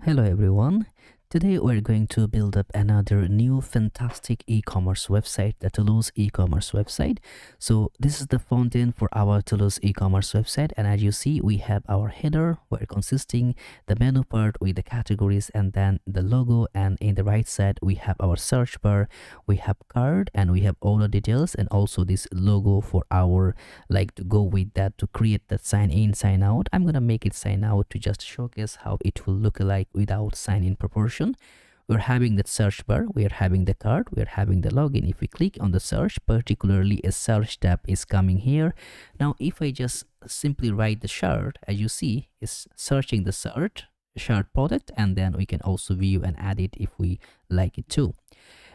Hello everyone. Today we're going to build up another new fantastic e-commerce website, the Toulouse e-commerce website. So this is the front end for our Toulouse e-commerce website, and as you see we have our header where consisting the menu part with the categories and then the logo, and in the right side we have our search bar, we have card, and we have all the details, and also this logo for our to go with that to create that sign in sign out. I'm gonna make it sign out to just showcase how it will look like without sign in proportion. We're having that search bar, we are having the card, we are having the login. If we click on the search, particularly a search tab is coming here. Now if I just simply write the shirt, as you see is searching the shirt product, and then we can also view and add it if we like it too.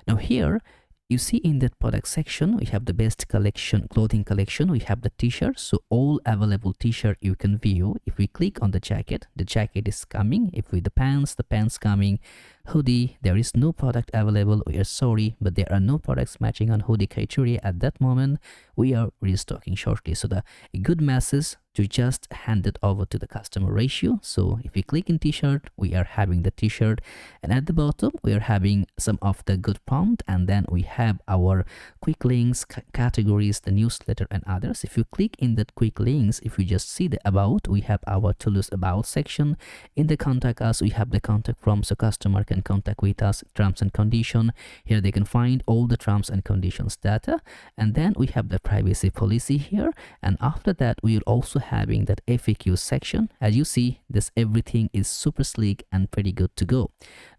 Now here you see in that product section we have the best collection, clothing collection, we have the t-shirts, so all available t-shirt you can view. If we click on the jacket is coming. If with the pants coming. Hoodie, there is no product available, we are sorry, but there are no products matching on hoodie criteria at that moment. We are restocking shortly. So the good message to just hand it over to the customer ratio. So if we click in t-shirt, we are having the t-shirt, and at the bottom we are having some of the good prompt, and then we have our quick links, categories, the newsletter and others. If you click in that quick links, if you just see the about, we have our Toulouse about section. In the contact us, we have the contact form, so customer can contact with us, terms and condition. Here they can find all the terms and conditions data, and then we have the privacy policy here, and after that we are also having that FAQ section. As you see, this everything is super sleek and pretty good to go.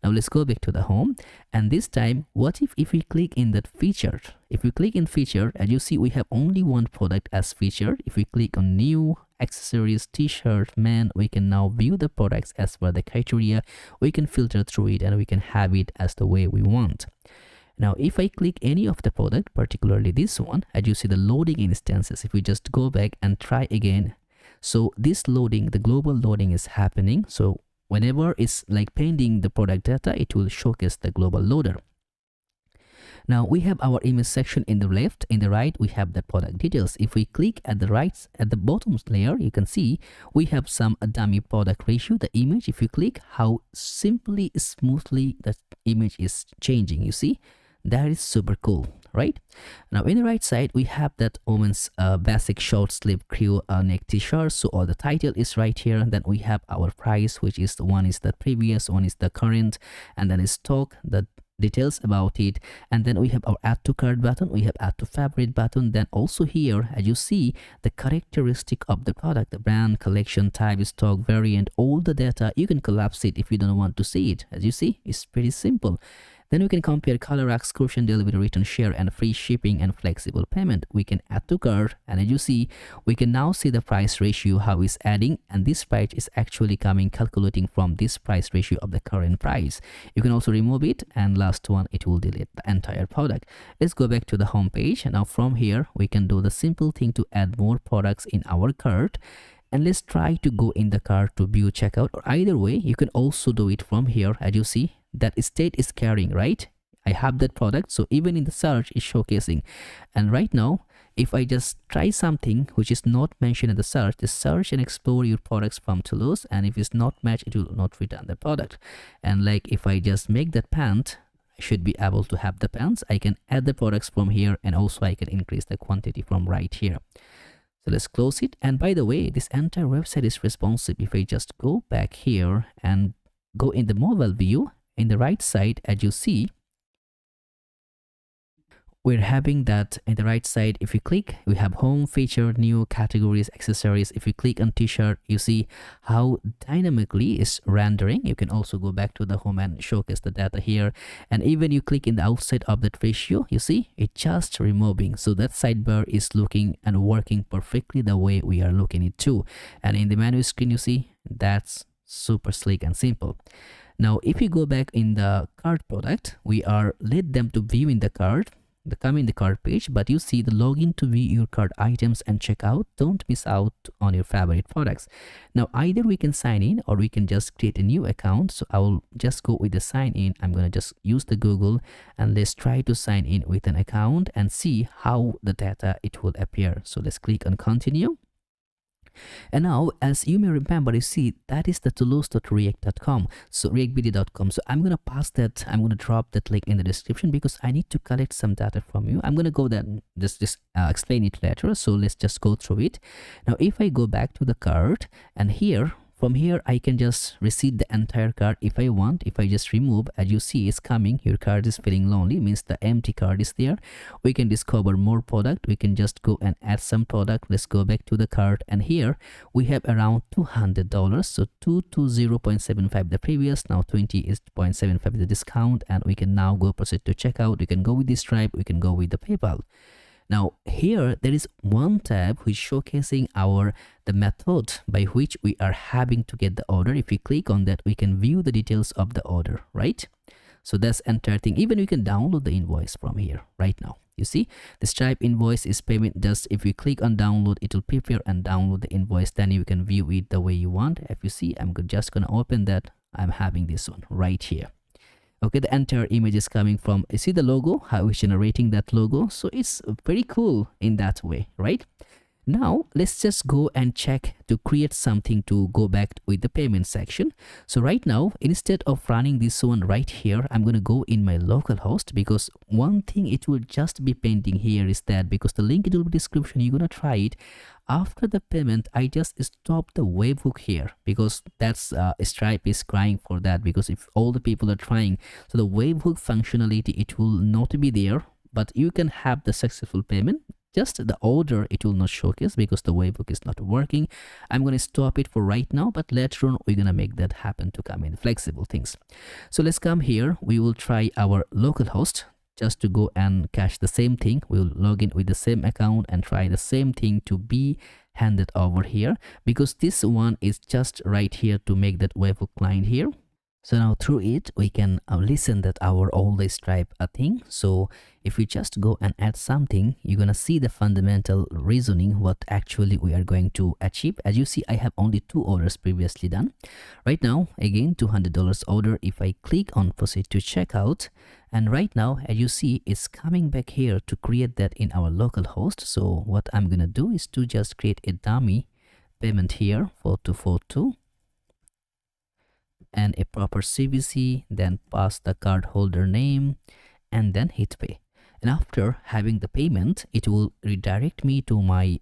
Now let's go back to the home, and this time what if we click in that featured? If we click in featured, as you see we have only one product as featured. If we click on new accessories, t-shirt, man, we can now view the products as per the criteria. We can filter through it and we can have it as the way we want. Now if I click any of the product, particularly this one, as you see the loading instances, if we just go back and try again, so this loading, the global loading is happening. So whenever it's like pending the product data, it will showcase the global loader. Now we have our image section in the left, in the right we have the product details. If we click at the right, at the bottom layer, you can see we have some dummy product ratio, the image. If you click, how simply, smoothly the image is changing, you see, that is super cool, right? Now in the right side we have that woman's basic short sleeve crew neck t-shirt, so all the title is right here, and then we have our price, which is one is the previous, one is the current, and then is stock, the details about it, and then we have our add to cart button, we have add to favorite button. Then also here, as you see, the characteristic of the product, the brand, collection, type, stock, variant, all the data. You can collapse it if you don't want to see it. As you see, it's pretty simple. Then we can compare color, exclusion, delivery, return, share, and free shipping and flexible payment. We can add to cart, and as you see, we can now see the price ratio, how it's adding, and this price is actually coming calculating from this price ratio of the current price. You can also remove it, and last one, it will delete the entire product. Let's go back to the home page. Now from here, we can do the simple thing to add more products in our cart. And let's try to go in the cart to view checkout, or either way, you can also do it from here. As you see, that state is carrying, right? I have that product, so even in the search is showcasing. And right now, if I just try something which is not mentioned in the search, just search and explore your products from Toulouse, and if it's not matched, it will not return the product. And like if I just make that pant, I should be able to have the pants. I can add the products from here, and also I can increase the quantity from right here. So let's close it. And by the way, this entire website is responsive. If I just go back here and go in the mobile view, in the right side, as you see, we're having that in the right side. If you click, we have home, feature, new, categories, accessories. If you click on t-shirt, you see how dynamically is rendering. You can also go back to the home and showcase the data here, and even you click in the outside of that ratio, you see it just removing. So that sidebar is looking and working perfectly the way we are looking it too. And in the menu screen, you see that's super sleek and simple. Now if you go back in the cart product, we are let them to view in the cart, the come in the cart page, but you see the login to view your cart items and checkout. Don't miss out on your favorite products. Now either we can sign in or we can just create a new account. So I will just go with the sign in. I'm going to just use the Google, and let's try to sign in with an account and see how the data it will appear. So let's click on continue. And now, as you may remember, you see that is the tools.react.com, so reactbd.com. So I'm gonna pass that, I'm gonna drop that link in the description because I need to collect some data from you. I'm gonna go then just explain it later. So let's just go through it. Now if I go back to the cart, and here from here I can just receive the entire card if I want. If I just remove, as you see, it's coming, your card is feeling lonely, means the empty card is there. We can discover more product, we can just go and add some product. Let's go back to the cart, and here we have around $200. So 220.75 the previous, now 20.75 the discount, and we can now go proceed to checkout. We can go with the Stripe, we can go with the PayPal. Now here there is one tab which showcasing the method by which we are having to get the order. If we click on that, we can view the details of the order, right? So that's entire thing. Even you can download the invoice from here right now. You see the Stripe invoice is payment. Just if you click on download, it will prepare and download the invoice, then you can view it the way you want. If you see, I'm just gonna open that. I'm having this one right here. Okay, the entire image is coming from, you see the logo, how it's generating that logo. So it's pretty cool in that way, right? Now let's just go and check to create something to go back with the payment section. So right now, instead of running this one right here, I'm going to go in my local host, because one thing it will just be pending here is that because the link in the description, you're going to try it. After the payment, I just stop the webhook here, because that's Stripe is crying for that, because if all the people are trying, so the webhook functionality, it will not be there, but you can have the successful payment. Just the order it will not showcase because the webhook is not working. I'm going to stop it for right now, but later on we're going to make that happen to come in flexible things. So let's come here. We will try our local host just to go and cache the same thing. We'll log in with the same account and try the same thing to be handed over here, because this one is just right here to make that webhook client here. So now through it, we can listen that our old Stripe thing. So if we just go and add something, you're going to see the fundamental reasoning, what actually we are going to achieve. As you see, I have only 2 orders previously done. Right now, again, $200 order. If I click on proceed to checkout, and right now, as you see, it's coming back here to create that in our local host. So what I'm going to do is to just create a dummy payment here, 4242. And a proper CVC, then pass the cardholder name and then hit pay. And after having the payment, it will redirect me to my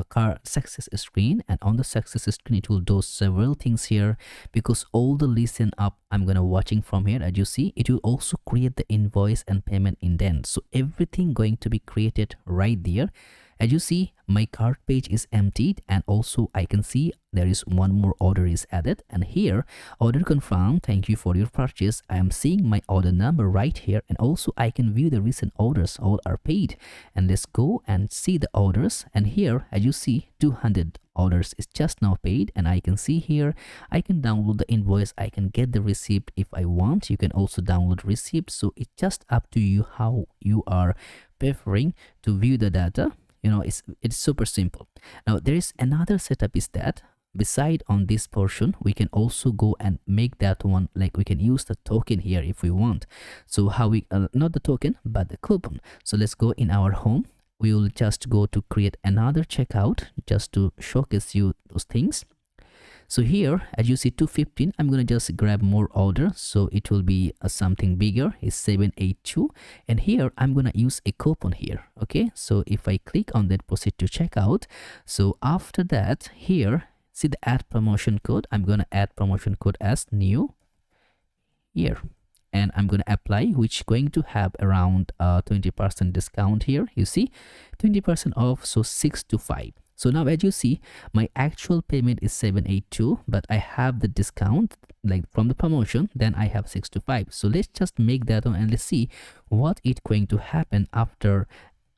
card success screen, and on the success screen it will do several things here, because all the listen up I'm gonna watching from here. As you see, it will also create the invoice and payment indent, so everything going to be created right there. As you see, my cart page is emptied, and also I can see there is one more order is added, and here order confirmed, thank you for your purchase. I am seeing my order number right here, and also I can view the recent orders, all are paid. And let's go and see the orders, and here as you see 200 orders is just now paid, and I can see here I can download the invoice, I can get the receipt if I want. You can also download receipt, so it's just up to you how you are preferring to view the data. You know, it's super simple. Now there is another setup is that beside on this portion, we can also go and make that one, like we can use the token here if we want. So how we not the token but the coupon. So let's go in our home. We will just go to create another checkout just to showcase you those things. So here, as you see 215, I'm going to just grab more order. So it will be something bigger, is 782. And here I'm going to use a coupon here. Okay, so if I click on that, proceed to checkout. So after that, here, see the add promotion code. I'm going to add promotion code as new here. And I'm going to apply, which going to have around 20% discount here. You see 20% off, so 6 to 5. So now as you see, my actual payment is 782, but I have the discount like from the promotion, then I have 6 to 5. So let's just make that one and let's see what it's going to happen after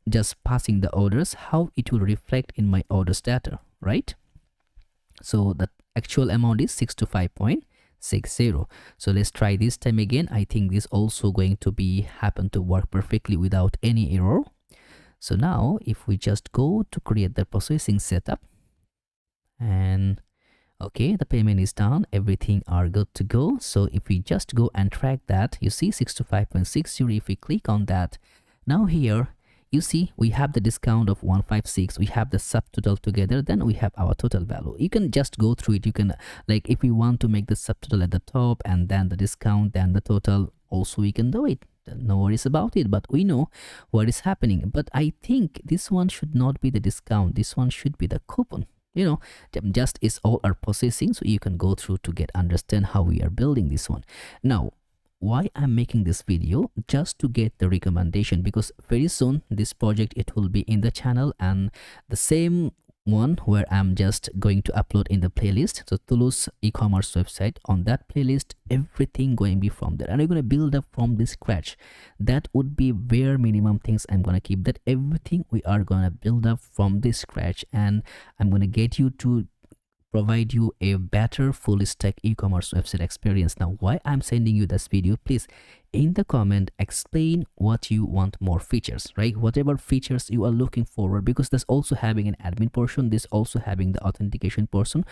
just passing the orders, how it will reflect in my orders data, right? So the actual amount is 6 to 5.60. So let's try this time again. I think this also going to be happen to work perfectly without any error. So now if we just go to create the processing setup, and okay, the payment is done, everything are good to go. So if we just go and track that, you see 6 to 5.60. If we click on that, now here you see we have the discount of 156, we have the subtotal together, then we have our total value. You can just go through it. You can, like, if we want to make the subtotal at the top and then the discount, then the total, also we can do it. No worries about it, but we know what is happening. But I think this one should not be the discount, this one should be the coupon. You know, just is all our processing, so you can go through to get understand how we are building this one. Now, why I'm making this video, just to get the recommendation, because very soon this project, it will be in the channel, and the same one where I'm just going to upload in the playlist. So Toulouse e-commerce website, on that playlist everything going to be from there, and I'm going to build up from the scratch. That would be bare minimum things I'm going to keep, that everything we are going to build up from the scratch, and I'm going to get you to provide you a better full stack e-commerce website experience. Now, why I'm sending you this video, please in the comment explain what you want more features, right? Whatever features you are looking forward, because there's also having an admin portion, this also having the authentication portion,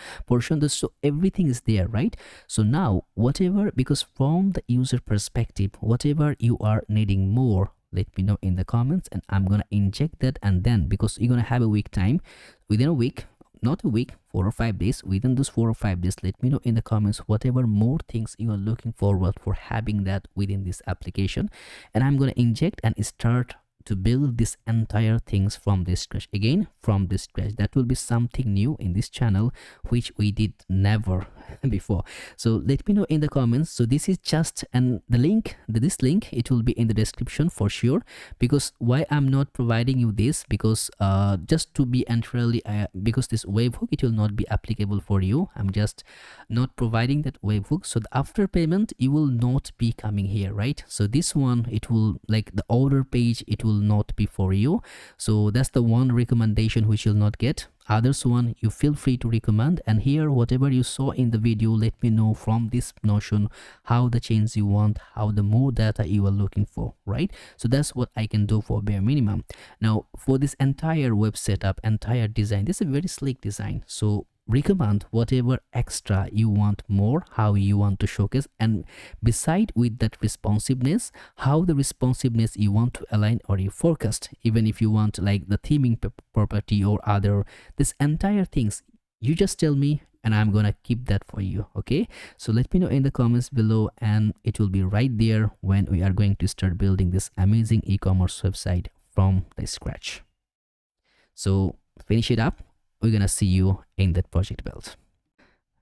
this, so everything is there, right? So now whatever, because from the user perspective, whatever you are needing more, let me know in the comments, and I'm gonna inject that. And then, because you're gonna have a week time, within a week, not a week, 4 or 5 days, within those 4 or 5 days, let me know in the comments whatever more things you are looking forward for having that within this application, and I'm going to inject and start to build this entire things from this scratch. Again, from this scratch, that will be something new in this channel which we did never before. So let me know in the comments. So this is just, and the link, this link, it will be in the description for sure. Because why I'm not providing you this, because just to be entirely because this webhook, it will not be applicable for you. I'm just not providing that webhook, so the after payment you will not be coming here, right? So this one, it will, like the order page, it will not be for you. So that's the one recommendation which you'll not get. Others one, you feel free to recommend. And here, whatever you saw in the video, let me know from this notion how the change you want, how the more data you are looking for, right? So that's what I can do for bare minimum. Now for this entire web setup, entire design, this is a very sleek design, so recommend whatever extra you want more, how you want to showcase, and beside with that responsiveness, how the responsiveness you want to align or you forecast. Even if you want like the theming property or other, this entire things, you just tell me and I'm gonna keep that for you. Okay, so let me know in the comments below, and it will be right there when we are going to start building this amazing e-commerce website from the scratch. So finish it up, we're gonna see you in that project build.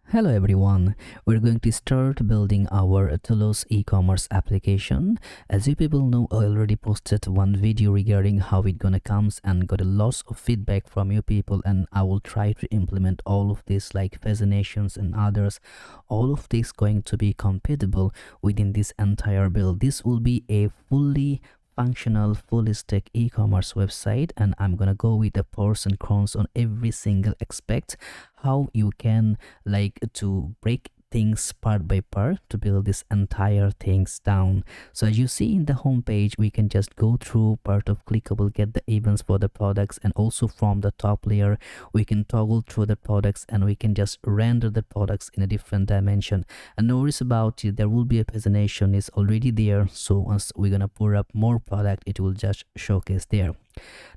Hello everyone, we're going to start building our Toulouse e-commerce application. As you people know, I already posted one video regarding how it gonna comes and got a lot of feedback from you people, and I will try to implement all of this like fascinations and others. All of this going to be compatible within this entire build. This will be a fully functional full stack e-commerce website, and I'm gonna go with the pros and cons on every single aspect, how you can like to break things part by part to build this entire things down. So as you see in the home page, we can just go through part of clickable, get the events for the products, and also from the top layer we can toggle through the products and we can just render the products in a different dimension. And no worries about it, there will be a pagination is already there, so once we're gonna pour up more product, it will just showcase there.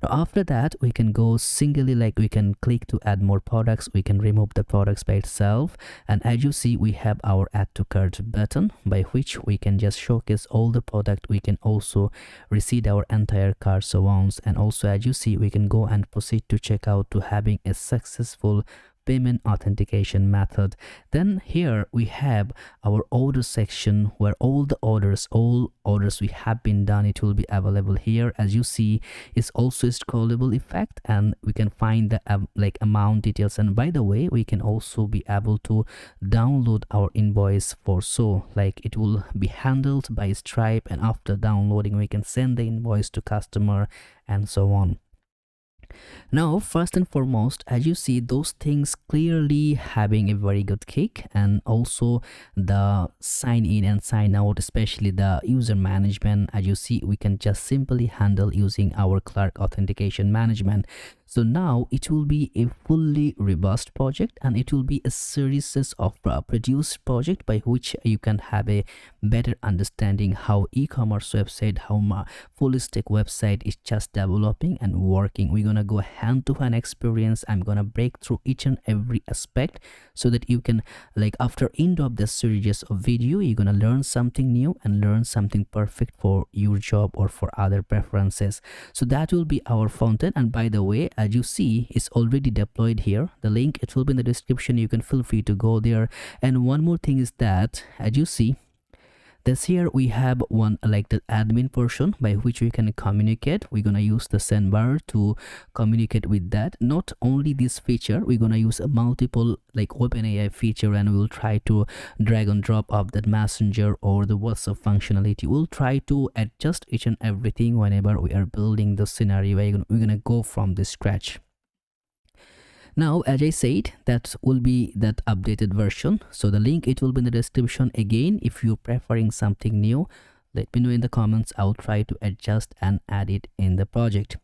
Now after that, we can go singly, like we can click to add more products, we can remove the products by itself, and as you see we have our add to cart button by which we can just showcase all the product. We can also receive our entire cart so on, and also as you see we can go and proceed to checkout to having a successful payment authentication method. Then here we have our order section where all orders we have been done, it will be available here. As you see, it's also a scrollable effect, and we can find the like amount details. And by the way, we can also be able to download our invoice for, so like it will be handled by Stripe, and after downloading we can send the invoice to customer and so on. Now first and foremost, as you see, those things clearly having a very good kick, and also the sign in and sign out, especially the user management. As you see, we can just simply handle using our Clerk authentication management. So now it will be a fully robust project, and it will be a series of produced project by which you can have a better understanding how e-commerce website, how full stack website is just developing and working. We're gonna go hand-to-hand experience. I'm gonna break through each and every aspect so that you can, like, after end of the series of video, you're gonna learn something new and learn something perfect for your job or for other preferences. So that will be our front end. And by the way, as you see, it's already deployed here. The link, it will be in the description. You can feel free to go there. And one more thing is that, as you see, this here we have one, like, the admin portion by which we can communicate. We're gonna use the sendbar to communicate with that. Not only this feature, we're gonna use a multiple, like, OpenAI feature, and we'll try to drag and drop of that messenger or the WhatsApp functionality. We'll try to adjust each and everything whenever we are building the scenario. We're gonna go from the scratch. Now, as I said, that will be that updated version. So the link, it will be in the description. Again, if you're preferring something new, let me know in the comments. I'll try to adjust and add it in the project.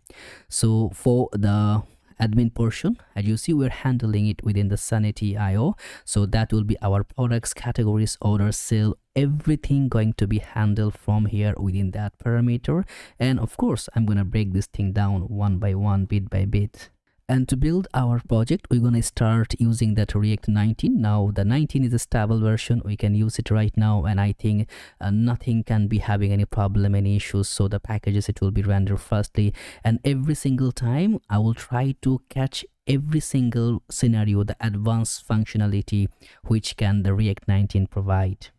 So for the admin portion, as you see, we're handling it within the Sanity IO. So that will be our products, categories, orders, sale, everything going to be handled from here within that parameter. And of course, I'm gonna break this thing down one by one, bit by bit. And to build our project, we're going to start using that React 19. Now the 19 is a stable version. We can use it right now, and I think nothing can be having any problem, any issues. So the packages, it will be rendered firstly, and every single time I will try to catch every single scenario, the advanced functionality which can the React 19 provide.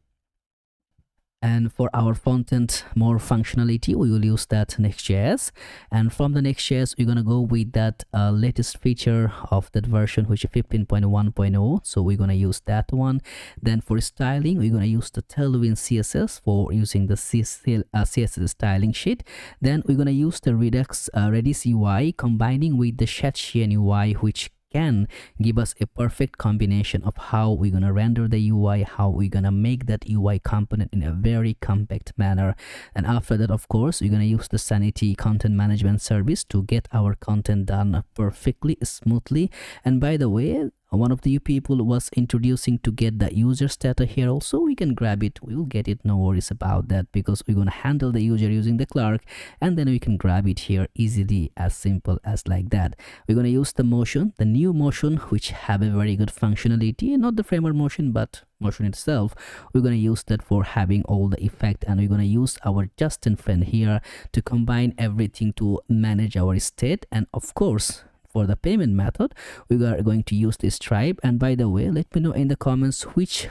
And for our front end, more functionality, we will use that Next.js. And from the Next.js, we're going to go with that latest feature of that version, which is 15.1.0. So we're going to use that one. Then for styling, we're going to use the TailwindCSS for using the CSS styling sheet. Then we're going to use the Redis UI combining with the Shadchan UI, which can give us a perfect combination of how we're gonna render the UI, how we're gonna make that UI component in a very compact manner. And after that, of course, we're gonna use the Sanity content management service to get our content done perfectly, smoothly. And by the way, one of the people was introducing to get the user data here also. We can grab it, we will get it, no worries about that, because we're going to handle the user using the Clark, and then we can grab it here easily, as simple as like that. We're going to use the motion, the new motion, which have a very good functionality, not the framework motion but motion itself. We're going to use that for having all the effect, and we're going to use our Justin friend here to combine everything to manage our state. And of course, for the payment method, we are going to use this Stripe. And by the way, let me know in the comments which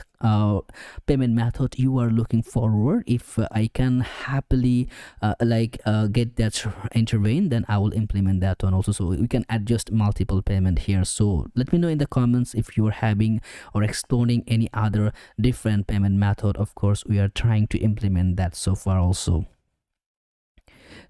payment method you are looking forward. If I can happily get that intervene, then I will implement that one also. So we can adjust multiple payment here. So let me know in the comments if you are having or exploring any other different payment method. Of course, we are trying to implement that so far also.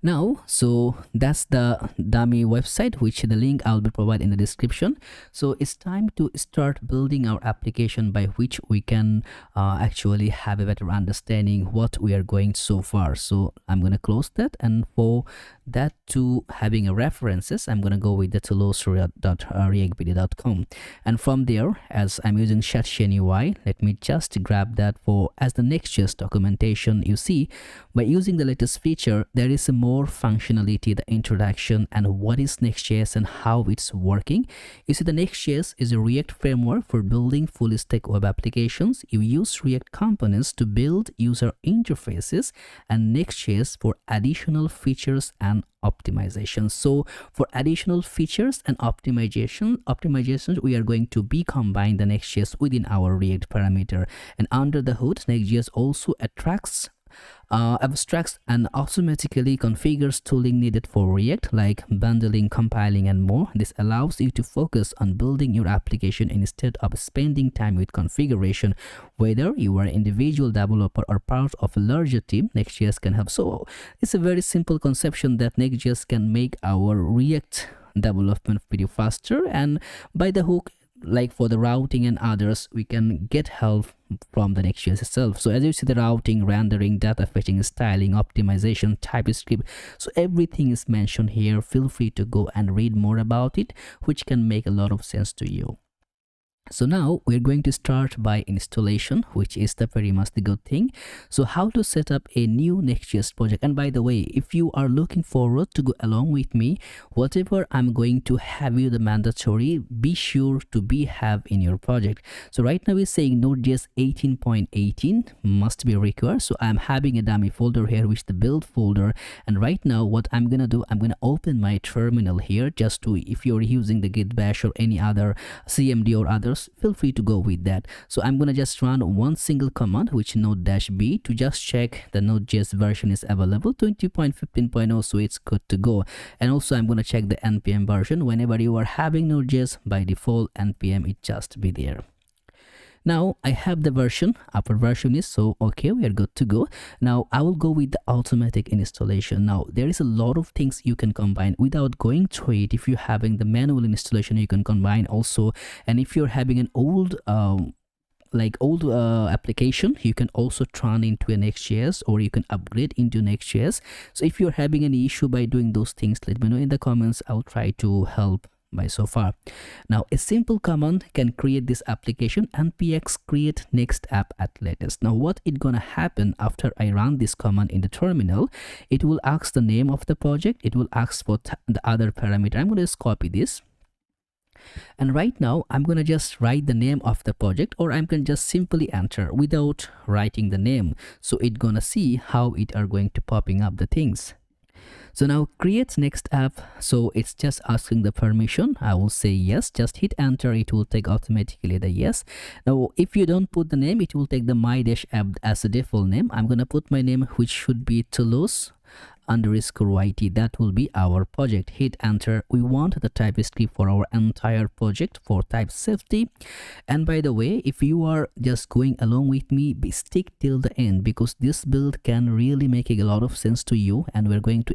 Now, so that's the dummy website, which the link I'll be providing in the description. So it's time to start building our application by which we can actually have a better understanding what we are going so far. So I'm going to close that, and for that, to having a references, I'm going to go with the toulouse.reactvideo.com, and from there, as I'm using Shadchan UI, let me just grab that for as the Next.js documentation. You see, by using the latest feature, there is a more functionality, the introduction, and what is Next.js and how it's working. You see, the Next.js is a React framework for building full stack web applications. You use React components to build user interfaces, and Next.js for additional features and optimization. So for additional features and optimizations, we are going to be combine the Next.js within our React parameter. And under the hood, Next.js also abstracts and automatically configures tooling needed for React, like bundling, compiling, and more. This allows you to focus on building your application instead of spending time with configuration. Whether you are an individual developer or part of a larger team, Next.js can help. So it's a very simple conception that Next.js can make our React development pretty faster, and by the hook, like for the routing and others, we can get help from the Next.js itself. So as you see, the routing, rendering, data fetching, styling, optimization, TypeScript, so everything is mentioned here. Feel free to go and read more about it, which can make a lot of sense to you. So now we're going to start by installation, which is the very much the good thing. So how to set up a new Next.js project. And by the way, if you are looking forward to go along with me, whatever I'm going to have you the mandatory, be sure to have in your project. So right now we're saying Node.js 18.18 must be required. So I'm having a dummy folder here, which is the build folder. And right now what I'm gonna do, I'm gonna open my terminal here, just to, if you're using the git bash or any other CMD or others, feel free to go with that. So I'm gonna just run one single command, which node-b, to just check the Node.js version is available 20.15.0, so it's good to go. And also I'm gonna check the npm version. Whenever you are having Node.js, by default npm it just be there. Now I have the version, upper version is, so okay, we are good to go. Now I will go with the automatic installation. Now there is a lot of things you can combine without going through it. If you're having the manual installation, you can combine also. And if you're having an old application, you can also turn into a Next.js, or you can upgrade into Next.js. So if you're having any issue by doing those things, let me know in the comments. I'll try to help by so far. Now a simple command can create this application, npx create next app at latest. Now what is gonna happen after I run this command in the terminal, it will ask the name of the project, it will ask for the other parameter. I'm going to just copy this, and right now I'm gonna just write the name of the project, or I'm gonna just simply enter without writing the name. So it's gonna see how it are going to popping up the things. So now create next app, so it's just asking the permission. I will say yes, just hit enter, it will take automatically the yes. Now if you don't put the name, it will take the my-app as a default name. I'm gonna put my name, which should be Toulouse _YT. That will be our project. Hit enter. We want the TypeScript for our entire project for type safety. And by the way, if you are just going along with me, stick till the end, because this build can really make a lot of sense to you, and we're going to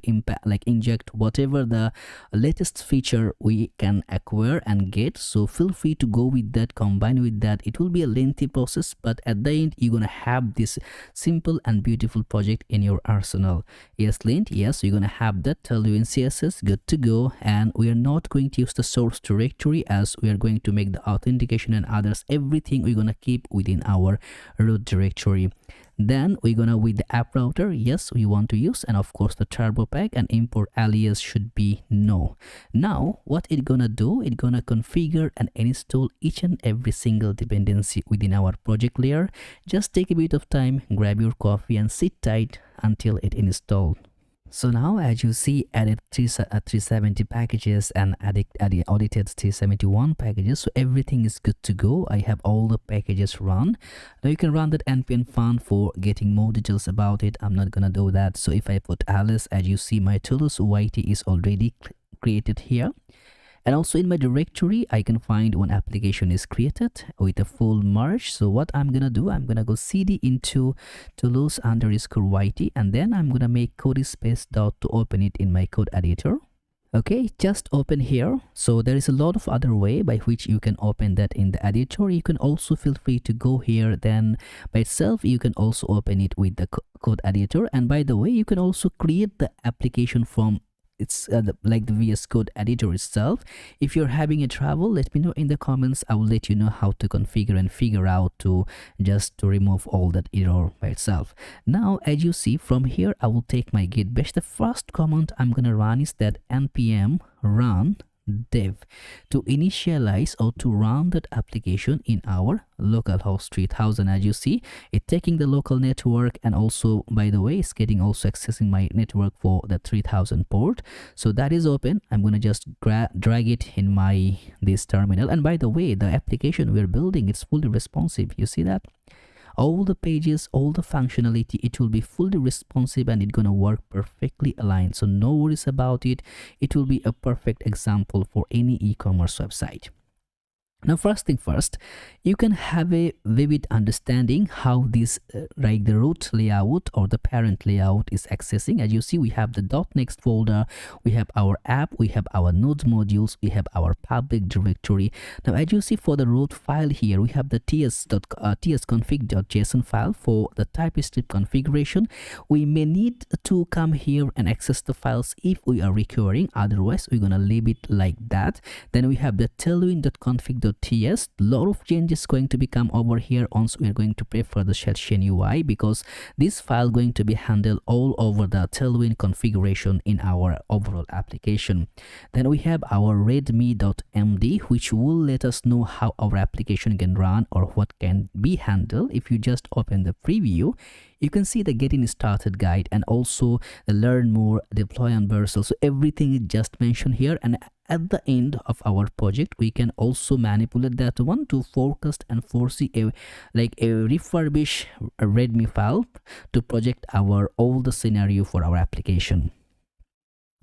inject whatever the latest feature we can acquire and get. So feel free to go with that, combine with that. It will be a lengthy process, but at the end you're gonna have this simple and beautiful project in your arsenal. Yes, Lint, yes, you're gonna have that TailwindCSS, good to go. And we are not going to use the source directory, as we are going to make the authentication and others, everything we're gonna keep within our root directory. Then we're gonna with the app router, yes, we want to use, and of course the turbo pack, and import alias should be no. Now what it's gonna do, it's gonna configure and install each and every single dependency within our project layer. Just take a bit of time, grab your coffee and sit tight until it installed. So now as you see, added 370 packages and audited 371 packages, so everything is good to go. I have all the packages run. Now you can run that npm fun for getting more details about it. I'm not gonna do that. So if I put Alice, as you see, my Toulouse YT is already created here. And also in my directory, I can find one application is created with a full merge. So what I'm gonna do, I'm gonna go cd into Toulouse _YT, and then I'm gonna make code space dot to open it in my code editor. Okay, just open here. So there is a lot of other way by which you can open that in the editor. You can also feel free to go here, then by itself you can also open it with the code editor. And by the way, you can also create the application from like the VS Code editor itself. If you're having a trouble, let me know in the comments. I will let you know how to configure and figure out to remove all that error by itself. Now as you see from here, I will take my git bash. The first command I'm gonna run is that npm run dev to initialize or to run that application in our localhost 3000. As you see, it's taking the local network, and also by the way, it's getting also accessing my network for the 3000 port. So that is open. I'm gonna just drag it in my this terminal. And by the way, the application we're building, it's fully responsive. You see that? All the pages, all the functionality, it will be fully responsive, and it's gonna work perfectly aligned. So no worries about it. It will be a perfect example for any e-commerce website. Now, first thing first, you can have a vivid understanding how this like the root layout or the parent layout is accessing. As you see, we have the .next folder, we have our app, we have our node modules, we have our public directory. Now, as you see, for the root file here, we have the tsconfig.json file for the TypeScript configuration. We may need to come here and access the files if we are requiring, otherwise we're gonna leave it like that. Then we have the tailwind.config.ts. Lot of changes going to become over here once we are going to prefer the Shell UI, because this file going to be handled all over the Tailwind configuration in our overall application. Then we have our readme.md, which will let us know how our application can run or what can be handled. If you just open the preview, you can see the getting started guide and also the learn more, deploy and Vercel. So everything is just mentioned here, and at the end of our project we can also manipulate that one to forecast and foresee a refurbish readme file to project our all the scenario for our application.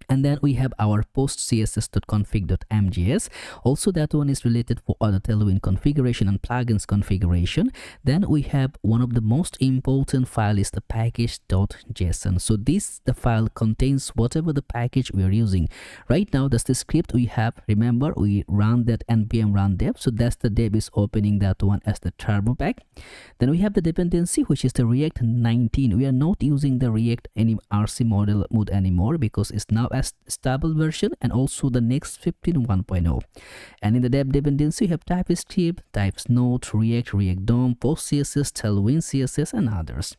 And then we have our postcss.config.mjs. Also, that one is related for other Tailwind configuration and plugins configuration. Then we have one of the most important file is the package.json. So this the file contains whatever the package we are using. Right now, that's the script we have. Remember, we run that npm run dev. So that's the dev is opening that one as the turbo pack. Then we have the dependency, which is the React 19. We are not using the React any RC model mode anymore because it's now as stable version, and also the Next 15 1.0. And in the dev dependency, you have TypeScript, types Node, React, React DOM, PostCSS, TailwindCSS, and others.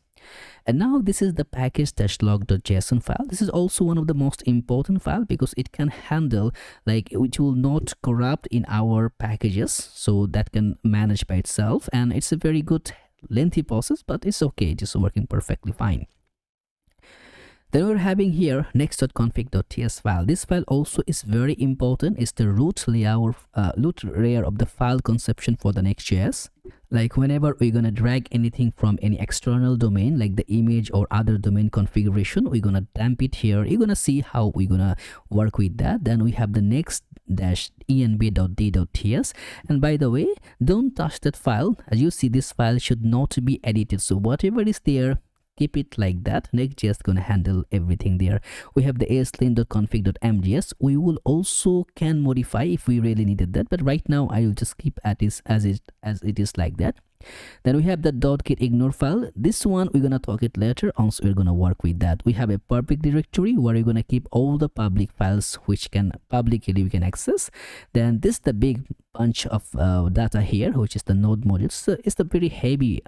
And now this is the package-log.json file. This is also one of the most important file because it can handle which will not corrupt in our packages, so that can manage by itself, and it's a very good lengthy process, but it's okay, it is working perfectly fine. Then we're having here next.config.ts file. This file also is very important. It's the root layer of the file conception for the Next.js. Like whenever we're gonna drag anything from any external domain, like the image or other domain configuration, we're gonna dump it here. You're gonna see how we're gonna work with that. Then we have the next-env.d.ts. And by the way, don't touch that file. As you see, this file should not be edited. So whatever is there, keep it like that. Next.js gonna handle everything there. We have the aslane.config.mjs. We will also can modify if we really needed that, but right now I will just keep at this as it is like that. Then we have the .git ignore file. This one we're gonna talk it later on, so we're gonna work with that. We have a public directory where we're gonna keep all the public files which can publicly we can access. Then this the big bunch of data here, which is the node modules. So it's the very heavy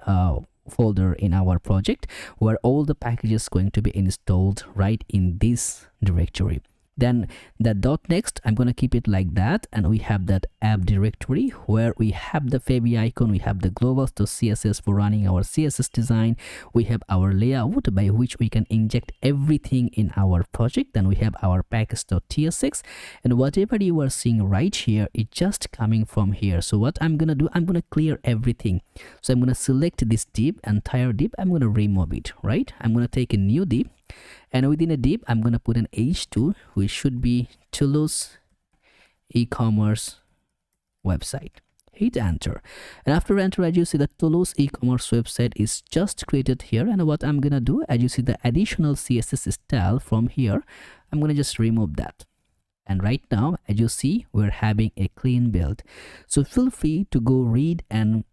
folder in our project where all the packages going to be installed right in this directory. Then the .next, I'm going to keep it like that, and we have that app directory where we have the favy icon, we have the globals.css for running our CSS design, we have our layout by which we can inject everything in our project. Then we have our package.tsx, and whatever you are seeing right here is just coming from here. So what I'm going to do, I'm going to clear everything. So I'm going to select this div, entire div, I'm going to remove it, right? I'm going to take a new div, and within a div, I'm going to put an h2, which should be Toulouse e-commerce website. Hit enter. And after enter, as you see, the Toulouse e-commerce website is just created here. And what I'm going to do, as you see, the additional CSS style from here, I'm going to just remove that. And right now, as you see, we're having a clean build. So feel free to go read and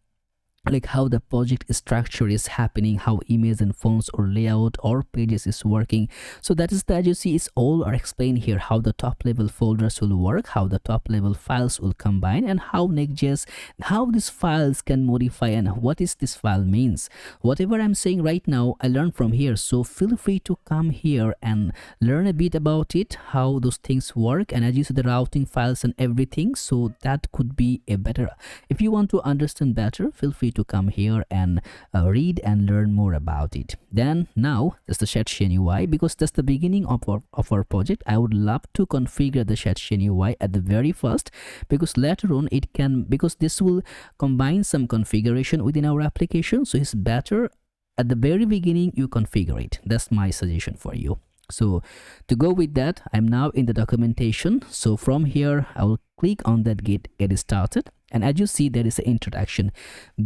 how the project structure is happening, how image and fonts or layout or pages is working. So that is that you see is all are explained here, how the top level folders will work, how the top level files will combine, and how Next.js, how these files can modify, and what is this file means. Whatever I'm saying right now, I learned from here. So feel free to come here and learn a bit about it, how those things work, and as you see the routing files and everything. So that could be a better, if you want to understand better, feel free to come here and read and learn more about it. Then now that's the Shell UI, because that's the beginning of our project. I would love to configure the Shell UI at the very first, because later on it can, because this will combine some configuration within our application. So it's better at the very beginning you configure it. That's my suggestion for you. So to go with that, I'm now in the documentation. So from here I will click on that get started. And as you see, there is an introduction.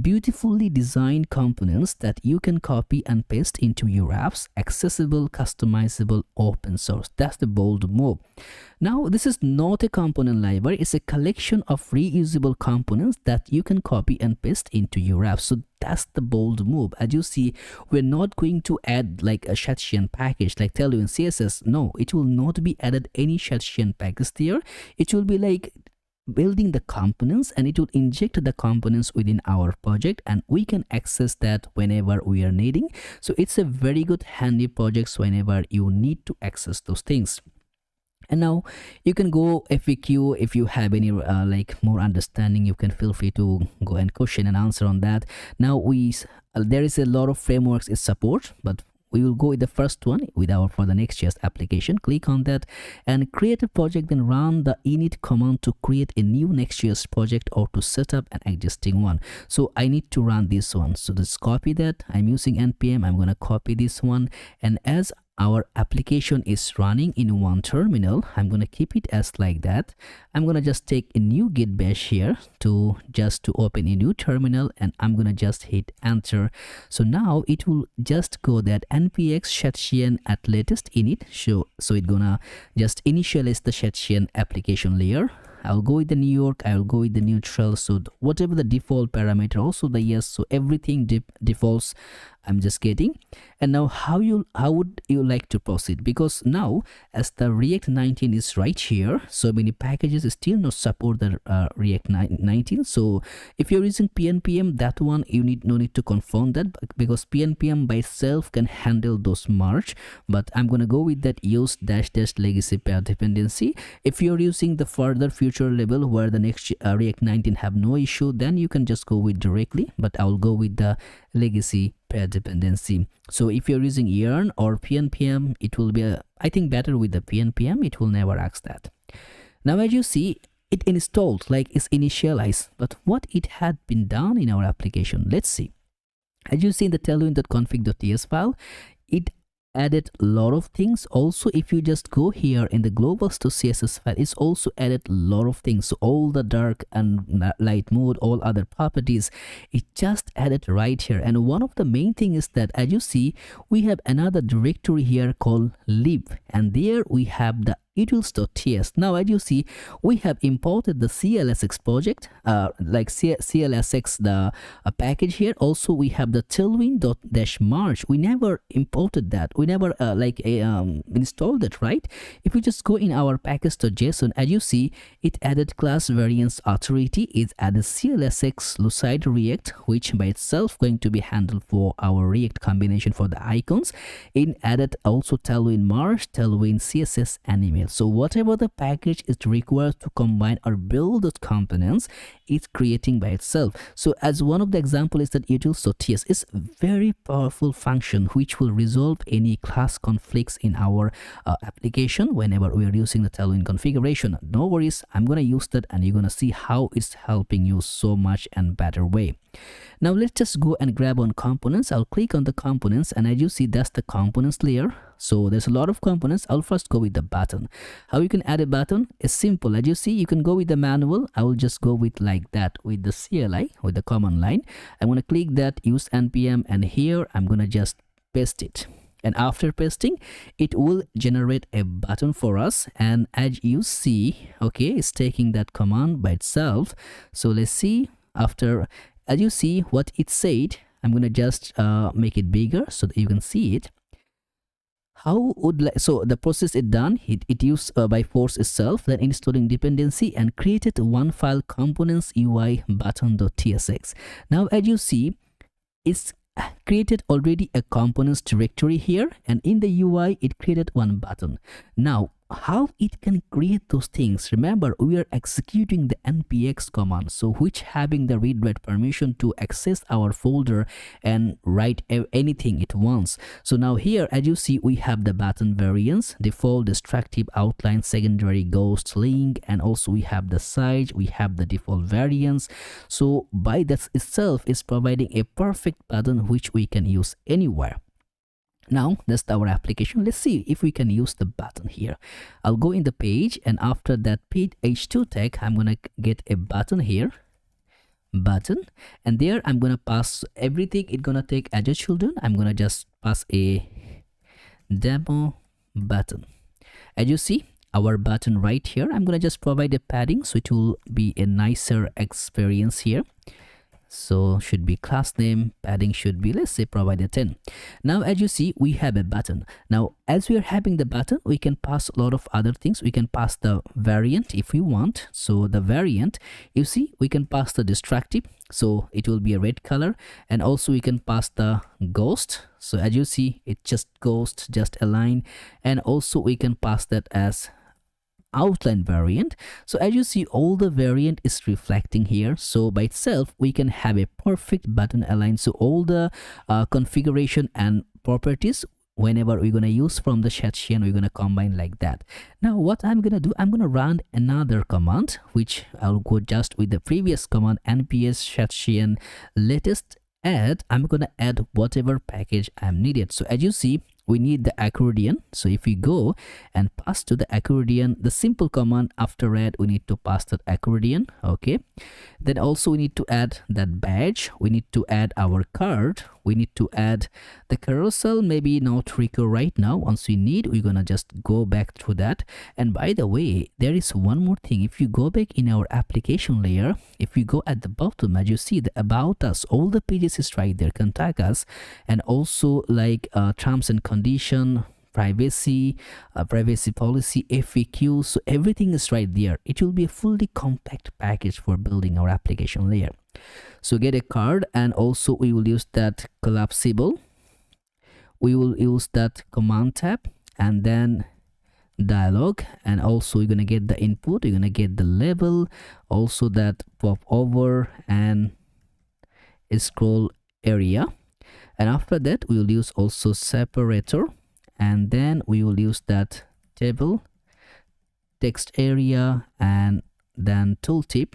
Beautifully designed components that you can copy and paste into your apps, accessible, customizable, open source. That's the bold move. Now, this is not a component library, it's a collection of reusable components that you can copy and paste into your app. So that's the bold move. As you see, we're not going to add like a Shadchan package like TailwindCSS. No, it will not be added any Shadchan package there. It will be like building the components, and it will inject the components within our project, and we can access that whenever we are needing. So it's a very good handy project whenever you need to access those things. And now you can go FAQ. If you have any like more understanding, you can feel free to go and question and answer on that. Now there is a lot of frameworks it support, but we will go with the first one for the Next.js application. Click on that and create a project, then run the init command to create a new Next.js project or to set up an existing one. So I need to run this one. So just copy that. I'm using npm. I'm going to copy this one, and as our application is running in one terminal, I'm going to keep it as like that. I'm going to just take a new git bash here to open a new terminal, and I'm going to just hit enter. So now it will just go that npx Shadchan at latest init. So it's gonna just initialize the Shadchan application layer. I'll go with the New York, I'll go with the neutral, so whatever the default parameter, also the yes, so everything defaults I'm just getting. And now how would you like to proceed? Because now as the React 19 is right here, so many packages still not support the React 19. So if you're using PNPM, that one you no need to confirm that, because PNPM by itself can handle those merge. But I'm gonna go with that use -- legacy pair dependency. If you're using the further future level where the next React 19 have no issue, then you can just go with directly, but I'll go with the legacy pair dependency. So if you're using yarn or PNPM, it will be I think better with the PNPM. It will never ask that. Now as you see, it installed, like it's initialized, but what it had been done in our application, let's see. As you see in the tailwind.config.ts file, it added a lot of things. Also, if you just go here in the globals.css file, it's also added a lot of things. So all the dark and light mode, all other properties, it just added right here. And one of the main thing is that as you see, we have another directory here called lib, and there we have the utils.ts. Now as you see, we have imported the CLSX project, like CLSX, the package here. Also we have the tailwind.march. We never imported that, we never installed it, right? If we just go in our package.json, as you see, it added class variance authority, it added CLSX Lucid React, which by itself going to be handled for our React combination for the icons. It added also Tailwind March, Tailwind CSS Animate. So whatever the package is required to combine or build those components, it's creating by itself. So as one of the example is that utils.ts is a very powerful function which will resolve any class conflicts in our application whenever we are using the Tailwind configuration. No worries, I'm gonna use that, and you're gonna see how it's helping you so much and better way. Now let's just go and grab on components. I'll click on the components, and as you see, that's the components layer. So there's a lot of components. I'll first go with the button. How you can add a button is simple. As you see, you can go with the manual. I will just go with like that with the CLI, with the command line. I'm going to click that, use npm, and here I'm going to just paste it. And after pasting, it will generate a button for us. And as you see, okay, it's taking that command by itself. So let's see, after, as you see what it said, I'm going to just make it bigger so that you can see it. So the process is done. It used by force itself, then installing dependency and created one file, components UI button.tsx. Now as you see, it's created already a components directory here, and in the UI it created one button. Now how it can create those things, remember we are executing the npx command, so which having the read-write permission to access our folder and write anything it wants. So now here as you see, we have the button variants, default, destructive, outline, secondary, ghost, link, and also we have the size, we have the default variants. So by that itself is providing a perfect button which we can use anywhere. Now that's our application. Let's see if we can use the button here. I'll go in the page, and after that page h2 tag, I'm gonna get a button here. button, and there I'm gonna pass everything it's gonna take as a children. I'm gonna just pass a demo button. As you see our button right here, I'm gonna just provide a padding so it will be a nicer experience here. So should be class name, padding should be, let's say, provided 10. Now as you see we have a button. Now as we are having the button, we can pass a lot of other things. We can pass the variant if we want. So the variant, you see, we can pass the destructive, so it will be a red color, and also we can pass the ghost. So as you see, it just ghost, just a line, and also we can pass that as outline variant. So as you see, all the variant is reflecting here. So by itself we can have a perfect button align. So all the configuration and properties, whenever we're going to use from the Shadchan, we're going to combine like that. Now what I'm going to do, I'm going to run another command, which I'll go just with the previous command, nps Shadchan latest add. I'm going to add whatever package I'm needed. So as you see, we need the accordion. So if we go and pass to the accordion, the simple command after add, we need to pass that accordion. Okay, then also we need to add that badge, we need to add our card, we need to add the carousel, maybe not recur right now. Once we need, we're gonna just go back through that. And by the way, there is one more thing. If you go back in our application layer, if we go at the bottom, as you see, the about us, all the pages is right there, contact us, and also like terms and condition, privacy, privacy policy, FAQ. So everything is right there. It will be a fully compact package for building our application layer. So get a card, and also we will use that collapsible, we will use that command tab, and then dialog, and also you're gonna get the input, you're gonna get the label, also that pop over and scroll area. And after that we will use also separator, and then we will use that table, text area, and then tooltip.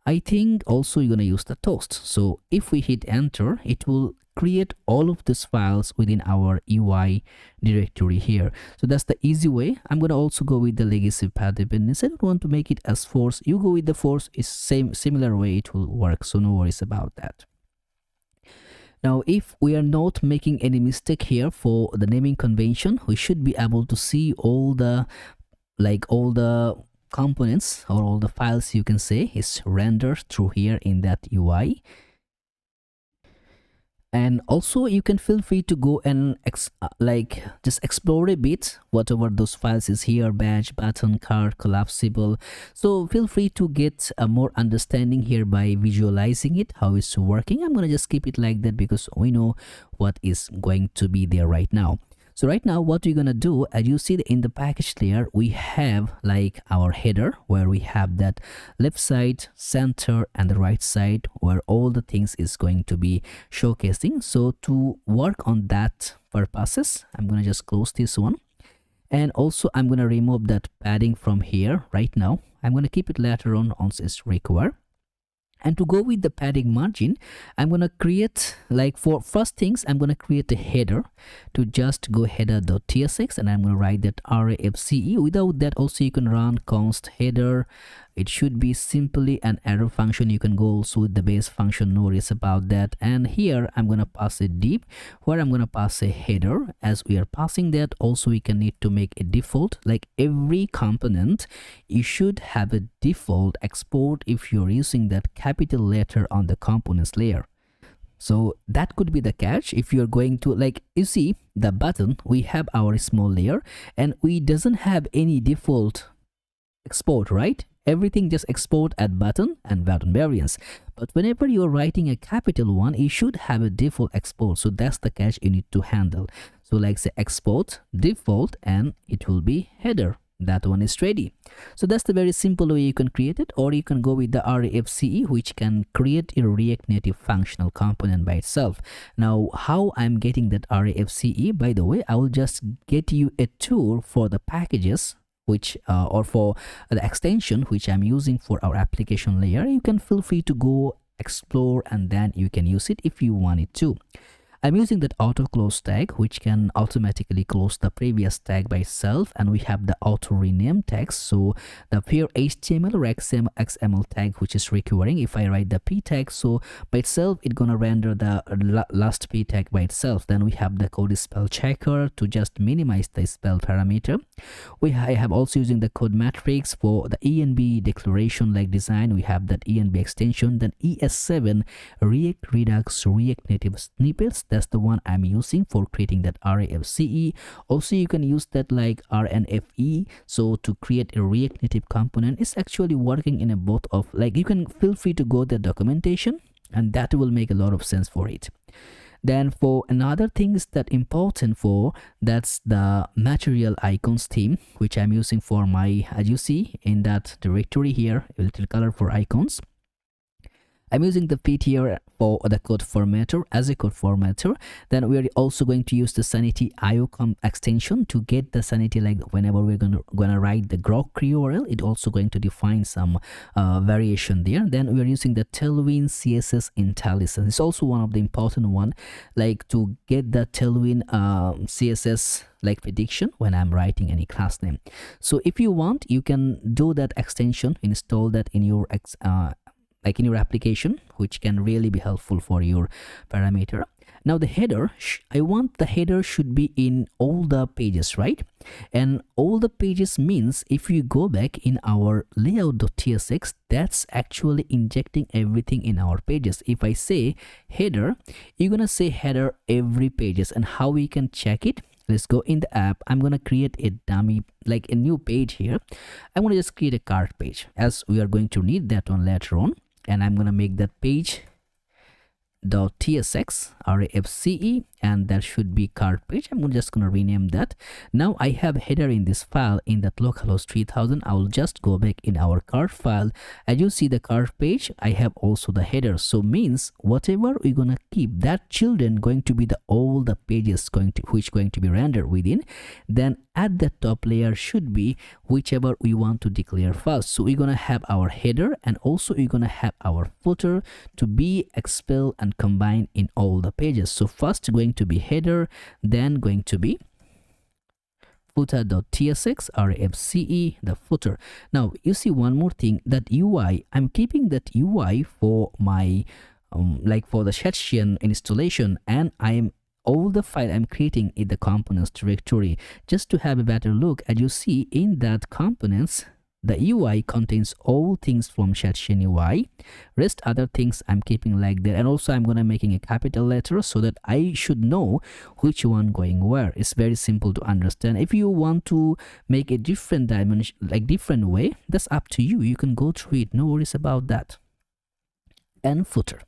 I think also you're gonna use the toast. So if we hit enter, it will create all of these files within our UI directory here. So that's the easy way. I'm gonna also go with the legacy path dependency. I don't want to make it as force. You go with the force, is similar way it will work, so no worries about that. Now if we are not making any mistake here for the naming convention, we should be able to see all the components or all the files, you can say, is rendered through here in that UI. And also you can feel free to go and just explore a bit whatever those files is here, badge, button, card, collapsible. So feel free to get a more understanding here by visualizing it, how it's working. I'm gonna just keep it like that because we know what is going to be there right now. So right now what we're gonna do, as you see in the package layer, we have like our header where we have that left side, center, and the right side where all the things is going to be showcasing. So to work on that purposes, I'm gonna just close this one, and also I'm gonna remove that padding from here right now. I'm gonna keep it later on once it's required. And to go with the padding margin, I'm gonna create, like for first things, I'm gonna create a header to just go header.tsx, and I'm gonna write that rafce. Without that also you can run const header. It should be simply an arrow function. You can go also with the base function, no worries about that. And here I'm gonna pass a div where I'm gonna pass a header. As we are passing that, also we can need to make a default. Like every component, you should have a default export if you're using that capital letter on the components layer. So that could be the catch. If you're going to, like, you see the button, we have our small layer and we doesn't have any default export, right? Everything just export at button and button variants. But whenever you're writing a capital one, you should have a default export. So that's the catch you need to handle. So like say export default, and it will be header. That one is ready. So that's the very simple way you can create it, or you can go with the rafce, which can create a React Native functional component by itself. Now how I'm getting that rafce, by the way, I will just get you a tool for the packages which or for the extension which I'm using for our application layer. You can feel free to go explore and then you can use it if you want it to. I'm using that auto close tag, which can automatically close the previous tag by itself, and we have the auto rename text. So the pure HTML or XML tag which is requiring, if I write the p tag, so by itself it's gonna render the last p tag by itself. Then we have the code spell checker to just minimize the spell parameter. I have also using the code matrix for the env declaration like design. We have that env extension. Then ES7 React Redux React Native snippets, that's the one I'm using for creating that RAFCE. Also you can use that like RNFE, so to create a React Native component. It's actually working in a both of, like, you can feel free to go the documentation and that will make a lot of sense for it. Then for another things that important for, that's the material icons theme, which I'm using for my, as you see in that directory here, a little color for icons. I'm using the fit here for the code formatter as a code formatter. Then we're also going to use the Sanity IOCOM extension to get the Sanity, like whenever we're gonna write the grok URL, it also going to define some variation there. Then we're using the TailwindCSS IntelliSense. It's also one of the important one, like to get the Tailwind CSS like prediction when I'm writing any class name. So if you want, you can do that extension, install that in your like in your application, which can really be helpful for your parameter. Now the header, I want the header should be in all the pages, right? And all the pages means if you go back in our layout.tsx, that's actually injecting everything in our pages. If I say header, you're gonna say header every pages. And how we can check it? Let's go in the app. I'm gonna create a dummy, like a new page here. I'm gonna just create a cart page, as we are going to need that one later on. And I'm gonna make that page .tsx RAFCE, and that should be cart page. I'm just gonna rename that. Now I have header in this file in that localhost 3000. I will just go back in our cart file. As you see the cart page, I have also the header. So means whatever we're gonna keep, that children going to be the all the pages which going to be rendered within. Then at the top layer should be whichever we want to declare first. So we're gonna have our header, and also we're gonna have our footer to be expelled and combined in all the pages. So first going to be header, then going to be footer.tsx RAFCE, the footer. Now you see one more thing, that UI, I'm keeping that UI for my like for the Shetshian installation, and I'm all the file I'm creating in the components directory. Just to have a better look, as you see in that components, the UI contains all things from Shetshian UI. Rest other things I'm keeping like that. And also I'm gonna making a capital letter so that I should know which one going where. It's very simple to understand. If you want to make a different dimension, like different way, that's up to you. You can go through it, no worries about that. And footer.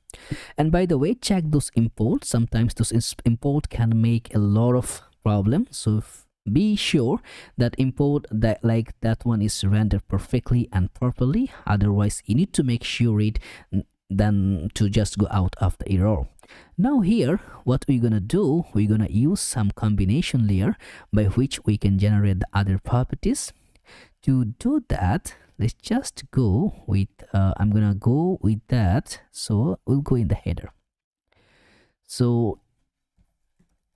And by the way, check those imports. Sometimes those import can make a lot of problems. So be sure that import that like that one is rendered perfectly and properly. Otherwise you need to make sure it than to just go out of the error. Now here what we're gonna do, we're gonna use some combination layer by which we can generate the other properties. To do that, let's just go with I'm gonna go with that. So we'll go in the header. So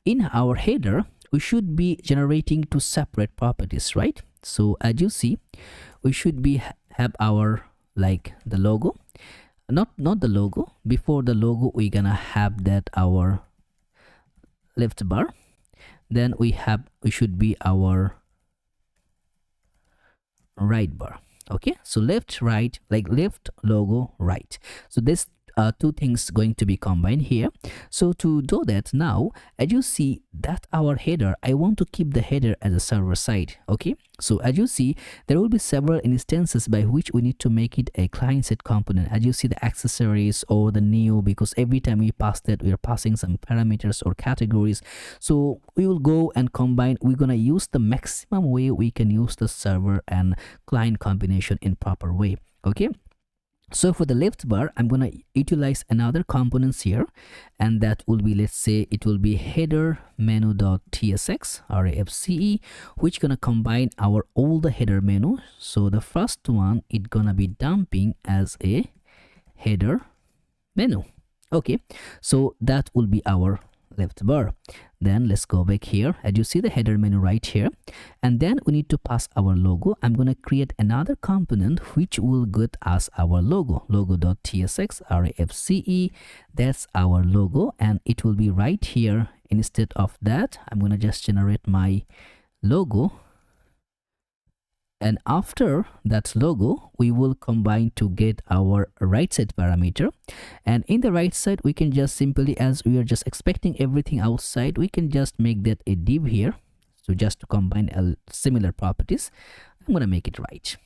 in our header, we should be generating two separate properties, right? So as you see, we should be have our like the logo, not the logo. Before the logo, we're gonna have that our left bar. Then we should be our right bar. Okay, so left, right, like left, logo, right. So this two things going to be combined here. So to do that, now as you see that our header, I want to keep the header as a server side. Okay, so as you see, there will be several instances by which we need to make it a client side component. As you see the accessories or the new, because every time we pass that, we are passing some parameters or categories. So we will go and combine. We're gonna use the maximum way we can use the server and client combination in proper way. Okay, so for the left bar, I'm gonna utilize another components here, and that will be, let's say it will be header menu.tsx RAFCE, which gonna combine our all the header menu. So the first one, it gonna be dumping as a header menu. Okay, so that will be our left bar. Then let's go back here, and you see the header menu right here, and then we need to pass our logo. I'm going to create another component which will get us our logo.tsx rafce. That's our logo, and it will be right here. Instead of that, I'm going to just generate my logo, and after that logo we will combine to get our right side parameter. And in the right side, we can just simply, as we are just expecting everything outside, we can just make that a div here. So just to combine similar properties, I'm going to make it right.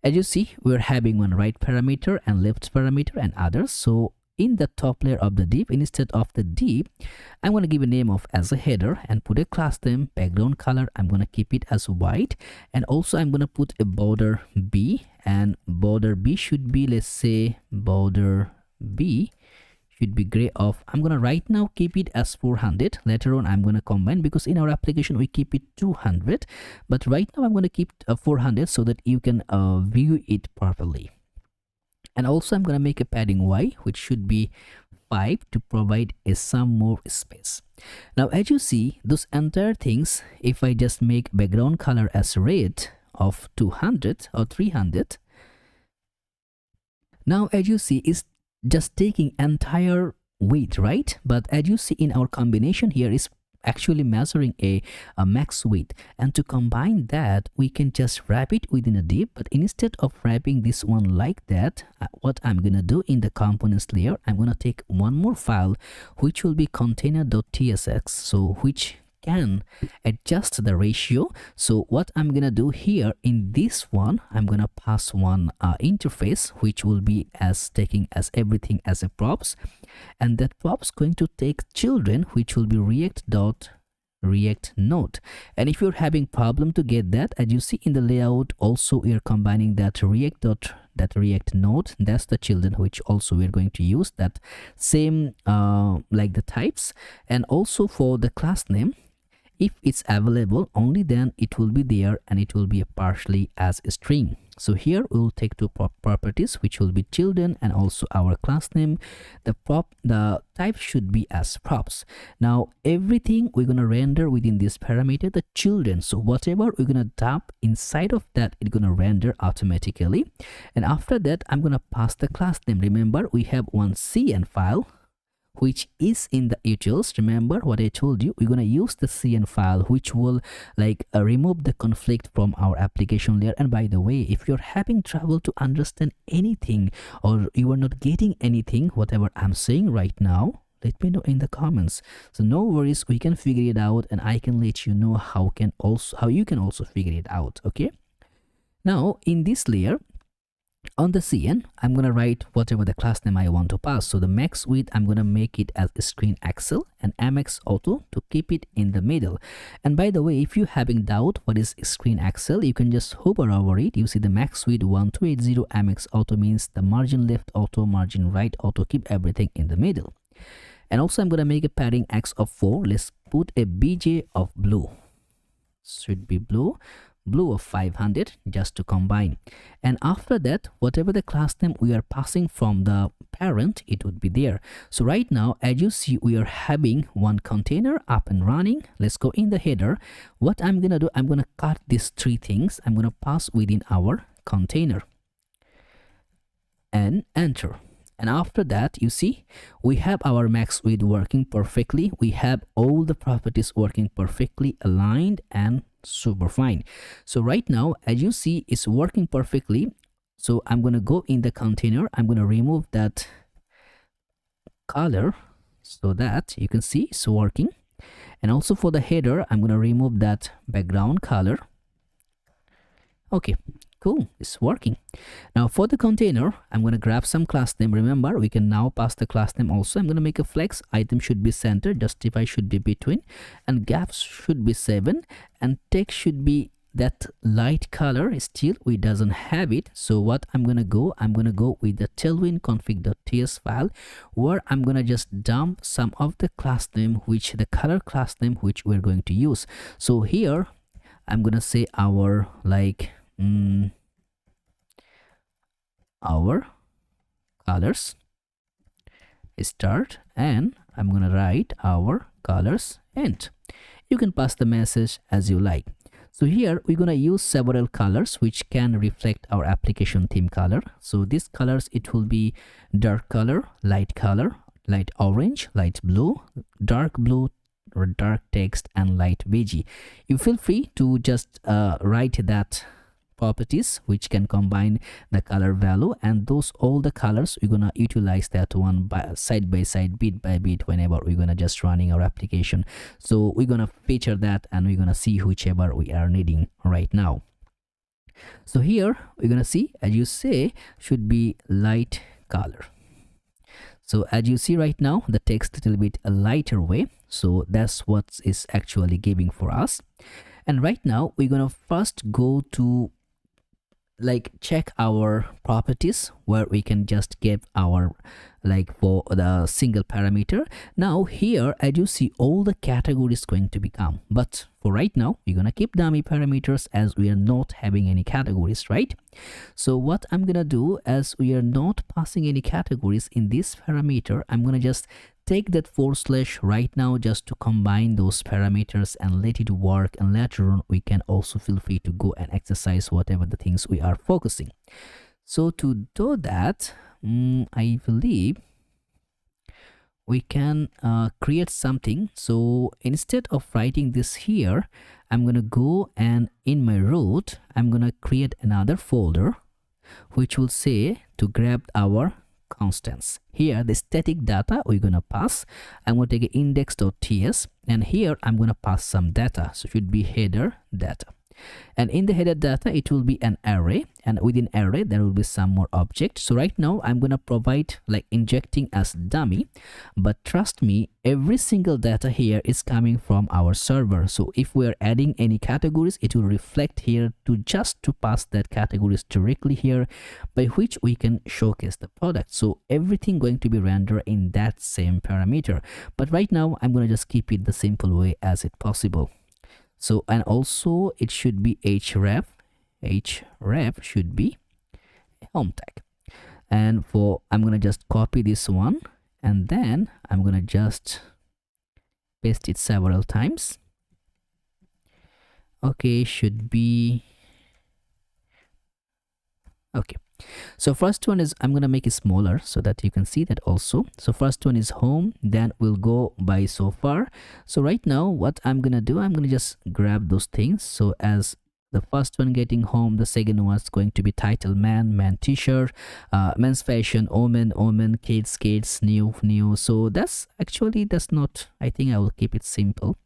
As you see, we're having one right parameter and left parameter and others. So in the top layer of the div, instead of the div, I'm going to give a name of as a header and put a class name. Background color, I'm going to keep it as white, and also I'm going to put a border B, and border B should be, let's say border B should be gray of, I'm going to right now keep it as 400. Later on I'm going to combine, because in our application we keep it 200, but right now I'm going to keep 400 so that you can view it properly. And also I'm going to make a padding Y, which should be 5 to provide some more space. Now as you see, those entire things, if I just make background color as red of 200 or 300, now as you see, it's just taking entire width, right? But as you see in our combination here, is actually measuring a max width, and to combine that we can just wrap it within a div. But instead of wrapping this one like that, what I'm gonna do in the components layer, I'm gonna take one more file which will be container.tsx, so which can adjust the ratio. So what I'm gonna do here in this one, I'm gonna pass one interface which will be as taking as everything as a props, and that props going to take children, which will be React node. And if you're having problem to get that, as you see in the layout, also we are combining that React node, that's the children which also we're going to use that same like the types. And also for the class name, if it's available, only then it will be there, and it will be partially as a string. So here we'll take two properties which will be children and also our class name. The type should be as props. Now everything we're gonna render within this parameter, the children. So whatever we're gonna dump inside of that, it's gonna render automatically. And after that, I'm gonna pass the class name. Remember, we have one CN file which is in the utils. Remember what I told you, we're going to use the CN file which will like remove the conflict from our application layer. And by the way, if you're having trouble to understand anything, or you are not getting anything whatever I'm saying right now, let me know in the comments. So no worries, we can figure it out, and I can let you know how you can also figure it out. Okay, now in this layer on the CN, I'm going to write whatever the class name I want to pass. So the max width, I'm going to make it as a screen axle, and MX auto to keep it in the middle. And by the way, if you having doubt what is screen axle, you can just hover over it. You see the max width 1280, MX auto means the margin left auto, margin right auto, keep everything in the middle. And also I'm going to make a padding X of 4. Let's put a BJ of blue. Should be blue of 500, just to combine. And after that, whatever the class name we are passing from the parent, it would be there. So right now, as you see, we are having one container up and running. Let's go in the header. What I'm gonna do, I'm gonna cut these three things. I'm gonna pass within our container and enter. And after that, you see, we have our max width working perfectly. We have all the properties working perfectly aligned and super fine. So right now, as you see, it's working perfectly. So I'm going to go in the container. I'm going to remove that color so that you can see it's working. And also for the header, I'm going to remove that background color. Okay, cool, it's working. Now for the container, I'm going to grab some class name. Remember, we can now pass the class name also. I'm going to make a flex. Item should be center, justify should be between, and gaps should be 7, and text should be that light color. Still we doesn't have it. So what I'm going to go with the tailwind config.ts file, where I'm going to just dump some of the class name, which the color class name which we're going to use. So here I'm going to say our like our colors start, and I'm gonna write our colors and you can pass the message as you like. So here we're gonna use several colors which can reflect our application theme color. So these colors, it will be dark color, light orange, light blue, dark blue, or dark text, and light beige. You feel free to just write that properties which can combine the color value, and those all the colors we're gonna utilize that one by side, bit by bit, whenever we're gonna just running our application. So we're gonna feature that and we're gonna see whichever we are needing right now. So here we're gonna see, as you say, should be light color. So as you see right now, the text a little bit a lighter way, so that's what is actually giving for us. And right now we're gonna first go to like check our properties where we can just give our like for the single parameter. Now here as you see, all the categories going to become, but for right now we're gonna keep dummy parameters as we are not having any categories, right? So what I'm gonna do, as we are not passing any categories in this parameter, I'm gonna just take that / right now just to combine those parameters and let it work, and later on we can also feel free to go and exercise whatever the things we are focusing. So to do that, I believe we can create something. So instead of writing this here, I'm gonna go and in my root I'm gonna create another folder which will say to grab our constants. Here the static data we're gonna pass. I'm gonna take an index.ts, and here I'm gonna pass some data, so it should be header data. And in the header data it will be an array, and within array there will be some more objects. So right now I'm gonna provide like injecting as dummy, but trust me, every single data here is coming from our server. So if we are adding any categories, it will reflect here to pass that categories directly here, by which we can showcase the product. So everything going to be rendered in that same parameter, but right now I'm gonna just keep it the simple way as it possible. So, and also it should be href should be home tag. And for I'm gonna just copy this one, and then I'm gonna just paste it several times. Okay, should be okay. So first one is, I'm gonna make it smaller so that you can see that also. So first one is home, then we'll go by so far. So right now what I'm gonna do, I'm gonna just grab those things. So as the first one getting home, the second one's going to be title man t-shirt, men's fashion, woman, kids, new. So that's not, I think I will keep it simple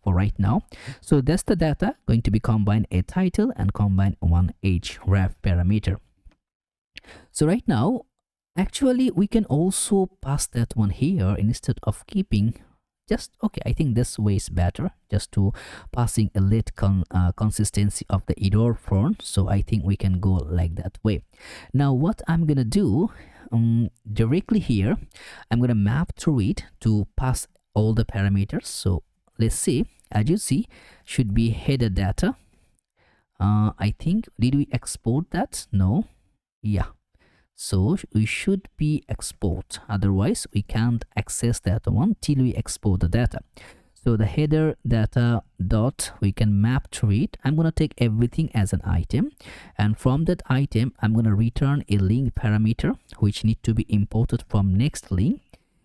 for right now. So that's the data going to be combined a title and combine one href parameter. So right now actually we can also pass that one here instead of keeping just okay. I think this way is better, just to passing a lit consistency of the error font. So I think we can go like that way. Now what I'm gonna do directly here, I'm gonna map through it to pass all the parameters. So let's see, as you see, should be header data. I think, did we export that? No. Yeah, so we should be export, otherwise we can't access that one till we export the data. So the header data dot, we can map through it. I'm gonna take everything as an item, and from that item I'm gonna return a link parameter which need to be imported from next link,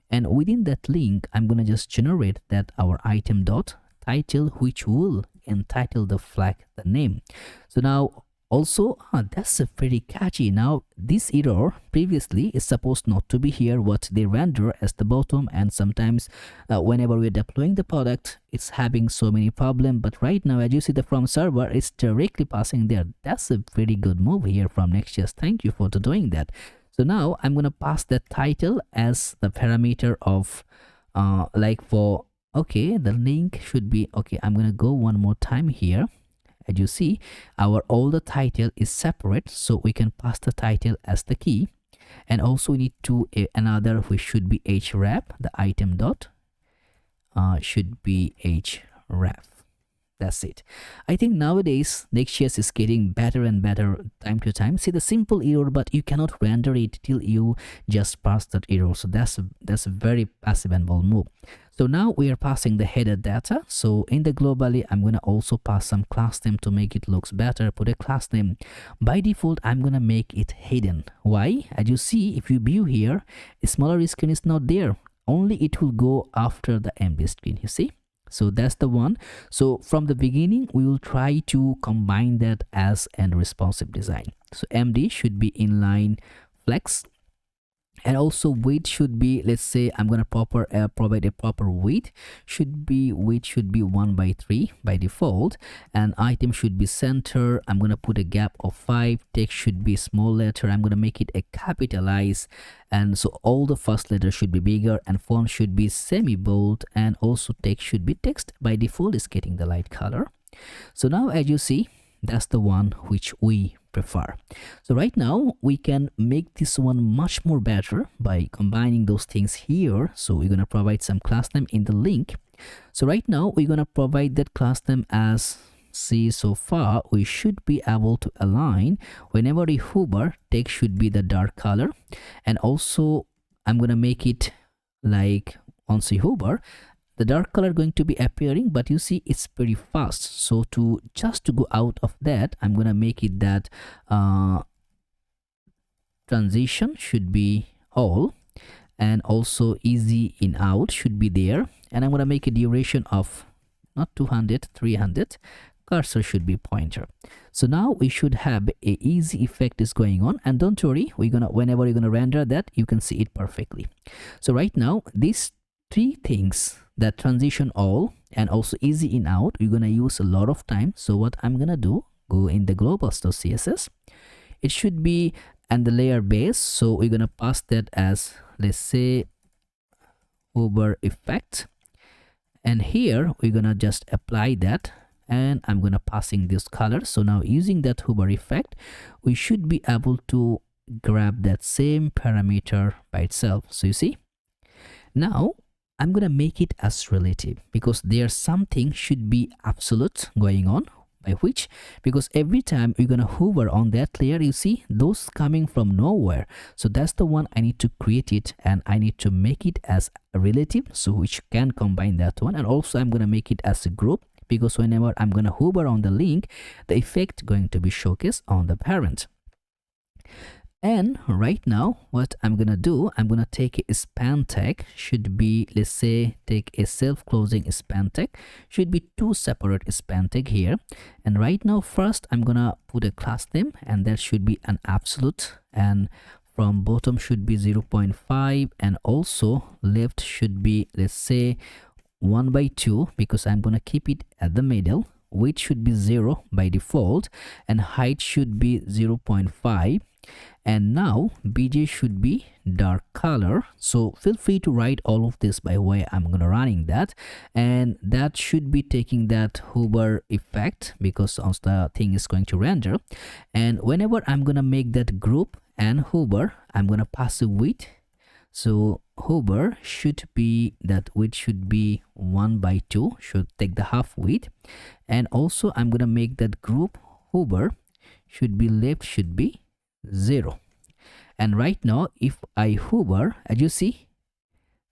and within that link I'm gonna just generate that our item dot title, which will entitle the flag the name. So now also that's a pretty catchy. Now this error previously is supposed not to be here, what they render as the bottom, and sometimes whenever we're deploying the product it's having so many problems, but right now as you see the from server it's directly passing there. That's a pretty good move here from Next.js. Thank you for doing that. So now I'm gonna pass that title as the parameter of like for okay, the link should be okay. I'm gonna go one more time here. As you see, our all the title is separate, so we can pass the title as the key, and also we need to another which should be href, the item dot should be href. That's it. I think nowadays Next.js is getting better and better time to time. See the simple error, but you cannot render it till you just pass that error. So that's a very passive and bold move. So now we are passing the header data. So in the globally, I'm gonna also pass some class name to make it looks better. Put a class name. By default, I'm gonna make it hidden. Why? As you see, if you view here, a smaller screen is not there. Only it will go after the empty screen. You see? So that's the one. So from the beginning, we will try to combine that as an responsive design. So MD should be inline flex, and also width should be, let's say I'm gonna provide a proper width should be 1/3 by default, and item should be center. I'm gonna put a gap of 5. Text should be small letter. I'm gonna make it a capitalize, and so all the first letter should be bigger, and font should be semi bold, and also text should be text by default is getting the light color. So now as you see, that's the one which we prefer. So right now we can make this one much more better by combining those things here. So we're gonna provide some class name in the link. So right now we're gonna provide that class name as, see, so far we should be able to align whenever we hover, text should be the dark color, and also I'm gonna make it like once you hover, the dark color going to be appearing, but you see it's pretty fast. So to go out of that, I'm gonna make it that transition should be all, and also easy in out should be there, and I'm gonna make a duration of not 200, 300. Cursor should be pointer. So now we should have a easy effect is going on, and don't worry, whenever you're gonna render that, you can see it perfectly. So right now these 3 things, that transition all and also easy in out, we're gonna use a lot of time. So what I'm gonna do, go in the globals.css, it should be and the layer base. So we're gonna pass that as, let's say, hover effect, and here we're gonna just apply that, and I'm gonna passing this color. So now using that hover effect, we should be able to grab that same parameter by itself. So you see, now I'm gonna make it as relative, because there's something should be absolute going on, by which, because every time you're gonna hover on that layer, you see those coming from nowhere. So that's the one I need to create it, and I need to make it as a relative, so which can combine that one. And also I'm gonna make it as a group, because whenever I'm gonna hover on the link, the effect going to be showcased on the parent. And right now what I'm gonna do, I'm gonna take a span tag, should be, let's say, take a self-closing span tag, should be 2 separate span tag here. And right now first I'm gonna put a class name, and that should be an absolute, and from bottom should be 0.5, and also left should be, let's say, 1/2, because I'm gonna keep it at the middle. Width should be 0 by default, and height should be 0.5. And now BJ should be dark color. So feel free to write all of this by way I'm gonna running that, and that should be taking that hover effect, because once the thing is going to render, and whenever I'm gonna make that group and hover, I'm gonna pass a width. So hover should be, that width should be 1/2, should take the half width, and also I'm gonna make that group hover should be left should be 0. And right now if I hover, as you see,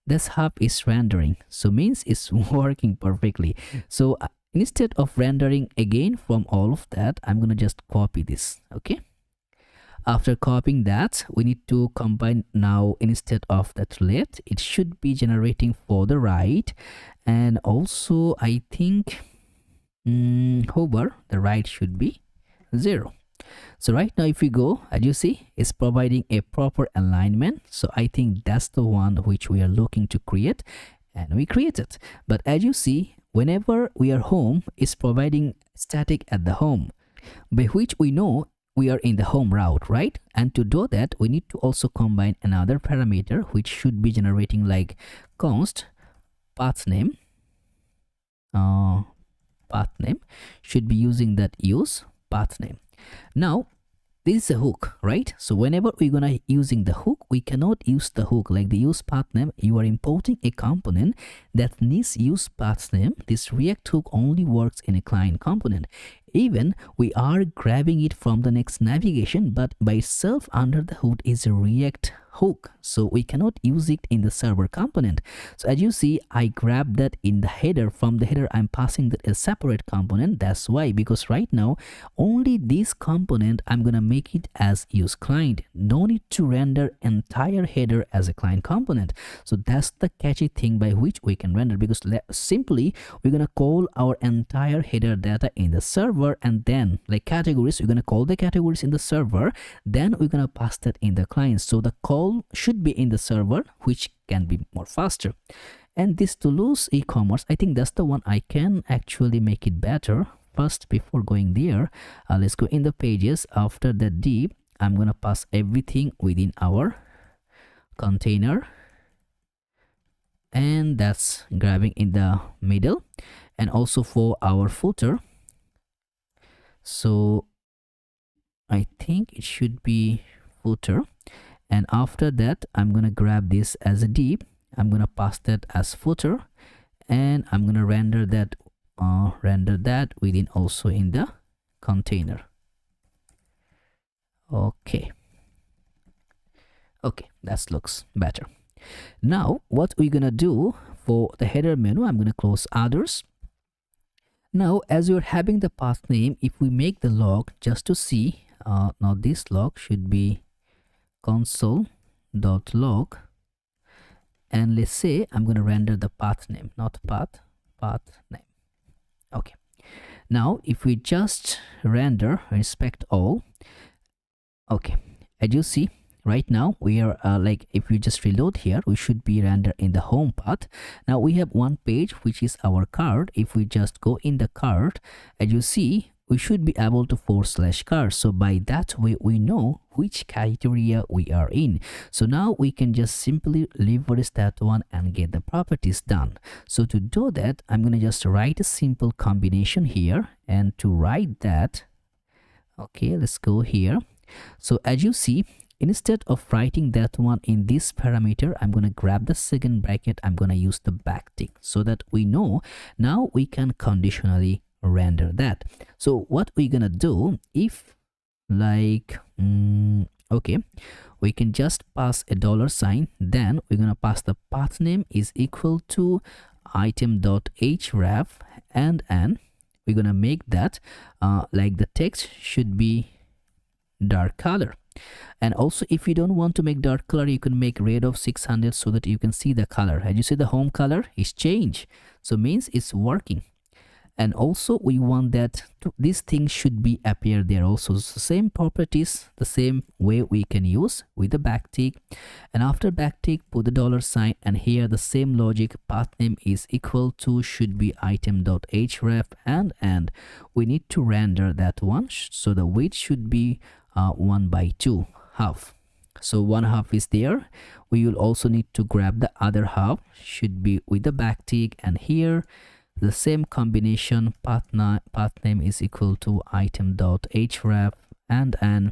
this half is rendering, so means it's working perfectly. So instead of rendering again from all of that, I'm gonna just copy this. Okay, after copying that, we need to combine now. Instead of that left, it should be generating for the right, and also I think hover, the right should be 0. So right now if we go, as you see, it's providing a proper alignment. So I think that's the one which we are looking to create, and we create it. But as you see, whenever we are home, it's providing static at the home, by which we know we are in the home route, right? And to do that, we need to also combine another parameter which should be generating like const path name. Path name should be using that use path name. Now this is a hook, right? So whenever we're gonna using the hook, we cannot use the hook like the use path name. You are importing a component that needs use path name. This React hook only works in a client component. Even we are grabbing it from the next navigation, but by itself under the hood is a React hook, so we cannot use it in the server component. So as you see, I grabbed that in the header. From the header, I'm passing that a separate component. That's why, because right now only this component I'm gonna make it as use client. No need to render entire header as a client component. So that's the catchy thing by which we can render, because simply we're gonna call our entire header data in the server, and then like categories, we're gonna call the categories in the server, then we're gonna pass that in the client. So the call should be in the server, which can be more faster. And this Toulouse e-commerce, I think that's the one I can actually make it better. First, before going there, let's go in the pages. After the div, I'm gonna pass everything within our container, and that's grabbing in the middle. And also for our footer, so I think it should be footer. And after that, I'm gonna grab this as a div. I'm gonna pass that as footer, and I'm gonna render that within also in the container. Okay, that looks better. Now what we're gonna do for the header menu, I'm gonna close others. Now as you're having the path name, if we make the log just to see, now this log should be console.log, and let's say I'm going to render the path name, not path name. Okay, now if we just render inspect all, okay, as you see right now we are like, if we just reload here, we should be rendered in the home path. Now we have one page which is our cart. If we just go in the cart, as you see, we should be able to /cart. So by that way, we know which criteria we are in. So now we can just simply leverage that one and get the properties done. So to do that, I'm going to just write a simple combination here. And to write that, okay, let's go here. So as you see, instead of writing that one in this parameter, I'm going to grab the second bracket. I'm going to use the backtick so that we know now we can conditionally render that. So what we're gonna do, if like okay, we can just pass a $sign, then we're gonna pass the path name is equal to item.href, and we're gonna make that like the text should be dark color. And also if you don't want to make dark color, you can make red of 600 so that you can see the color. As you see, the home color is changed, so means it's working. And also we want that this thing should be appear there also. So same properties, the same way we can use with the backtick. And after backtick, put the $sign, and here the same logic, path name is equal to should be item.href, and we need to render that one. So the width should be 1/2 half. So 1/2 is there. We will also need to grab the other half, should be with the backtick, and here the same combination, path name is equal to item.href, and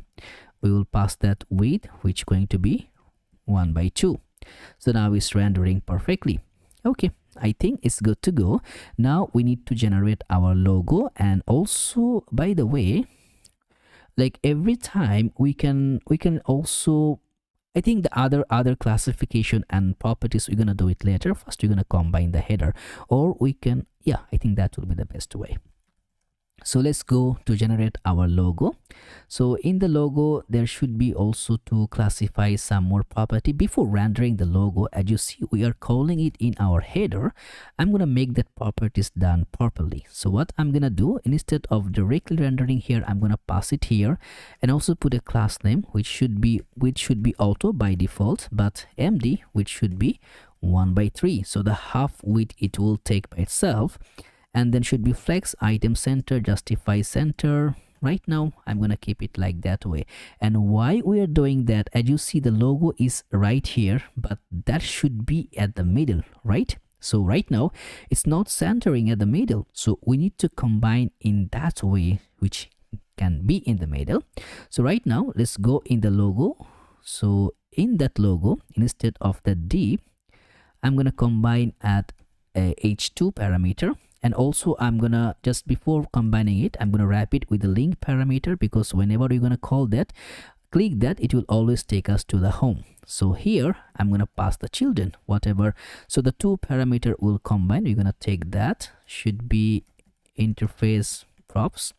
we will pass that width, which is going to be 1/2. So now it's rendering perfectly. Okay, I think it's good to go. Now we need to generate our logo. And also, by the way, like every time we can also, I think the other classification and properties, we're gonna do it later. First we're gonna combine the header, or we can, yeah, I think that will be the best way. So let's go to generate our logo. So in the logo, there should be also to classify some more property. Before rendering the logo, as you see, we are calling it in our header. I'm gonna make that properties done properly. So what I'm gonna do, instead of directly rendering here, I'm gonna pass it here, and also put a class name which should be auto by default, but MD which should be 1/3. So the half width it will take by itself. And then should be flex item center, justify center. Right now I'm gonna keep it like that way. And why we are doing that, as you see, the logo is right here, but that should be at the middle, right? So right now it's not centering at the middle, so we need to combine in that way, which can be in the middle. So right now let's go in the logo. So in that logo, instead of the div, I'm gonna combine at a h2 parameter, and also I'm gonna, just before combining it, I'm gonna wrap it with the link parameter, because whenever you're gonna call that, click that, it will always take us to the home. So here I'm gonna pass the children, whatever. So the two parameter will combine. We're gonna take that, should be interface props.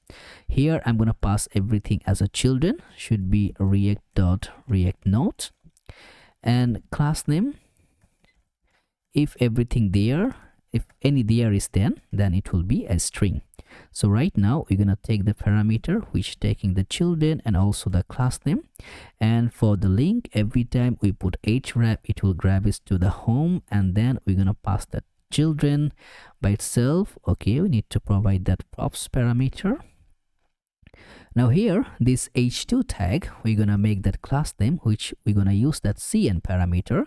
Here I'm gonna pass everything as a children, should be react.react node, and class name, if everything there, if any there is then it will be a string. So right now we're gonna take the parameter which taking the children and also the class name, and for the link, every time we put href, it will grab us to the home, and then we're gonna pass that children by itself. Okay, we need to provide that props parameter. Now here, this h2 tag, we're gonna make that class name, which we're gonna use that cn parameter,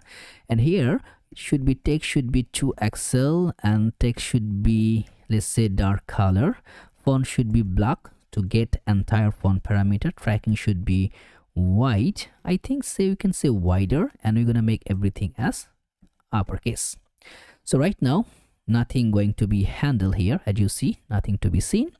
and here should be text should be 2xl, and text should be, let's say, dark color. Font should be black to get entire font parameter. Tracking should be white, I think, so you can say wider, and we're gonna make everything as uppercase. So right now nothing going to be handled here, as you see, nothing to be seen.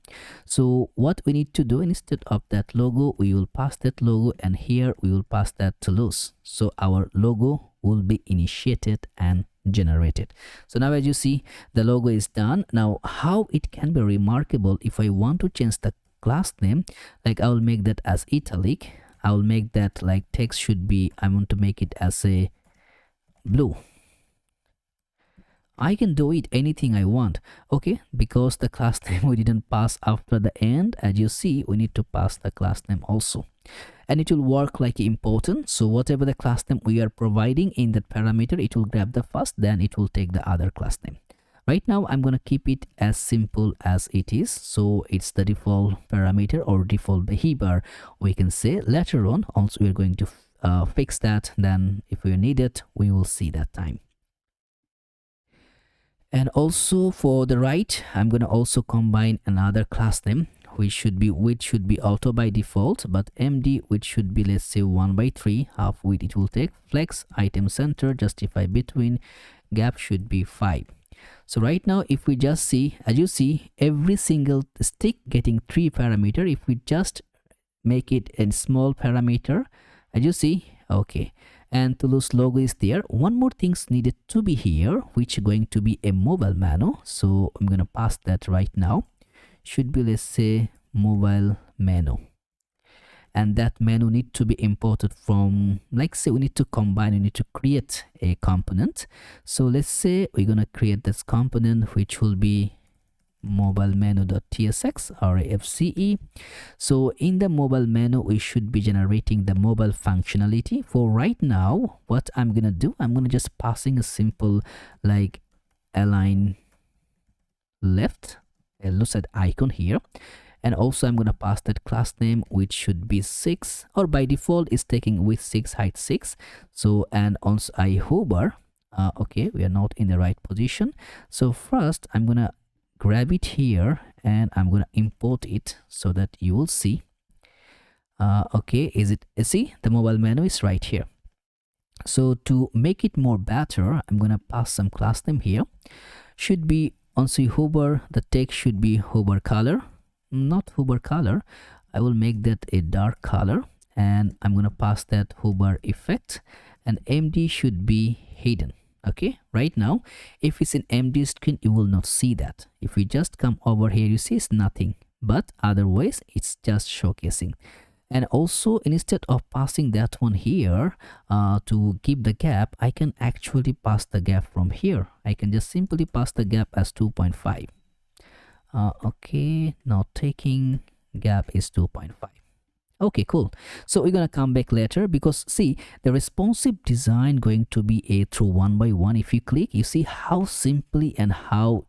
So what we need to do, instead of that logo, we will pass that logo, and here we will pass that Toulouse. So our logo will be initiated and generated. So now, as you see, the logo is done. Now how it can be remarkable, if I want to change the class name, like I will make that as italic, I will make that like text should be, I want to make it as a blue. I can do it anything I want, okay, because the class name we didn't pass after the end. As you see, we need to pass the class name also, and it will work like important. So whatever the class name we are providing in that parameter, it will grab the first, then it will take the other class name. Right now I'm gonna keep it as simple as it is, so it's the default parameter or default behavior, we can say. Later on also we're going to fix that, then if we need it, we will see that time. And also for the right, I'm gonna also combine another class name, which should be auto by default, but md, which should be, let's say, 1/3, half width it will take. Flex, item center, justify between, gap should be 5. So right now, if we just see, as you see, every single stick getting 3 parameter. If we just make it a small parameter, as you see, okay, and Toulouse logo is there. One more thing's needed to be here, which is going to be a mobile menu. So I'm gonna pass that right now. Should be, let's say, mobile menu, and that menu need to be imported from, like, say we need to combine, we need to create a component. So let's say we're gonna create this component, which will be mobile menu.tsx or fce. So in the mobile menu, we should be generating the mobile functionality. For right now, what I'm gonna do, I'm gonna just passing a simple like align left, a lucid icon here, and also I'm gonna pass that class name, which should be 6, or by default is taking width 6, height 6. So, and also I hover, okay, we are not in the right position. So first I'm gonna grab it here and I'm gonna import it so that you will see. Okay, is it, see, the mobile menu is right here. So to make it more better, I'm gonna pass some class name here. Should be, once you hover, the text should be hover color, not hover color, I will make that a dark color, and I'm gonna pass that hover effect, and MD should be hidden. Okay, right now if it's an MD screen, you will not see that. If we just come over here, you see it's nothing, but otherwise it's just showcasing. And also, instead of passing that one here to keep the gap, I can actually pass the gap from here. I can just simply pass the gap as 2.5. Okay, now taking gap is 2.5. Okay, cool. So we're gonna come back later, because see, the responsive design going to be a through one by one. If you click, you see how simply and how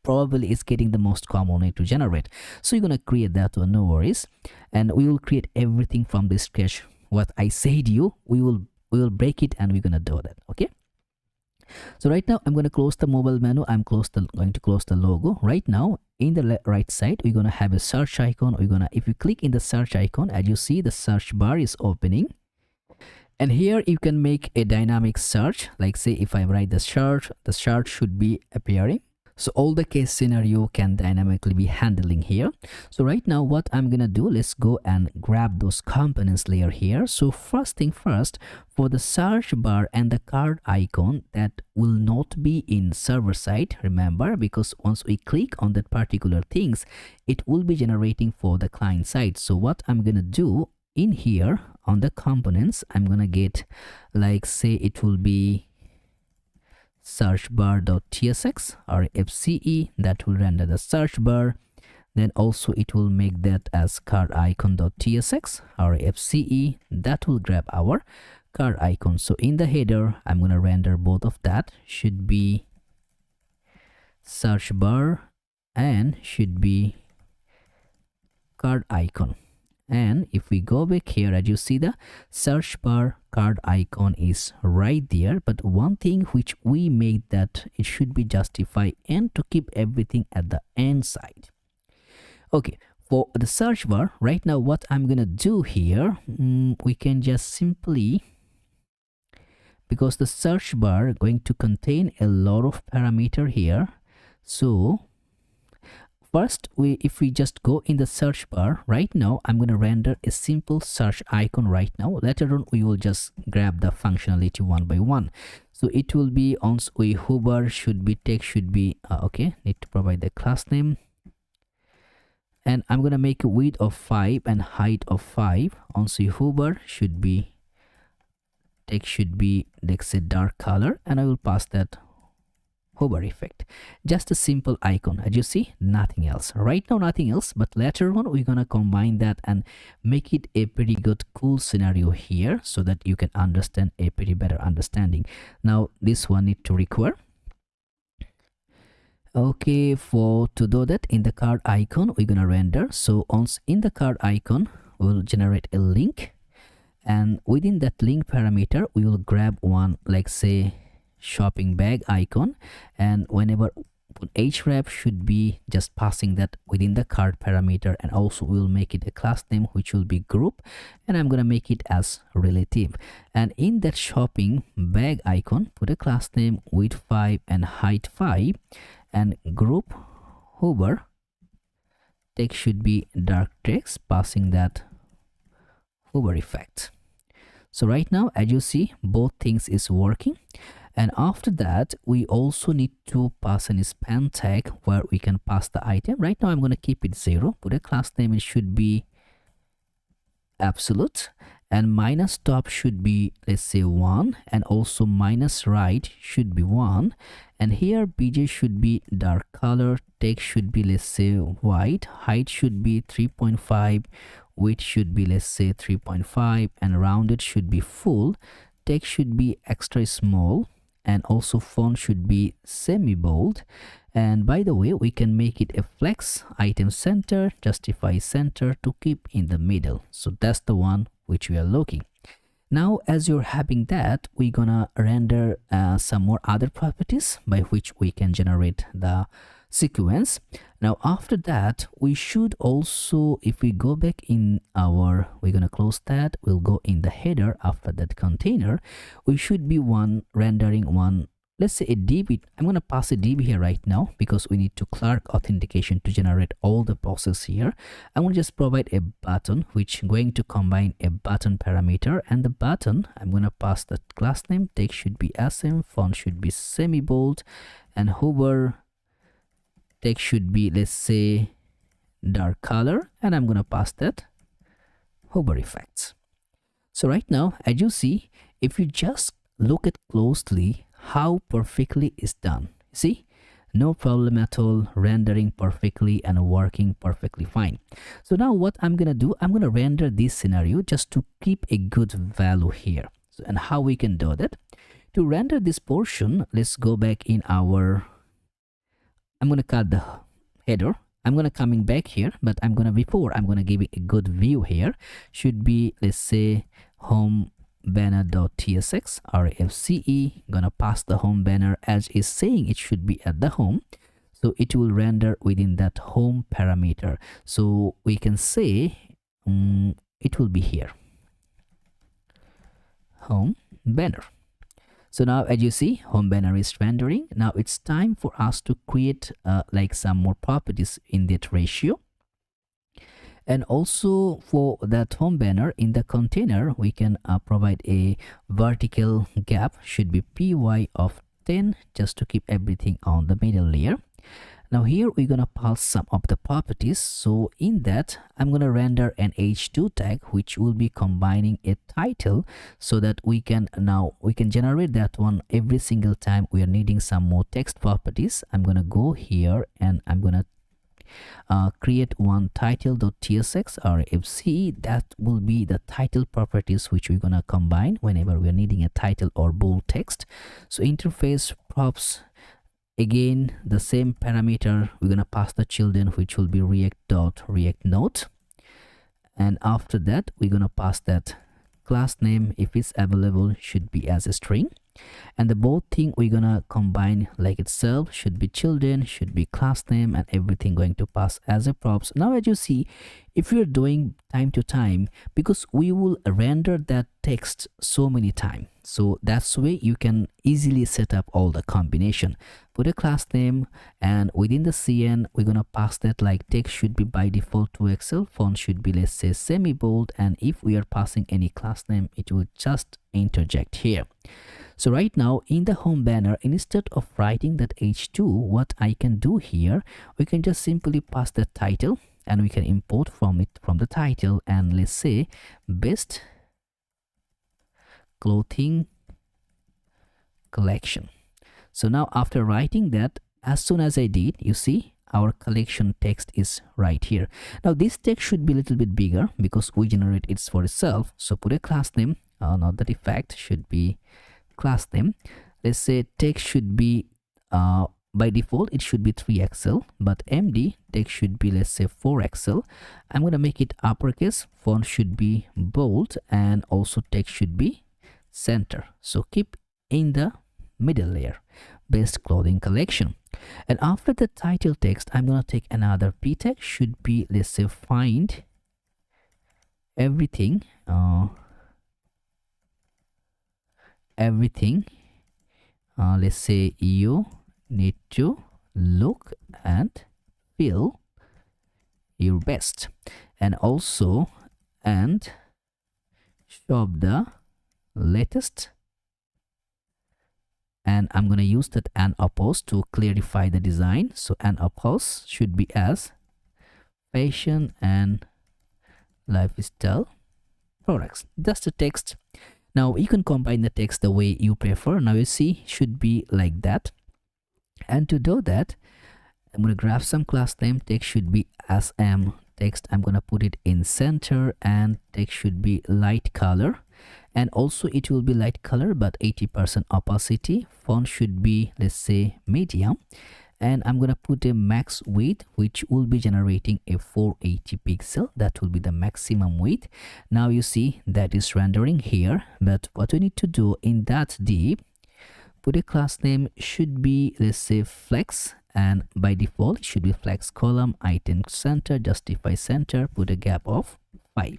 probably it's getting the most common way to generate. So you're gonna create that one, no worries, and we will create everything from this sketch. What I said you, we will break it and we're gonna do that. Okay. So right now I'm going to close the mobile menu. I'm going to close the logo. Right now in the right side, we're gonna have a search icon. If you click in the search icon, as you see, the search bar is opening. And here you can make a dynamic search. Like say if I write the search should be appearing. So all the case scenario can dynamically be handling here. So right now what I'm gonna do, let's go and grab those components layer here. So first thing first, for the search bar and the card icon, that will not be in server side, remember, because once we click on that particular things, it will be generating for the client side. So what I'm gonna do in here on the components, I'm gonna get, like say it will be search bar.tsx or fce, that will render the search bar. Then also it will make that as card icon.tsx or fce, that will grab our card icon. So in the header, I'm going to render both of that, should be search bar and should be card icon. And if we go back here, as you see, the search bar card icon is right there. But one thing which we made, that it should be justify and to keep everything at the end side. Okay, for the search bar, right now what I'm gonna do here, we can just simply, because the search bar going to contain a lot of parameter here, so first, if we just go in the search bar, right now, I'm going to render a simple search icon right now. Later on, we will just grab the functionality one by one. So it will be once we hover, should be text, should be, okay, need to provide the class name. And I'm going to make a width of 5 and height of 5. Once we hover, should be, text should be, let's say, dark color. And I will pass that hover effect, just a simple icon. As you see, nothing else right now, nothing else. But later on, we're gonna combine that and make it a pretty good cool scenario here, so that you can understand a pretty better understanding. Now this one need to require, okay, for to do that, in the card icon we're gonna render. So once in the card icon, we'll generate a link, and within that link parameter we will grab one, like say shopping bag icon, and whenever href should be just passing that within the card parameter, and also we'll make it a class name which will be group, and I'm gonna make it as relative. And in that shopping bag icon, put a class name width 5 and height 5, and group hover, text should be dark text, passing that hover effect. So right now, as you see, both things is working. And after that, we also need to pass an span tag where we can pass the item. Right now, I'm going to keep it 0. Put a class name, it should be absolute. And minus top should be, let's say, 1. And also minus right should be 1. And here, bj should be dark color. Text should be, let's say, white. Height should be 3.5. Width should be, let's say, 3.5. And rounded should be full. Text should be extra small. And also font should be semi-bold. And by the way, we can make it a flex item center, justify center to keep in the middle. So that's the one which we are looking. Now, as you're having that, we're gonna render some more other properties by which we can generate the sequence. Now after that, we should also, if we go back in our, we're gonna close that, we'll go in the header after that container, we should be rendering one, let's say a db. I'm gonna pass a db here right now because we need to Clark authentication to generate all the process here. I'm gonna just provide a button which going to combine a button parameter, and the button, I'm gonna pass the class name, text should be sm, font should be semi-bold, and hover, text should be, let's say, dark color, and I'm gonna pass that hover effects. So right now, as you see, if you just look at closely how perfectly it's done, see, no problem at all, rendering perfectly and working perfectly fine. So now what I'm gonna do, I'm gonna render this scenario just to keep a good value here. So, and how we can do that, to render this portion, let's go back in our, I'm gonna cut the header. I'm gonna coming back here, but I'm gonna give it a good view here. Should be, let's say, home banner.tsx or fce. Gonna pass the home banner as is saying it should be at the home. so it will render within that home parameter. So we can say it will be here, home banner. So now as you see, home banner is rendering. Now it's time for us to create like some more properties in that ratio. And also for that home banner, in the container we can provide a vertical gap, should be py of 10, just to keep everything on the middle layer. Now here we're gonna pass some of the properties. So in that, I'm gonna render an h2 tag which will be combining a title, so that we can generate that one every single time we are needing some more text properties. I'm gonna go here and I'm gonna create one title.tsx or fc. That will be the title properties which we're gonna combine whenever we're needing a title or bold text. So interface props, again the same parameter, we're gonna pass the children, which will be react.react node, and after that we're gonna pass that class name, if it's available, should be as a string. And the both thing we're gonna combine like itself, should be children, should be class name, and everything going to pass as a props. Now as you see, if you're doing time to time, because we will render that text so many times, so that's way you can easily set up all the combination. Put a class name, and within the cn we're gonna pass that like text should be by default to Excel, font should be, let's say, semi bold, and if we are passing any class name, it will just interject here. So right now in the home banner, instead of writing that h2, what I can do here, we can just simply pass the title, and we can import from the title, and let's say best clothing collection. So now after writing that, as soon as I did, you see our collection text is right here. Now this text should be a little bit bigger because we generate it for itself. So put a class name, not the effect, should be class name. Let's say text should be by default it should be 3XL, but MD text should be, let's say, 4XL. I'm gonna make it uppercase, font should be bold, and also text should be center. So keep in the middle layer, best clothing collection. And after the title text, I'm gonna take another p tag, should be, let's say, find everything let's say you need to look and feel your best, and also and shop the latest, and I'm going to use that and oppose to clarify the design. So and oppose should be as fashion and lifestyle products. That's the text. Now you can combine the text the way you prefer. Now you see, should be like that. And to do that, I'm going to grab some class name. Text should be SM text. I'm going to put it in center, and text should be light color, and also it will be light color but 80% opacity. Font should be, let's say, medium, and I'm going to put a max width, which will be generating a 480 pixel. That will be the maximum width. Now you see that is rendering here, but what we need to do in that div, put a class name, should be, let's say, flex, and by default it should be flex column, item center, justify center, put a gap of 5.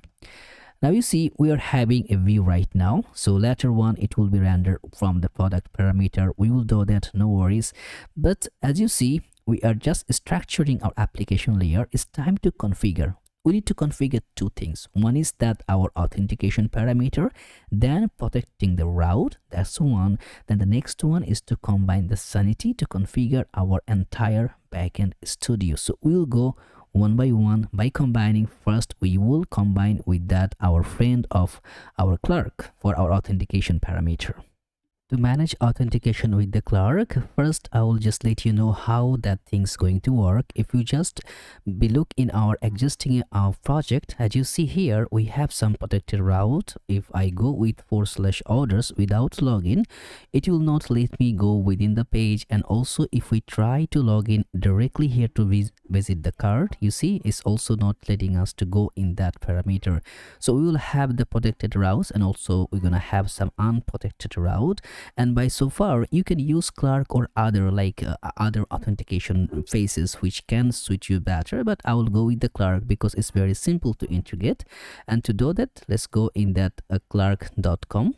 Now you see we are having a view right now. So later one it will be rendered from the product parameter. We will do that, no worries. But as you see, we are just structuring our application layer. It's time to configure. We need to configure two things. One is that our authentication parameter, then protecting the route, that's one. Then the next one is to combine the sanity to configure our entire backend studio. So we will go one by one by combining. First we will combine with that our friend of our clerk for our authentication parameter. To manage authentication with the clerk, first I will just let you know how that thing's going to work. If you just look in our existing project, as you see here, we have some protected route. If I go with /orders without login, it will not let me go within the page. And also if we try to log in directly here to visit the cart, you see it's also not letting us to go in that parameter. So we will have the protected routes, and also we're gonna have some unprotected route. And by so far you can use Clark or other other authentication phases which can suit you better, but I will go with the Clark because it's very simple to integrate. And to do that, let's go in that clark.com,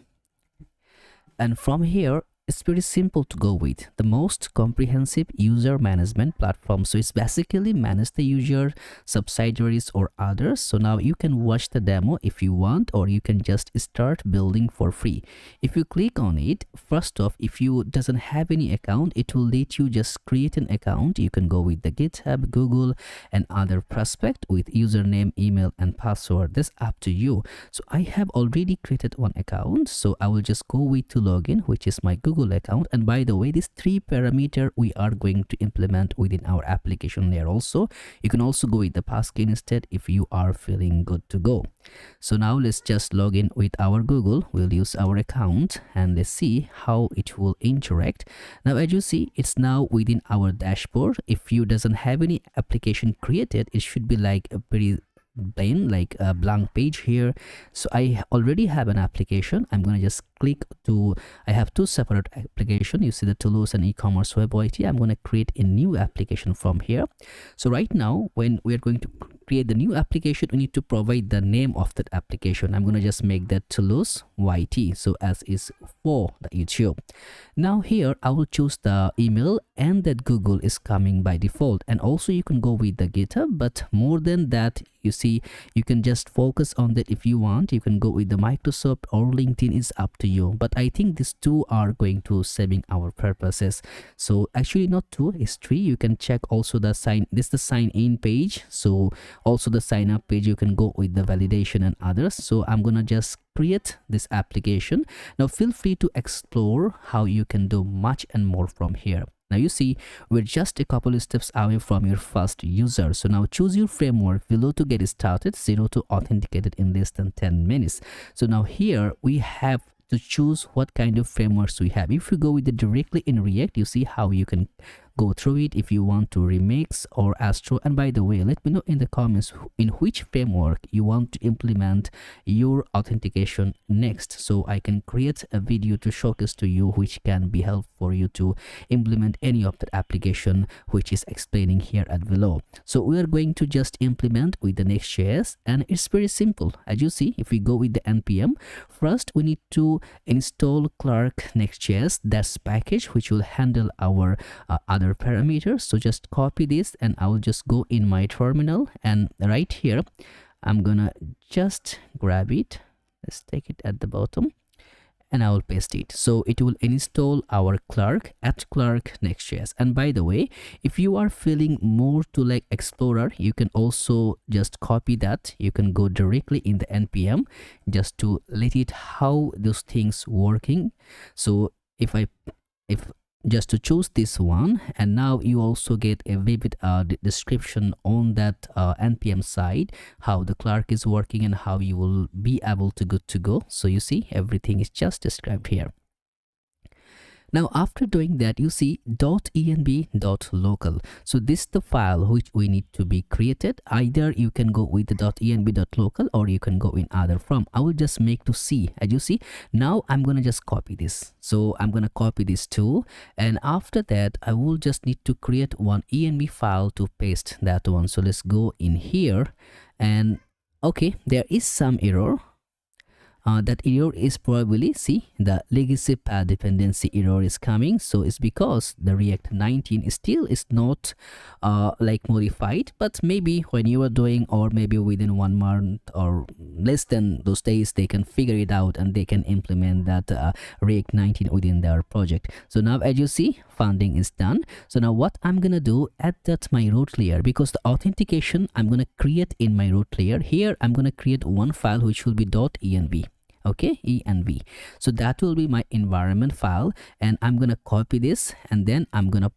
and from here it's pretty simple to go with the most comprehensive user management platform. So it's basically manage the user, subsidiaries or others. So now you can watch the demo if you want, or you can just start building for free. If you click on it, first off, if you doesn't have any account, it will let you just create an account. You can go with the GitHub, Google and other prospect with username, email and password. That's up to you. So I have already created one account, so I will just go with to login, which is my Google account. And by the way, this 3 parameter we are going to implement within our application layer also. You can also go with the passkey instead if you are feeling good to go. So now let's just log in with our Google. We'll use our account and let's see how it will interact. Now as you see, it's now within our dashboard. If you doesn't have any application created, it should be like a pretty plain, like a blank page here. So I already have an application. I'm going to just click to, I have 2 separate applications. You see the Toulouse and e-commerce web IT. I'm going to create a new application from here. So right now when we are going to create the new application, we need to provide the name of that application. I'm going to just make that Toulouse YT, so as is for the YouTube. Now here I will choose the email, and that Google is coming by default. And also you can go with the GitHub, but more than that, you see, you can just focus on that. If you want, you can go with the Microsoft or LinkedIn, is up to you. But I think these 2 are going to saving our purposes. So actually not 2, it's 3. You can check also the this is the sign in page. So also the sign up page, you can go with the validation and others. So I'm gonna just create this application. Now feel free to explore how you can do much and more from here. Now you see, we're just a couple of steps away from your first user. So now choose your framework below to get started, 0 to authenticated in less than 10 minutes. So now here we have to choose what kind of frameworks we have. If you go with it directly in React, you see how you can go through it if you want to remix or Astro. And by the way, let me know in the comments in which framework you want to implement your authentication next, so I can create a video to showcase to you which can be helpful for you to implement any of the application which is explaining here at below. So we are going to just implement with the Next.js, and it's very simple. As you see, if we go with the npm, first we need to install Clark Next.js, that's package which will handle our other parameters. So just copy this, and I will just go in my terminal, and right here I'm gonna just grab it. Let's take it at the bottom, and I will paste it. So it will install our Clark at Clark Next.js. And by the way, if you are feeling more to like Explorer, you can also just copy that. You can go directly in the npm just to let it how those things working. So if just to choose this one, and now you also get a vivid description on that npm side, how the Clark is working and how you will be able to good to go. So you see, everything is just described here. Now after doing that, you see .env.local. So this is the file which we need to be created. Either you can go with the .env.local or you can go in other from. I will just make to C. As you see, now I'm gonna just copy this. So I'm gonna copy this too, and after that I will just need to create one env file to paste that one. So let's go in here, and okay, there is some error. That error is probably, see, the legacy path dependency error is coming. So it's because the React 19 still is not like modified, but maybe when you are doing, or maybe within 1 month or less than those days, they can figure it out and they can implement that React 19 within their project. So now as you see, funding is done. So now what I'm gonna do, add that my root layer, because the authentication I'm gonna create in my root layer. Here I'm gonna create one file which will be .env. Okay, env. So that will be my environment file, and I'm gonna copy this, and then I'm gonna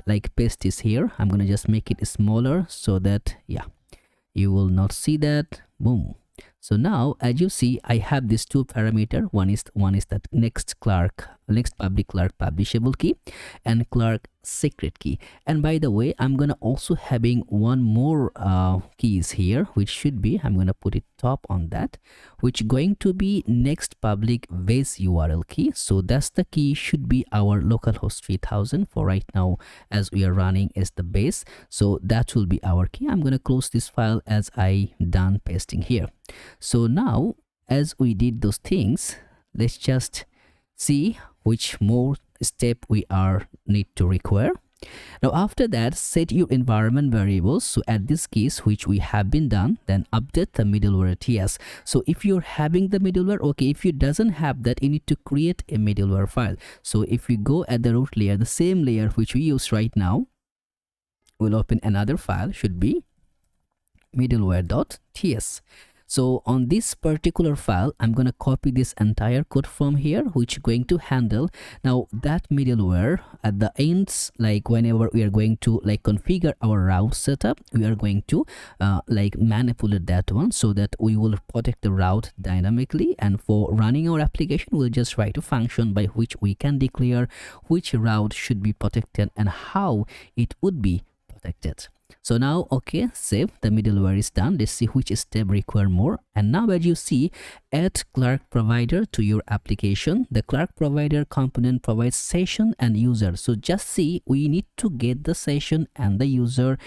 like paste this here. I'm gonna just make it smaller so that, yeah, you will not see that. Boom. So now as you see, I have these two parameter. One is that next public clerk publishable key and clerk secret key. And by the way, I'm gonna also having one more keys here, which should be, I'm gonna put it top on that, which going to be next public base URL key. So that's the key, should be our localhost 3000 for right now as we are running as the base. So that will be our key. I'm gonna close this file as I done pasting here. So now as we did those things, let's just see which more step we are need to require. Now after that, set your environment variables. So add these keys which we have been done, then update the middleware TS. So if you're having the middleware, okay, if you doesn't have that, you need to create a middleware file. So if we go at the root layer, the same layer which we use right now, we'll open another file, should be middleware.ts. So on this particular file, I'm going to copy this entire code from here, which going to handle now that middleware at the ends, like whenever we are going to like configure our route setup, we are going to like manipulate that one so that we will protect the route dynamically. And for running our application, we'll just write a function by which we can declare which route should be protected and how it would be protected. So now, okay, save, the middleware is done. Let's see which step require more. And now as you see, add clerk provider to your application. The clerk provider component provides session and user. So just see, we need to get the session and the user,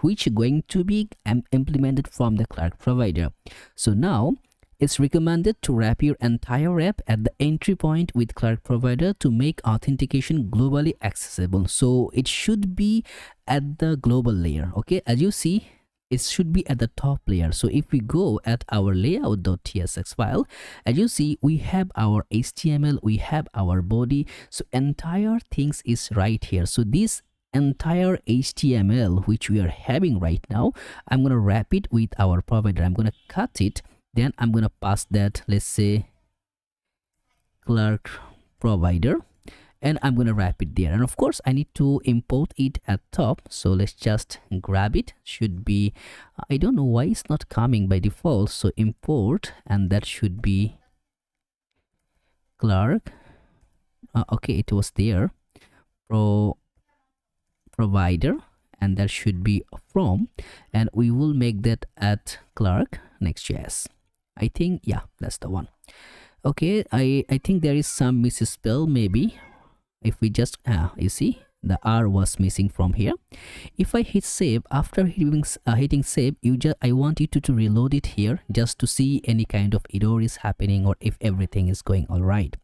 which going to be implemented from the clerk provider. So now it's recommended to wrap your entire app at the entry point with clerk provider to make authentication globally accessible. So it should be at the global layer. Okay, as you see, it should be at the top layer. So if we go at our layout.tsx file, as you see, we have our HTML, we have our body. So entire things is right here. So this entire HTML which we are having right now, I'm gonna wrap it with our provider. I'm gonna cut it. Then I'm gonna pass that, let's say, clerk provider, and I'm gonna wrap it there. And of course I need to import it at top. So let's just grab it. Should be, I don't know why it's not coming by default. So import, and that should be clerk. Okay, it was there. Provider, and that should be from, and we will make that at clerk Next.js. I think, yeah, that's the one. Okay, I think there is some misspell maybe. If we just you see the R was missing from here. If I hit save, after hitting save, I want you to reload it here just to see any kind of error is happening or if everything is going all right.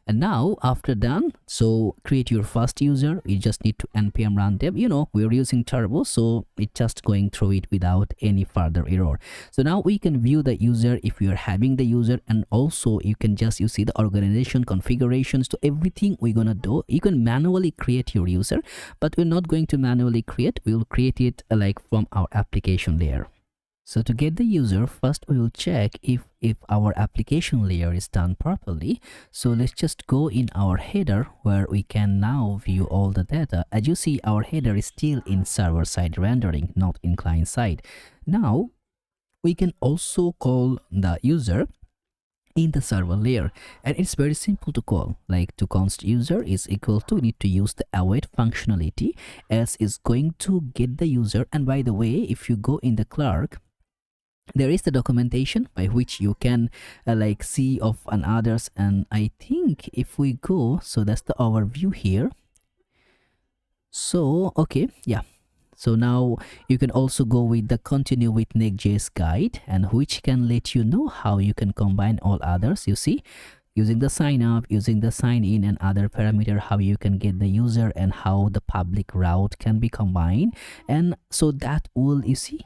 And now after done, so create your first user. You just need to npm run dev. You know, we're using turbo, so it's just going through it without any further error. So now we can view the user if you are having the user, and also you can just, you see the organization configurations to everything we're gonna do. You can manually create your user, but we're not going to manually create. We'll create it like from our application layer. So to get the user, first we will check if our application layer is done properly. So let's just go in our header where we can now view all the data. As you see, our header is still in server side rendering, not in client side. Now we can also call the user in the server layer, and it's very simple to call. Like to const user is equal to, we need to use the await functionality as is going to get the user. And by the way, if you go in the clerk, there is the documentation by which you can like see of and others. And I think if we go, so that's the overview here. So okay, yeah, so now you can also go with the continue with Next.js guide, and which can let you know how you can combine all others. You see, using the sign up, using the sign in and other parameter, how you can get the user and how the public route can be combined. And so that will, you see,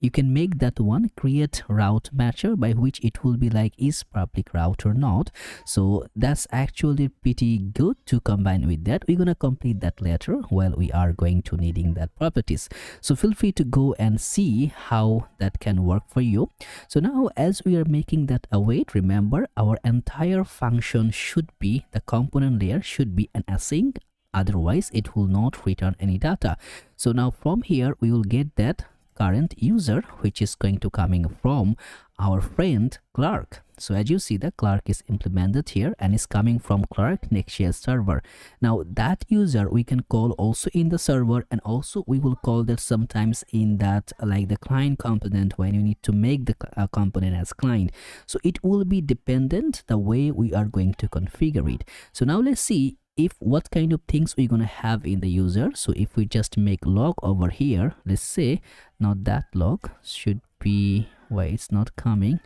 you can make that one create route matcher by which it will be like is public route or not. So that's actually pretty good to combine with that. We're gonna complete that later while we are going to needing that properties. So feel free to go and see how that can work for you. So now as we are making that await, remember our entire function should be, the component layer should be an async, otherwise it will not return any data. So now from here we will get that current user, which is going to coming from our friend Clark. So as you see, the Clark is implemented here and is coming from Clark Next.js server. Now that user we can call also in the server, and also we will call that sometimes in that like the client component when you need to make the component as client. So it will be dependent the way we are going to configure it. So now let's see if what kind of things we're gonna have in the user. So if we just make log over here, let's say not that log, should be, why it's not coming,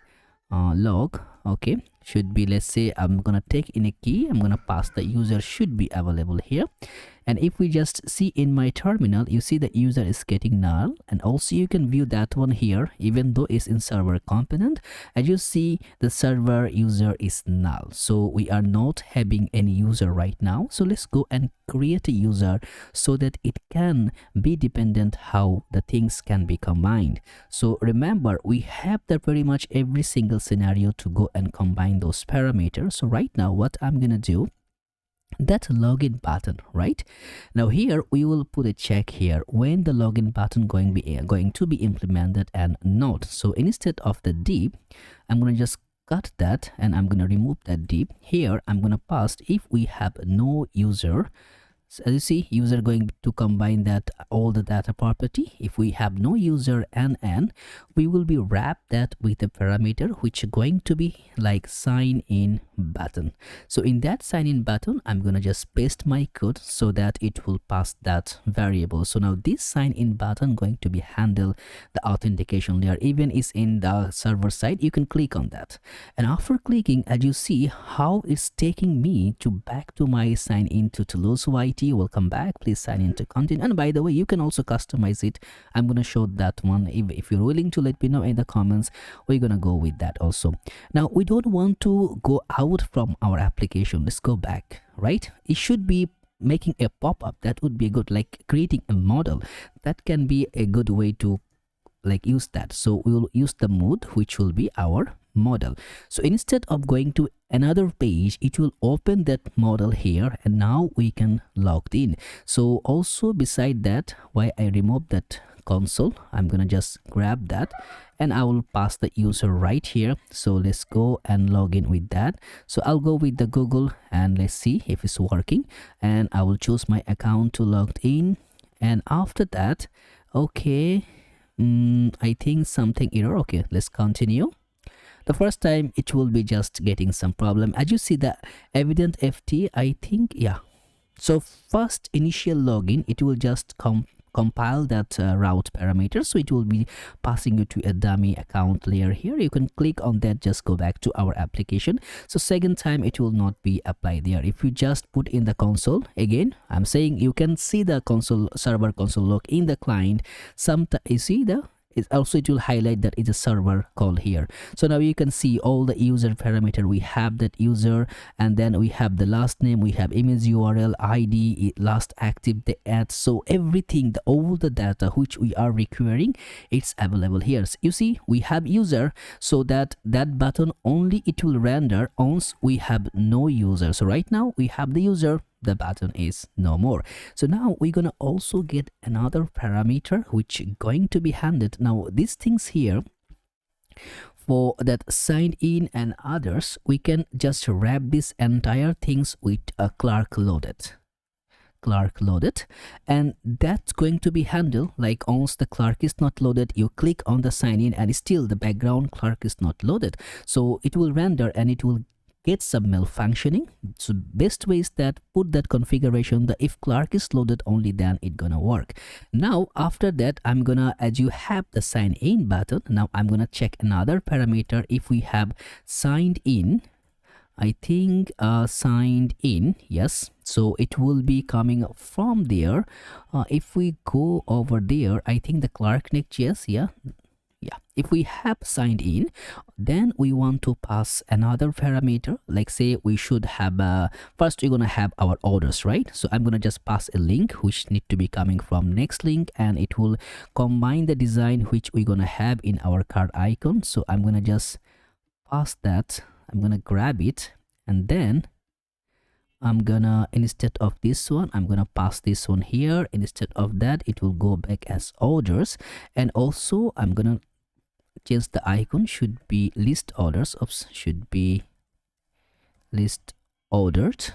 log, okay, should be, let's say I'm gonna take in a key, I'm gonna pass the user should be available here. And if we just see in my terminal, you see the user is getting null, and also you can view that one here even though it's in server component. As you see, the server user is null, so we are not having any user right now. So let's go and create a user so that it can be dependent how the things can be combined. So remember, we have that very much every single scenario to go and combine those parameters. So right now what I'm gonna do, that login button, right now here we will put a check here when the login button going to be implemented and not. So instead of the div, I'm going to just cut that and I'm going to remove that div. Here I'm going to pass if we have no user. So as you see, user going to combine that all the data property. If we have no user and we will be wrap that with a parameter which is going to be like sign in button. So in that sign in button, I'm gonna just paste my code so that it will pass that variable. So now this sign in button going to be handle the authentication layer. Even is in the server side, you can click on that, and after clicking, as you see how it's taking me to back to my sign in to Toulouse YT. Welcome back, please sign in to continue. And by the way, you can also customize it. I'm gonna show that one. If you're willing to let me know in the comments, we're gonna go with that also. Now we don't want to go out from our application. Let's go back, right? It should be making a pop-up. That would be good, like creating a model. That can be a good way to like use that. So we will use the mode, which will be our model. So instead of going to another page, it will open that model here, and now we can log in. So also beside that, why I removed that console, I'm gonna just grab that and I will pass the user right here. So let's go and log in with that. So I'll go with the Google and let's see if it's working, and I will choose my account to log in. And after that, okay, I think something error. Okay, let's continue. The first time it will be just getting some problem. As you see the evident FT, I think, yeah. So first initial login, it will just compile that route parameter. So it will be passing you to a dummy account layer here. You can click on that, just go back to our application. So second time it will not be applied there. If you just put in the console, again, I'm saying you can see the console, server console log in the client. You see the, it will highlight that it's a server call here. So now you can see all the user parameter. We have that user, and then we have the last name, we have image URL, ID, last active, the ad. So everything, all the data which we are requiring, it's available here. So you see we have user, so that button only it will render once we have no user. So right now we have the user, the button is no more. So now we're gonna also get another parameter which going to be handled. Now these things here for that sign in and others, we can just wrap this entire things with a Clark loaded, and that's going to be handled like once the Clark is not loaded, you click on the sign in and still the background Clark is not loaded. So it will render and it will get some malfunctioning. So best way is that put that configuration, the if Clark is loaded, only then it gonna work. Now after that, I'm gonna, as you have the sign in button, now I'm gonna check another parameter. If we have signed in, I think signed in, yes, so it will be coming from there. If we go over there, I think the Clark Next.js, yeah, if we have signed in, then we want to pass another parameter. Like say we should have first we're gonna have our orders, right? So I'm gonna just pass a link which need to be coming from next link, and it will combine the design which we're gonna have in our card icon. So I'm gonna just pass that, I'm gonna grab it, and then I'm gonna, instead of this one, I'm gonna pass this one here. Instead of that, it will go back as orders. And also I'm gonna change the icon, should be list orders. Oops, should be list ordered.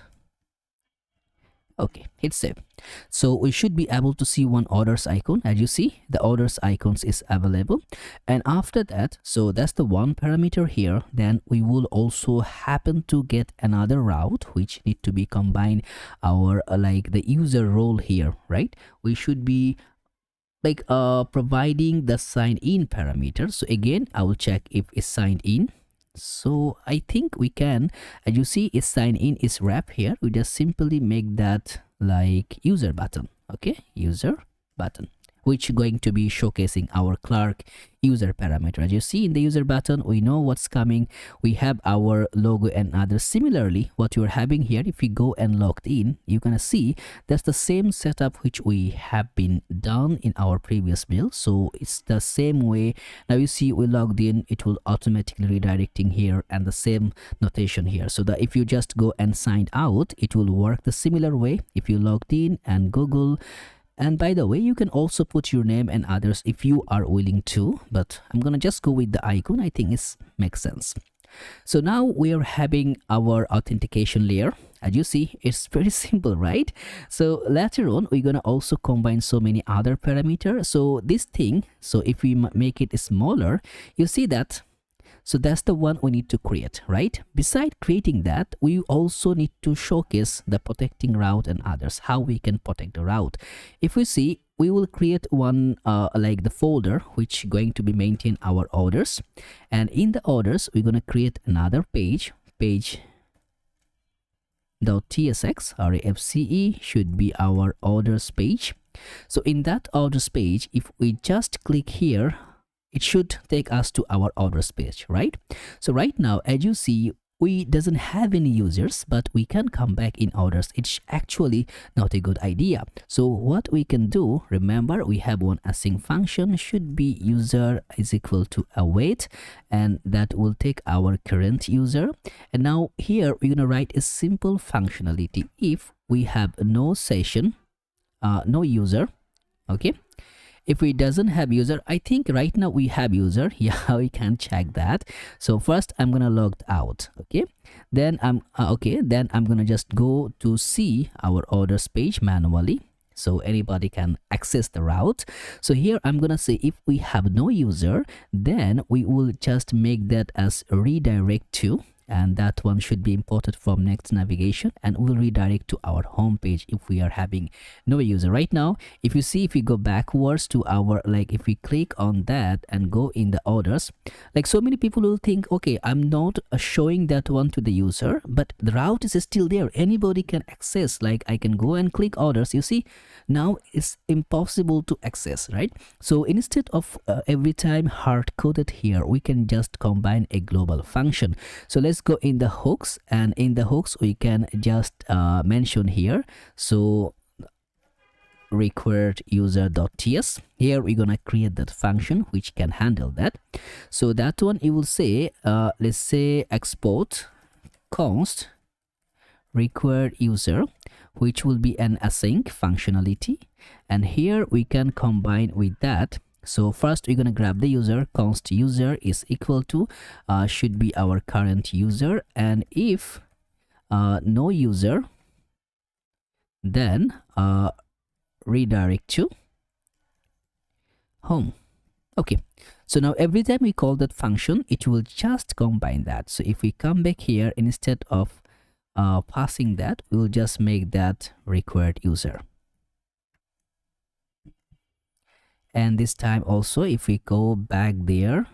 Okay, hit save. So we should be able to see one orders icon. As you see, the orders icons is available. And after that, so that's the one parameter here. Then we will also happen to get another route which need to be combined our like the user role here, right? We should be like providing the sign in parameter. So again, I will check if it's signed in. So I think we can, as you see, it's sign in is wrap here. We just simply make that like user button. Okay, user button, which going to be showcasing our Clark user parameter. As you see in the user button, we know what's coming. We have our logo and others. Similarly, what you're having here, if we go and logged in, you're gonna see that's the same setup which we have been done in our previous build. So it's the same way. Now you see we logged in, it will automatically redirecting here, and the same notation here, so that if you just go and sign out, it will work the similar way if you logged in and Google. And by the way, you can also put your name and others if you are willing to, but I'm gonna just go with the icon. I think it makes sense. So now we are having our authentication layer. As you see, it's pretty simple, right? So later on, we're gonna also combine so many other parameters. So this thing, so if we make it smaller, you see that. So that's the one we need to create, right? Beside creating that, we also need to showcase the protecting route and others, how we can protect the route. If we see, we will create one like the folder which going to be maintain our orders. And in the orders, we're going to create another page .tsx RAFCE should be our orders page. So in that orders page, if we just click here, it should take us to our orders page, right? So right now, as you see, we doesn't have any users, but we can come back in orders. It's actually not a good idea. So what we can do, remember, we have one async function, should be user is equal to await, and that will take our current user. And now here we're gonna write a simple functionality. If we have no session, no user, okay? If we doesn't have user, I think right now we have user. Yeah, we can check that. So first I'm gonna log out. Okay, then I'm then I'm gonna just go to see our orders page manually, so anybody can access the route. So here I'm gonna say if we have no user, then we will just make that as redirect to, and that one should be imported from Next navigation, and will redirect to our home page if we are having no user. Right now, if you see, if we go backwards to our, like if we click on that and go in the orders, like so many people will think, okay, I'm not showing that one to the user, but the route is still there, anybody can access. Like I can go and click orders, you see now it's impossible to access, right? So instead of every time hard coded here, we can just combine a global function. So let's go in the hooks, and in the hooks we can just mention here, so required user.ts. Here we're gonna create that function which can handle that. So that one, you will say let's say export const required user, which will be an async functionality, and here we can combine with that. So first we're gonna grab the user, const user is equal to should be our current user, and if no user, then redirect to home. Okay, so now every time we call that function, it will just combine that. So if we come back here, instead of passing that, we'll just make that required user. And this time also, if we go back there,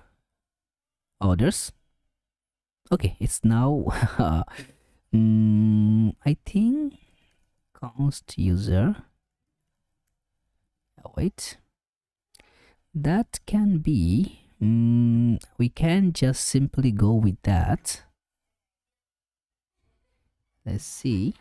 orders, okay, it's now I think const user, wait, that can be we can just simply go with that. Let's see,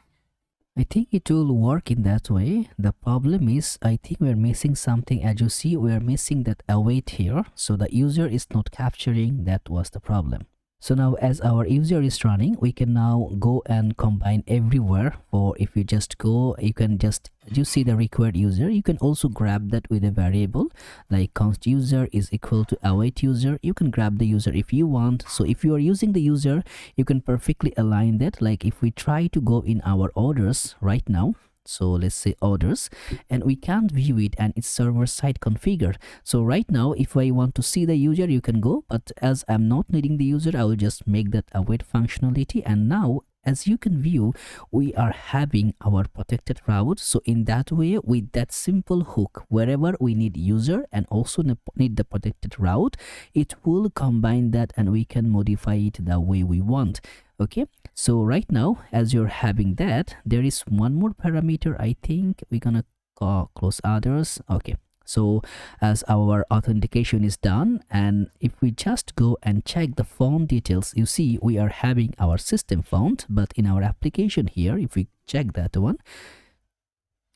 I think it will work in that way. The problem is, I think we're missing something. As you see, we're missing that await here, so the user is not capturing. That was the problem. So now as our user is running, we can now go and combine everywhere. For if you just go, you can just, you see the required user, you can also grab that with a variable like const user is equal to await user. You can grab the user if you want. So if you are using the user, you can perfectly align that. Like if we try to go in our orders right now, so let's say orders, and we can't view it and it's server side configured. So right now if I want to see the user, you can go, but as I'm not needing the user, I will just make that await functionality. And now as you can view, we are having our protected route. So in that way, with that simple hook, wherever we need user and also need the protected route, it will combine that and we can modify it the way we want. Okay, so right now as you're having that, there is one more parameter. I think we're gonna close others. Okay, so as our authentication is done, and if we just go and check the font details, you see we are having our system font, but in our application here, if we check that one,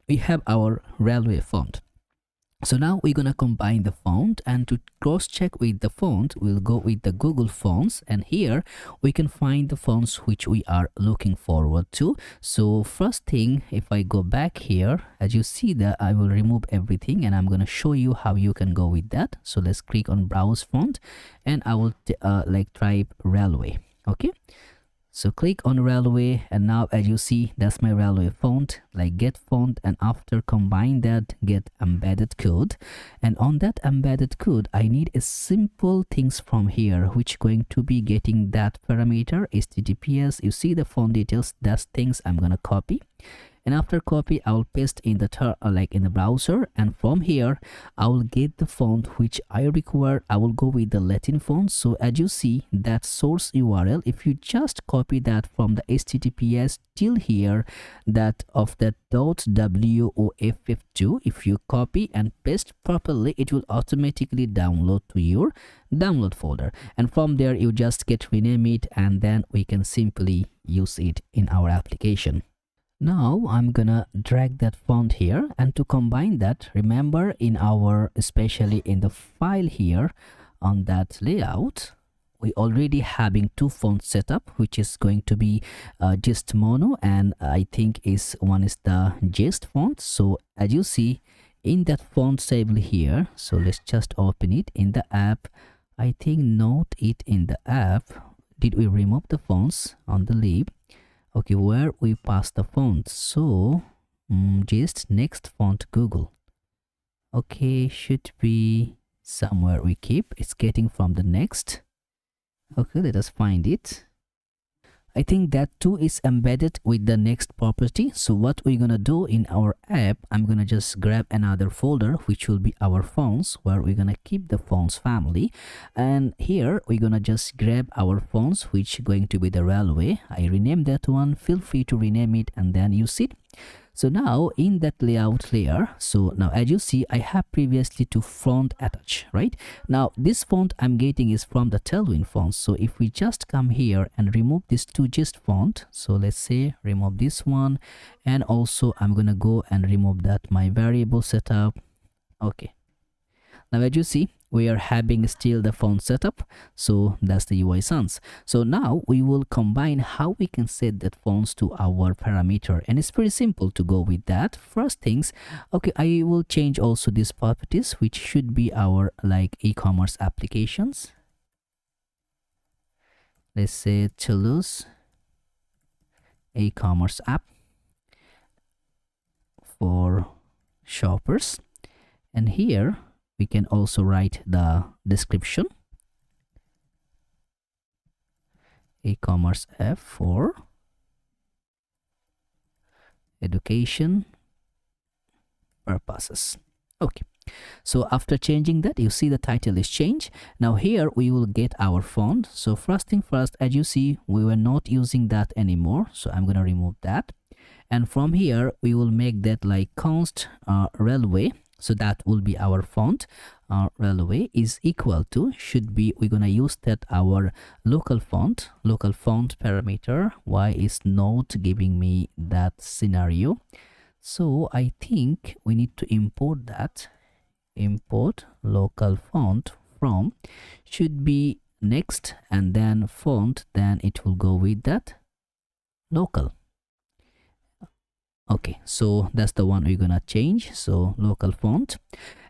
we have our railway font. So now we're gonna combine the font, and to cross check with the font, we'll go with the Google fonts, and here we can find the fonts which we are looking forward to. So first thing, if I go back here, as you see that I will remove everything and I'm gonna show you how you can go with that. So let's click on browse font and I will like type railway. Okay, so click on railway, and now as you see, that's my railway font, like get font, and after combine that, get embedded code. And on that embedded code, I need a simple things from here, which going to be getting that parameter https. You see the font details, that's things I'm gonna copy. And after copy, I will paste in the like in the browser, and from here I will get the font which I require. I will go with the Latin font. So as you see that source URL, if you just copy that from the https till here, that of that .woff2, if you copy and paste properly, it will automatically download to your download folder, and from there you just get rename it, and then we can simply use it in our application. Now I'm gonna drag that font here, and to combine that, remember in our, especially in the file here on that layout, we already having two fonts set up, which is going to be just mono, and I think is one is the jest font. So as you see in that font table here, so let's just open it in the app. I think note it in the app, did we remove the fonts on the lib? Okay, where we pass the font, so just next font Google. Okay, should be somewhere we keep, it's getting from the next. Okay, let us find it. I think that too is embedded with the next property. So what we're gonna do in our app, I'm gonna just grab another folder which will be our fonts, where we're gonna keep the fonts family, and here we're gonna just grab our fonts which going to be the railway. I rename that one, feel free to rename it and then use it. So now in that layout layer, so now as you see, I have previously two font attach, right? Now this font I'm getting is from the Tailwind fonts. So if we just come here and remove this two gist font, so let's say remove this one, and also I'm gonna go and remove that my variable setup. Okay, now as you see, we are having still the font setup, so that's the UI sans. So now we will combine how we can set that fonts to our parameter, and it's pretty simple to go with that. First things, okay, I will change also these properties, which should be our like e-commerce applications. Let's say Toulouse e-commerce app for shoppers, and here we can also write the description, e-commerce app for education purposes. Okay, so after changing that, you see the title is changed. Now here we will get our font. So first thing first, as you see, we were not using that anymore, so I'm gonna remove that, and from here we will make that like const railway. So that will be our font. Railway is equal to, should be, we're gonna use that our local font parameter. Why is not giving me that scenario? So I think we need to import that, import local font from, should be next and then font, then it will go with that local. Okay, so that's the one we're gonna change. So local font,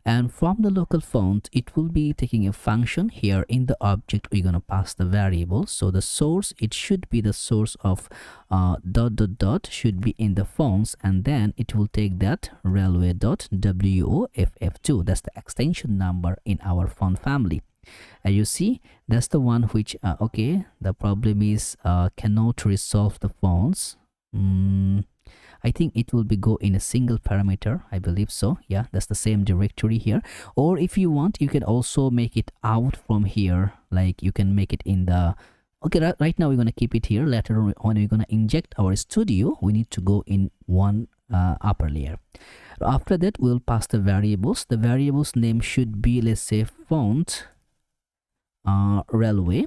and from the local font it will be taking a function. Here in the object we're gonna pass the variable. So the source, it should be the source of dot dot dot should be in the fonts, and then it will take that railway dot woff2. That's the extension number in our font family. As you see, that's the one which okay, the problem is cannot resolve the fonts. I think it will be go in a single parameter, I believe so. Yeah, that's the same directory here. Or if you want, you can also make it out from here, like you can make it in the okay. Right now we're going to keep it here. Later on when we're going to inject our studio, we need to go in one upper layer. After that we'll pass the variables. The variables name should be, let's say, font railway.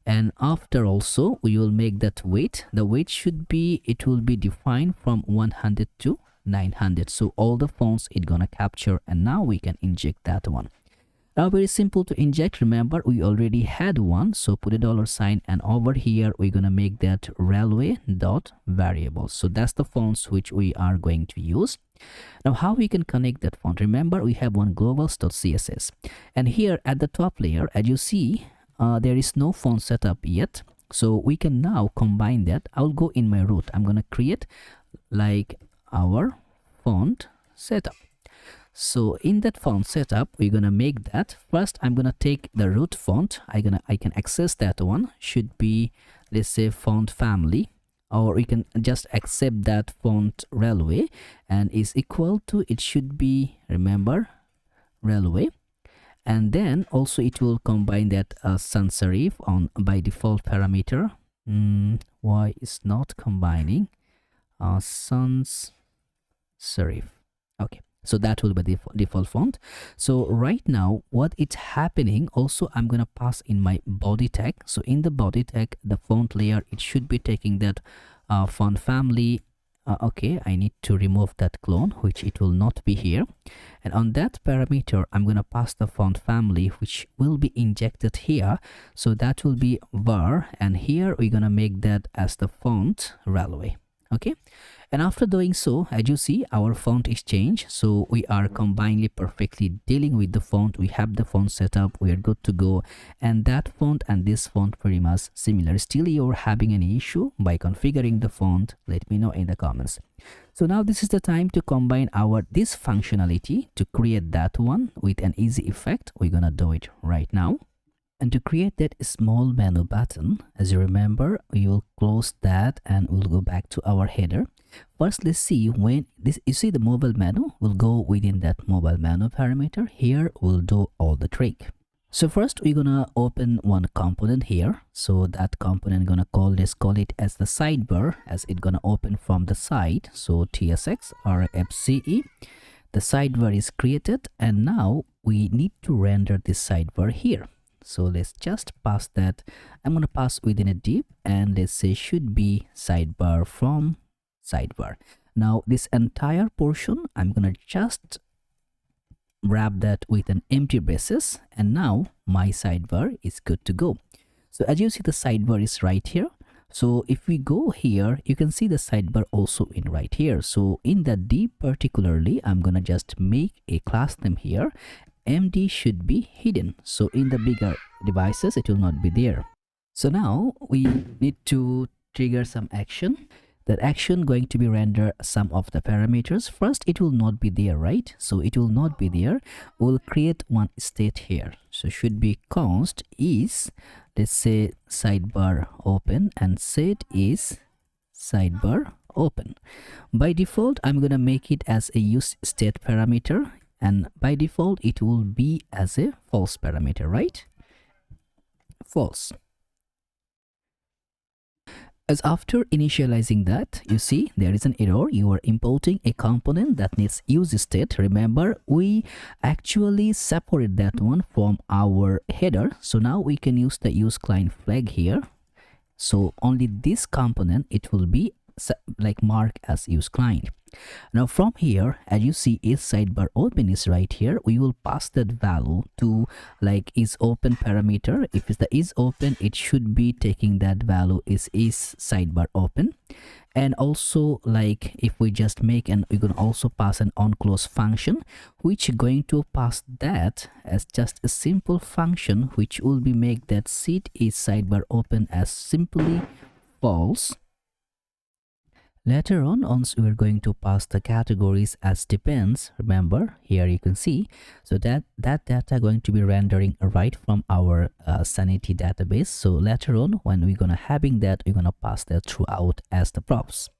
And after also we will make that weight. The weight should be, it will be defined from 100 to 900. So all the fonts it gonna capture, and now we can inject that one. Now very simple to inject. Remember we already had one, so put a $sign, and over here we're gonna make that railway dot variable. So that's the fonts which we are going to use. Now how we can connect that font? Remember we have one globals.css, and here at the top layer, as you see, there is no font setup yet, so we can now combine that. I'll go in my root. I'm gonna create like our font setup. So in that font setup we're gonna make that. First I'm gonna take the root font. I can access that one. Should be, let's say, font family, or we can just accept that font railway, and is equal to, it should be, remember, railway. And then also it will combine that sans serif on by default parameter. Why is not combining sans serif? Okay, so that will be the default font. So right now what it's happening, also I'm gonna pass in my body tag. So in the body tag, the font layer, it should be taking that font family. Okay, I need to remove that clone, which it will not be here. And on that parameter I'm gonna pass the font family, which will be injected here. So that will be var, and here we're gonna make that as the font railway. Okay, and after doing so, as you see, our font is changed. So we are combinedly perfectly dealing with the font. We have the font setup, we are good to go, and that font and this font pretty much similar. Still you're having any issue by configuring the font, let me know in the comments. So now this is the time to combine our this functionality to create that one with an easy effect. We're gonna do it right now. And to create that small menu button, as you remember, we will close that and we'll go back to our header. First, let's see when this, you see the mobile menu will go within that mobile menu parameter. Here we'll do all the trick. So first we're gonna open one component here. So that component gonna call, let's call it as the sidebar, as it gonna open from the side. So tsx rfce, the sidebar is created, and now we need to render this sidebar here. So let's just pass that. I'm gonna pass within a div, and let's say should be sidebar from sidebar. Now this entire portion I'm gonna just wrap that with an empty braces, and now my sidebar is good to go. So as you see, the sidebar is right here. So if we go here, you can see the sidebar also in right here. So in the div particularly, I'm gonna just make a class name here. MD should be hidden, so in the bigger devices it will not be there. So now we need to trigger some action. That action going to be render some of the parameters. First, it will not be there, right? So it will not be there. We'll create one state here. So should be const is, let's say, sidebar open, and set is sidebar open. By default I'm gonna make it as a use state parameter, and by default it will be as a false parameter, right? False. As after initializing that, you see there is an error. You are importing a component that needs use state. Remember, we actually separate that one from our header. So now we can use the use client flag here. So only this component, it will be like mark as use client. Now from here, as you see, is sidebar open is right here. We will pass that value to like is open parameter. If it's the is open, it should be taking that value is sidebar open. And also, like if we just make, and we're going to also pass an on close function, which going to pass that as just a simple function, which will be make that seat is sidebar open as simply false. Later on, we're going to pass the categories as depends. Remember, here you can see, so that data going to be rendering right from our Sanity database. So later on, when we're gonna having that, we're gonna pass that throughout as the props.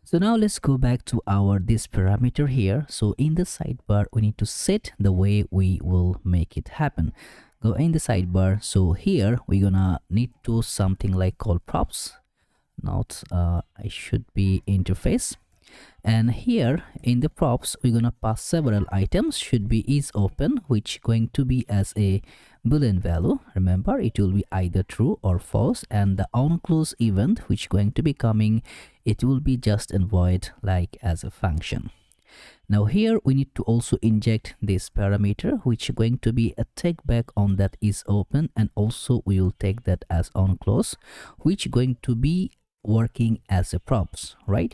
So now let's go back to our this parameter here. So in the sidebar, we need to set the way we will make it happen. Go in the sidebar. So here we're gonna need to something like called props. Not I should be interface, and here in the props we're gonna pass several items. Should be is open, which going to be as a boolean value. Remember, it will be either true or false, and the on close event which going to be coming, it will be just and void like as a function. Now here we need to also inject this parameter, which is going to be a take back on that is open, and also we will take that as on close, which going to be working as a props, right?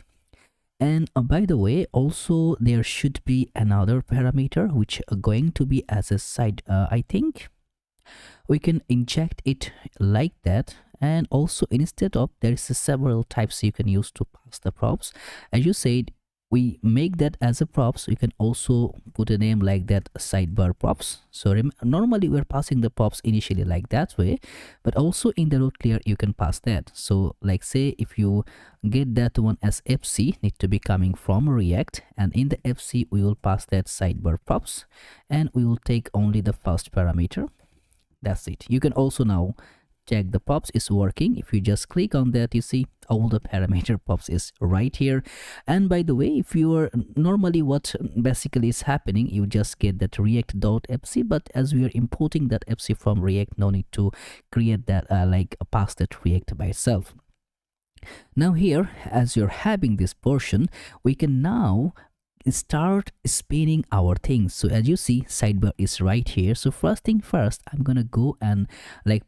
And by the way, also there should be another parameter which are going to be as a side. I think we can inject it like that, and also instead of, there is several types you can use to pass the props. As you said, we make that as a props. You can also put a name like that, sidebar props. So normally we're passing the props initially like that way, but also in the root clear you can pass that. So like say if you get that one as fc, need to be coming from React, and in the fc we will pass that sidebar props, and we will take only the first parameter. That's it. You can also now check the props is working. If you just click on that, you see all the parameter props is right here. And by the way, if you are normally what basically is happening, you just get that react.fc, but as we are importing that fc from React, no need to create that like pass that React by itself. Now here, as you're having this portion, we can now start spinning our things. So as you see, sidebar is right here. So first thing first, I'm gonna go and like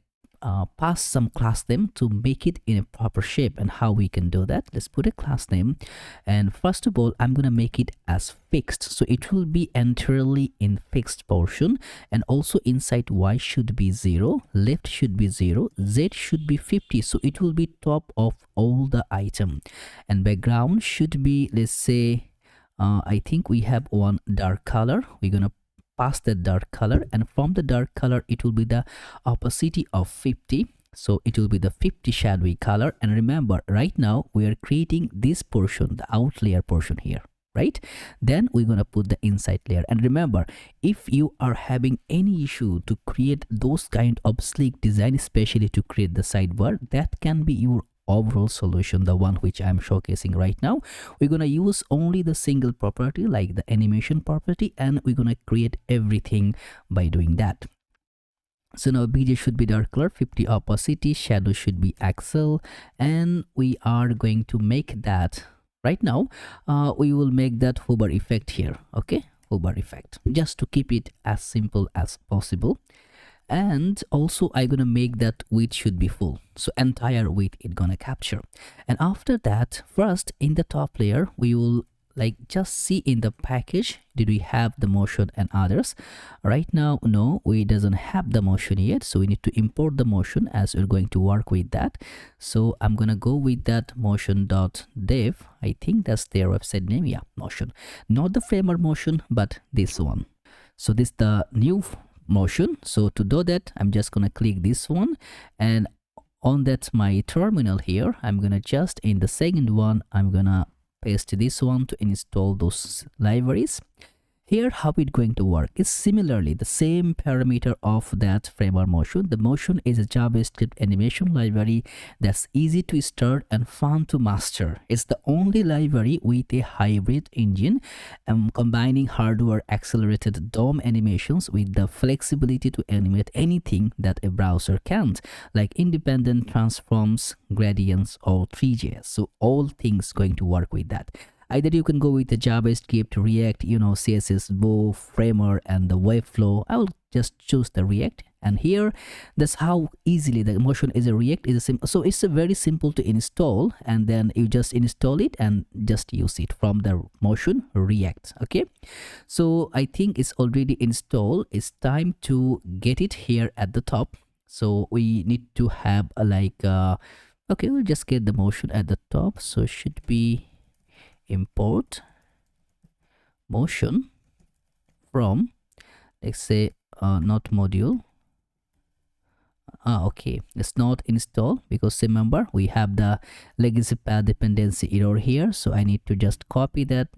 pass some class name to make it in a proper shape. And how we can do that, let's put a class name, and first of all I'm gonna make it as fixed, so it will be entirely in fixed portion, and also inside y should be 0, left should be 0, z should be 50, so it will be top of all the item, and background should be, let's say I think we have one dark color. We're gonna pass the dark color, and from the dark color it will be the opacity of 50, so it will be the 50 shadowy color. And remember, right now we are creating this portion, the out layer portion here, right? Then we're gonna put the inside layer. And remember, if you are having any issue to create those kind of sleek design, especially to create the sidebar, that can be your overall solution, the one which I'm showcasing right now. We're gonna use only the single property like the animation property, and we're gonna create everything by doing that. So now bj should be dark color, 50 opacity, shadow should be axle, and we are going to make that right now. We will make that hover effect here, okay? Hover effect, just to keep it as simple as possible. And also I'm gonna make that width should be full, so entire width it gonna capture. And after that, first in the top layer we will like just see in the package, did we have the motion and others. Right now no, we doesn't have the motion yet, so we need to import the motion as we're going to work with that. So I'm gonna go with that motion.dev. I think that's their website name. Yeah, motion, not the framework motion, but this one. So this the new motion. So to do that, I'm just gonna click this one, and on that my terminal here, I'm gonna just in the second one I'm gonna paste this one to install those libraries. Here, how it going to work is similarly the same parameter of that framework motion. The motion is a JavaScript animation library that's easy to start and fun to master. It's the only library with a hybrid engine, combining hardware accelerated DOM animations with the flexibility to animate anything that a browser can't, like independent transforms, gradients, or 3JS. So all things going to work with that. Either you can go with the JavaScript, React, CSS, Bow, Framework, and the Webflow. I will just choose the React. And here, that's how easily the motion is a React is a simple. So it's a very simple to install, and then you just install it and just use it from the motion React. Okay. So I think it's already installed. It's time to get it here at the top. So we need to have okay, we'll just get the motion at the top. So it should be import motion from, let's say, not module. Okay, it's not installed because remember we have the legacy path dependency error here. So I need to just copy that.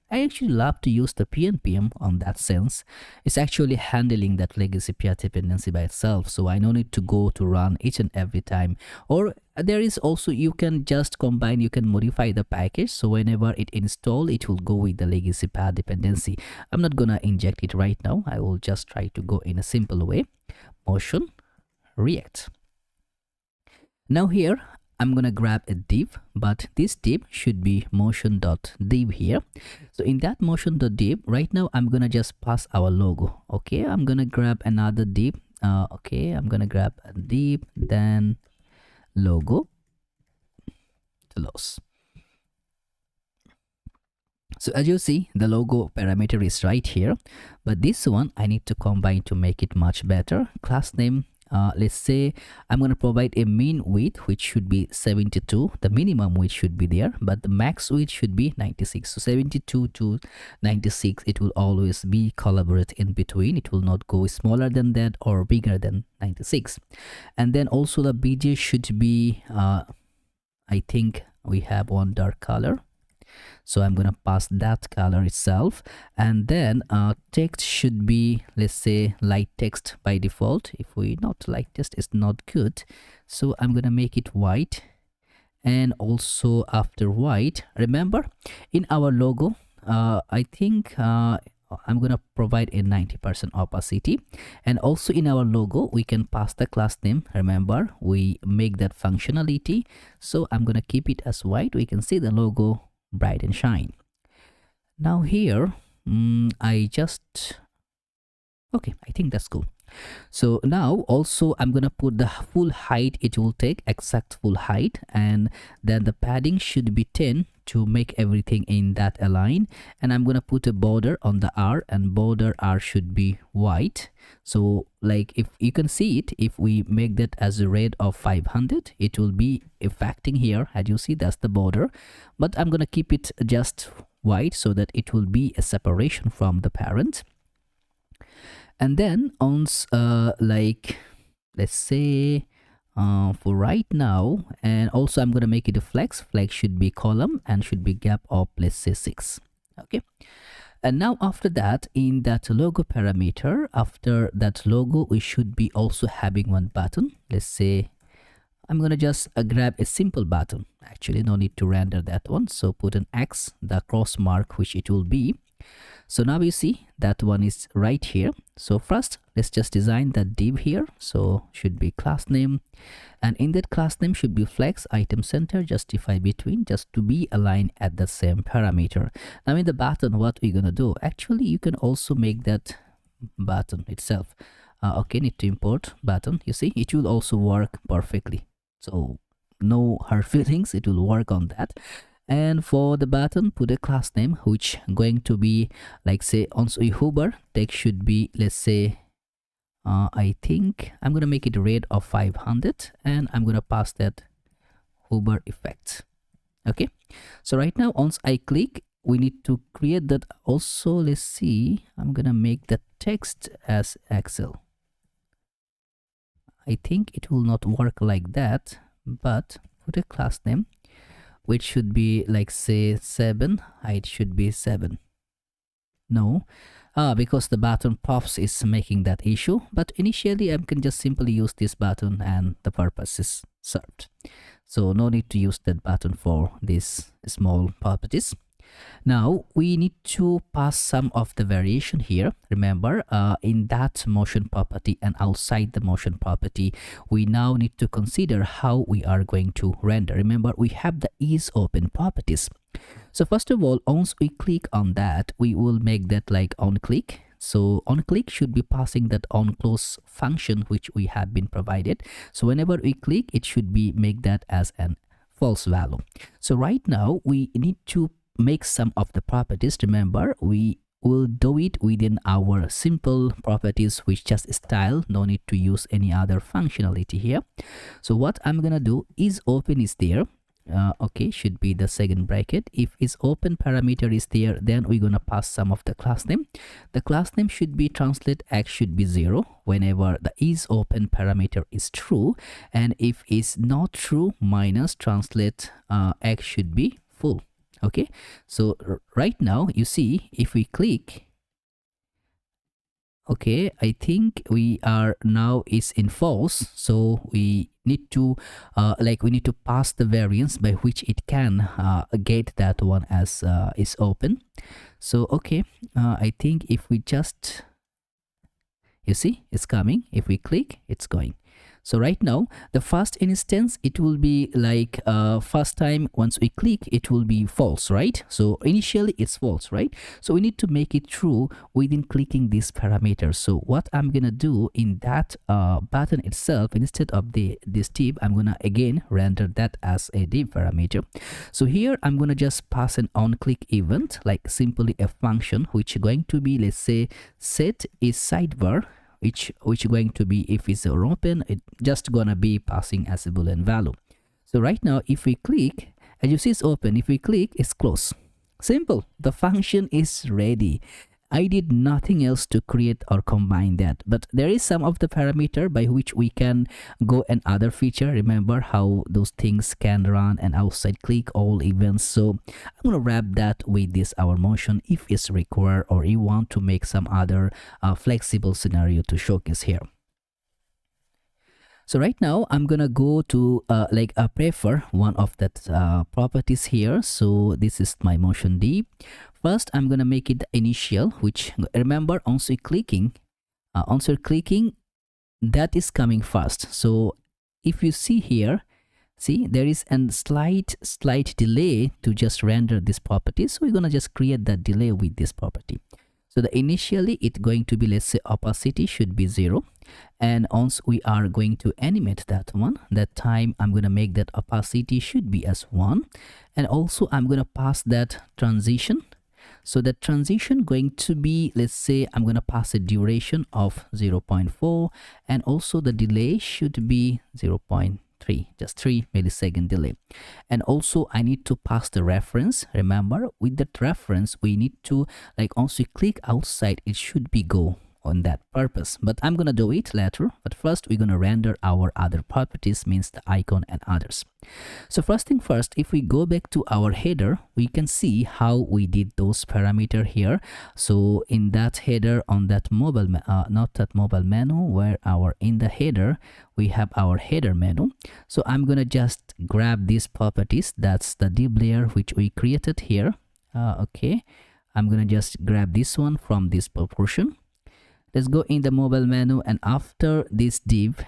I actually love to use the PNPM on that sense. It's actually handling that legacy path dependency by itself. So I don't need to go to run each and every time. Or there is also, you can just combine, you can modify the package. So whenever it install, it will go with the legacy path dependency. I'm not gonna inject it right now. I will just try to go in a simple way. Motion React. Now here, I'm gonna grab a div, but this div should be motion.div here. So in that motion.div, right now I'm gonna just pass our logo. Okay, I'm gonna grab another div. Okay, I'm gonna grab a div, then logo, close. So as you see, the logo parameter is right here, but this one I need to combine to make it much better. Class name, let's say I'm going to provide a mean width which should be 72. The minimum width should be there, but the max width should be 96. So 72 to 96, it will always be collaborate in between. It will not go smaller than that or bigger than 96. And then also the BJ should be, I think we have one dark color. So I'm going to pass that color itself, and then text should be, let's say, light text by default. If we not light text, it's not good. So I'm going to make it white, and also after white, remember in our logo, I think I'm going to provide a 90% opacity, and also in our logo we can pass the class name. Remember, we make that functionality, so I'm going to keep it as white. We can see the logo bright and shine. Now here I think that's cool. So now also I'm gonna put the full height. It will take exact full height, and then the padding should be 10 to make everything in that align. And I'm gonna put a border on the R, and border R should be white. So like if you can see it, if we make that as a red of 500, it will be affecting here. As you see, that's the border, but I'm gonna keep it just white so that it will be a separation from the parent. And then on like, let's say for right now, and also I'm gonna make it a flex should be column and should be gap of, let's say, 6. Okay, and now after that, in that logo parameter, after that logo, we should be also having one button. Let's say I'm gonna just grab a simple button. Actually, no need to render that one, so put an X, the cross mark, which it will be. So now you see that one is right here. So first, let's just design that div here. So should be class name, and in that class name should be flex item center justify between, just to be aligned at the same parameter. Now in the button, what we're gonna do, actually you can also make that button itself. Okay, need to import button. You see, it will also work perfectly. So no hard feelings, it will work on that. And for the button, put a class name which going to be like, say, also hover. Text should be, let's say, I think I'm gonna make it red of 500, and I'm gonna pass that hover effect. Okay, so right now once I click, we need to create that also. Let's see, I'm gonna make the text as Excel. I think it will not work like that, but put a class name which should be like, say, 7. Height should be 7. No, because the button pops is making that issue, but initially I can just simply use this button and the purpose is served. So no need to use that button for these small properties. Now we need to pass some of the variation here. Remember, in that motion property and outside the motion property, we now need to consider how we are going to render. Remember, we have the is open properties. So first of all, once we click on that, we will make that like on click. So on click should be passing that on close function which we have been provided. So whenever we click, it should be make that as an false value. So right now we need to make some of the properties. Remember, we will do it within our simple properties, which just style. No need to use any other functionality here. So what I'm gonna do is open is there. Okay, should be the second bracket. If is open parameter is there, then we're gonna pass some of the class name. The class name should be translate x should be 0 whenever the is open parameter is true, and if is not true, minus translate x should be full. Okay, so right now you see if we click, okay, I think we are now is in false, so we need to we need to pass the variance by which it can get that one as is open. So okay, I think if we just, you see it's coming, if we click it's going. So right now the first instance it will be like first time once we click it will be false, right? So initially it's false, right? So we need to make it true within clicking this parameter. So what I'm gonna do in that button itself, instead of this div, I'm gonna again render that as a div parameter. So here I'm gonna just pass an on click event, like simply a function which is going to be, let's say, set is sidebar, which going to be, if it's open, it just gonna be passing as a boolean value. So right now if we click, as you see it's open, if we click it's close. Simple, the function is ready. I did nothing else to create or combine that, but there is some of the parameter by which we can go and other feature. Remember how those things can run and outside click all events. So I'm gonna wrap that with this our motion if it's required, or you want to make some other flexible scenario to showcase here. So right now I'm gonna go to prefer one of that properties here. So this is my motion div. First I'm gonna make it the initial, which remember once clicking that is coming first. So if you see here, see there is a slight delay to just render this property. So we're gonna just create that delay with this property. So the initially it's going to be, let's say, opacity should be 0, and once we are going to animate that one, that time I'm going to make that opacity should be as 1, and also I'm going to pass that transition. So that transition going to be, let's say, I'm going to pass a duration of 0.4, and also the delay should be 0.3, just 3 millisecond delay. And also I need to pass the reference. Remember, with that reference we need to, like, once we click outside it should be go on that purpose, but I'm gonna do it later. But first we're gonna render our other properties, means the icon and others. So first thing first, if we go back to our header, we can see how we did those parameter here. So in that header on that mobile not that mobile menu, where our in the header we have our header menu. So I'm gonna just grab these properties, that's the div layer which we created here. Okay, I'm gonna just grab this one from this proportion. Let's go in the mobile menu, and after this div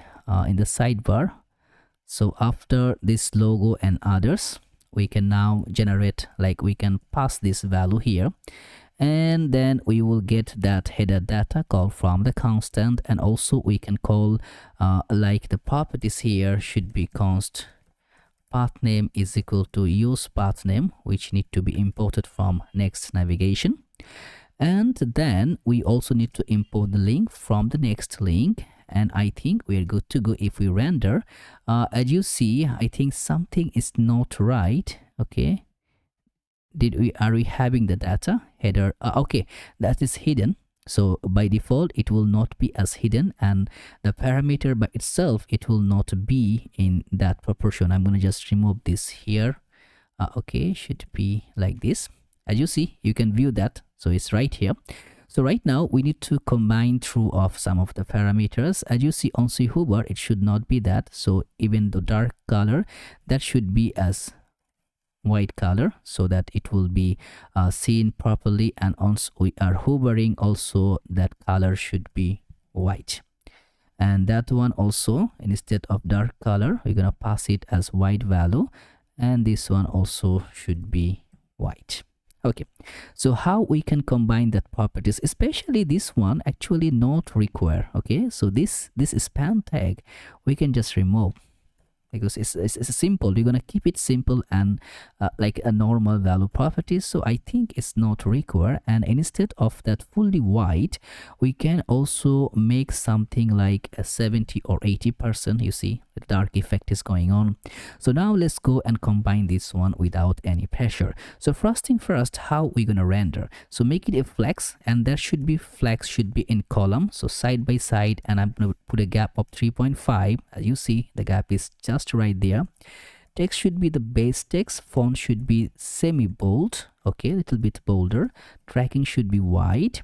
in the sidebar, so after this logo and others, we can now generate, like, we can pass this value here, and then we will get that header data call from the constant. And also we can call like the properties here should be const path name is equal to use path name, which need to be imported from Next navigation. And then we also need to import the link from the next link, and I think we're good to go. If we render, as you see, I think something is not right. Okay, are we having the data header? Okay, that is hidden. So by default it will not be as hidden, and the parameter by itself it will not be in that proportion. I'm gonna just remove this here. Okay, should be like this. As you see, you can view that. So it's right here. So right now we need to combine true of some of the parameters. As you see on hover, it should not be that. So even the dark color, that should be as white color, so that it will be seen properly. And once we are hovering, also that color should be white. And that one also, instead of dark color, we're gonna pass it as white value, and this one also should be white. Okay, so how we can combine that properties, especially this one actually not require. Okay, so this span tag we can just remove, because it's simple. We're gonna keep it simple and like a normal value properties. So I think it's not required. And instead of that fully white, we can also make something like a 70 or 80%. You see the dark effect is going on. So now let's go and combine this one without any pressure. So first thing first, how we're gonna render. So make it a flex, and that should be flex should be in column, so side by side. And I'm gonna put a gap of 3.5. As you see, the gap is just right there. Text should be the base text. Font should be semi bold, okay, a little bit bolder. Tracking should be white,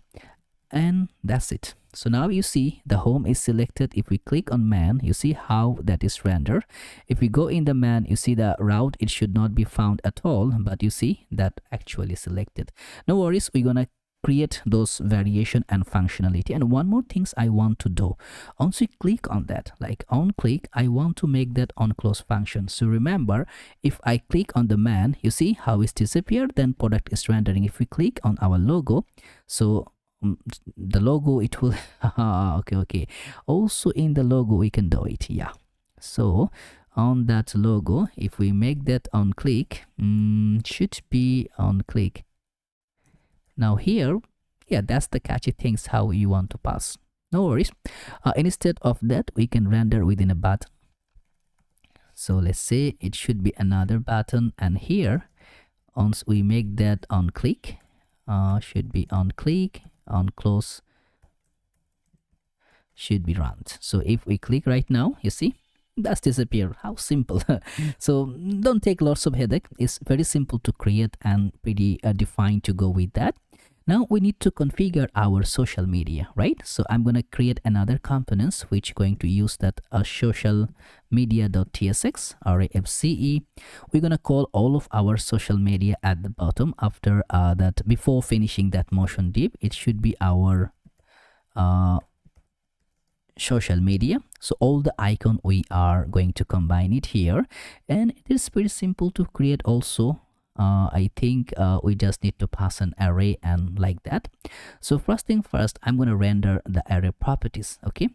and that's it. So now you see the home is selected. If we click on man, you see how that is rendered. If we go in the man, you see the route, it should not be found at all, but you see that actually selected. No worries, we're gonna create those variation and functionality. And one more things I want to do, once we click on that, like on click, I want to make that on close function. So remember, if I click on the man, you see how it's disappeared, then product is rendering. If we click on our logo, so the logo, it will okay, also in the logo we can do it. Yeah, so on that logo, if we make that on click, should be on click. Now here, yeah, that's the catchy things how you want to pass. No worries. Instead of that, we can render within a button. So let's say it should be another button, and here once we make that on click, should be on click, on close should be round. So if we click right now, you see that's disappear. How simple. So don't take lots of headache. It's very simple to create and pretty defined to go with that. Now we need to configure our social media, right? So I'm going to create another components which going to use that social media.tsx RAFCE. We're going to call all of our social media at the bottom. After that, before finishing that motion div, it should be our social media. So all the icon, we are going to combine it here, and it is pretty simple to create also. I think we just need to pass an array and like that. So first thing first, I'm going to render the array properties. Okay,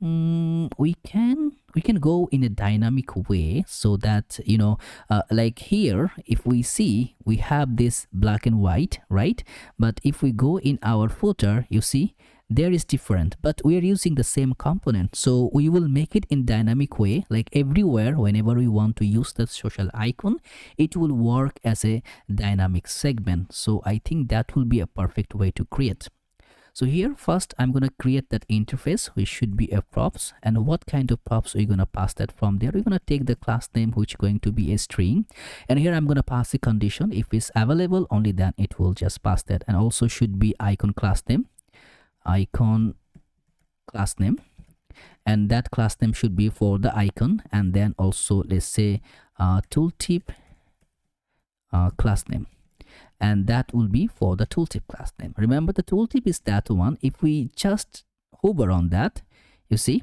we can go in a dynamic way, so that you know, like here, if we see, we have this black and white, right? But if we go in our footer, you see there is different, but we are using the same component, so we will make it in dynamic way. Like everywhere, whenever we want to use that social icon, it will work as a dynamic segment. So I think that will be a perfect way to create. So here first, I'm going to create that interface, which should be a props. And what kind of props are you going to pass that from there? We're going to take the class name, which is going to be a string, and here I'm going to pass the condition. If it's available, only then it will just pass that. And also should be icon class name, and that class name should be for the icon. And then also let's say tooltip class name, and that will be for the tooltip class name. Remember, the tooltip is that one. If we just hover on that, you see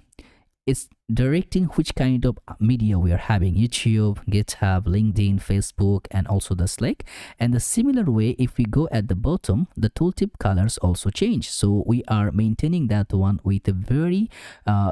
it's directing which kind of media we are having: YouTube, GitHub, LinkedIn, Facebook, and also the Slack. And the similar way, if we go at the bottom, the tooltip colors also change. So we are maintaining that one with a very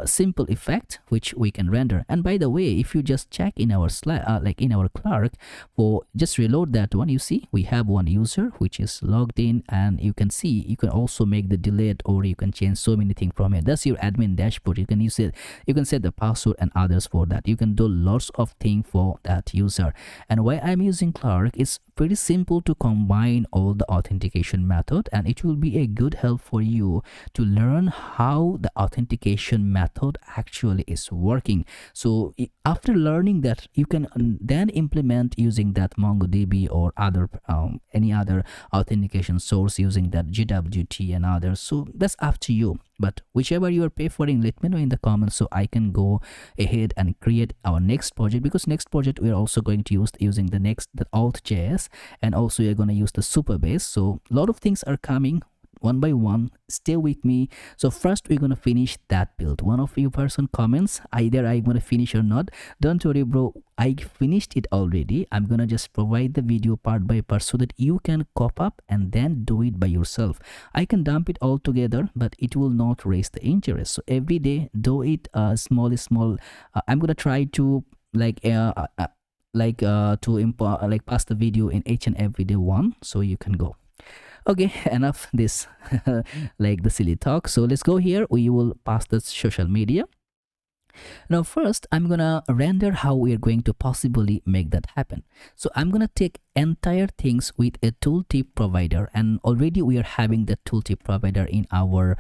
simple effect which we can render. And by the way, if you just check in our Slack, like in our Clark, for just reload that one, you see we have one user which is logged in, and you can see you can also make the delete, or you can change so many things from it. That's your admin dashboard. You can use it. You can set the the password and others for that. You can do lots of things for that user. And why I'm using Clark, it's pretty simple to combine all the authentication method, and it will be a good help for you to learn how the authentication method actually is working. So after learning that, you can then implement using that MongoDB or other any other authentication source using that GWT and others. So that's up to you, but whichever you are preferring, let me know in the comments so I can go ahead and create our next project, because next project we are also going to use using the Next.js, and also you're going to use the Superbase. So a lot of things are coming one by one. Stay with me. So first we're gonna finish that build. One of you person comments either I'm gonna finish or not. Don't worry, bro, I finished it already. I'm gonna just provide the video part by part so that you can cop up and then do it by yourself. I can dump it all together, but it will not raise the interest. So every day do it small. I'm gonna try to like pass the video in each and every day one, so you can go. Okay, enough this like the silly talk. So let's go here. We will pass the social media. Now first I'm gonna render how we are going to possibly make that happen. So I'm gonna take entire things with a tooltip provider, and already we are having the tooltip provider in our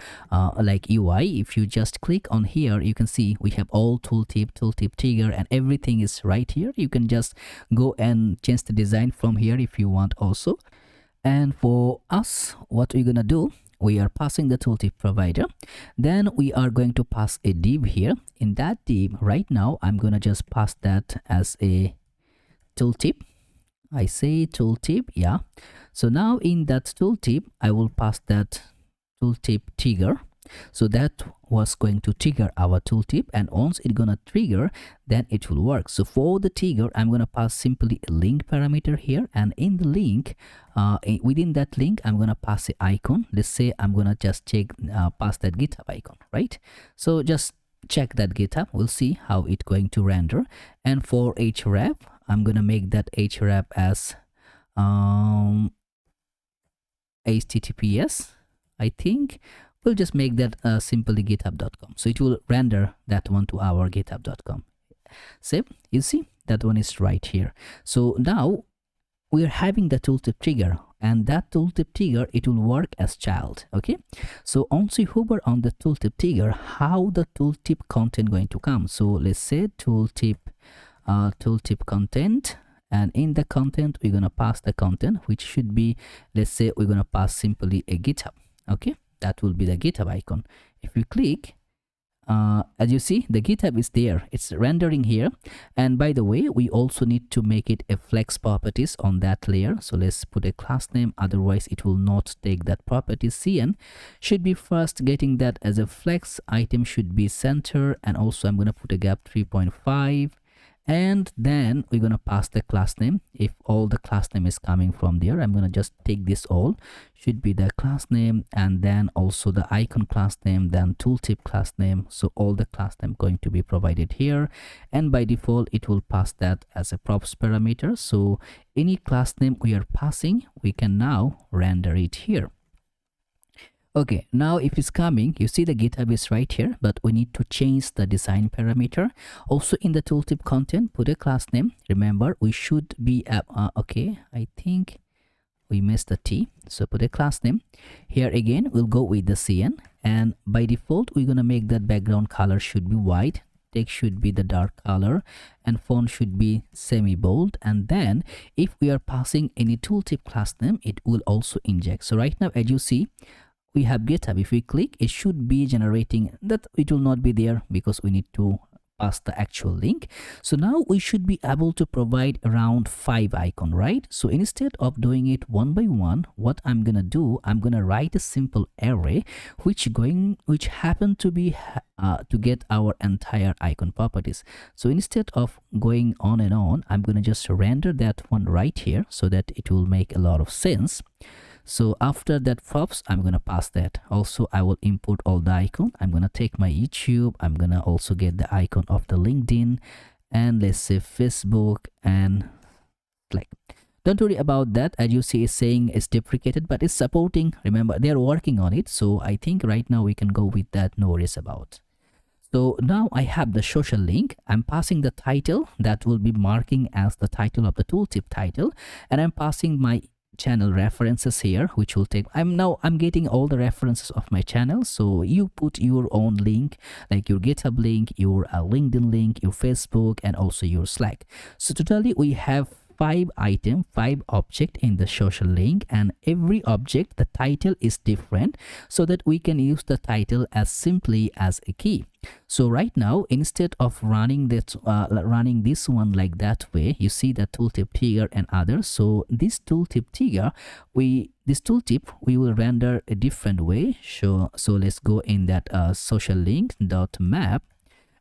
like UI. If you just click on here, you can see we have all tooltip trigger, and everything is right here. You can just go and change the design from here if you want also. And for us, what we're gonna do, we are passing the tooltip provider, then we are going to pass a div here. In that div right now, I'm gonna just pass that as a tooltip. I say tooltip, yeah. So now in that tooltip, I will pass that tooltip trigger. So that was going to trigger our tooltip, and once it's gonna trigger, then it will work. So for the trigger, I'm gonna pass simply a link parameter here, and in the link, within that link, I'm gonna pass an icon. Let's say I'm gonna just check pass that GitHub icon, right? So just check that GitHub. We'll see how it's going to render. And for href, I'm gonna make that href as HTTPS, I think. We'll just make that simply github.com. So it will render that one to our github.com. Save. You see that one is right here. So now we are having the tooltip trigger, and that tooltip trigger, it will work as child. Okay. So once you hover on the tooltip trigger, how the tooltip content going to come? So let's say tooltip content. And in the content, we're gonna pass the content, which should be, let's say we're gonna pass simply a GitHub. Okay. That will be the GitHub icon. If you click, as you see, the GitHub is there. It's rendering here. And by the way, we also need to make it a flex properties on that layer. So let's put a class name. Otherwise, it will not take that properties. CN should be first getting that as a flex. Item should be center. And also I'm going to put a gap 3.5. And then we're going to pass the class name. If all the class name is coming from there, I'm going to just take this all, should be the class name, and then also the icon class name, then tooltip class name. So all the class name going to be provided here, and by default it will pass that as a props parameter. So any class name we are passing, we can now render it here. Okay, now if it's coming, you see the GitHub is right here, but we need to change the design parameter. Also in the tooltip content, put a class name. Remember, we should be okay, I think we missed the T, so put a class name. Here again, we'll go with the CN, and by default, we're gonna make that background color should be white. Text should be the dark color, and font should be semi-bold. And then if we are passing any tooltip class name, it will also inject. So right now, as you see, we have GitHub. If we click, it should be generating that. It will not be there because we need to pass the actual link. So now we should be able to provide around 5 icons, right? So instead of doing it one by one, what I'm gonna do, I'm gonna write a simple array which happen to be to get our entire icon properties. So instead of going on and on, I'm gonna just render that one right here so that it will make a lot of sense. So after that props, I'm gonna pass that. Also, I will import all the icon. I'm gonna take my YouTube. I'm gonna also get the icon of the LinkedIn, and let's say Facebook and Slack. Don't worry about that. As you see, it's saying it's deprecated, but it's supporting. Remember, they're working on it. So I think right now we can go with that. No worries about. So now I have the social link. I'm passing the title that will be marking as the title of the tooltip title, and I'm passing my channel references here, which will take, I'm getting all the references of my channel. So you put your own link, like your GitHub link, your LinkedIn link, your Facebook, and also your Slack. So totally we have 5 object in the social link, and every object the title is different, so that we can use the title as simply as a key. So right now, instead of running this one like that way, you see the tooltip trigger and others. So this tooltip trigger, we will render a different way. So let's go in that social link dot map.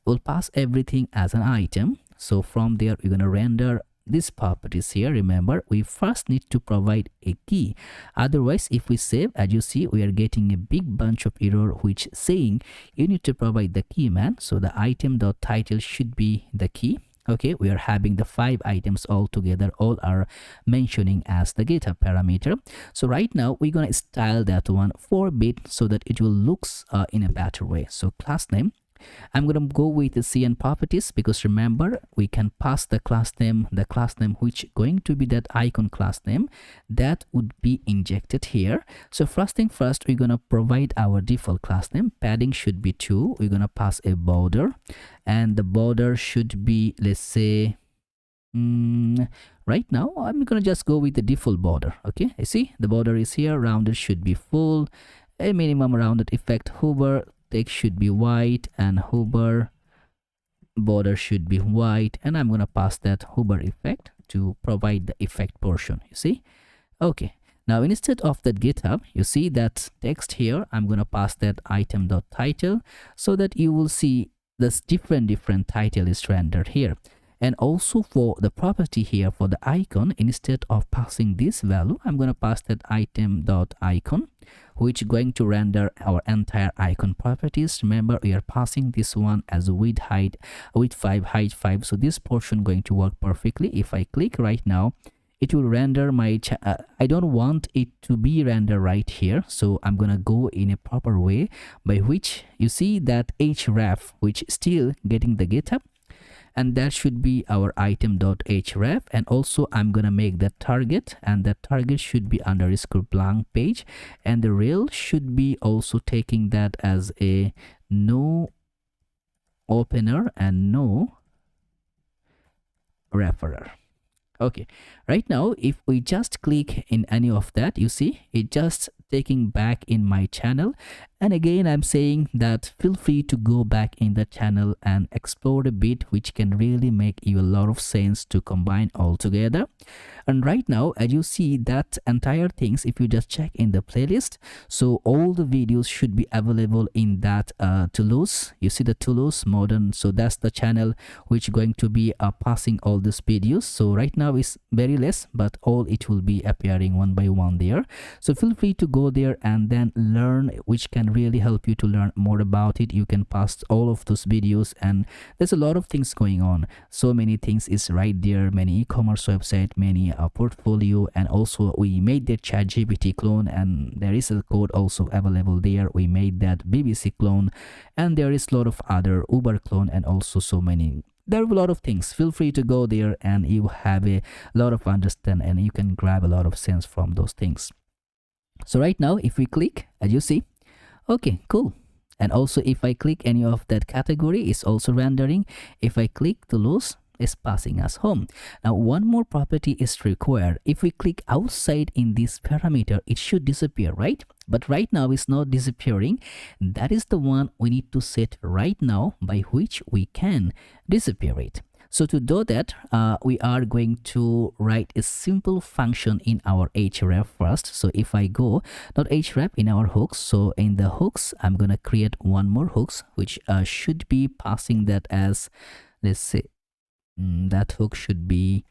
We'll pass everything as an item. So from there, we're gonna render these properties here. Remember, we first need to provide a key. Otherwise, if we save, as you see, we are getting a big bunch of error which saying you need to provide the key, man. So the item.title should be the key. Okay, we are having the 5 items all together, all are mentioning as the GitHub parameter. So right now we're gonna style that one 4-bit so that it will looks in a better way. So class name, I'm going to go with the CN properties, because remember, we can pass the class name which going to be that icon class name that would be injected here. So first thing first, we're going to provide our default class name. Padding should be 2. We're going to pass a border, and the border should be, let's say, right now I'm going to just go with the default border. Okay, I see the border is here. Rounded should be full, a minimum rounded effect hover. Text should be white, and hover border should be white, and I'm going to pass that hover effect to provide the effect portion. You see, okay, now instead of that GitHub, you see that text here, I'm going to pass that item.title so that you will see this different title is rendered here. And also for the property here for the icon, instead of passing this value, I'm going to pass that item.icon, which going to render our entire icon properties. Remember, we are passing this one as width 5, height 5. So this portion going to work perfectly. If I click right now, it will render my I don't want it to be rendered right here, so I'm gonna go in a proper way by which you see that href which still getting the GitHub, and that should be our item.href. And also I'm gonna make that target, and that target should be underscore blank page, and the rel should be also taking that as a no opener and no referrer. Okay, right now if we just click in any of that, you see it just taking back in my channel. And again, I'm saying that feel free to go back in the channel and explore a bit, which can really make you a lot of sense to combine all together. And right now, as you see that entire things, if you just check in the playlist, so all the videos should be available in that Toulouse. You see the Toulouse modern, so that's the channel which going to be passing all these videos. So right now is very less, but all it will be appearing one by one there. So feel free to go there and then learn, which can really help you to learn more about it. You can pass all of those videos, and there's a lot of things going on. So many things is right there, many e-commerce website, many portfolio, and also we made the ChatGPT clone, and there is a code also available there. We made that BBC clone, and there is a lot of other Uber clone, and also so many. There are a lot of things. Feel free to go there and you have a lot of understand, and you can grab a lot of sense from those things. So right now, if we click, as you see, okay, cool. And also if I click any of that category, it's also rendering. If I click Toulouse, it's passing us home. Now one more property is required. If we click outside in this parameter, it should disappear, right? But right now it's not disappearing. That is the one we need to set right now, by which we can disappear it. So to do that, we are going to write a simple function in our href first. So if I go .href in our hooks, so in the hooks, I'm going to create one more hooks, which should be passing that as, let's say, that hook should be,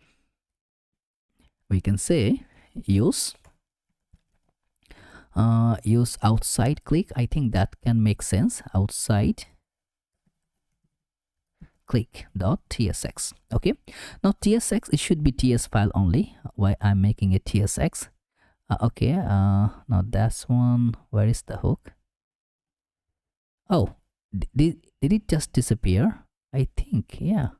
we can say, use outside click. I think that can make sense. Outside click.tsx. Okay, now tsx, it should be ts file only. Why I'm making it tsx? Okay, now that's one. Where is the hook? Oh, Did it just disappear? I think, yeah.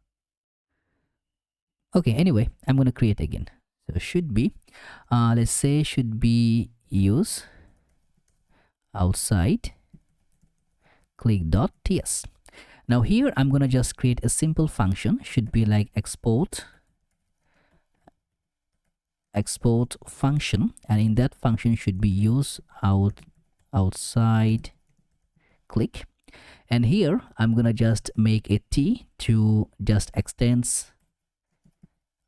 Okay, anyway, I'm gonna create again. So should be, let's say should be use outside click.ts. Now here I'm gonna just create a simple function, should be like export function, and in that function should be use outside click, and here I'm gonna just make a t to just extends,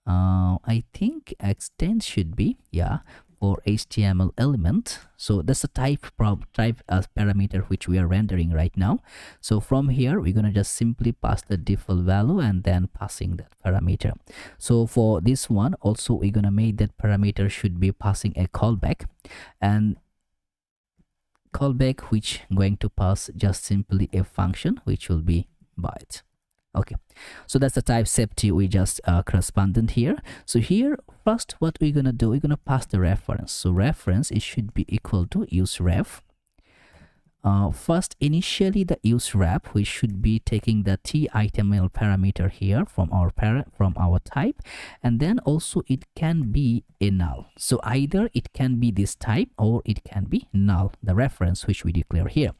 I think extend should be, yeah, for HTML element. So that's the type parameter which we are rendering right now. So from here we're gonna just simply pass the default value and then passing that parameter. So for this one also we're gonna make that parameter should be passing a callback, and callback which going to pass just simply a function which will be byte. Okay, so that's the type safety we just correspondent here. So here first what we're gonna do, we're gonna pass the reference. So reference, it should be equal to use ref. First initially the use ref, we should be taking the t-html parameter here from our type, and then also it can be a null. So either it can be this type or it can be null, the reference which we declare here.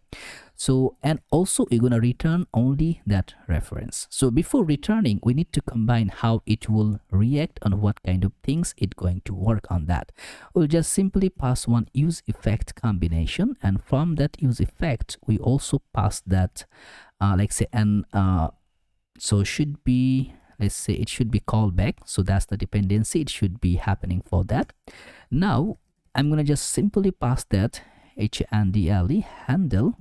So, and also we're going to return only that reference. So before returning, we need to combine how it will react on what kind of things it's going to work on that. We'll just simply pass one use effect combination, and from that use effect, we also pass that, like say, and so should be, let's say it should be callback. So that's the dependency. It should be happening for that. Now I'm going to just simply pass that handle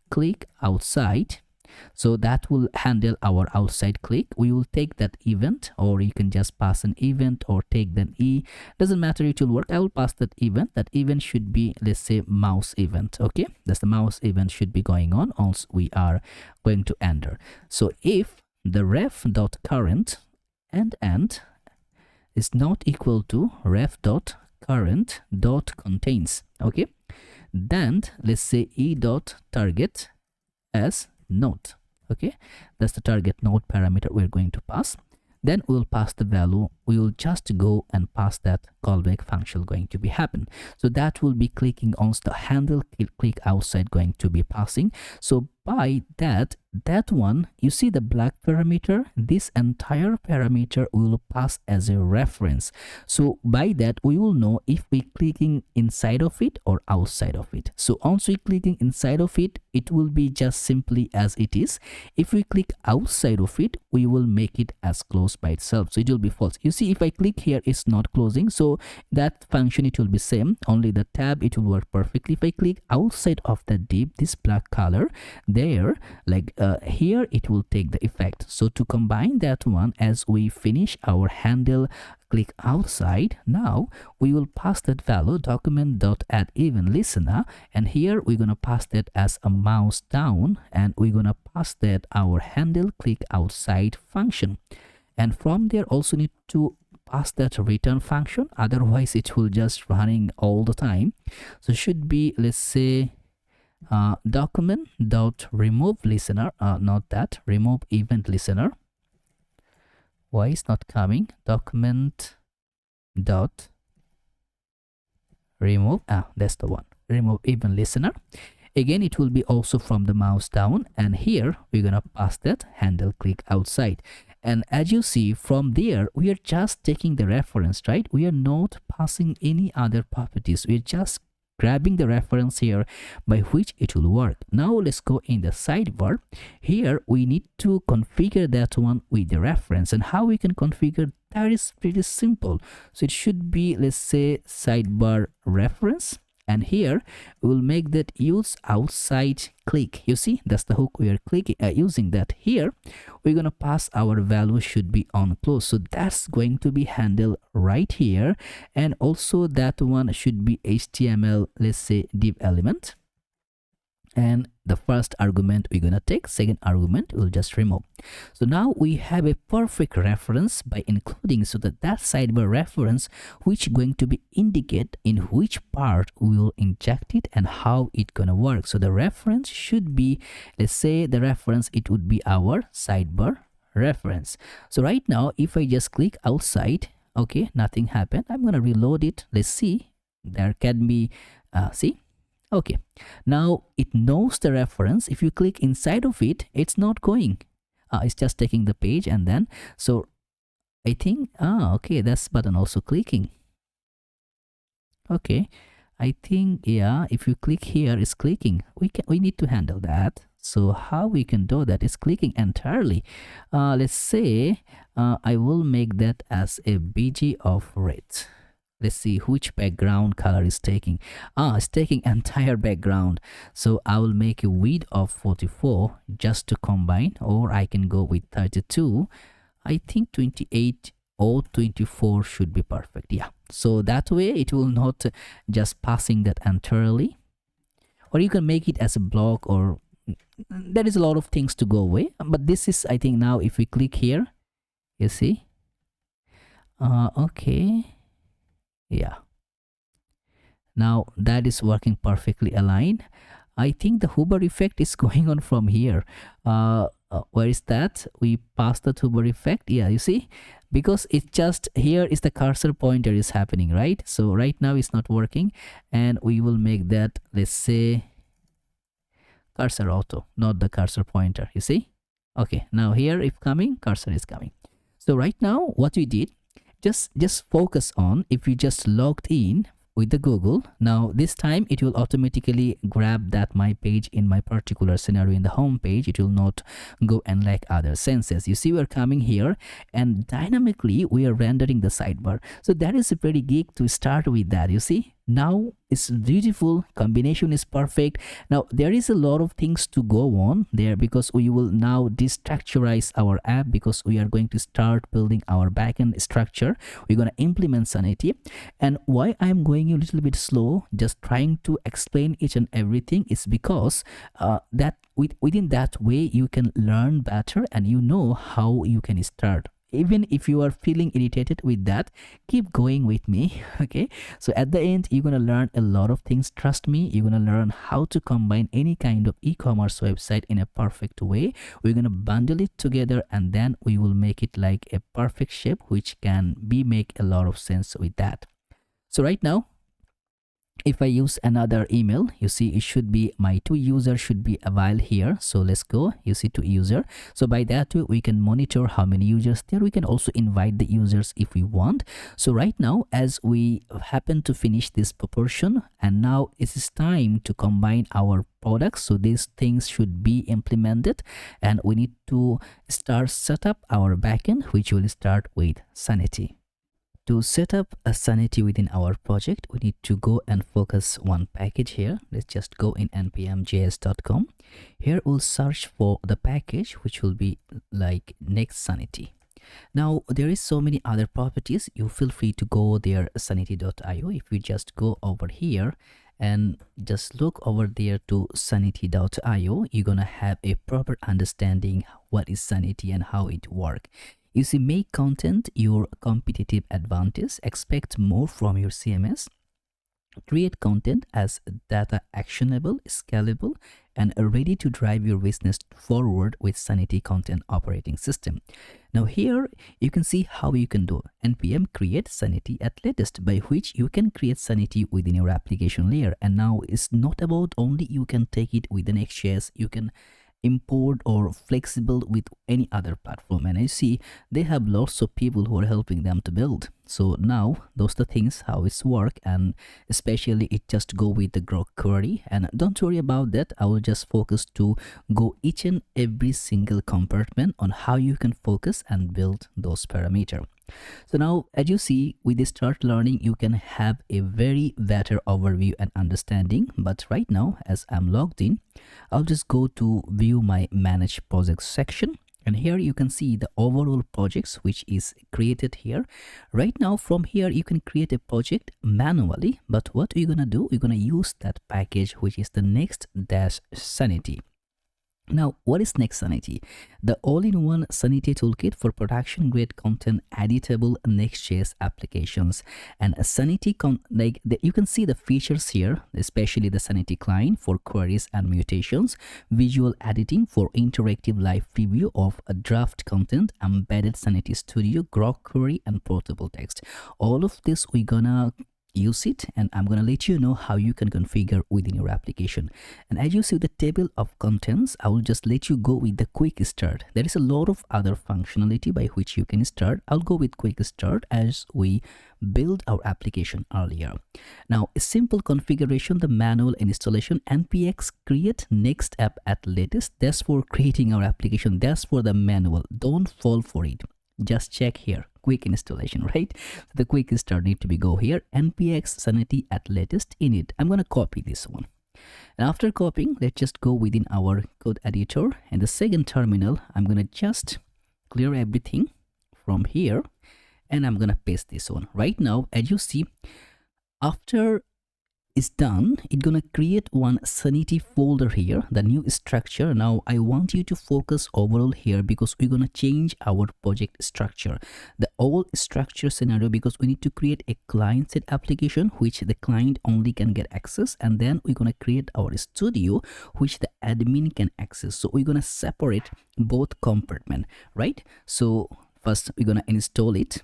click outside. So that will handle our outside click. We will take that event, or you can just pass an event or take the e, doesn't matter, it will work. I will pass that event. That event should be, let's say, mouse event. Okay, that's the mouse event should be going on once we are going to enter. So if the ref.current end is not equal to ref.current.contains, okay, then let's say e.target as node. Okay, that's the target node parameter we're going to pass. Then we'll pass the value. We will just go and pass that callback function going to be happen. So that will be clicking on the handle click outside going to be passing. So by that one, you see the black parameter, this entire parameter will pass as a reference. So by that we will know if we clicking inside of it or outside of it. So once we clicking inside of it, it will be just simply as it is. If we click outside of it, we will make it as closed by itself. So it will be false. You see, if I click here, it's not closing. So that function, it will be same, only the tab, it will work perfectly. If I click outside of the div, this black color there, like here, it will take the effect. So to combine that one, as we finish our handle click outside, now we will pass that value document.addEventListener, and here we're gonna pass that as a mouse down, and we're gonna pass that our handle click outside function. And from there also need to pass that return function, otherwise it will just running all the time. So should be, let's say, document.remove listener, not that, remove event listener. Why is not coming? Document dot remove, that's the one, remove event listener. Again, it will be also from the mouse down, and here we're gonna pass that handle click outside. And as you see from there, we are just taking the reference, right? We are not passing any other properties. We're just grabbing the reference here by which it will work. Now let's go in the sidebar. Here we need to configure that one with the reference, and how we can configure that is pretty simple. So it should be, let's say, sidebar reference, and here we will make that use outside click. You see, that's the hook we are clicking using that. Here we're gonna pass our value should be on close, so that's going to be handled right here. And also that one should be HTML, let's say, div element, and the first argument we're gonna take, second argument we'll just remove. So now we have a perfect reference by including, so that sidebar reference which going to be indicate in which part we will inject it and how it gonna work. So the reference should be, let's say the reference, it would be our sidebar reference. So right now if I just click outside, okay, nothing happened. I'm gonna reload it. Let's see, there can be see. Okay, now it knows the reference. If you click inside of it, it's not going. It's just taking the page, and then so I think okay, that's button also clicking. Okay, I think yeah, if you click here, it's clicking. We need to handle that. So how we can do that is clicking entirely. Let's say I will make that as a BG of red. Let's see which background color is taking. It's taking entire background. So I will make a width of 44 just to combine, or I can go with 32. I think 28 or 24 should be perfect. Yeah. So that way it will not just passing that entirely. Or you can make it as a block, or there is a lot of things to go away. But this is, I think now if we click here, you see. Okay. Yeah, now that is working perfectly aligned. I think the hover effect is going on from here. Where is that? We passed the hover effect. Yeah, you see, because it's just here is the cursor pointer is happening, right? So right now it's not working, and we will make that, let's say, cursor auto, not the cursor pointer. You see? Okay, now here if coming, cursor is coming. So right now what we did, just focus on, if you just logged in with the Google, now this time it will automatically grab that my page in my particular scenario in the home page. It will not go and like other senses. You see, we're coming here and dynamically we are rendering the sidebar. So that is a pretty geek to start with that. You see, now it's beautiful, combination is perfect. Now there is a lot of things to go on there, because we will now destructurize our app, because we are going to start building our backend structure. We're going to implement Sanity. And why I'm going a little bit slow, just trying to explain each and everything, is because that within that way you can learn better and you know how you can start. Even if you are feeling irritated with that, keep going with me. Okay, so at the end you're gonna learn a lot of things. Trust me, you're gonna learn how to combine any kind of e-commerce website in a perfect way. We're gonna bundle it together, and then we will make it like a perfect shape which can be make a lot of sense with that. So right now if I use another email, you see it should be my to user should be a while here. So let's go, you see to user. So by that way we can monitor how many users there. We can also invite the users if we want. So right now, as we happen to finish this proportion, and now it is time to combine our products. So these things should be implemented, and we need to start set up our backend, which will start with Sanity. To set up a Sanity within our project, we need to go and focus one package here. Let's just go in npmjs.com. Here we'll search for the package which will be like Next Sanity. Now there is so many other properties. You feel free to go there, sanity.io. If you just go over here and just look over there to sanity.io, you're gonna have a proper understanding what is Sanity and how it works. You see, make content your competitive advantage, expect more from your CMS, create content as data actionable, scalable, and ready to drive your business forward with Sanity content operating system. Now here you can see how you can do npm create Sanity at latest, by which you can create Sanity within your application layer. And now it's not about only you can take it with the Next.js, you can import or flexible with any other platform. And I see they have lots of people who are helping them to build. So now those are the things how it's work, and especially it just go with the Grok query. And don't worry about that, I will just focus to go each and every single compartment on how you can focus and build those parameters. So now as you see, with this start learning you can have a very better overview and understanding. But right now, as I'm logged in, I'll just go to view my manage projects section. And here you can see the overall projects which is created here. Right now from here you can create a project manually, but what we're gonna do, we're gonna use that package which is the Next-Sanity. Now, what is Next Sanity? The all-in-one Sanity toolkit for production-grade content editable Next.js applications. And a Sanity, you can see the features here, especially the Sanity client for queries and mutations, visual editing for interactive live preview of a draft content, embedded Sanity Studio, Grok query, and portable text. All of this we're gonna use it, and I'm gonna let you know how you can configure within your application. And as you see the table of contents, I will just let you go with the quick start. There is a lot of other functionality by which you can start. I'll go with quick start as we build our application earlier. Now, a simple configuration, the manual installation, npx create next app at latest. That's for creating our application. That's for the manual. Don't fall for it. Just check here, quick installation, right? The quick start need to be go here, npx sanity at latest init. I'm gonna copy this one, and after copying, let's just go within our code editor, and the second terminal, I'm gonna just clear everything from here, and I'm gonna paste this one. Right now, as you see, after is done, it's gonna create one Sanity folder here, the new structure. Now I want you to focus overall here because we're gonna change our project structure, the old structure scenario, because we need to create a client side application which the client only can get access, and then we're gonna create our studio which the admin can access. So we're gonna separate both compartment, right? So first we're gonna install it,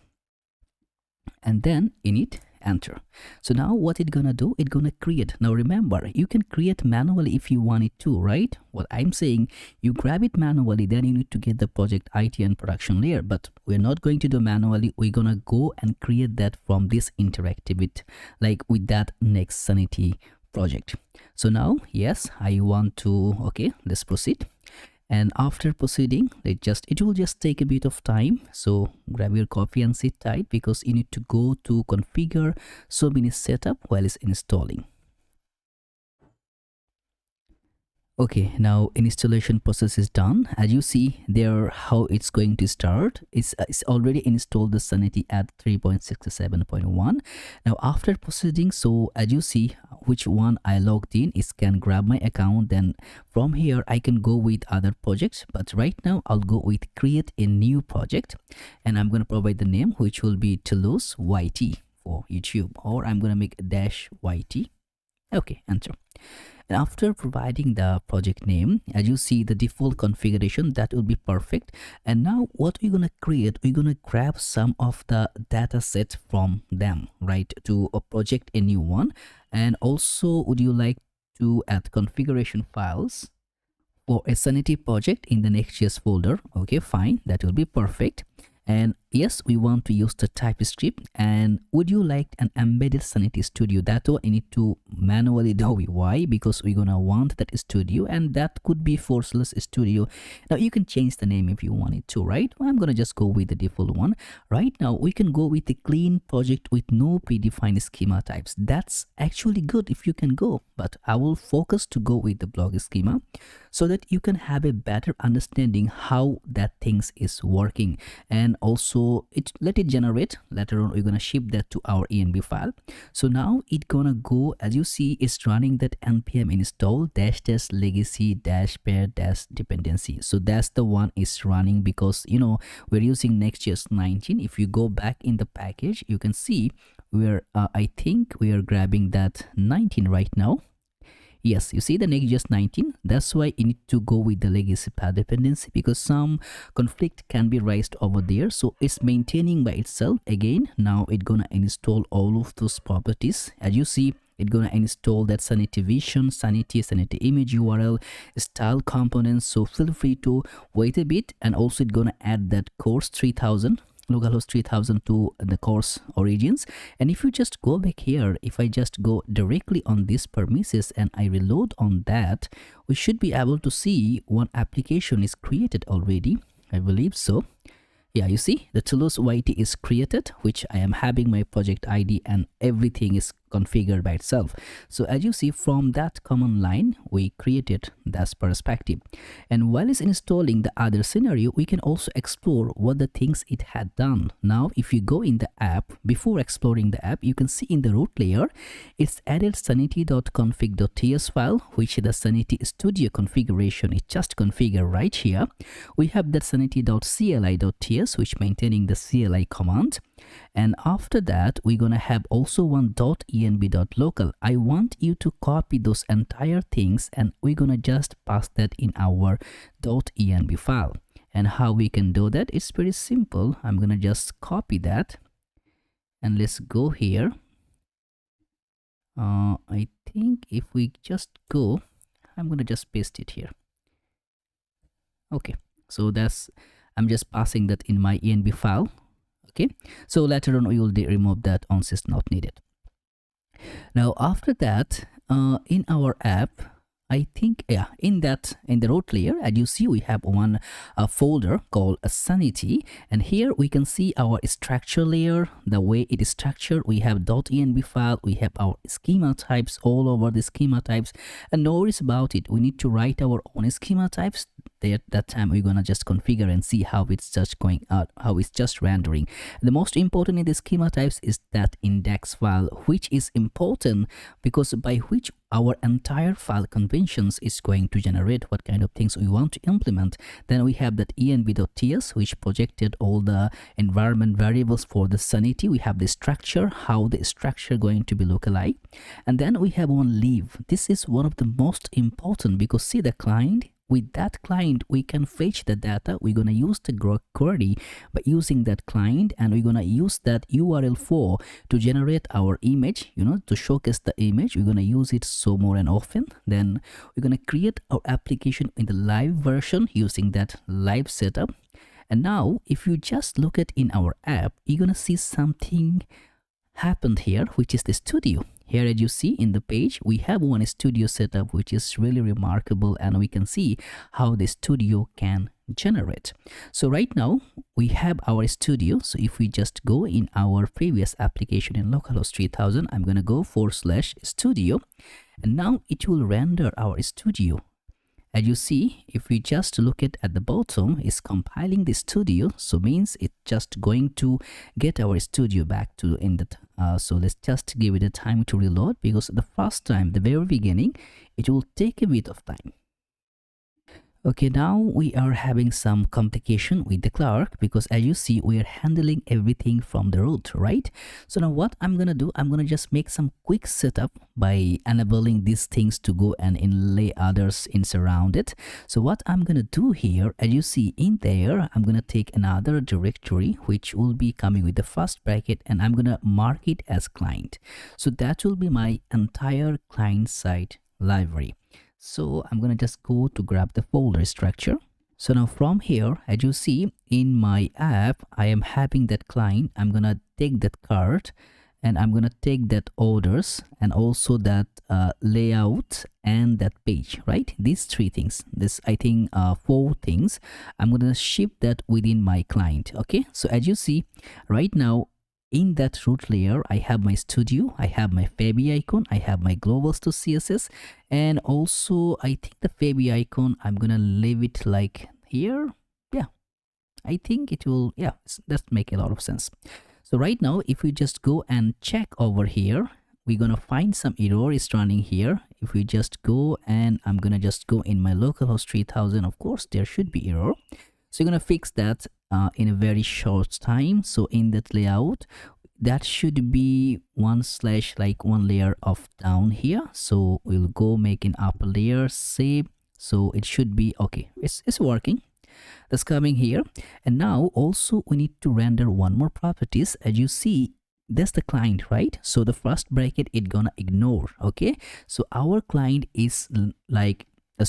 and then init, enter. So now what it's gonna do, it's gonna create. Now remember, you can create manually if you want it to, right? What I'm saying, you grab it manually, then you need to get the project IT and production layer, but we're not going to do manually. We're gonna go and create that from this interactivity, like with that Next Sanity project. So now, yes, I want to, okay, let's proceed. And after proceeding, it will just take a bit of time. So grab your coffee and sit tight because you need to go to configure so many setup while it's installing. Okay, now installation process is done. As you see there, how it's going to start. It's already installed the Sanity at 3.67.1. Now after proceeding, so as you see which one I logged in, is can grab my account. Then from here I can go with other projects, but right now I'll go with create a new project, and I'm going to provide the name which will be Toulouse YT for YouTube, or I'm going to make -YT. Okay, enter. And after providing the project name, as you see the default configuration, that will be perfect. And now what we're gonna create, we're gonna grab some of the data set from them, right, to project a new one. And also, would you like to add configuration files for a Sanity project in the Next.js folder? Okay, fine, that will be perfect. And yes, we want to use the TypeScript. And would you like an embedded Sanity Studio? That one I need to manually do it. Why? Because we're gonna want that studio, and that could be Forceless Studio. Now you can change the name if you want it to, right? Well, I'm gonna just go with the default one. Right now we can go with a clean project with no predefined schema types. That's actually good if you can go, but I will focus to go with the blog schema so that you can have a better understanding how that things is working. And also let it generate. Later on we're gonna ship that to our env file. So now it's gonna go, as you see, it's running that npm install -test legacy -pair -dependency. So that's the one is running because we're using Next.js 19. If you go back in the package, you can see we're I think we are grabbing that 19 right now. Yes, you see the Next.js 19. That's why you need to go with the legacy path dependency, because some conflict can be raised over there. So it's maintaining by itself. Again, now it's gonna install all of those properties. As you see, it's gonna install that Sanity Vision, Sanity image URL, style components. So feel free to wait a bit, and also it's gonna add that course 3000. Localhost 3000 to the course origins. And if you just go back here, if I just go directly on this premises and I reload on that, we should be able to see one application is created already. I believe so. Yeah, you see the Toulouse YT is created, which I am having my project ID and everything is configured by itself. So as you see, from that command line we created that perspective, and while it's installing the other scenario, we can also explore what the things it had done. Now if you go in the app, before exploring the app, you can see in the root layer it's added sanity.config.ts file, which the Sanity Studio configuration is just configured right here. We have that sanity.cli.ts, which maintaining the CLI command. And after that, we're gonna have also one .env.local. I want you to copy those entire things, and we're gonna just pass that in our .env file. And how we can do that? It's pretty simple. I'm gonna just copy that, and let's go here. I think if we just go, I'm gonna just paste it here. Okay, so that's, I'm just passing that in my env file. Okay, so later on we will remove that once it's not needed. Now after that, in our app, I think, yeah, in the root layer, as you see, we have one folder called Sanity, and here we can see our structure layer, the way it is structured. We have .env file, we have our schema types all over the schema types, and no worries about it. We need to write our own schema types. That time we're gonna just configure and see how it's just going out, how it's just rendering. The most important in the schema types is that index file, which is important because by which our entire file conventions is going to generate what kind of things we want to implement. Then we have that env.ts, which projected all the environment variables for the Sanity. We have the structure, how the structure going to be localized, and then we have one leave. This is one of the most important because see the client. With that client, we can fetch the data. We're gonna use the query by using that client, and we're gonna use that URL to generate our image, to showcase the image. We're gonna use it so more and often. Then we're gonna create our application in the live version using that live setup. And now if you just look at in our app, you're gonna see something happened here, which is the studio. Here, as you see in the page, we have one studio setup, which is really remarkable, and we can see how the studio can generate. So right now we have our studio. So if we just go in our previous application in localhost 3000, I'm gonna go /studio, and now it will render our studio. As you see, if we just look at the bottom, it's compiling the studio, so means it's just going to get our studio back to in the so let's just give it a time to reload, because the first time, the very beginning, it will take a bit of time. Okay, now we are having some complication with the Clark, because as you see, we are handling everything from the root, right? So now what I'm gonna do, I'm gonna just make some quick setup by enabling these things to go and inlay others in around it. So what I'm gonna do here, as you see in there, I'm gonna take another directory which will be coming with the first bracket, and I'm gonna mark it as client. So that will be my entire client side library. So I'm gonna just go to grab the folder structure. So now from here, as you see in my app, I am having that client. I'm gonna take that card, and I'm gonna take that orders, and also that layout and that page, right? These three things, this I think 4 things, I'm gonna ship that within my client. Okay, so as you see right now, in that root layer, I have my studio, I have my Fabi icon, I have my globals to CSS, and also I think the Fabi icon, I'm gonna leave it like here. Yeah, I think it will, yeah, that make a lot of sense. So right now, if we just go and check over here, we're gonna find some error is running here. If we just go, and I'm gonna just go in my localhost 3000, of course, there should be error. So you're gonna fix that in a very short time. So in that layout, that should be one layer of down here. So we'll go make an upper layer, save. So it should be okay. It's working. That's coming here. And now also we need to render one more properties. As you see, that's the client, right? So the first bracket it gonna ignore. Okay, so our client is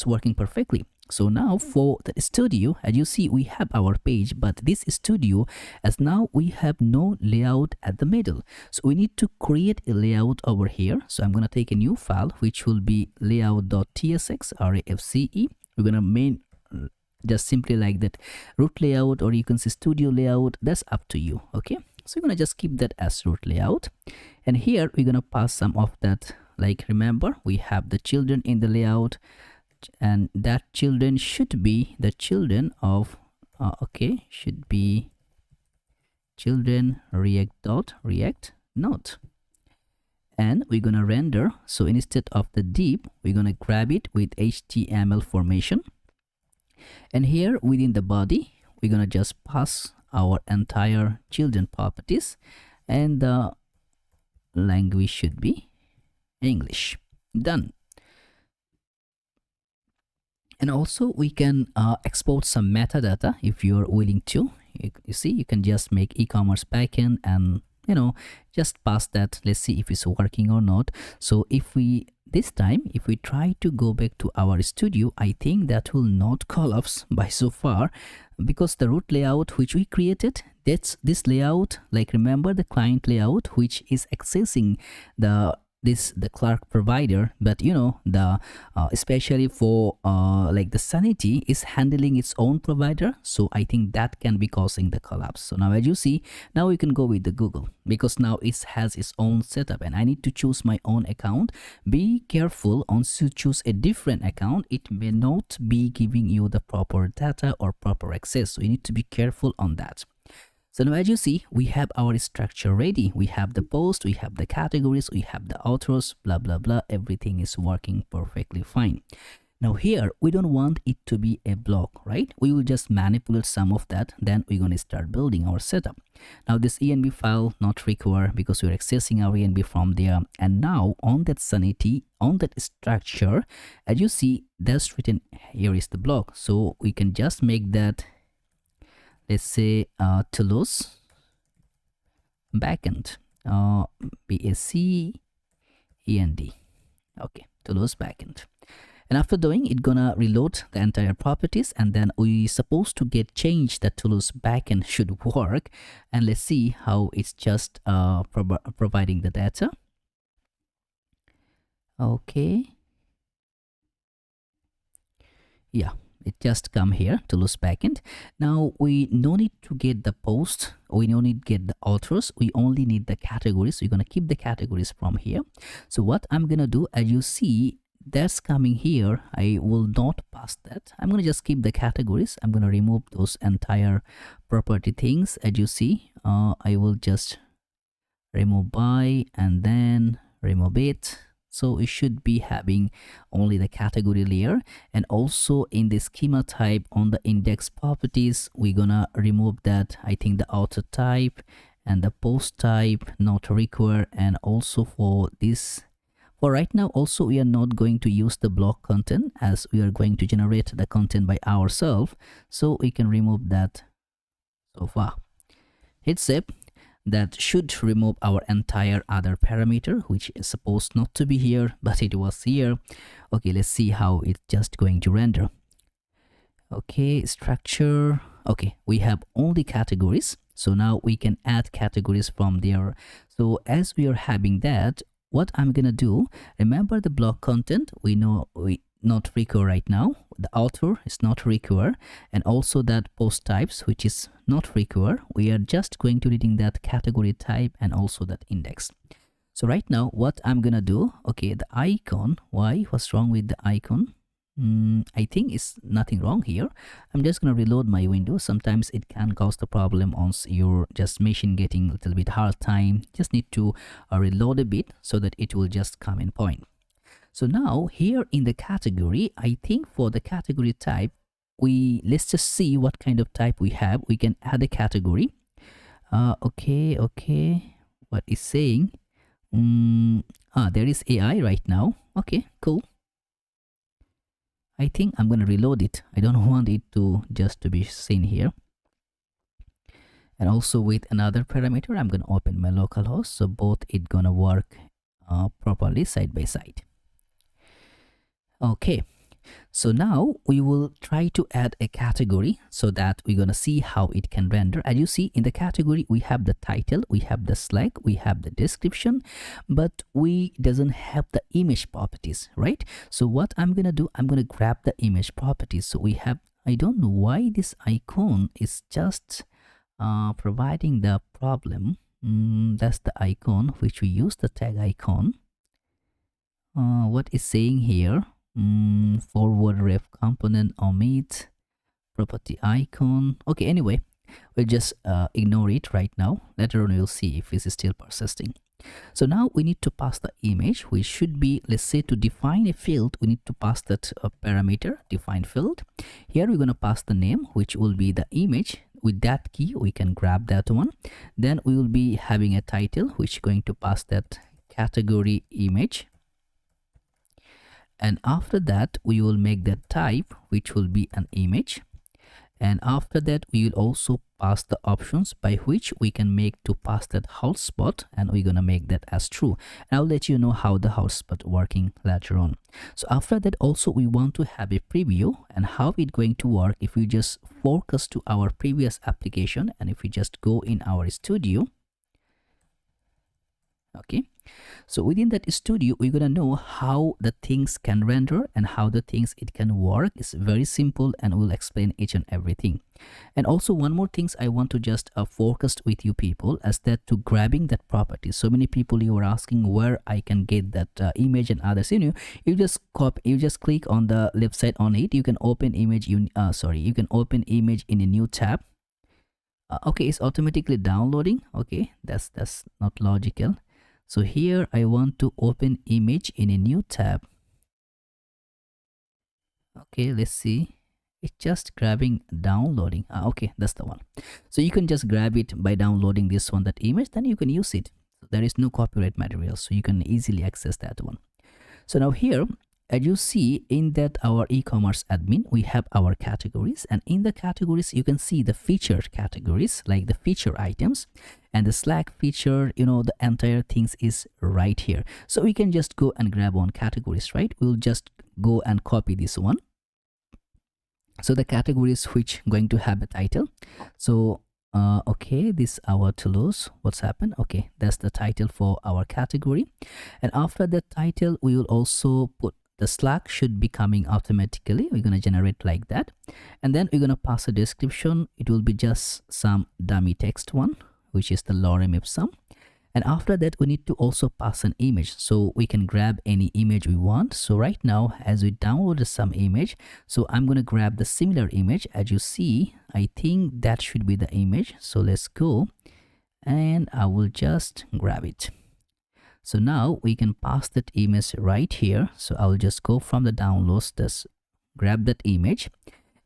working perfectly. So now for the studio, as you see, we have our page, but this studio, as now we have no layout at the middle. So we need to create a layout over here. So I'm going to take a new file, which will be layout.tsx, RAFCE. We're going to just simply like that root layout, or you can say studio layout. That's up to you. Okay. So you're going to just keep that as root layout. And here we're gonna pass some of that. Like, remember, we have the children in the layout, and that children should be the children of should be children react node. And we're gonna render. So instead of the div, we're gonna grab it with HTML formation, and here within the body we're gonna just pass our entire children properties, and the language should be English. Done. And also we can export some metadata if you're willing to. You see, you can just make e-commerce backend and just pass that. Let's see if it's working or not. So if we this time, if we try to go back to our studio, I think that will not collapse by so far, because the root layout which we created, that's this layout. Like, remember the client layout which is accessing the Clark provider, but the especially for like the Sanity is handling its own provider. So I think that can be causing the collapse. So now, as you see, now we can go with the Google, because now it has its own setup and I need to choose my own account. Be careful once you choose a different account, it may not be giving you the proper data or proper access, so you need to be careful on that. So now, as you see, we have our structure ready. We have the post, we have the categories, we have the authors, blah, blah, blah. Everything is working perfectly fine. Now here, we don't want it to be a block, right? We will just manipulate some of that. Then we're going to start building our setup. Now this env file not required because we're accessing our env from there. And now on that Sanity, on that structure, as you see, that's written here is the block. So we can just make that, let's say, Toulouse backend, BACEND. Okay, Toulouse backend. And after doing it, gonna reload the entire properties, and then we supposed to get change that Toulouse backend should work. And let's see how it's just providing the data. Okay. Yeah. It just come here to Toulouse backend. Now we no need to get the post, we no need to get the authors, we only need the categories. So you're gonna keep the categories from here. So what I'm gonna do, as you see, that's coming here, I will not pass that. I'm gonna just keep the categories. I'm gonna remove those entire property things. As you see, I will just remove by and then remove it. So it should be having only the category layer. And also in the schema type on the index properties, we're gonna remove that, I think, the author type and the post type not required. And also for this, for right now also, we are not going to use the block content, as we are going to generate the content by ourselves. So we can remove that so far. Hit save. That should remove our entire other parameter, which is supposed not to be here, but it was here. Okay, let's see how it's just going to render. Okay, structure. Okay, we have only categories. So now we can add categories from there. So as we are having that, what I'm gonna do, remember the block content, we know we not required right now, the author is not required, and also that post types, which is not required. We are just going to reading that category type and also that index. So right now what I'm gonna do, okay, the icon, what's wrong with the icon? I think it's nothing wrong here. I'm just gonna reload my window. Sometimes it can cause the problem once you're just machine getting a little bit hard time. Just need to reload a bit so that it will just come in point. So now here in the category, I think for the category type, let's just see what kind of type we have. We can add a category. Okay, what is saying? There is AI right now. Okay, cool. I think I'm gonna reload it. I don't want it to just to be seen here. And also with another parameter, I'm gonna open my localhost, so both it gonna work properly side by side. Okay, so now we will try to add a category so that we're gonna see how it can render. As you see in the category, we have the title, we have the slide, we have the description, but we doesn't have the image properties, right? So what I'm gonna do, I'm gonna grab the image properties. So we have, I don't know why this icon is just providing the problem. That's the icon which we use, the tag icon. What is saying here? Forward ref component omit property icon. Okay, anyway, we'll just ignore it right now. Later on we'll see if this is still persisting. So now we need to pass the image, which should be, let's say, to define a field, we need to pass that parameter define field. Here we're going to pass the name, which will be the image. With that key we can grab that one. Then we will be having a title, which is going to pass that category image. And after that we will make that type, which will be an image. And after that we will also pass the options by which we can make to pass that hotspot, and we're gonna make that as true. And I'll let you know how the hotspot working later on. So after that also we want to have a preview, and how it's going to work if we just focus to our previous application, and if we just go in our studio. Okay, so within that studio we're gonna know how the things can render and how the things it can work. It's very simple, and we'll explain each and everything. And also one more things I want to just focus with you people, as that to grabbing that property. So many people, you were asking where I can get that image and others. You just copy, you just click on the left side on it. You can open image you can open image in a new tab. Okay, it's automatically downloading. Okay, that's not logical. So here I want to open image in a new tab. Okay, let's see. It's just grabbing, downloading. Okay, that's the one. So you can just grab it by downloading this one, that image, then you can use it. There is no copyright material, so you can easily access that one. So now here, as you see in that our e-commerce admin, we have our categories, and in the categories you can see the featured categories, like the feature items, and the Slack feature, the entire things is right here. So we can just go and grab on categories, right? We'll just go and copy this one. So the categories which going to have a title. So okay, this our Toulouse. What's happened? Okay, that's the title for our category. And after the title we will also put the Slack should be coming automatically. We're going to generate like that, and then we're going to pass a description. It will be just some dummy text one, which is the lorem ipsum. And after that we need to also pass an image, so we can grab any image we want. So right now, as we downloaded some image, so I'm going to grab the similar image. As you see, I think that should be the image. So let's go, and I will just grab it. So now we can pass that image right here. So I will just go from the downloads, just grab that image,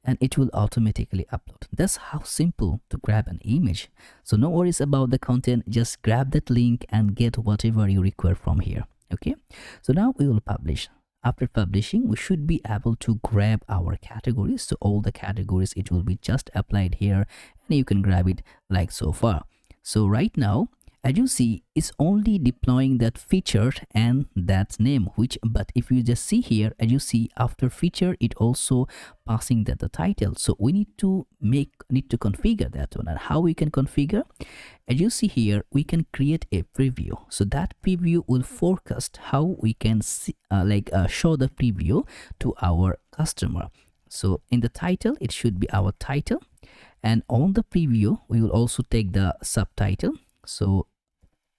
and it will automatically upload. That's how simple to grab an image. So no worries about the content, just grab that link and get whatever you require from here. Okay, so now we will publish. After publishing, we should be able to grab our categories. So all the categories, it will be just applied here, and you can grab it like so far. So right now, as you see, it's only deploying that feature and that name, but if you just see here, as you see, after feature it also passing that the title. So we need to configure that one. And how we can configure? As you see here, we can create a preview. So that preview will forecast how we can see, show the preview to our customer. So in the title, it should be our title, and on the preview we will also take the subtitle. So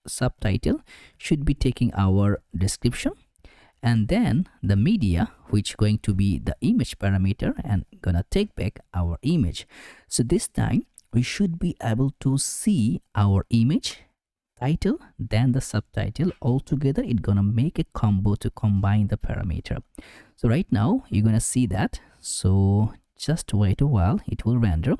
subtitle should be taking our description, and then the media, which going to be the image parameter, and gonna take back our image. So this time we should be able to see our image, title, then the subtitle all together. It's gonna make a combo to combine the parameter. So right now you're gonna see that. So just wait a while, it will render.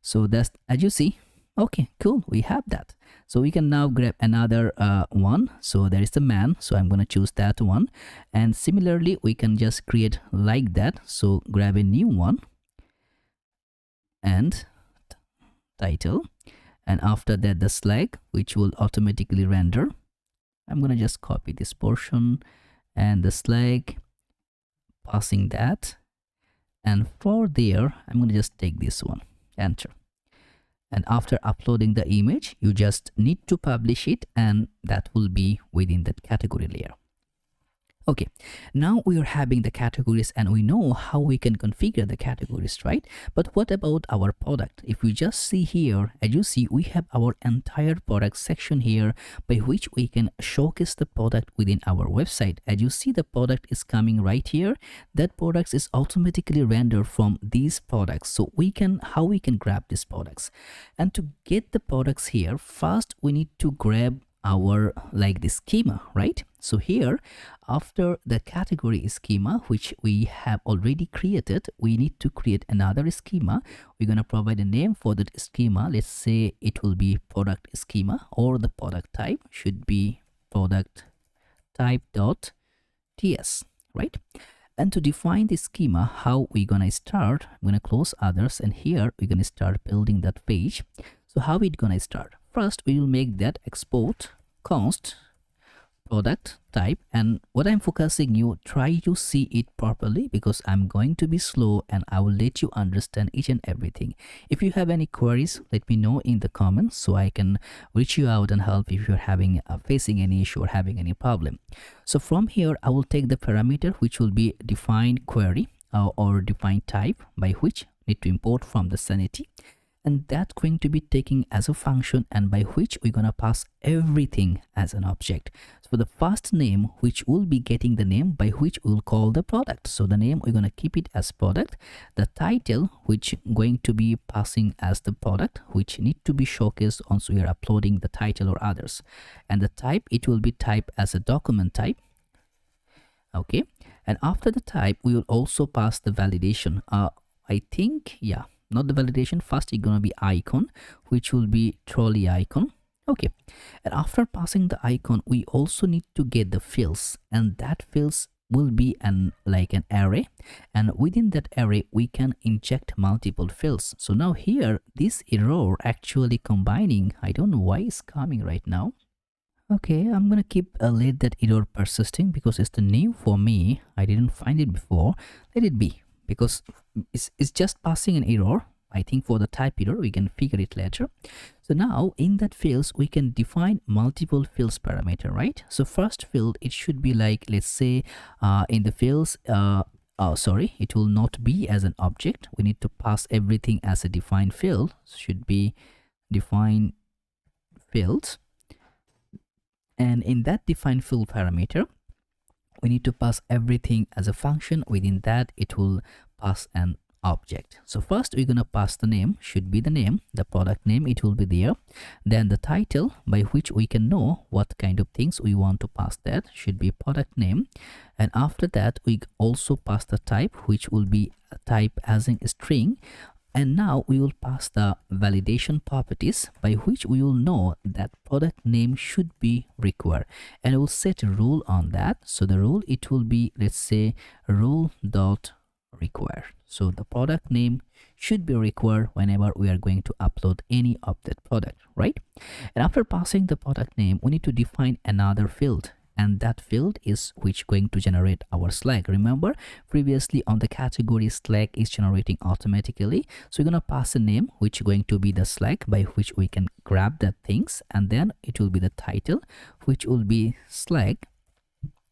So that's, as you see, okay, cool, we have that. So we can now grab another one. So there is the man, so I'm going to choose that one, and similarly we can just create like that. So grab a new one and title, and after that the Slack, which will automatically render. I'm going to just copy this portion and the Slack, passing that, and for there I'm going to just take this one, enter. And after uploading the image, you just need to publish it, and that will be within that category layer. Okay, now we are having the categories and we know how we can configure the categories, right? But what about our product? If we just see here, as you see, we have our entire product section here by which we can showcase the product within our website. As you see, the product is coming right here. That product is automatically rendered from these products. So how we can grab these products. And to get the products here, first we need to grab our the schema, right? So here, after the category schema, which we have already created, we need to create another schema. We're going to provide a name for that schema. Let's say it will be product schema, or the product type should be product type.ts, right? And to define the schema, how we're going to start, I'm going to close others, and here we're going to start building that page. So how it's going to start? First, we will make that export const product type, and what I'm focusing you, try to see it properly because I'm going to be slow and I will let you understand each and everything. If you have any queries, let me know in the comments so I can reach you out and help if you're having facing any issue or having any problem. So from here, I will take the parameter which will be defined query or defined type, by which need to import from the Sanity, and that's going to be taken as a function, and by which we're going to pass everything as an object. So for the first name, which will be getting the name by which we'll call the product. So the name, we're going to keep it as product. The title, which going to be passing as the product, which need to be showcased once we are uploading the title or others. And the type, it will be type as a document type. Okay, and after the type, we will also pass the validation. I think, yeah, not the validation. First, it's gonna be icon, which will be trolley icon. Okay, and after passing the icon, we also need to get the fields, and that fields will be an array, and within that array we can inject multiple fields. So now here, this error actually combining, I don't know why it's coming right now. Okay, I'm gonna keep let that error persisting because it's the new for me. I didn't find it before. Let it be, because it's just passing an error. I think for the type error, we can figure it later. So now in that fields, we can define multiple fields parameter, right? So first field, it should be let's say in the fields, sorry, it will not be as an object. We need to pass everything as a defined field. Should be defined fields. And in that defined field parameter, we need to pass everything as a function. Within that, it will pass an object. So first, we're going to pass the name, should be the name, the product name, it will be there. Then the title, by which we can know what kind of things we want to pass, that should be product name. And after that, we also pass the type, which will be a type as in string. And now we will pass the validation properties, by which we will know that product name should be required, and we'll set a rule on that. So the rule, it will be, let's say, rule.require. So the product name should be required whenever we are going to upload any of that product, right? And after passing the product name, we need to define another field, and that field is which going to generate our slug. Remember, previously on the category, slug is generating automatically. So we're going to pass a name, which is going to be the slug, by which we can grab that things, and then it will be the title, which will be slug.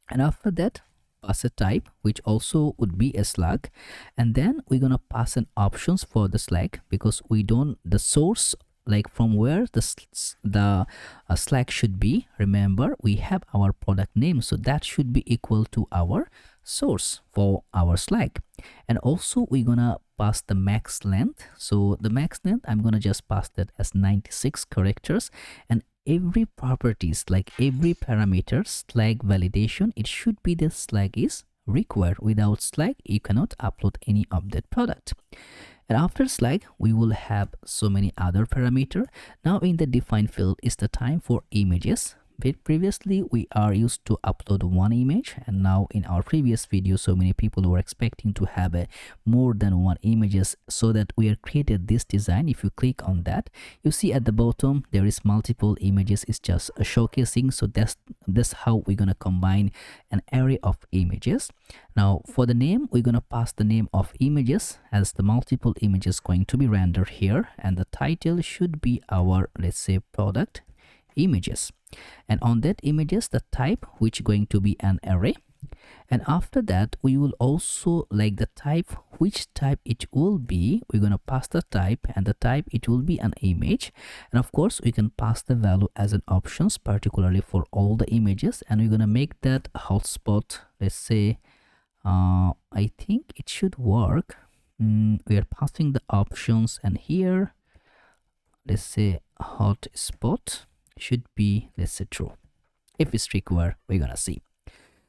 And after that, pass a type, which also would be a slug. And then we're going to pass an options for the slug, because we don't, the source, from where the slug should be, remember we have our product name, so that should be equal to our source for our slug. And also we're gonna pass the max length. So the max length, I'm gonna just pass that as 96 characters. And every properties, every parameter, slug validation, it should be the slug is required. Without slug, you cannot upload any of that product. And after slug, we will have so many other parameter. Now in the define field is the time for images. But previously we are used to upload one image, and now in our previous video, so many people were expecting to have more than one images, so that we have created this design. If you click on that, you see at the bottom there is multiple images. It's just a showcasing. So that's how we're gonna combine an array of images. Now for the name, we're gonna pass the name of images as the multiple images going to be rendered here, and the title should be our, let's say, product images. And on that images, the type, which going to be an array. And after that, we will also like the type, which type it will be. We're going to pass the type, and the type it will be an image. And of course, we can pass the value as an options, particularly for all the images. And we're going to make that hotspot. Let's say, I think it should work. We are passing the options, and here, let's say hotspot should be, let's say, true. If it's required, we're gonna see.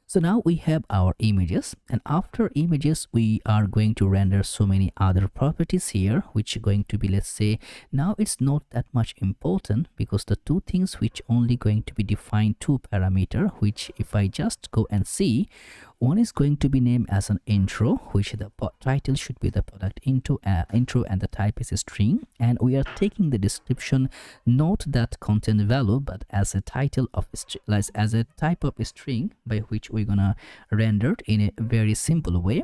So now we have our images, and after images we are going to render so many other properties here, which are going to be, let's say, now it's not that much important, because the two things which only going to be defined two parameter, which if I just go and see, one is going to be named as an intro, which the title should be the product intro, and the type is a string, and we are taking the description not that content value but as a title of as a type of a string, by which we're gonna render it in a very simple way.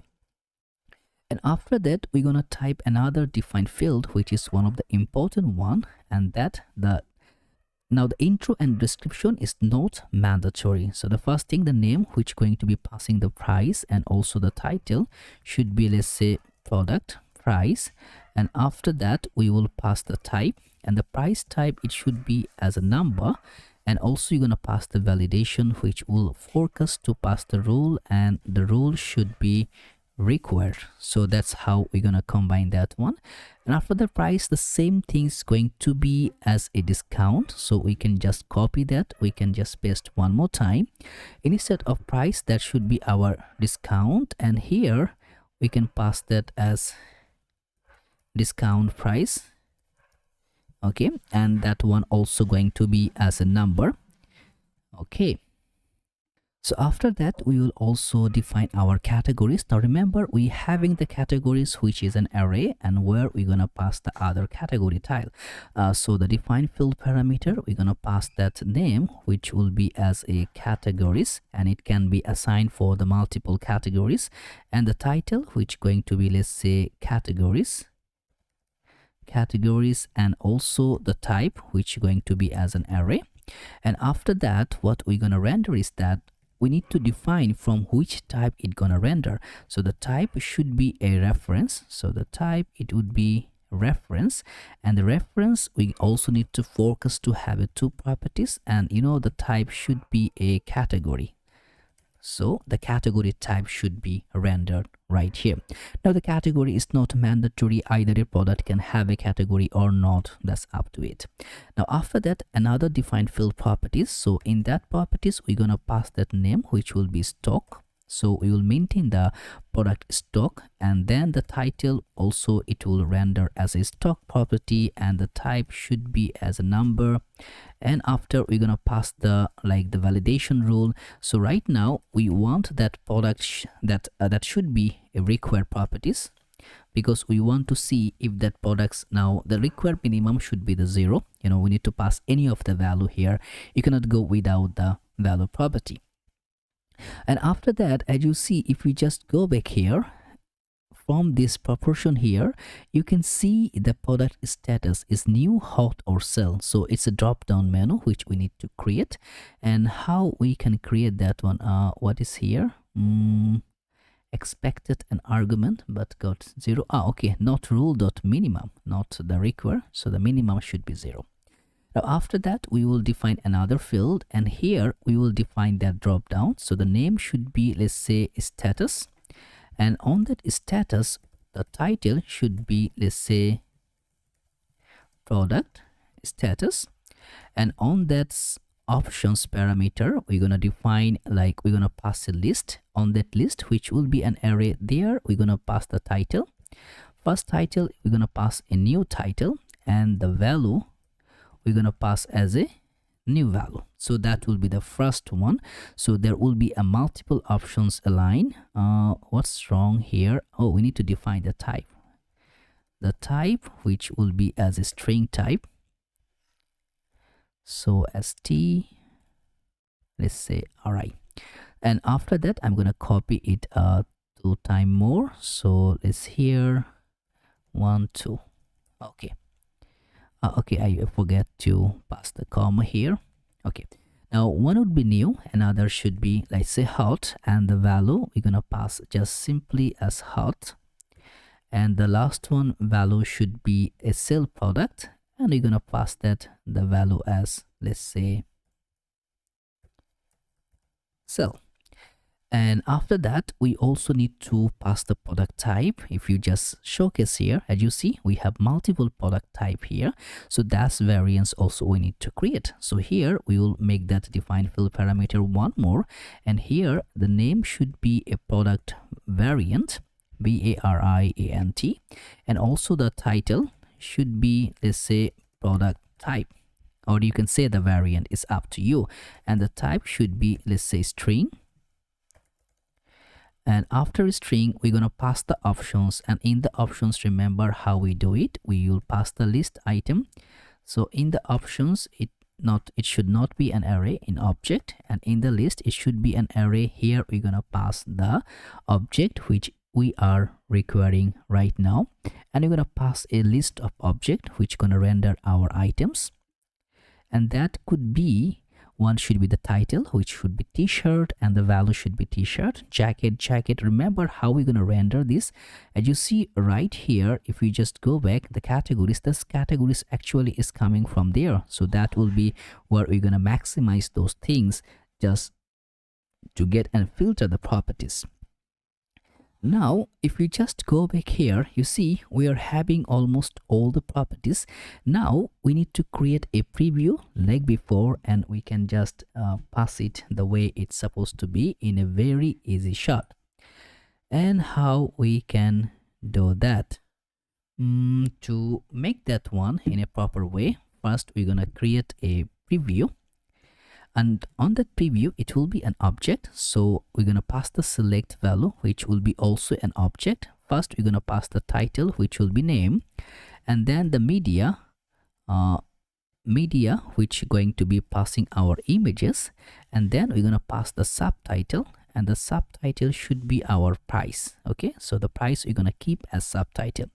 And after that, we're gonna type another defined field, which is one of the important one, and that now the intro and description is not mandatory. So the first thing, the name, which going to be passing the price, and also the title should be, let's say, product price. And after that, we will pass the type, and the price type, it should be as a number. And also you're going to pass the validation, which will force us to pass the rule, and the rule should be required. So that's how we're gonna combine that one. And after the price, the same thing is going to be as a discount, so we can just copy that. We can just paste one more time. Instead of price, that should be our discount, and here we can pass that as discount price. Okay, and that one also going to be as a number. Okay, so after that, we will also define our categories. Now remember, we having the categories, which is an array, and where we're gonna pass the other category tile. So the define field parameter, we're gonna pass that name, which will be as a categories, and it can be assigned for the multiple categories. And the title, which going to be, let's say, categories, and also the type, which going to be as an array. And after that, what we're gonna render is that we need to define from which type it gonna render. So the type should be a reference. So the type, it would be reference, and the reference, we also need to focus to have two properties, and the type should be a category. So the category type should be rendered right here. Now the category is not mandatory. Either a product can have a category or not, that's up to it. Now after that, another defined field properties. So in that properties, we're gonna pass that name, which will be stock. So we will maintain the product stock, and then the title also, it will render as a stock property, and the type should be as a number. And after, we're gonna pass the the validation rule. So right now we want that product that should be a required properties, because we want to see if that products, now the required minimum should be the 0. We need to pass any of the value here. You cannot go without the value property. And after that, as you see, if we just go back here from this proportion here, you can see the product status is new, hot, or sell. So it's a drop down menu which we need to create. And how we can create that one, what is here, expected an argument but got 0. Okay, not rule dot minimum, not the require, so the minimum should be 0. Now after that, we will define another field, and here we will define that drop down. So the name should be, let's say, status, and on that status, the title should be, let's say, product status, and on that options parameter, we're gonna define, we're gonna pass a list. On that list, which will be an array, there we're gonna pass the title. First title, we're gonna pass a new title, and the value we're gonna pass as a new value. So that will be the first one. So there will be a multiple options align. What's wrong here? Oh, we need to define the type. The type, which will be as a string type. So st, let's say array. And after that, I'm gonna copy it 2 times more. So let's here 1 2. Okay. Okay, I forget to pass the comma here. Okay, Now one would be new, another should be, let's say, hot, and the value we're gonna pass just simply as hot. And the last one value should be a sale product, and we're gonna pass that the value as, let's say, sell. And after that, we also need to pass the product type. If you just showcase here, as you see, we have multiple product type here. So that's variance also we need to create. So here we will make that define field parameter one more. And here the name should be a product variant, variant. And also the title should be, let's say, product type. Or you can say the variant is up to you. And the type should be, let's say, string. And after string, we're going to pass the options, and in the options, remember how we do it. We will pass the list item. So in the options, it should not be an array in object, and in the list it should be an array. Here we're going to pass the object which we are requiring right now, and we're going to pass a list of object which going to render our items. And that could be, one should be the title, which should be t-shirt, and the value should be t-shirt. Jacket. Remember how we're going to render this. As you see right here, if we just go back, the categories, this categories actually is coming from there. So that will be where we're going to maximize those things just to get and filter the properties. Now, if we just go back here, you see we are having almost all the properties. Now we need to create a preview like before, and we can just pass it the way it's supposed to be in a very easy shot. And how we can do that? To make that one in a proper way, first we're gonna create a preview. And on that preview, it will be an object. So we're going to pass the select value, which will be also an object. First, we're going to pass the title, which will be name. And then the media, which going to be passing our images. And then we're going to pass the subtitle. And the subtitle should be our price. Okay, so the price we're going to keep as subtitle.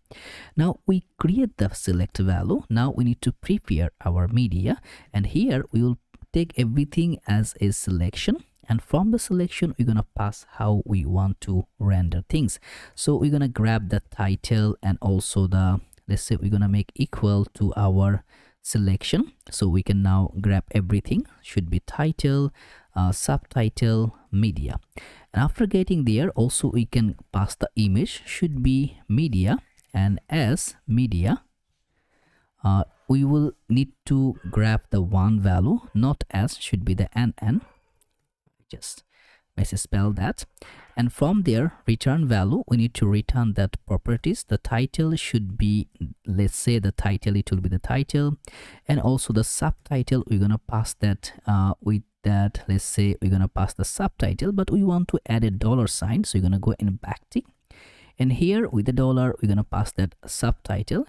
Now we create the select value. Now we need to prepare our media. And here we will take everything as a selection, and from the selection we're gonna pass how we want to render things. So we're gonna grab the title, and also the, let's say, we're gonna make equal to our selection. So we can now grab everything, should be title, subtitle, media. And after getting there, also we can pass the image, should be media, and as media, we will need to grab the one value, not as, should be the NN. Just misspell that. And from there, return value, we need to return that properties. The title should be, let's say, the title, it will be the title. And also the subtitle, we're going to pass that with that, let's say we're going to pass the subtitle, but we want to add a $sign. So you're going to go in backtick. And here with the dollar, we're going to pass that subtitle.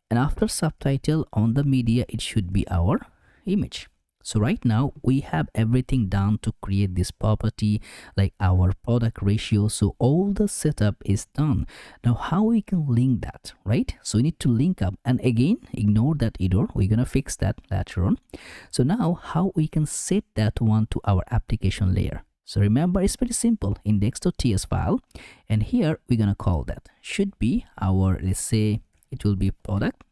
And after subtitle, on the media, it should be our image. So right now we have everything done to create this property, like our product ratio. So all the setup is done. Now how we can link that, right? So we need to link up, and again, ignore that error. We're going to fix that later on. So now how we can set that one to our application layer. So remember, it's pretty simple. Index.ts file, and here we're going to call that should be our, let's say, it will be product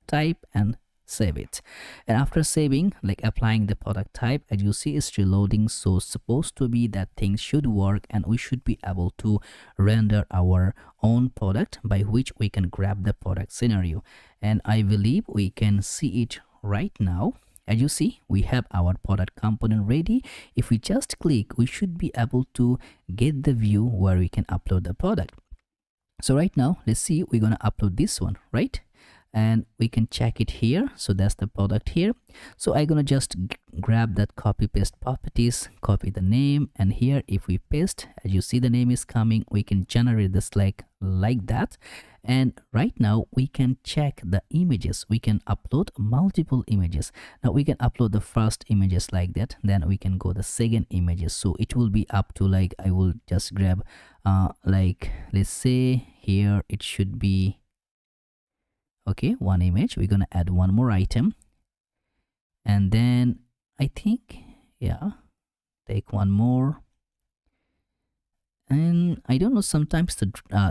type, and save it. And after saving, like applying the product type, as you see, it's reloading. So supposed to be that things should work, and we should be able to render our own product by which we can grab the product scenario. And I believe we can see it right now. As you see, we have our product component ready. If we just click, we should be able to get the view where we can upload the product. So right now, let's see, we're going to upload this one, right? And we can check it here. So that's the product here. So I'm going to just grab that copy paste properties, copy the name, and here if we paste, as you see, the name is coming, we can generate this like that. And right now we can check the images. We can upload multiple images. Now we can upload the first images like that, then we can go the second images. So it will be up to, like, I will just grab like, let's say here it should be, okay, one image. We're gonna add one more item, and then I think Yeah, take one more. And I don't know, sometimes the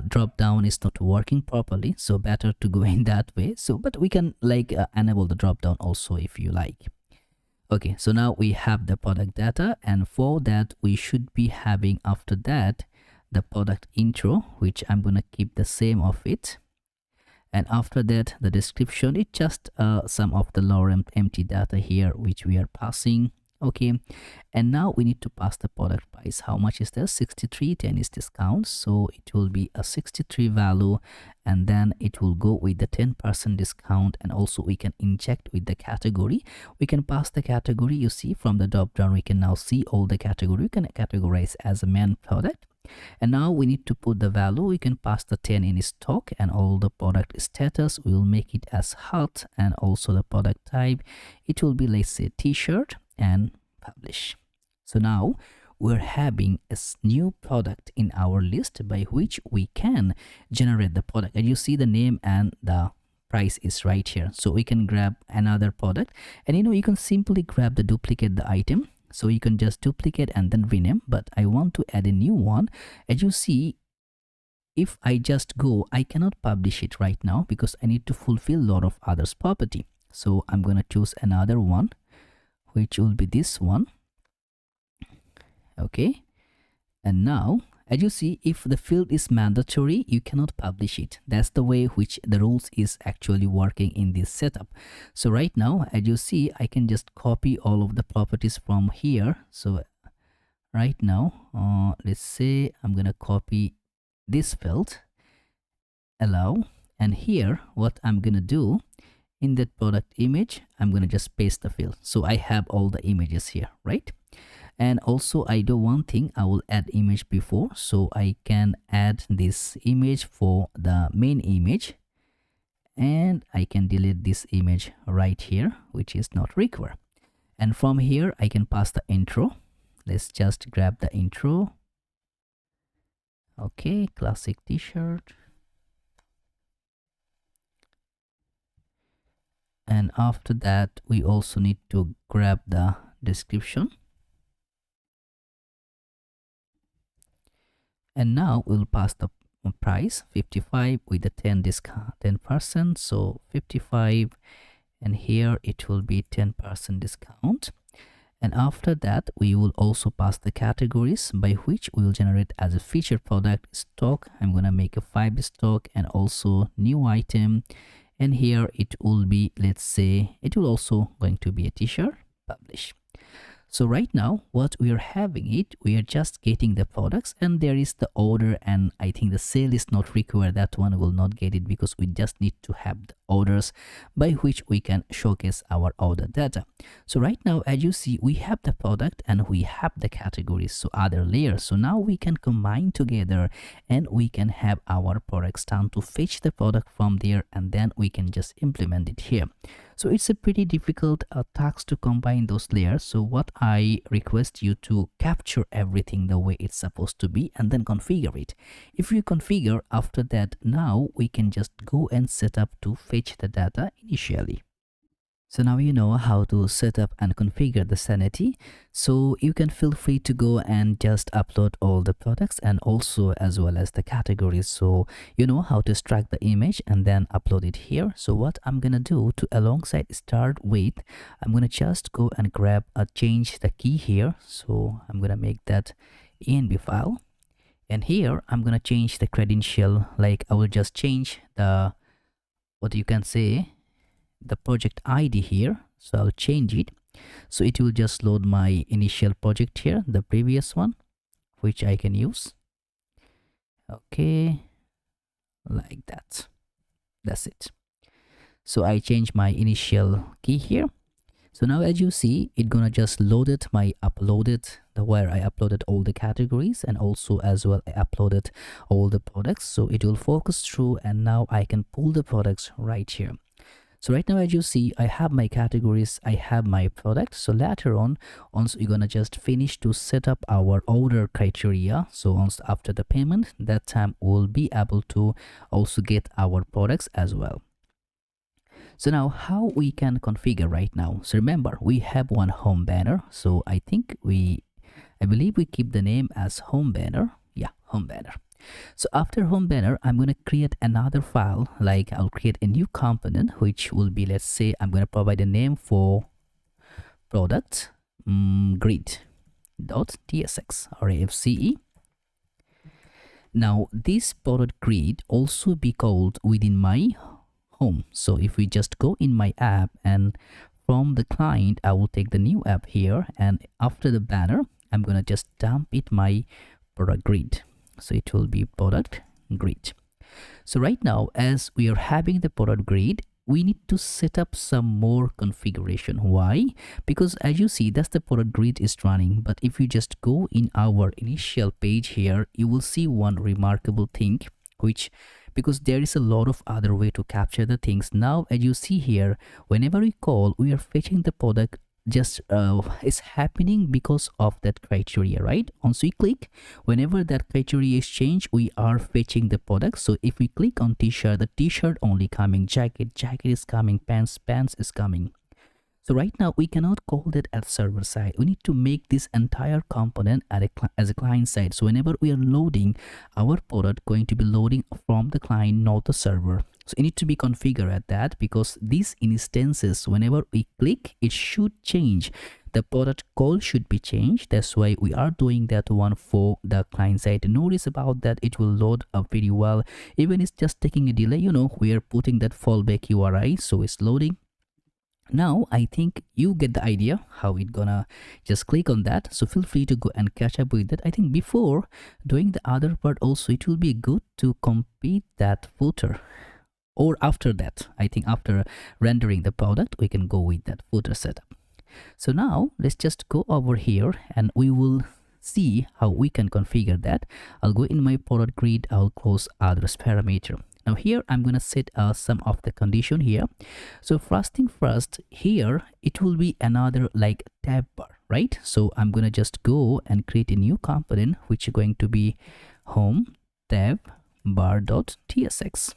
drop down is not working properly, so better to go in that way. So but we can like enable the drop down also if you like. Okay, so now we have the product data, and for that we should be having after that the product intro, which I'm gonna keep the same of it. And after that the description, it's just some of the lorem empty data here which we are passing. Okay, and now we need to pass the product price. How much is there? 63, 10 is discount, so it will be a 63 value, and then it will go with the 10% discount. And also we can inject with the category. We can pass the category. You see from the drop down we can now see all the category. We can categorize as a main product. And now we need to put the value. We can pass the 10 in stock, and all the product status we will make it as hot, and also the product type, it will be, let's say, t-shirt, and publish. So now we're having a new product in our list by which we can generate the product. And you see the name and the price is right here, so we can grab another product. And you can simply grab the duplicate the item, so you can just duplicate and then rename. But I want to add a new one. As you see, if I just go, I cannot publish it right now because I need to fulfill a lot of others property. So I'm going to choose another one, which will be this one. Okay, and now as you see, if the field is mandatory, you cannot publish it. That's the way which the rules is actually working in this setup. So right now, as you see, I can just copy all of the properties from here. So right now, let's say I'm gonna copy this field, allow, and here what I'm gonna do, in that product image, I'm gonna just paste the field. So I have all the images here, right? And also I do one thing, I will add image before, so I can add this image for the main image, and I can delete this image right here, which is not required. And from here I can pass the intro. Let's just grab the intro. Okay, classic t-shirt. And after that we also need to grab the description. And now we'll pass the price 55 with the 10 discount 10%, so 55, and here it will be 10% discount. And after that we will also pass the categories by which we will generate as a featured product stock. I'm gonna make a 5 stock, and also new item, and here it will be, let's say, it will also going to be a t-shirt, publish. So right now what we are having it, we are just getting the products, and there is the order, and I think the sale is not required. That one will not get it because we just need to have the orders by which we can showcase our order data. So right now, as you see, we have the product and we have the categories, so other layers. So now we can combine together and we can have our products done to fetch the product from there, and then we can just implement it here. So it's a pretty difficult task to combine those layers. So what I request you to capture everything the way it's supposed to be and then configure it. If you configure, after that, now we can just go and set up to fetch the data initially. So now you know how to set up and configure the Sanity. So you can feel free to go and just upload all the products and also as well as the categories. So you know how to extract the image and then upload it here. So what I'm gonna do to alongside start with, I'm gonna just go and grab change the key here. So I'm gonna make that env file, and here I'm gonna change the credential. Like I will just change the, what you can say, the project ID here. So I'll change it, so it will just load my initial project here, the previous one, which I can use. Okay, like that. That's it. So I change my initial key here. So now as you see, it's gonna just load it my uploaded, where I uploaded all the categories, and also as well I uploaded all the products. So it will focus through, and now I can pull the products right here. So right now, as you see, I have my categories, I have my product. So later on, once we're gonna just finish to set up our order criteria, so once after the payment, that time we'll be able to also get our products as well. So now how we can configure right now. So remember, we have one home banner. So I believe we keep the name as home banner. Yeah, home banner. So after home banner, I'm going to create another file. Like I'll create a new component, which will be, let's say I'm going to provide a name for product grid.tsx or AFCE. Now this product grid also be called within my home. So if we just go in my app, and from the client I will take the new app here, and after the banner I'm gonna just dump it my product grid. So it will be product grid. So right now, as we are having the product grid, we need to set up some more configuration. Why? Because as you see, that's the product grid is running. But if you just go in our initial page here, you will see one remarkable thing, which, because there is a lot of other way to capture the things. Now, as you see here, whenever we call, we are fetching the product just is happening because of that criteria, right? Once we click, whenever that criteria is changed, we are fetching the product. So if we click on t-shirt, the t-shirt only coming, jacket is coming, pants is coming. So right now we cannot call that at server side. We need to make this entire component as a client side. So whenever we are loading our product, going to be loading from the client, not the server. So it need to be configured at that, because these instances, whenever we click, it should change. The product call should be changed. That's why we are doing that one for the client side. Notice about that, it will load up very well. Even it's just taking a delay, we are putting that fallback URI, so it's loading. Now I think you get the idea how it gonna just click on that. So feel free to go and catch up with that. I think before doing the other part also, it will be good to complete that footer, or after that, I think after rendering the product, we can go with that footer setup. So now let's just go over here and we will see how we can configure that. I'll go in my product grid, I'll close others parameter. Now here I'm gonna set some of the condition here. So first thing first, here it will be another like tab bar, right? So I'm gonna just go and create a new component, which is going to be home tab bar.tsx.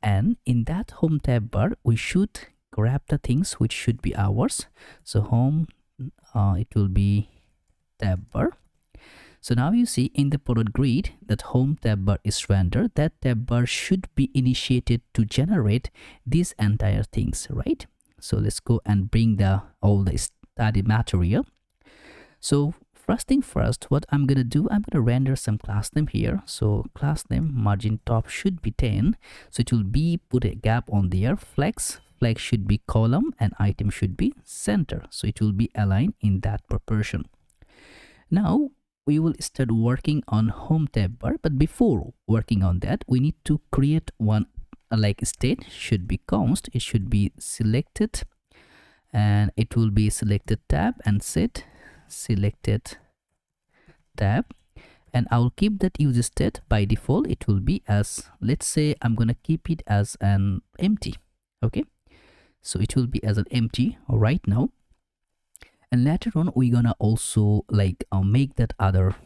And in that home tab bar, we should grab the things which should be ours. So home, it will be tab bar. So now you see in the product grid that home tab bar is rendered. That tab bar should be initiated to generate these entire things, right? So let's go and bring all the study material. So first thing first, what I'm gonna do, I'm gonna render some class name here. So class name margin top should be 10. So it will be put a gap on there. Flex should be column, and item should be center. So it will be aligned in that proportion. Now we will start working on home tab bar, but before working on that, we need to create one like state. Should be const, it should be selected, and it will be selected tab and set selected tab, and I'll keep that user state by default. It will be as, let's say I'm gonna keep it as an empty. Okay, so it will be as an empty right now. And later on, we're gonna also like make that other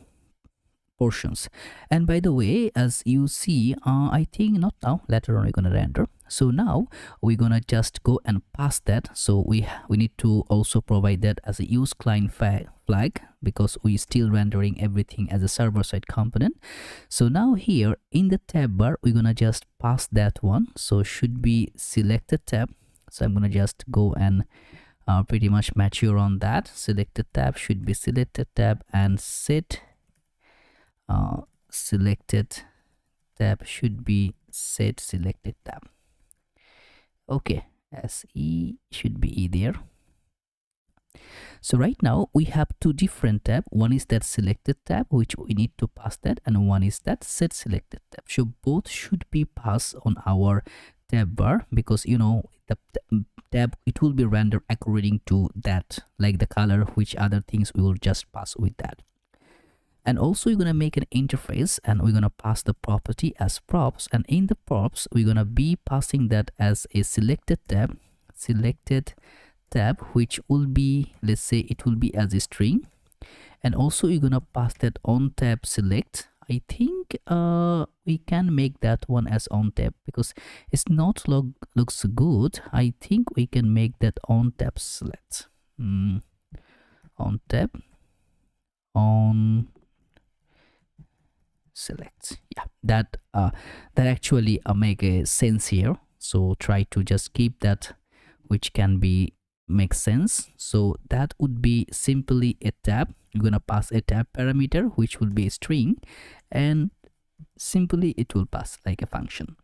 portions. And by the way, as you see, I think not now, later on we're gonna render. So now we're gonna just go and pass that. So we need to also provide that as a use client flag, because we still rendering everything as a server side component. So now here in the tab bar, we're gonna just pass that one. So should be selected tab. So I'm gonna just go and pretty much mature on that. Selected tab should be selected tab, and set selected tab should be set selected tab. Okay, SE should be E there. So right now we have two different tabs. One is that selected tab, which we need to pass that, and one is that set selected tab. So both should be passed on our tab bar, because the tab, it will be rendered according to that, like the color, which other things we will just pass with that. And also we're gonna make an interface, and we're gonna pass the property as props, and in the props we're gonna be passing that as a selected tab, which will be, let's say it will be as a string. And also you're gonna pass that on tab select. I think think we can make that one as on tab because it's not looks good. I think we can make that on tab select. On tab on select. Yeah, that actually make a sense here. So try to just keep that, which can be make sense. So that would be simply a tab. You're gonna pass a tab parameter, which will be a string, and simply it will pass like a function.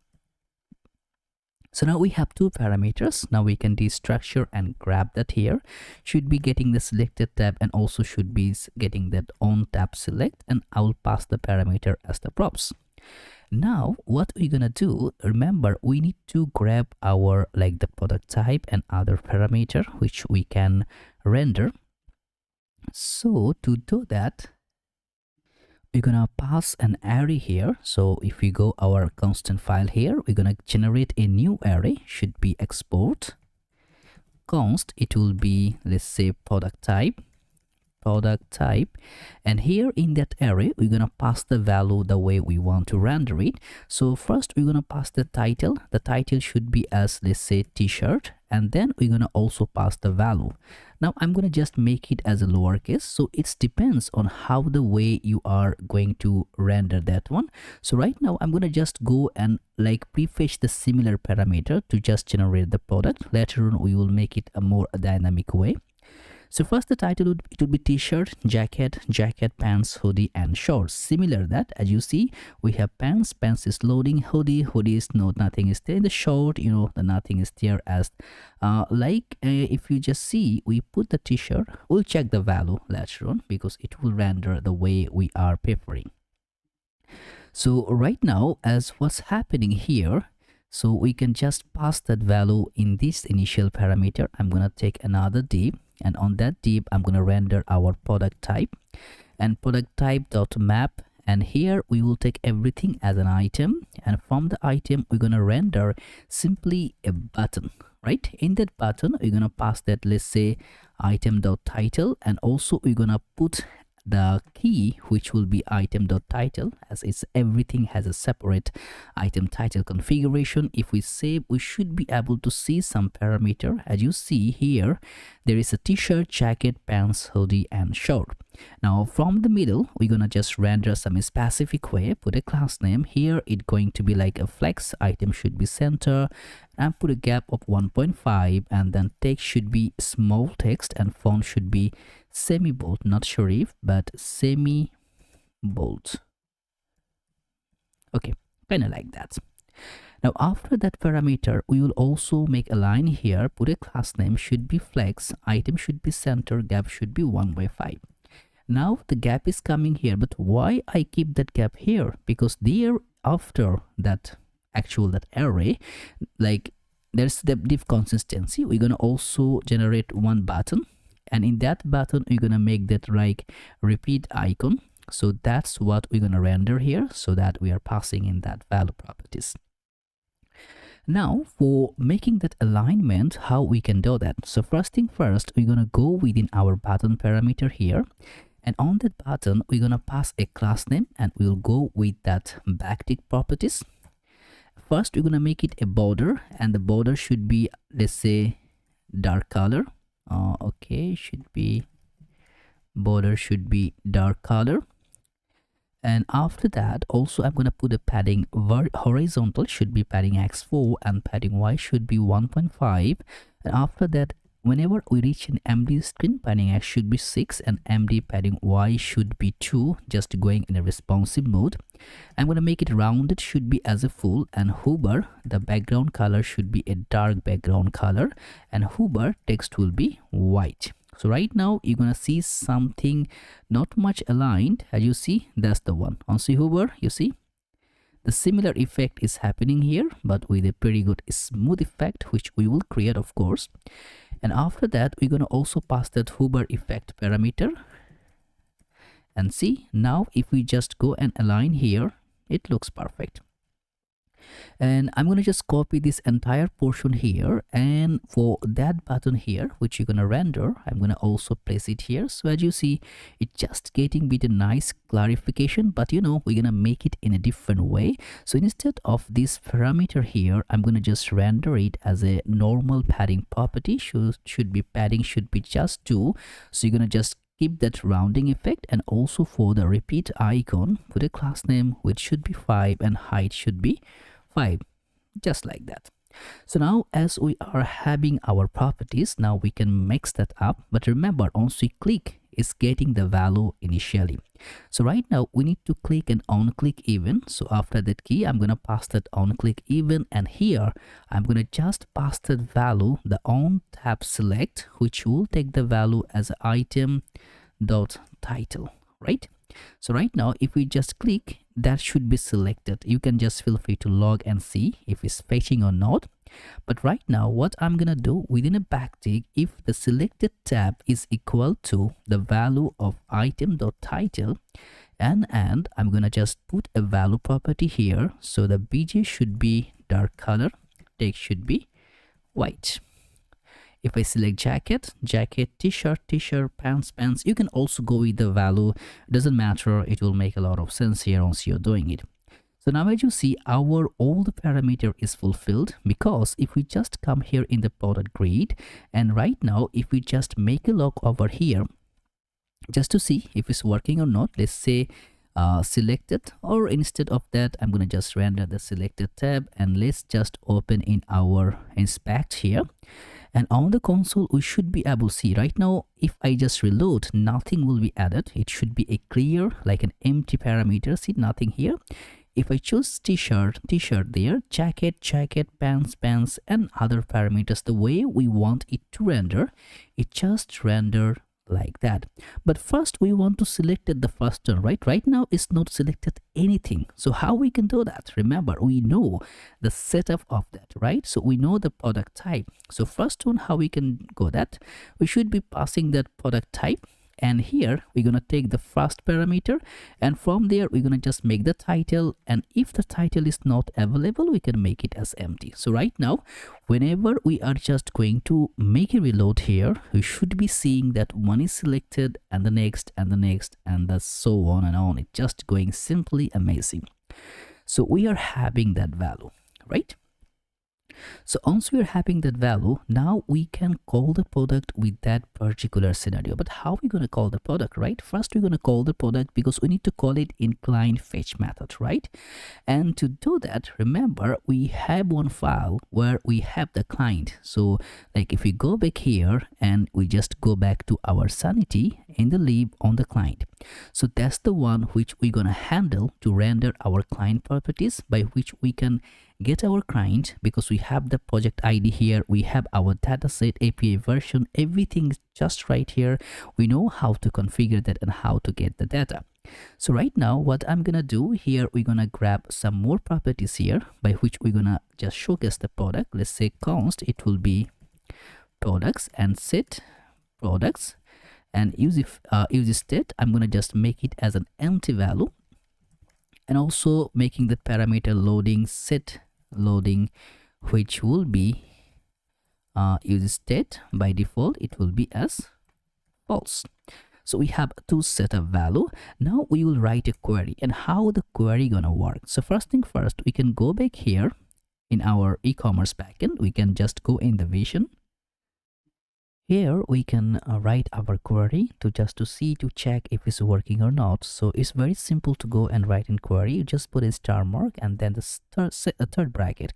So now we have two parameters. Now we can destructure and grab that here. Should be getting the selected tab and also should be getting that on tab select, and I will pass the parameter as the props. Now what we're gonna do, remember we need to grab our like the product type and other parameter which we can render. So to do that, we're gonna pass an array here. So if we go our constant file here, we're gonna generate a new array. Should be export const, it will be, let's say, product type, and here in that array we're gonna pass the value the way we want to render it. So first we're gonna pass the title. The title should be as, let's say, t-shirt, and then we're gonna also pass the value. Now I'm gonna just make it as a lowercase, so it depends on how the way you are going to render that one. So right now I'm gonna just go and like prefetch the similar parameter to just generate the product. Later on we will make it a more dynamic way. So first the title it would be t-shirt, jacket, pants, hoodie, and shorts. Similar that, as you see, we have pants is loading, hoodie is nothing is there. The short, the nothing is there as if you just see, we put the t-shirt, we'll check the value later on because it will render the way we are preferring. So right now, as what's happening here, so we can just pass that value in this initial parameter. I'm gonna take another div, and on that div I'm gonna render our product type, and product type dot map, and here we will take everything as an item, and from the item we're gonna render simply a button. Right, in that button we're gonna pass that, let's say, item dot title, and also we're gonna put the key which will be item dot title, as it's everything has a separate item title configuration. If we save, we should be able to see some parameter. As you see here, there is a t-shirt, jacket, pants, hoodie, and short. Now from the middle we're gonna just render some specific way, put a class name here. It's going to be like a flex, item should be center, and put a gap of 1.5, and then text should be small text, and font should be semi-bold, not serif but semi-bold. Okay, kind of like that. Now after that parameter we will also make a line here, put a class name, should be flex, item should be center, gap should be 1/5. Now the gap is coming here, but why I keep that gap here? Because there after that that array, like there's the div consistency, we're gonna also generate one button, and in that button we're gonna make that like repeat icon. So that's what we're gonna render here, so that we are passing in that value properties. Now for making that alignment, how we can do that? So first thing first, we're gonna go within our button parameter here, and on that button we're gonna pass a class name, and we'll go with that backtick properties. First we're gonna make it a border, and the border should be, let's say, dark color. Okay, border should be dark color. And after that also I'm gonna put a padding horizontal should be padding x4, and padding y should be 1.5. And after that, whenever we reach an empty screen, padding x should be 6, and empty padding y should be 2, just going in a responsive mode. I'm gonna make it rounded, should be as a full, and hover, the background color should be a dark background color, and hover text will be white. So right now you're gonna see something not much aligned. As you see, that's the one. On see hover, you see the similar effect is happening here, but with a pretty good smooth effect, which we will create, of course. And after that we're gonna also pass that hover effect parameter, and see now if we just go and align here, it looks perfect. And I'm going to just copy this entire portion here, and for that button here which you're going to render, I'm going to also place it here. So as you see, it's just getting bit a nice clarification, but you know, we're going to make it in a different way. So instead of this parameter here, I'm going to just render it as a normal padding property. Should be padding should be just 2. So you're going to just keep that rounding effect, and also for the repeat icon, put a class name which should be 5 and height should be 5, just like that. So now as we are having our properties, now we can mix that up. But remember, once we click, it's getting the value initially. So right now we need to click and on click even. So after that key, I'm going to pass that on click even, and here I'm going to just pass that value, the on tab select, which will take the value as item dot title, right? So right now if we just click, that should be selected. You can just feel free to log and see if it's fetching or not. But right now what I'm gonna do, within a backtick, if the selected tab is equal to the value of item.title, and I'm gonna just put a value property here. So the bj should be dark color, text should be white. If I select jacket, t-shirt, pants, you can also go with the value. Doesn't matter, it will make a lot of sense here once you're doing it. So now as you see, our all the parameter is fulfilled, because if we just come here in the product grid, and right now if we just make a look over here just to see if it's working or not, let's say selected, or instead of that I'm going to just render the selected tab, and let's just open in our inspect here. And on the console we should be able to see right now, if I just reload, nothing will be added. It should be a clear, like an empty parameter. See, nothing here. If I choose t-shirt there, jacket, pants, and other parameters, the way we want it to render, it just render like that. But first we want to select the first one, right now it's not selected anything. So how we can do that? Remember, we know the setup of that, right? So we know the product type. So first one, how we can go that, we should be passing that product type, and here we're going to take the first parameter, and from there we're going to just make the title, and if the title is not available, we can make it as empty. So right now whenever we are just going to make a reload here, we should be seeing that one is selected, and the next, and the next, and that's so on and on. It's just going simply amazing. So we are having that value, right? So once we are having that value, now we can call the product with that particular scenario. But how are we going to call the product, right? First we're going to call the product, because we need to call it in client fetch method, right? And to do that, remember, we have one file where we have the client. So like if we go back here and we just go back to our Sanity in the lib on the client, so that's the one which we're going to handle to render our client properties, by which we can get our client, because we have the project ID here, we have our dataset, API version, everything is just right here. We know how to configure that and how to get the data. So right now what I'm gonna do here, we're gonna grab some more properties here, by which we're gonna just showcase the product. Let's say const, it will be products, and set products, and use state, I'm gonna just make it as an empty value, and also making the parameter loading, set loading, which will be use state. By default it will be as false. So we have two set of value. Now we will write a query, and how the query gonna work. So first thing first, we can go back here in our e-commerce backend. We can just go in the vision. Here we can write our query to check if it's working or not. So it's very simple to go and write in query. You just put a star mark and then the third bracket,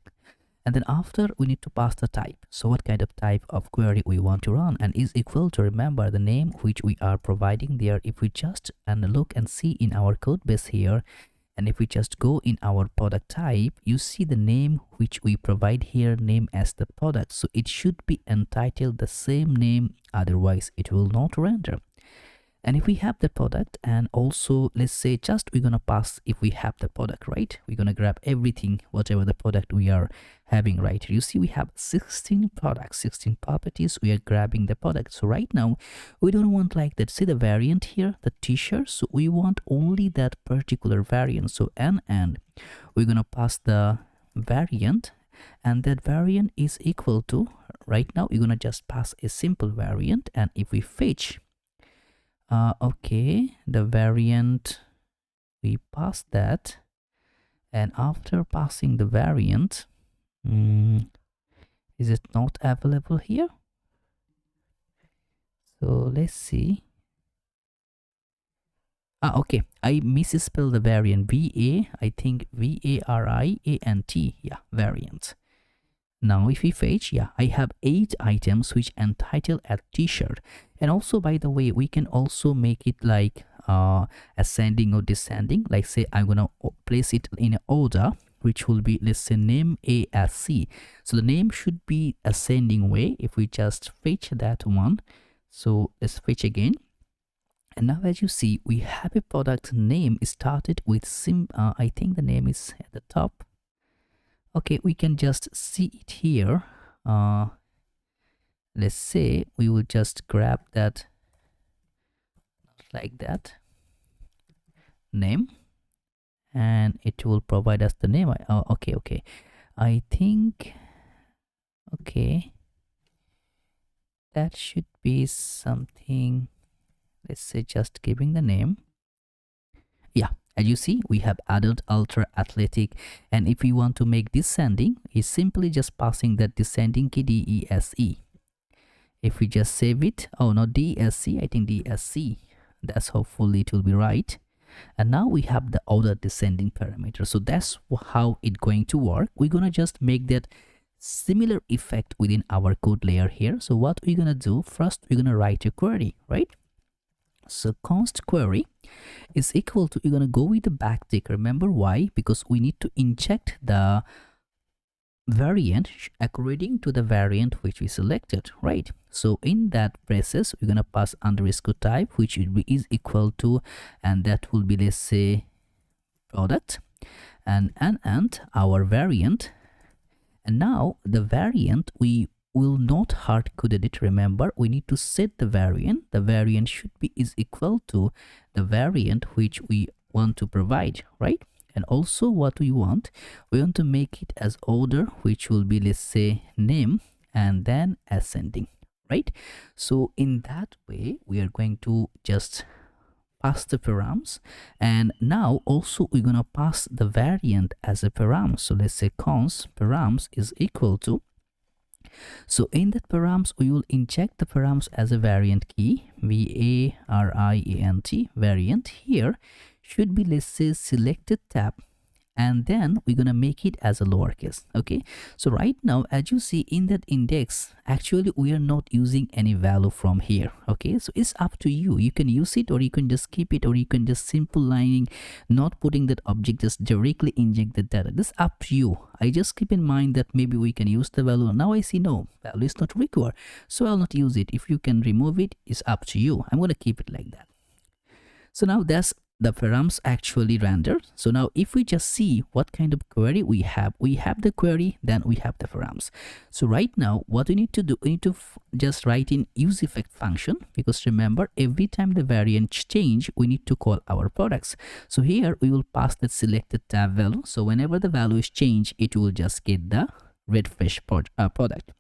and then after we need to pass the type. So what kind of type of query we want to run, and is equal to, remember, the name which we are providing there. If we just look and see in our code base here, and if we just go in our product type, you see the name which we provide here, name as the product. So it should be entitled the same name, otherwise it will not render. And if we have the product, and also let's say just we're gonna pass if we have the product, right? We're gonna grab everything, whatever the product we are having right here. You see we have 16 products, 16 properties. We are grabbing the product. So right now we don't want like that. See the variant here, the t-shirt. So we want only that particular variant. So and we're gonna pass the variant, and that variant is equal to, right now we're gonna just pass a simple variant, and if we fetch okay, the variant, we pass that, and after passing the variant, is it not available here? So let's see. Okay, I misspelled the variant. I think variant. Yeah, variant. Now if we fetch, yeah, I have 8 items which entitled as t-shirt. And also, by the way, we can also make it like ascending or descending. Like say I'm gonna place it in an order which will be, let's say, name A as C. So the name should be ascending way if we just fetch that one. So let's fetch again. And now as you see, we have a product name started with I think the name is at the top. Okay, we can just see it here. Let's say we will just grab that like that name, and it will provide us the name. Okay, I think, okay, that should be something. Let's say just giving the name. Yeah, as you see, we have adult, ultra, athletic, and if we want to make descending, it's simply just passing that descending key DESE. If we just save it, oh no, DSC, I think DSC, that's hopefully it will be right. And now we have the order descending parameter. So that's how it's going to work. We're gonna just make that similar effect within our code layer here. So what we're gonna do, first we're gonna write a query, right? So const query is equal to, you're gonna go with the backtick. Remember why? Because we need to inject the variant according to the variant which we selected, right? So in that process, we're gonna pass underscore type, which is equal to, and that will be, let's say, product, and our variant. And now the variant, we will not hard coded it. Remember, we need to set the variant. The variant should be is equal to the variant which we want to provide, right? And also what we want to make it as order, which will be, let's say, name and then ascending, right? So in that way, we are going to just pass the params, and now also we're gonna pass the variant as a param. So let's say const params is equal to, so in that params, we will inject the params as a variant key, variant. Variant here should be, let's say, selected tab, and then we're gonna make it as a lowercase. Okay, so right now, as you see in that index, actually we are not using any value from here. Okay, so it's up to you. You can use it, or you can just keep it, or you can just simple lining, not putting that object, just directly inject the data. This is up to you. I just keep in mind that maybe we can use the value. Now I see no value is not required, so I'll not use it. If you can remove it, it's up to you. I'm gonna keep it like that. So now that's the params actually rendered. So now if we just see what kind of query we have the query, then we have the params. So right now what we need to do, we need to just write in use effect function, because remember, every time the variant change, we need to call our products. So here we will pass that selected tab value. So whenever the value is changed, it will just get the refresh product.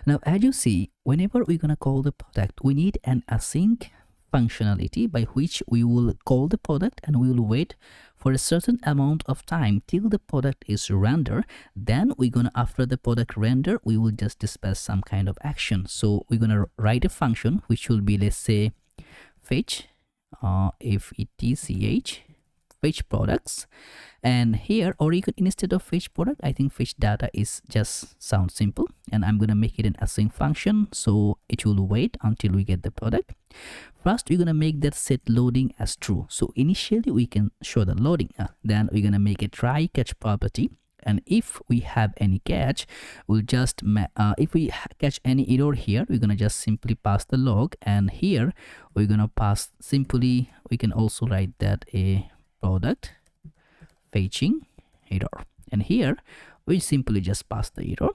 Now as you see, whenever we're gonna call the product, we need an async functionality by which we will call the product, and we will wait for a certain amount of time till the product is rendered. Then we're gonna, after the product render, we will just dispatch some kind of action. So we're gonna write a function which will be, let's say, fetch fetch products, and here, or you could, instead of fetch product, I think fetch data is just sounds simple, and I'm gonna make it an async function, so it will wait until we get the product. First we're gonna make that set loading as true. So initially we can show the loading, then we're gonna make a try catch property, and if we have any catch, we'll just if we catch any error here, we're gonna just simply pass the log, and here we're gonna pass simply, we can also write that a product fetching error, and here we simply just pass the error.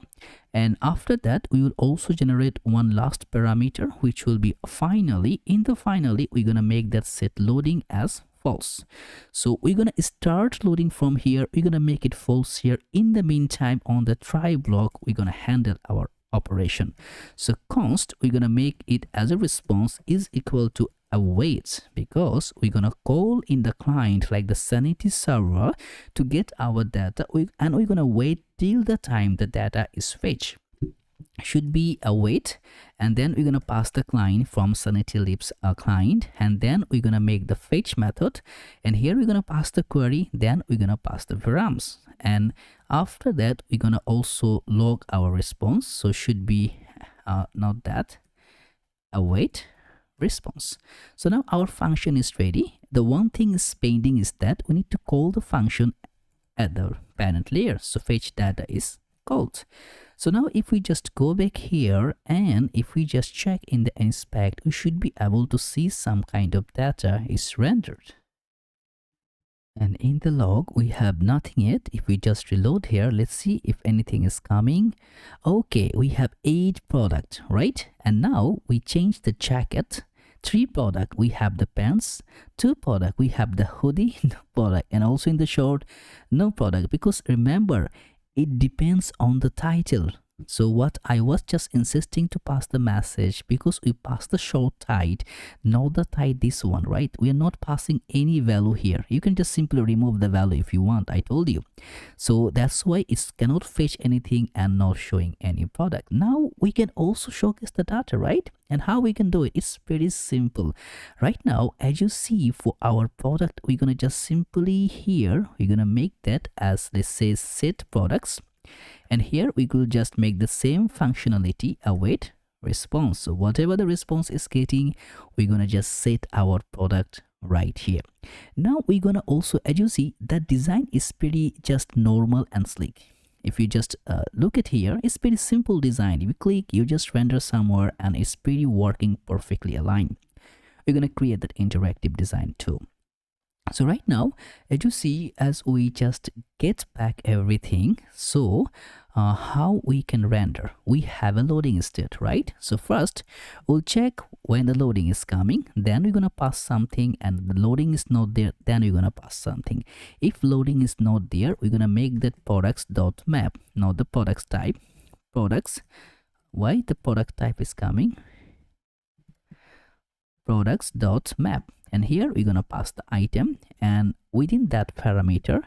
And after that, we will also generate one last parameter, which will be finally. In the finally, we're gonna make that set loading as false. So we're gonna start loading from here. We're gonna make it false here. In the meantime, on the try block, we're gonna handle our operation. So const, we're gonna make it as a response is equal to await, because we're gonna call in the client like the Sanity server to get our data, and we're gonna wait till the time the data is fetched. Should be await, and then we're gonna pass the client from Sanity Lips client, and then we're gonna make the fetch method, and here we're gonna pass the query, then we're gonna pass the params, and after that we're gonna also log our response. So should be not that, await response. So now our function is ready. The one thing is pending is that we need to call the function at the parent layer. So fetch data is called. So now if we just go back here, and if we just check in the inspect, we should be able to see some kind of data is rendered. And in the log, we have nothing yet. If we just reload here, let's see if anything is coming. Okay, we have 8 product, right? And now we change the jacket. 3 product, we have the pants. 2 product, we have the hoodie, no product. And also in the short, no product. Because remember, it depends on the title. So what I was just insisting to pass the message, because we pass the short tide, not the tide this one, right? We are not passing any value here. You can just simply remove the value if you want, I told you. So that's why it cannot fetch anything and not showing any product. Now we can also showcase the data, right? And how we can do it, it's pretty simple. Right now, as you see, for our product, we're gonna just simply here, we're gonna make that as, let's say, set products. And here we could just make the same functionality, await response. So whatever the response is getting, we're gonna just set our product right here. Now we're gonna also, as you see, that design is pretty just normal and sleek. If you just look at here, it's pretty simple design. If you click, you just render somewhere, and it's pretty working perfectly aligned. We're gonna create that interactive design too. So right now, as you see, as we just get back everything, so how we can render, we have a loading state, right? So first we'll check when the loading is coming, then we're gonna pass something, and the loading is not there, then we're gonna pass something. If loading is not there, we're gonna make that products.map, not the products type, products. Why the product type is coming? Products.map. And here we're gonna pass the item, and within that parameter,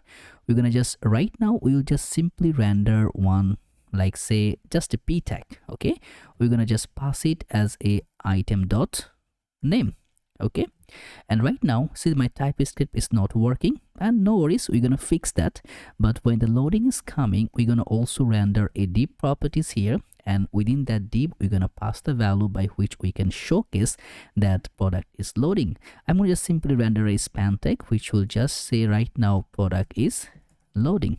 we're gonna just, right now we'll just simply render one, like say just a p tag. Okay, we're gonna just pass it as a item dot name. Okay, and right now, see, my TypeScript is not working, and no worries, we're gonna fix that. But when the loading is coming, we're gonna also render a div properties here, and within that div, we're gonna pass the value by which we can showcase that product is loading. I'm gonna just simply render a span tag, which will just say right now product is loading.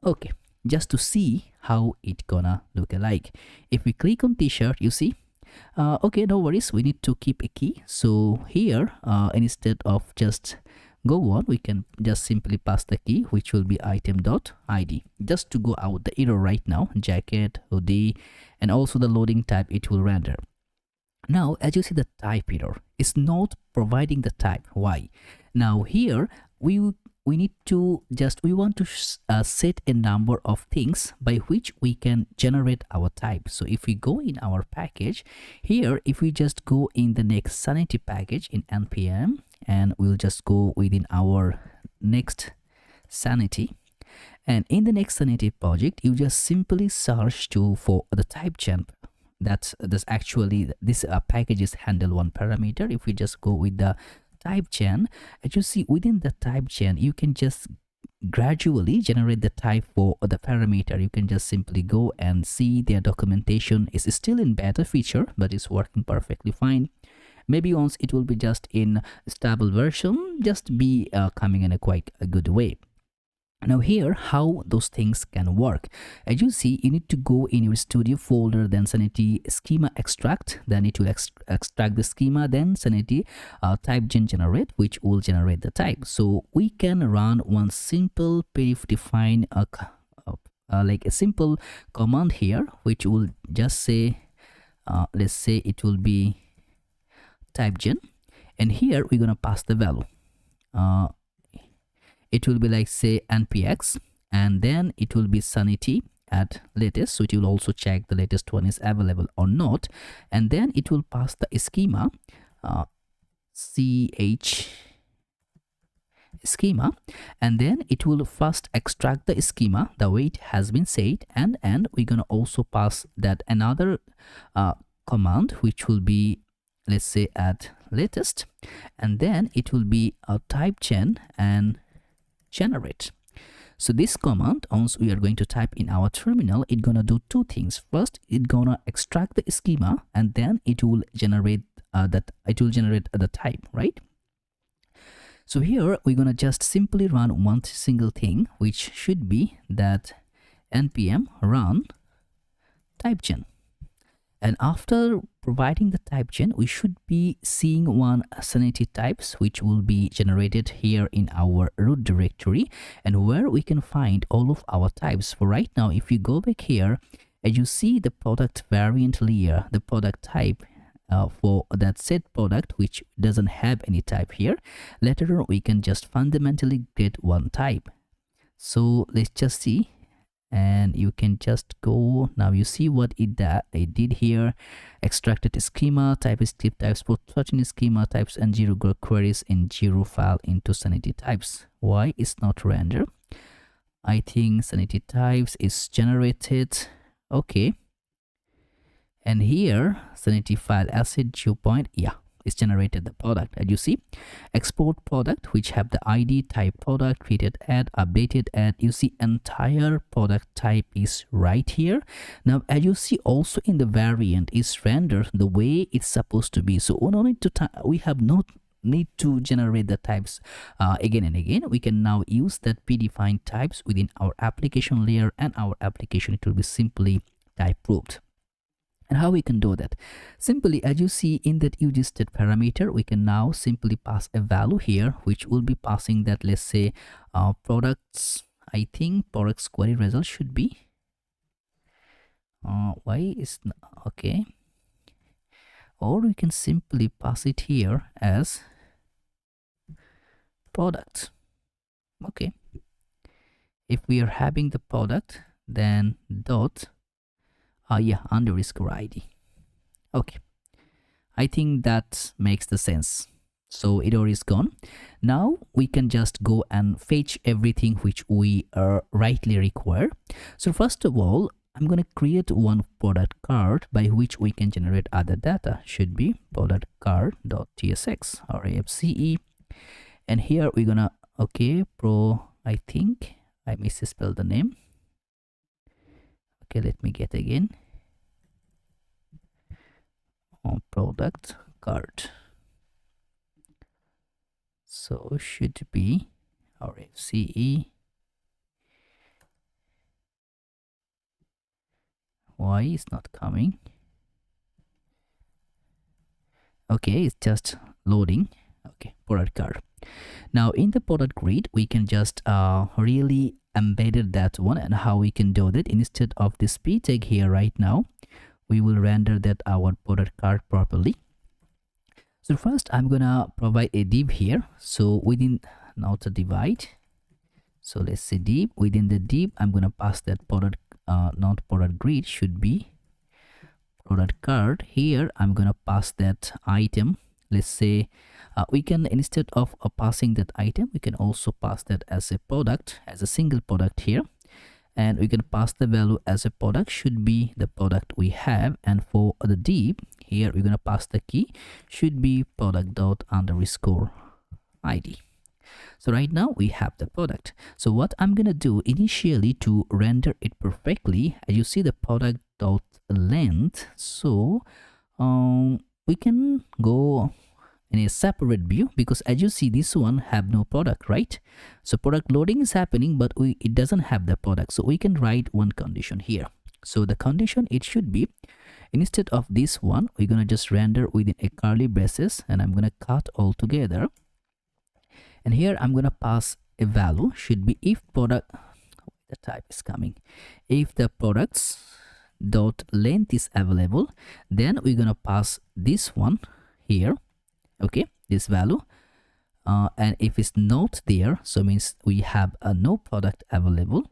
Okay, just to see how it gonna look alike. If we click on t-shirt, you see, okay, no worries, we need to keep a key. So here, instead of just go on, we can just simply pass the key, which will be item.id, just to go out the error right now, jacket, hoodie, and also the loading type it will render. Now, as you see, the type error is not providing the type. Why? Now here we need to just, we want to set a number of things by which we can generate our type. So if we go in our package here, if we just go in the next Sanity package in npm, and we'll just go within our next Sanity, and in the next Sanity project, you just simply search for the type gen. That's actually this package is handle one parameter. If we just go with the type gen, as you see, within the type gen, you can just gradually generate the type for the parameter. You can just simply go and see their documentation is still in beta feature, but it's working perfectly fine. Maybe once it will be just in stable version, just be coming in a quite a good way. Now here, how those things can work. As you see, you need to go in your studio folder, then Sanity schema extract, then it will extract the schema, then Sanity type gen generate, which will generate the type. So we can run one simple predefined like a simple command here, which will just say, let's say it will be type gen, and here we're gonna pass the value. it will be like say npx, and then it will be sanity at latest, so it will also check the latest one is available or not, and then it will pass the schema ch schema, and then it will first extract the schema the way it has been said, and we're gonna also pass that another command which will be, let's say, at latest, and then it will be a type chain and generate. So this command, once we are going to type in our terminal, it's gonna do two things. First, it's gonna extract the schema, and then it will generate the type, right? So here we're gonna just simply run one single thing, which should be that npm run type chain. And after providing the type chain, we should be seeing one sanity types, which will be generated here in our root directory, and where we can find all of our types. For right now, if you go back here, as you see the product variant layer, the product type for that set product, which doesn't have any type here. Later on, we can just fundamentally get one type. So let's just see, and you can just go now. You see what it did here: extracted schema, TypeScript types for 13 schema types, and 0 queries in 0 file into sanity types. Why it's not render? I think sanity types is generated. Okay. And here sanity file asset viewpoint, yeah, it's generated the product. As you see, export product, which have the id, type product, created ad, updated ad. You see entire product type is right here. Now as you see, also in the variant is rendered the way it's supposed to be. So we have no need to generate the types again and again. We can now use that predefined types within our application layer, and our application, it will be simply type proofed. And how we can do that? Simply, as you see in that UGState parameter, we can now simply pass a value here, which will be passing that, let's say, products. I think products query result should be. Why is not, okay? Or we can simply pass it here as product. Okay. If we are having the product, then dot. Yeah, underscore id. Okay, I think that makes the sense. So it already is gone. Now we can just go and fetch everything which we rightly require. So first of all, I'm going to create one product card by which we can generate other data. Should be product card.tsx or afce, and here we're gonna I think I misspelled the name. Okay, let me get again. On product card. So should be our FCE. Why is not coming? Okay, it's just loading. Okay, product card. Now in the product grid, we can just really embedded that one. And how we can do that, instead of this p tag here right now, we will render that our product card properly. So first I'm gonna provide a div here. So within, not a divide, so let's say div. Within the div, I'm gonna pass that product not product grid, should be product card. Here I'm gonna pass that item. Let's say we can, instead of passing that item, we can also pass that as a product, as a single product here, and we can pass the value as a product, should be the product we have. And for the div here, we're gonna pass the key, should be product dot underscore id. So right now we have the product. So what I'm gonna do initially to render it perfectly, as you see the product dot length, so we can go in a separate view, because as you see this one have no product, right? So product loading is happening, but it doesn't have the product. So we can write one condition here. So the condition, it should be, instead of this one, we're gonna just render within a curly braces, and I'm gonna cut all together. And here I'm gonna pass a value, should be if product, the type is coming, if the products dot length is available, then we're gonna pass this one here. Okay, this value, And if it's not there, so means we have a no product available.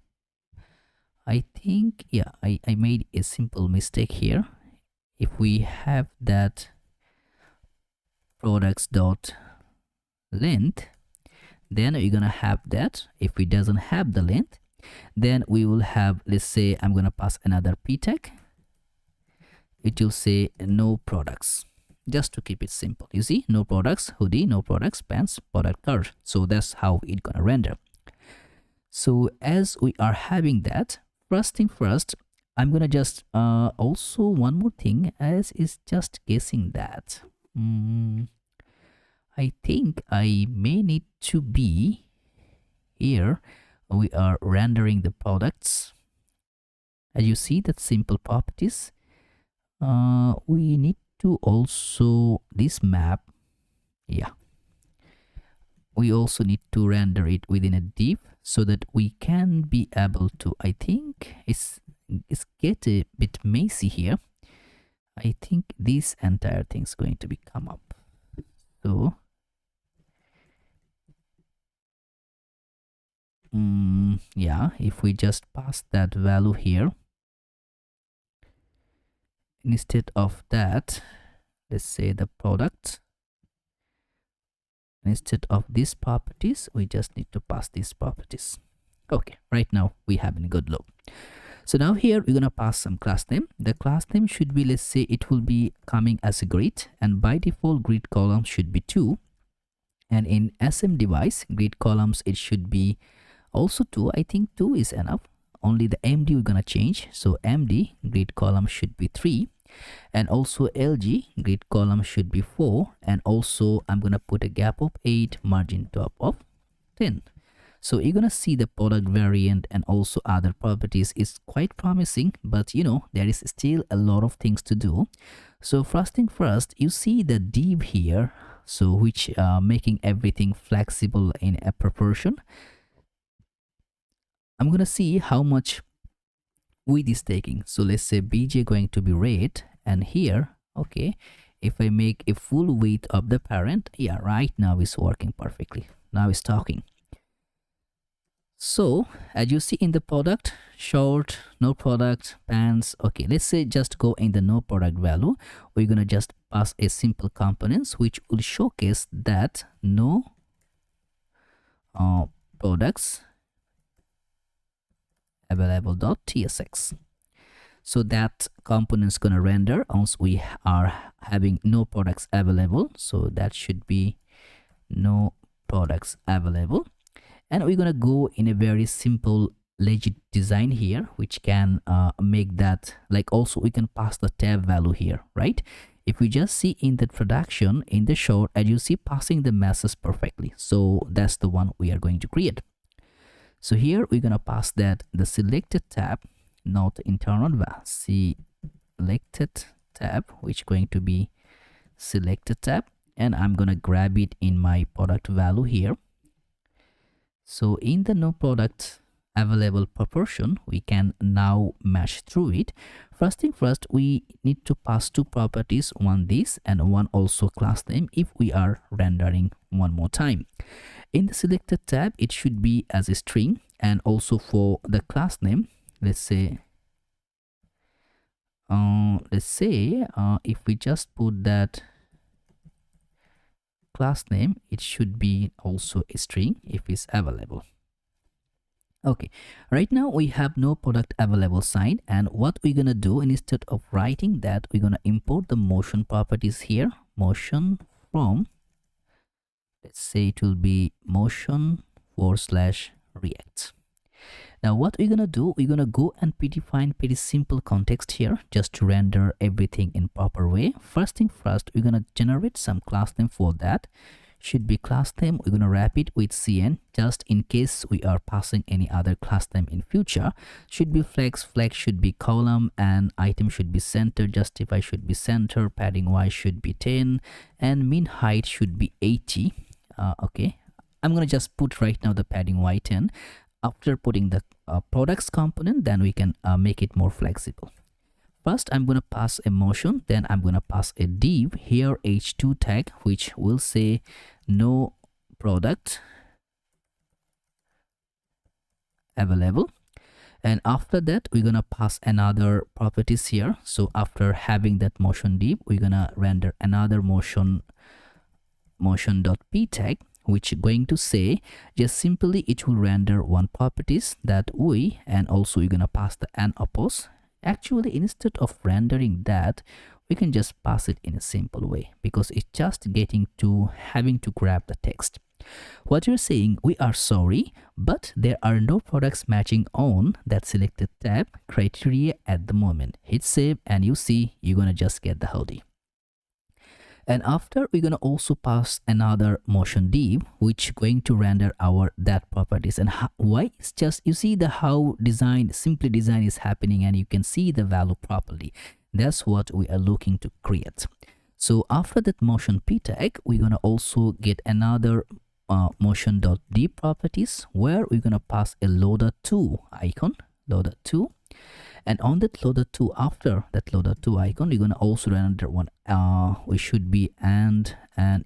I think, yeah, I made a simple mistake here. If we have that products dot length, then we're gonna have that. If we doesn't have the length, then we will have, let's say I'm gonna pass another p tag. It will say no products, just to keep it simple. You see, no products hoodie, no products pants, product card. So that's how it's gonna render. So as we are having that, first thing first, I'm gonna just also one more thing, as is just guessing that I think I may need to be here. We are rendering the products. As you see, that simple properties, we need to also this map, yeah, we also need to render it within a div so that we can be able to, I think it's get a bit messy here. I think this entire thing is going to be come up. So yeah, if we just pass that value here, instead of that, let's say the product, instead of these properties, we just need to pass these properties. Okay, right now we have a good look. So now here we're gonna pass some class name. The class name should be, let's say it will be coming as a grid, and by default grid column should be 2, and in SM device grid columns it should be also 2. I think 2 is enough. Only the MD we're gonna change, so MD grid column should be 3, and also LG grid column should be 4, and also I'm gonna put a gap of 8, margin top of 10. So you're gonna see the product variant and also other properties is quite promising, but you know, there is still a lot of things to do. So first thing first, you see the div here, so which making everything flexible in a proportion. I'm gonna see how much width is taking. So let's say BJ going to be red, and here, okay, if I make a full width of the parent, yeah, right now it's working perfectly. Now it's talking. So as you see in the product, short, no product, pants. Okay, let's say just go in the no product value. We're gonna just pass a simple components which will showcase that no products available.tsx. So that component is gonna render once we are having no products available. So that should be no products available, and we're gonna go in a very simple legit design here, which can make that, like, also we can pass the tab value here, right? If we just see in the production, in the short, as you see, passing the message perfectly. So that's the one we are going to create. So here we're gonna pass that the selected tab, not internal selected tab, which going to be selected tab, and I'm gonna grab it in my product value here. So in the no product available proportion, we can now mesh through it. First thing first, we need to pass 2 properties, one this and one also class name, if we are rendering one more time. In the selected tab, it should be as a string, and also for the class name, let's say if we just put that class name, it should be also a string if it's available. Okay, right now we have no product available sign, and what we're gonna do, instead of writing that, we're gonna import the motion properties here. Motion from, let's say it will be motion /react. Now what we're gonna do, we're gonna go and define pretty simple context here, just to render everything in proper way. First thing first, we're gonna generate some class name for that. Should be class name. We're gonna wrap it with cn, just in case we are passing any other class name in future. Should be flex should be column, and item should be center, justify should be center, padding y should be 10, and min height should be 80. Okay, I'm gonna just put right now the padding y 10. After putting the products component, then we can make it more flexible. First, I'm going to pass a motion, then I'm going to pass a div here, h2 tag, which will say no product available. And after that, we're gonna pass another properties here. So after having that motion div, we're gonna render another motion.p tag, which is going to say just simply it will render one properties that we, and also you're gonna pass the an oppose. Actually, instead of rendering that, we can just pass it in a simple way, because it's just getting to having to grab the text. What you're saying, we are sorry, but there are no products matching on that selected tab criteria at the moment. Hit save and you see you're gonna just get the hoodie. And after, we're gonna also pass another motion div, which going to render our that properties. And why? It's just, you see the how design, simply design is happening, and you can see the value properly. That's what we are looking to create. So after that motion p tag, we're gonna also get another motion.d properties, where we're gonna pass a loader2 icon, loader2. And on that loader2, after that loader2 icon, you're gonna also render one. We should be and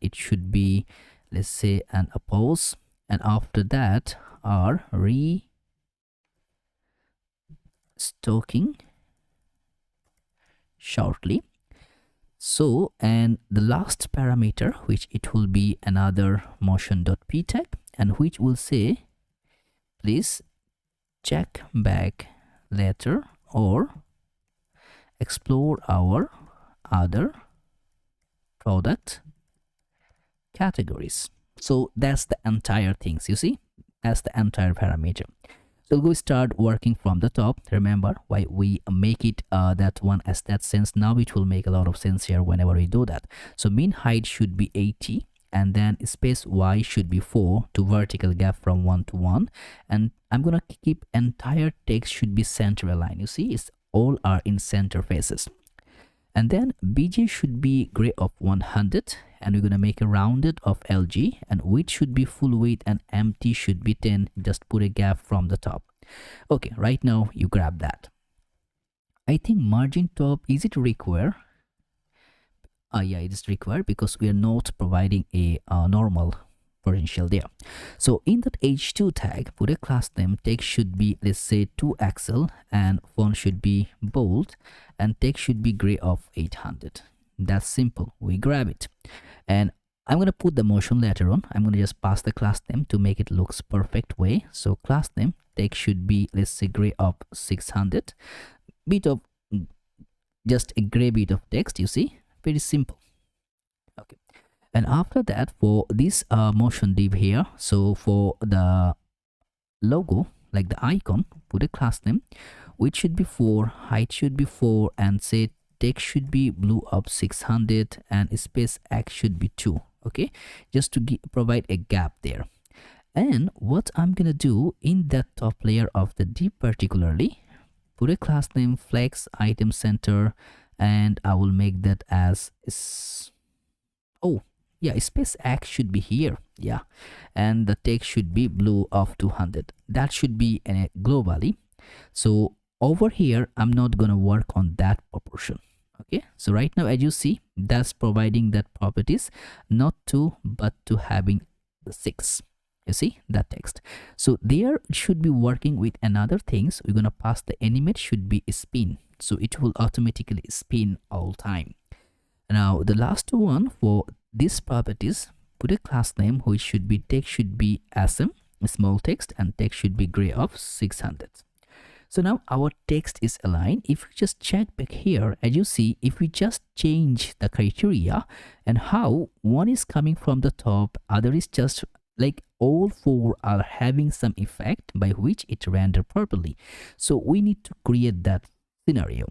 it should be, let's say, an oppose. And after that are restocking shortly. So, and the last parameter, which it will be another motion.p tag, and which will say, please check back later or explore our other product categories. So that's the entire things, you see, that's the entire parameter. So we'll start working from the top. Remember why we make it that one as that sense. Now it will make a lot of sense here whenever we do that. So mean height should be 80, and then space y should be 4 to vertical gap from 1 to 1. And I'm gonna keep entire text should be center aligned. You see, it's all are in center faces. And then bj should be gray of 100, and we're gonna make a rounded of lg, and width should be full width, and empty should be 10. Just put a gap from the top. Okay, right now you grab that. I think margin top, is it required? Yeah, it is required because we are not providing a normal potential there. So in that h2 tag, put a class name. Text should be, let's say, 2xl, and font should be bold, and text should be gray of 800. That's simple. We grab it, and I'm gonna put the motion later on. I'm gonna just pass the class name to make it looks perfect way. So class name text should be, let's say, gray of 600. Bit of just a gray bit of text. You see, very simple. Okay. And after that, for this motion div here, so for the logo, like the icon, put a class name, which should be 4, height should be 4, and say text should be blue of 600, and space x should be 2. Okay, just to provide a gap there. And what I'm gonna do in that top layer of the div particularly, put a class name flex item center, and I will make that as space x should be here, yeah, and the text should be blue of 200. That should be globally. So over here, I'm not gonna work on that proportion. Okay, so right now, as you see, that's providing that properties, not 2 but to having the 6. You see that text. So there should be working with another things. We're gonna pass the animate should be spin, so it will automatically spin all time. Now the last one for these properties, put a class name which should be text should be sm, small text, and text should be gray of 600. So now our text is aligned. If we just check back here, as you see, if we just change the criteria and how one is coming from the top, other is just like all 4 are having some effect by which it render properly. So we need to create that scenario.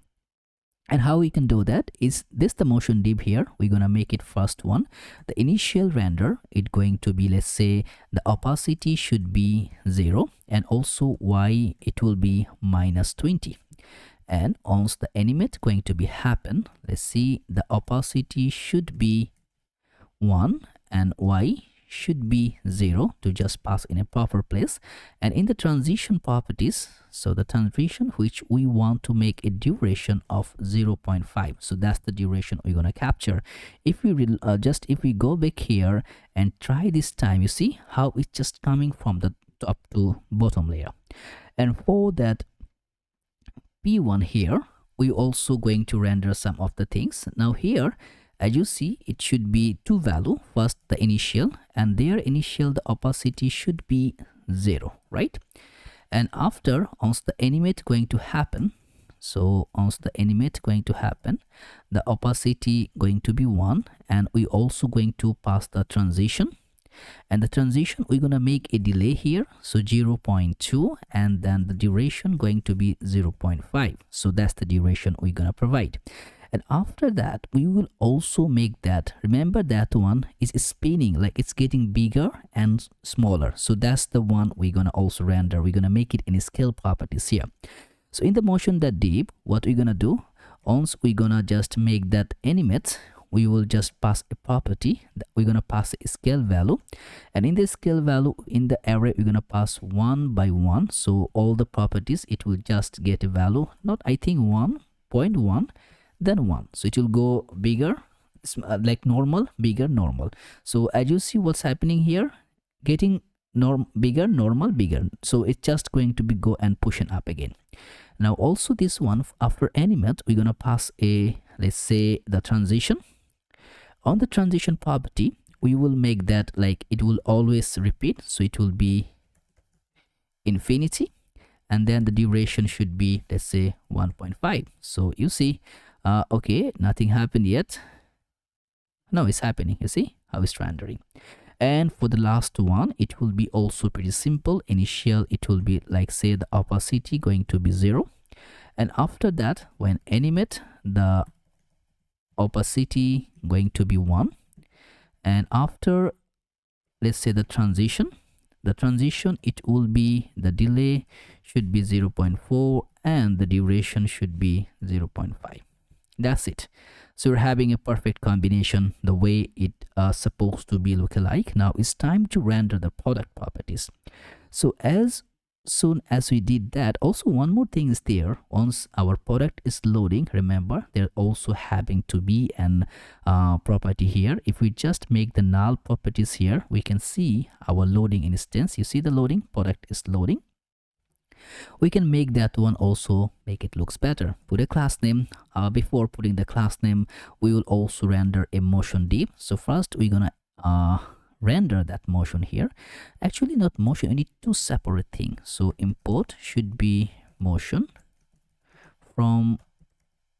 And how we can do that is this, the motion div here, we're gonna make it first one. The initial render, it going to be, let's say, the opacity should be 0, and also y it will be -20. And once the animate going to be happen, let's see, the opacity should be 1 and y should be 0 to just pass in a proper place. And in the transition properties, So the transition which we want to make a duration of 0.5. So that's the duration we're gonna capture. If we if we go back here and try this time, you see how it's just coming from the top to bottom layer. And for that P1 here, we also going to render some of the things. Now here, as you see, it should be two value. First the initial, and their initial the opacity should be 0, right? And after once the animate going to happen, so once the animate going to happen, the opacity going to be 1, and we also going to pass the transition. And the transition we're gonna make a delay here, so 0.2, and then the duration going to be 0.5. So that's the duration we're gonna provide. And after that, we will also make that, remember that one is spinning, like it's getting bigger and smaller. So that's the one we're gonna also render. We're gonna make it in scale properties here. So in the motion.deep, what we're gonna do, once we're gonna just make that animate, we will just pass a property that we're gonna pass a scale value, and in the scale value in the array we're gonna pass 1 by 1. So all the properties, it will just get a value, not I think 1.1, then 1. So it will go bigger, like normal, bigger, normal. So as you see what's happening here, getting bigger, normal, bigger. So it's just going to be go and pushing up again. Now also this one, after animate, we're gonna pass a, let's say the transition. On the transition property, we will make that like it will always repeat, so it will be infinity, and then the duration should be, let's say 1.5. So you see, okay, nothing happened yet. No, it's happening. You see how it's rendering. And for the last one, it will be also pretty simple. Initial, it will be like say the opacity going to be 0, and after that when animate, the opacity going to be 1, and after let's say the transition it will be, the delay should be 0.4, and the duration should be 0.5. That's it. So we're having a perfect combination the way it supposed to be look alike. Now it's time to render the product properties. So as soon as we did that, also one more thing is there. Once our product is loading, remember there also having to be an property here. If we just make the null properties here, we can see our loading instance. You see the loading, product is loading. We can make that one also, make it looks better. Put a class name. Before putting the class name, we will also render a motion div. So first we're gonna render that motion here. Actually not motion, we need two separate things. So import should be motion from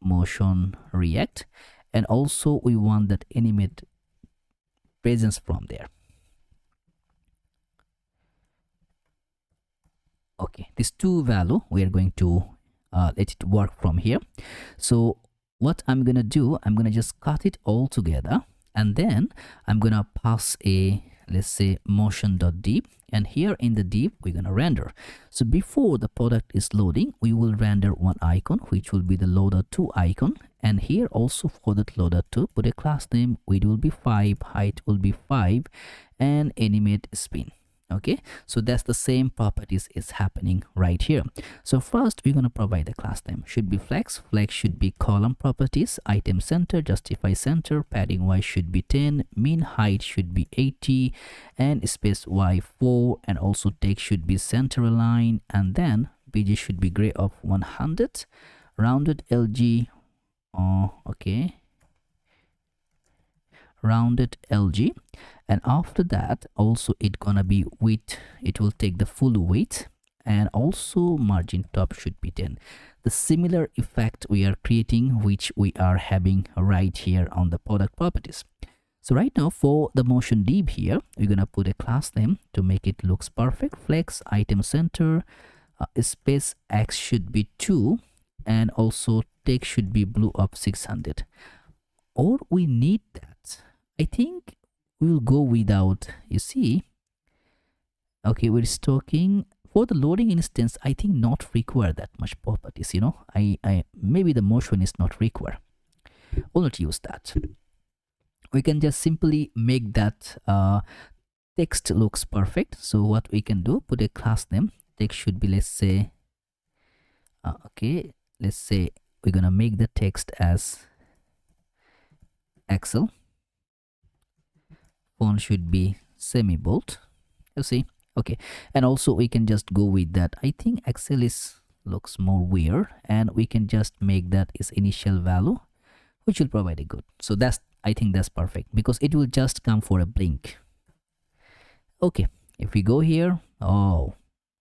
motion React, and also we want that animate presence from there. Okay, these two value we are going to let it work from here. So what I'm gonna do, I'm gonna just cut it all together, and then I'm gonna pass a, let's say motion.deep, and here in the deep we're gonna render. So before the product is loading, we will render one icon which will be the loader2 icon, and here also for that loader2 put a class name, width will be 5, height will be 5, and animate spin. Okay, so that's the same properties is happening right here. So first we're going to provide the class name, should be flex should be column properties, item center, justify center, padding y should be 10, mean height should be 80, and space y 4, and also text should be center align, and then bg should be gray of 100, rounded lg, okay, rounded lg, and after that also it gonna be width, it will take the full width, and also margin top should be 10. The similar effect we are creating, which we are having right here on the product properties. So right now for the motion div here, we're gonna put a class name to make it looks perfect, flex item center, space x should be 2, and also text should be blue of 600. Or we need that, I think we'll go without, you see. Okay, we're stocking for the loading instance. I think not require that much properties, you know. I maybe the motion is not require, we'll not use that. We can just simply make that text looks perfect. So what we can do, put a class name, text should be, let's say Okay, let's say we're gonna make the text as Excel. Font should be semi-bold, you see. Okay, and also we can just go with that. I think Excel is looks more weird, and we can just make that its initial value, which will provide a good. So that's, I think that's perfect, because it will just come for a blink. Okay, if we go here, oh,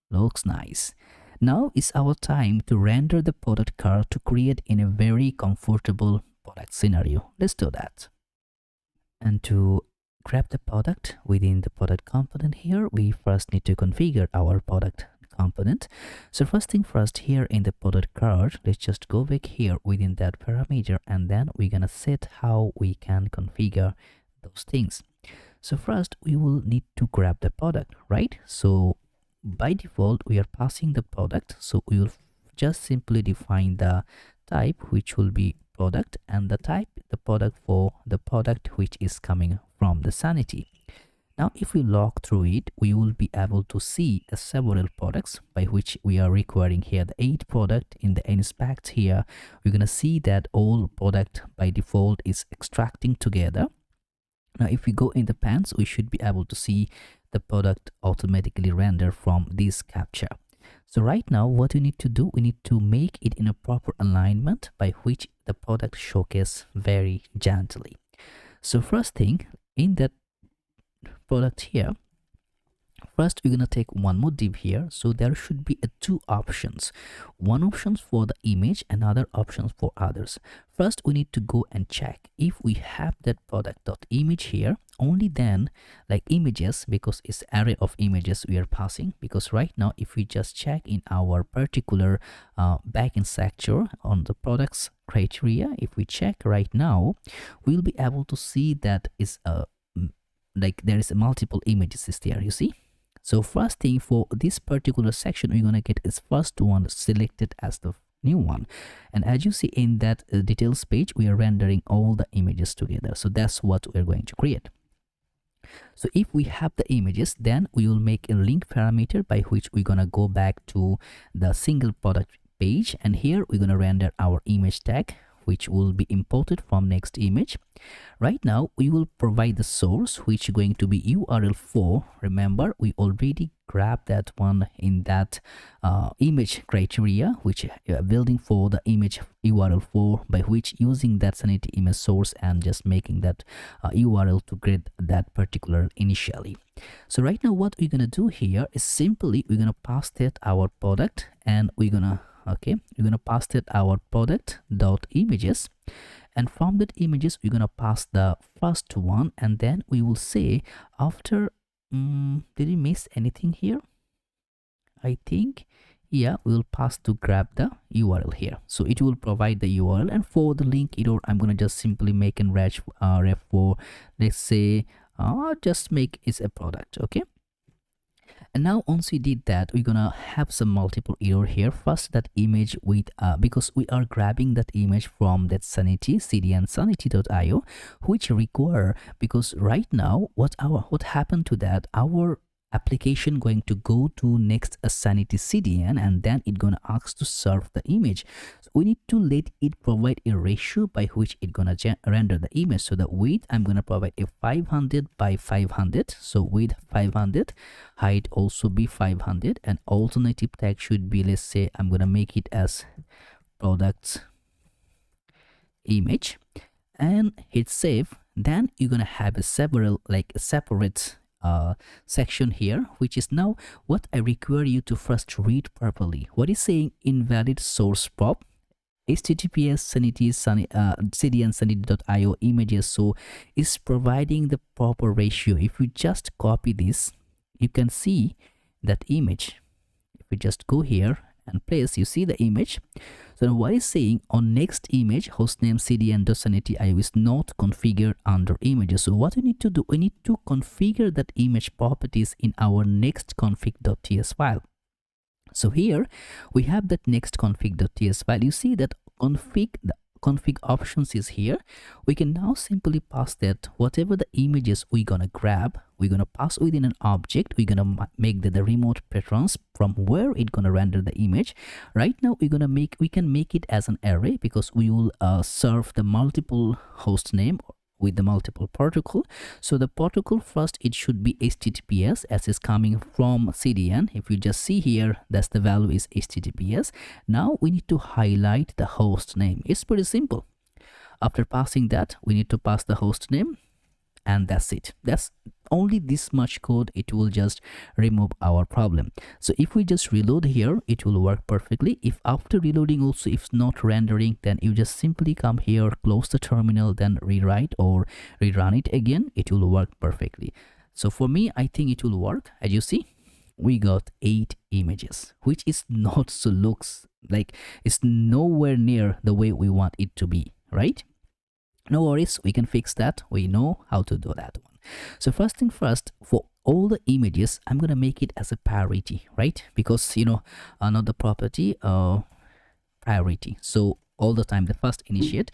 looks nice. Now is our time to render the product card to create in a very comfortable product scenario. Let's do that. And to grab the product within the product component here, we first need to configure our product component. So first thing first, here in the product card, let's just go back here within that parameter, and then we're gonna set how we can configure those things. So first we will need to grab the product, right? So by default we are passing the product, so we will just simply define the type, which will be product, and the type, the product for the product which is coming from the Sanity. Now if we log through it, we will be able to see several products, by which we are requiring here the 8 product. In the inspect here, we're gonna see that all product by default is extracting together. Now if we go in the pans, we should be able to see the product automatically render from this captcha. So right now what we need to do, we need to make it in a proper alignment by which the product showcase very gently. So first thing, in that product here, first we're gonna take one more div here. So there should be two options, one option for the image, another option for others. First we need to go and check if we have that product.image here. Only then, like images, because it's array of images we are passing. Because right now if we just check in our particular backend sector on the products criteria, if we check right now, we'll be able to see that is like there is a multiple images is there, you see. So first thing, for this particular section, we're gonna get is first one selected as the new one, and as you see in that details page, we are rendering all the images together. So that's what we're going to create. So if we have the images, then we will make a link parameter by which we're gonna go back to the single product page, and here we're gonna render our image tag, which will be imported from next image. Right now we will provide the source, which is going to be URL4. Remember, we already grabbed that one in that image criteria, which building for the image URL4, by which using that Sanity image source and just making that URL to get that particular initially. So right now what we're gonna do here is simply we're gonna pass that our product, and we're gonna pass that our product dot images, and from that images we're gonna pass the first one, and then we will say after did we miss anything here? I think, yeah, we'll pass to grab the URL here. So it will provide the URL, and for the link editor, I'm gonna just simply make an ref for, let's say just make it a product. Okay. And now once we did that, we're gonna have some multiple error here. First, that image with because we are grabbing that image from that Sanity CDN sanity.io, which require, because right now what happened to that, our application going to go to next a Sanity CDN, and then it gonna ask to serve the image. So we need to let it provide a ratio by which it gonna render the image. So the width, I'm gonna provide a 500 by 500, so width 500, height also be 500, and alternative tag should be, let's say I'm gonna make it as products image, and hit save. Then you're gonna have a separate section here, which is now what I require you to first read properly. What is saying? Invalid source prop https sanity cdn sanity.io images. So is providing the proper ratio. If you just copy this, you can see that image. If we just go here and place, you see the image. So what is saying on next image, hostname cdn.sanity.io is not configured under images. So what we need to do, we need to configure that image properties in our next config.ts file. So here we have that next config.ts file. You see that config, config options is here. We can now simply pass that whatever the images we're gonna grab, we're gonna pass within an object. We're gonna make the remote patrons from where it's gonna render the image. Right now we can make it as an array, because we will serve the multiple host name with the multiple protocol. So the protocol first, it should be HTTPS, as is coming from CDN. If you just see here, that's the value is HTTPS. Now we need to highlight the host name. It's pretty simple. After passing that, we need to pass the host name, and that's it. That's only this much code. It will just remove our problem. So if we just reload here, it will work perfectly. If after reloading also if not rendering, then you just simply come here, close the terminal, then rewrite or rerun it again. It will work perfectly. So for me, I think it will work. As you see, we got 8 images, which is not so looks like it's nowhere near the way we want it to be, right? No worries, we can fix that. We know how to do that one. So first thing first, for all the images, I'm gonna make it as a priority, right? Because not the property priority. So all the time the first initiate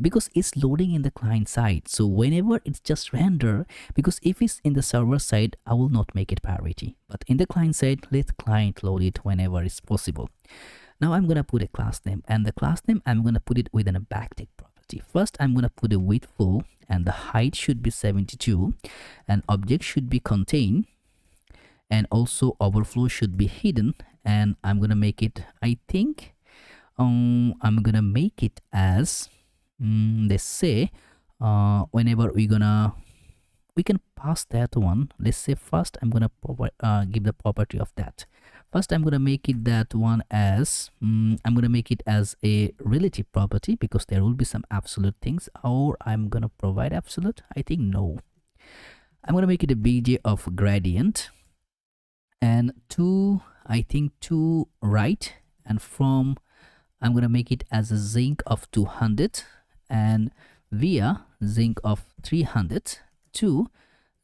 because it's loading in the client side. So whenever it's just render, because if it's in the server side, I will not make it priority. But in the client side, let client load it whenever it's possible. Now I'm gonna put a class name, and the class name I'm gonna put it within a backtick property. First, I'm gonna put a width full, and the height should be 72, and object should be contain, and also overflow should be hidden. And I'm gonna make it, I think, I'm gonna make it as let's say whenever we can pass that one. Let's say first I'm gonna give the property of that. First, I'm gonna make it that one as I'm gonna make it as a relative property, because there will be some absolute things. Or I'm gonna provide absolute. I think no. I'm gonna make it a bj of gradient, and to right, and from I'm gonna make it as a zinc of 200, and via zinc of 300 to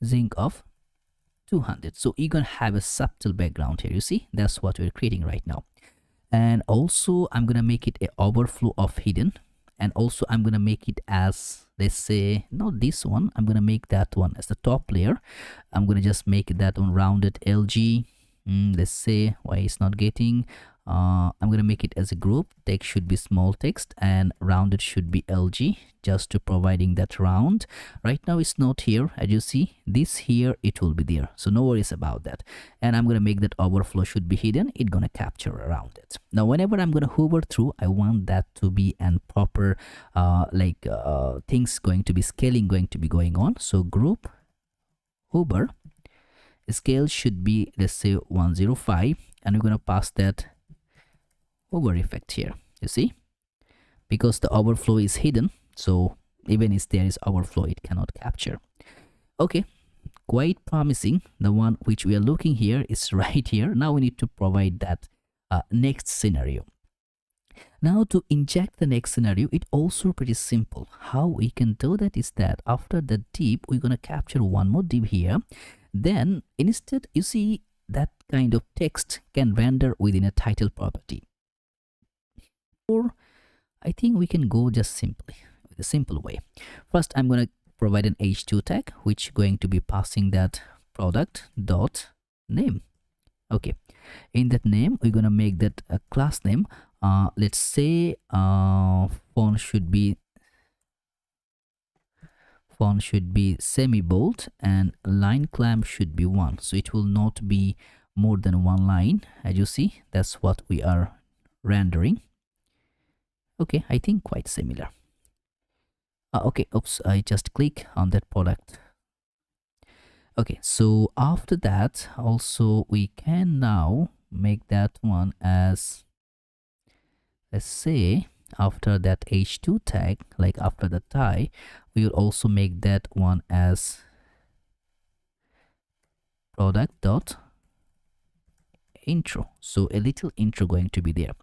zinc of 200. So you're gonna have a subtle background here. You see, that's what we're creating right now. And also I'm gonna make it a overflow of hidden, and also I'm gonna make it as, let's say, not this one, I'm gonna make that one as the top layer. I'm gonna just make that one rounded LG. Let's say why it's not getting. I'm gonna make it as a group. Text should be small text, and rounded should be LG, just to providing that round. Right now it's not here. As you see, this here, it will be there, so no worries about that. And I'm gonna make that overflow should be hidden. It's gonna capture around it. Now whenever I'm gonna hover through, I want that to be an proper things going to be scaling going to be going on. So group hover scale should be, let's say, 105, and we're gonna pass that hover effect here. You see, because the overflow is hidden, so even if there is overflow, it cannot capture. Okay, quite promising. The one which we are looking here is right here. Now we need to provide that next scenario. Now to inject the next scenario, it also pretty simple. How we can do that is that after the div, we're gonna capture one more div here. Then instead, you see, that kind of text can render within a title property. Or I think we can go just simply with a simple way. First, I'm going to provide an h2 tag, which going to be passing that product dot name. Okay, in that name, we're going to make that a class name. Let's say font should be semi-bold, and line clamp should be 1, so it will not be more than 1 line. As you see, that's what we are rendering. Okay, I think quite similar. Okay, oops, I just click on that product. Okay, so after that, also we can now make that one as, let's say, after that h2 tag, like after the tie, we will also make that one as product dot intro. So a little intro going to be there.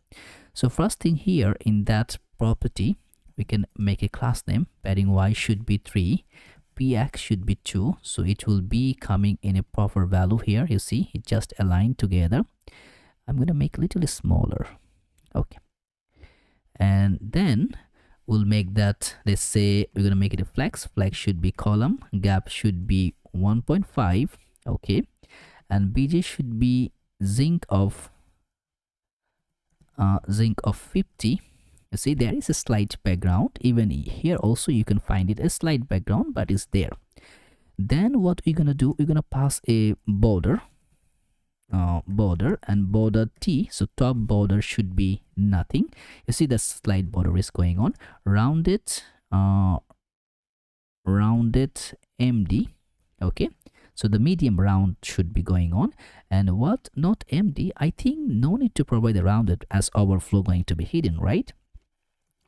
So first thing here in that property, we can make a class name. Padding y should be 3, px should be 2, so it will be coming in a proper value here. You see, it just aligned together. I'm gonna make a little smaller. Okay, and then we'll make that, let's say we're gonna make it a flex should be column, gap should be 1.5, okay, and bj should be zinc of 50. You see there is a slight background. Even here also you can find it a slight background, but it's there. Then what we're gonna do, we're gonna pass a border, and border t. So top border should be nothing. You see the slight border is going on. Rounded md, okay. So the medium round should be going on. And what, not md, I think no need to provide the rounded as overflow going to be hidden, right?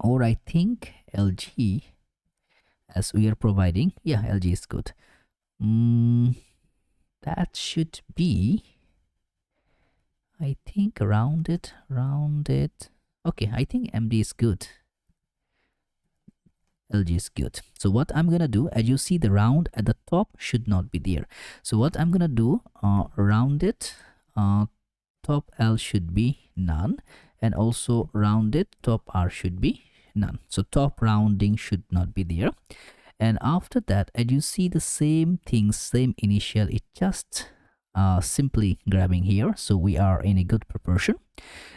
Or I think lg as we are providing, yeah, lg is good. That should be, I think rounded. Okay, I think md is good, lg is good. So what I'm gonna do, as you see the round at the top should not be there. So what I'm gonna do, rounded top l should be none, and also rounded top r should be none. So top rounding should not be there. And after that, as you see the same thing, same initial, it just simply grabbing here, so we are in a good proportion.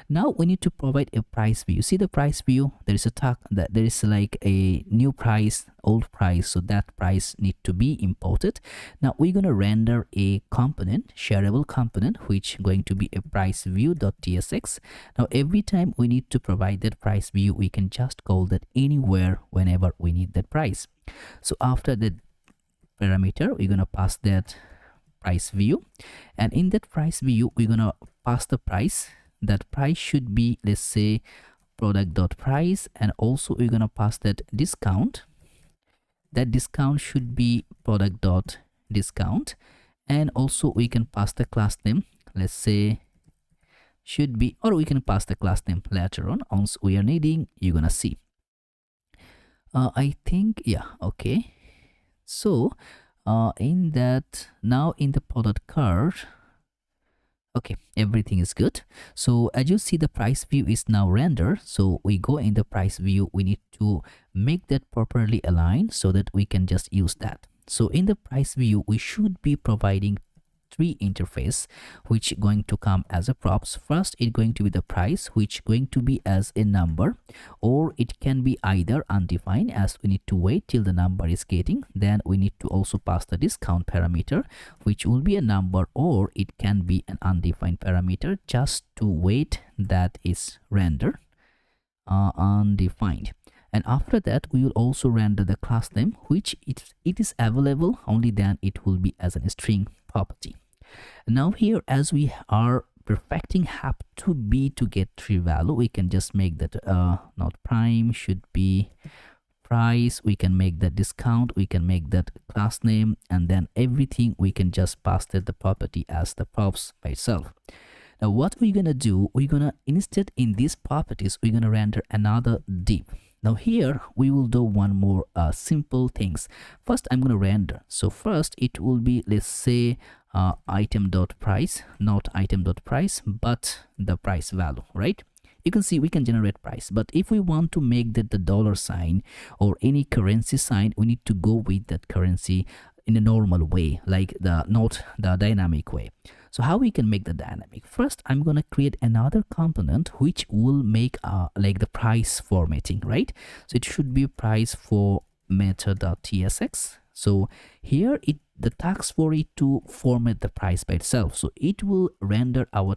Now we need to provide a price view. See the price view, there is a tag that there is like a new price, old price, so that price need to be imported. Now we're going to render a component, shareable component, which going to be a price view.tsx. Now every time we need to provide that price view, we can just call that anywhere whenever we need that price. So after the parameter, we're going to pass that price view, and in that price view we're going to pass the price. That price should be, let's say, product.price, and also we're going to pass that discount. That discount should be product.discount, and also we can pass the class name, let's say should be, or we can pass the class name later on once we are needing, you're gonna see. I think, yeah, okay. So in that, now in the product card, okay, everything is good. So as you see, the price view is now rendered. So we go in the price view, we need to make that properly aligned so that we can just use that. So in the price view, we should be providing three interface which going to come as a props. First, it's going to be the price, which going to be as a number, or it can be either undefined, as we need to wait till the number is getting. Then we need to also pass the discount parameter, which will be a number, or it can be an undefined parameter just to wait that is rendered undefined. And after that, we will also render the class name, which it is available only then it will be as a string property. Now here, as we are perfecting have to be to get tree value, we can just make that not prime, should be price. We can make that discount, we can make that class name, and then everything we can just pass that the property as the props by itself. Now what we're gonna do, we're gonna, instead in these properties, we're gonna render another div. Now here we will do one more simple things. First, I'm going to render. So first it will be, let's say, item.price, not item.price, but the price value, right? You can see we can generate price, but if we want to make that the dollar sign or any currency sign, we need to go with that currency in a normal way, like not the dynamic way. So how we can make the dynamic? First, I'm going to create another component which will make like the price formatting, right? So it should be price for meta.tsx. So here the task for it to format the price by itself. So it will render our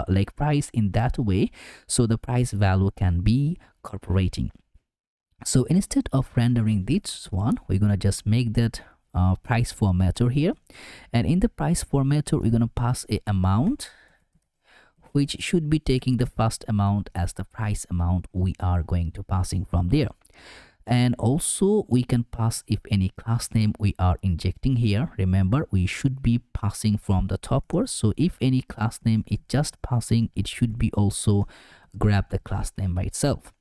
like price in that way, so the price value can be incorporating. So instead of rendering this one, we're going to just make that price formatter here, and in the price formatter we're going to pass a amount which should be taking the first amount as the price amount we are going to passing from there. And also we can pass if any class name we are injecting here. Remember, we should be passing from the topwards, so if any class name is just passing, it should be also grab the class name by itself.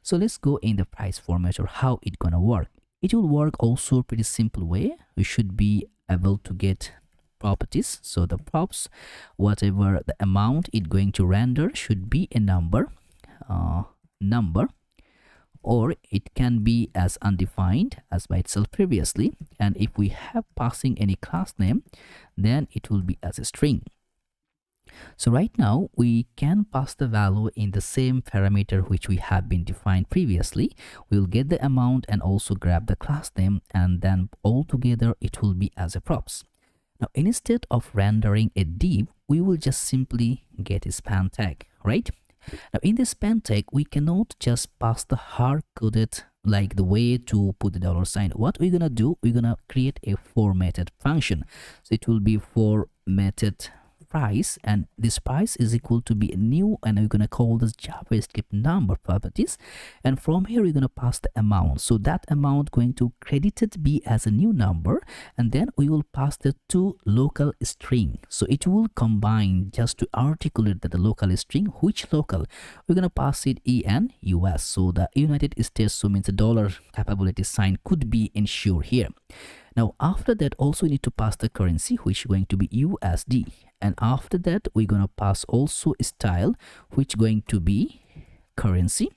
So let's go in the price formatter, how it gonna work. It will work also pretty simple way. We should be able to get properties. So the props, whatever the amount it's going to render should be a number, or it can be as undefined as by itself previously. And if we have passing any class name, then it will be as a string. So right now we can pass the value in the same parameter which we have been defined previously. We'll get the amount and also grab the class name, and then all together it will be as a props. Now instead of rendering a div, we will just simply get a span tag, right? Now in this span tag, we cannot just pass the hard-coded like the way to put the $sign. What we're gonna do, we're gonna create a formatted function. So it will be formatted price, and this price is equal to be new, and we're gonna call this JavaScript number properties, and from here we're gonna pass the amount. So that amount going to credited be as a new number, and then we will pass the to local string. So it will combine just to articulate that the local string. Which local? We're gonna pass it en US. So the United States, so means the dollar capability sign could be ensured here. Now after that also we need to pass the currency, which is going to be USD, and after that we're gonna pass also style, which going to be currency.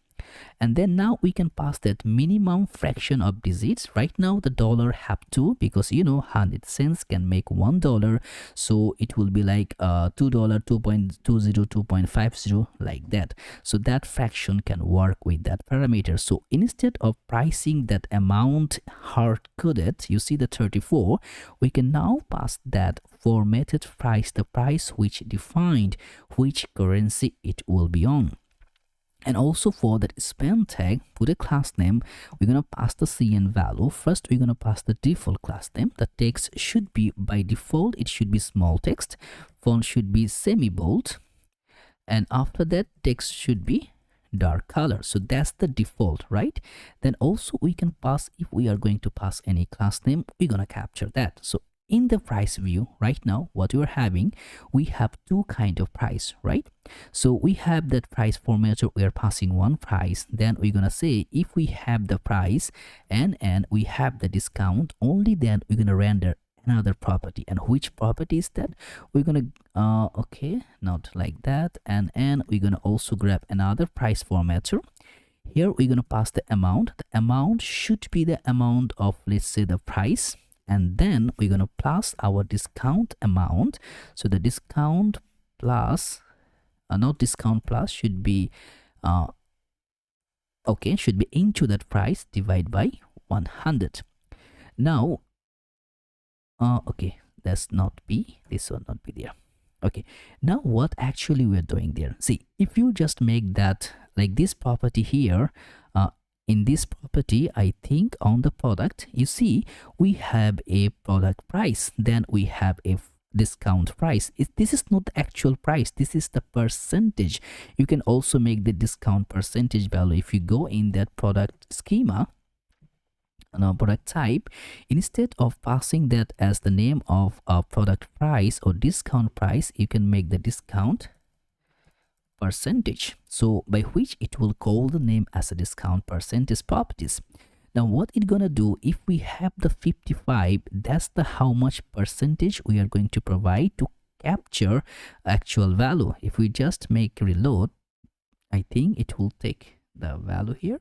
And then now we can pass that minimum fraction of digits. Right now the dollar have 2, because 100 cents can make $1, so it will be like $2, 2.20, 2.50, like that. So that fraction can work with that parameter. So instead of pricing that amount hard-coded, you see the 34, we can now pass that formatted price, the price which defined which currency it will be on. And also for that span tag, put a class name. We're gonna pass the cn value. First we're gonna pass the default class name. The text should be, by default it should be small text, font should be semi-bold, and after that text should be dark color. So that's the default, right? Then also we can pass, if we are going to pass any class name, we're gonna capture that. So in the price view right now, what we're having, we have two kind of price, right? So we have that price formatter, we are passing one price. Then we're gonna say if we have the price and we have the discount, only then we're gonna render another property. And which property is that? We're gonna okay, not like that, and we're gonna also grab another price formatter. Here we're gonna pass the amount. The amount should be the amount of, let's say, the price, and then we're going to plus our discount amount. So the discount plus, not discount plus, should be okay, should be into that price divided by 100. Now okay, that's not be, this will not be there. Okay, now what actually we're doing there, see, if you just make that like this property here, in this property, I think on the product, you see we have a product price, then we have a discount price. This is not the actual price, this is the percentage. You can also make the discount percentage value. If you go in that product schema, product type, instead of passing that as the name of a product price or discount price, you can make the discount percentage, so by which it will call the name as a discount percentage properties. Now what it's gonna do, if we have the 55, that's the how much percentage we are going to provide to capture actual value. If we just make reload, I think it will take the value here.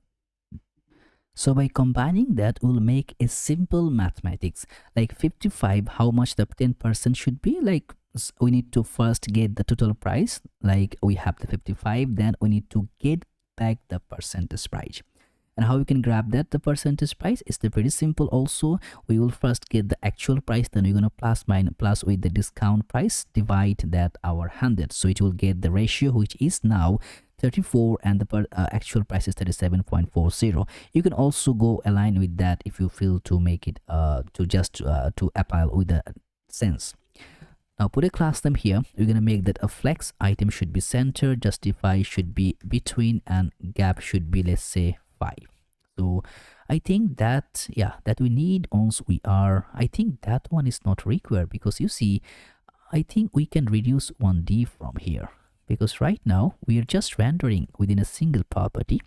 So by combining that, we'll make a simple mathematics, like 55, how much the 10% should be. Like we need to first get the total price, like we have the 55, then we need to get back the percentage price. And how we can grab that, the percentage price, is the pretty simple also. We will first get the actual price, then we're gonna plus with the discount price, divide that our 100. So it will get the ratio, which is now 34, and the actual price is 37.40. You can also go align with that if you feel to make it to apply with the sense. Now put a class name here. We're gonna make that a flex item should be center, justify should be between, and gap should be, let's say, 5. So I think that, yeah, that we need once we are, I think that one is not required, because you see, I think we can reduce one div from here, because right now we are just rendering within a single property.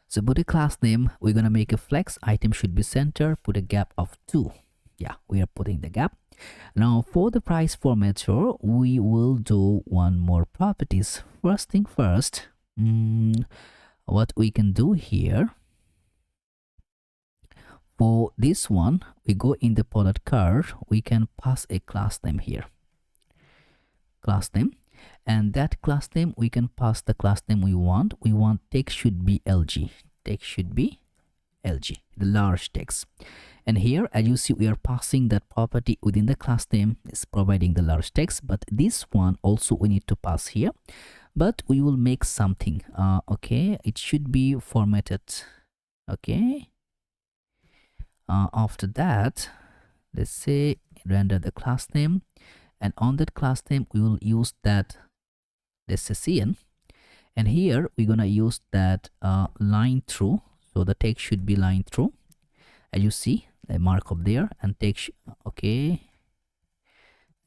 So put a class name, we're gonna make a flex item should be center, put a gap of 2. Yeah, we are putting the gap. Now for the price formatter, we will do one more properties. First thing first, what we can do here, for this one, we go in the product card, we can pass a class name here, class name, and that class name we can pass the class name we want. We want text should be LG, text should be LG, the large text. And here, as you see, we are passing that property within the class name is providing the large text, but this one also we need to pass here. But we will make something. Okay, it should be formatted. Okay. After that, let's say render the class name, and on that class name we will use that, let's say cn, and here we're gonna use that line through. So the text should be line through, as you see a markup there, and text okay,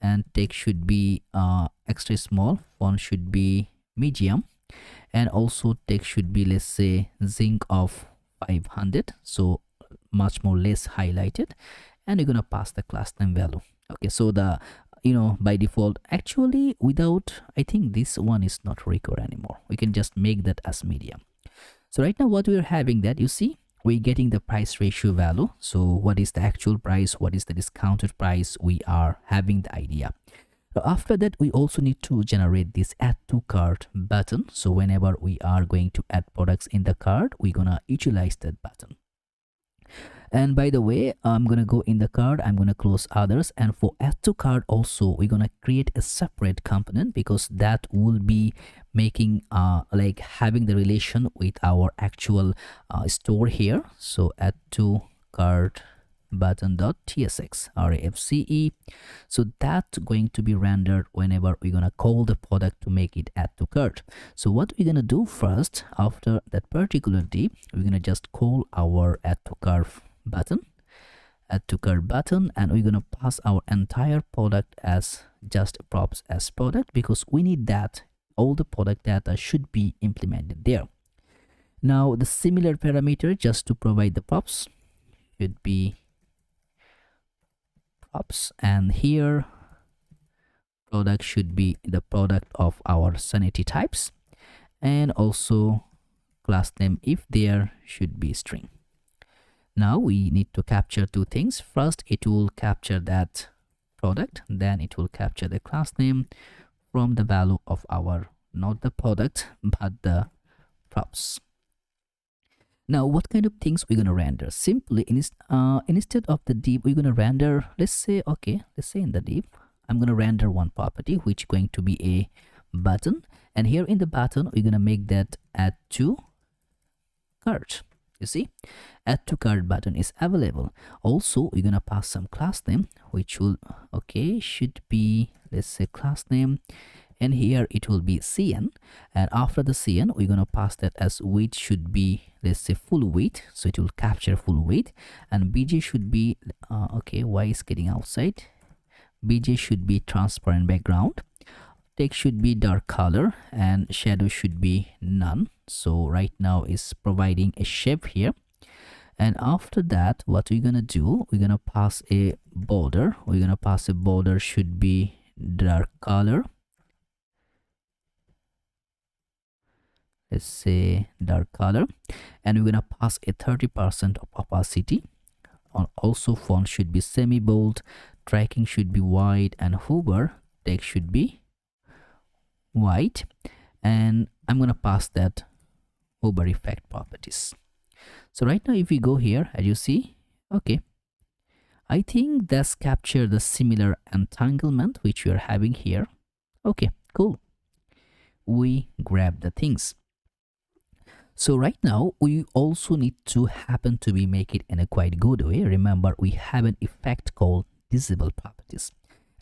and text should be extra small, font should be medium, and also text should be, let's say, zinc of 500, so much more less highlighted, and you're gonna pass the class name value. Okay, so the by default, actually without, I think this one is not required anymore. We can just make that as medium. So right now what we are having, that you see we're getting the price ratio value. So what is the actual price, what is the discounted price, we are having the idea. So after that, we also need to generate this add to cart button. So whenever we are going to add products in the cart, we're gonna utilize that button. And by the way, I'm gonna go in the card, I'm gonna close others, and for add to cart also we're gonna create a separate component, because that will be making like having the relation with our actual store here. So add to cart button.tsx rafce, so that's going to be rendered whenever we're gonna call the product to make it add to cart. So what we're gonna do first, after that particular div, we're gonna just call our add to cart button, and we're gonna pass our entire product as just props as product, because we need that all the product data should be implemented there. Now the similar parameter just to provide the props should be props, and here product should be the product of our sanity types, and also class name, if there, should be string. Now we need to capture two things. First, it will capture that product, then it will capture the class name from the value of our, not the product, but the props. Now what kind of things we're going to render? Simply instead of the div, we're going to render, let's say in the div I'm going to render one property which is going to be a button, and here in the button we're going to make that add to cart. You see, add to cart button is available. Also we're going to pass some class name, which will should be, let's say, class name, and here it will be cn, and after the cn we're going to pass that as width should be, let's say, full width, so it will capture full width, and bj should be why is getting outside, bj should be transparent background, text should be dark color, and shadow should be none. So right now is providing a shape here, and after that what we're gonna do, we're gonna pass a border. We're gonna pass a border should be dark color, let's say dark color, and we're gonna pass a 30% of opacity. Also font should be semi bold, tracking should be white, and hover text should be white, and I'm gonna pass that hover effect properties. So right now if we go here, as you see, I think that's captured the similar entanglement which we are having here. Cool, we grab the things. So right now we also need to happen to be make it in a quite good way. Remember, we have an effect called visible properties,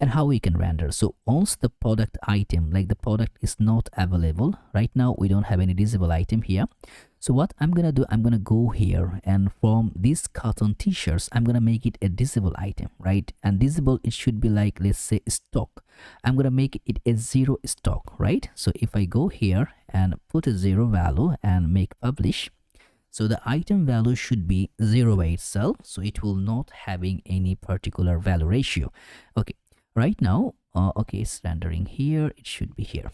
and how we can render. So once the product item, like the product is not available right now, we don't have any visible item here. So what I'm gonna do, I'm gonna go here, and from these cotton t-shirts I'm gonna make it a visible item, right? And visible, it should be like, let's say, stock. I'm gonna make it a 0 stock, right? So if I go here and put a 0 value and make publish, so the item value should be 0 by itself, so it will not having any particular value ratio. Right now it's rendering here, it should be here.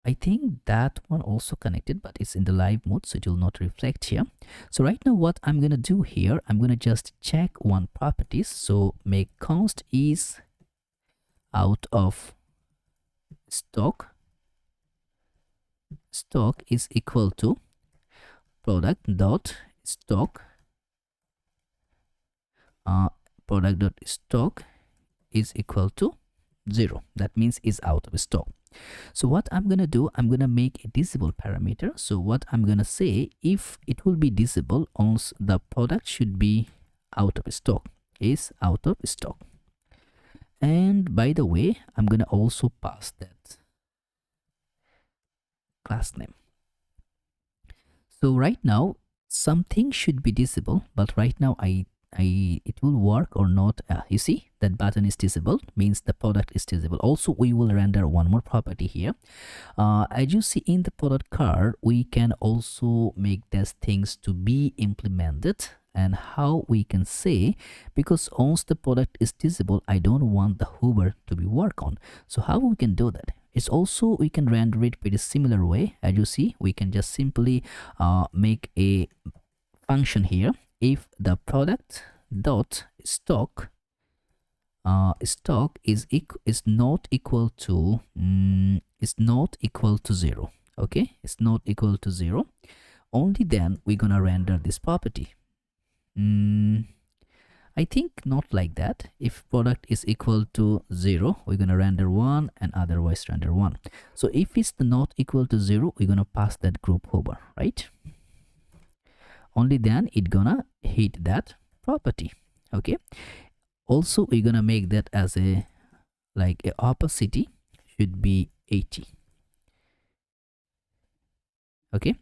I think that one also connected, but it's in the live mode, so it will not reflect here. So right now what I'm gonna do here, I'm gonna just check one properties. So make const is out of stock is equal to product dot stock product dot stock is equal to 0. That means is out of stock. So what I'm gonna do, I'm gonna make a disable parameter. So what I'm gonna say, if it will be disable once the product should be out of stock, is out of stock. And by the way, I'm gonna also pass that class name. So right now something should be disable, but right now it will work or not. You see that button is disabled, means the product is disabled. Also we will render one more property here. As you see in the product card, we can also make these things to be implemented. And how we can say, because once the product is disabled, I don't want the hover to be work on. So how we can do that? It's also, we can render it pretty similar way. As you see, we can just simply make a function here. If the product dot stock is not equal to 0, okay, it's not equal to 0, only then we're gonna render this property. I think not like that. If product is equal to 0, we're gonna render 1, and otherwise render 1. So if it's not equal to 0, we're gonna pass that group hover, right? Only then it gonna hit that property. Okay, also we're gonna make that as a opacity should be 80. Okay,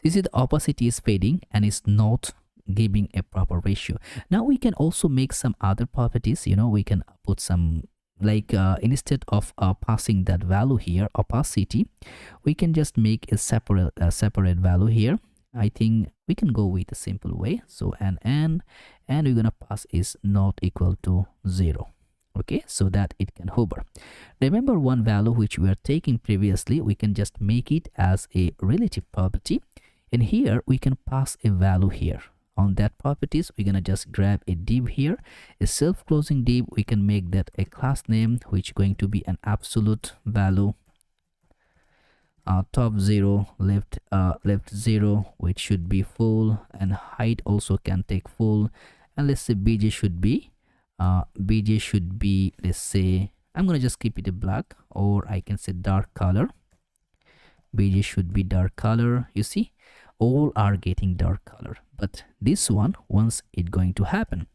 this is the opacity is fading and it's not giving a proper ratio. Now we can also make some other properties. You know, we can put some instead of passing that value here, opacity, we can just make a separate value here. I think we can go with a simple way. So and we're gonna pass is not equal to 0. Okay, so that it can hover. Remember one value which we are taking previously, we can just make it as a relative property, and here we can pass a value here. On that properties, we're gonna just grab a div here, a self-closing div. We can make that a class name which going to be an absolute value, top 0, left 0, which should be full, and height also can take full. And let's say bj should be let's say, I'm gonna just keep it a black, or I can say dark color. bj should be dark color. You see, all are getting dark color, but this one, once it going to happen,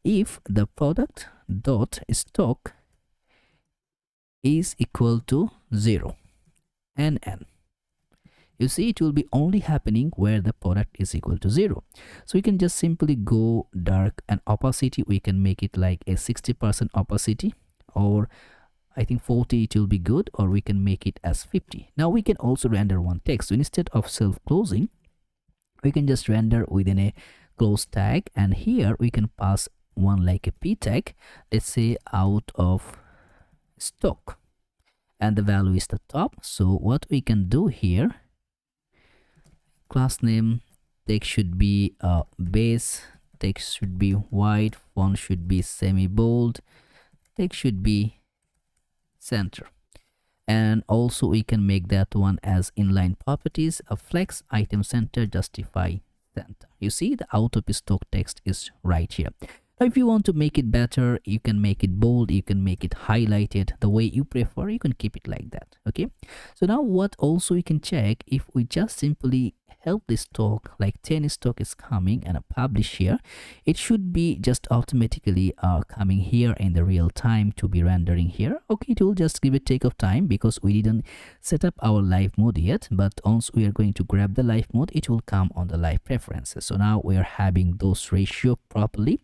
if the product dot stock is equal to 0 and n, you see it will be only happening where the product is equal to 0. So we can just simply go dark, and opacity we can make it like a 60% opacity, or I think 40 it will be good, or we can make it as 50. Now we can also render one text. So instead of self-closing, we can just render within a close tag, and here we can pass one like a p tag. Let's say out of stock, and the value is the top. So what we can do here, class name text should be base, text should be white, font should be semi bold, text should be center. And also we can make that one as inline properties, a flex item center, justify center. You see the out of stock text is right here. Now if you want to make it better, you can make it bold, you can make it highlighted, the way you prefer. You can keep it like that. Okay, so now what also we can check, if we just simply help this stock, like 10 stock is coming and publish here, it should be just automatically coming here in the real time to be rendering here. Okay, it will just give a take of time because we didn't set up our live mode yet, but once we are going to grab the live mode, it will come on the live preferences. So now we are having those ratio properly.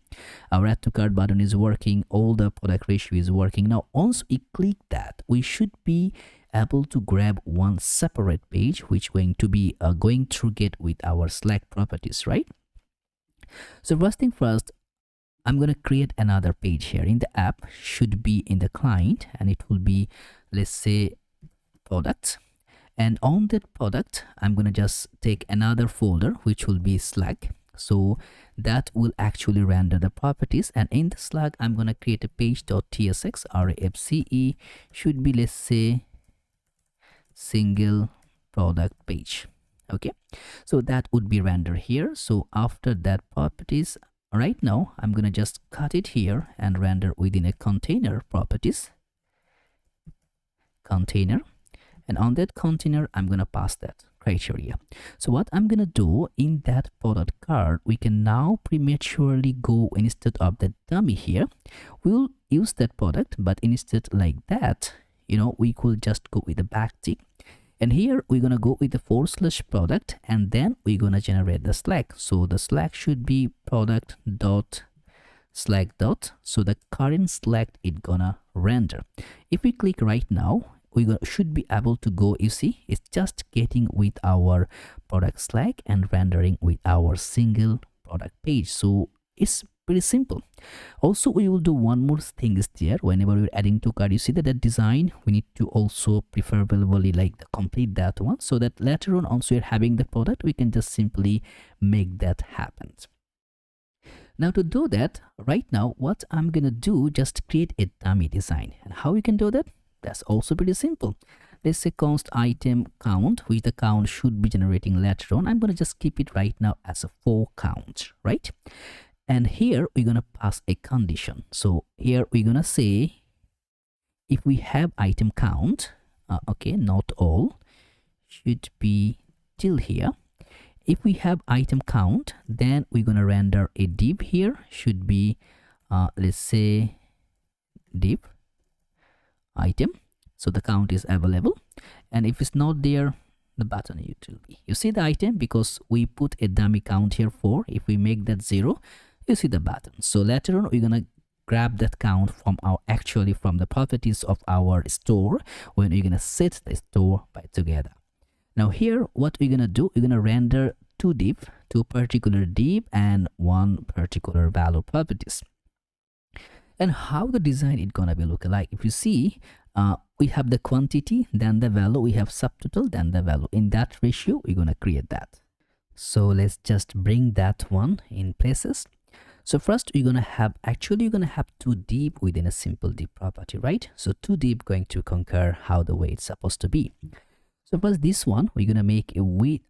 Our add to cart button is working, all the product ratio is working. Now once we click that, we should be able to grab one separate page which going to be going through get with our Slack properties, right? So first thing first, I'm going to create another page here in the app, should be in the client, and it will be, let's say, products. And on that product, I'm going to just take another folder, which will be Slack. So that will actually render the properties. And in the Slack, I'm going to create a page.tsx, RFCE, should be, let's say, single product page. Okay, so that would be rendered here. So after that properties, right now, I'm going to just cut it here and render within a container properties, container. And on that container, I'm going to pass that criteria. So what I'm going to do in that product card, we can now prematurely go, instead of that dummy here, we'll use that product, but instead like that, we could just go with the backtick. And here we're going to go with the /product, and then we're going to generate the Slack. So the Slack should be product dot Slack dot. So the current Slack it's gonna render. If we click right now, we should be able to go, you see, it's just getting with our product Slack and rendering with our single product page. So it's pretty simple. Also, we will do one more thing is there. Whenever we're adding to cart, you see that design, we need to also preferably like complete that one, so that later on also you're having the product, we can just simply make that happen. Now to do that, right now, what I'm gonna do, just create a dummy design. And how you can do that? That's also pretty simple. Let's say const item count, which the count should be generating later on. I'm gonna just keep it right now as a 4 count, right? And here we're gonna pass a condition. So here we're gonna say, if we have item count, okay, not all, should be till here. If we have item count, then we're gonna render a div here, should be, let's say, div item. So the count is available. And if it's not there, the button it will be. You see the item because we put a dummy count here 4. If we make that 0, you see the button. So later on, we're gonna grab that count from from the properties of our store when we're gonna set the store by together. Now here, what we're gonna do, we're gonna render 2 div, 2 particular div and 1 particular value properties. And how the design is gonna be look like? If you see, we have the quantity, then the value, we have subtotal, then the value. In that ratio, we're gonna create that. So let's just bring that one in places. So first you're gonna have, you're gonna have 2 div within a simple div property, right? So 2 div going to conquer how the way it's supposed to be. So first this one, we're gonna make a width,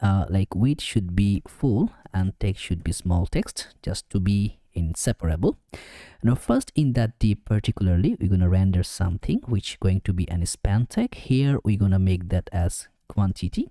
width should be full and text should be small text, just to be inseparable. Now first in that div particularly, we're gonna render something which going to be an span tag. Here we're gonna make that as quantity.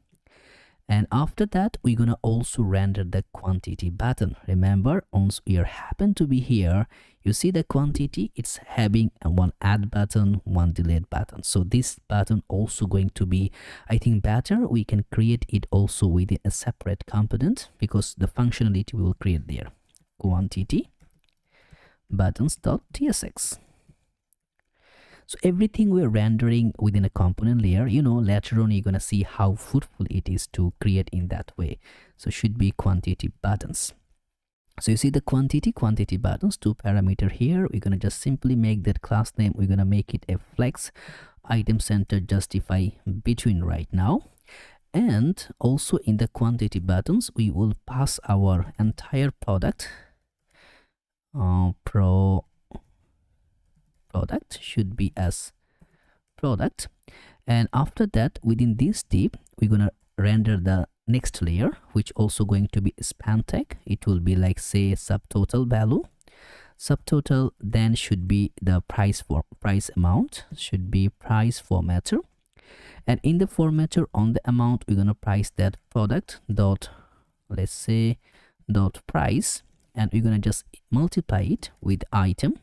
And after that, we're gonna also render the quantity button. Remember, once we happen to be here, you see the quantity, it's having one add button, one delete button. So this button also going to be, I think, better. We can create it also within a separate component because the functionality we will create there. Quantity buttons.tsx. So everything we're rendering within a component layer, later on you're gonna see how fruitful it is to create in that way. So should be quantity buttons. So you see the quantity buttons, 2 parameter here. We're gonna just simply make that class name. We're gonna make it a flex item center justify between right now. And also in the quantity buttons, we will pass our entire product. Product should be as product. And after that, within this div, we're gonna render the next layer, which also going to be span tag. It will be like, say, subtotal value. Subtotal then should be the price amount, should be price formatter. And in the formatter on the amount, we're gonna price that product dot, let's say, dot price, and we're gonna just multiply it with item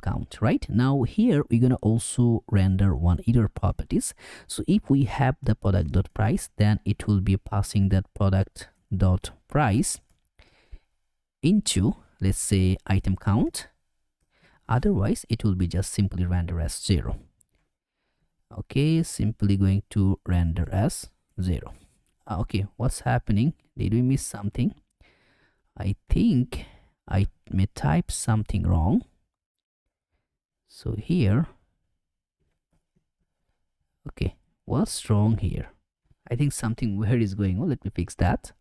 count. Right now here we're gonna also render one error properties. So if we have the product dot price, then it will be passing that product dot price into, let's say, item count. Otherwise it will be just simply render as 0. Okay, simply going to render as 0. Okay, what's happening? Did we miss something? I think I may type something wrong. So here, okay, What's wrong here? I think something weird is going on. Let me fix that.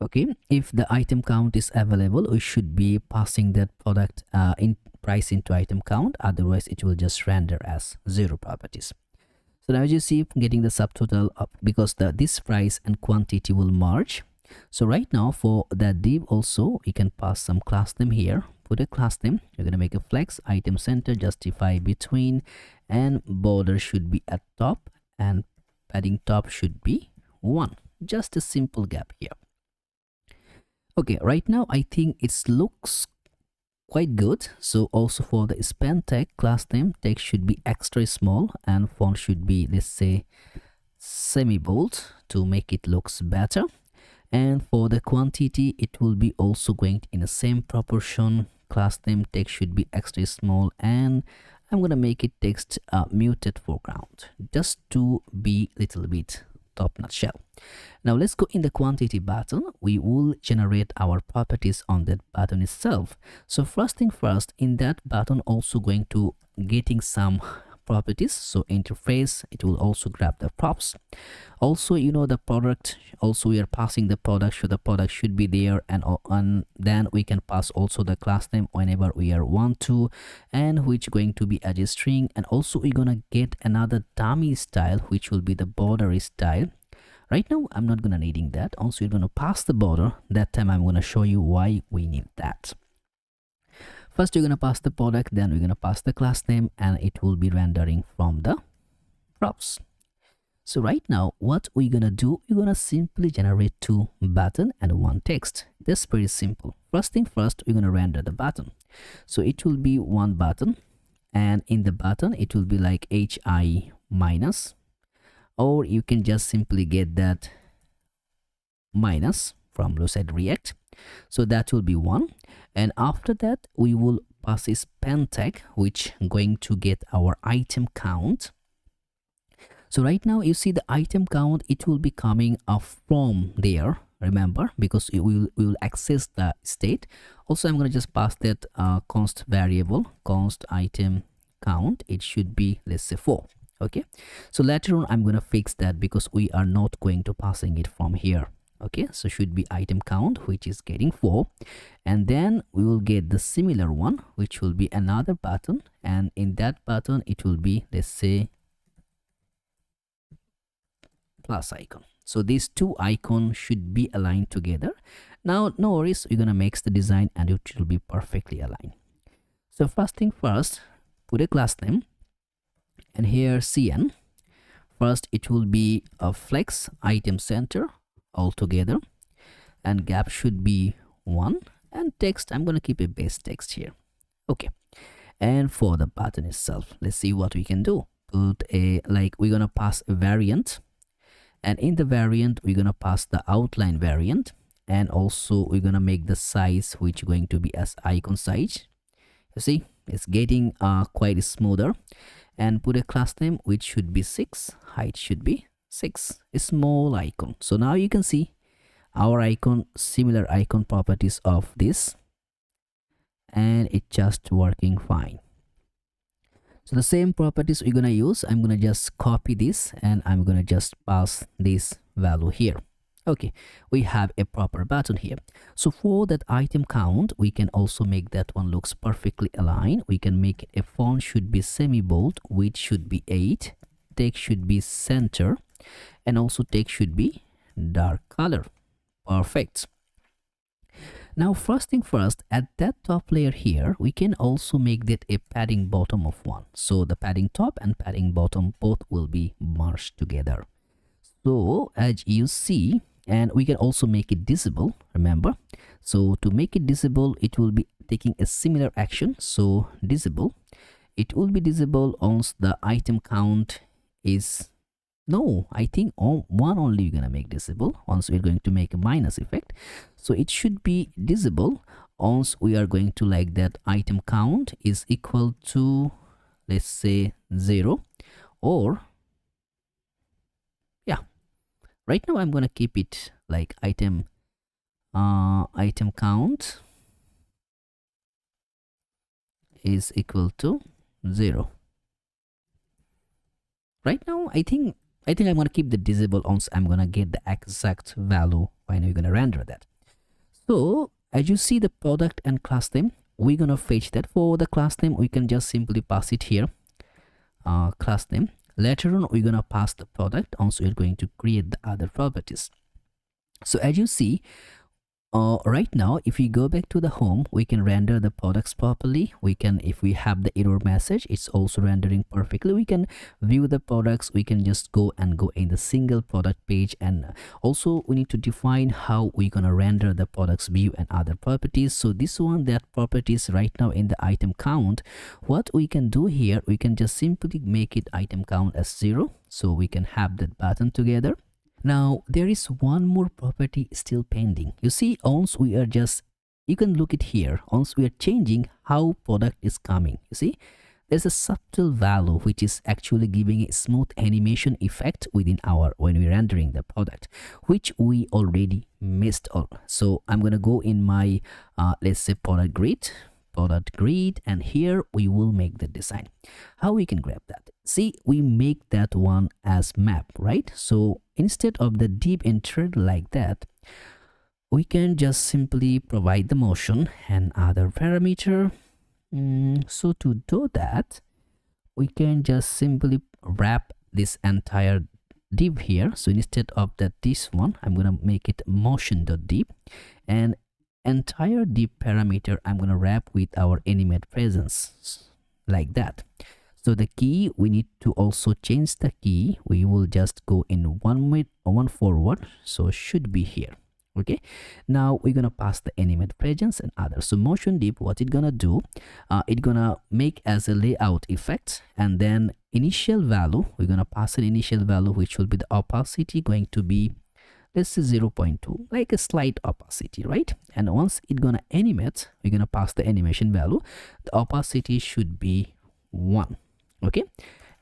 Okay, if the item count is available, we should be passing that product in price into item count, otherwise it will just render as 0 properties. So now you see getting the subtotal up because this price and quantity will merge. So right now for that div also we can pass some class name here. Put a class name, you're gonna make a flex item center justify between, and border should be at top and padding top should be 1. Just a simple gap here. Okay, right now I think it looks quite good. So also for the span tag class name, text should be extra small and font should be, let's say, semi bold to make it looks better. And for the quantity, it will be also going in the same proportion. Class name text should be extra small, and I'm gonna make it text muted foreground just to be little bit top nutshell. Now let's go in the quantity button. We will generate our properties on that button itself. So first thing first, in that button also going to getting some properties. So interface, it will also grab the props. Also, you know, the product, also we are passing the product, so the product should be there, and then we can pass also the class name whenever we are want to, and which going to be as a string. And also we're gonna get another dummy style which will be the border style. Right now I'm not gonna needing that. Also you're gonna pass the border. That time I'm gonna show you why we need that. First you're gonna pass the product, then we're gonna pass the class name, and it will be rendering from the props. So right now what we're gonna do, we're gonna simply generate 2 button and 1 text. That's pretty simple. First thing first, we're gonna render the button. So it will be 1 button, and in the button it will be like hi minus, or you can just simply get that minus from Lucid React. So that will be 1, and after that we will pass a span tag which going to get our item count. So right now you see the item count, it will be coming from there, remember, because we will access the state. Also I'm going to just pass that const variable, const item count. It should be, let's say, 4. Okay, so later on I'm going to fix that because we are not going to passing it from here. Okay, so should be item count which is getting 4, and then we will get the similar one which will be another button, and in that button it will be, let's say, plus icon. So these 2 icons should be aligned together. Now no worries, we're gonna make the design and it will be perfectly aligned. So first thing first, put a class name, and here cn. First it will be a flex item center all together, and gap should be 1, and text, I'm gonna keep a base text here. Okay, and for the button itself, let's see what we can do. Put a, like, we're gonna pass a variant, and in the variant we're gonna pass the outline variant, and also we're gonna make the size which going to be as icon size. You see it's getting quite smoother, and put a class name which should be 6, height should be 6, a small icon. So now you can see our icon, similar icon properties of this, and it's just working fine. So the same properties we're gonna use, I'm gonna just copy this and I'm gonna just pass this value here. Okay, we have a proper button here. So for that item count, we can also make that one looks perfectly aligned. We can make a font should be semi bold, width should be 8, text should be center, and also text should be dark color. Perfect. Now first thing first, at that top layer here, we can also make that a padding bottom of 1. So the padding top and padding bottom both will be merged together. So as you see, and we can also make it visible, remember. So to make it visible, it will be taking a similar action. So visible, it will be visible once the item count is, no, I think on 1 only you're gonna make visible once we're going to make a minus effect. So it should be visible once we are going to like that item count is equal to, let's say, 0, or yeah, right now I'm gonna keep it like item count is equal to 0. Right now I think I think I'm going to keep the disable once I'm going to get the exact value when we're going to render that. So as you see the product and class name, we're going to fetch that. For the class name, we can just simply pass it here, class name. Later on, we're going to pass the product. Also, we're going to create the other properties. So as you see, right now, if we go back to the home, we can render the products properly. We can, if we have the error message, it's also rendering perfectly. We can view the products. We can just go in the single product page. And also we need to define how we're gonna render the products view and other properties. So this one, that properties right now in the item count, what we can do here, we can just simply make it item count as 0. So we can have that button together. Now there is one more property still pending. You see, once we are just, you can look it here, once we are changing how product is coming, you see there's a subtle value which is actually giving a smooth animation effect within our, when we're rendering the product, which we already missed on. So I'm gonna go in my let's say product grid, and here we will make the design. How we can grab that? See, we make that one as map, right? So instead of the div entered like that, we can just simply provide the motion and other parameter. So to do that, we can just simply wrap this entire div here. So instead of this one, I'm gonna make it motion.div, and entire div parameter I'm gonna wrap with our animate presence like that. So the key, we need to also change the key. We will just go in one forward, so should be here. Okay, now we're gonna pass the animate presence and others. So motion div, what it gonna do, it gonna make as a layout effect, and then initial value, we're gonna pass an initial value which will be the opacity, going to be, let's say 0.2, like a slight opacity, right? And once it gonna animate, we're gonna pass the animation value. The opacity should be 1. Okay,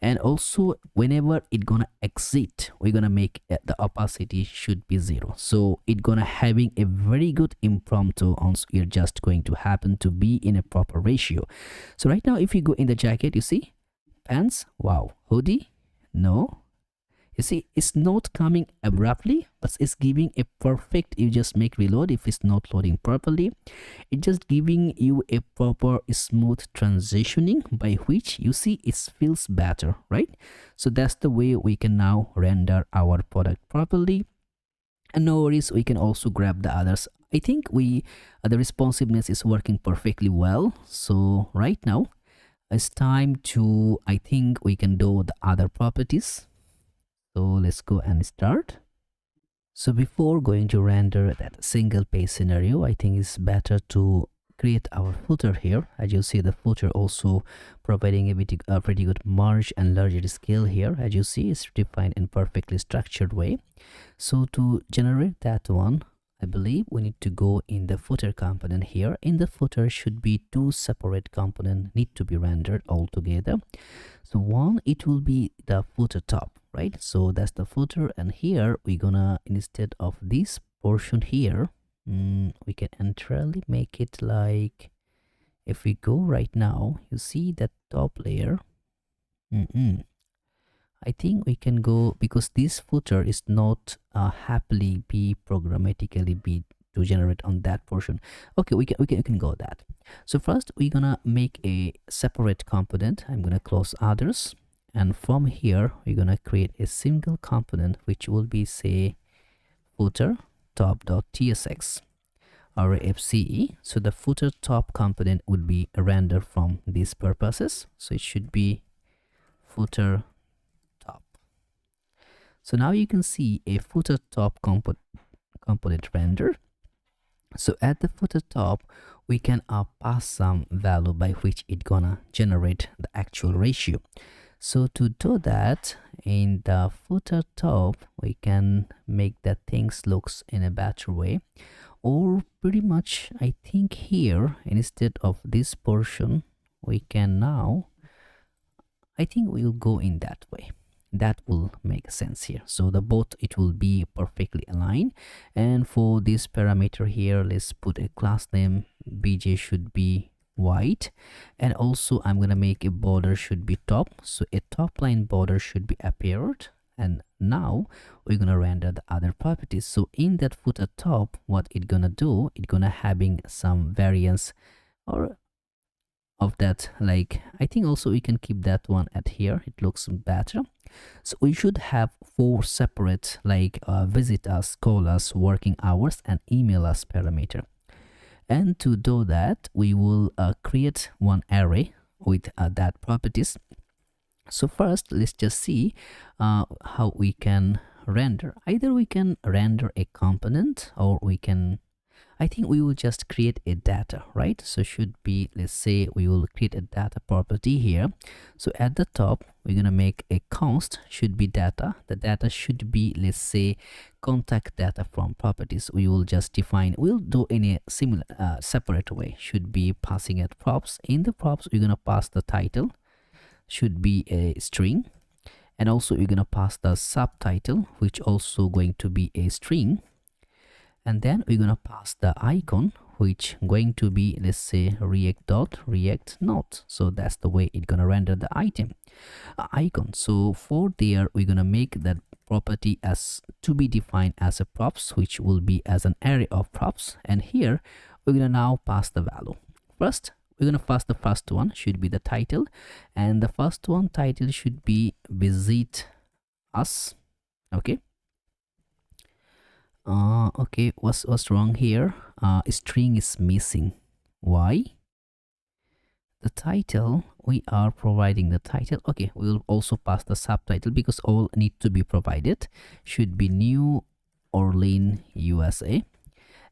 and also whenever it gonna exit, we're gonna make the opacity should be 0. So it gonna having a very good impromptu once you're just going to happen to be in a proper ratio. So right now, if you go in the jacket, you see pants, wow, hoodie, no. You see, it's not coming abruptly, but it's giving a perfect, you just make reload if it's not loading properly. It's just giving you a proper smooth transitioning by which you see it feels better, right? So that's the way we can now render our product properly. And no worries, we can also grab the others. I think the responsiveness is working perfectly well. So right now it's time to, I think we can do the other properties. So let's go and start. So before going to render that single page scenario, I think it's better to create our footer here. As you see, the footer also providing a pretty good merge and larger scale here. As you see, it's defined in perfectly structured way. So to generate that one, I believe we need to go in the footer component here. In the footer should be 2 separate components need to be rendered all together. So one, it will be the footer top, right? So that's the footer, and here we're gonna, instead of this portion here, we can entirely make it like, if we go right now, you see that top layer. I think we can go, because this footer is not happily be programmatically be to generate on that portion. Okay, we can go that. So first we're gonna make a separate component. I'm gonna close others, and from here we're gonna create a single component which will be, say, footer top.tsx or fce. So the footer top component would be a render from these purposes. So it should be footer top. So now you can see a footer top component render. So at the footer top, we can pass some value by which it gonna generate the actual ratio. So to do that, in the footer top, we can make that things looks in a better way, or pretty much, I think here, instead of this portion, we can now, I think we'll go in that way. That will make sense here. So the both, it will be perfectly aligned. And for this parameter here, let's put a class name. bj should be white, and also I'm gonna make a border should be top. So a top line border should be appeared, and now we're gonna render the other properties. So in that footer top, what it's gonna do, it's gonna having some variance or of that, like I think also we can keep that one at here, it looks better. So we should have 4 separate like visit us, call us, working hours, and email us parameter. And to do that, we will create one array with that properties. So first, let's just see how we can render. Either we can render a component, or we can, I think we will just create a data, right? So should be, let's say we will create a data property here. So at the top, we're gonna make a const, should be data. The data should be, let's say, contact data from properties. We will just define, we'll do in a similar separate way, should be passing at props. In the props, we're gonna pass the title, should be a string, and also you're gonna pass the subtitle, which also going to be a string, and then we're gonna pass the icon, which going to be, let's say, react not. So that's the way it's gonna render the item icon. So for there, we're gonna make that property as to be defined as a props, which will be as an array of props, and here we're gonna now pass the value. First, we're gonna pass the first one, should be the title, and the first one title should be visit us. Okay. Okay, what's wrong here? String is missing. Why? The title, we are providing the title. Okay, we will also pass the subtitle because all need to be provided. Should be New Orleans, USA.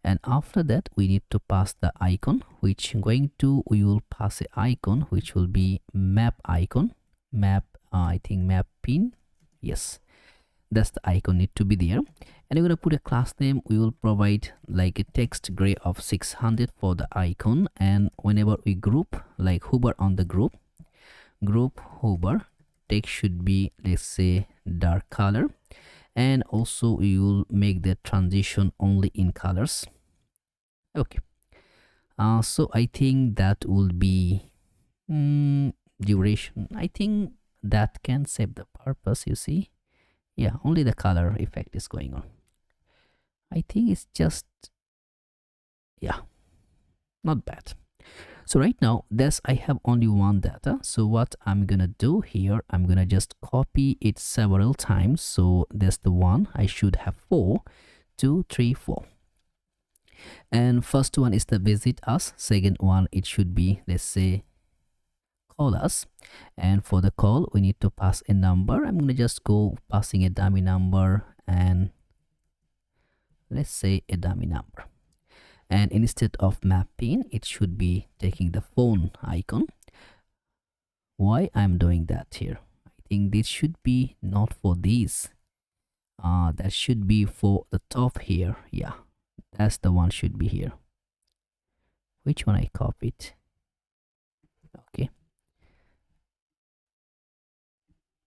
And after that, we need to pass the icon, which going to, we will pass a icon which will be map icon, map I think map pin. Yes, that's the icon need to be there. And we're gonna put a class name. We will provide like a text gray of 600 for the icon, and whenever we group, like hover on the group hover, text should be, let's say, dark color, and also we will make the transition only in colors. Okay, so I think that will be duration. I think that can save the purpose, you see. Yeah, only the color effect is going on. I think it's just, yeah, not bad. So right now, this I have only one data. So what I'm gonna do here, I'm gonna just copy it several times. So that's the one. I should have 4, 2, 3, 4. And first one is the visit us. Second one, it should be, let's say, call us. And for the call, we need to pass a number. I'm gonna just go passing a dummy number, and let's say a dummy number. And instead of map pin, it should be taking the phone icon. Why I'm doing that here? I think this should be not for these. That should be for the top here. Yeah, that's the one should be here. Which one I copied? Okay.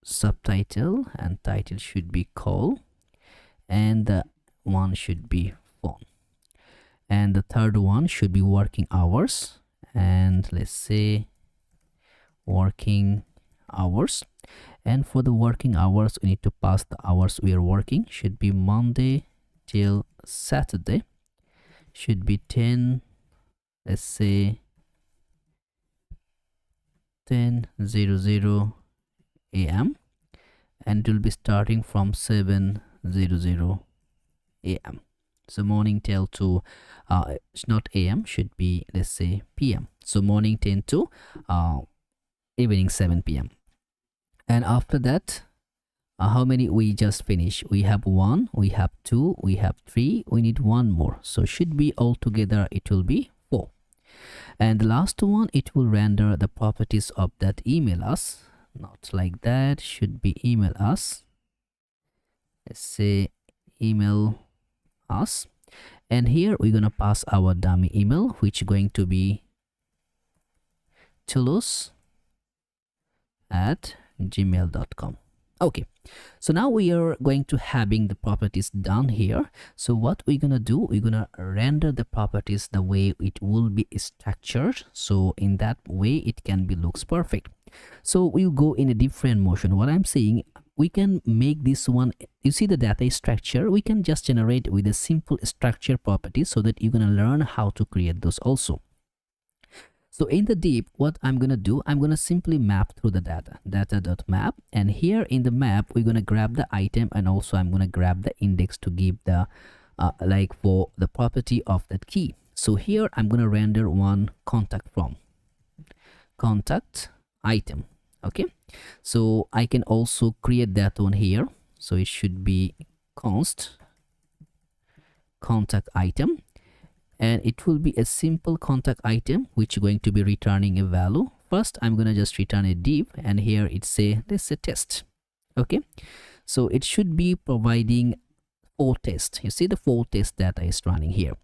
Subtitle and title should be call, and the one should be phone. And the third one should be working hours, and let's say working hours. And for the working hours, we need to pass the hours we are working. Should be Monday till Saturday. Should be 10, let's say 10:00 a.m. and it will be starting from 7:00 a.m. So morning till to it's not a.m., should be, let's say, p.m. So morning 10 to evening 7 p.m. And after that, how many we just finished? We have 1, we have 2, we have 3, we need 1 more. So should be altogether it will be 4. And the last one, it will render the properties of that email us. Not like that, should be email us. Let's say email us, and here we're gonna pass our dummy email, which going to be toulouse@gmail.com. Okay, so now we are going to having the properties done here. So what we're gonna do, we're gonna render the properties the way it will be structured, so in that way it can be looks perfect. So we'll go in a different motion. What I'm saying, we can make this one, you see the data structure, we can just generate with a simple structure property so that you're going to learn how to create those also. So in the div, what I'm going to do, I'm going to simply map through the data.map, and here in the map we're going to grab the item, and also I'm going to grab the index to give the like for the property of that key. So here I'm going to render one contact from contact item. Okay, so I can also create that one here, so it should be const contact item, and it will be a simple contact item which is going to be returning a value. First I'm going to just return a div, and here it's say, let's say test. Okay, so it should be providing 4 tests. You see the 4 test data is running here.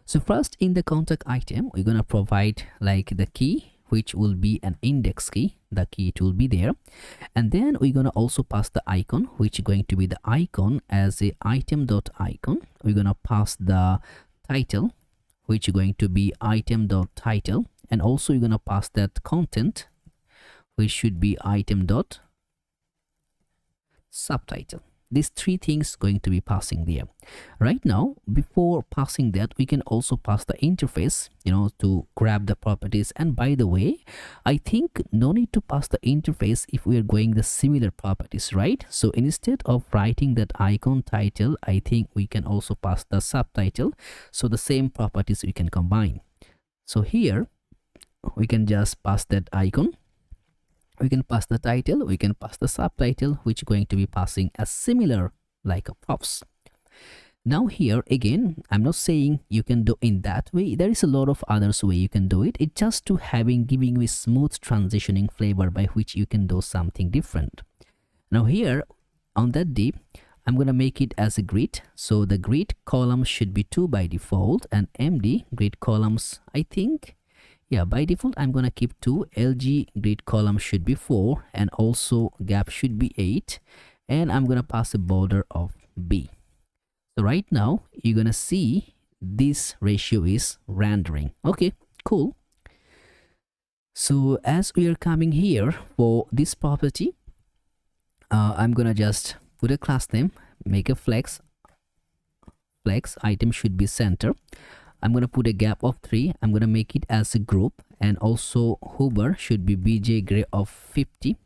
So first in the contact item we're going to provide like the key, which will be an index key, the key it will be there, and then we're going to also pass the icon, which is going to be the icon as a item.icon. We're going to pass the title, which is going to be item.title, and also you're going to pass that content, which should be item.subtitle. These 3 things going to be passing there. Right now, before passing that, we can also pass the interface, to grab the properties. And by the way, I think no need to pass the interface if we are going the similar properties, right? So instead of writing that icon title, I think we can also pass the subtitle, so the same properties we can combine. So here we can just pass that icon, we can pass the title, we can pass the subtitle, which is going to be passing as similar like a props. Now here again, I'm not saying you can do in that way. There is a lot of others way you can do it. It's just to giving you a smooth transitioning flavor by which you can do something different. Now here on that div, I'm going to make it as a grid. So the grid column should be 2 by default, and MD grid columns, I think, yeah, by default I'm going to keep 2. LG grid column should be 4, and also gap should be 8, and I'm going to pass a border of B. So right now you're going to see this ratio is rendering. Okay, cool. So as we are coming here for this property, I'm going to just put a class name, make a flex item should be center. I'm going to put a gap of 3. I'm going to make it as a group, and also hover should be bj gray of 50,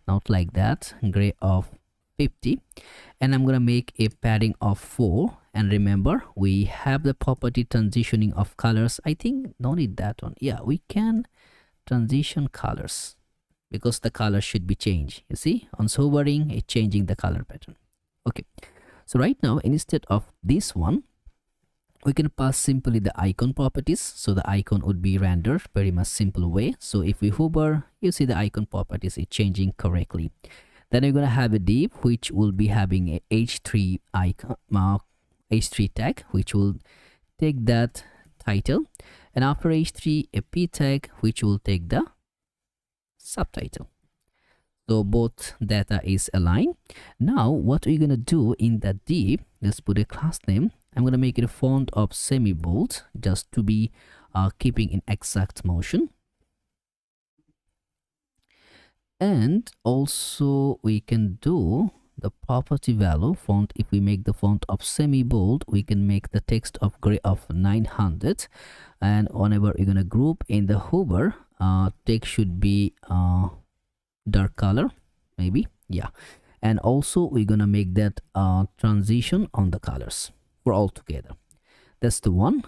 not like that, gray of 50, and I'm going to make a padding of 4. And remember, we have the property transitioning of colors. I think no need that one. Yeah, we can transition colors because the color should be changed. You see, on hovering it's changing the color pattern. Okay, so right now instead of this one, we can pass simply the icon properties. So the icon would be rendered very much simple way. So if we hover, you see the icon properties is changing correctly. Then we're going to have a div which will be having a h3 icon, h3 tag, which will take that title, and after h3 a p tag which will take the subtitle. So both data is aligned. Now what we're going to do in that div, let's put a class name. I'm going to make it a font of semi-bold just to be keeping in exact motion. And also we can do the property value font. If we make the font of semi-bold, we can make the text of gray of 900, and whenever you're going to group in the hover, text should be dark color maybe, yeah. And also we're going to make that transition on the colors for all together. That's the one.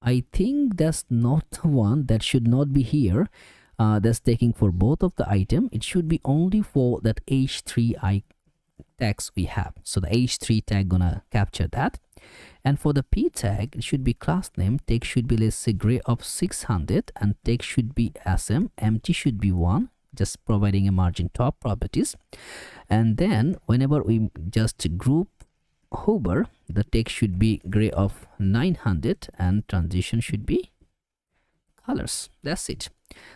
I think that's not the one that should not be here. That's taking for both of the item. It should be only for that h3 tags we have. So the h3 tag gonna capture that. And for the p tag, it should be class name. Text should be, let's say, gray of 600, and text should be sm. Empty should be 1, just providing a margin top properties. And then whenever we just group hover, the text should be gray of 900, and transition should be colors. That's it.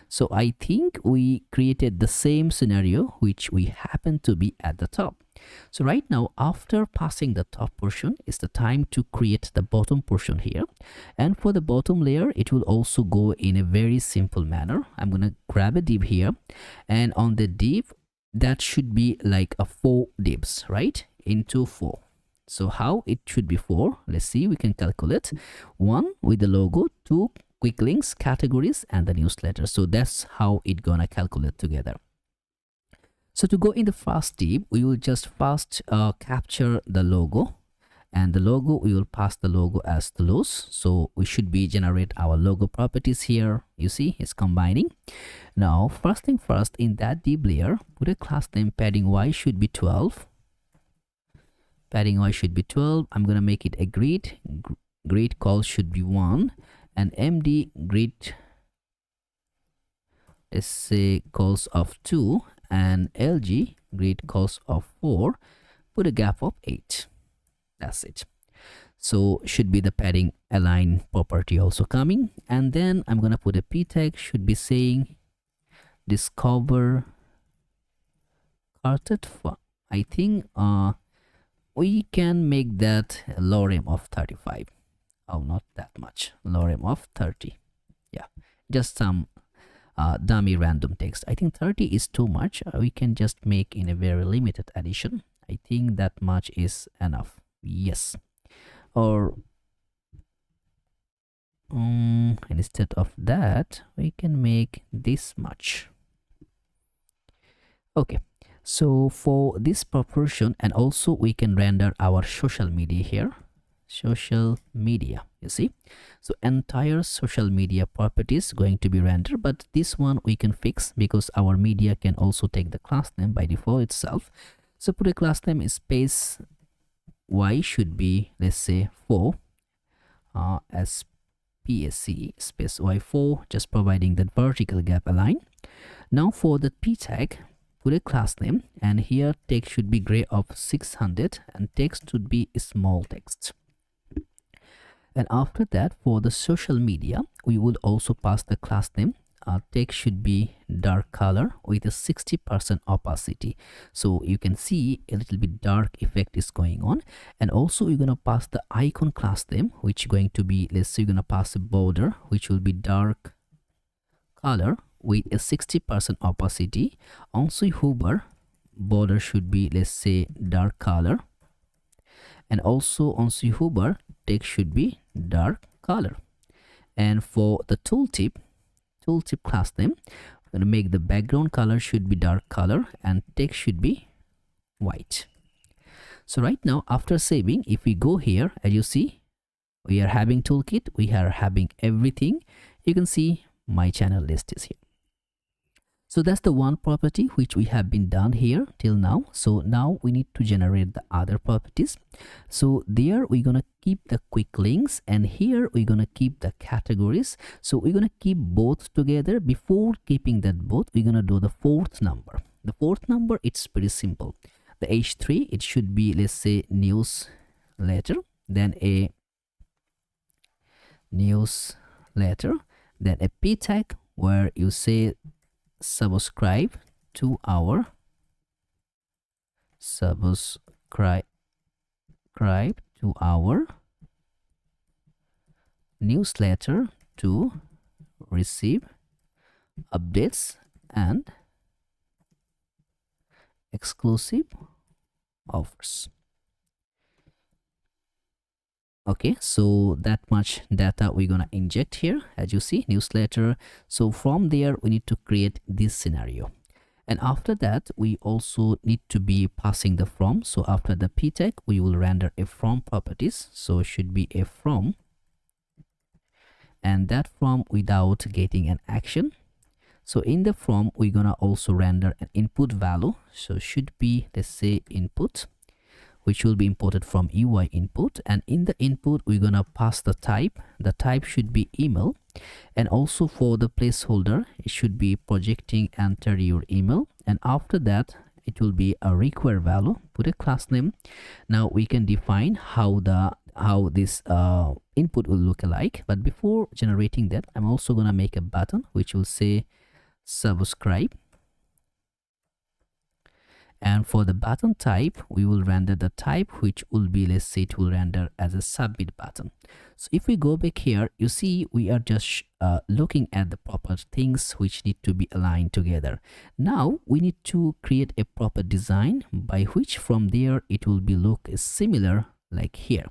So I think we created the same scenario which we happen to be at the top. So right now, after passing the top portion, is the time to create the bottom portion here. And for the bottom layer, it will also go in a very simple manner. I'm going to grab a div here, and on the div that should be like a 4 divs, right? Into 4. So how it should be 4? Let's see, we can calculate. 1 with the logo, 2 quick links, categories, and the newsletter. So that's how it gonna calculate together. So to go in the first div, we will just first capture the logo, and the logo, we will pass the logo as Toulouse. So we should be generate our logo properties here. You see, it's combining. Now, first thing first, in that div layer, put a class name padding y should be 12. Padding y should be 12. I'm gonna make it a grid. Grid call should be 1, and md grid, let's say calls of 2, and lg grid calls of 4. Put a gap of 8. That's it. So should be the padding align property also coming, and then I'm gonna put a p tag, should be saying discover carted font. I think we can make that a lorem of 35. Oh, not that much. Lorem of 30. Yeah, just some dummy random text. I think 30 is too much. We can just make in a very limited edition. I think that much is enough. Yes. Or instead of that, we can make this much. Okay, so for this proportion, and also we can render our social media here. Social media, you see, so entire social media properties going to be rendered, but this one we can fix because our media can also take the class name by default itself. So put a class name space y should be, let's say 4 as psc space y4, just providing that vertical gap align. Now for the p tag, put a class name, and here text should be gray of 600, and text should be small text. And after that, for the social media, we would also pass the class name. Text should be dark color with a 60% opacity, so you can see a little bit dark effect is going on. And also we're gonna pass the icon class name, which is going to be, let's say, you're gonna pass a border which will be dark color with a 60% opacity. Also hover border should be, let's say, dark color, and also on hover text should be dark color. And for the tooltip class name, I'm going to make the background color should be dark color, and text should be white. So right now, after saving, if we go here, as you see, we are having toolkit, we are having everything. You can see my channel list is here. So that's the one property which we have been done here till now. So now we need to generate the other properties. So there we're gonna keep the quick links, and here we're gonna keep the categories. So we're gonna keep both together. Before keeping that both, we're gonna do the fourth number. The fourth number, it's pretty simple. The h3, it should be, let's say, newsletter, then a newsletter, then a p tag where you say subscribe to our newsletter to receive updates and exclusive offers. Okay, so that much data we're gonna inject here, as you see, newsletter. So from there we need to create this scenario, and after that we also need to be passing the from. So after the p tag, we will render a from properties, so should be a from, and that from without getting an action. So in the from, we're gonna also render an input value, so should be, let's say, input, which will be imported from UI input. And in the input, we're gonna pass the type. The type should be email, and also for the placeholder, it should be projecting enter your email. And after that, it will be a require value. Put a class name. Now we can define how this input will look like. But before generating that, I'm also gonna make a button which will say subscribe. And for the button type, we will render the type which will be, let's say it will render as a submit button. So if we go back here, you see we are just looking at the proper things which need to be aligned together. Now we need to create a proper design by which from there it will be look similar like here.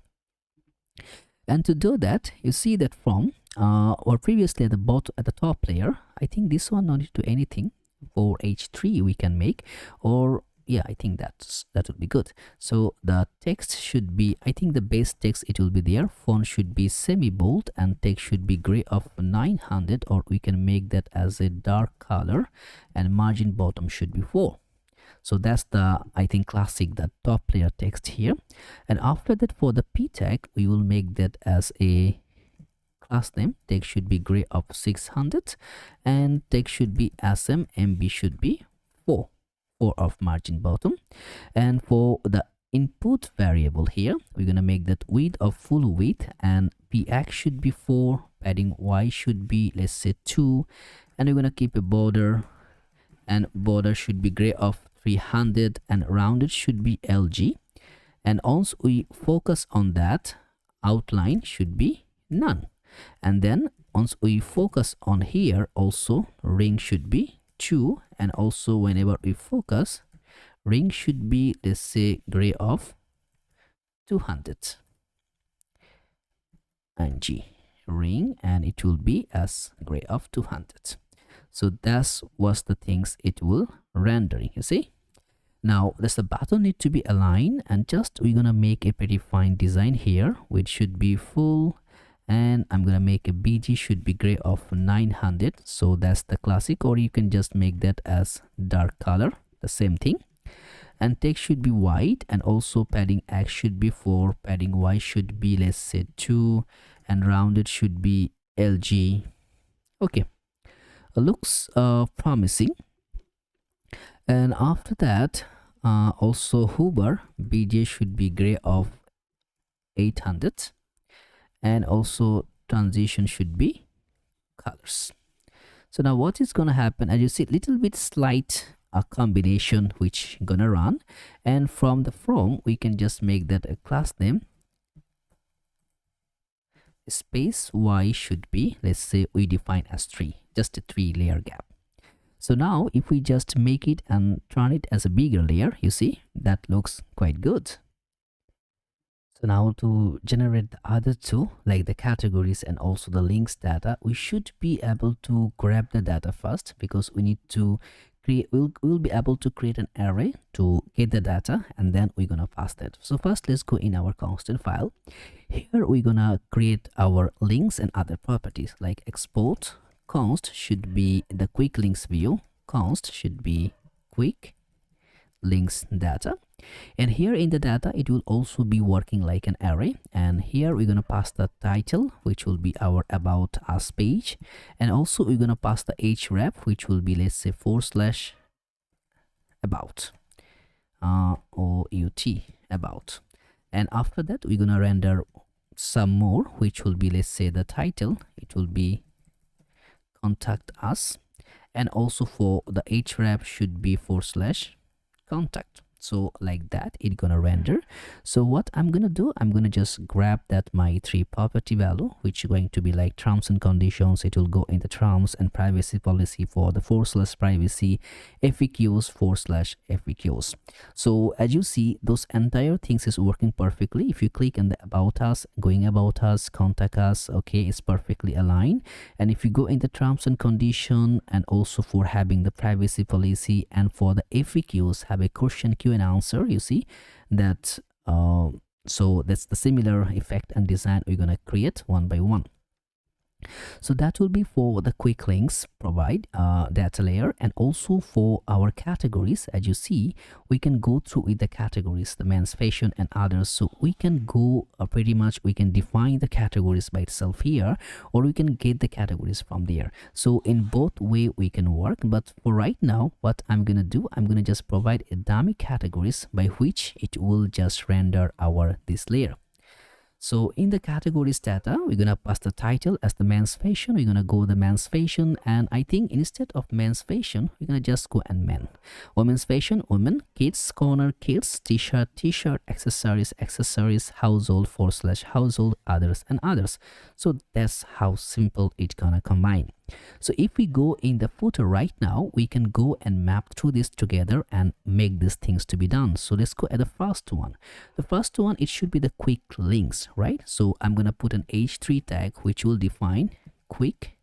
And to do that, you see that from or previously at the top layer, I think this one not need to do anything. For H3 we can make, or yeah, I think that would be good. So the text should be, I think the base text it will be there. Font should be semi bold and text should be gray of 900, or we can make that as a dark color, and margin bottom should be 4. So that's the, I think, classic, the top layer text here. And after that, for the p tag, we will make that as a class name. Text should be gray of 600, and text should be sm, mb should be 4 of margin bottom. And for the input variable here, we're gonna make that width of full width, and px should be 4, padding y should be, let's say, 2, and we're gonna keep a border, and border should be gray of 300, and rounded should be lg. And once we focus on that, outline should be none. And then once we focus on here, also ring should be 2, and also whenever we focus, ring should be, let's say, gray of 200, and g ring, and it will be as gray of 200. So that's what's the things it will rendering, you see. Now there's the button need to be aligned, and just we're gonna make a pretty fine design here, which should be full, and I'm gonna make a bg should be gray of 900. So that's the classic, or you can just make that as dark color, the same thing. And text should be white, and also padding x should be 4, padding y should be, let's say, 2, and rounded should be lg. Okay, looks promising. And after that, also hover bj should be gray of 800, and also transition should be colors. So now what is gonna happen, as you see, little bit slight combination which gonna run, and from the from we can just make that a class name, space y should be, let's say, we define as 3, just a 3 layer gap. So now if we just make it and turn it as a bigger layer, you see that looks quite good. So now to generate the other two, like the categories and also the links data, we should be able to grab the data first, because we need to create, we'll be able to create an array to get the data, and then we're gonna pass that. So first let's go in our constant file. Here we're gonna create our links and other properties, like export const should be the quick links view, const should be quick links data, and here in the data it will also be working like an array. And here we're gonna pass the title, which will be our about us page, and also we're gonna pass the href, which will be, let's say, / about out about. And after that we're gonna render some more, which will be, let's say, the title, it will be contact us, and also for the href should be / contact. So like that it's gonna render. So what I'm gonna do, I'm gonna just grab that my 3 property value, which is going to be like terms and conditions. It will go in the terms and privacy policy for the / privacy, FAQs / FAQs. So as you see, those entire things is working perfectly. If you click on the about us, going about us, contact us, okay, it's perfectly aligned. And if you go in the terms and condition, and also for having the privacy policy, and for the FAQs have a question Q and answer, you see that so that's the similar effect and design we're gonna create one by one. So that will be for the quick links provide data layer, and also for our categories. As you see, we can go through with the categories, the men's fashion and others. So we can go pretty much, we can define the categories by itself here, or we can get the categories from there. So in both way we can work, but for right now what I'm gonna do, I'm gonna just provide a dummy categories by which it will just render our this layer. So in the categories data, we're gonna pass the title as the men's fashion. We're gonna go the men's fashion, and I think instead of men's fashion, we're gonna just go and men. Women's fashion, women, kids corner, kids, t-shirt, accessories, household / household, others and others. So that's how simple it's gonna combine. So if we go in the footer right now, we can go and map through this together and make these things to be done. So let's go at the first one. The first one, it should be the quick links, right? So I'm going to put an h3 tag, which will define quick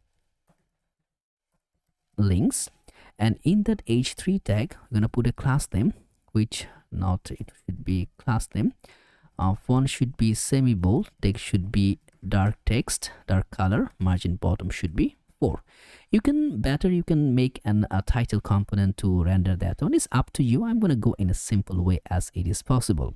links. And in that h3 tag, we're going to put a class name, which it should be class name. Font should be semi-bold, text should be dark text, dark color, margin bottom should be 4. You can make a title component to render that one. It's up to you. I'm going to go in a simple way as it is possible.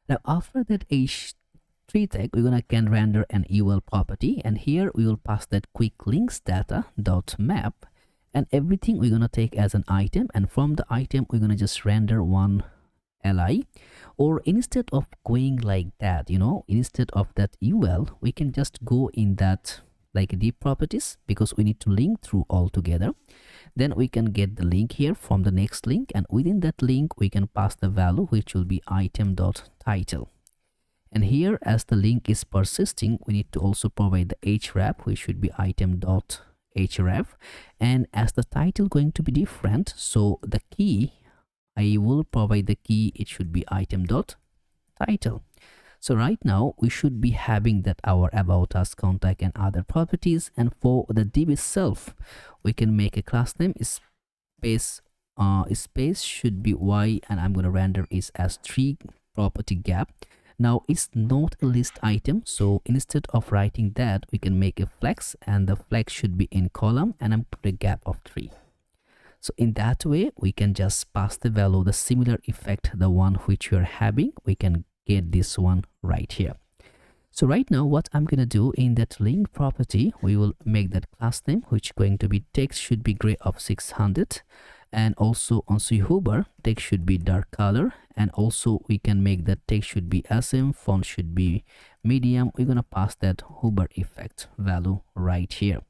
Now after that h3 tag, we're gonna can render an UL property, and here we will pass that quick links data dot map, and everything we're gonna take as an item, and from the item we're gonna just render one li. Or instead of going like that, instead of that UL, we can just go in that like deep properties, because we need to link through all together. Then we can get the link here from the next link, and within that link we can pass the value, which will be item.title. And here, as the link is persisting, we need to also provide the href, which should be item.href. And as the title going to be different, so the key, I will provide the key, it should be item.title. So right now we should be having that our about us, contact and other properties. And for the div itself, we can make a class name is space should be y, and I'm going to render it as 3 property gap. Now it's not a list item, so instead of writing that, we can make a flex, and the flex should be in column, and I'm put a gap of 3. So in that way we can just pass the value, the similar effect, the one which you're having, we can get this one right here. So right now what I'm gonna do, in that link property, we will make that class name, which going to be text should be gray of 600, and also on Huber, text should be dark color, and also we can make that text should be SM, font should be medium. We're gonna pass that Huber effect value right here.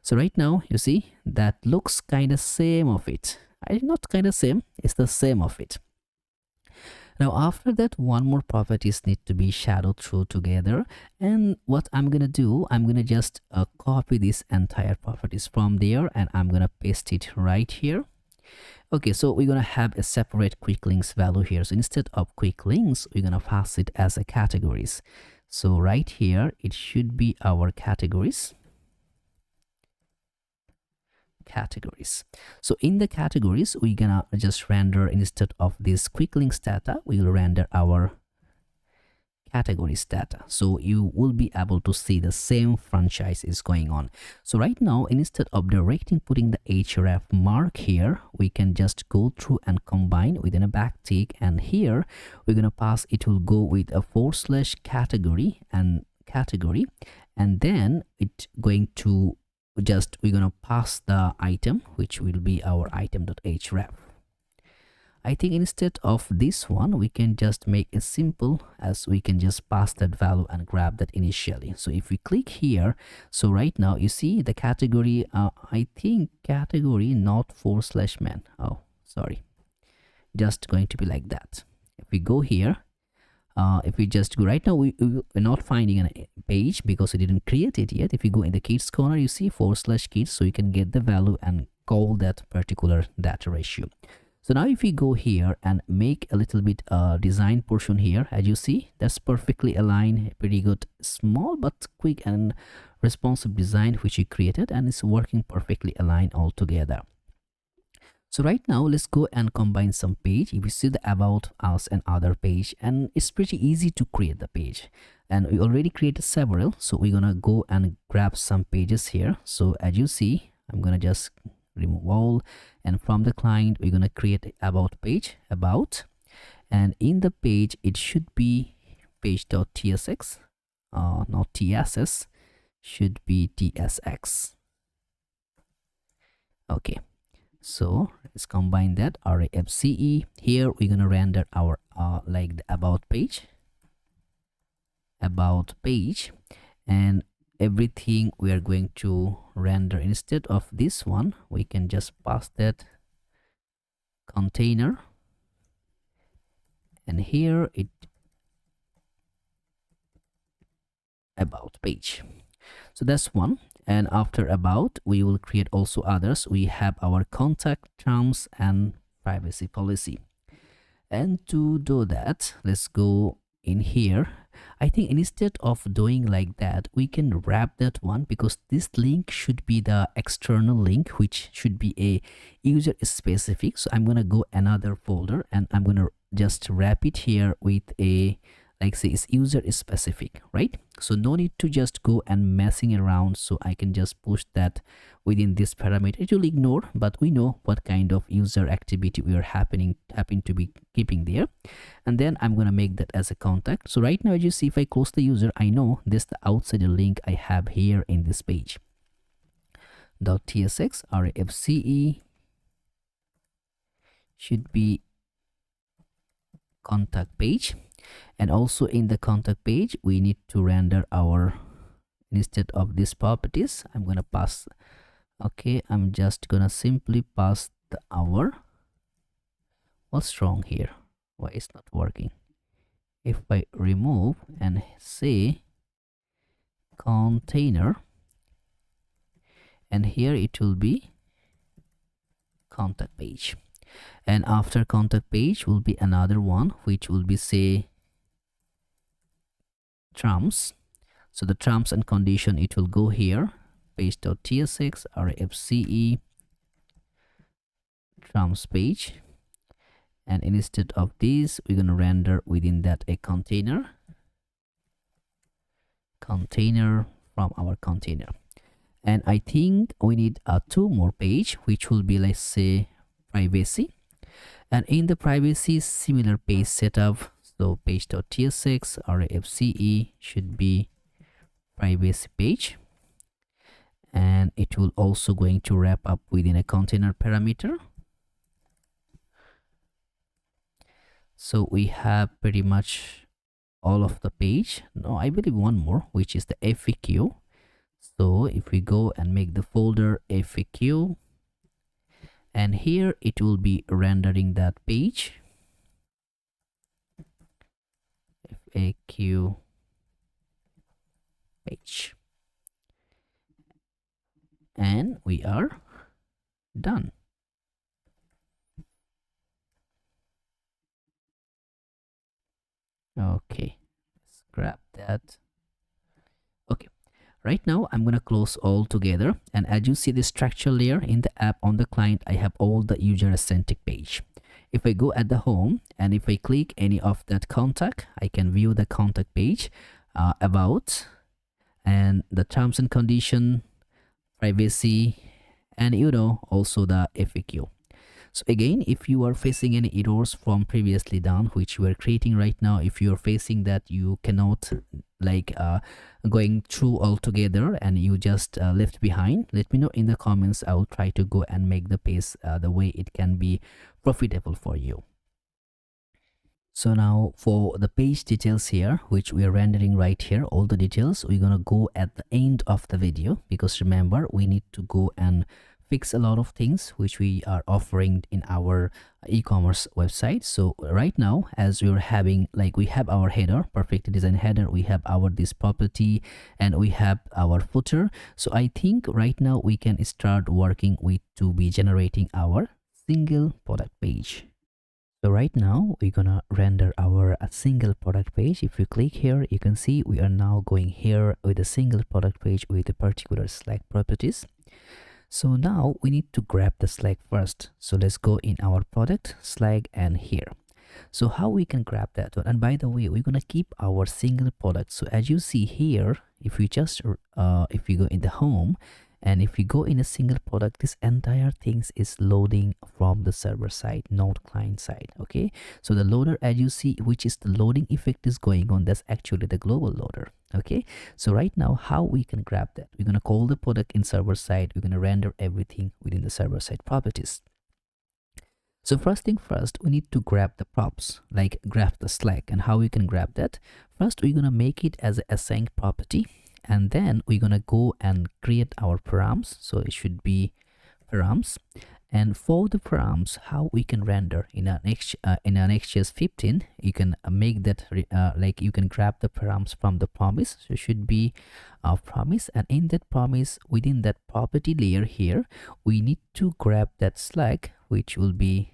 So right now you see that looks kind of same of it. Not kind of same, it's the same of it. Now after that, one more properties need to be shadowed through together, and what I'm gonna do, I'm gonna just copy this entire properties from there, and I'm gonna paste it right here. Okay, so we're gonna have a separate quick links value here. So instead of quick links, we're gonna pass it as a categories. So right here it should be our categories. So in the categories, we're gonna just render, instead of this quick links data, we will render our categories data. So you will be able to see the same franchise is going on. So right now, instead of directly putting the href mark here, we can just go through and combine within a backtick, and here we're gonna pass, it will go with a /category and category, and then it going to we're gonna pass the item, which will be our item.href. I think instead of this one, we can just make it simple, as we can just pass that value and grab that initially. So if we click here, so right now you see the category, I think category not /men. Oh, sorry, just going to be like that. If we go here, if we just go right now, we're not finding a page because we didn't create it yet. If you go in the kids corner, you see /kids, so you can get the value and call that particular data ratio. So now if we go here and make a little bit design portion here, as you see, that's perfectly aligned, pretty good, small but quick and responsive design which we created, and it's working perfectly aligned all together. So right now let's go and combine some page. If you see the about us and other page, and it's pretty easy to create the page, and we already created several, so we're gonna go and grab some pages here. So as you see, I'm gonna just remove all, and from the client we're gonna create about page, about, and in the page it should be page.tsx, not tss, should be tsx. Okay, so let's combine that, rafce. Here we're gonna render our like the about page, about page, and everything we are going to render. Instead of this one, we can just pass that container, and here it about page. So that's one. And after about, we will create also others. We have our contact, terms, and privacy policy. And to do that, let's go in here. I think instead of doing like that, we can wrap that one, because this link should be the external link, which should be a user specific. So I'm gonna go another folder and I'm gonna just wrap it here with a, like say it's user specific, right? So no need to just go and messing around. So I can just push that within this parameter. It will ignore, but we know what kind of user activity we are happen to be keeping there. And then I'm going to make that as a contact. So right now, as you see, if I close the user, I know this the outside link I have here in this page. .tsx rfce should be contact page. And also in the contact page, we need to render our, instead of these properties, I'm going to pass, okay, I'm just going to simply pass the our. What's wrong here? Why it's not working? If I remove and say container, and here it will be contact page, and after contact page will be another one, which will be say terms. So the terms and condition, it will go here, page.tsx rfce terms page, and instead of this, we're going to render within that a container from our container. And I think we need two more page, which will be, let's say, privacy. And in the privacy, similar page setup. So page.tsx rfce should be privacy page, and it will also going to wrap up within a container parameter. So we have pretty much all of the page. No, I believe one more, which is the FAQ. So if we go and make the folder FAQ, and here it will be rendering that page, FAQ page, and we are done. Okay, let's grab that. Okay, right now I'm gonna close all together, and as you see the structure layer in the app on the client, I have all the user-centric page. If I go at the home and if I click any of that contact, I can view the contact page, about, and the terms and condition, privacy, and also the FAQ. So again, if you are facing any errors from previously done, which we are creating right now, if you are facing that you cannot like going through all together and you just left behind, let me know in the comments. I will try to go and make the page the way it can be profitable for you. So now for the page details here, which we are rendering right here, all the details, we're gonna go at the end of the video, because remember, we need to go and fix a lot of things which we are offering in our e-commerce website. So right now, as we are having, like, we have our header, perfect design header, we have our this property, and we have our footer. So I think right now we can start working with to be generating our single product page. So right now we're gonna render our single product page. If you click here, you can see we are now going here with a single product page with the particular select properties. So now we need to grab the select first. So let's go in our product select and here. So how we can grab that one? And by the way, we're gonna keep our single product. So as you see here, if we just if you go in the home, and if we go in a single product, this entire things is loading from the server side, not client side. Okay, so the loader, as you see, which is the loading effect is going on, that's actually the global loader. Okay, so right now how we can grab that? We're gonna call the product in server side, we're gonna render everything within the server side properties. So first thing first, we need to grab the props, like grab the Slack. And how we can grab that? First, we're gonna make it as a async property, and then we're gonna go and create our params. So it should be params. And for the params, how we can render in our Next.js 15, you can make that like you can grab the params from the promise. So it should be a promise, and in that promise, within that property layer here, we need to grab that Slack, which will be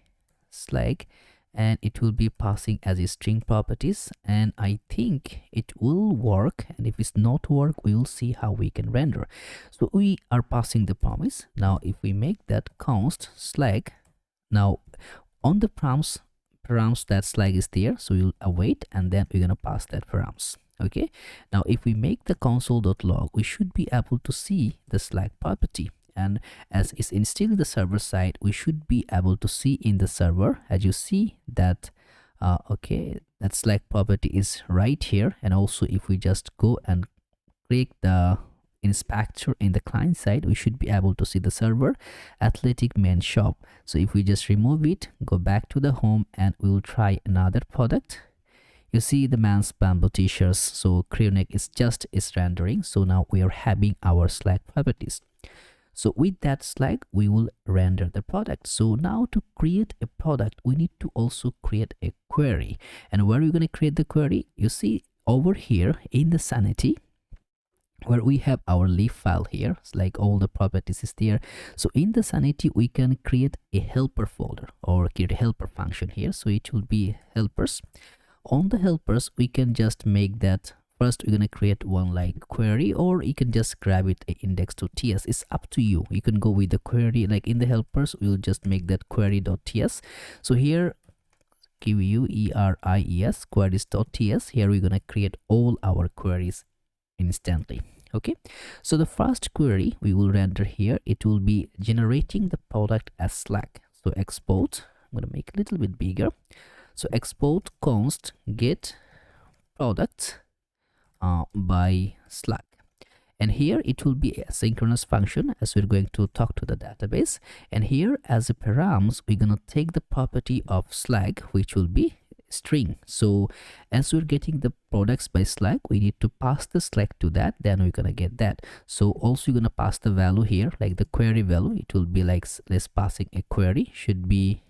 Slack, and it will be passing as a string properties, and I think it will work. And if it's not work, we will see how we can render. So we are passing the promise. Now if we make that const Slack, now on the params that Slack is there, so we'll await, and then we're gonna pass that params. Okay, now if we make the console.log, we should be able to see the Slack property. And as it's installed in the server side, we should be able to see in the server, as you see that okay, that Slack property is right here. And also if we just go and click the inspector in the client side, we should be able to see the server athletic main shop. So if we just remove it, go back to the home, and we will try another product. You see the man's bamboo t-shirts. So crew neck is rendering. So now we are having our Slack properties. So with that Slack, we will render the product. So now to create a product, we need to also create a query. And where are we going to create the query? You see over here in the Sanity, where we have our leaf file here. It's like all the properties is there. So in the Sanity, we can create a helper folder or create a helper function here. So it will be helpers. On the helpers, we can just make that. First, we're going to create one like query, or you can just grab it index.ts. It's up to you. You can go with the query. Like in the helpers, we'll just make that query.ts. So here, queries, queries.ts. Here we're going to create all our queries instantly. Okay, so the first query we will render here, it will be generating the product as Slack. So export, I'm going to make it a little bit bigger. So export const get product by Slack, and here it will be a synchronous function, as we're going to talk to the database. And here as a params, we're going to take the property of Slack, which will be string. So as we're getting the products by Slack, we need to pass the Slack to that, then we're gonna get that. So also you're gonna pass the value here, like the query value. It will be like, let's passing a query, should be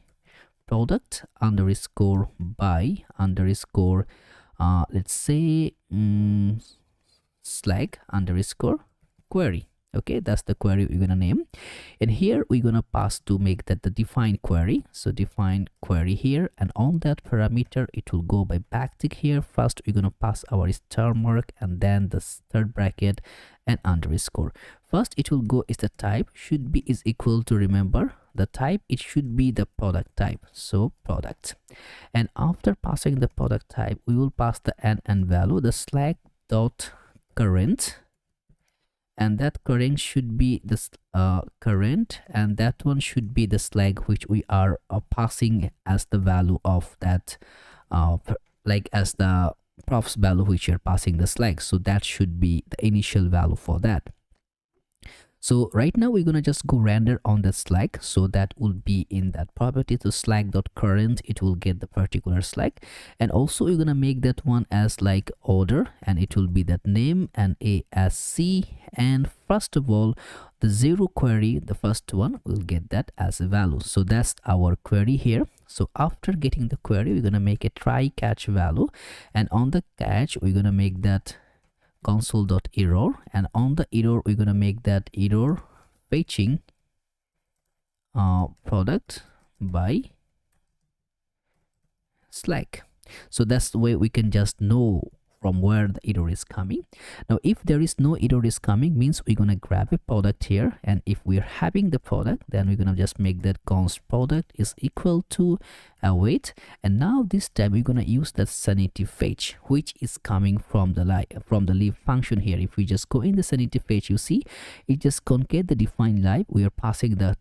product underscore by underscore let's say Slack underscore query. Okay, that's the query we're gonna name. And here we're gonna pass to make that the define query. So define query here, and on that parameter it will go by backtick here. First we're gonna pass our star mark, and then the third bracket and underscore. First it will go is the type should be is equal to, remember the type, it should be the product type, so product. And after passing the product type, we will pass the n value, the Slack dot current, and that current should be the current, and that one should be the Slack which we are passing as the value of that like as the profs value which you're passing the Slack. So that should be the initial value for that. So right now we're gonna just go render on the Slack, so that will be in that property to Slack.current, it will get the particular Slack. And also we're gonna make that one as like order, and it will be that name and ASC. And first of all, the zero query, the first one, will get that as a value. So that's our query here. So after getting the query, we're gonna make a try catch value, and on the catch we're gonna make that console.error, and on the error we're gonna make that error fetching product by Slack. So that's the way we can just know from where the error is coming. Now if there is no error is coming, means we're gonna grab a product here, and if we're having the product, then we're gonna just make that const product is equal to, await. And now this time we're gonna use that sanity fetch, which is coming from the leave function here. If we just go in the sanity fetch, you see it just concate the defined live. We are passing the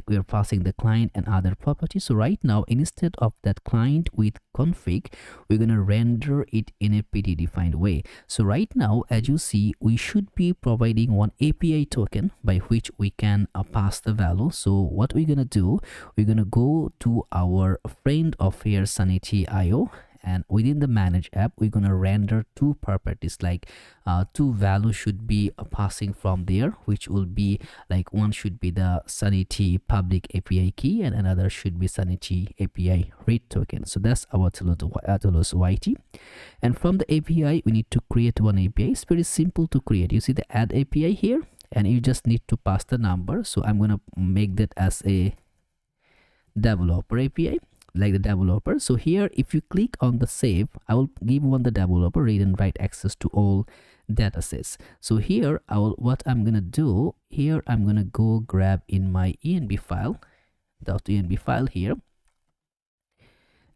we are passing the client and other properties. So right now, instead of that client with config, we're gonna render it in a predefined way. So right now, as you see, we should be providing one API token by which we can pass the value. So what we're gonna do, we're gonna go to our friend of here, Sanity.io, and within the manage app, we're gonna render two properties, like two values should be passing from there, which will be like one should be the Sanity public API key and another should be Sanity API read token. So that's our Toulouse YT. And from the API, we need to create one API. It's very simple to create. You see the add API here, and you just need to pass the number. So I'm gonna make that as a developer API, like the developer. So here, if you click on the save, I will give one the developer read and write access to all datasets. So here what I'm gonna do here, I'm gonna go grab in my env file, .env file here,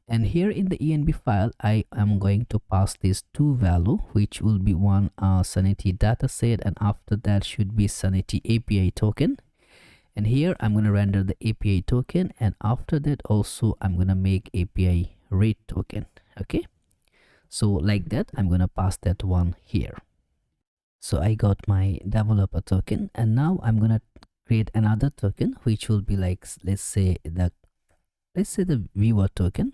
and here in the env file I am going to pass these two value, which will be one Sanity dataset, and after that should be Sanity API token. And here I'm going to render the API token, and after that also I'm going to make API read token. Okay, so like that I'm going to pass that one here. So I got my developer token, and now I'm going to create another token which will be like, let's say the viewer token,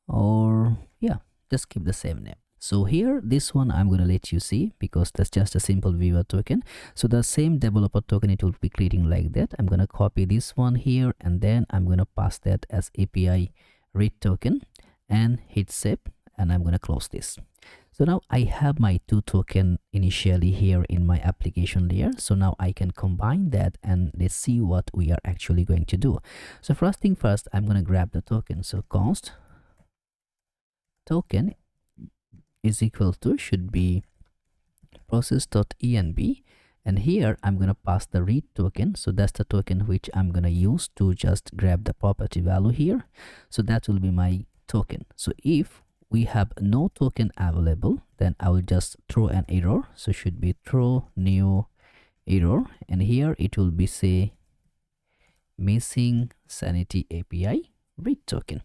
or yeah, just keep the same name. So here, this one I'm going to let you see because that's just a simple viewer token. So the same developer token, it will be creating like that. I'm going to copy this one here, and then I'm going to pass that as API read token and hit save, and I'm going to close this. So now I have my two token initially here in my application layer. So now I can combine that, and let's see what we are actually going to do. So first thing first, I'm going to grab the token. So const token is equal to should be process.env, and here I'm going to pass the read token. So that's the token which I'm going to use to just grab the property value here. So that will be my token. So if we have no token available, then I will just throw an error. So should be throw new error, and here it will be say missing Sanity API read token.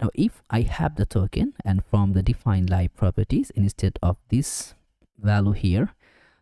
Now if I have the token, and from the defined live properties, instead of this value here,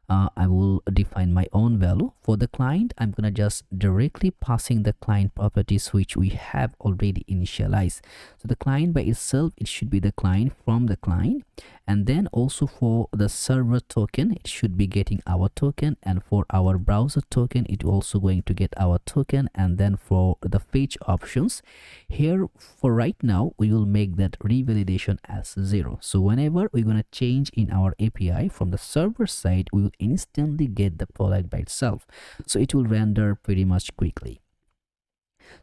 I will define my own value. For the client, I'm gonna just directly passing the client properties which we have already initialized. So the client by itself, it should be the client from the client, and then also for the server token, it should be getting our token, and for our browser token, it also going to get our token. And then for the fetch options here, for right now, we will make that revalidation as 0. So whenever we're going to change in our API from the server side, we will instantly get the product by itself. So it will render pretty much quickly.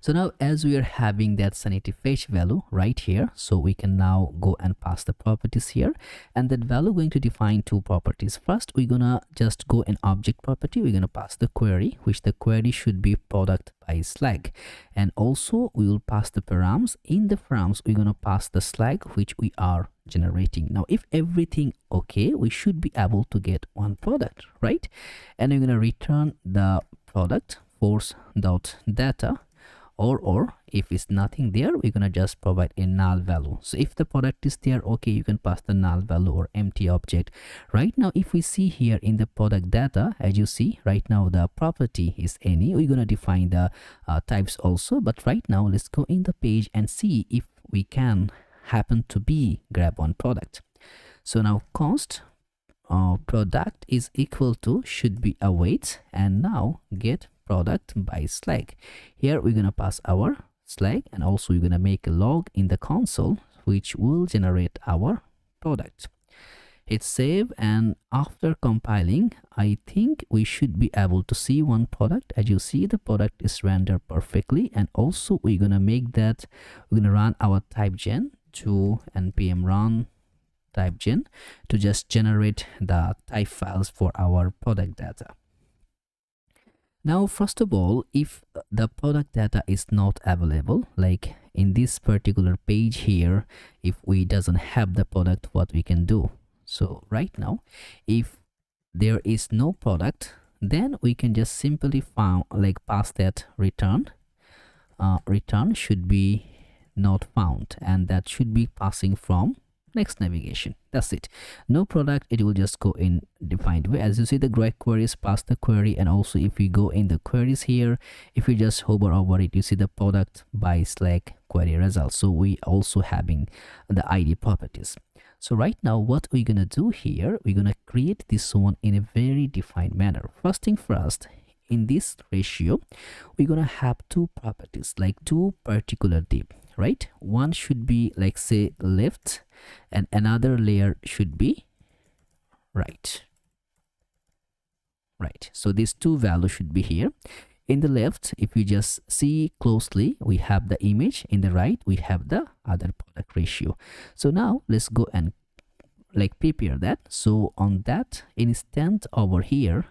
So now as we are having that Sanity fetch value right here, so we can now go and pass the properties here, and that value going to define two properties. First, we're gonna just go an object property. We're gonna pass the query, which the query should be product by slag, and also we will pass the params. In the params, we're gonna pass the slag which we are generating. Now if everything okay, we should be able to get one product, right? And we're gonna return the product force.data, or if it's nothing there, we're gonna just provide a null value. So if the product is there, okay, you can pass the null value or empty object. Right now, if we see here in the product data, as you see right now, the property is any. We're gonna define the types also, but right now let's go in the page and see if we can happen to be grab one product. So now const product is equal to should be await, and now get product by slag. Here we're gonna pass our slag, and also we're gonna make a log in the console which will generate our product. Hit save, and after compiling, I think we should be able to see one product. As you see, the product is rendered perfectly, and also we're gonna make that, we're gonna run our type gen to npm run type gen to just generate the type files for our product data. Now, first of all, if the product data is not available, like in this particular page here, if we doesn't have the product, what we can do. So right now, if there is no product, then we can just simply pass that return. Return should be not found, and that should be passing from next navigation. That's it. No product, it will just go in defined way. As you see, the great queries pass the query, and also if we go in the queries here, if we just hover over it, you see the product by Slack query results. So we also having the ID properties. So right now, what we're gonna do here, we're gonna create this one in a very defined manner. First thing first, in this ratio, we're gonna have two properties, like two particular div, right? One should be like say left, and another layer should be right. So these two values should be here. In the left, if you just see closely, we have the image. In the right, we have the other product ratio. So now let's go and like prepare that. So on that instant over here,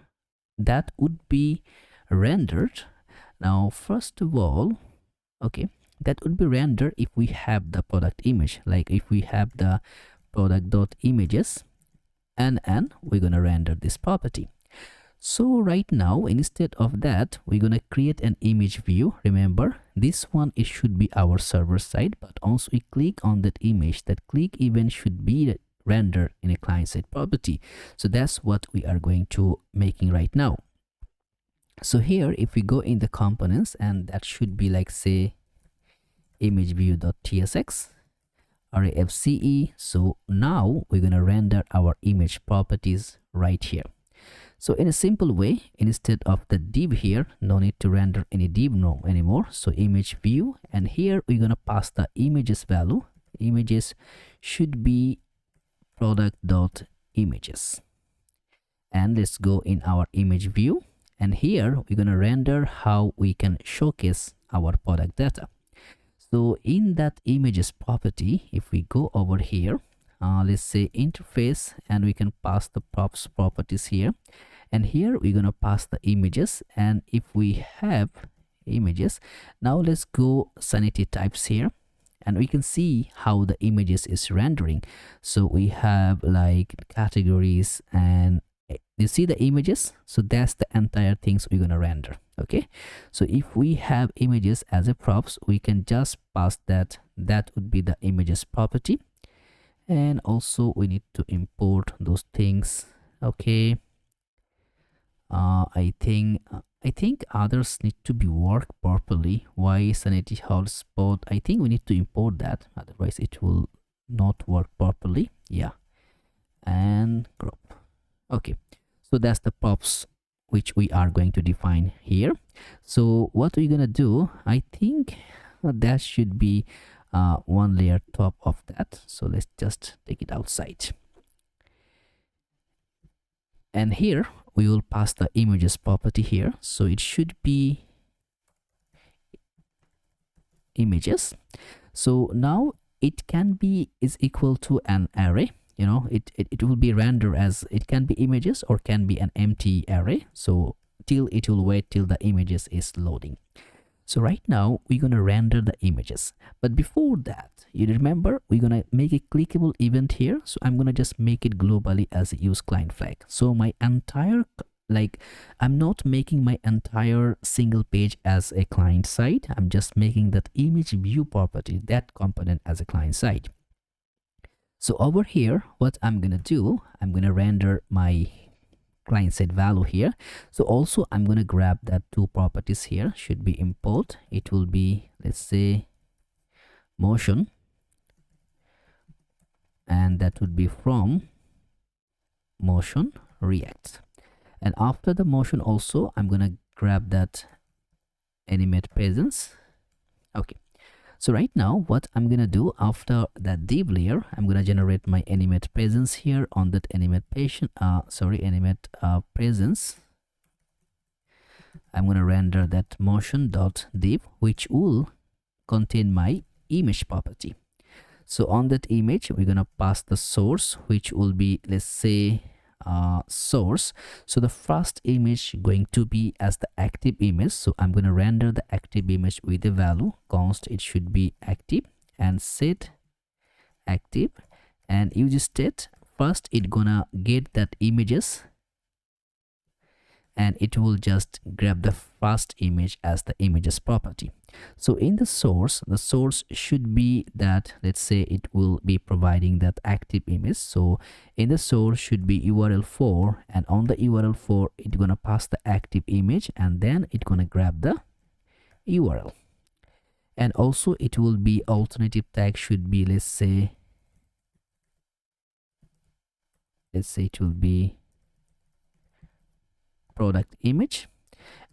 that would be rendered. Now first of all, okay, that would be rendered if we have the product image, like if we have the product.images, and we're gonna render this property. So right now, instead of that, we're gonna create an image view. Remember, this one, it should be our server side, but once we click on that image, that click event should be rendered in a client side property. So that's what we are going to making right now. So here, if we go in the components, and that should be like say image view.tsx array-fce. So now we're gonna render our image properties right here. So in a simple way, instead of the div here, no need to render any div no anymore. So image view, and here we're gonna pass the images value. Images should be product.images. And let's go in our image view, and here we're gonna render how we can showcase our product data. So in that images property, if we go over here, let's say interface, and we can pass the props properties here, and here we're gonna pass the images. And if we have images, now let's go sanity types here, and we can see how the images is rendering. So we have like categories, and you see the images. So that's the entire things we're gonna render. Okay, so if we have images as a props, we can just pass that. That would be the images property, and also we need to import those things. Okay, I think others need to be work properly. Why sanity hotspot? I think we need to import that, otherwise it will not work properly. Yeah, and crop. Okay, so that's the props which we are going to define here. So what we're gonna do, I think that should be one layer top of that. So let's just take it outside, and here we will pass the images property here. So it should be images. So now it can be is equal to an array. You know, it will be rendered as it can be images or can be an empty array. So till it will wait till the images is loading. So right now we're gonna render the images, but before that, you remember we're gonna make a clickable event here. So I'm gonna just make it globally as a use client flag. So my entire I'm not making my entire single page as a client side. I'm just making that image view property, that component, as a client side. So over here, what I'm gonna do, I'm gonna render my client side value here. So also I'm gonna grab that two properties here, should be import. It will be, let's say, motion, and that would be from motion React. And after the motion also, I'm gonna grab that animate presence. Okay, so right now what I'm gonna do, after that div layer, I'm gonna generate my animate presence here on that animate presence. I'm gonna render that motion.div, which will contain my image property. So on that image, we're gonna pass the source, which will be, let's say, source. So the first image going to be as the active image. So I'm going to render the active image with the value const, it should be active, and set active, and use state. First it gonna get that images, and it will just grab the first image as the images property. So in the source should be that, let's say it will be providing that active image. So in the source should be url4, and on the url4 it's gonna pass the active image, and then it's gonna grab the URL. And also it will be alternative tag should be, let's say it will be product image,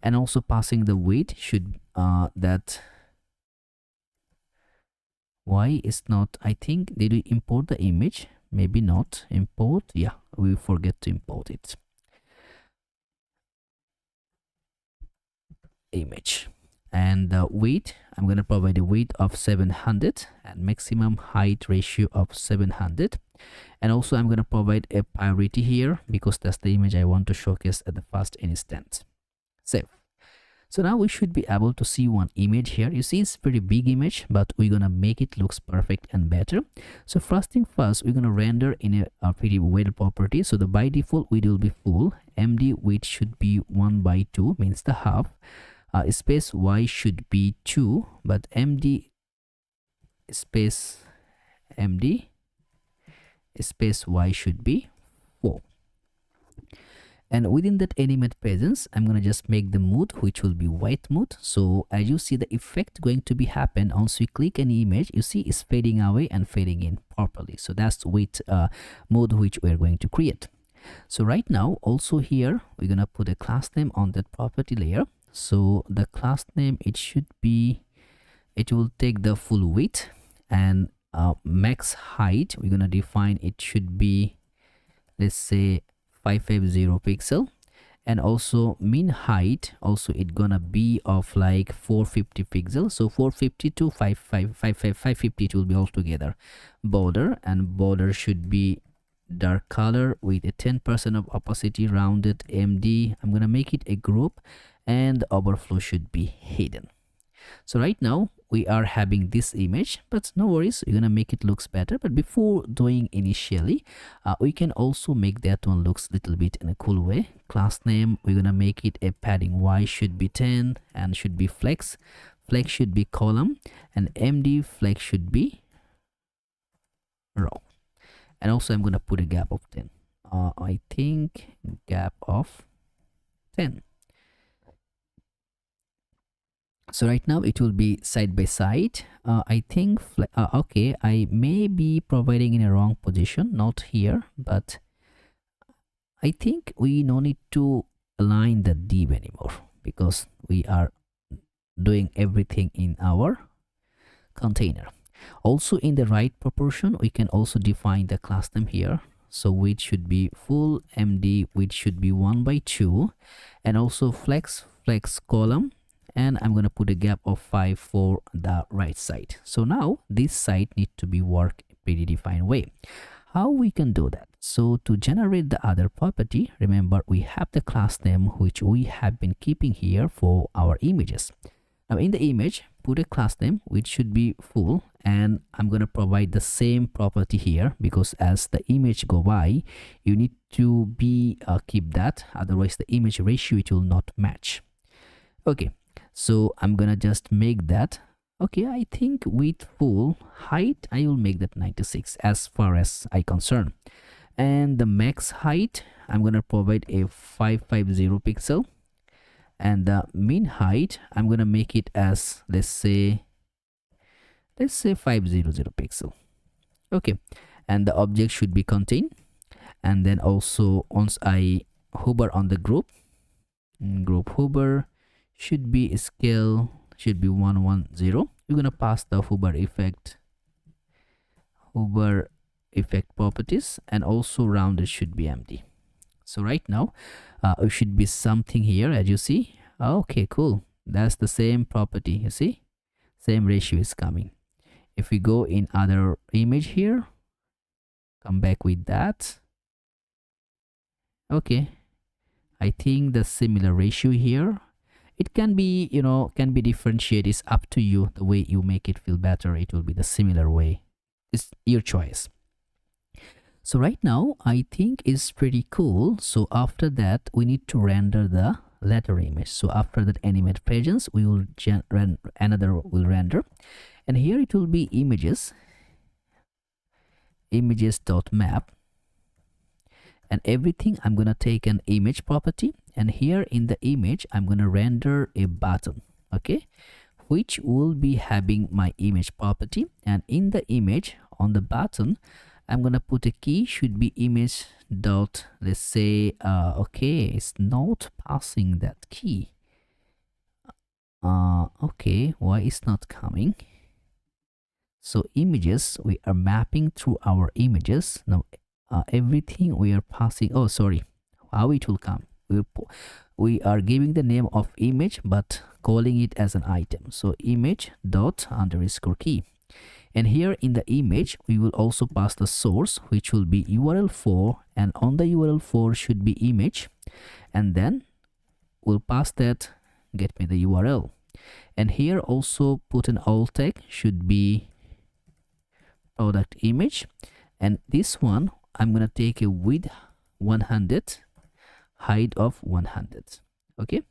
and also passing the weight should that why is not, I think did we import the image? Maybe not import. Yeah, we forget to import it. Image, and the weight, I'm going to provide a weight of 700 and maximum height ratio of 700. And also I'm going to provide a priority here because that's the image I want to showcase at the first instance. Save. So now we should be able to see one image here. You see it's pretty big image, but we're gonna make it looks perfect and better. So first thing first, we're gonna render in a pretty weight property. So the by default weight will be full. MD weight should be 1/2, means the half. Space Y should be 2, but MD space Y should be 4. And within that animate presence, I'm gonna just make the mode which will be white mode. So as you see, the effect going to be happen once we click any image, you see it's fading away and fading in properly. So that's white mode which we're going to create. So right now also here we're gonna put a class name on that property layer. So the class name, it will take the full width, and max height we're gonna define it should be, let's say 550 pixel, and also mean height also it gonna be of like 450 pixels. So 450 to 550 it will be all together. Border, and border should be dark color with a 10% of opacity, rounded MD. I'm gonna make it a group, and the overflow should be hidden. So right now we are having this image, but no worries, we're gonna make it looks better. But before doing initially, we can also make that one looks a little bit in a cool way. Class name, we're gonna make it a padding Y should be 10 and should be flex should be column, and MD flex should be row. And also I'm gonna put a gap of 10. I think gap of 10. So right now it will be side by side. I think okay, I may be providing in a wrong position, not here, but I think we no need to align the div anymore because we are doing everything in our container. Also in the right proportion, we can also define the class name here. So width should be full, MD width should be 1/2, and also flex column, and I'm going to put a gap of 5 for the right side. So now this side need to be worked pretty defined way. How we can do that? So to generate the other property, remember we have the class name which we have been keeping here for our images. Now in the image, put a class name which should be full, and I'm going to provide the same property here because as the image go by, you need to be keep that, otherwise the image ratio it will not match. Okay, so I'm gonna just make that. Okay, I think with full height I will make that 96 as far as I concern, and the max height I'm gonna provide a 550 pixel, and the mean height I'm gonna make it as let's say 500 pixel. Okay, and the object should be contained, and then also once I hover on the group hover should be scale should be 110. We're gonna pass the hover effect properties, and also rounded should be empty. So right now it should be something here as you see. Okay, cool, that's the same property. You see, same ratio is coming. If we go in other image here, come back with that, Okay, I think the similar ratio here, it can be, can be differentiated. It's up to you, the way you make it feel better. It will be the similar way. It's your choice. So right now I think it's pretty cool. So after that we need to render the letter image. So after that animate presence, we will another will render, and here it will be images.map, and everything I'm gonna take an image property, and here in the image I'm gonna render a button, okay, which will be having my image property. And in the image on the button I'm gonna put a key, should be image dot, let's say, okay, it's not passing that key. Okay, why it's not coming? So images, we are mapping through our images. Now everything we are passing, oh sorry, how it will come, we are giving the name of image but calling it as an item. So image dot underscore key, and here in the image we will also pass the source, which will be url4, and on the url4 should be image, and then we'll pass that get me the URL. And here also put an alt tag, should be product image, and this one I'm gonna take a width 100, height of 100, okay.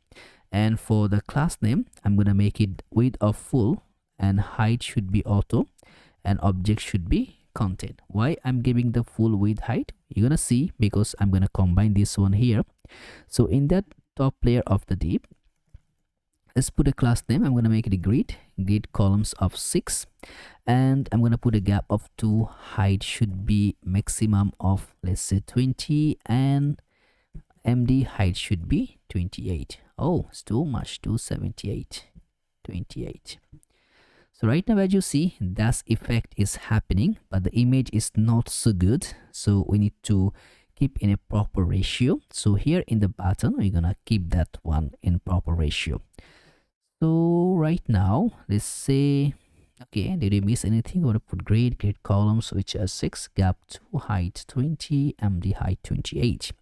And for the class name I'm gonna make it width of full, and height should be auto, and object should be content. Why I'm giving the full width height, you're gonna see, because I'm gonna combine this one here. So in that top layer of the div, let's put a class name. I'm gonna make it a grid columns of 6, and I'm gonna put a gap of 2. Height should be maximum of, let's say, 20, and MD height should be 28. Oh, it's too much, 278, 28. So right now, as you see, that effect is happening, but the image is not so good. So we need to keep in a proper ratio. So here in the button, we're gonna keep that one in proper ratio. So right now, let's say, okay, did we miss anything? We're gonna put grade columns, which are 6, gap 2, height 20, MD height 28.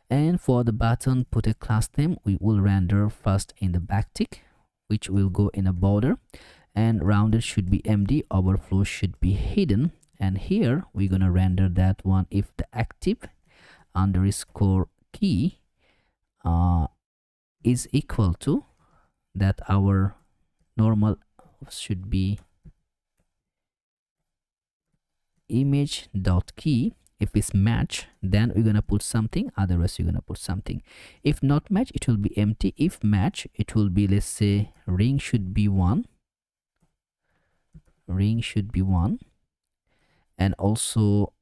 And for the button, put a class name. We will render first in the backtick, which will go in a border, and rounded should be MD, overflow should be hidden. And here we're gonna render that one if the active underscore key is equal to that our normal should be image dot key. If it's match, then we're gonna put something, otherwise you're gonna put something. If not match, it will be empty. If match, it will be, let's say, ring should be 1, and also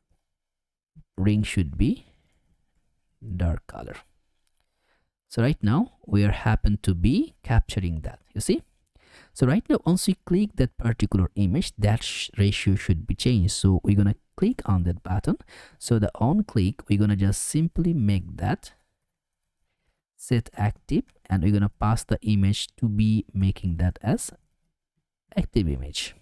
ring should be dark color. So right now we are happen to be capturing that, you see. So right now, once we click that particular image, that ratio should be changed. So we're gonna click on that button. So the on click, we're gonna just simply make that set active, and we're gonna pass the image to be making that as active image.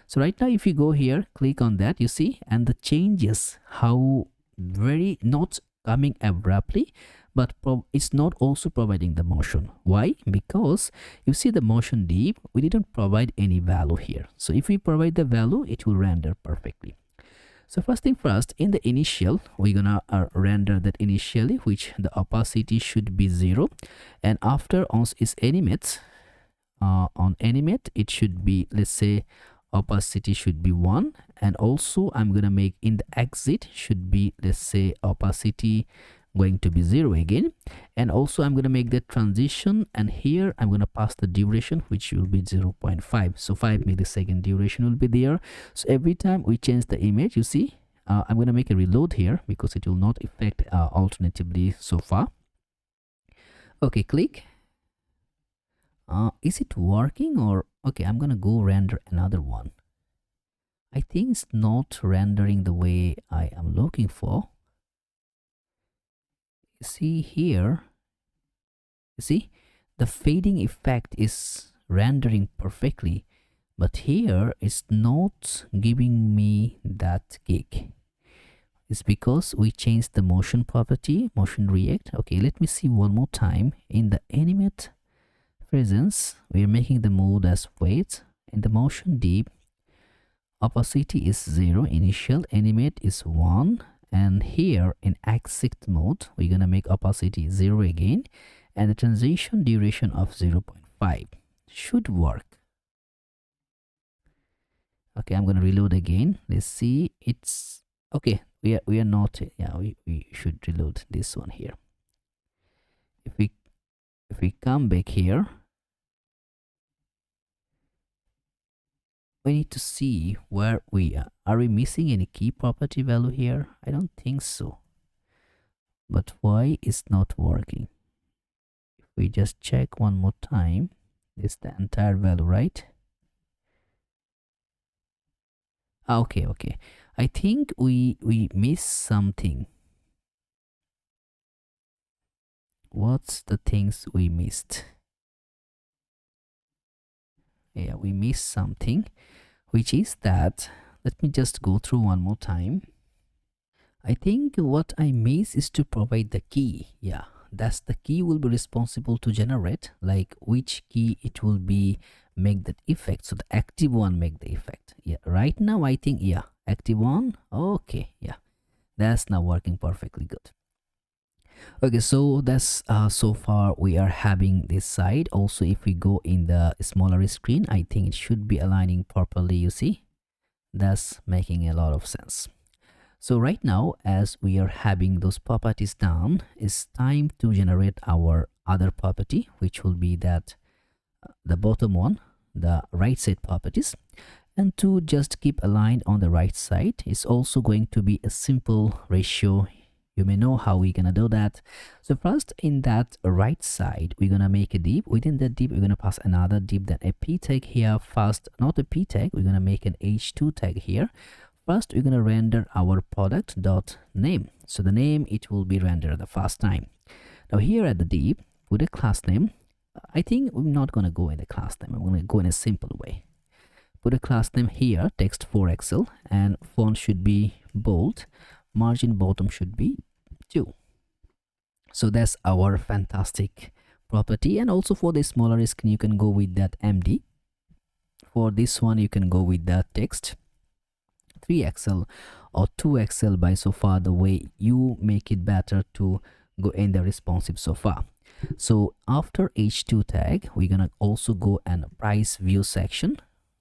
So right now, if you go here, click on that, you see, and the changes, how very not coming abruptly, but it's not also providing the motion. Why? Because you see the motion div, we didn't provide any value here. So if we provide the value, it will render perfectly. So first thing first, in the initial, we're gonna render that initially, which the opacity should be 0, and after once it animates, on animate, it should be, let's say, opacity should be 1, and also I'm gonna make in the exit should be, let's say, opacity going to be 0 again, and also I'm gonna make that transition, and here I'm gonna pass the duration, which will be 0.5. so 5 millisecond duration will be there. So every time we change the image, you see, I'm gonna make a reload here because it will not affect alternatively so far. Okay, click. Is it working? Or okay, I'm gonna go render another one. I think it's not rendering the way I am looking for. You see here, you see the fading effect is rendering perfectly, but here it's not giving me that gig. It's because we changed the motion property, motion React. Okay, let me see one more time. In the animate presence, we are making the mode as weight. In the motion deep, opacity is 0, initial animate is 1, and here in exit mode, we're gonna make opacity 0 again, and the transition duration of 0.5 should work. Okay, I'm gonna reload again. Let's see. It's okay. We are not. Yeah, we should reload this one here. If we come back here, we need to see where we are. Are we missing any key property value here? I don't think so. But why is not working? If we just check one more time, this is the entire value, right? Okay. I think we missed something. What's the things we missed? Yeah, we missed something, which is that, let me just go through one more time. I think what I missed is to provide the key. Yeah, that's the key will be responsible to generate, like which key it will be make that effect. So the active one make the effect. Yeah, right now I think, yeah, active one. Okay, yeah, that's now working perfectly good. Okay, so that's so far we are having this side. Also, if we go in the smaller screen, I think it should be aligning properly. You see, that's making a lot of sense. So right now, as we are having those properties down, it's time to generate our other property, which will be that the bottom one, the right side properties. And to just keep aligned on the right side, it's also going to be a simple ratio. You may know how we're gonna do that. So first, in that right side, we're gonna make a div. Within that div, we're gonna pass another div, then a p tag here. First, not a p tag, we're gonna make an h2 tag here. First, we're gonna render our product dot name. So the name, it will be rendered the first time. Now here at the div, with a class name, I think I'm not gonna go in the class name. I'm gonna go in a simple way. Put a class name here, text 4XL, and font should be bold. Margin bottom should be 2. So that's our fantastic property. And also for the smaller screen, you can go with that MD. For this one, you can go with that text 3XL or 2XL by so far, the way you make it better to go in the responsive so far. So after h2 tag, we're gonna also go and price view section,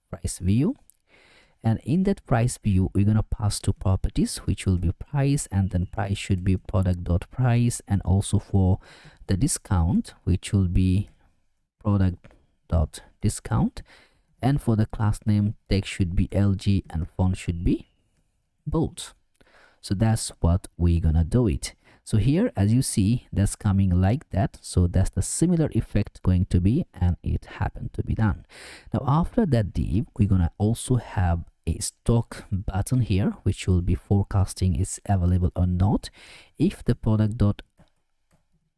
price view. And in that price view, we're gonna pass two properties, which will be price, and then price should be product.price, and also for the discount, which will be product.discount. And for the class name, text should be LG and font should be bold. So that's what we're gonna do it. So here, as you see, that's coming like that. So that's the similar effect going to be, and it happened to be done. Now after that div, we're gonna also have a stock button here, which will be forecasting is available or not. If the product dot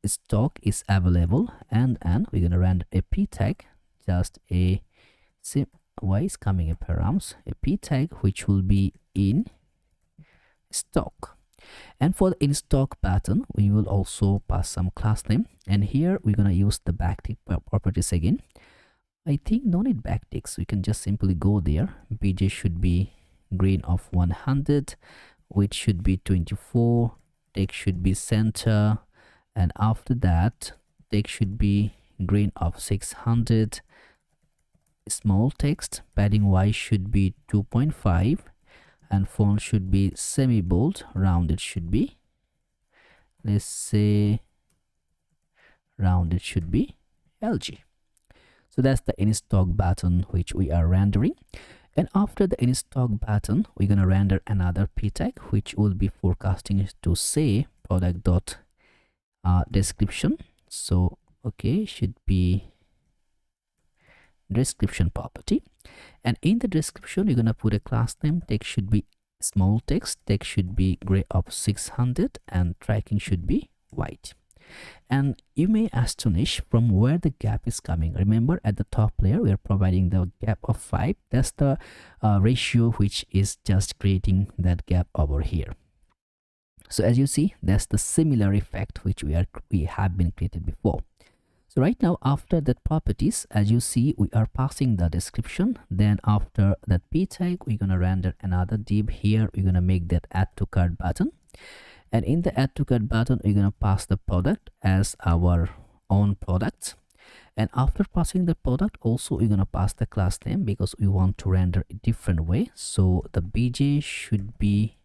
stock is available, and we're gonna render a p tag, just a why is coming a params, a p tag which will be in stock. And for the in stock button, we will also pass some class name, and here we're gonna use the backtick properties again. I think no need backticks, we can just simply go there. BJ should be green of 100, width should be 24, text should be center, and after that text should be green of 600, small text, padding y should be 2.5, and font should be semi bold, rounded should be, let's say rounded should be LG. So that's the in stock button which we are rendering. And after the in stock button, we're gonna render another p tag which will be forecasting to say product dot description. So okay, should be description property, and in the description you're gonna put a class name. Text should be small text, text should be gray of 600, and tracking should be white. And you may astonish from where the gap is coming. Remember, at the top layer we are providing the gap of 5. That's the ratio which is just creating that gap over here. So as you see, that's the similar effect which we have been created before. So right now, after that properties, as you see, we are passing the description. Then after that p tag, we're gonna render another div here. We're gonna make that add to cart button, and in the add to cart button, we're gonna pass the product as our own product. And after passing the product, also we're gonna pass the class name because we want to render a different way. So the bj should be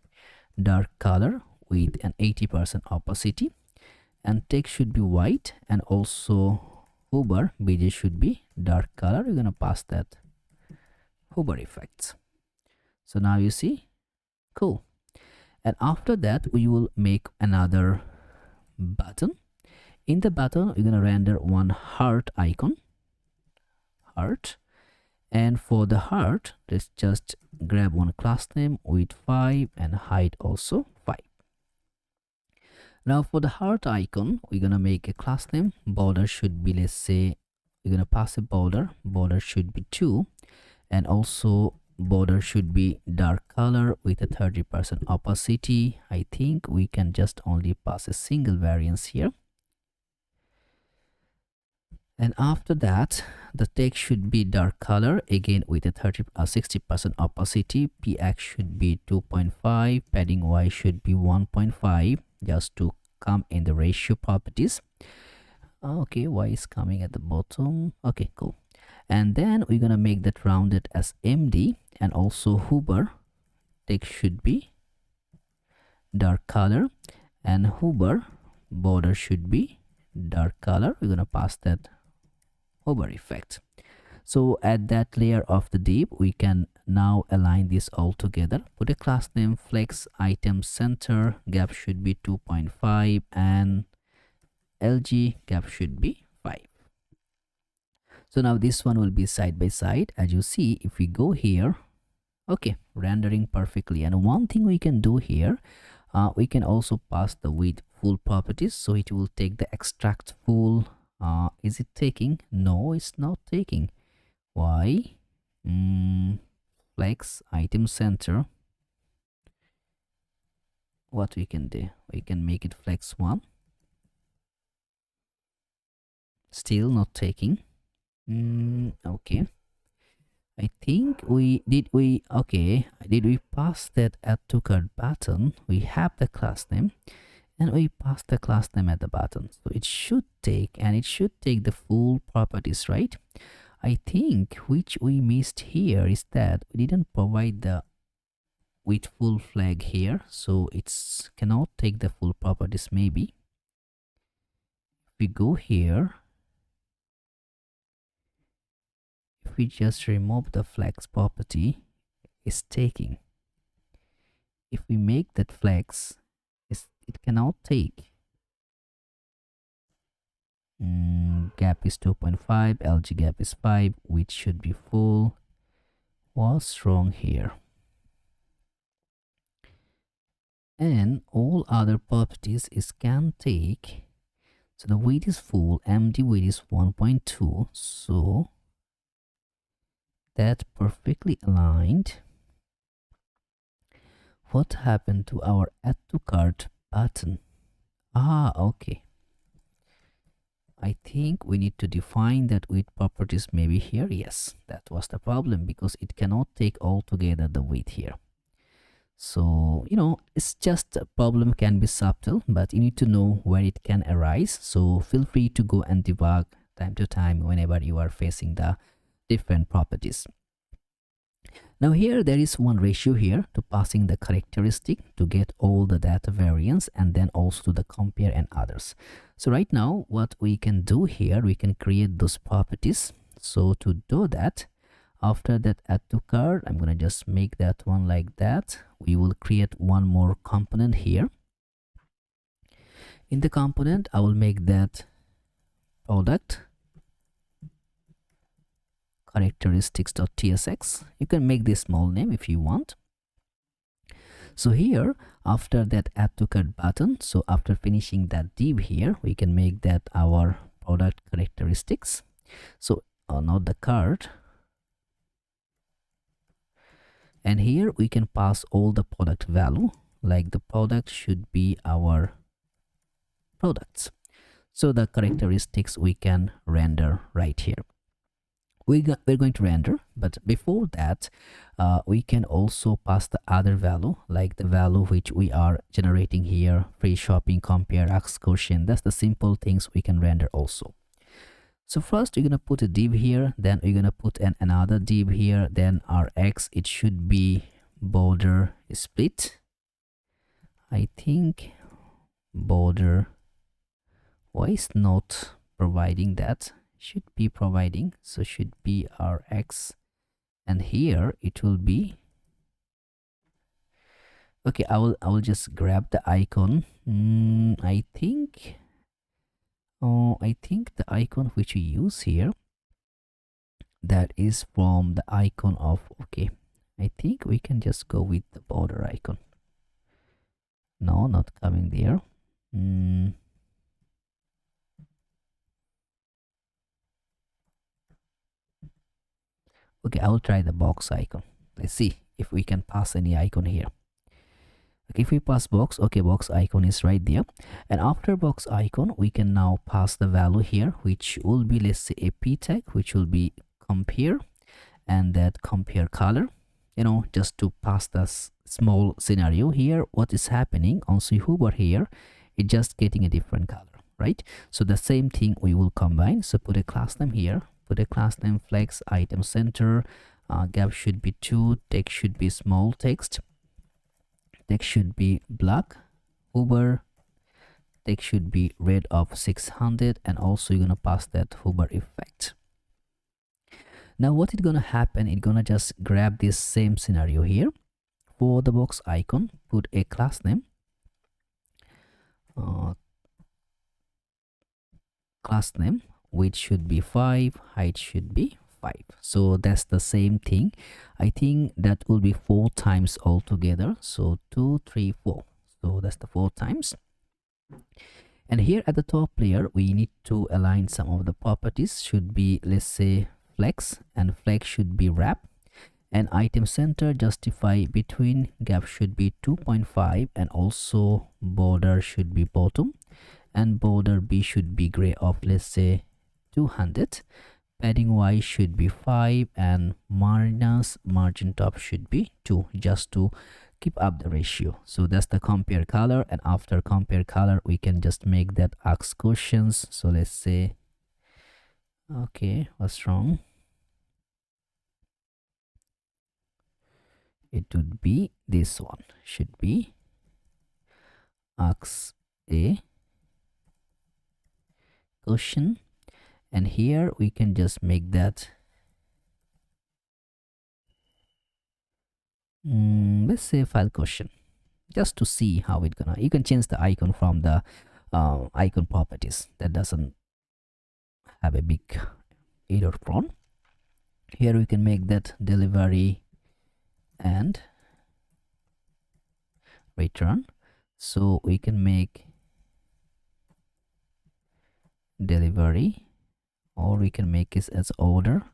dark color with an 80% opacity, and text should be white, and also hover bj should be dark color. We're gonna pass that hover effects. So now you see, cool. And after that, we will make another button. In the button, we're gonna render one heart icon, heart. And for the heart, let's just grab one class name with 5 and height also 5. Now for the heart icon, we're gonna make a class name. Border should be, let's say, we're gonna pass a border. Border should be 2, and also border should be dark color with a 30% opacity. I think we can just only pass a single variance here. And after that, the text should be dark color again with a 60% opacity. Px should be 2.5, padding y should be 1.5, just to come in the ratio properties. Okay, y is coming at the bottom. Okay, cool. And then we're gonna make that rounded as md, and also hover text should be dark color, and hover border should be dark color. We're gonna pass that hover effect. So at that layer of the div, we can now align this all together. Put a class name flex item center, gap should be 2.5, and lg gap should be 5. So now this one will be side by side. As you see, if we go here, okay, rendering perfectly. And one thing we can do here, we can also pass the width full properties, so it will take the extract full. Is it taking? No, it's not taking. Why? Flex item center. What we can do? We can make it flex 1. Still not taking. Okay. I think did we pass that add to cart button? We have the class name, and we pass the class name at the button, so it should take, and it should take the full properties, right? I think which we missed here is that we didn't provide the with full flag here, so it's cannot take the full properties. Maybe if we go here, if we just remove the flex property, it's taking. If we make that flex, it cannot take. Gap is 2.5, lg gap is 5, which should be full. What's wrong here? And all other properties is can take. So the width is full, md width is 1.2, so that perfectly aligned. What happened to our add to cart button? Okay. I think we need to define that width properties maybe here. Yes, that was the problem, because it cannot take altogether the width here. So, it's just a problem can be subtle, but you need to know where it can arise. So feel free to go and debug time to time whenever you are facing the different properties. Now here there is one ratio here to passing the characteristic to get all the data variance, and then also to the compare and others. So right now what we can do here, we can create those properties. So to do that, after that add to cart, I'm gonna just make that one like that. We will create one more component here. In the component, I will make that product characteristics.tsx. You can make this small name if you want. So here, after that add to cart button, so after finishing that div here, we can make that our product characteristics. So not the cart. And here we can pass all the product value. like the product should be our products. So the characteristics we can render right here. We're going to render, but before that we can also pass the other value, like the value which we are generating here: free shopping, compare, ask question. That's the simple things we can render also. So first we're gonna put a div here, then we're gonna put another div here, then our X, it should be border split. I think border, why is not providing that? Should be providing, so should be our X, and here it will be okay. I will just grab the icon. I think the icon which we use here, that is from the icon of, okay, I think we can just go with the border icon. No, not coming there. Okay, I will try the box icon. Let's see if we can pass any icon here. Okay, if we pass box, okay, box icon is right there. And after box icon, we can now pass the value here, which will be, let's say, a p tag, which will be compare, and that compare color, you know, just to pass this small scenario here. What is happening on hover here, it's just getting a different color, right? So the same thing we will combine. So put a class name here, put a class name flex item center, gap should be 2, text should be small text, text should be black, hover, text should be red of 600, and also you're gonna pass that hover effect. Now what is gonna happen, it's gonna just grab this same scenario here. For the box icon, put a class name, width should be 5, height should be 5. So that's the same thing. I think that will be 4 times altogether. So 2, 3, 4. So that's the 4 times. And here at the top layer, we need to align some of the properties. Should be, let's say, flex, and flex should be wrap, and item center justify between, gap should be 2.5, and also border should be bottom, and border B should be gray of, let's say, 200. Padding Y should be 5, and minus margin top should be 2, just to keep up the ratio. So that's the compare color, and after compare color we can just make that ask questions. So let's say, okay, what's wrong? It would be this one, should be ask a question, and here we can just make that let's say file question, just to see how it gonna. You can change the icon from the icon properties. That doesn't have a big error prone. Here we can make that delivery and return. So we can make delivery, or we can make it as order.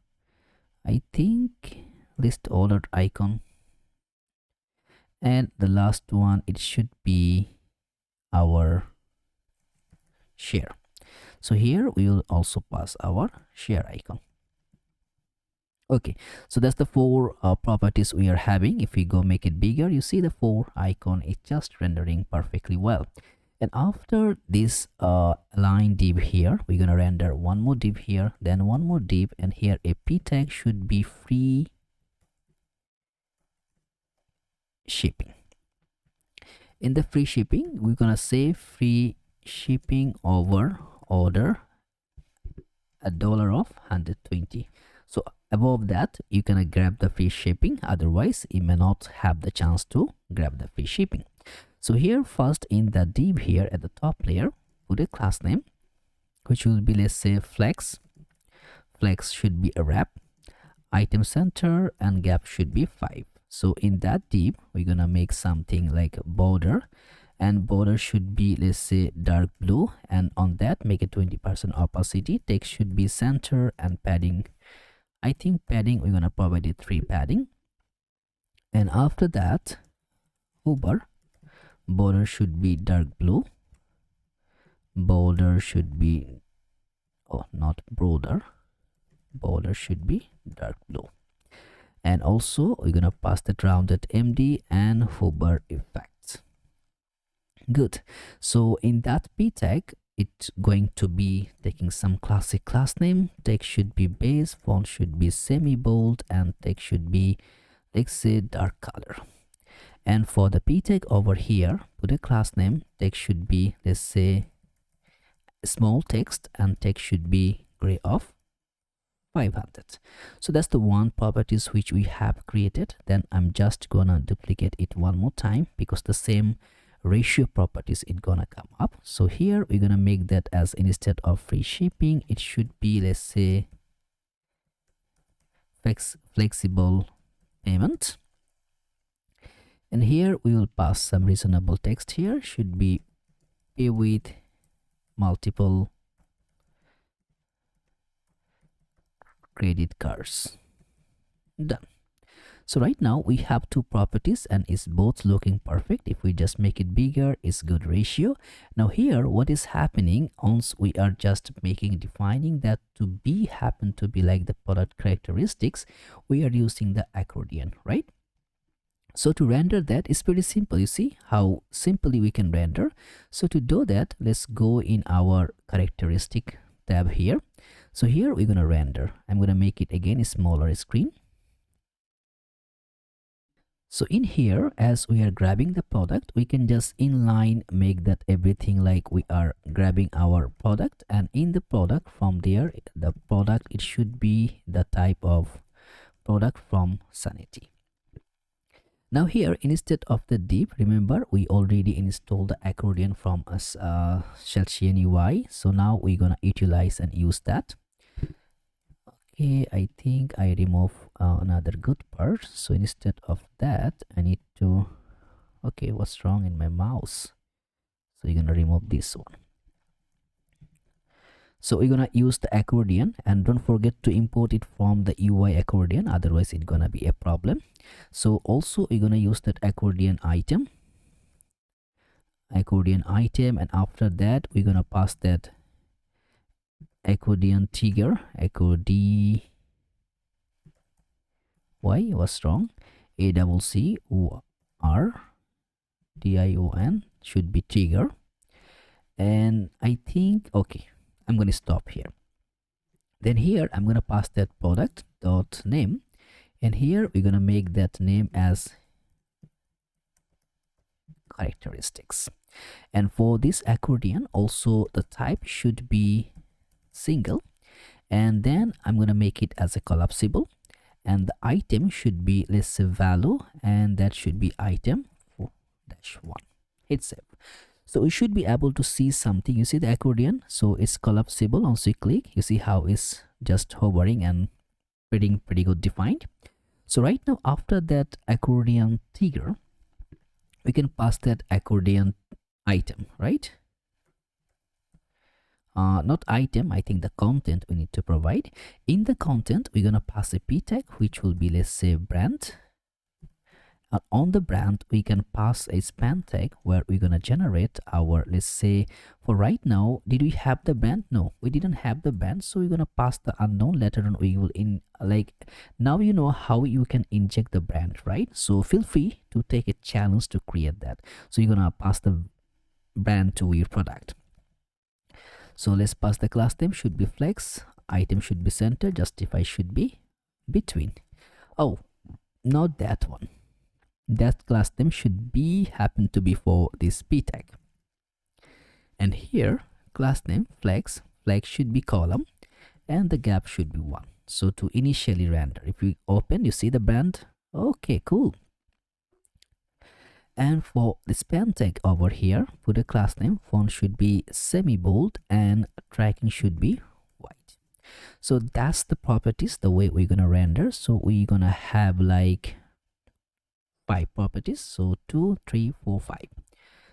I think list ordered icon, and the last one, it should be our share. So here we will also pass our share icon. Okay, so that's the 4 properties we are having. If we go make it bigger, you see the 4 icon is just rendering perfectly well. And after this align div here, we're gonna render one more div here, then one more div, and here a p tag should be free shipping. In the free shipping, we're gonna say free shipping over order $120. So above that, you can grab the free shipping. Otherwise, you may not have the chance to grab the free shipping. So here first in the div here at the top layer, put a class name, which will be, let's say, flex. Flex should be a wrap, item center, and gap should be 5. So in that div, we're gonna make something like border, and border should be, let's say, dark blue, and on that make it 20% opacity. Text should be center, and padding, I think padding we're gonna provide it 3 padding. And after that, hover, border should be dark blue, border should be, oh, not border, border should be dark blue. And also we're gonna pass the rounded MD and hover effects. Good. So in that p tag, it's going to be taking some classic class name. Text should be base, font should be semi bold, and text should be, let's say, dark color. And for the p tag over here, put a class name. Text should be, let's say, small text, and text should be gray of 500. So that's the one properties which we have created. Then I'm just gonna duplicate it one more time because the same ratio properties it gonna come up. So here we're gonna make that as, instead of free shipping, it should be, let's say, flexible payment. And here we will pass some reasonable text. Here should be pay with multiple credit cards. Done. So right now we have two properties and it's both looking perfect. If we just make it bigger, it's good ratio. Now here what is happening, once we are just defining that to be happen to be like the product characteristics, we are using the accordion, right? So to render that is pretty simple. You see how simply we can render. So to do that, let's go in our characteristic tab here. So here we're gonna render. I'm gonna make it again a smaller screen. So in here, as we are grabbing the product, we can just inline make that everything like we are grabbing our product, and in the product, from there, the product, it should be the type of product from Sanity. Now here, instead of the div, remember we already installed the accordion from us Shellchain UI. So now we're gonna utilize and use that. Okay, I think I remove another good part. So instead of that, I need to, okay, what's wrong in my mouse? So you're gonna remove this one. So we're gonna use the accordion, and don't forget to import it from the UI accordion, otherwise it's gonna be a problem. So also we're gonna use that accordion item, and after that we're gonna pass that accordion trigger, accordion, why what's wrong, ACCORDION should be trigger. And I think, okay, I'm going to stop here. Then here I'm going to pass that product dot name, and here we're going to make that name as characteristics. And for this accordion also the type should be single, and then I'm going to make it as a collapsible, and the item should be, let's say, value, and that should be item 4-1. Hit save. So we should be able to see something. You see the accordion, so it's collapsible. Once you click, you see how it's just hovering and pretty good defined. So right now, after that accordion trigger, we can pass that accordion item, right? Not item, I think the content we need to provide. In the content, we're gonna pass a p tag, which will be, let's say, brand. On the brand, we can pass a span tag where we're gonna generate our, let's say, for right now, did we have the brand? No, we didn't have the brand, so we're gonna pass the unknown. Later on we will now you know how you can inject the brand, right? So feel free to take a challenge to create that. So you're gonna pass the brand to your product. So let's pass the class name should be flex, item should be center, justify should be between. Oh, not that one. That class name should be happen to be for this p tag. And here class name flex should be column, and the gap should be 1. So to initially render, if we open, you see the brand. Okay, cool. And for the span tag over here, put a class name, font should be semi bold, and tracking should be white. So that's the properties, the way we're gonna render. So we're gonna have like 5 properties. So 2, 3, 4, 5.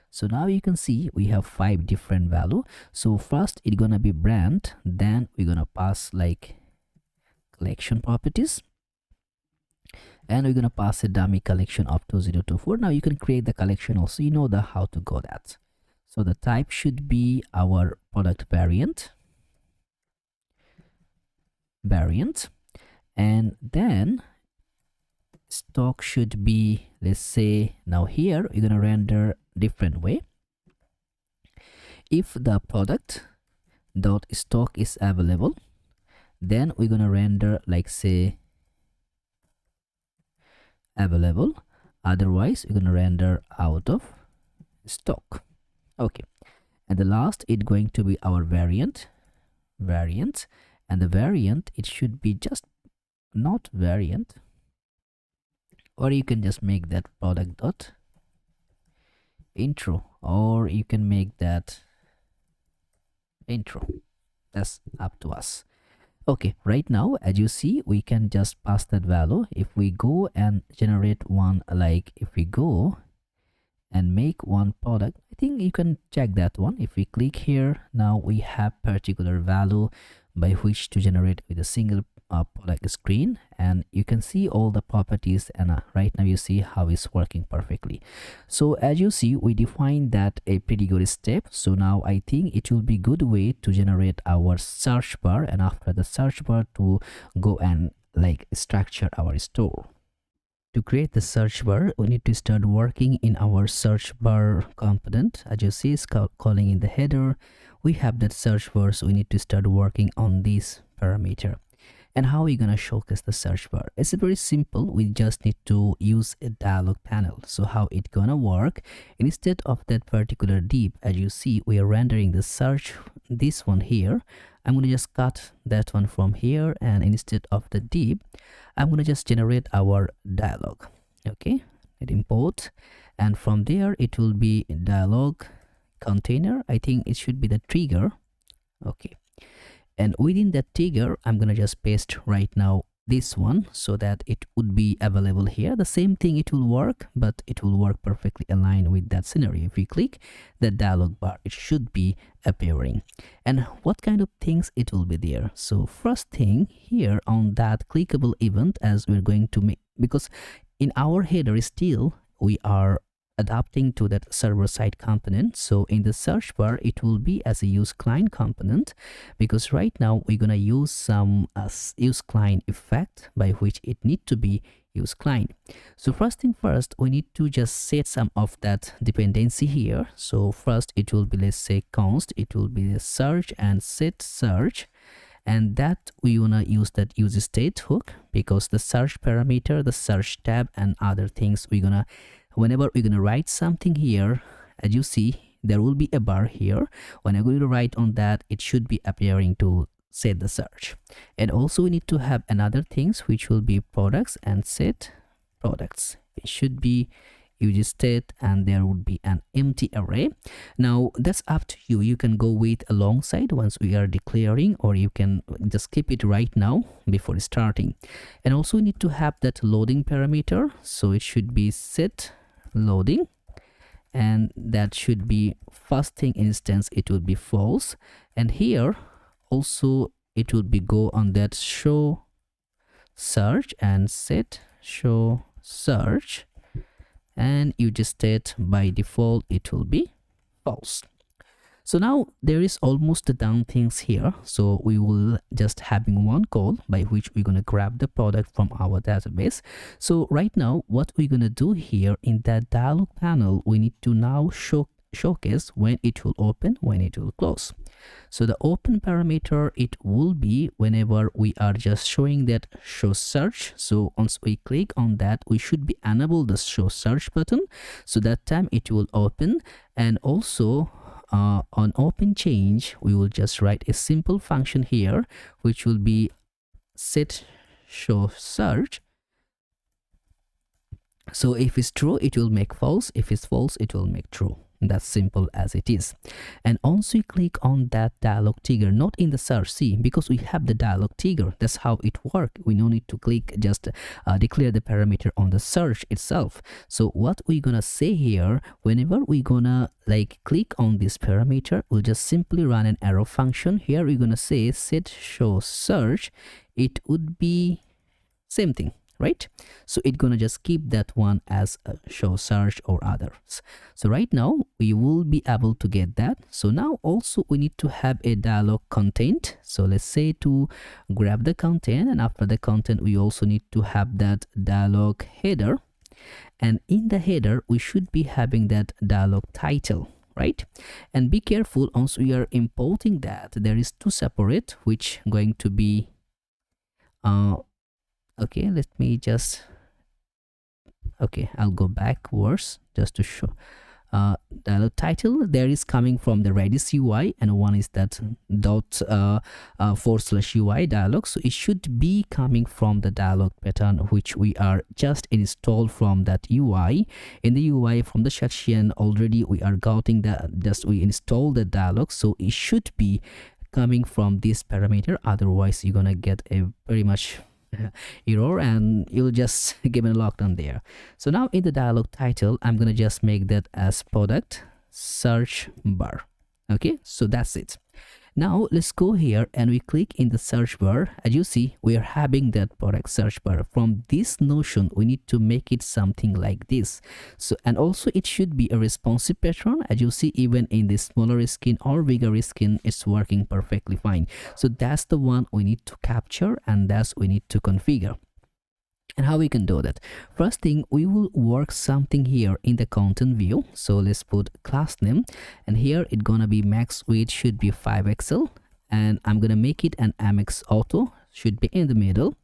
So now you can see we have 5 different value. So first it's gonna be brand, then we're gonna pass like collection properties, and we're gonna pass a dummy collection of 2024. Now you can create the collection also, you know the how to go that. So the type should be our product variant, and then stock should be, let's say, now here you're gonna render different way. If the product dot stock is available, then we're gonna render like say available, otherwise we're gonna render out of stock. Okay, and the last it's going to be our variant, and the variant, it should be just not variant, or you can just make that product dot intro, or you can make that intro. That's up to us. Okay, right now as you see, we can just pass that value. If we go and generate one, like if we go and make one product, I think you can check that one. If we click here, now we have particular value by which to generate with a single product screen, and you can see all the properties, and right now you see how it's working perfectly. So as you see, we defined that a pretty good step. So now I think it will be good way to generate our search bar, and after the search bar to go and like structure our store. To create the search bar, we need to start working in our search bar component. As you see, it's calling in the header. We have that search bar, so we need to start working on this parameter. And how are we gonna showcase the search bar? It's very simple. We just need to use a dialog panel. So how it gonna work? Instead of that particular div, as you see, we are rendering the search, this one here. I'm gonna just cut that one from here, and instead of the div, I'm gonna just generate our dialog. Okay, it import, and from there it will be dialog container. I think it should be the trigger. Okay, and within that trigger, I'm gonna just paste right now this one so that it would be available here. The same thing, it will work, but it will work perfectly aligned with that scenario. If we click the dialog bar, it should be appearing. And what kind of things it will be there? So first thing here on that clickable event, as we're going to make, because in our header still we are adapting to that server-side component. So in the search bar, it will be as a use client component, because right now we're gonna use some use client effect by which it need to be use client. So first thing first, we need to just set some of that dependency here. So first it will be, let's say, const, it will be the search and set search, and that we wanna use that use state hook, because the search parameter, the search tab, and other things we're gonna, whenever we're gonna write something here, as you see, there will be a bar here. When I'm going to write on that, it should be appearing to set the search. And also we need to have another things, which will be products and set products. It should be use state, and there would be an empty array. Now that's up to you. You can go with alongside once we are declaring, or you can just keep it right now before starting. And also we need to have that loading parameter, so it should be set loading, and that should be first thing instance, it will be false. And here also it will be go on that show search and set show search, and you just state by default it will be false. So now there is almost the done things here. So we will just having one call by which we're going to grab the product from our database. So right now what we're going to do here in that dialog panel, we need to now showcase when it will open, when it will close. So the open parameter, it will be whenever we are just showing that show search. So once we click on that, we should be enable the show search button, so that time it will open. And also on open change, we will just write a simple function here, which will be set show search. So if it's true, it will make false. If it's false, it will make true. That's simple as it is. And once we click on that dialog trigger, not in the search, see, because we have the dialog trigger, that's how it works. We no need to click, just declare the parameter on the search itself. So what we're gonna say here, whenever we're gonna like click on this parameter, we'll just simply run an arrow function. Here we're gonna say set show search. It would be same thing. right? So it's gonna just keep that one as a show search or others. So right now we will be able to get that. So now also we need to have a dialog content. So let's say to grab the content, and after the content we also need to have that dialog header, and in the header we should be having that dialog title, right? And be careful, once we are importing that, there is two separate which going to be okay, let me just, okay, I'll go backwards just to show. Dialog title there is coming from the Redis UI, and one is that /UI dialog. So it should be coming from the dialog pattern which we are just installed from that UI. In the UI from the section already we are getting that, just we install the dialog, so it should be coming from this parameter, otherwise you're gonna get a very much error and you'll just give it a lockdown there. So now in the dialog title I'm gonna just make that as product search bar. Okay, so that's it. Now let's go here and we click in the search bar. As you see, we are having that product search bar. From this notion we need to make it something like this. So, and also it should be a responsive pattern. As you see, even in the smaller skin or bigger skin, it's working perfectly fine. So that's the one we need to capture, and that's we need to configure. And how we can do that? First thing, we will work something here in the content view. So let's put class name, and here it's gonna be max width should be 5 pixel, and I'm gonna make it an MX auto, should be in the middle.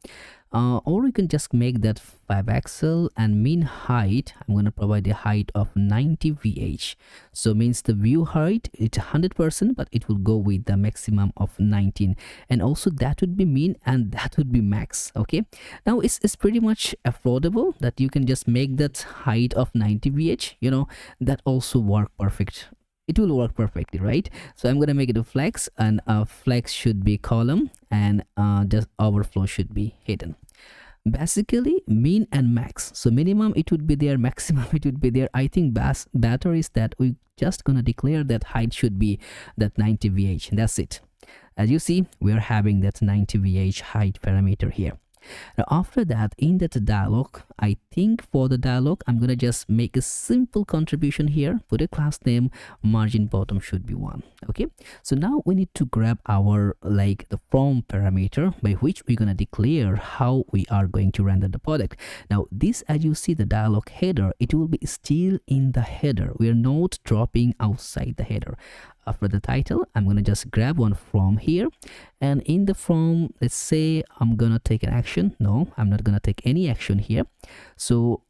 Or you can just make that 5 pixel, and mean height I'm going to provide a height of 90 VH. So means the view height it's 100%, but it will go with the maximum of 19, and also that would be mean and that would be max. Okay, now it's pretty much affordable that you can just make that height of 90 VH, you know, that also work perfect. It will work perfectly, right? So I'm gonna make it a flex, and flex should be column, and just overflow should be hidden. Basically mean and max, so minimum it would be there, maximum it would be there. I think better is that we just gonna declare that height should be that 90 VH. That's it. As you see, we are having that 90 VH height parameter here. Now after that, in that dialog, I think for the dialog I'm gonna just make a simple contribution here, put a class name, margin bottom should be 1. Okay, so now we need to grab our like the from parameter by which we're gonna declare how we are going to render the product. Now this, as you see, the dialog header, it will be still in the header. We are not dropping outside the header. After the title, I'm gonna just grab one from here, and in the from, let's say I'm gonna take an action. No, I'm not gonna take any action here. So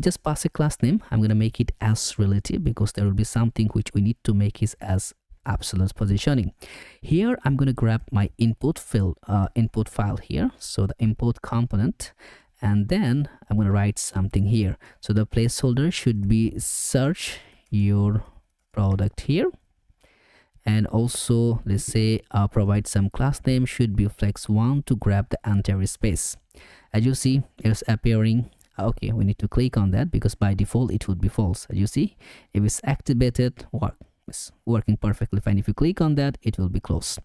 just pass a class name. I'm gonna make it as relative, because there will be something which we need to make is as absolute positioning. Here I'm gonna grab my input file here, so the input component, and then I'm gonna write something here. So the placeholder should be search your product here. And also let's say provide some class name, should be flex1 to grab the entire space. As you see, it's appearing. Okay, we need to click on that because by default it would be false. As you see, if it's activated, it's working perfectly fine. If you click on that, it will be closed.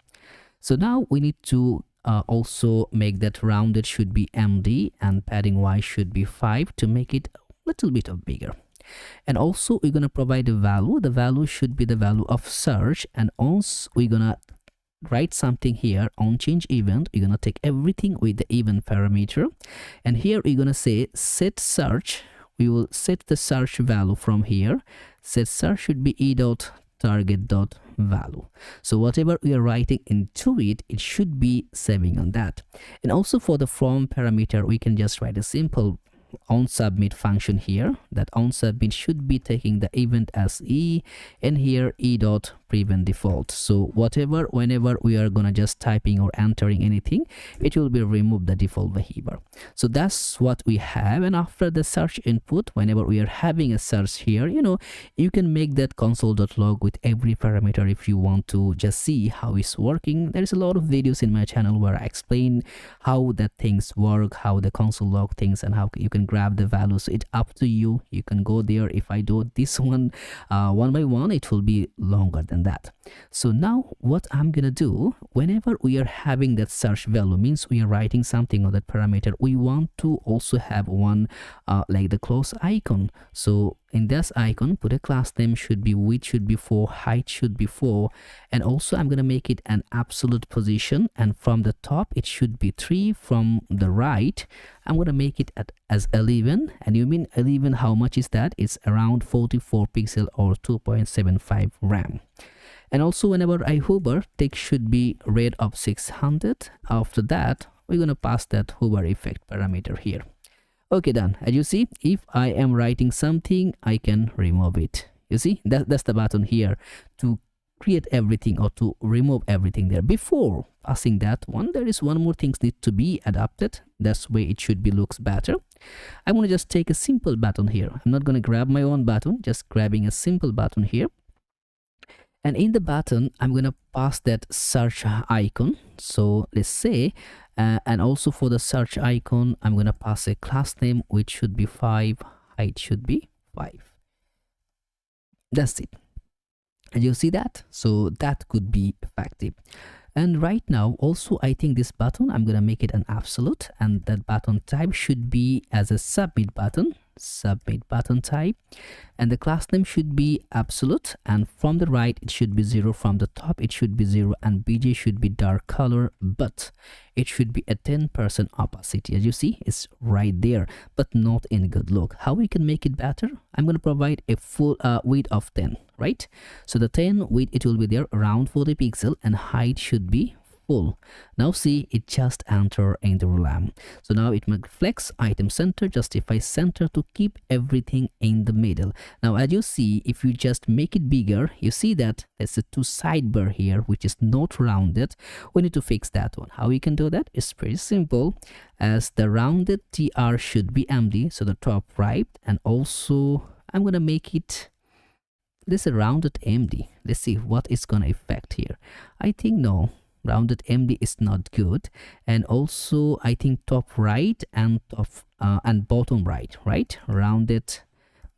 So now we need to also make that rounded should be MD, and padding Y should be 5 to make it a little bit of bigger. And also we're gonna provide a value. The value should be the value of search, and once we're gonna write something here on change event, we're gonna take everything with the event parameter, and here we're gonna say set search. We will set the search value from here. Set search should be e.target.value. So whatever we are writing into it, it should be saving on that. And also for the from parameter, we can just write a simple on submit function here. That on submit should be taking the event as e, and here e dot prevent default. So whatever, whenever we are gonna just typing or entering anything, it will be remove the default behavior. So that's what we have. And after the search input, whenever we are having a search here, you know, you can make that console.log with every parameter if you want to just see how it's working. There is a lot of videos in my channel where I explain how that things work, how the console log things, and how you can can grab the value. So it's up to you. You can go there. If I do this one one by one, it will be longer than that. So now what I'm gonna do, whenever we are having that search value, means we are writing something on that parameter, we want to also have one like the close icon. So in this icon, put a class name, should be width should be 4, height should be 4, and also I'm gonna make it an absolute position, and from the top it should be 3, from the right I'm gonna make it as 11. And you mean 11, how much is that? It's around 44 pixel or 2.75 RAM. And also whenever I hover, text should be rate of 600. After that we're gonna pass that hover effect parameter here. Okay, done. As you see, if I am writing something, I can remove it. You see, that's the button here to create everything or to remove everything there. Before passing that one, there is one more thing need to be adapted. That's way it should be looks better. I'm going to just take a simple button here. I'm not going to grab my own button, just grabbing a simple button here. And in the button, I'm going to pass that search icon. So let's say, and also for the search icon, I'm going to pass a class name, which should be 5, height should be 5. That's it. And you see that? So that could be effective. And right now, also, I think this button, I'm going to make it an absolute, and that button type should be as a submit button type, and the class name should be absolute, and from the right it should be 0, from the top it should be 0, and bj should be dark color, but it should be a 10% opacity. As you see, it's right there, but not in good look. How we can make it better? I'm going to provide a full width of 10, right? So the 10 width, it will be there around 40 pixel, and height should be full. Now see, it just enter in the RAM. So now it will flex item center, justify center to keep everything in the middle. Now as you see, if you just make it bigger, you see that there's a 2 sidebar here which is not rounded. We need to fix that one. How we can do that? It's pretty simple. As the rounded tr should be empty, so the top right, and also I'm gonna make it this a rounded MD. Let's see what it's gonna affect here. I think no, rounded MD is not good. And also I think top right and top and bottom right, rounded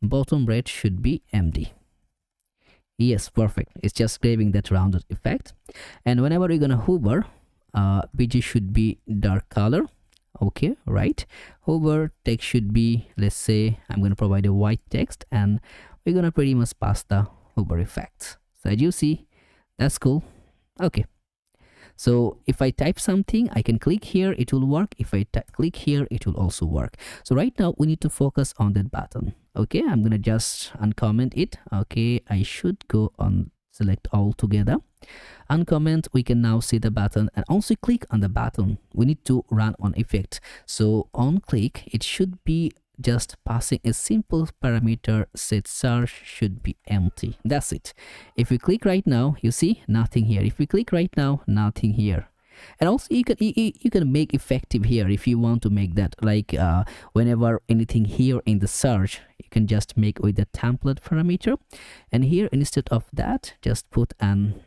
bottom right should be MD. Yes, perfect. It's just grabbing that rounded effect. And whenever we're gonna hover, bg should be dark color. Okay, right? Hover text should be, let's say I'm gonna provide a white text, and we're gonna pretty much pass the hover effect. So as you see, that's cool. Okay, so if I type something, I can click here, it will work. If I click here, it will also work. So right now we need to focus on that button. Okay, I'm gonna just uncomment it. Okay, I should go on select all together, uncomment. We can now see the button, and also click on the button. We need to run on effect. So on click, it should be just passing a simple parameter, set search should be empty. That's it. If we click right now, you see nothing here. If we click right now, nothing here. And also you can make effective here if you want to make that, like whenever anything here in the search, you can just make with the template parameter, and here instead of that just put an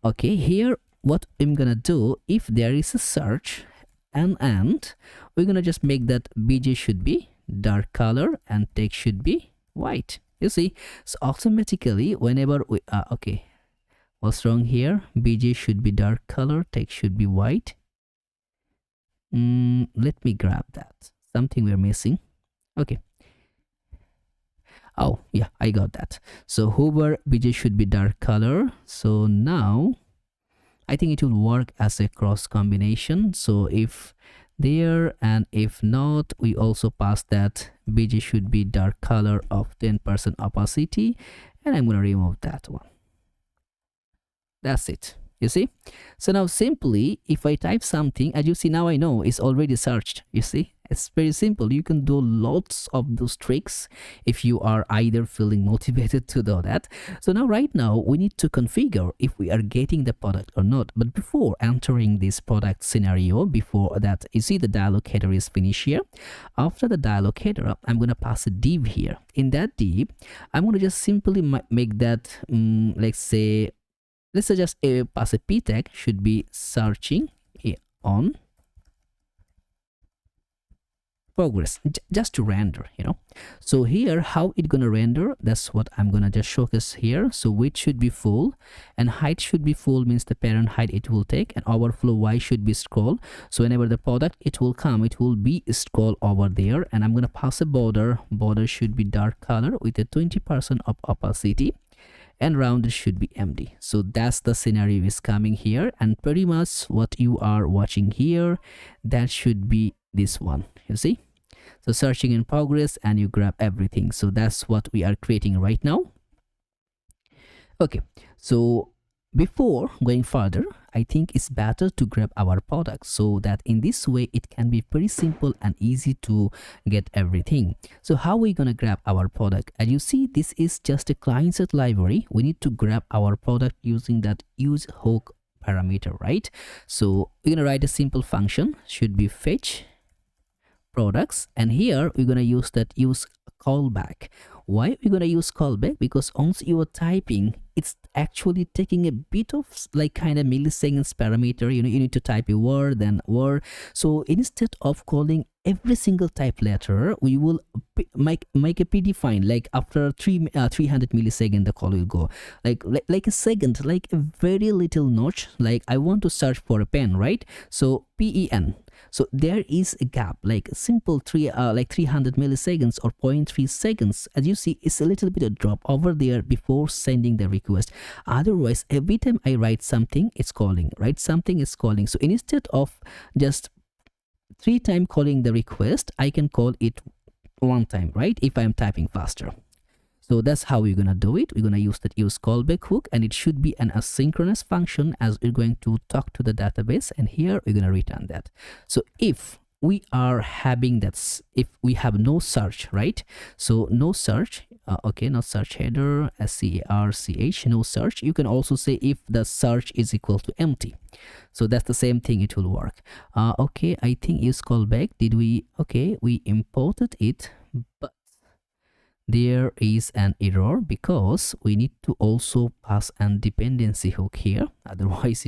okay, here what I'm gonna do, if there is a search and we're gonna just make that bj should be dark color and text should be white. You see, so automatically whenever we okay, what's wrong here? bj should be dark color, text should be white. Let me grab that, something we're missing. Okay, oh yeah, I got that. So hover bj should be dark color. So now I think it will work as a cross combination. So if there, and if not, we also pass that bj should be dark color of 10% opacity, and I'm gonna remove that one. That's it. You see? So now simply, if I type something, as you see now, I know it's already searched. You see? It's very simple. You can do lots of those tricks if you are either feeling motivated to do that. So now right now we need to configure if we are getting the product or not. But before entering this product scenario, before that, you see the dialog header is finished here. After the dialog header, I'm going to pass a div here. In that div, I'm going to just simply make that, let's say just pass a p tag, should be searching on. progress, just to render, you know. So here, how it gonna render, that's what I'm gonna just showcase here. So width should be full and height should be full, means the parent height it will take, and overflow y should be scroll. So whenever the product it will come, it will be scroll over there, and I'm gonna pass a border. Border should be dark color with a 20% of opacity, and rounded should be empty. So that's the scenario is coming here, and pretty much what you are watching here, that should be this one, you see. So searching in progress, and you grab everything. So that's what we are creating right now. Okay, so before going further, I think it's better to grab our product, so that in this way it can be pretty simple and easy to get everything. So how are we gonna grab our product? As you see, this is just a client-side library. We need to grab our product using that use hook parameter, right? So we're gonna write a simple function, should be fetch products, and here we're gonna use that use callback. Why we're gonna use callback? Because once you are typing, it's actually taking a bit of like kind of milliseconds parameter. You know, you need to type a word, then word. So instead of calling every single type letter, we will make a predefined, like after 300 milliseconds the call will go, like a second, like a very little notch. Like I want to search for a pen, right? So pen. So there is a gap, like a simple 300 milliseconds or 0.3 seconds. As you see, it's a little bit of drop over there before sending the request. Otherwise, every time I write something, it's calling, write something, it's calling. So instead of just 3 times calling the request, I can call it 1 time, right? If I'm typing faster. So that's how we're gonna do it. We're gonna use that use callback hook, and it should be an asynchronous function as we're going to talk to the database, and here we're gonna return that. So if we are having that, if we have no search, right? So no search, okay, not search header, SCARCH, no search. You can also say if the search is equal to empty. So that's the same thing, it will work. Okay, I think use callback, did we, okay, we imported it, but there is an error because we need to also pass an dependency hook here. Otherwise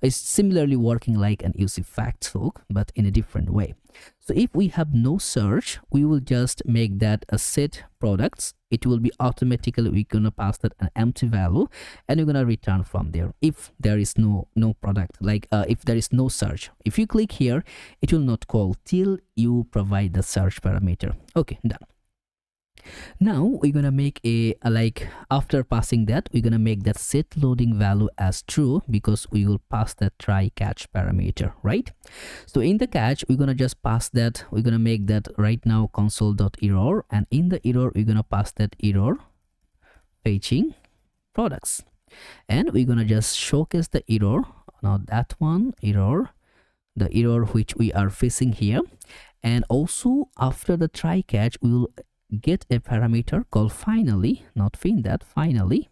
it's similarly working like an use effect hook, but in a different way. So if we have no search, we will just make that a set products. It will be automatically, we're gonna pass that an empty value, and we're gonna return from there if there is no product, like if there is no search. If you click here, it will not call till you provide the search parameter. Okay, done. Now we're gonna make a like after passing that, we're gonna make that set loading value as true, because we will pass that try catch parameter, right? So in the catch, we're gonna just pass that, we're gonna make that right now console.error, and in the error we're gonna pass that error fetching products, and we're gonna just showcase the error, not that one error, the error which we are facing here. And also after the try catch, we will get a parameter called finally, not fin, that finally,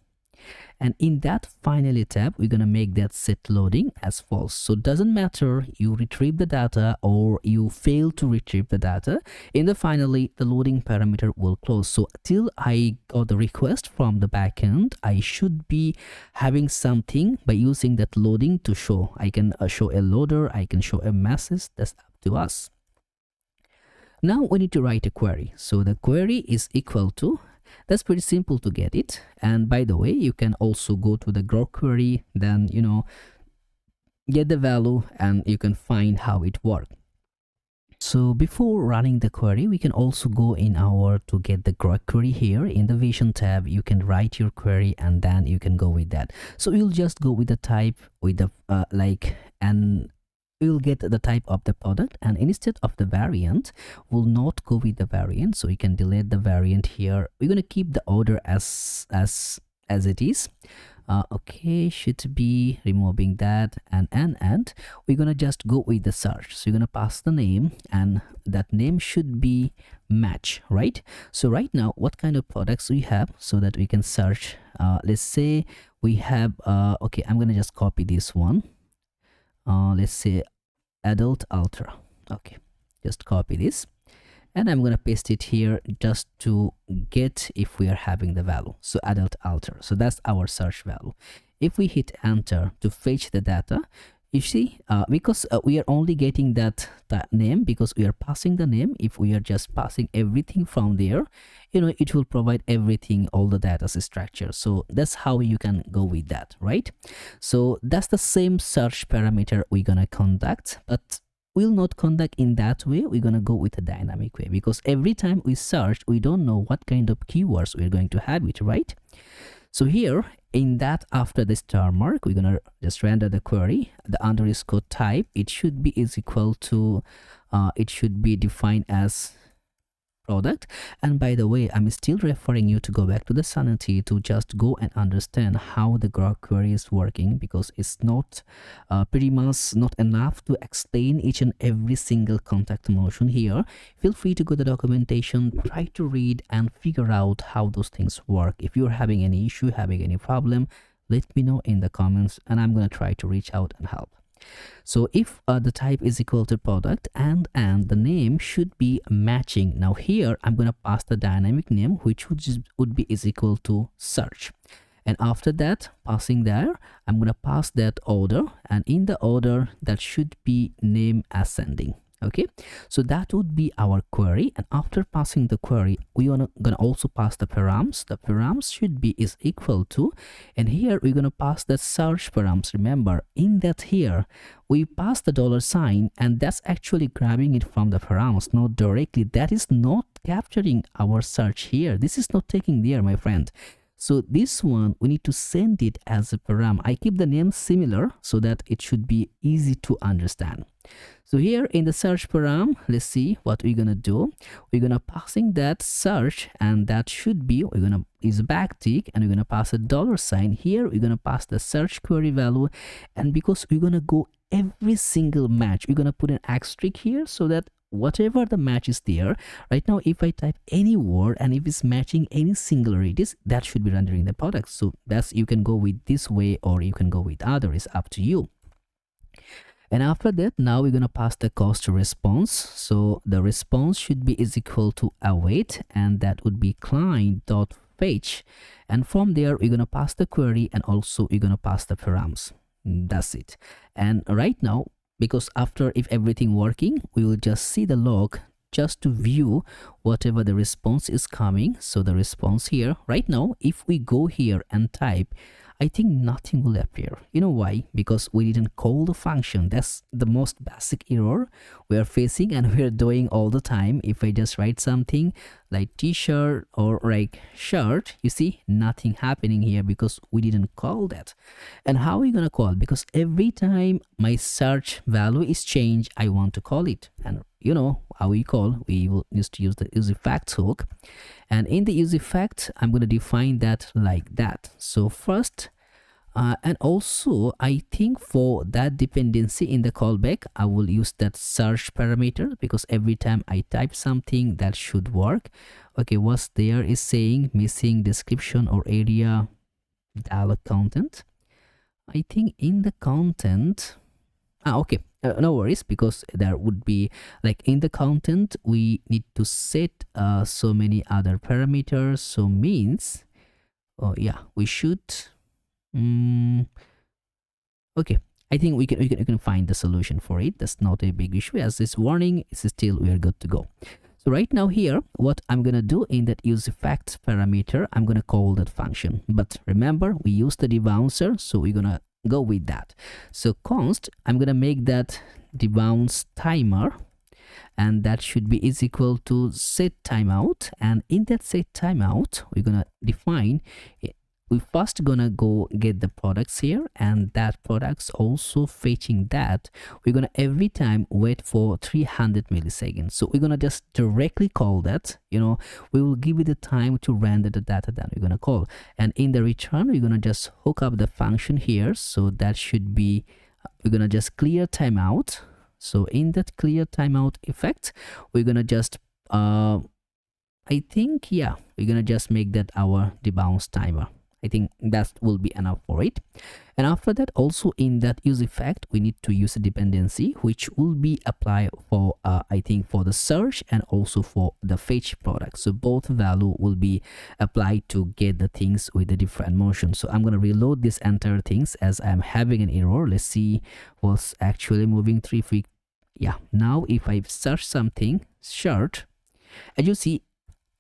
and in that finally tab we're gonna make that set loading as false. So it doesn't matter you retrieve the data or you fail to retrieve the data, in the finally the loading parameter will close. So till I got the request from the backend, I should be having something by using that loading to show. I can show a loader, I can show a message, that's up to us. Now we need to write a query. So the query is equal to, that's pretty simple to get it. And by the way, you can also go to the grok query, then, you know, get the value, and you can find how it works. So before running the query, we can also go in our to get the grok query here in the vision tab. You can write your query and then you can go with that. So you'll just go with the type with the we'll get the type of the product, and instead of the variant, we'll not go with the variant. So you can delete the variant here. We're gonna keep the order as it is. Okay, should be removing that, and we're gonna just go with the search. So you're gonna pass the name, and that name should be match, right? So right now, what kind of products we have, so that we can search. Let's say we have okay, I'm gonna just copy this one. Let's say adult ultra. Okay, just copy this, and I'm gonna paste it here just to get if we are having the value. So adult ultra, so that's our search value. If we hit enter to fetch the data, You see, because we are only getting that name because we are passing the name. If we are just passing everything from there, it will provide everything, all the data structure. So that's how you can go with that, right? So that's the same search parameter we're gonna conduct, but we'll not conduct in that way. We're gonna go with a dynamic way, because every time we search, we don't know what kind of keywords we're going to have it, right? So here in that, after the star mark, we're gonna just render the query. The underscore type, it should be is equal to it should be defined as product. And by the way, I'm still referring you to go back to the Sanity to just go and understand how the grok query is working, because it's not pretty much not enough to explain each and every single contact motion here. Feel free to go to the documentation, try to read and figure out how those things work. If you're having any issue, having any problem, let me know in the comments and I'm going to try to reach out and help. So if the type is equal to product and the name should be matching. Now here I'm going to pass the dynamic name, which would be is equal to search. And after that, passing there, I'm going to pass that order, and in the order that should be name ascending. Okay, so that would be our query. And after passing the query, we are gonna also pass the params. The params should be is equal to, and here we're gonna pass the search params. Remember, in that here we pass the $sign, and that's actually grabbing it from the params, not directly. That is not capturing our search here. This is not taking there, my friend. So this one, we need to send it as a param. I keep the name similar so that it should be easy to understand. So here in the search param, let's see what we're gonna do. We're gonna passing that search, and that should be, we're gonna use a backtick, and we're gonna pass a $sign. Here we're gonna pass the search query value, and because we're gonna go every single match, we're gonna put an asterisk here so that whatever the match is there right now, if I type any word and if it's matching any singularities, that should be rendering the product. So that's, you can go with this way or you can go with other, it's up to you. And after that, now we're going to pass the cost response. So the response should be is equal to await, and that would be client.fetch. And from there, we're going to pass the query, and also we're going to pass the params. That's it. And right now, because after if everything working, we will just see the log just to view whatever the response is coming. So the response here right now, if we go here and type, I think nothing will appear. You know why? Because we didn't call the function. That's the most basic error we are facing and we're doing all the time. If I just write something like t-shirt or like shirt, you see nothing happening here because we didn't call that. And how are we gonna call? Because every time my search value is changed, I want to call it. And you know how we call, we will just use the useEffects hook, and in the useEffect I'm going to define that like that. So first and also I think for that dependency in the callback, I will use that search parameter, because every time I type something that should work. Okay, what's there is saying missing description or area dialog content. I think in the content, okay, no worries, because there would be like in the content we need to set so many other parameters. So means, oh yeah, we should okay, I think we can find the solution for it. That's not a big issue, as this warning is still, we are good to go. So right now here, what I'm gonna do in that useEffect parameter, I'm gonna call that function. But remember, we use the debouncer, so we're gonna go with that. So const, I'm gonna make that debounce timer, and that should be is equal to set timeout. And in that set timeout, we're gonna define it. We first gonna go get the products here, and that products also fetching that. We're gonna every time wait for 300 milliseconds. So we're gonna just directly call that, you know, we will give it the time to render the data that we're gonna call. And in the return, we're gonna just hook up the function here. So that should be, we're gonna just clear timeout. So in that clear timeout effect, we're gonna just I think, yeah, we're gonna just make that our debounce timer. I think that will be enough for it. And after that, also in that use effect, we need to use a dependency which will be applied for I think for the search and also for the fetch product. So both value will be applied to get the things with the different motion. So I'm going to reload this entire things as I'm having an error. Let's see what's actually moving through. If we, yeah, now if I search something shirt, as you see,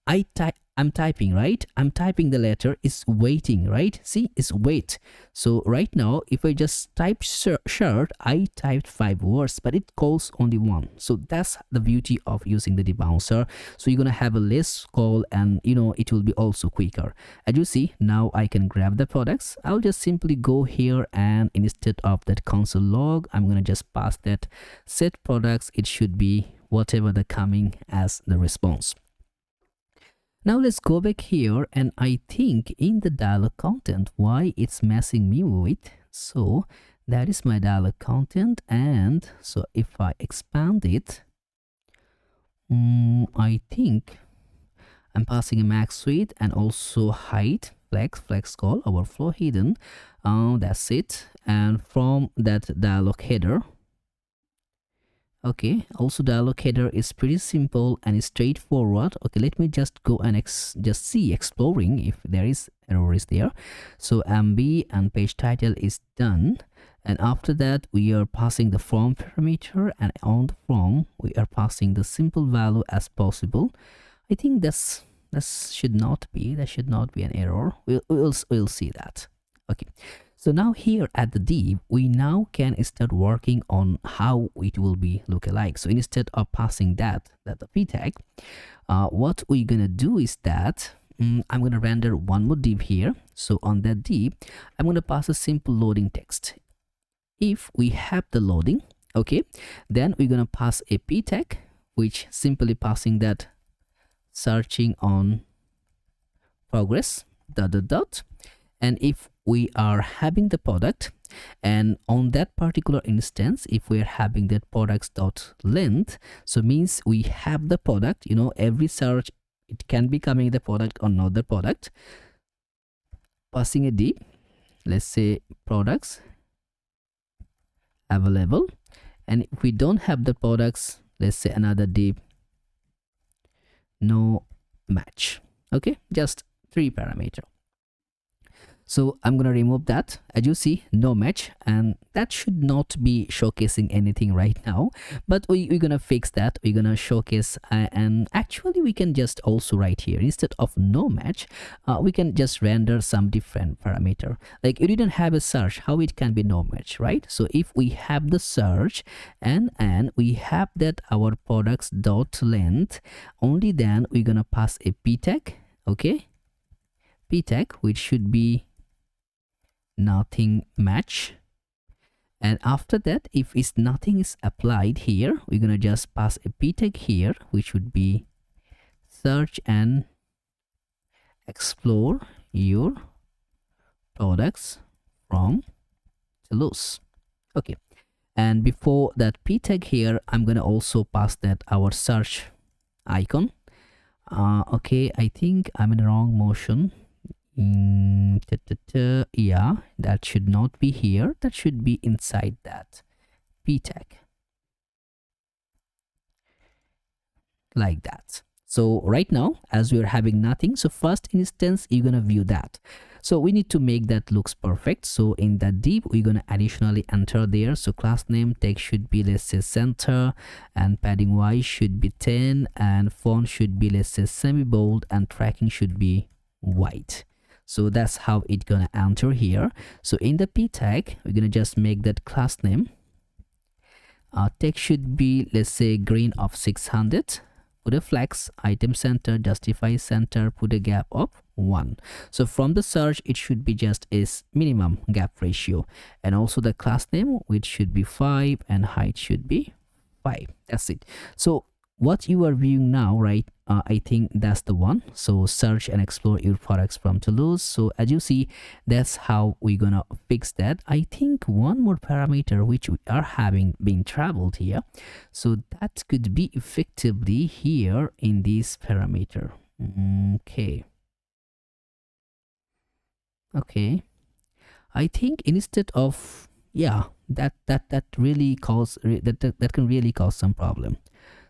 I'm typing, right? I'm typing the letter, it's waiting, right? See, it's wait. So right now, if I just type shirt, I typed 5 words, but it calls only one. So that's the beauty of using the debouncer. So you're gonna have a less call, and you know it will be also quicker. As you see, now I can grab the products. I'll just simply go here, and instead of that console log, I'm gonna just pass that set products. It should be whatever the coming as the response. Now let's go back here, and I think in the dialog content, why it's messing me with. So that is my dialog content, and so if I expand it, I think I'm passing a max width and also height, flex call, overflow hidden. That's it. And from that dialog header, okay, also dialog header is pretty simple and straightforward. Okay, let me just go and just see exploring if there is error is there. So MB and page title is done, and after that we are passing the from parameter, and on the from we are passing the simple value as possible. I think that should not be an error. We'll see that. Okay, so now here at the div, we now can start working on how it will be look alike. So instead of passing that the p tag, what we're gonna do is that I'm gonna render one more div here. So on that div, I'm gonna pass a simple loading text. If we have the loading, okay, then we're gonna pass a p tag, which simply passing that searching on progress dot. And if we are having the product, and on that particular instance, if we're having that products dot length, so means we have the product, you know, every search it can be coming the product or not the product, passing a div, let's say products available. And if we don't have the products, let's say another div, no match. Okay, just 3 parameter. So I'm gonna remove that. As you see, no match, and that should not be showcasing anything right now, but we're gonna fix that. We're gonna showcase and actually we can just also write here, instead of no match, we can just render some different parameter. Like you didn't have a search, how it can be no match, right? So if we have the search and we have that our products dot length, only then we're gonna pass a p tag. Okay, p tag, which should be nothing match. And after that, if it's nothing is applied here, we're gonna just pass a p tag here, which would be search and explore your products from Toulouse. Okay, and before that p tag here, I'm gonna also pass that our search icon. Okay, I think I'm in the wrong motion. Yeah, that should not be here, that should be inside that p tag, like that. So right now, as we're having nothing, so first instance you're gonna view that. So we need to make that looks perfect. So in that div, we're gonna additionally enter there. So class name text should be, let's say, center, and padding wise should be 10, and font should be, let's say, semi bold, and tracking should be white. So that's how it's gonna enter here. So in the p tag, we're gonna just make that class name. Text should be, let's say, green of 600. Put a flex, item center, justify center, put a gap of 1. So from the search, it should be just a minimum gap ratio. And also the class name, which should be 5, and height should be 5. That's it. So what you are viewing now, right, I think that's the one. So search and explore your products from Toulouse. So as you see, that's how we're gonna fix that. I think one more parameter which we are having being traveled here, so that could be effectively here in this parameter. Okay, Okay, I think instead of, yeah, that really that can really cause some problem.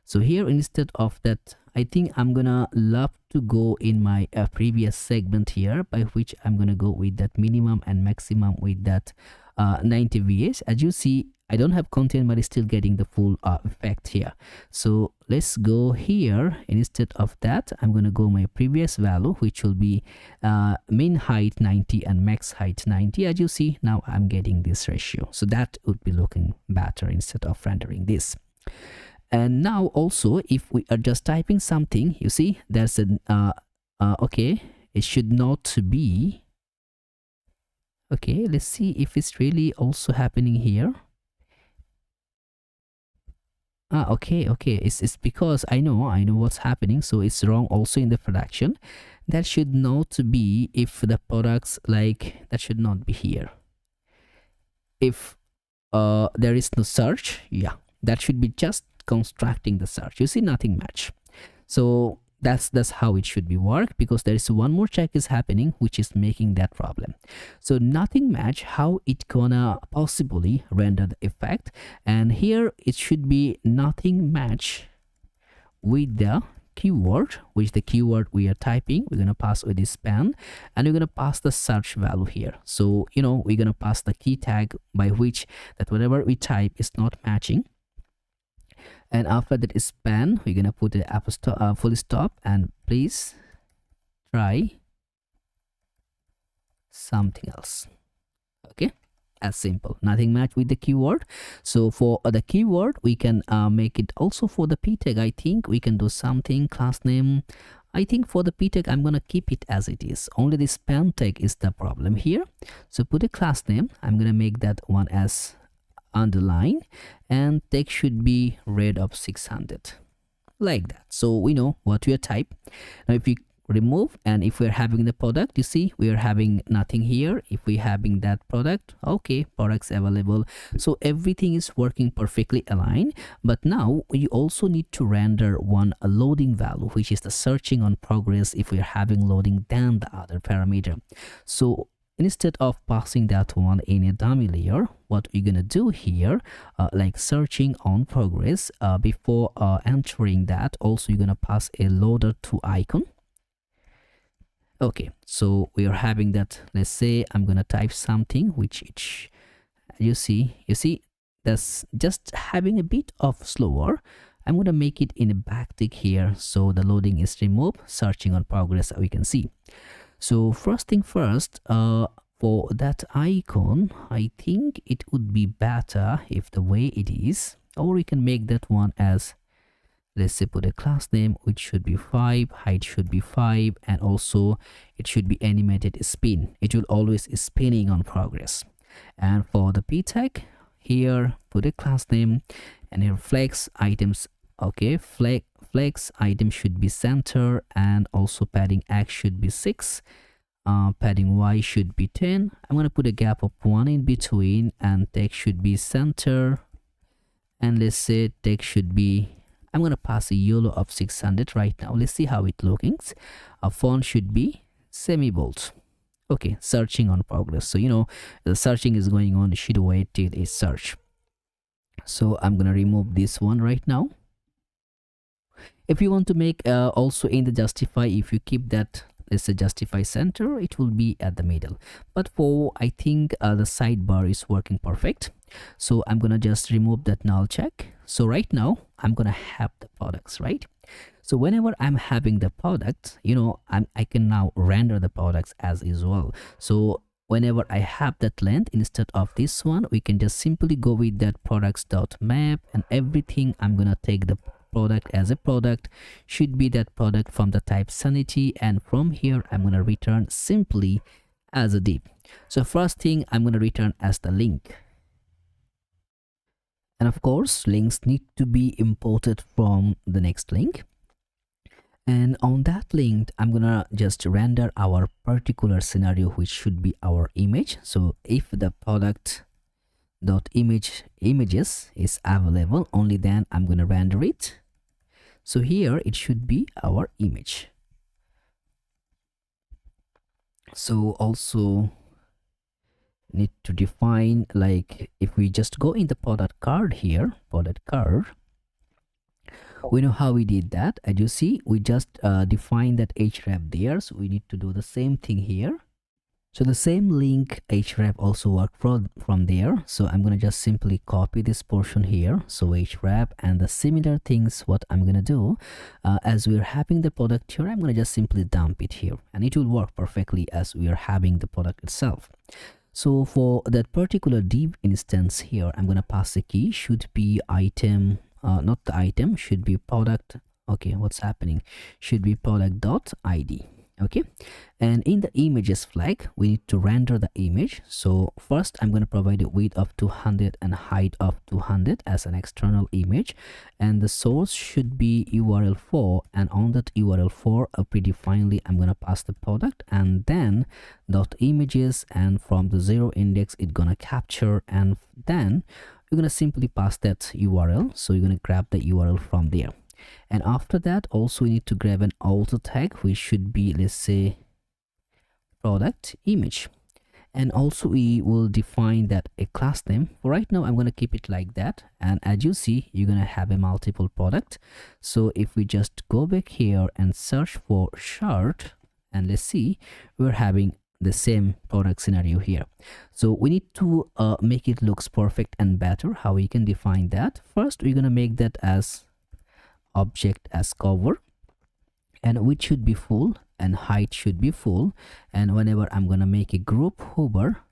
So here, instead of that, I think I'm gonna love to go in my previous segment here, by which I'm gonna go with that minimum and maximum with that 90 VS. As you see, I don't have content, but it's still getting the full effect here. So let's go here. Instead of that, I'm gonna go my previous value, which will be min height 90 and max height 90. As you see, now I'm getting this ratio. So that would be looking better instead of rendering this. And now also, if we are just typing something, you see there's an okay, it should not be. Okay, let's see if it's really also happening here. Okay, it's because I know what's happening, so it's wrong also in the production. That should not be, if the products, like, that should not be here. If there is no search, yeah, that should be just constructing the search. You see, nothing match. So that's how it should be work, because there is one more check is happening, which is making that problem. So nothing match, how it gonna possibly render the effect? And here it should be nothing match with the keyword, which the keyword we are typing. We're gonna pass with this span, and we're gonna pass the search value here. So we're gonna pass the key tag by which that whatever we type is not matching. And after that span, we're gonna put a full stop, and please try something else. Okay, as simple, nothing match with the keyword. So for the keyword, we can make it also for the p tag. I think we can do something. Class name, I think for the p tag I'm gonna keep it as it is. Only the span tag is the problem here. So put a class name. I'm gonna make that one as underline, and text should be red of 600, like that. So we know what we are type. Now if we remove, and if we're having the product, you see we are having nothing here. If we having that product, okay, products available, so everything is working perfectly aligned. But now we also need to render one a loading value, which is the searching on progress, if we are having loading than the other parameter. So instead of passing that one in a dummy layer, what we're gonna do here, like searching on progress, before entering that, also you're gonna pass a loader to icon. Okay, so we are having that. Let's say I'm gonna type something which you see that's just having a bit of slower. I'm gonna make it in a backtick here, so the loading is removed. Searching on progress, we can see. So first thing first, for that icon, I think it would be better if the way it is, or we can make that one as, let's say, put a class name which should be 5, height should be 5, and also it should be animated spin. It will always spinning on progress. And for the p tag here, put a class name, and here flex items. Okay, flex item should be center, and also padding x should be 6, padding y should be 10. I'm gonna put a gap of 1 in between, and text should be center, and let's say text should be, I'm gonna pass a YOLO of 600 right now. Let's see how it looks. A font should be semi-bold. Okay, searching on progress. So the searching is going on. You should wait till it search. So I'm gonna remove this one right now. If you want to make also in the justify, if you keep that, let's say, justify center, it will be at the middle. But for, I think the sidebar is working perfect. So I'm gonna just remove that null check. So right now I'm gonna have the products, right? So whenever I'm having the product, I can now render the products as usual. So whenever I have that length, instead of this one, we can just simply go with that products.map, and everything I'm gonna take the product as a product should be that product from the type sanity, and from here I'm gonna return simply as a div. So first thing I'm gonna return as the link. And of course, links need to be imported from the next link. And on that link, I'm gonna just render our particular scenario, which should be our image. So if the product dot images is available, only then I'm gonna render it. So here it should be our image. So also need to define, like if we just go in the product card here, product card, we know how we did that. As you see, we just defined that href there, so we need to do the same thing here. So the same link href also work from there. So I'm gonna just simply copy this portion here. So href, and the similar things what I'm gonna do, as we're having the product here, I'm gonna just simply dump it here, and it will work perfectly as we are having the product itself. So for that particular div instance here, I'm gonna pass a key, should be item, not the item, should be product. Okay, what's happening? Should be product dot id. Okay, and in the images flag, we need to render the image. So first I'm going to provide a width of 200 and height of 200 as an external image, and the source should be url4, and on that url4 predefinedly I'm going to pass the product, and then dot images, and from the 0 index it's gonna capture, and then you're gonna simply pass that url. So you're gonna grab the url from there. And after that, also we need to grab an alt tag, which should be, let's say, product image. And also we will define that a class name. For right now, I'm going to keep it like that. And as you see, you're going to have a multiple product. So if we just go back here and search for shirt, and let's see, we're having the same product scenario here. So we need to make it looks perfect and better. How we can define that? First, we're going to make that as object as cover, and width should be full and height should be full. And whenever I'm gonna make a group hover,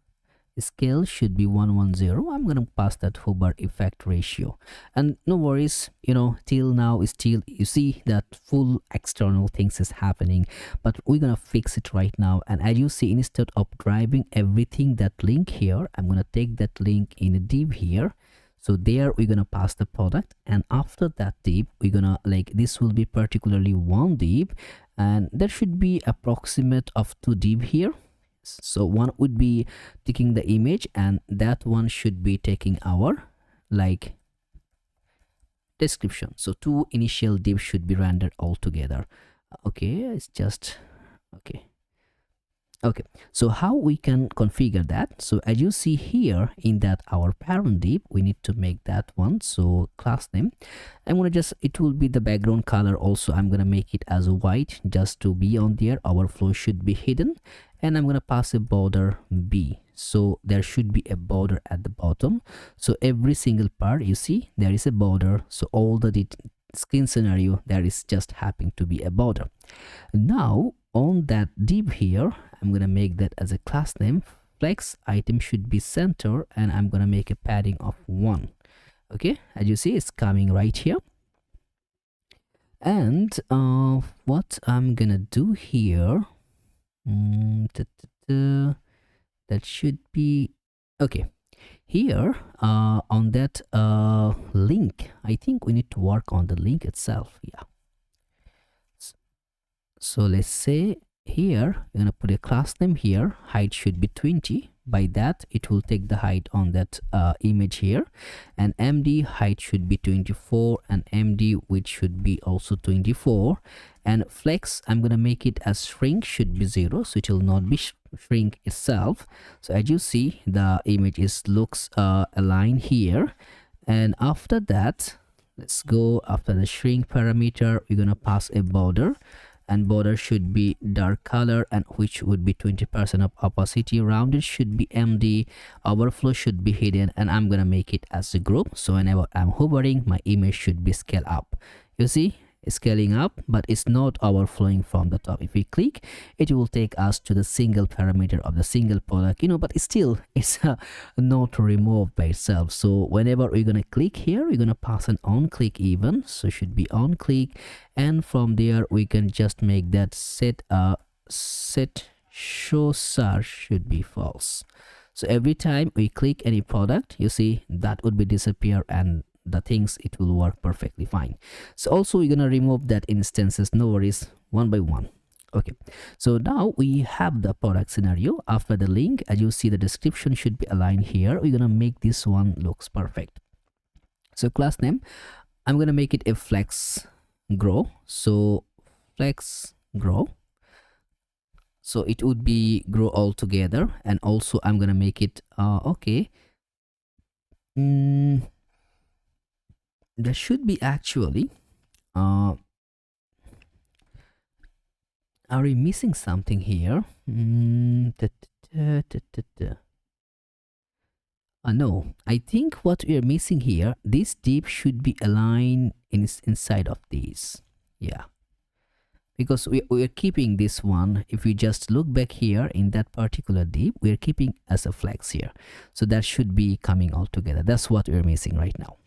scale should be 110. I'm gonna pass that hover effect ratio, and no worries, you know, till now is still, you see that full external things is happening, but we're gonna fix it right now. And as you see, instead of driving everything that link here, I'm gonna take that link in a div here. So there we're gonna pass the product, and after that div we're gonna, like, this will be particularly one div, and there should be approximate of 2 div here. So one would be taking the image, and that one should be taking our, like, description. So 2 initial divs should be rendered all together. Okay, it's just okay. Okay, so how we can configure that? So as you see here in that our parent div, we need to make that one. So class name, I'm gonna just, it will be the background color also, I'm gonna make it as white just to be on there. Our flow should be hidden, and I'm gonna pass a border B. So there should be a border at the bottom. So every single part, you see there is a border. So all the screen scenario, there is just happening to be a border. Now on that div here, I'm gonna make that as a class name. Flex item should be center, and I'm gonna make a padding of 1. Okay, as you see, it's coming right here. And what I'm gonna do here, that should be okay. Here on that link, I think we need to work on the link itself. Yeah, so let's say here we're gonna put a class name here. Height should be 20. By that it will take the height on that image here, and md height should be 24, and md width should be also 24. And flex, I'm gonna make it as shrink should be 0, so it will not be shrink itself. So as you see, the image is looks aligned here. And after that, let's go after the shrink parameter, we're gonna pass a border, and border should be dark color, and which would be 20% of opacity. Rounded should be md, overflow should be hidden, and I'm gonna make it as a group. So whenever I'm hovering, my image should be scaled up. You see, scaling up, but it's not overflowing from the top. If we click, it will take us to the single parameter of the single product, you know, but still it's not removed by itself. So whenever we're gonna click here, we're gonna pass an on click even, so should be on click, and from there we can just make that set show search should be false. So every time we click any product, you see that would be disappear, and the things, it will work perfectly fine. So also we're gonna remove that instances, no worries, one by one. Okay, so now we have the product scenario. After the link, as you see, the description should be aligned here. We're gonna make this one looks perfect. So class name, I'm gonna make it a flex grow. So flex grow. so it would be grow all together. And also I'm gonna make it okay. There should be actually are we missing something here? No, I think what we are missing here, this div should be aligned inside of these. Yeah, because we are keeping this one. If we just look back here in that particular div, we are keeping as a flex here. So that should be coming all together. That's what we're missing right now.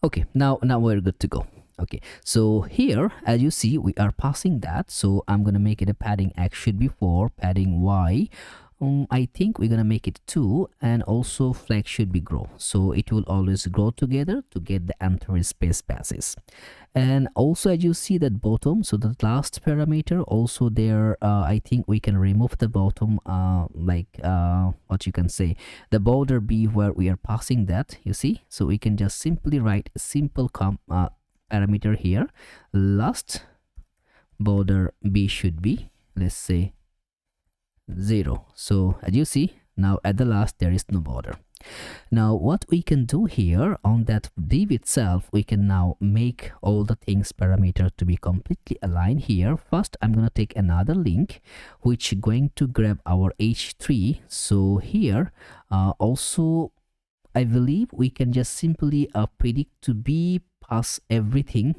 Okay, now we're good to go. Okay, so here as you see we are passing that, so I'm gonna make it a padding X should be 4, padding Y I think we're gonna make it 2, and also flex should be grow, so it will always grow together to get the entire space passes. And also as you see that bottom, so the last parameter also there, I think we can remove the bottom what you can say, the border B where we are passing that, you see. So we can just simply write a simple parameter here, last border B should be, let's say 0. So as you see now at the last there is no border. Now what we can do here on that div itself, we can now make all the things parameter to be completely aligned here. First I'm gonna take another link which going to grab our h3. So here also I believe we can just simply predict to be pass everything.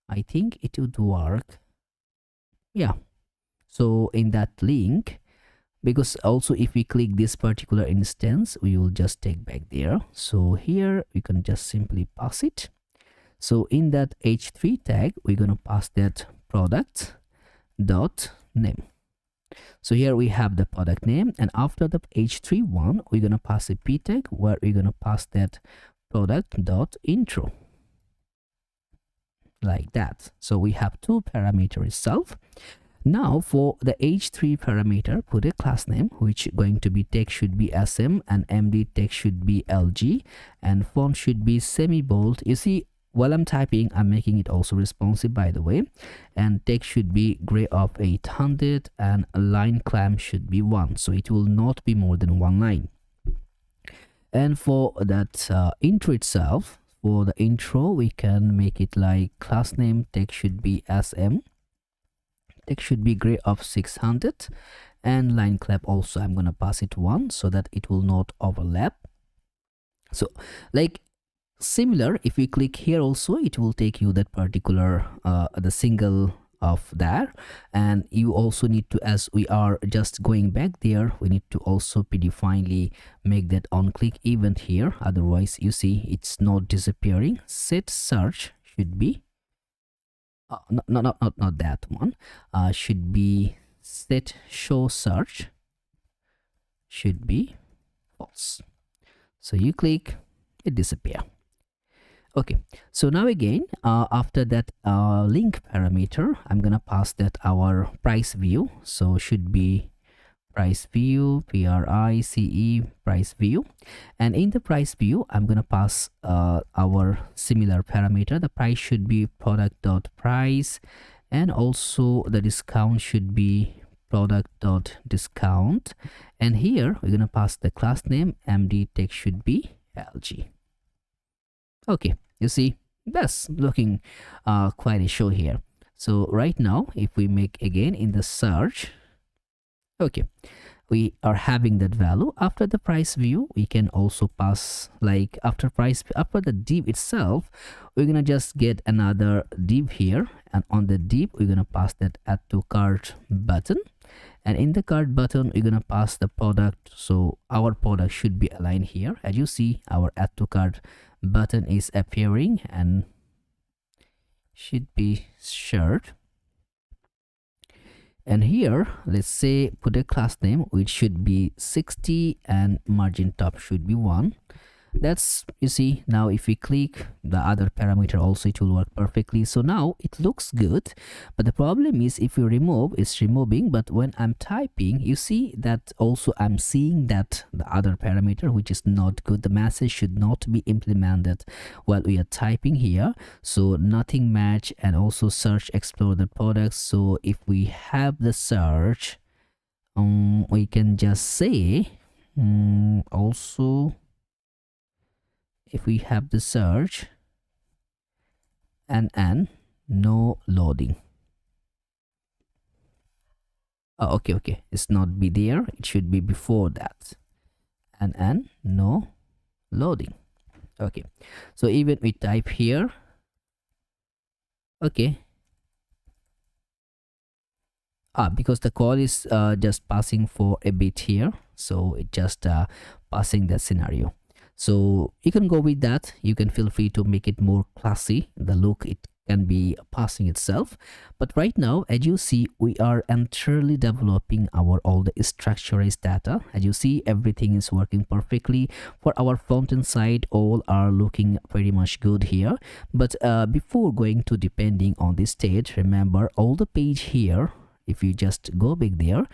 I think it would work. Yeah, so in that link, because also if we click this particular instance we will just take back there. So here we can just simply pass it. So in that h3 tag we're gonna pass that product dot name. So here we have the product name, and after the h3 one we're gonna pass a p tag where we're gonna pass that product dot intro, like that. So we have two parameters itself. Now for the h3 parameter, put a class name which going to be text should be sm, and md text should be lg, and font should be semi bold. You see while I'm typing I'm making it also responsive by the way, and text should be gray of 800, and line clamp should be 1, so it will not be more than 1 line. And for that intro itself, for the intro we can make it like class name text should be sm, text should be gray of 600, and line clamp also I'm gonna pass it 1 so that it will not overlap. So like similar, if you click here also it will take you that particular the single of there, and you also need to, as we are just going back there, we need to also predefinedly make that on click event here, otherwise you see it's not disappearing. Set search should be not that one, should be set show search should be false. So you click, it disappear. Okay, so now again after that link parameter I'm gonna pass that our price view, so should be price view, price price view, and in the price view I'm gonna pass our similar parameter. The price should be product dot price, and also the discount should be product dot discount, and here we're gonna pass the class name, md text should be lg. Okay, you see that's looking quite a show here. So right now if we make again in the search, okay, we are having that value. After the price view we can also pass like after the div itself we're gonna just get another div here, and on the div we're gonna pass that add to cart button, and in the cart button we're gonna pass the product, so our product should be aligned here. As you see our add to cart button is appearing and should be shared. And here let's say put a class name which should be 60, and margin top should be 1. That's, you see, now if we click the other parameter also, it will work perfectly. So now it looks good, but the problem is if you remove, it's removing, but when I'm typing, you see that also I'm seeing that the other parameter, which is not good. The message should not be implemented while we are typing here. So nothing match, and also search explore the products. So if we have the search, we can just say also, if we have the search and no loading. Oh, okay, it's not be there, it should be before that, and no loading. Okay, so even we type here, okay, because the call is just passing for a bit here, so it just passing that scenario. So you can go with that. You can feel free to make it more classy, the look it can be passing itself. But right now, as you see, we are entirely developing our all the structurized data. As you see, everything is working perfectly. For our front end side, all are looking pretty much good here. But before going to depending on this state, remember all the page here, if you just go back there,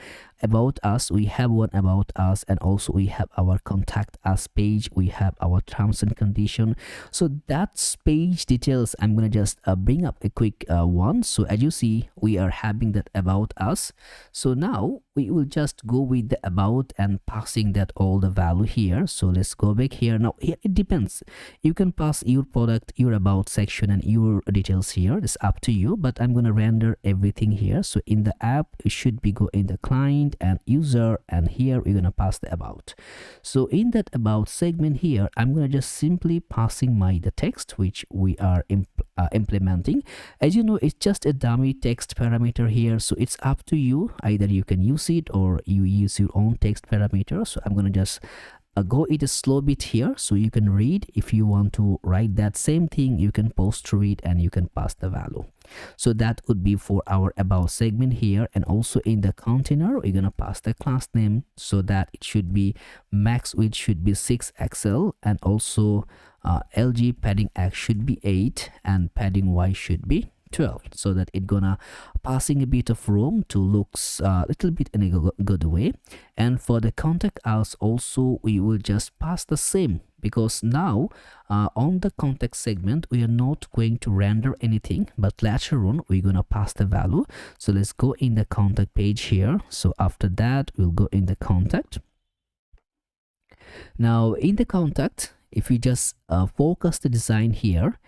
about us, we have one about us, and also we have our contact us page, we have our terms and condition. So that's page details. I'm gonna just bring up a quick one. So as you see, we are having that about us. So now we will just go with the about and passing that all the value here. So let's go back here. Now here it depends, you can pass your product, your about section, and your details here. It's up to you, but I'm gonna render everything here. So in the app, it should be go in the client and user, and here we're gonna pass the about. So in that about segment here, I'm gonna just simply passing the text which we are implementing. As you know, it's just a dummy text parameter here, so it's up to you. Either you can use it or you use your own text parameter. So I'm gonna just go it a slow bit here, so you can read. If you want to write that same thing, you can post to it and you can pass the value. So that would be for our about segment here. And also in the container, we're gonna pass the class name, so that it should be max width should be 6 XL, and also LG padding X should be 8 and padding Y should be 12, so that it gonna passing a bit of room to looks a little bit in a good way. And for the contact us also, we will just pass the same, because now on the contact segment we are not going to render anything, but later on we're gonna pass the value. So let's go in the contact page here. So after that, we'll go in the contact. Now in the contact, if we just focus the design here,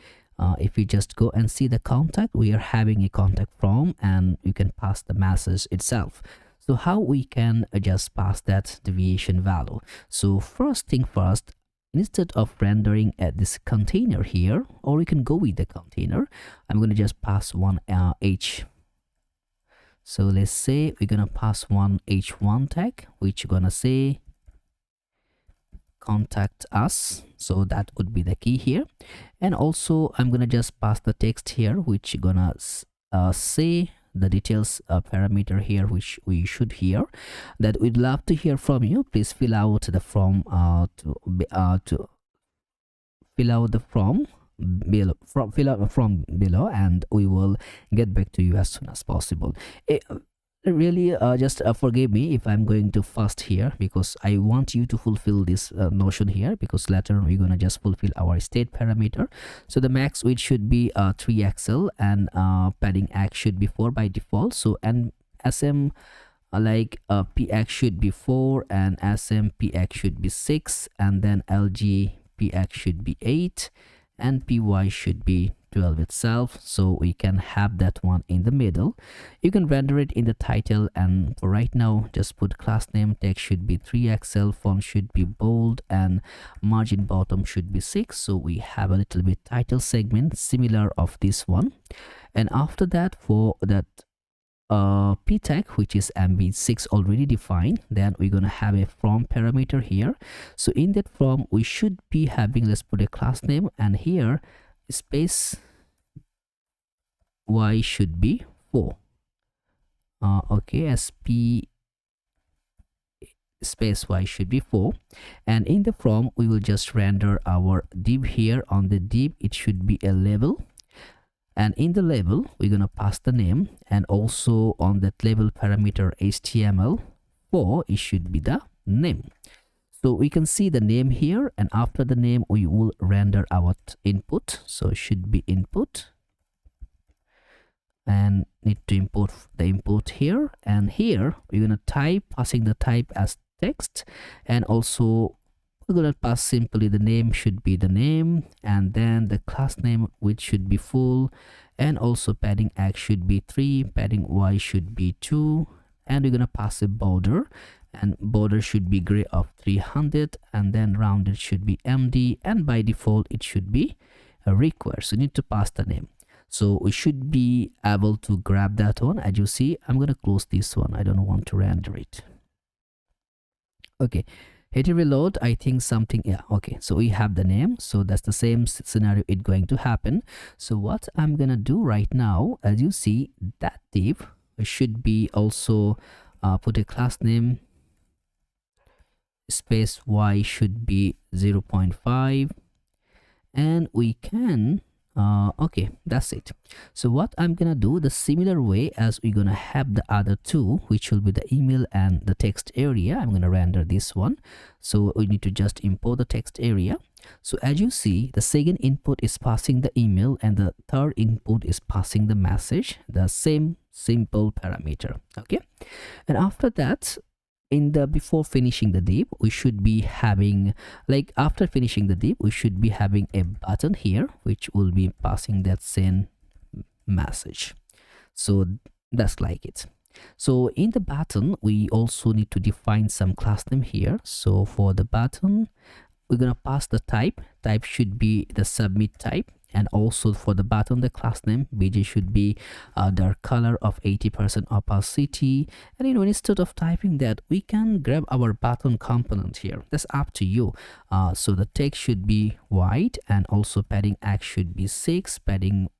if we just go and see the contact, we are having a contact form, and you can pass the message itself. So how we can just pass that deviation value? So first thing first, instead of rendering at this container here, or we can go with the container, I'm going to just pass one h. So let's say we're going to pass one h1 tag, which we're going to say contact us. So that would be the key here. And also I'm gonna just pass the text here, which gonna say the details parameter here, which we should hear. That we'd love to hear from you. Please fill out the form to fill out the form below, fill out the form below, and we will get back to you as soon as possible. Really just forgive me if I'm going to fast here, because I want you to fulfill this notion here, because later we're gonna just fulfill our state parameter. So the max width should be 3 XL, and padding X should be 4 by default. So and SM like PX should be 4, and SM PX should be 6, and then LG PX should be 8, and PY should be 12 itself. So we can have that one in the middle. You can render it in the title, and for right now just put class name. Text should be 3 XL, font should be bold, and margin bottom should be 6. So we have a little bit title segment similar of this one. And after that, for that p tag, which is MB6 already defined, then we're gonna have a from parameter here. So in that from, we should be having, let's put a class name, and here space Y should be 4. Okay, SP space y should be 4, and in the from we will just render our div here. On the div it should be a label, and in the label we're gonna pass the name, and also on that label parameter HTML4 it should be the name. So we can see the name here, and after the name we will render our input. So it should be input, and need to import the input here, and here we're gonna type, passing the type as text, and also we're gonna pass simply the name should be the name, and then the class name which should be full, and also padding x should be 3, padding y should be 2, and we're gonna pass a border, and border should be gray of 300, and then rounded should be MD, and by default it should be required. So you need to pass the name. So we should be able to grab that one. As you see, I'm gonna close this one, I don't want to render it. Okay, hit reload. I think something, yeah, okay, so we have the name. So that's the same scenario it's going to happen. So what I'm gonna do right now, as you see, that div should be also put a class name space y should be 0.5, and we can okay, that's it. So what I'm gonna do the similar way as we're gonna have the other two, which will be the email and the text area. I'm gonna render this one. So we need to just import the text area. So as you see, the second input is passing the email, and the third input is passing the message, the same simple parameter. Okay, and after that, in the before finishing the div, we should be having, like after finishing the div, we should be having a button here which will be passing that same message. So that's like it. So in the button we also need to define some class name here. So for the button we're gonna pass the type should be the submit type, and also for the button the class name bg should be dark color of 80% opacity. And instead of typing that, we can grab our button component here. That's up to you. So the text should be white, and also padding x should be 6, padding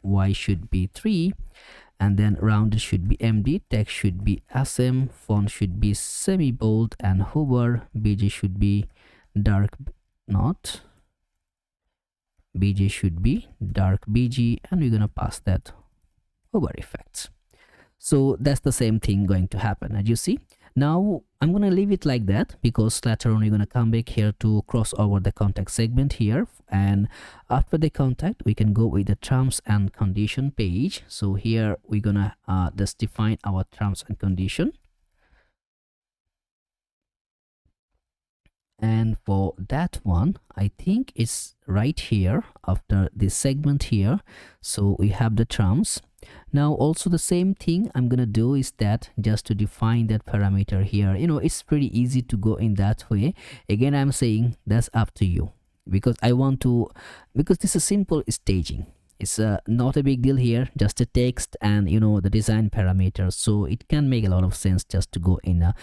y should be 3, and then rounded should be MD, text should be SM, font should be semi bold and hover, bg should be dark, not bg should be dark bg, and we're gonna pass that hover effects. So that's the same thing going to happen. As you see, now I'm gonna leave it like that, because later on we're gonna come back here to cross over the contact segment here, and after the contact we can go with the terms and condition page. So here we're gonna just define our terms and condition. And for that one, I think it's right here after this segment here. So we have the terms. Now also the same thing I'm gonna do is that just to define that parameter here. It's pretty easy to go in that way. Again, I'm saying that's up to you, because because this is simple staging. It's not a big deal here, just a text and the design parameters. So it can make a lot of sense just to go in a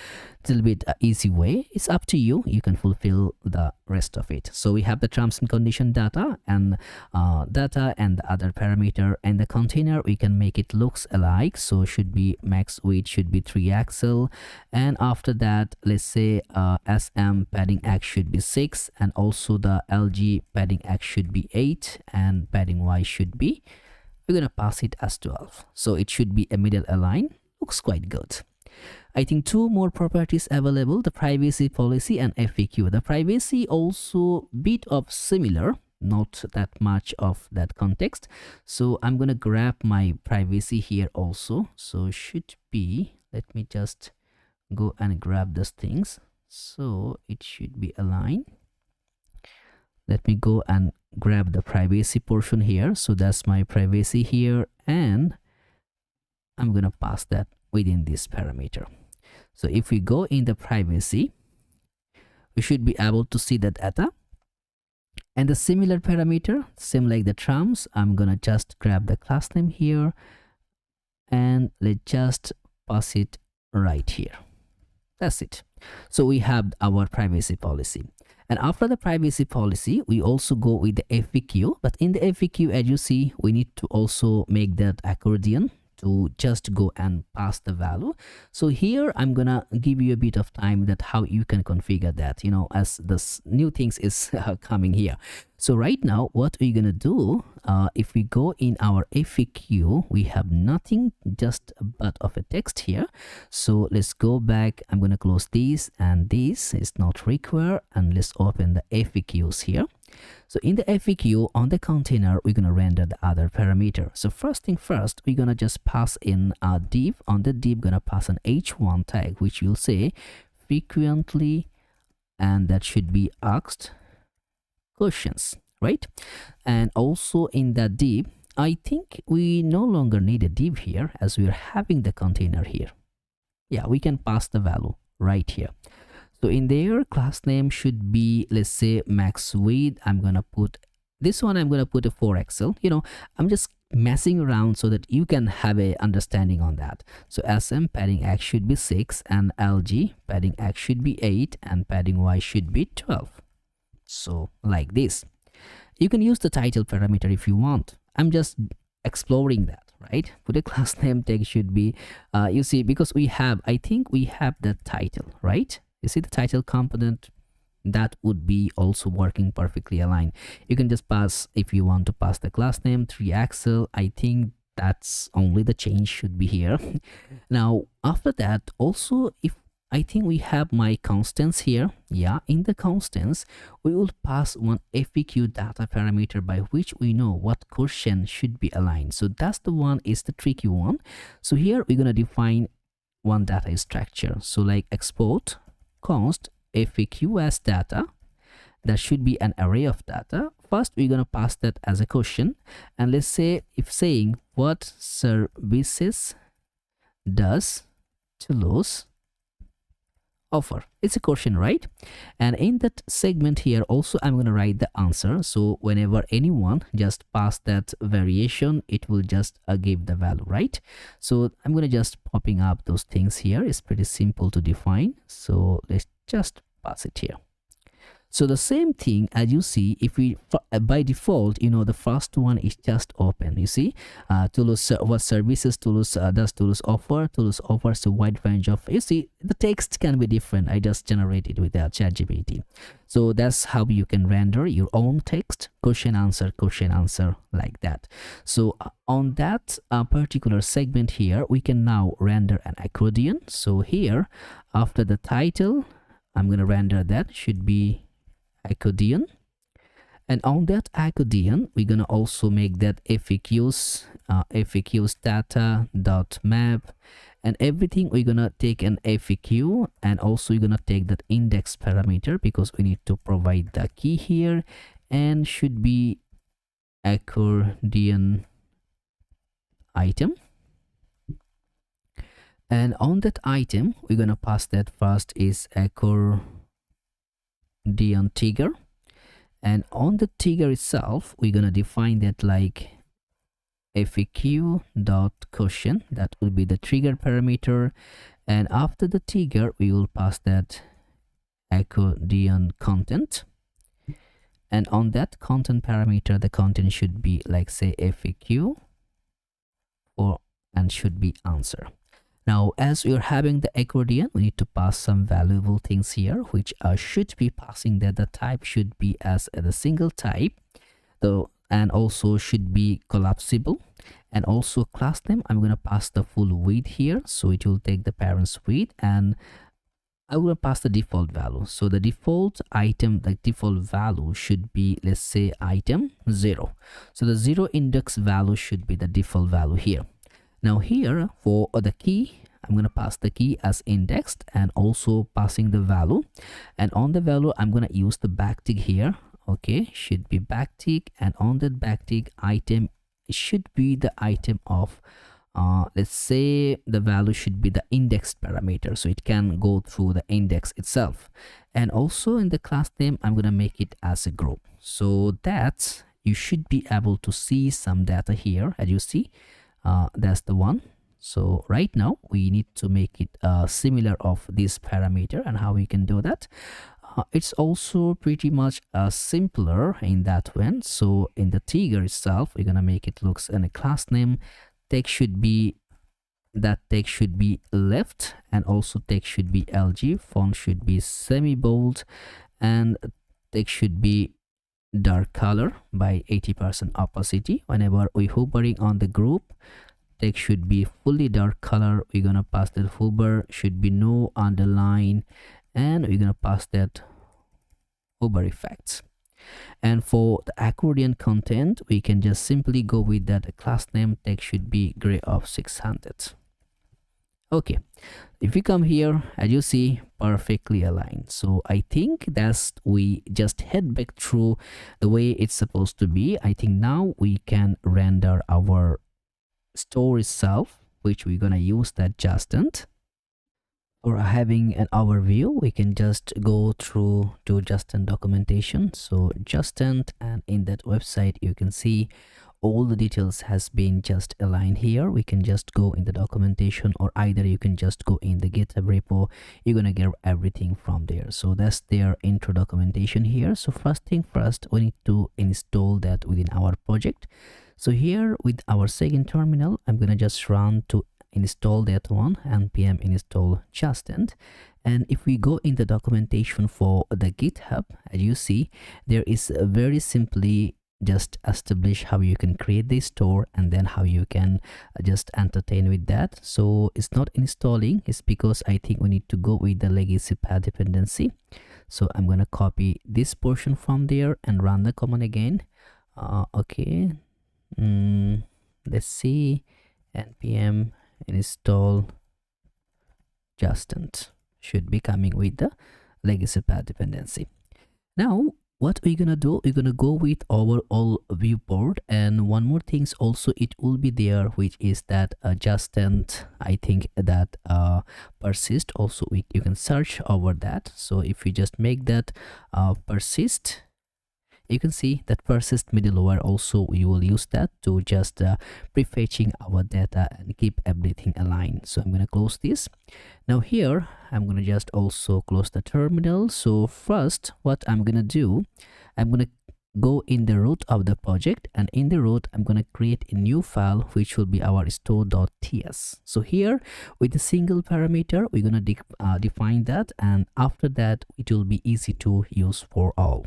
little bit easy way. It's up to you. You can fulfill the rest of it. So we have the terms and condition data and the other parameter, and the container we can make it looks alike. So should be max width should be 3 axle, and after that let's say SM padding x should be 6, and also the LG padding x should be 8, and padding y should be, we're gonna pass it as 12. So it should be a middle align. Looks quite good. I think two more properties available, the privacy policy and FAQ. The privacy also bit of similar, not that much of that context. So I'm gonna grab my privacy here also. So should be, let me just go and grab those things. So it should be aligned. Let me go and grab the privacy portion here. So that's my privacy here, and I'm gonna pass that within this parameter. So if we go in the privacy, we should be able to see the data, and the similar parameter, same like the terms, I'm gonna just grab the class name here, and let's just pass it right here. That's it. So we have our privacy policy. And after the privacy policy, we also go with the FAQ. But in the FAQ, as you see, we need to also make that accordion to just go and pass the value. So here I'm gonna give you a bit of time that how you can configure that, as this new things is coming here. So right now what we're gonna do, if we go in our FAQ, we have nothing just but of a text here. So let's go back. I'm gonna close this, and this is not required, and let's open the FAQs here. So in the FAQ on the container, we're gonna render the other parameter. So first thing first, we're gonna just pass in a div. On the div, gonna pass an h1 tag, which will say frequently, and that should be asked questions, right? And also in that div, I think we no longer need a div here, as we're having the container here. Yeah, we can pass the value right here. So in their class name should be, let's say, max width. I'm gonna put this one, I'm gonna put a 4XL. I'm just messing around so that you can have a understanding on that. So SM padding X should be 6, and LG padding X should be 8, and padding Y should be 12. So like this. You can use the title parameter if you want. I'm just exploring that, right? Put a class name tag should be, you see, because I think we have the title, right? You see the title component, that would be also working perfectly aligned. You can just pass, if you want to pass the class name 3XL, I think that's only the change should be here. Now after that, also, if I think we have my constants here. Yeah, in the constants, we will pass one FAQ data parameter by which we know what question should be aligned. So that's the one is the tricky one. So here we're gonna define one data structure. So like export const FAQ as data. That should be an array of data. First, we're gonna pass that as a question, and let's say if saying what services does Toulouse offer, it's a question, right? And in that segment here also I'm going to write the answer. So whenever anyone just pass that variation, it will just give the value, right? So I'm going to just popping up those things here. It's pretty simple to define, so let's just pass it here. So the same thing as you see, if we by default, the first one is just open. You see, Toulouse, what services Toulouse does Toulouse offer? Toulouse offers a wide range of. You see, the text can be different. I just generated with that ChatGPT. So that's how you can render your own text, question answer like that. So on that particular segment here, we can now render an accordion. So here, after the title, I'm gonna render that should be accordion, and on that accordion we're gonna also make that FAQs data dot map, and everything we're gonna take an FAQ, and also you're gonna take that index parameter because we need to provide the key here, and should be accordion item. And on that item we're gonna pass that first is accordion trigger, and on the trigger itself we're gonna define that like FAQ dot question. That will be the trigger parameter, and after the trigger we will pass that accordion content, and on that content parameter the content should be like say FAQ or and should be answer. Now, as we are having the accordion, we need to pass some valuable things here, which should be passing that the type should be as the single type, though, and also should be collapsible, and also class name. I'm going to pass the full width here, so it will take the parent's width, and I will pass the default value. So the default item, the default value should be, let's say, item 0. So the 0 index value should be the default value here. Now here for the key, I'm going to pass the key as indexed and also passing the value, and on the value I'm going to use the backtick here. Okay, should be backtick, and on that backtick item it should be the item of let's say the value should be the indexed parameter, so it can go through the index itself. And also in the class name I'm going to make it as a group, so that you should be able to see some data here. As you see, that's the one. So right now we need to make it similar of this parameter, and how we can do that. It's also pretty much simpler in that one. So in the trigger itself we're gonna make it looks in a class name. Text should be that text should be left, and also text should be LG, font should be semi bold, and text should be dark color by 80% opacity. Whenever we hovering on the group, text should be fully dark color. We're gonna pass that hover, should be no underline, and we're gonna pass that hover effects. And for the accordion content, we can just simply go with that class name. Text should be gray of 600. Okay, if you come here, as you see, perfectly aligned. So I think that's, we just head back through the way it's supposed to be. I think now we can render our store itself, which we're gonna use that Justin. For having an overview, we can just go through to Justin documentation. So Justin, and in that website you can see all the details has been just aligned here. We can just go in the documentation, or either you can just go in the GitHub repo. You're gonna get everything from there. So that's their intro documentation here. So first thing first, we need to install that within our project. So here with our second terminal, I'm gonna just run to install that one, npm install Justin. And if we go in the documentation for the GitHub, as you see, there is very simply just establish how you can create the store, and then how you can just entertain with that. So it's not installing, it's because I think we need to go with the legacy path dependency. So I'm gonna copy this portion from there and run the command again. Okay, let's see, npm install Justin should be coming with the legacy path dependency. Now what we're gonna do, we're gonna go with our all viewport, and one more things also it will be there, which is that Justin, I think that persist also, you can search over that. So if you just make that persist, you can see that persist middleware also, we will use that to just prefetching our data and keep everything aligned. So I'm going to close this. Now here I'm going to just also close the terminal. So first what I'm going to do, I'm going to go in the root of the project, and in the root I'm going to create a new file which will be our store.ts. so here with a single parameter we're going to define that, and after that it will be easy to use for all.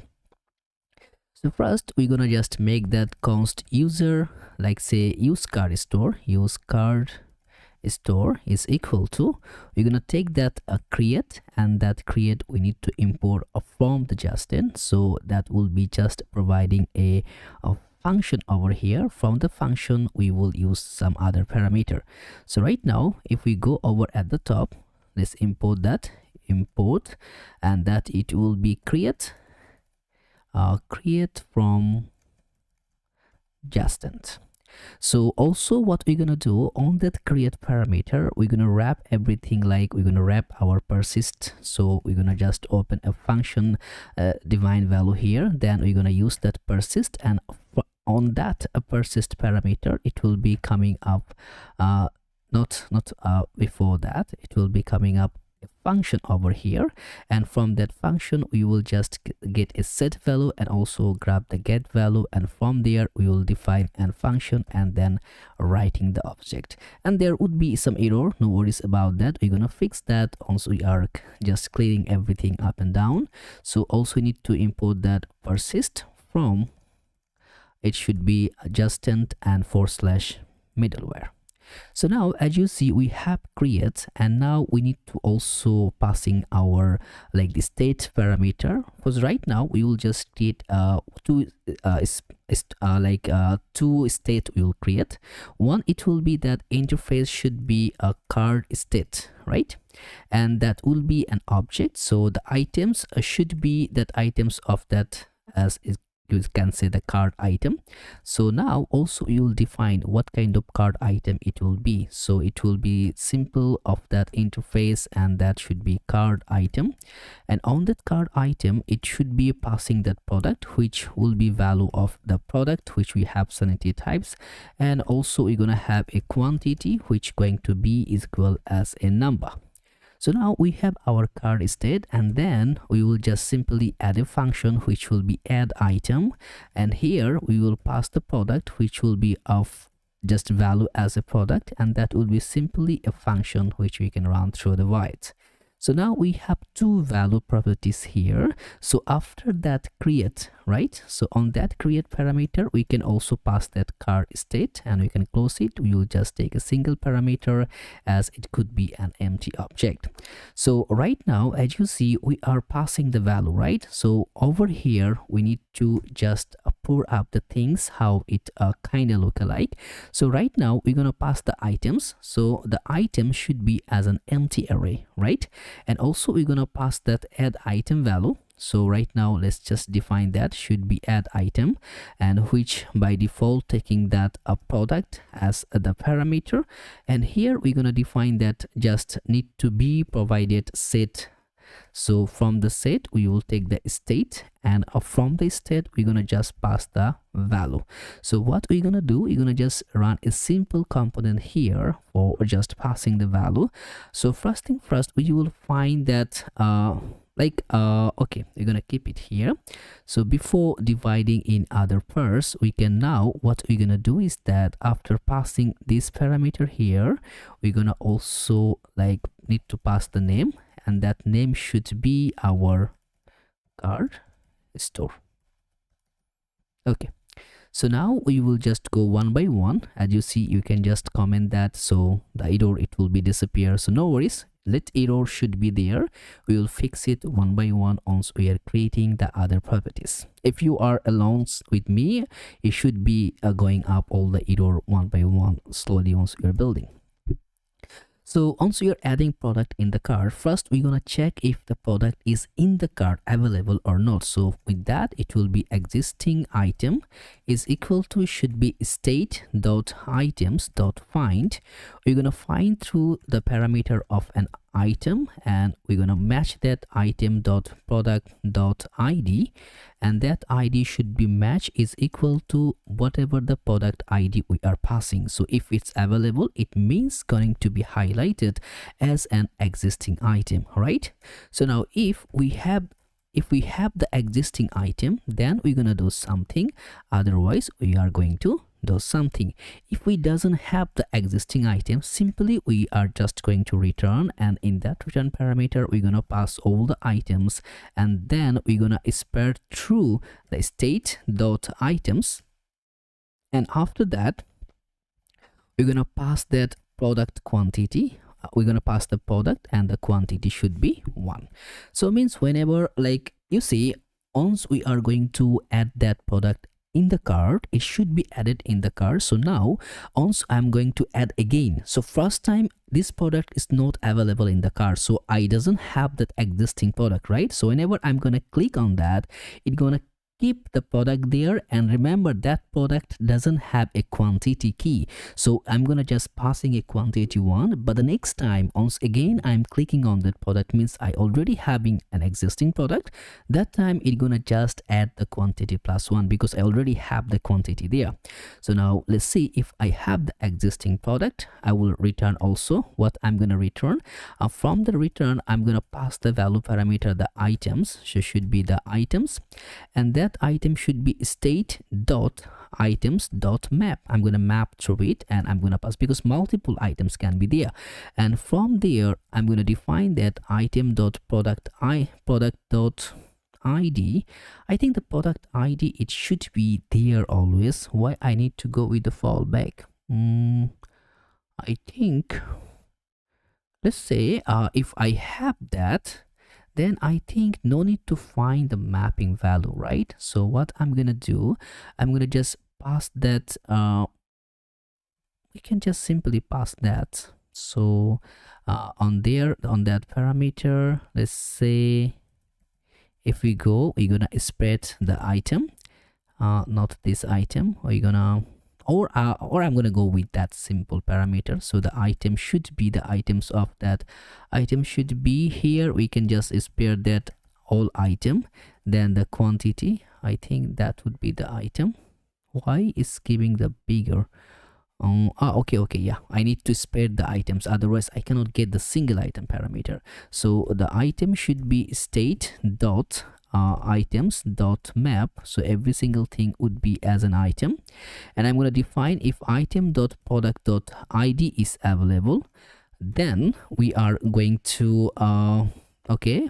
So first we're gonna just make that const user, like say use card store is equal to, we're gonna take that create, and that create we need to import from the Justin. So that will be just providing a function over here. From the function we will use some other parameter. So right now if we go over at the top, let's import that, and that it will be create from Justin. So also what we're gonna do on that create parameter, we're gonna wrap everything, like we're gonna wrap our persist. So we're gonna just open a function divine value here, then we're gonna use that persist, and on that persist parameter it will be coming up not before that, it will be coming up function over here, and from that function we will just get a set value and also grab the get value, and from there we will define a function and then writing the object. And there would be some error, no worries about that, we're gonna fix that. Also we are just clearing everything up and down. So also we need to import that persist from, it should be Justin and / middleware. So now as you see we have create, and now we need to also passing our like the state parameter, because right now we will just create two state we will create. One, it will be that interface should be a card state, right, and that will be an object. So the items should be that items of that, as is you can say the card item. So now also you will define what kind of card item it will be. So it will be simple of that interface, and that should be card item, and on that card item it should be passing that product, which will be value of the product, which we have sanity types, and also we're gonna have a quantity which going to be is equal as a number. So now we have our card state, and then we will just simply add a function which will be add item, and here we will pass the product which will be of just value as a product, and that will be simply a function which we can run through the void. So now we have two value properties here. So after that create, right? So on that create parameter, we can also pass that car state and we can close it. We will just take a single parameter as it could be an empty object. So right now, as you see, we are passing the value, right? So over here, we need to just pour up the things, how it kind of look alike. So right now, we're going to pass the items. So the item should be as an empty array, right? And also we're going to pass that add item value. So right now let's just define that should be add item, and which by default taking that a product as the parameter. And here we're going to define that just need to be provided set. So from the set we will take the state, and from the state we're going to just pass the value. So what we're going to do, we're going to just run a simple component here for just passing the value. So first thing first, we will find that okay, we're gonna keep it here. So before dividing in other pairs, we can now, what we're gonna do is that after passing this parameter here, we're gonna also need to pass the name, and that name should be our card store. Okay, so now we will just go one by one. As you see, you can just comment that, so the error, it will be disappear. So no worries, let error should be there. We will fix it one by one once we are creating the other properties. If you are alone with me, it should be going up all the error one by one slowly once we are building. So once you're adding product in the cart, first we're gonna check if the product is in the cart available or not. So with that, it will be existing item is equal to should be state.items.find. We're gonna find through the parameter of an item, and we're gonna match that item.product.id, and that id should be match is equal to whatever the product id we are passing. So if it's available, it means going to be highlighted as an existing item, right? So now if we have the existing item, then we're gonna do something, otherwise we are going to do something. If we doesn't have the existing item, simply we are just going to return, and in that return parameter we're gonna pass all the items, and then we're gonna spare through the state.items, and after that we're gonna pass that product quantity. We're gonna pass the product, and the quantity should be 1. So means whenever you see, once we are going to add that product in the cart, it should be added in the cart. So now once I'm going to add again, so first time this product is not available in the cart, so I doesn't have that existing product, right? So whenever I'm gonna click on that, it's gonna keep the product there, and remember that product doesn't have a quantity key, so I'm gonna just passing a quantity 1. But the next time once again I'm clicking on that product, means I already having an existing product, that time it's gonna just add the quantity +1 because I already have the quantity there. So now let's see if I have the existing product. I will return also what I'm gonna return. From the return, I'm gonna pass the value parameter, the items, so should be the items, and that item should be state.items.map. I'm going to map through it, and I'm going to pass because multiple items can be there, and from there I'm going to define that item.product.id. I think the product id, it should be there always. Why I need to go with the fallback? I think, let's say if I have that, then I think no need to find the mapping value, right? So what I'm gonna do, I'm gonna just pass that, we can just simply pass that. So on that parameter, let's say if we go, we're gonna spread the item, not this item, we're gonna, or I'm gonna go with that simple parameter. So the item should be the items of that item should be here. We can just spare that all item, then the quantity, I think that would be the item. Why is giving the bigger? Okay, yeah, I need to spare the items, otherwise I cannot get the single item parameter. So the item should be state dot items dot map. So every single thing would be as an item, and I'm going to define if item dot product dot id is available, then we are going to okay,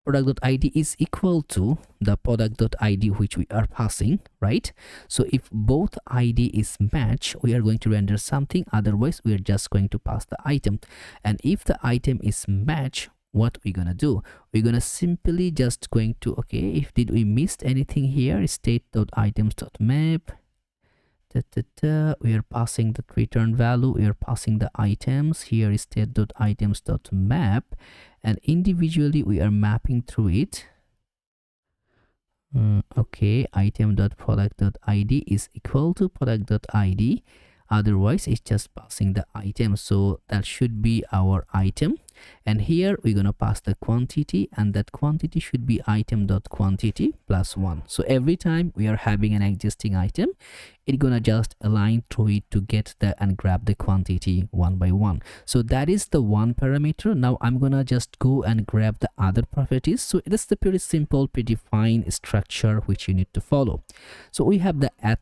product.id is equal to the product.id which we are passing, right? So if both id is match, we are going to render something, otherwise we are just going to pass the item. And if the item is match, what we're gonna do, we're gonna simply just going to, okay, if did we missed anything here, state.items.map, we are passing the return value, we are passing the items, here is state.items.map, and individually we are mapping through it. Okay, item.product.id is equal to product.id, otherwise it's just passing the item, so that should be our item. And here we're gonna pass the quantity, and that quantity should be item.quantity plus 1. So every time we are having an existing item, it's gonna just align through it to get the and grab the quantity one by one. So that is the one parameter. Now I'm gonna just go and grab the other properties. So that's the pretty simple predefined structure which you need to follow. So we have the add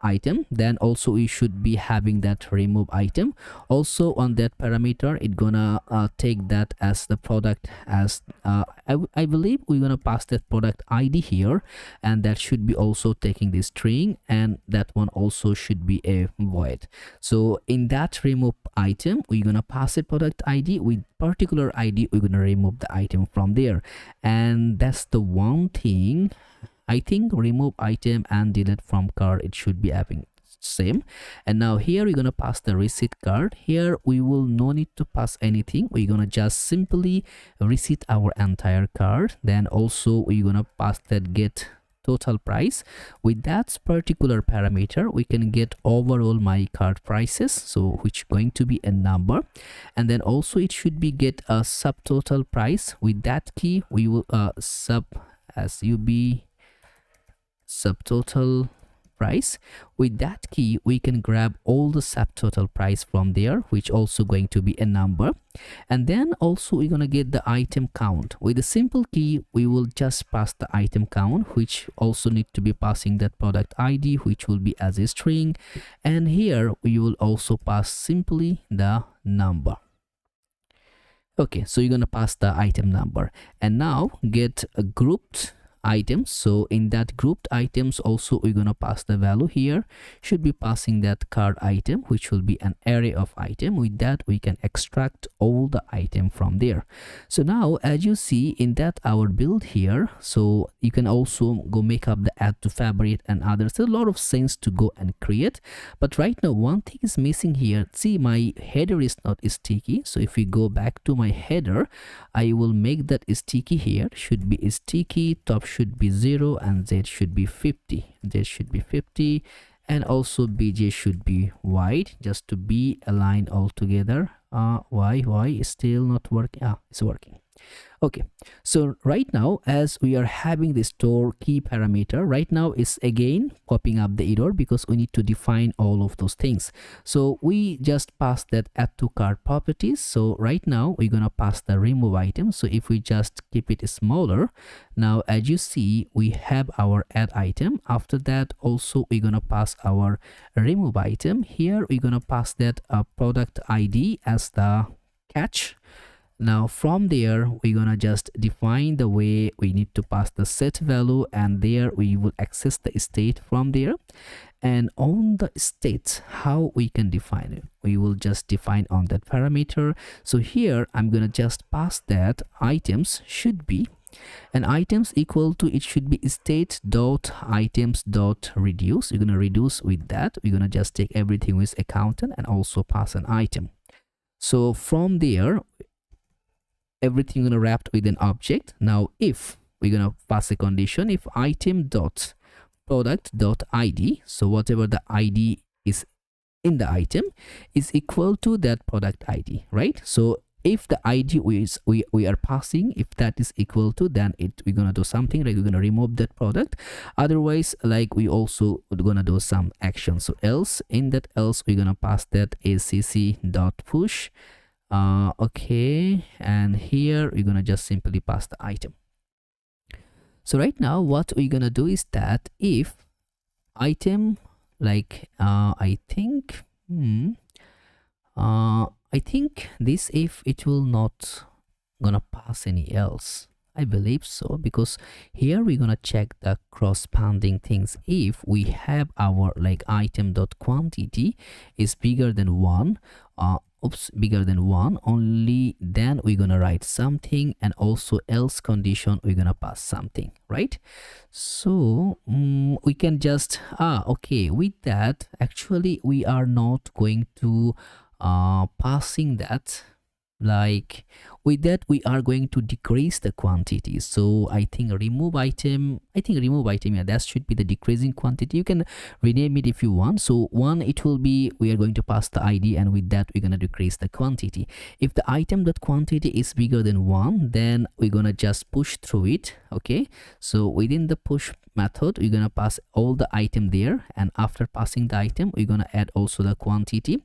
item, then also we should be having that remove item. Also on that parameter, it's gonna take that as the product, as I believe we're gonna pass that product id here, and that should be also taking the string, and that one also should be a void. So in that remove item, we're gonna pass a product id with particular id, we're gonna remove the item from there. And that's the one thing. I think remove item and delete from cart, it should be having same. And now here we're gonna pass the receipt card. Here we will no need to pass anything, we're gonna just simply receipt our entire card. Then also we're gonna pass that get total price. With that particular parameter, we can get overall my card prices, so which going to be a number. And then also it should be get a subtotal price. With that key we will sub as subtotal price. With that key we can grab all the subtotal price from there, which also going to be a number. And then also we're gonna get the item count. With a simple key we will just pass the item count, which also need to be passing that product id, which will be as a string. And here we will also pass simply the number. Okay, so you're gonna pass the item number. And now get a grouped items. So in that grouped items also we're gonna pass the value. Here should be passing that card item, which will be an array of item. With that we can extract all the item from there. So now as you see in that our build here, so you can also go make up the add to fabric and others. There's a lot of sense to go and create, but right now one thing is missing here. See, my header is not sticky. So if we go back to my header, I will make that sticky. Here should be sticky, top should be 0, and Z should be 50. Z should be 50, and also BJ should be wide, just to be aligned all together. Why is still not working? It's working. Okay, so right now as we are having the store key parameter, right now is again popping up the error because we need to define all of those things. So we just passed that add to cart properties. So right now we're gonna pass the remove item. So if we just keep it smaller, now as you see we have our add item. After that also we're gonna pass our remove item. Here we're gonna pass that product id as the catch. Now from there we're gonna just define the way we need to pass the set value, and there we will access the state from there. And on the states, how we can define it, we will just define on that parameter. So here I'm gonna just pass that items should be, and items equal to, it should be state dot items dot reduce. You're gonna reduce with that. We're gonna just take everything with accountant and also pass an item. So from there everything gonna wrapped with an object. Now if we're gonna pass a condition, if item dot product dot id, so whatever the id is in the item is equal to that product id, right? So if the id we are passing, if that is equal to, then we're gonna do something like we're gonna remove that product. Otherwise, like we also gonna do some action. So else, in that else we're gonna pass that acc dot push. Okay, and here we're gonna just simply pass the item. So right now what we're gonna do is that if item, like I think this if it will not gonna pass any else. I believe so, because here we're gonna check the corresponding things. If we have our like item dot quantity is bigger than one, bigger than one, only then we're gonna write something, and also else condition we're gonna pass something, right? So we can just okay, with that actually we are not going to passing that, like with that we are going to decrease the quantity. So I think remove item, yeah, that should be the decreasing quantity. You can rename it if you want. So one, it will be we are going to pass the id, and with that we're going to decrease the quantity. If the item dot quantity is bigger than one, then we're gonna just push through it. Okay, so within the push method we're gonna pass all the item there, and after passing the item we're gonna add also the quantity,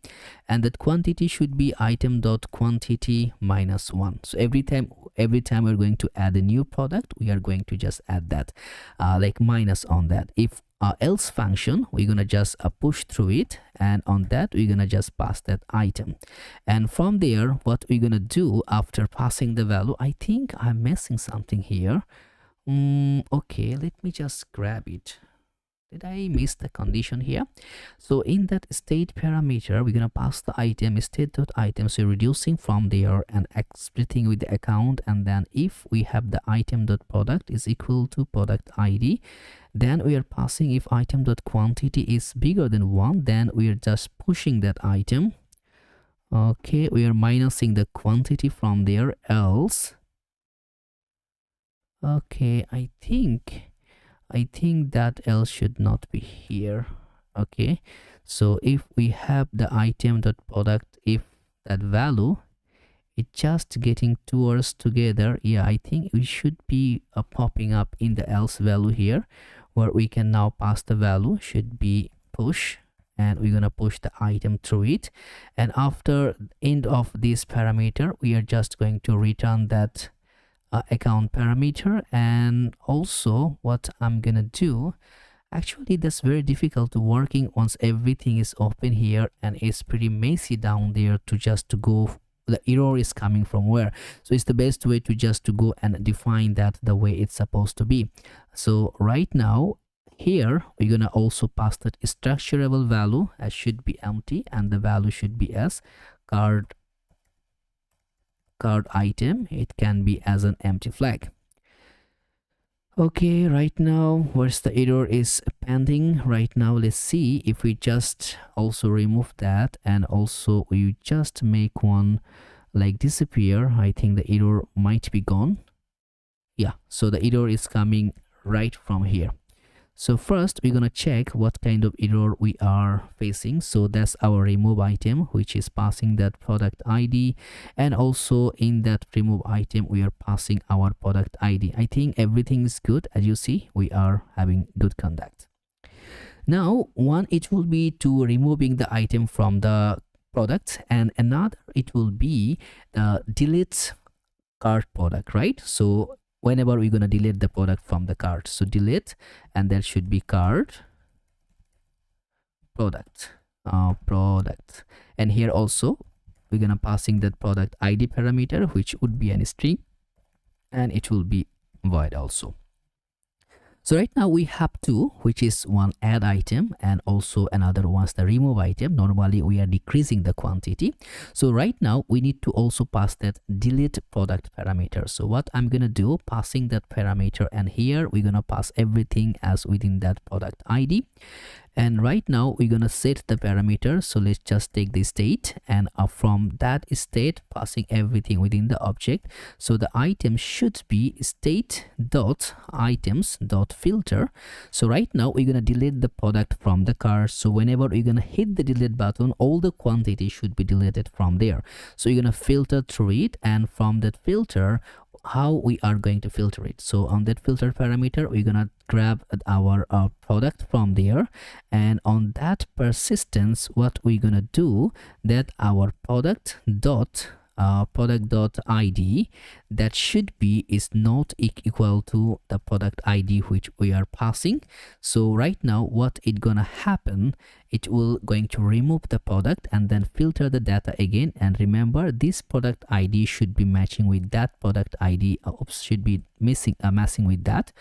and that quantity should be item dot quantity minus 1. So every time we're going to add a new product, we are going to just add that like minus on that. If else function, we're gonna just push through it, and on that we're gonna just pass that item. And from there what we're gonna do after passing the value, I think I'm missing something here. Okay, let me just grab it. Did I miss the condition here? So in that state parameter, we're gonna pass the item state.item. So reducing from there and splitting with the account, and then if we have the item.product is equal to product ID, then we are passing if item.quantity is bigger than 1, then we are just pushing that item. Okay, we are minusing the quantity from there, else. Okay, I think that else should not be here. Okay, so if we have the item dot product, if that value it just getting towards together, yeah, I think we should be popping up in the else value here, where we can now pass the value should be push, and we're gonna push the item through it, and after end of this parameter we are just going to return that account parameter. And also what I'm gonna do, actually that's very difficult to working once everything is open here, and it's pretty messy down there to just to go, the error is coming from where. So it's the best way to just to go and define that the way it's supposed to be. So right now here we're gonna also pass that structurable value as should be empty, and the value should be as card item. It can be as an empty flag. Okay, right now where's the error is pending right now. Let's see if we just also remove that, and also we just make one like disappear. I think the error might be gone. Yeah, so the error is coming right from here. So first we're gonna check what kind of error we are facing. So that's our remove item, which is passing that product ID, and also in that remove item we are passing our product ID. I think everything is good. As you see, we are having good conduct. Now one, it will be to removing the item from the product, and another it will be the delete cart product, right? So whenever we're going to delete the product from the cart, so delete, and that should be cart product, and here also we're going to passing that product ID parameter, which would be an string, and it will be void also. So right now we have two, which is one add item, and also another one's the remove item. Normally we are decreasing the quantity. So right now we need to also pass that delete product parameter. So what I'm gonna do, passing that parameter, and here we're gonna pass everything as within that product ID. And right now we're gonna set the parameter. So let's just take the state, and from that state passing everything within the object. So the item should be state dot items dot filter. So right now we're gonna delete the product from the cart. So whenever we're gonna hit the delete button, all the quantity should be deleted from there. So you're gonna filter through it, and from that filter, how we are going to filter it. So on that filter parameter, we're gonna grab our product from there, and on that persistence, what we're gonna do, that our product dot product.id, that should be is not equal to the product ID which we are passing. So right now what it gonna happen, it will going to remove the product and then filter the data again. And remember, this product ID should be matching with that product ID. Oops, should be matching with that.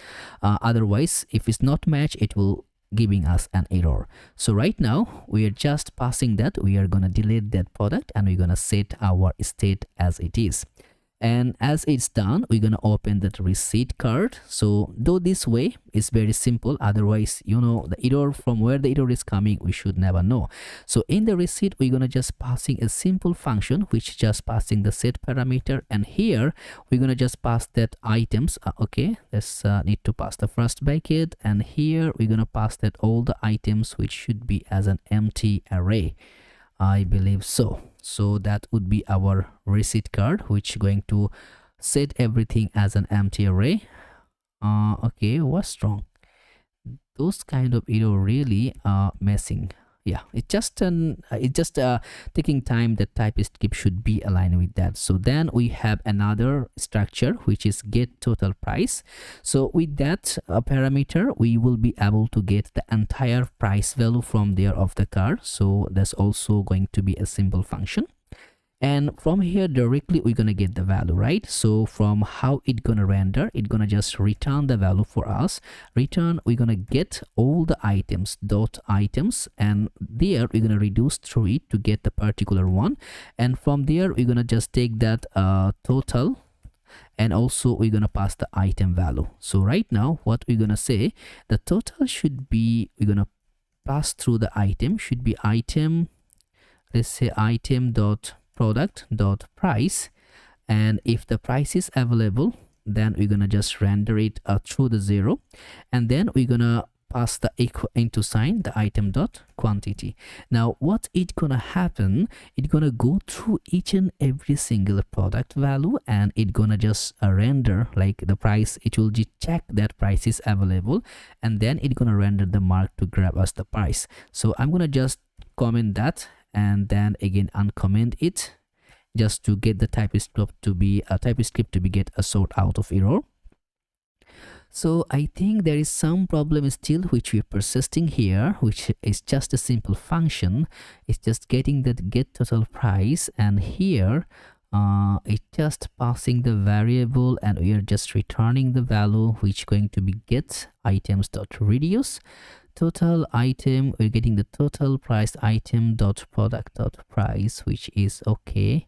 Otherwise, if it's not matched, it will giving us an error. So right now we are just passing that. We are gonna delete that product and we're gonna set our state as it is. And as it's done, we're gonna open that receipt card. So do this way, it's very simple. Otherwise, you know, the error, from where the error is coming, we should never know. So in the receipt, we're gonna just passing a simple function which just passing the set parameter, and here we're gonna just pass that items. Okay, let's need to pass the first bracket, and here we're gonna pass that all the items which should be as an empty array, I believe so. So that would be our receipt card, which going to set everything as an empty array. Okay, what's wrong? Those kind of error really messing. Yeah, it's just taking time. The TypeScript should be aligned with that. So then we have another structure which is get total price. So with that parameter, we will be able to get the entire price value from there of the card. So that's also going to be a simple function. And from here directly we're gonna get the value, right? So from how it gonna render, it gonna just return the value for us. Return, we're gonna get all the items dot items, and there we're gonna reduce through it to get the particular one. And from there we're gonna just take that total, and also we're gonna pass the item value. So right now what we're gonna say, the total should be, we're gonna pass through the item, should be item, let's say item dot product dot price, and if the price is available, then we're gonna just render it through the 0, and then we're gonna pass the equal into sign the item dot quantity. Now what it gonna happen, it gonna go through each and every single product value, and it gonna just render like the price. It will just check that price is available, and then it gonna render the mark to grab us the price. So I'm gonna just comment that and then again uncomment it, just to get the TypeScript to be get a sort out of error. So I think there is some problem still which we're persisting here, which is just a simple function. It's just getting that get total price, and here it's just passing the variable, and we are just returning the value which going to be get items dot reduce total item. We're getting the total price item dot product dot price, which is okay.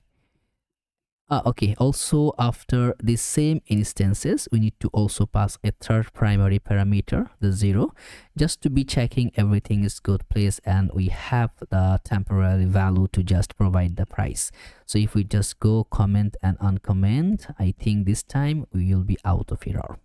Okay, also after the same instances, we need to also pass a third primary parameter, the 0, just to be checking everything is good place, and we have the temporary value to just provide the price. So if we just go comment and uncomment, I think this time we will be out of error.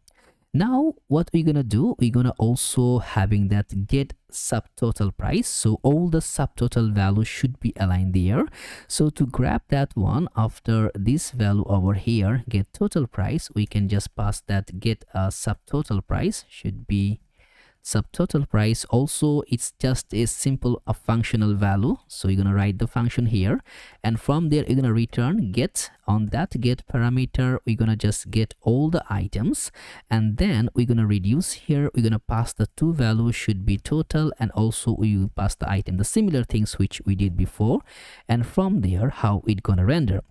Now what we're gonna do, we're gonna also having that get subtotal price. So all the subtotal values should be aligned there. So to grab that one, after this value over here, get total price, we can just pass that get a subtotal price, should be subtotal price. Also it's just a simple functional value, so you're gonna write the function here, and from there you're gonna return get. On that get parameter, we're gonna just get all the items, and then we're gonna reduce here, we're gonna pass the two values, should be total, and also we will pass the item, the similar things which we did before. And from there how it gonna render,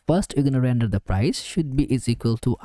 first we're gonna render the price, should be is equal to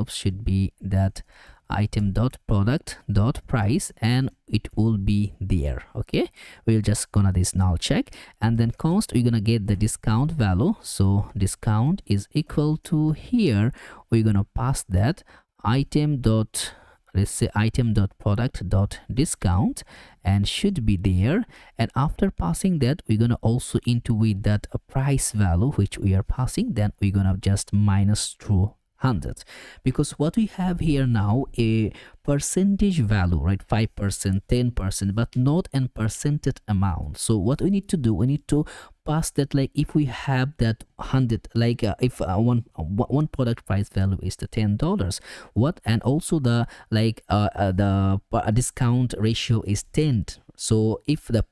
should be that item dot product dot price, and it will be there. Okay, we'll just gonna this null check, and then const, we're gonna get the discount value. So discount is equal to, here we're gonna pass that item dot, let's say item dot product dot discount, and should be there. And after passing that, we're gonna also into with that a price value which we are passing, then we're gonna just minus through 100, because what we have here now a percentage value, right? 5%, 10%, but not an percentage amount. So what we need to do, we need to pass that, like if we have that 100, like if one product price value is the $10, what, and also the the discount ratio is 10. So if the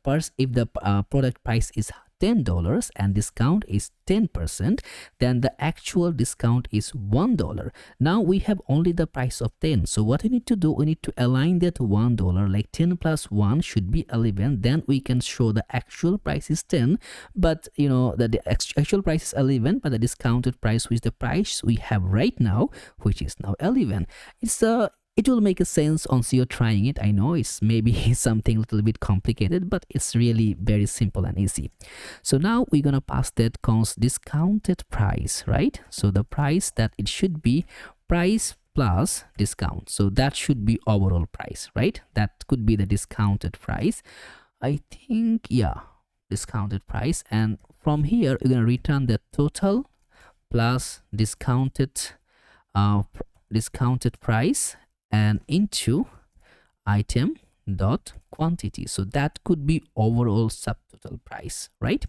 product price is $10 and discount is 10%, then the actual discount is $1. Now we have only the price of 10. So what we need to do, we need to align that $1, like 10 plus 1 should be 11. Then we can show the actual price is 10, but you know that the actual price is 11, but the discounted price, which is the price we have right now, which is now 11. It will make a sense once you're trying it. I know it's maybe something a little bit complicated, but it's really very simple and easy. So now we're gonna pass that const discounted price, right? So the price that it should be price plus discount. So that should be overall price, right? That could be the discounted price. I think, yeah, discounted price. And from here, we're gonna return the total plus discounted price and into item dot quantity. So that could be overall subtotal price, right?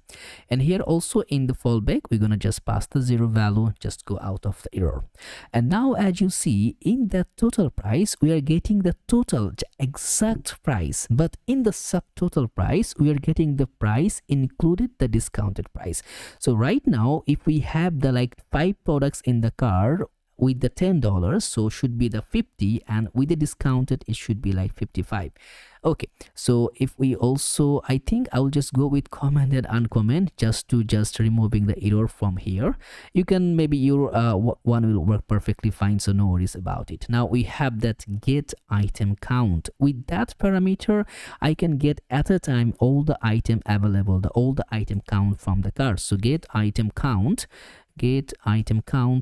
And here also in the fallback, we're gonna just pass the 0 value, just go out of the error. And now as you see in that total price, we are getting the total exact price, but in the subtotal price, we are getting the price included the discounted price. So right now, if we have the like 5 products in the cart with the $10, so should be the 50, and with the discounted it should be like 55. Okay, so if we also, I think I will just go with comment and uncomment just removing the error from here. You can, maybe your one will work perfectly fine, so no worries about it. Now we have that get item count. With that parameter, I can get at a time all the item available, all the item count from the cart. So get item count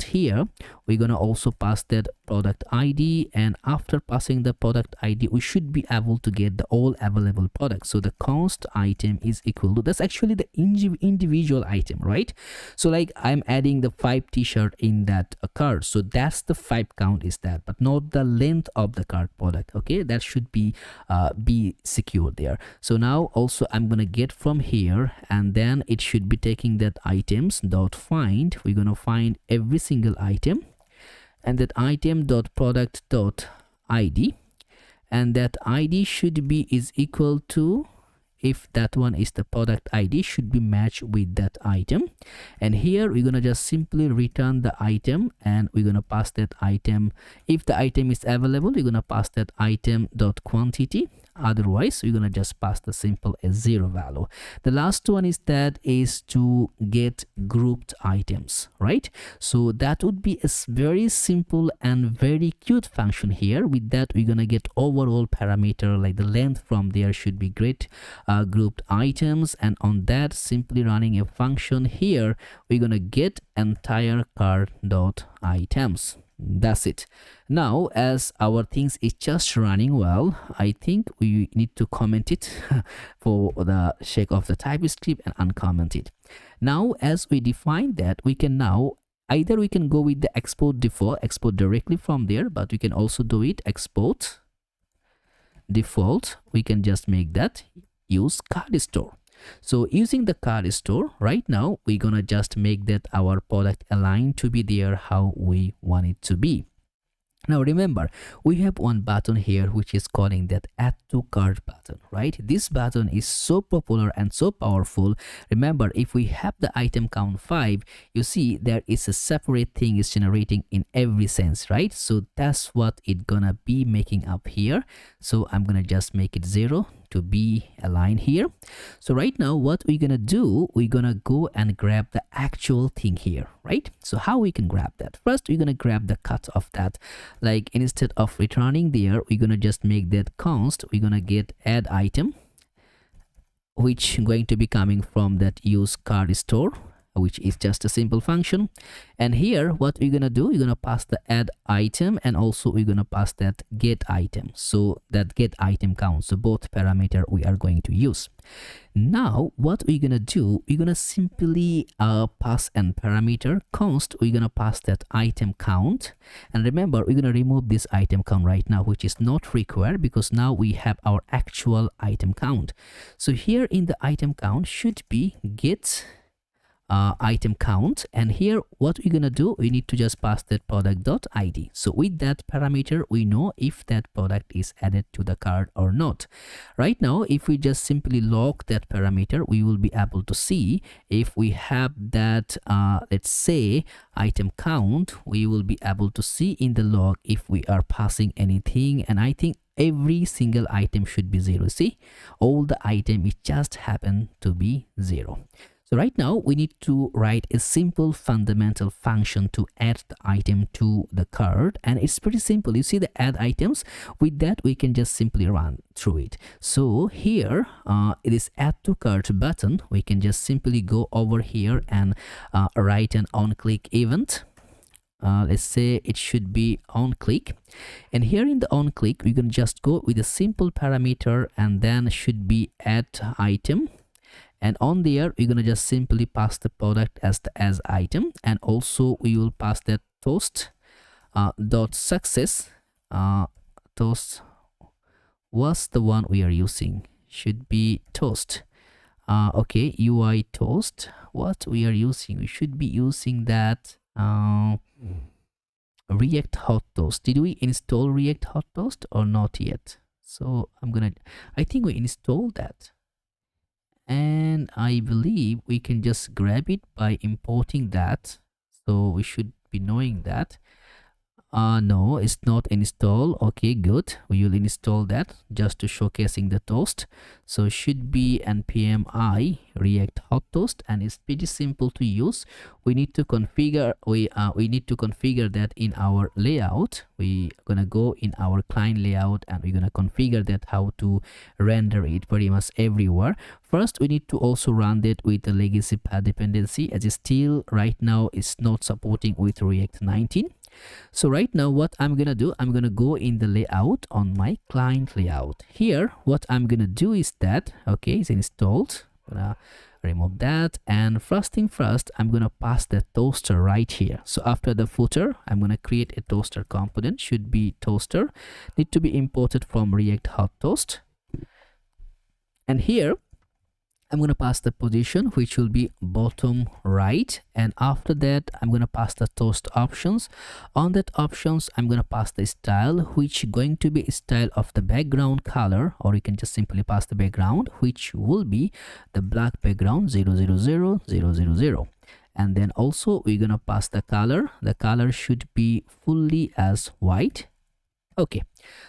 here, we're gonna also pass that product ID, and after passing the product ID, we should be able to get the all available products. So the const item is equal to, that's actually the individual item, right? So like I'm adding the 5 t-shirt in that cart, so that's the 5 count is that, but not the length of the cart product. Okay, that should be secured there. So now also I'm gonna get from here, and then it should be taking that items dot find. We're gonna find every single item, and that item dot product dot ID, and that ID should be is equal to, if that one is the product ID, should be matched with that item. And here we're gonna just simply return the item, and we're gonna pass that item. If the item is available, we're gonna pass that item dot quantity. Otherwise, we're gonna just pass the simple as 0 value. The last one is to get grouped items, right? So that would be a very simple and very cute function here. With that, we're gonna get overall parameter, like the length from there should be great grouped items, and on that, simply running a function here, we're gonna get entire cart dot items. That's it. Now as our things is just running well, I think we need to comment it for the sake of the TypeScript and uncomment it. Now as we define that, we can now either we can go with the export default, export directly from there, but we can also do it export default. We can just make that use card store. So using the card store, right now we're gonna just make that our product aligned to be there how we want it to be. Now remember, we have one button here which is calling that add to cart button, right? This button is so popular and so powerful. Remember, if we have the item count 5, you see there is a separate thing is generating in every sense, right? So that's what it gonna be making up here. So I'm gonna just make it 0 to be aligned here. So right now what we're gonna do, we're gonna go and grab the actual thing here, right? So how we can grab that? First, we're gonna grab the cut of that. Like instead of returning there, we're gonna just make that const. We're gonna get add item, which going to be coming from that use card store, which is just a simple function. And here what we're gonna do, we're gonna pass the add item, and also we're gonna pass that get item, so that get item count. So both parameter we are going to use. Now what we're gonna do, we're gonna simply pass an parameter const. We're gonna pass that item count, and remember we're gonna remove this item count right now, which is not required because now we have our actual item count. So here in the item count should be get item count, and here what we're gonna do, we need to just pass that product.id. So with that parameter we know if that product is added to the cart or not. Right now if we just simply log that parameter, we will be able to see if we have that let's say item count. We will be able to see in the log if we are passing anything, and I think every single item should be 0. See, all the item, it just happened to be 0. So right now we need to write a simple fundamental function to add the item to the cart, and it's pretty simple. You see the add items, with that we can just simply run through it. So here it is add to cart button. We can just simply go over here and write an on click event. Let's say it should be on click, and here in the on click we can just go with a simple parameter, and then should be add item, and on there we're gonna just simply pass the product as the as item, and also we will pass that toast dot success. Toast was the one we are using, should be toast. Okay, UI toast, what we are using, we should be using that React hot toast. Did we install React hot toast or not yet? So I think we installed that, and I believe we can just grab it by importing that, so we should be knowing that. No, it's not installed. Okay, good, we will install that just to showcasing the toast. So should be npm I react hot toast, and it's pretty simple to use. We need to configure we need to configure that in our layout. We gonna go in our client layout, and we're gonna configure that how to render it pretty much everywhere. First we need to also run that with the legacy path dependency, as it's still right now is not supporting with React 19. So right now what I'm gonna do, I'm gonna go in the layout on my client layout. Here what I'm gonna do is that, okay, it's installed. I'm gonna remove that, and first thing first, I'm gonna pass the toaster right here. So after the footer, I'm gonna create a toaster component, should be toaster, need to be imported from React hot toast, and here I'm going to pass the position, which will be bottom right, and after that I'm going to pass the toast options. On that options I'm going to pass the style, which going to be style of the background color, or you can just simply pass the background, which will be the black background 000000. And then also we're going to pass the color should be fully as white. Okay,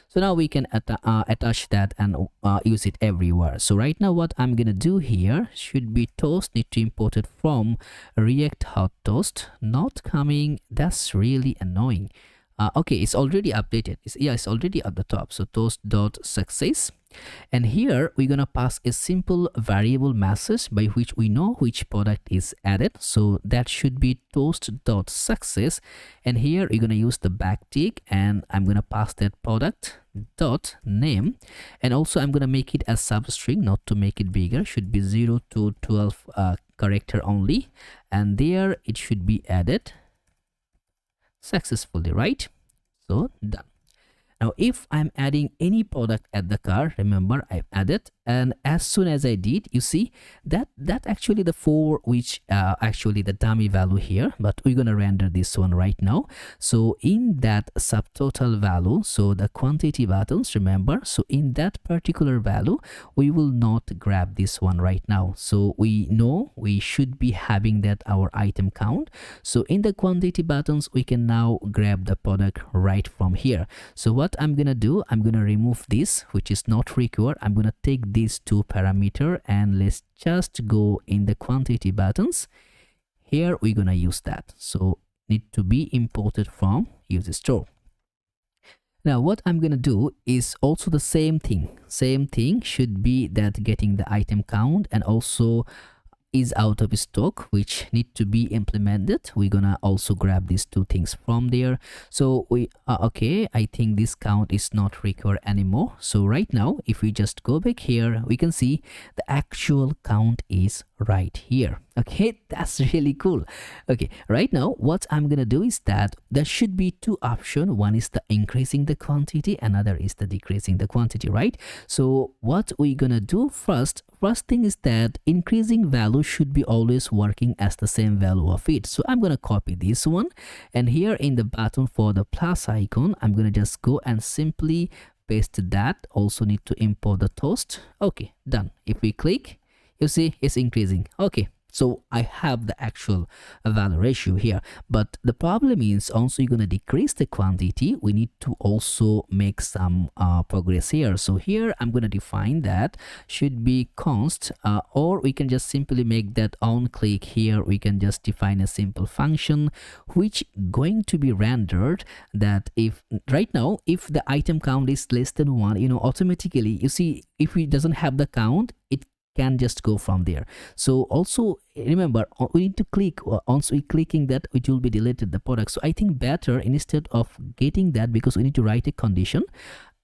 so now we can attach that and use it everywhere. So right now what I'm gonna do here, should be toast, need to import it from React hot toast, not coming, that's really annoying. Okay, it's already updated. It's already at the top. So toast.success, and here we're gonna pass a simple variable message by which we know which product is added. So that should be toast.success, and here we're gonna use the backtick, and I'm gonna pass that product dot name, and also I'm gonna make it as substring, not to make it bigger, should be 0 to 12 character only, and there it should be added successfully, right? So done. Now if I'm adding any product at the cart, remember I've added, and as soon as I did, you see that actually the 4, which actually the dummy value here, but we're gonna render this one right now. So in that subtotal value, so the quantity buttons, remember, so in that particular value we will not grab this one right now. So we know we should be having that our item count. So in the quantity buttons we can now grab the product right from here. So what I'm gonna do, I'm gonna remove this, which is not required. I'm gonna take these 2 parameter, and let's just go in the quantity buttons. Here we're gonna use that, so need to be imported from user store. Now what I'm gonna do is also the same thing should be that getting the item count, and also is out of stock, which need to be implemented. We're gonna also grab these 2 things from there. So we okay, I think this count is not required anymore. So right now if we just go back here, we can see the actual count is right here. Okay, that's really cool. Okay, right now what I'm gonna do is that there should be 2 options. One is the increasing the quantity, another is the decreasing the quantity, right? So what we're gonna do first thing is that increasing value should be always working as the same value of it. So I'm gonna copy this one, and here in the button for the plus icon, I'm gonna just go and simply paste that. Also need to import the toast. Okay, done. If we click, you see it's increasing. Okay, so I have the actual value ratio here, but the problem is also you're going to decrease the quantity. We need to also make some progress here. So here I'm going to define that should be const, or we can just simply make that on click. Here we can just define a simple function which going to be rendered that if right now if the item count is less than 1, you know, automatically, you see, if it doesn't have the count, it can just go from there. So also remember, we need to click, once we clicking that, it will be deleted the product. So I think better, instead of getting that, because we need to write a condition,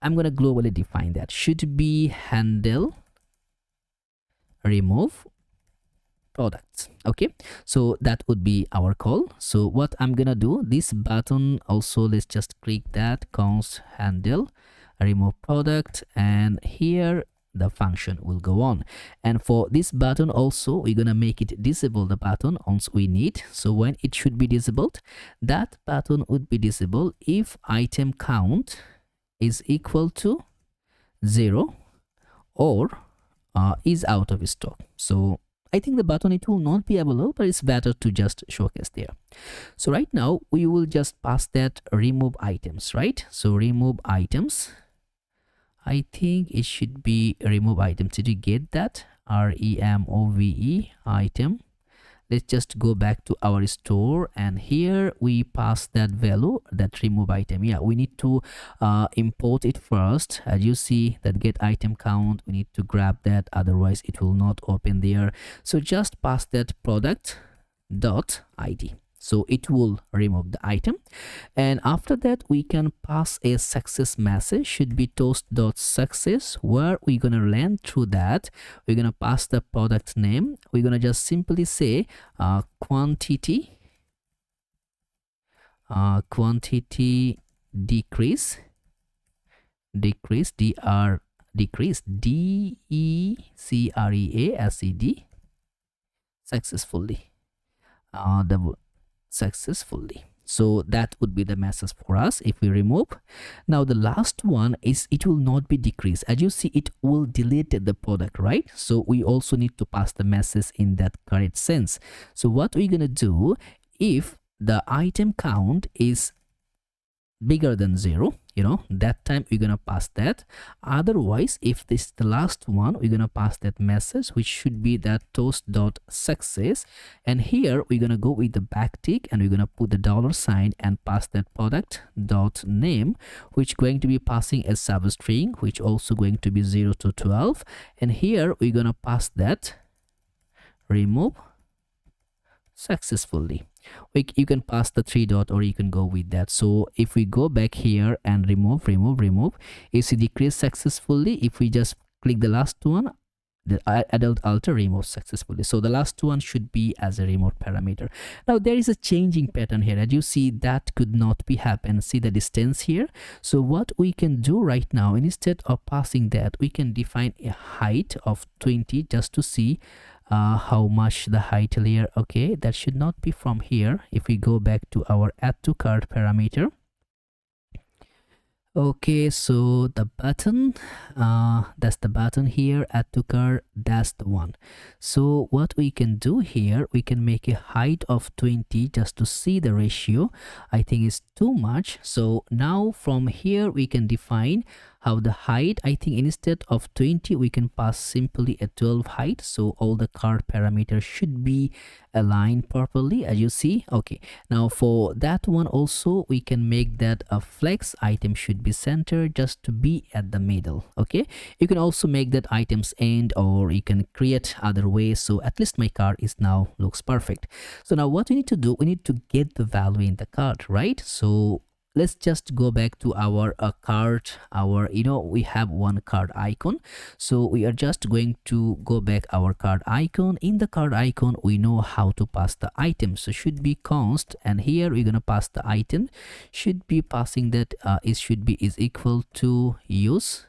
I'm going to globally define that should be handle remove products. Okay, so that would be our call. So what I'm gonna do, this button also, let's just click that const handle remove product, and here the function will go on. And for this button also, we're gonna make it disable the button once we need. So when it should be disabled, that button would be disabled if item count is equal to 0 or is out of stock. So I think the button, it will not be available, but it's better to just showcase there. So right now we will just pass that remove items, right? So remove items, I think it should be remove item. Did you get that? remove item. Let's just go back to our store, and here we pass that value, that remove item. Yeah, we need to import it first. As you see that get item count, we need to grab that, otherwise it will not open there. So just pass that product dot id, so it will remove the item. And after that we can pass a success message, should be toast.success, where we're gonna land through that. We're gonna pass the product name. We're gonna just simply say quantity decrease decrease decreased successfully, successfully. So that would be the message for us if we remove. Now the last one is it will not be decreased. As you see, it will delete the product, right? So we also need to pass the message in that correct sense. So what we're gonna do, if the item count is bigger than 0, you know, that time we're gonna pass that. Otherwise, if this is the last one, we're gonna pass that message, which should be that toast.success. And here we're gonna go with the backtick, and we're gonna put the $sign and pass that product dot name, which going to be passing a substring, which also going to be 0 to 12. And here we're gonna pass that remove successfully. You can pass the 3 dot, or you can go with that. So if we go back here and remove, you see decrease successfully. If we just click the last one, the adult alter remove successfully. So the last one should be as a remote parameter. Now there is a changing pattern here. As you see, that could not be happen. See the distance here. So what we can do right now, instead of passing that, we can define a height of 20 just to see how much the height layer. Okay, that should not be from here. If we go back to our add to cart parameter, okay, so the button, that's the button here, add to cart, that's the one. So what we can do here, we can make a height of 20 just to see the ratio. I think it's too much. So now from here we can define how the height, I think instead of 20 we can pass simply a 12 height, so all the cart parameters should be aligned properly, as you see. Okay, now for that one also we can make that a flex item should be centered just to be at the middle. Okay, you can also make that items end, or you can create other ways. So at least my cart is now looks perfect. So now what we need to do, we need to get the value in the cart, right? So let's just go back to our cart, our, you know, we have one cart icon. So we are just going to go back our cart icon. In the cart icon we know how to pass the item, so should be const, and here we're gonna pass the item, should be passing that it should be is equal to use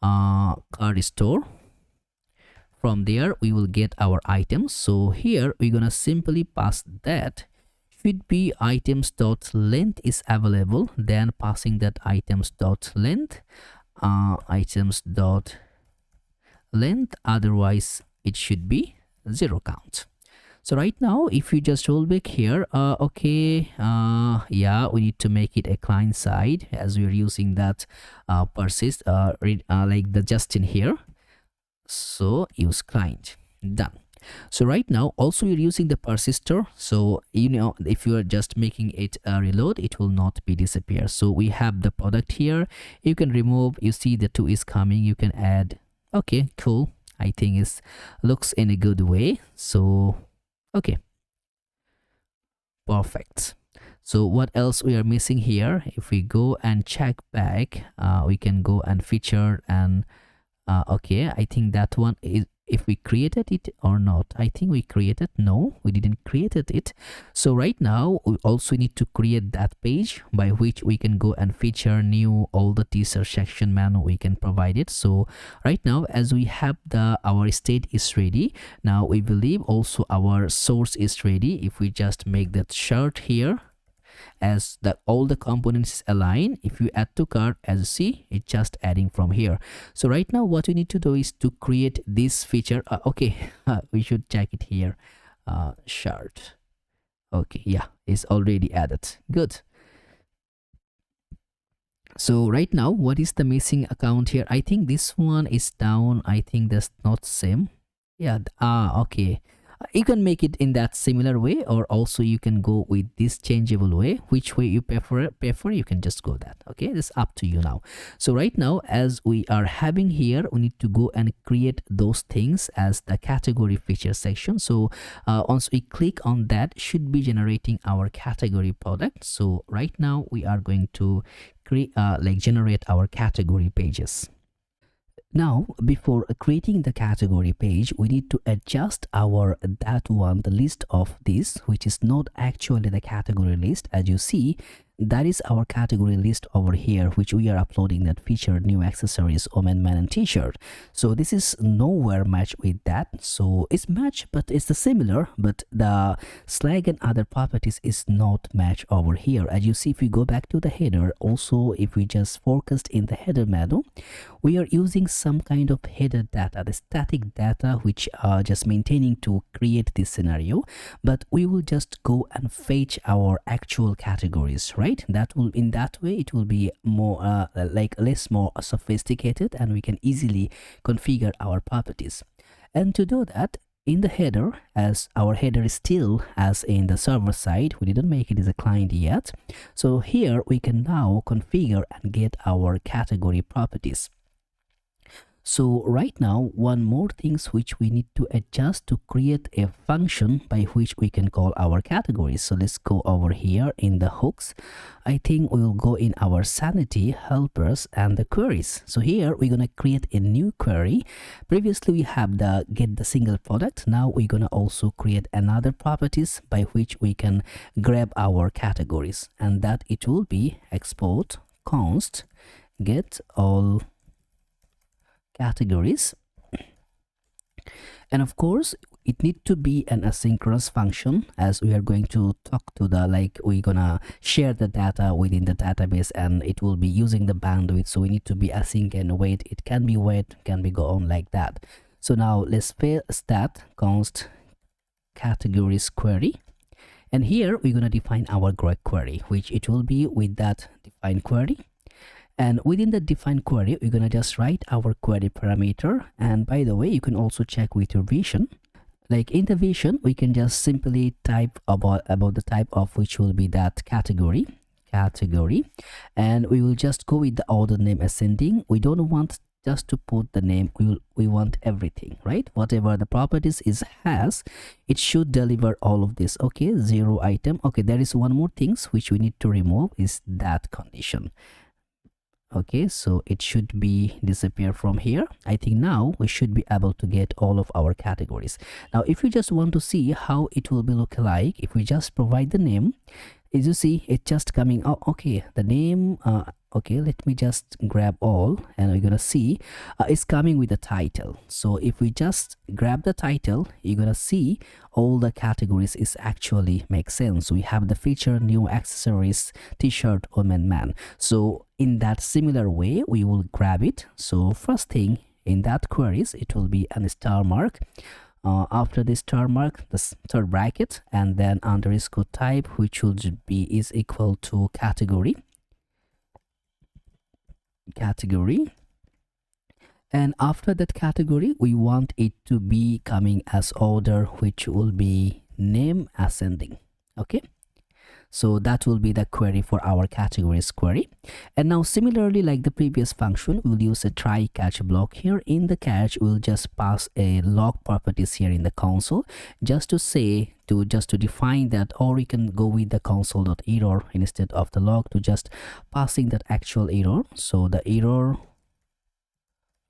cart store From there we will get our items. So here we're gonna simply pass that should be items dot length is available, then passing that items dot length, items dot length, otherwise it should be 0 count. So right now if you just roll back here, yeah, we need to make it a client side as we're using that persist like the Justin here. So use client, done. So right now also you're using the persister, so you know if you are just making it reload, it will not be disappear. So we have the product here, you can remove, you see the 2 is coming, you can add. Okay, cool. I think it looks in a good way. So okay, perfect. So what else we are missing here? If we go and check back, we can go and feature and okay, I think that one is, if we created it or not. I think we created, no, we didn't created it. So right now we also need to create that page by which we can go and feature new all the teaser section menu we can provide it. So right now as we have our state is ready, now we believe also our source is ready. If we just make that chart here, as all the components align, if you add to cart, as you see, it's just adding from here. So right now what we need to do is to create this feature. Okay, we should check it here. Chart. Okay, yeah, it's already added. Good. So right now what is the missing account here? I think this one is down. I think that's not same. Yeah, okay. You can make it in that similar way, or also you can go with this changeable way. Which way you prefer, you can just go that. Okay, it's up to you now. So right now as we are having here, we need to go and create those things as the category feature section. So once we click on that, should be generating our category product. So right now we are going to create generate our category pages. Now, before creating the category page, we need to adjust the list of this, which is not actually the category list. As you see, that is our category list over here, which we are uploading that feature new accessories, woman, man, and t-shirt. So this is nowhere matched with that. So it's matched, but it's the similar, but the slag and other properties is not matched over here. As you see, if we go back to the header, also if we just focused in the header menu, we are using some kind of header data, the static data, which are just maintaining to create this scenario, but we will just go and fetch our actual categories, right? That will, in that way it will be more more sophisticated, and we can easily configure our properties. And to do that, in the header, as our header is still as in the server side, we didn't make it as a client yet. So here we can now configure and get our category properties. So right now, one more things which we need to adjust to create a function by which we can call our categories. So let's go over here in the hooks. I think we will go in our sanity, helpers, and the queries. So here we're going to create a new query. Previously we have the get the single product. Now we're going to also create another properties by which we can grab our categories, and that it will be export const get all categories. And of course it need to be an asynchronous function, as we are going to talk to we're gonna share the data within the database, and it will be using the bandwidth. So we need to be async and wait. It can be wait, can be go on like that. So now let's pay stat const categories query, and here we're gonna define our query, which it will be with that define query. And within the defined query, we're going to just write our query parameter. And by the way, you can also check with your vision. Like in the vision, we can just simply type about the type of which will be that category. And we will just go with the order name ascending. We don't want just to put the name, we want everything, right? Whatever the properties has, it should deliver all of this. Okay, 0 item. Okay, there is one more things which we need to remove is that condition. Okay, so it should be disappear from here. I think now we should be able to get all of our categories. Now if you just want to see how it will be look like, if we just provide the name, as you see, it's just coming. Oh, okay, the name okay, let me just grab all, and we're gonna see it's coming with the title. So if we just grab the title, you're gonna see all the categories is actually make sense. We have the feature, new accessories, t-shirt, woman, man. So in that similar way, we will grab it. So first thing in that queries, it will be an star mark. After the star mark, the third bracket, and then underscore type, which will be is equal to category, and after that category we want it to be coming as order, which will be name ascending. Okay, so that will be the query for our categories query. And now similarly, like the previous function, we'll use a try catch block here. In the catch, we'll just pass a log properties here in the console, just to say just to define that, or you can go with the console.error instead of the log, to just passing that actual error. So the error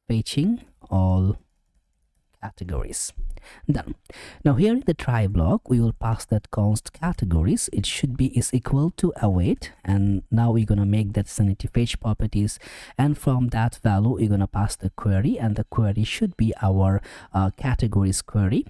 fetching all categories. Done. Now here in the try block, we will pass that const categories. It should be is equal to await, and now we're gonna make that sanity fetch properties, and from that value we're gonna pass the query, and the query should be our categories query.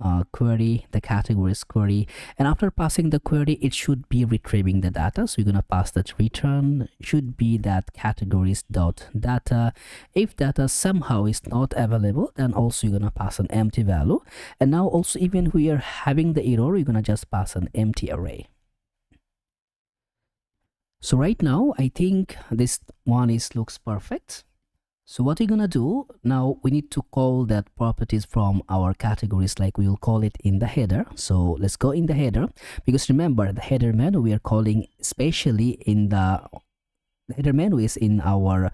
The categories query, and after passing the query, it should be retrieving the data. So you're gonna pass that return should be that categories dot data. If data somehow is not available, then also you're gonna pass an empty value. And now also, even we are having the error, you're gonna just pass an empty array. So right now I think this one looks perfect. So what we're gonna do now, we need to call that properties from our categories, like we will call it in the header. So let's go in the header, because remember the header menu we are calling, especially in the header menu is in our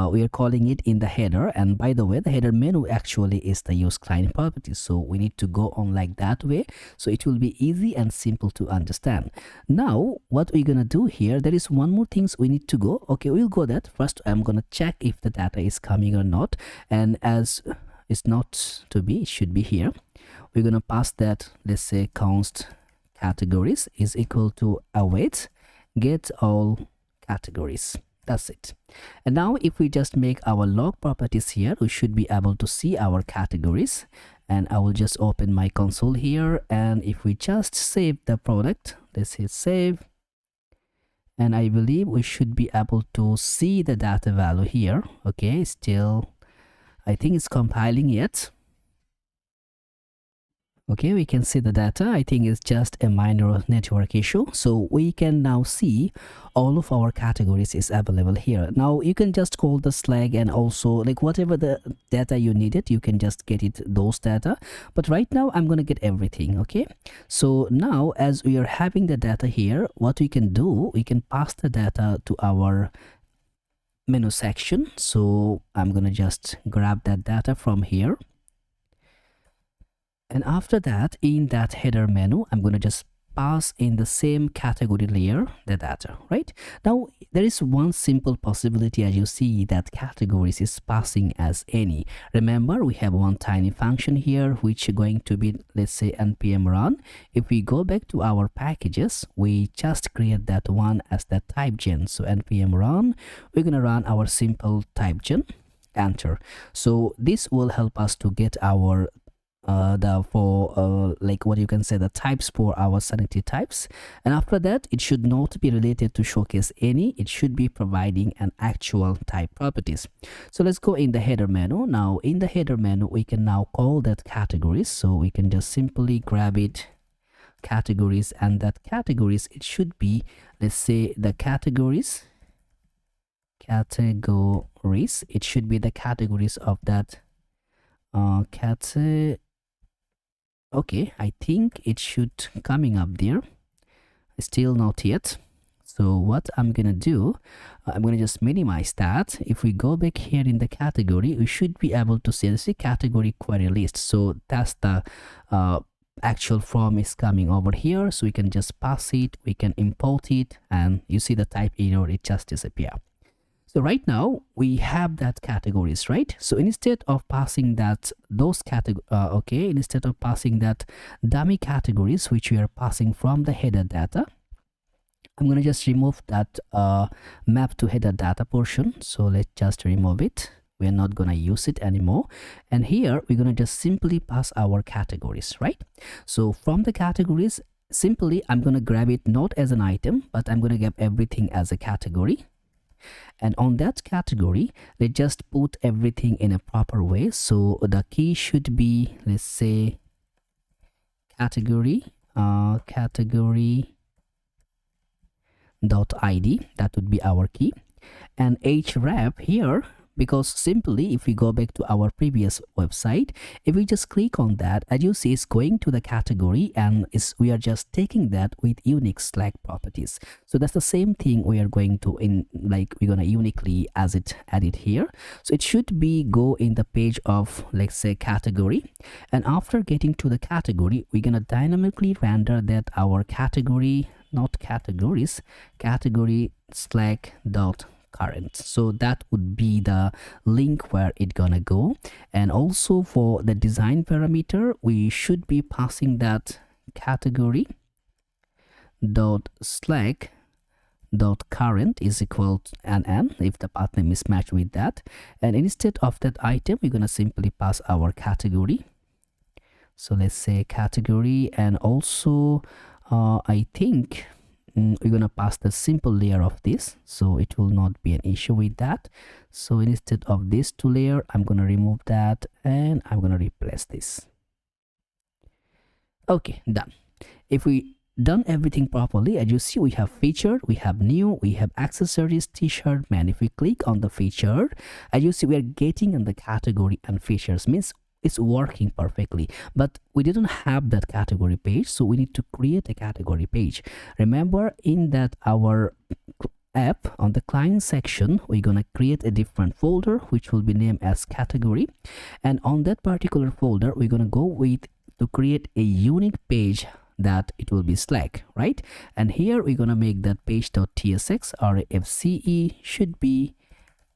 we are calling it in the header. And by the way, the header menu actually is the use client properties, so we need to go on like that way, so it will be easy and simple to understand. Now what we're gonna do here, there is one more things we need to go. Okay, we'll go that first. I'm gonna check if the data is coming or not, and as it's not to be, it should be here. We're gonna pass that, let's say const categories is equal to await get all categories. That's it. And now if we just make our log properties here, we should be able to see our categories. And I will just open my console here, and if we just save the product, let's hit save, and I believe we should be able to see the data value here. Okay, still I think it's compiling yet. Okay, we can see the data. I think it's just a minor network issue. So we can now see all of our categories is available here. Now you can just call the slag, and also like whatever the data you needed, you can just get it, those data. But right now I'm gonna get everything. Okay, so now as we are having the data here, what we can do, we can pass the data to our menu section. So I'm gonna just grab that data from here. And after that, in that header menu, I'm going to just pass in the same category layer the data, right? Now, there is one simple possibility, as you see, that categories is passing as any. Remember, we have one tiny function here, which is going to be, let's say, npm run. If we go back to our packages, we just create that one as that type gen. So npm run, we're going to run our simple type gen, enter. So this will help us to get our like what you can say, the types for our sanity types. And after that, it should not be related to showcase any, it should be providing an actual type properties. So let's go in the header menu. Now in the header menu, we can now call that categories. So we can just simply grab it, categories, and that categories, it should be, let's say, the categories, it should be the categories of that okay, I think it should coming up there, still not yet. So what I'm gonna do, I'm gonna just minimize that. If we go back here in the category, we should be able to see the category query list. So that's the actual form is coming over here. So we can just pass it, we can import it, and you see the type error, it just disappear. So right now we have that categories, right? So instead of passing that those categories, instead of passing that dummy categories which we are passing from the header data, I'm going to just remove that map to header data portion. So let's just remove it. We're not going to use it anymore. And here we're going to just simply pass our categories, right? So from the categories, simply I'm going to grab it not as an item, but I'm going to grab everything as a category. And on that category, let's just put everything in a proper way. So the key should be, let's say, category .id. That would be our key. And href here, because simply if we go back to our previous website, if we just click on that, as you see, it's going to the category, and we are just taking that with unique Slack properties. So that's the same thing we are going to we're going to uniquely add it here. So it should be go in the page of, let's say, category, and after getting to the category, we're going to dynamically render that our category, not categories, category Slack.current. So that would be the link where it's gonna go. And also for the design parameter, we should be passing that category .slack.current is equal to n if the path name is matched with that. And instead of that item, we're gonna simply pass our category. So let's say category, and also I think we're gonna pass the simple layer of this, so it will not be an issue with that. So instead of this two layer, I'm gonna remove that and I'm gonna replace this. Okay, done. If we done everything properly, as you see, we have featured, we have new, we have accessories, t-shirt, man. If we click on the featured, as you see, we are getting in the category and features, means it's working perfectly. But we didn't have that category page, so we need to create a category page. Remember, in that our app on the client section, we're gonna create a different folder which will be named as category, and on that particular folder we're gonna go with to create a unique page that it will be Slack, right? And here we're gonna make that page.tsx or fce should be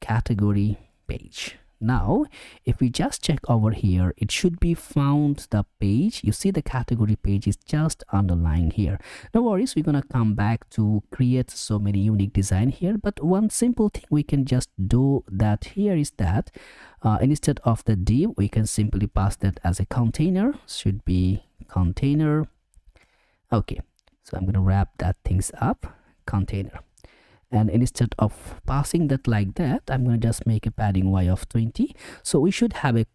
category page. Now if we just check over here, it should be found the page. You see the category page is just underlying here. No worries, we're gonna come back to create so many unique design here, but one simple thing we can just do that here is that instead of the div, we can simply pass that as a container. Should be container. Okay, so I'm gonna wrap that things up, container. And instead of passing that like that, I'm going to just make a padding y of 20. So we should have a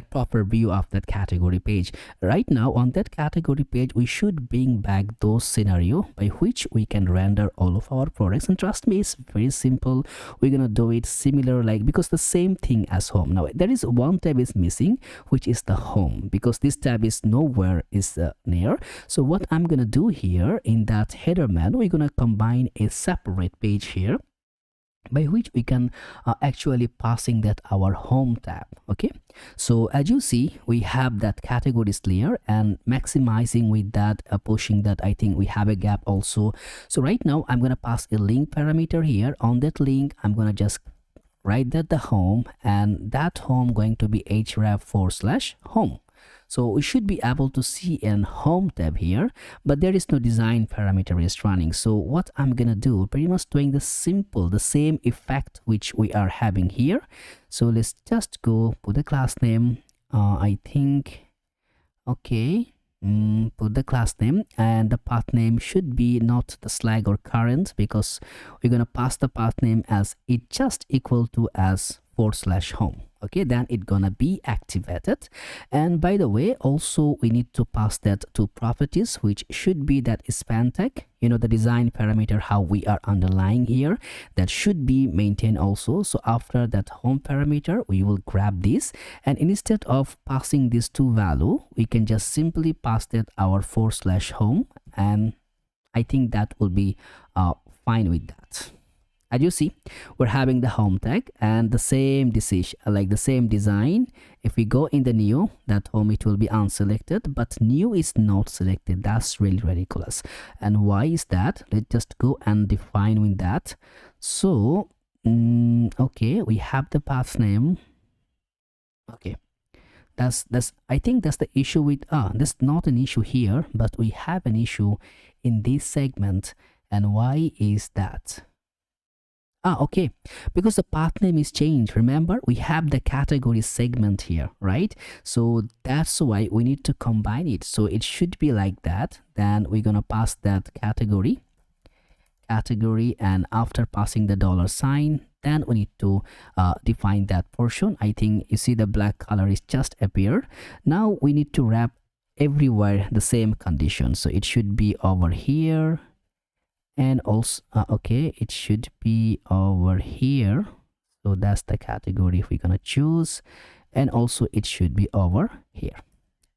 proper view of that category page. Right now on that category page, we should bring back those scenario by which we can render all of our products. And trust me, it's very simple. We're gonna do it similar, because the same thing as home. Now there is one tab is missing, which is the home, because this tab is nowhere is near. So what I'm gonna do here in that header man, we're gonna combine a separate page here by which we can actually passing that our home tab. Okay, so as you see, we have that categories layer and maximizing with that, pushing that. I think we have a gap also. So right now I'm gonna pass a link parameter here. On that link, I'm gonna just write that the home, and that home going to be href/home. So we should be able to see an home tab here, but there is no design parameter is running. So what I'm gonna do, pretty much doing the same effect which we are having here. So let's just go put the class name. I think, okay, put the class name, and the path name should be not the Slack or current, because we're gonna pass the path name as it just equal to as /home. Okay, then it's gonna be activated. And by the way, also we need to pass that to properties, which should be that span tag, the design parameter how we are underlying here, that should be maintained also. So after that home parameter, we will grab this, and instead of passing these two value, we can just simply pass that our /home, and I think that will be fine with that. As you see, we're having the home tag and the same decision, the same design. If we go in the new, that home, it will be unselected, but new is not selected. That's really ridiculous. And why is that? Let's just go and define with that. So okay, we have the path name. Okay, that's I think that's the issue with that's not an issue here, but we have an issue in this segment. And why is that? Okay, because the path name is changed. Remember, we have the category segment here, right? So that's why we need to combine it. So it should be like that. Then we're gonna pass that category, and after passing the $sign, then we need to define that portion. I think you see the black color is just appeared. Now we need to wrap everywhere the same condition. So it should be over here, and also okay, it should be over here. So that's the category we're gonna choose, and also it should be over here.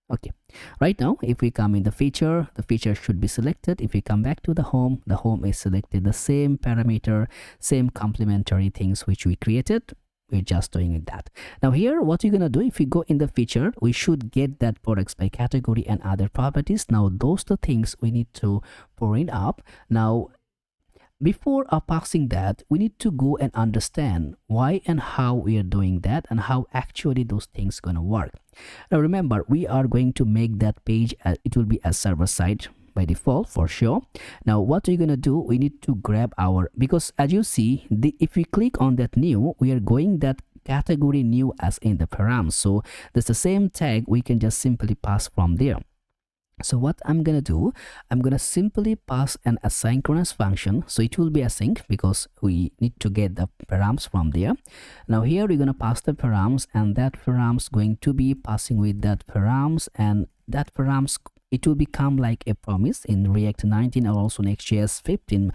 Okay, right now if we come in the feature should be selected. If we come back to the home is selected, the same parameter, same complementary things which we created. We're just doing that. Now here, what you're gonna do, if you go in the feature, we should get that products by category and other properties. Now those are the things we need to pour it up. Now before passing that, we need to go and understand why and how we are doing that, and how actually those things gonna work. Now remember, we are going to make that page it will be a server side by default for sure. Now what we're gonna do, we need to grab our, because as you see, if we click on that new, we are going that category new as in the param. So that's the same tag we can just simply pass from there. So what I'm gonna do, I'm gonna simply pass an asynchronous function. So it will be async because we need to get the params from there. Now here we're gonna pass the params, and that params going to be passing with that params, and that params, it will become like a promise in React 19 or also Next.js 15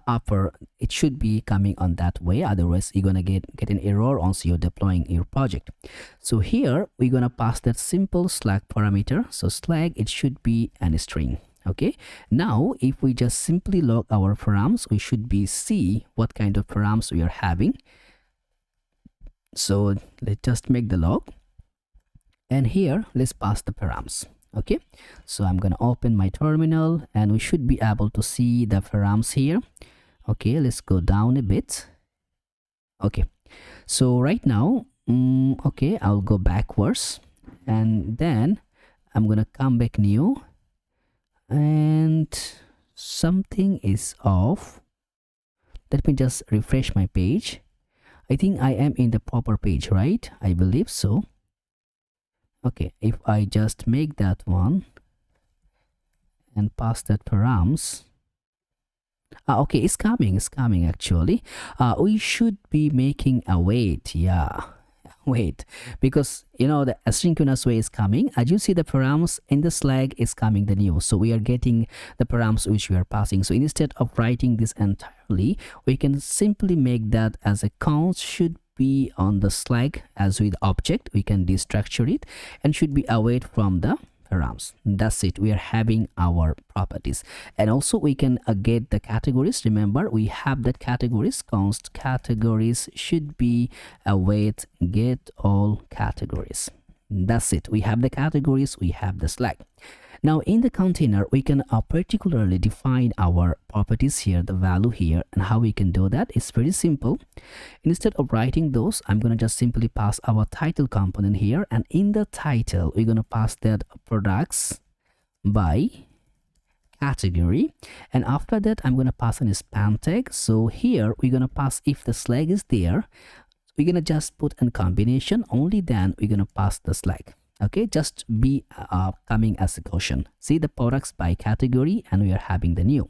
upper. It should be coming on that way, otherwise you're gonna get an error once you're deploying your project. So here we're gonna pass that simple Slack parameter. So Slack, it should be an string. Okay, now if we just simply log our params, we should be see what kind of params we are having. So let's just make the log, and here let's pass the params. Okay, so I'm gonna open my terminal, and we should be able to see the params here. Okay, let's go down a bit. Okay, so right now okay, I'll go backwards, and then I'm gonna come back new, and something is off. Let me just refresh my page. I think I am in the proper page, right? I believe so. Okay, if I just make that one and pass that params, okay, it's coming actually. We should be making a wait, wait, because you know the asynchronous way is coming. As you see, the params in the Slack is coming the new, so we are getting the params which we are passing. So instead of writing this entirely, we can simply make that as a count should be on the Slack as with object. We can destructure it and should be await from the params. That's it, we are having our properties. And also we can get the categories. Remember, we have that categories, const categories should be await get all categories. That's it, we have the categories, we have the Slack. Now in the container, we can particularly define our properties here, the value here, and how we can do that is pretty simple. Instead of writing those, I'm going to just simply pass our title component here, and in the title, we're going to pass that products by category, and after that, I'm going to pass an span tag. So here, we're going to pass if the Slack is there, we're going to just put a combination, only then we're going to pass the Slack. Okay, just be coming as a caution. See the products by category, and we are having the new.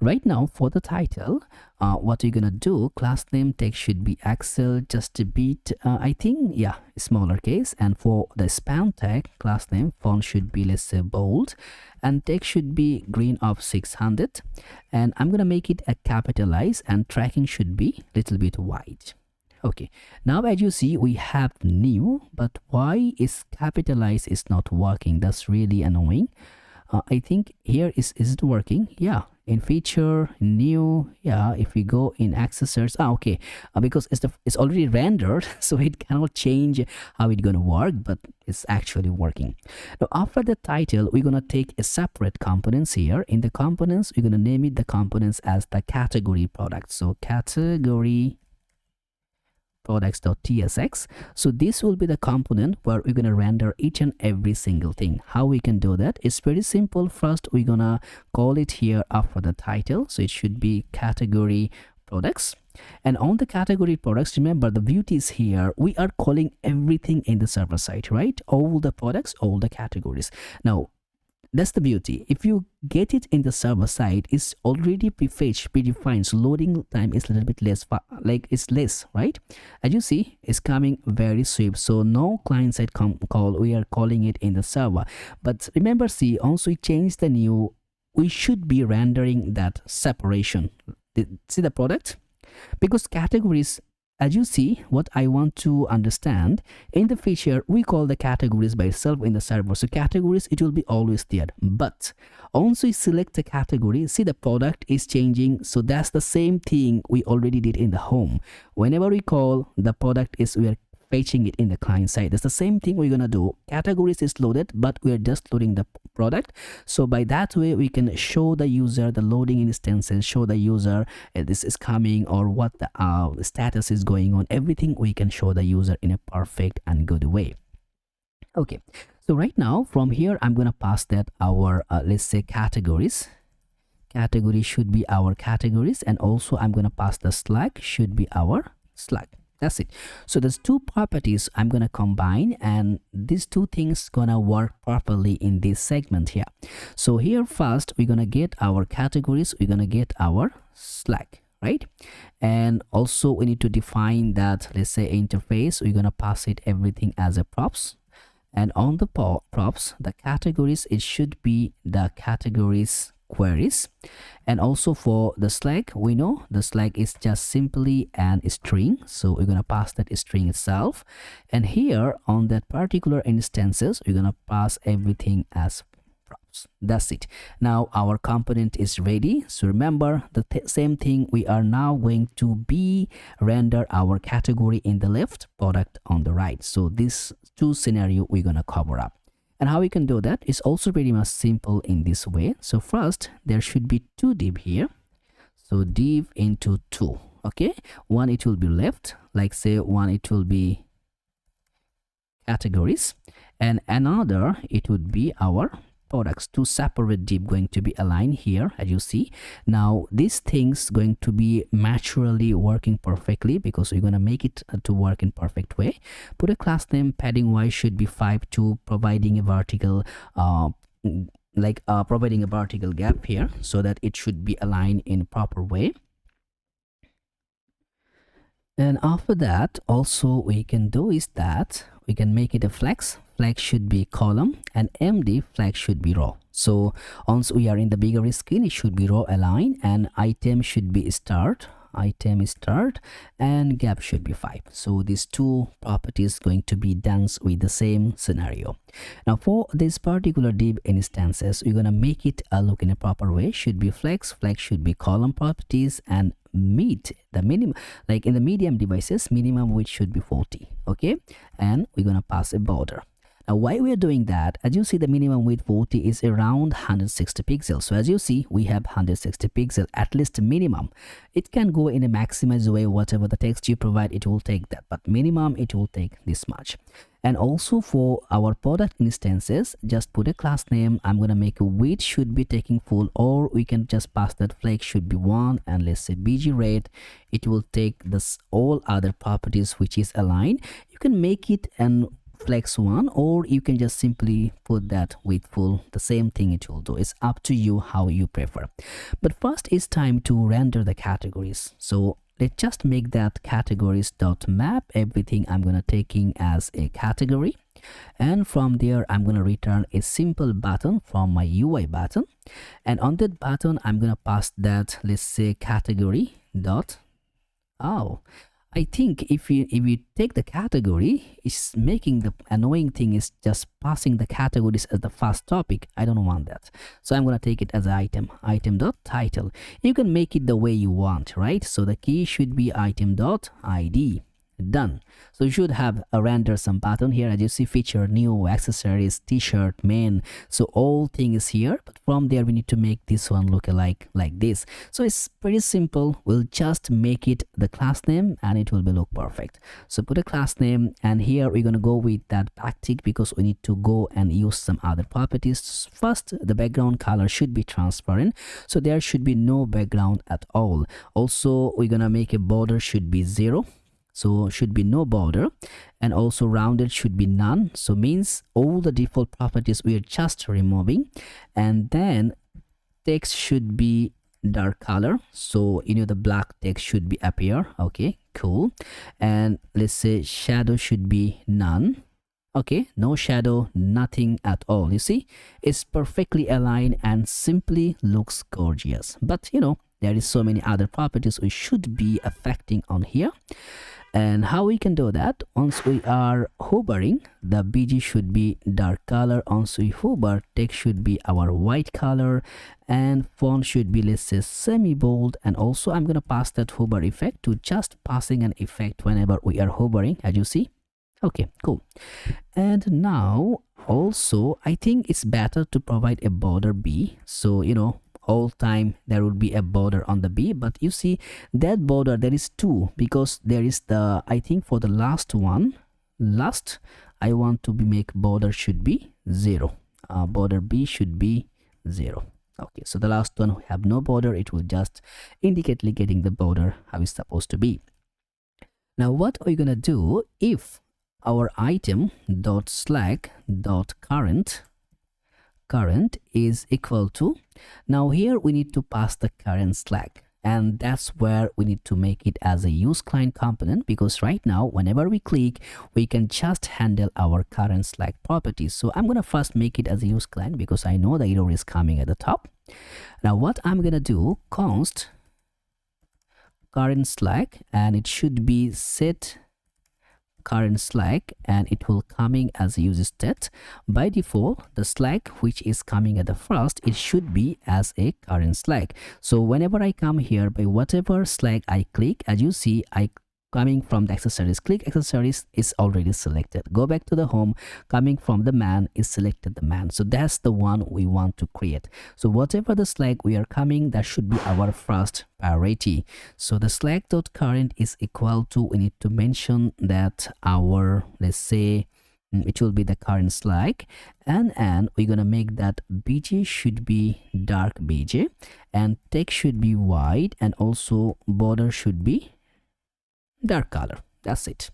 Right now for the title, what you're gonna do, class name text should be Excel, just a bit, I think, yeah, smaller case. And for the span tag, class name font should be, let's say, bold, and text should be green of 600. And I'm gonna make it a capitalize, and tracking should be little bit wide. Okay, now as you see, we have new, but why is capitalize is not working? That's really annoying. I think here is it working? Yeah, in feature new, yeah. If we go in accessors, okay, because it's already rendered, so it cannot change how it's gonna work, but it's actually working. Now after the title, we're gonna take a separate components here. In the components, we're gonna name it the components as the category product. So category products.tsx. So this will be the component where we're gonna render each and every single thing. How we can do that? It's very simple. First, we're gonna call it here after the title. So it should be category products. And on the category products, remember the beauty is here, we are calling everything in the server side, right? All the products, all the categories. Now that's the beauty. If you get it in the server side, it's already prefetched, predefined. So loading time is a little bit less, like it's less, right? As you see, it's coming very swift. So no client side call, we are calling it in the server. But remember, see, once we change the new, we should be rendering that separation. See the product? Because categories, as you see, what I want to understand, in the feature, we call the categories by itself in the server. So categories, it will be always there. But once we select the category, see the product is changing. So that's the same thing we already did in the home. Whenever we call the product is, we are fetching it in the client side. That's the same thing we're gonna do. Categories is loaded, but we're just loading the product. So by that way, we can show the user the loading instances, show the user this is coming or what the status is going on. Everything we can show the user in a perfect and good way. Okay, so right now from here, I'm gonna pass that our let's say categories. Category should be our categories, and also I'm gonna pass the slug should be our slug. That's it. So there's two properties I'm gonna combine, and these two things gonna work properly in this segment here. So here first we're gonna get our categories, we're gonna get our slug, right? And also we need to define that, let's say interface, we're gonna pass it everything as a props. And on the props, the categories, it should be the categories queries. And also for the slug, we know the slug is just simply an string, so we're going to pass that string itself. And here on that particular instances, we're going to pass everything as props. That's it. Now our component is ready. So remember the same thing, we are now going to be render our category in the left, product on the right. So this two scenario we're going to cover up. And how we can do that is also pretty much simple in this way. So first, there should be two div here. So div into two, okay? One, it will be left, like say one, it will be categories, and another, it would be our products. Two separate div going to be aligned here, as you see. Now these things going to be naturally working perfectly because we're going to make it to work in perfect way. Put a class name, padding y should be 5 providing a vertical providing a vertical gap here so that it should be aligned in proper way. And after that, also we can do is that we can make it a flex. Flex should be column, and MD flex should be row. So once we are in the bigger screen, it should be row align, and item should be start. Item is start, and gap should be 5. So these two properties going to be done with the same scenario. Now for this particular div instances, we're gonna make it look in a proper way. Should be flex. Flex should be column properties, and meet the minimum, like in the medium devices, minimum width should be 40. Okay, and we're gonna pass a border. Now why we are doing that, as you see the minimum width 40 is around 160 pixels. So as you see, we have 160 pixels, at least minimum. It can go in a maximized way, whatever the text you provide, it will take that, but minimum it will take this much. And also for our product instances, just put a class name. I'm gonna make a width should be taking full, or we can just pass that flex should be 1, and let's say bg rate, it will take this all other properties which is aligned. You can make it an flex 1, or you can just simply put that with full. The same thing it will do. It's up to you how you prefer. But first it's time to render the categories. So let's just make that categories.map everything I'm gonna taking as a category, and from there I'm gonna return a simple button from my UI button, and on that button I'm gonna pass that, let's say category dot. I think if you take the category, it's making the annoying thing is just passing the categories as the first topic. I don't want that. So I'm going to take it as item.title. You can make it the way you want, right? So the key should be item.id. done. So you should have a render some button here. As you see, feature, new, accessories, t-shirt, main. So all thing is here, but from there we need to make this one look like this. So it's pretty simple. We'll just make it the class name and it will be look perfect. So put a class name, and here we're going to go with that backtick because we need to go and use some other properties. First, the background color should be transparent, so there should be no background at all. Also, we're gonna make a border should be 0, so should be no border, and also rounded should be none, so means all the default properties we are just removing. And then text should be dark color, so the black text should be appear. Okay, cool. And let's say shadow should be none. Okay, no shadow, nothing at all. You see, it's perfectly aligned and simply looks gorgeous. But there is so many other properties we should be affecting on here. And how we can do that? Once we are hovering, the BG should be dark color. Once we hover, text should be our white color, and font should be, let's say, semi bold. And also I'm gonna pass that hover effect to just passing an effect whenever we are hovering, as you see. Okay, cool. And now also I think it's better to provide a border B. So all time there will be a border on the B, but you see that border there is 2, because there is the, I think for the last I want to make border should be 0. Border B should be 0. Okay, so the last one we have no border, it will just indicately getting the border how it's supposed to be. Now what are we gonna do if our item dot slack dot current is equal to, now here we need to pass the current slack, and that's where we need to make it as a use client component, because right now whenever we click we can just handle our current slack properties. So I'm gonna first make it as a use client because I know the error is coming at the top. Now what I'm gonna do, const current slack, and it should be set current slack, and it will coming as a use state. By default, the slack which is coming at the first, it should be as a current slack. So whenever I come here, by whatever slack I click, as you see, I coming from the accessories, click accessories is already selected. Go back to the home, coming from the man is selected the man. So that's the one we want to create. So whatever the slack we are coming, that should be our first priority. So the slack.current is equal to, we need to mention that our, let's say, it will be the current slack, and we're gonna make that BG should be dark BG, and text should be white, and also border should be dark color. That's it.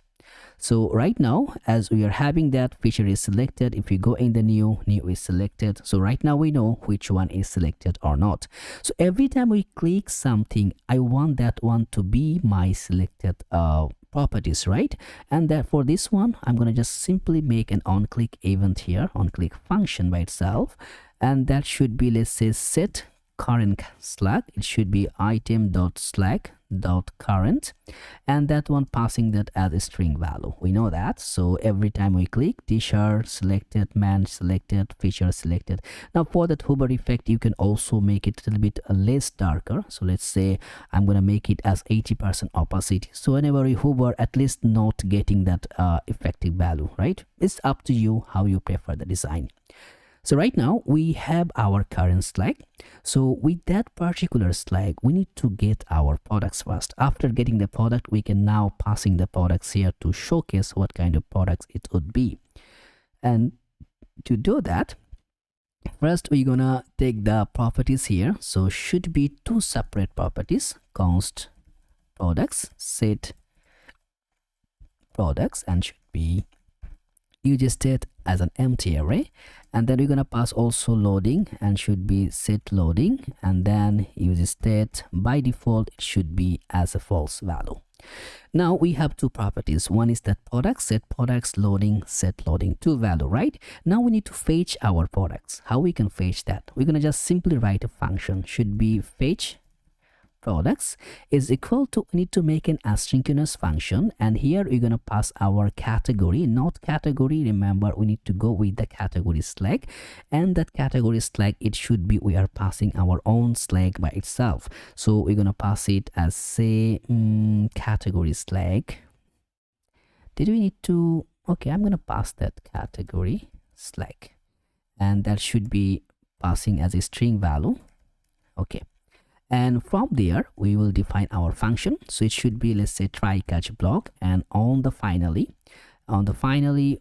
So right now, as we are having that feature is selected, if we go in the new is selected. So right now we know which one is selected or not. So every time we click something, I want that one to be my selected properties, right? And that for this one, I'm gonna just simply make an on-click event here, on-click function by itself, and that should be, let's say, set current slack. It should be item.slack.current, and that one passing that as a string value. We know that. So every time we click, t-shirt selected, man selected, feature selected. Now for that hover effect, you can also make it a little bit less darker. So let's say I'm gonna make it as 80% opacity, so whenever you hover, at least not getting that effective value, right? It's up to you how you prefer the design. So right now we have our current slack. So with that particular slack, we need to get our products first. After getting the product, we can now passing the products here to showcase what kind of products it would be. And to do that, first we're gonna take the properties here. So should be 2 separate properties, const products, set products, and should be use state as an empty array, and then we're gonna pass also loading, and should be set loading, and then use state. By default it should be as a false value. Now we have 2 properties. One is that product, set products, loading, set loading, 2 value, right? Now we need to fetch our products. How we can fetch that? We're gonna just simply write a function, should be fetch products is equal to, we need to make an asynchronous function, and here we're going to pass our category, not category. Remember, we need to go with the category slack, and that category slack, it should be, we are passing our own slack by itself. So we're going to pass it as, say, category slack Did we need to, okay, I'm gonna pass that category slag, and that should be passing as a string value. Okay, and from there we will define our function. So it should be, let's say, try catch block, and on the finally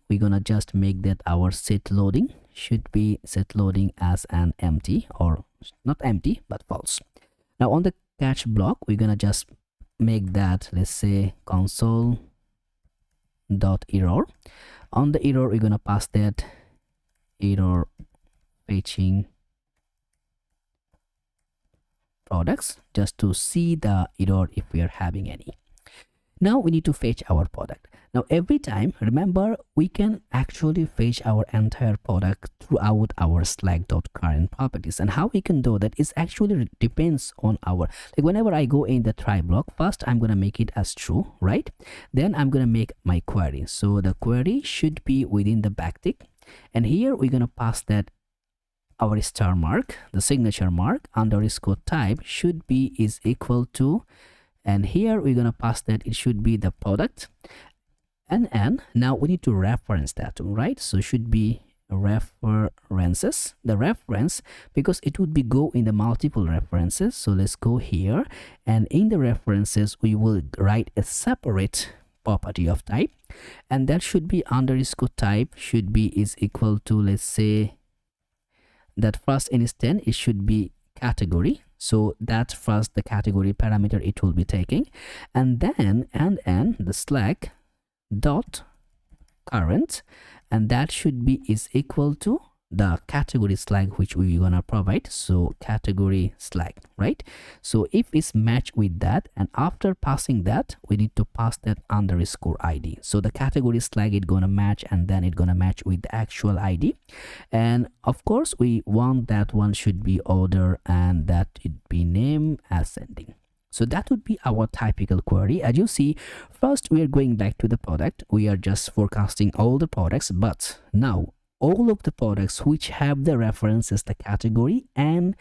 we're gonna just make that our set loading should be set loading as an empty, or not empty but false. Now on the catch block we're gonna just make that, let's say, console dot error. On the error we're gonna pass that error fetching products, just to see the error if we are having any. Now we need to fetch our product. Now every time, remember, we can actually fetch our entire product throughout our slag.current properties. And how we can do that is actually depends on our, like whenever I go in the try block, first I'm going to make it as true, right? Then I'm going to make my query. So the query should be within the backtick. And here we're going to pass that our star mark, the signature mark, underscore type should be is equal to, and here we're gonna pass that it should be the product, and now we need to reference that, right? So it should be references, the reference, because it would be go in the multiple references. So let's go here, and in the references we will write a separate property of type, and that should be underscore type should be is equal to, let's say, that first instance it should be category. So that first the category parameter it will be taking, and then and the slag dot current, and that should be is equal to the category slag which we're gonna provide. So category slag, right? So if it's matched with that, and after passing that we need to pass that underscore id. So the category slag is gonna match, and then it's gonna match with the actual id. And of course we want that one should be order, and that it be name ascending. So that would be our typical query. As you see, first we are going back to the product, we are just forecasting all the products, but now all of the products which have the references, the category and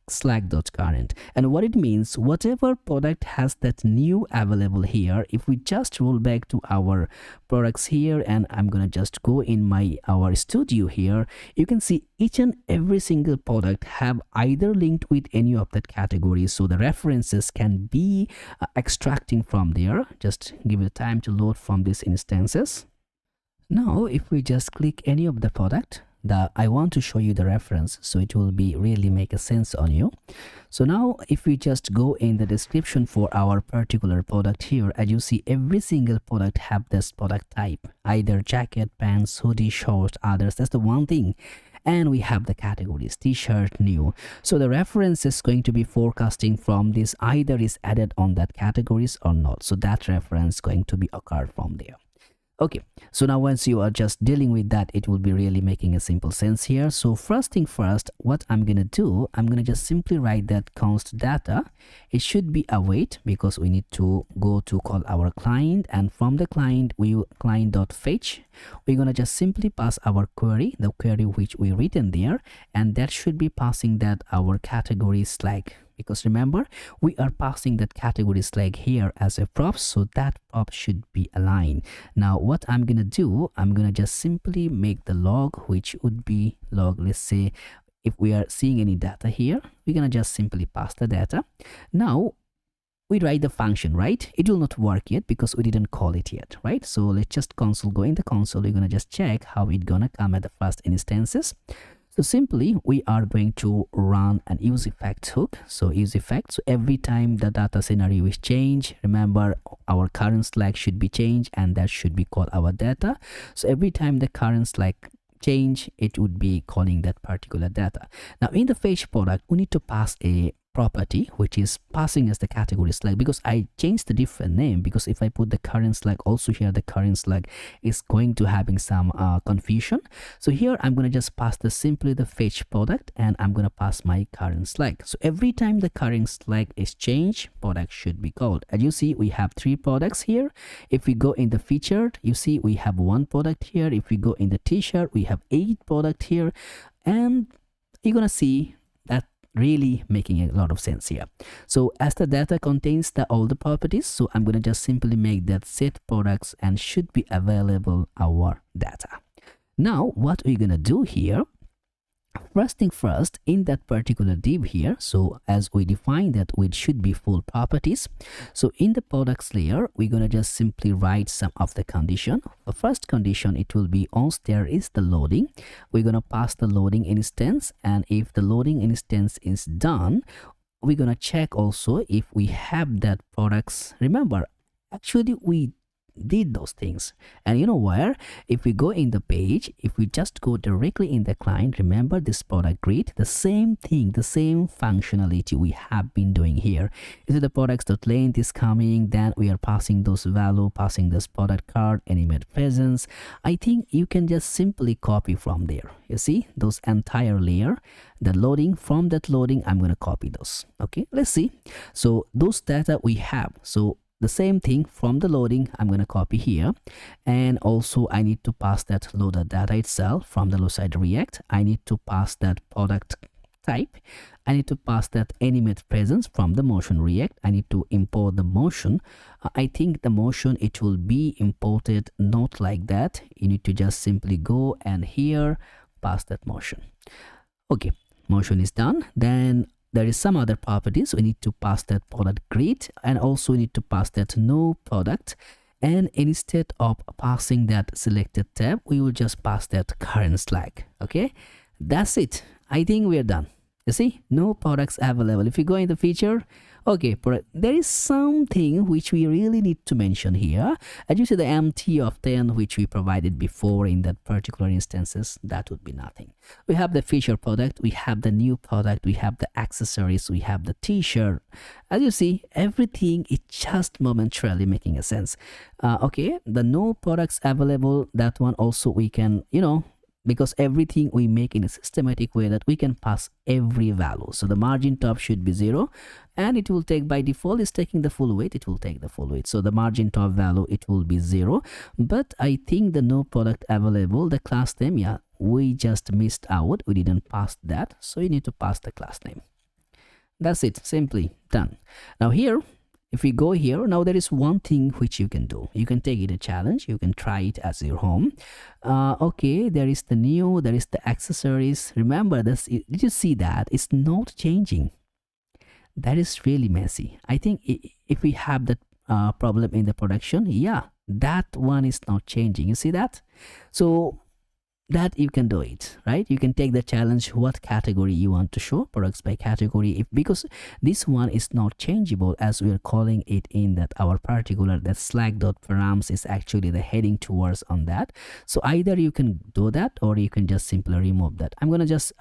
slag.current. And what it means, whatever product has that new available here, if we just roll back to our products here, and I'm gonna just go in our studio here, you can see each and every single product have either linked with any of that category. So the references can be extracting from there. Just give it time to load from these instances. Now if we just click any of the product, I want to show you the reference, so it will be really make a sense on you. So now if we just go in the description for our particular product here, as you see, every single product have this product type, either jacket, pants, hoodie, shorts, others. That's the one thing. And we have the categories, t-shirt, new. So the reference is going to be forecasting from this, either is added on that categories or not. So that reference going to be occurred from there. Okay, so now once you are just dealing with that, it will be really making a simple sense here. So first thing first, what I'm gonna do, I'm gonna just simply write that const data. It should be await, because we need to go to call our client, and from the client client.fetch, we're gonna just simply pass our query, the query which we written there, and that should be passing that our category slag. Because remember, we are passing that category slag here as a prop, so that prop should be aligned. Now what I'm gonna do, I'm gonna just simply make the log, which would be log, let's say if we are seeing any data here, we're gonna just simply pass the data. Now we write the function, right? It will not work yet because we didn't call it yet, right? So let's just console, go in the console, we're gonna just check how it's gonna come at the first instances. So simply we are going to run an use effect hook. So use effect, so every time the data scenario is changed, remember our current slag should be changed, and that should be called our data. So every time the current slag change, it would be calling that particular data. Now in the fetch product, we need to pass a property which is passing as the category slag, because I changed the different name, because if I put the current slag also here, the current slag is going to having some confusion. So here I'm going to just pass simply the fetch product, and I'm going to pass my current slag. So every time the current slag is changed, product should be called. As you see, we have 3 products here. If we go in the featured, you see we have 1 product here. If we go in the t-shirt, we have 8 product here, and you're gonna see that really making a lot of sense here. So as the data contains all the properties, so I'm going to just simply make that set products and should be available our data. Now what we're going to do here, first thing first, in that particular div here, so as we define that it should be full properties, so in the products layer we're going to just simply write some of the condition. The first condition, it will be once there is the loading, we're going to pass the loading instance, and if the loading instance is done, we're going to check also if we have that products. Remember, actually we did those things, and you know where, if we go in the page, if we just go directly in the client, remember this product grid, the same thing, the same functionality we have been doing here. Is it the products.length is coming, then we are passing those value, passing this product card, animate presence. I think you can just simply copy from there. You see those entire layer, the loading, from that loading I'm going to copy those. Okay, let's see. So those data we have, so the same thing from the loading I'm going to copy here, and also I need to pass that loaded data itself from the low side React. I need to pass that product type. I need to pass that animate presence from the motion React. I need to import the motion. I think the motion, it will be imported not like that. You need to just simply go and here pass that motion. Okay, motion is done. Then there is some other properties. We need to pass that product grid, and also we need to pass that no product, and instead of passing that selected tab, we will just pass that current slack. Okay, that's it. I think we are done. You see, no products available. If you go in the feature, okay, there is something which we really need to mention here. As you see, the MT of 10 which we provided before in that particular instances, that would be nothing. We have the feature product, we have the new product, we have the accessories, we have the t-shirt. As you see, everything is just momentarily making a sense. Okay, the no products available, that one also we can, you know, because everything we make in a systematic way that we can pass every value. So the margin top should be 0, and it will take, by default is taking the full weight, it will take the full weight. So the margin top value, it will be 0. But I think the no product available, the class name, yeah, we just missed out, we didn't pass that, so you need to pass the class name. That's it, simply done. Now here, if we go here, now there is one thing which you can do. You can take it a challenge, you can try it as your home. Okay, there is the new, there is the accessories. Remember this, did you see that? It's not changing. That is really messy. I think if we have that problem in the production, yeah, that one is not changing. You see that? So that you can do it, right? You can take the challenge, what category you want to show, products by category, because this one is not changeable, as we are calling it in that our particular, that slack.params is actually the heading towards on that. So either you can do that, or you can just simply remove that. I'm gonna just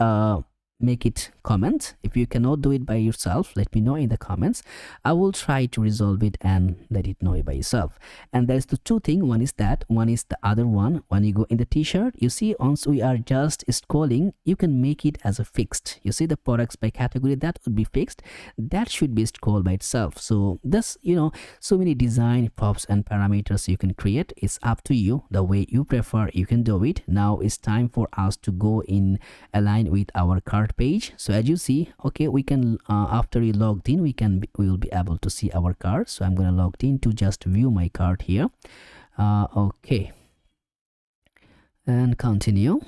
make it comment. If you cannot do it by yourself, let me know in the comments. I will try to resolve it and let it know it by yourself. And there's the two things. One is that, one is the other one. When you go in the t-shirt, you see, once we are just scrolling, you can make it as a fixed. You see the products by category, that would be fixed. That should be scrolled by itself. So this, you know, so many design props and parameters you can create. It's up to you, the way you prefer, you can do it. Now it's time for us to go in align with our cart page. So as you see, okay, we can after we logged in, we will be able to see our cart. So I'm going to log in to just view my cart here. Okay, and continue.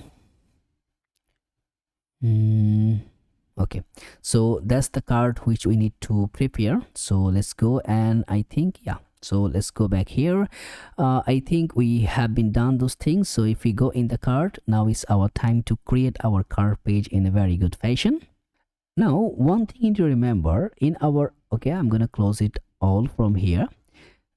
Okay, so that's the cart which we need to prepare. So let's go, and I think, yeah, so let's go back here. I think we have been done those things. So if we go in the cart, now is our time to create our cart page in a very good fashion. Now, one thing to remember in our, okay, I'm gonna close it all from here,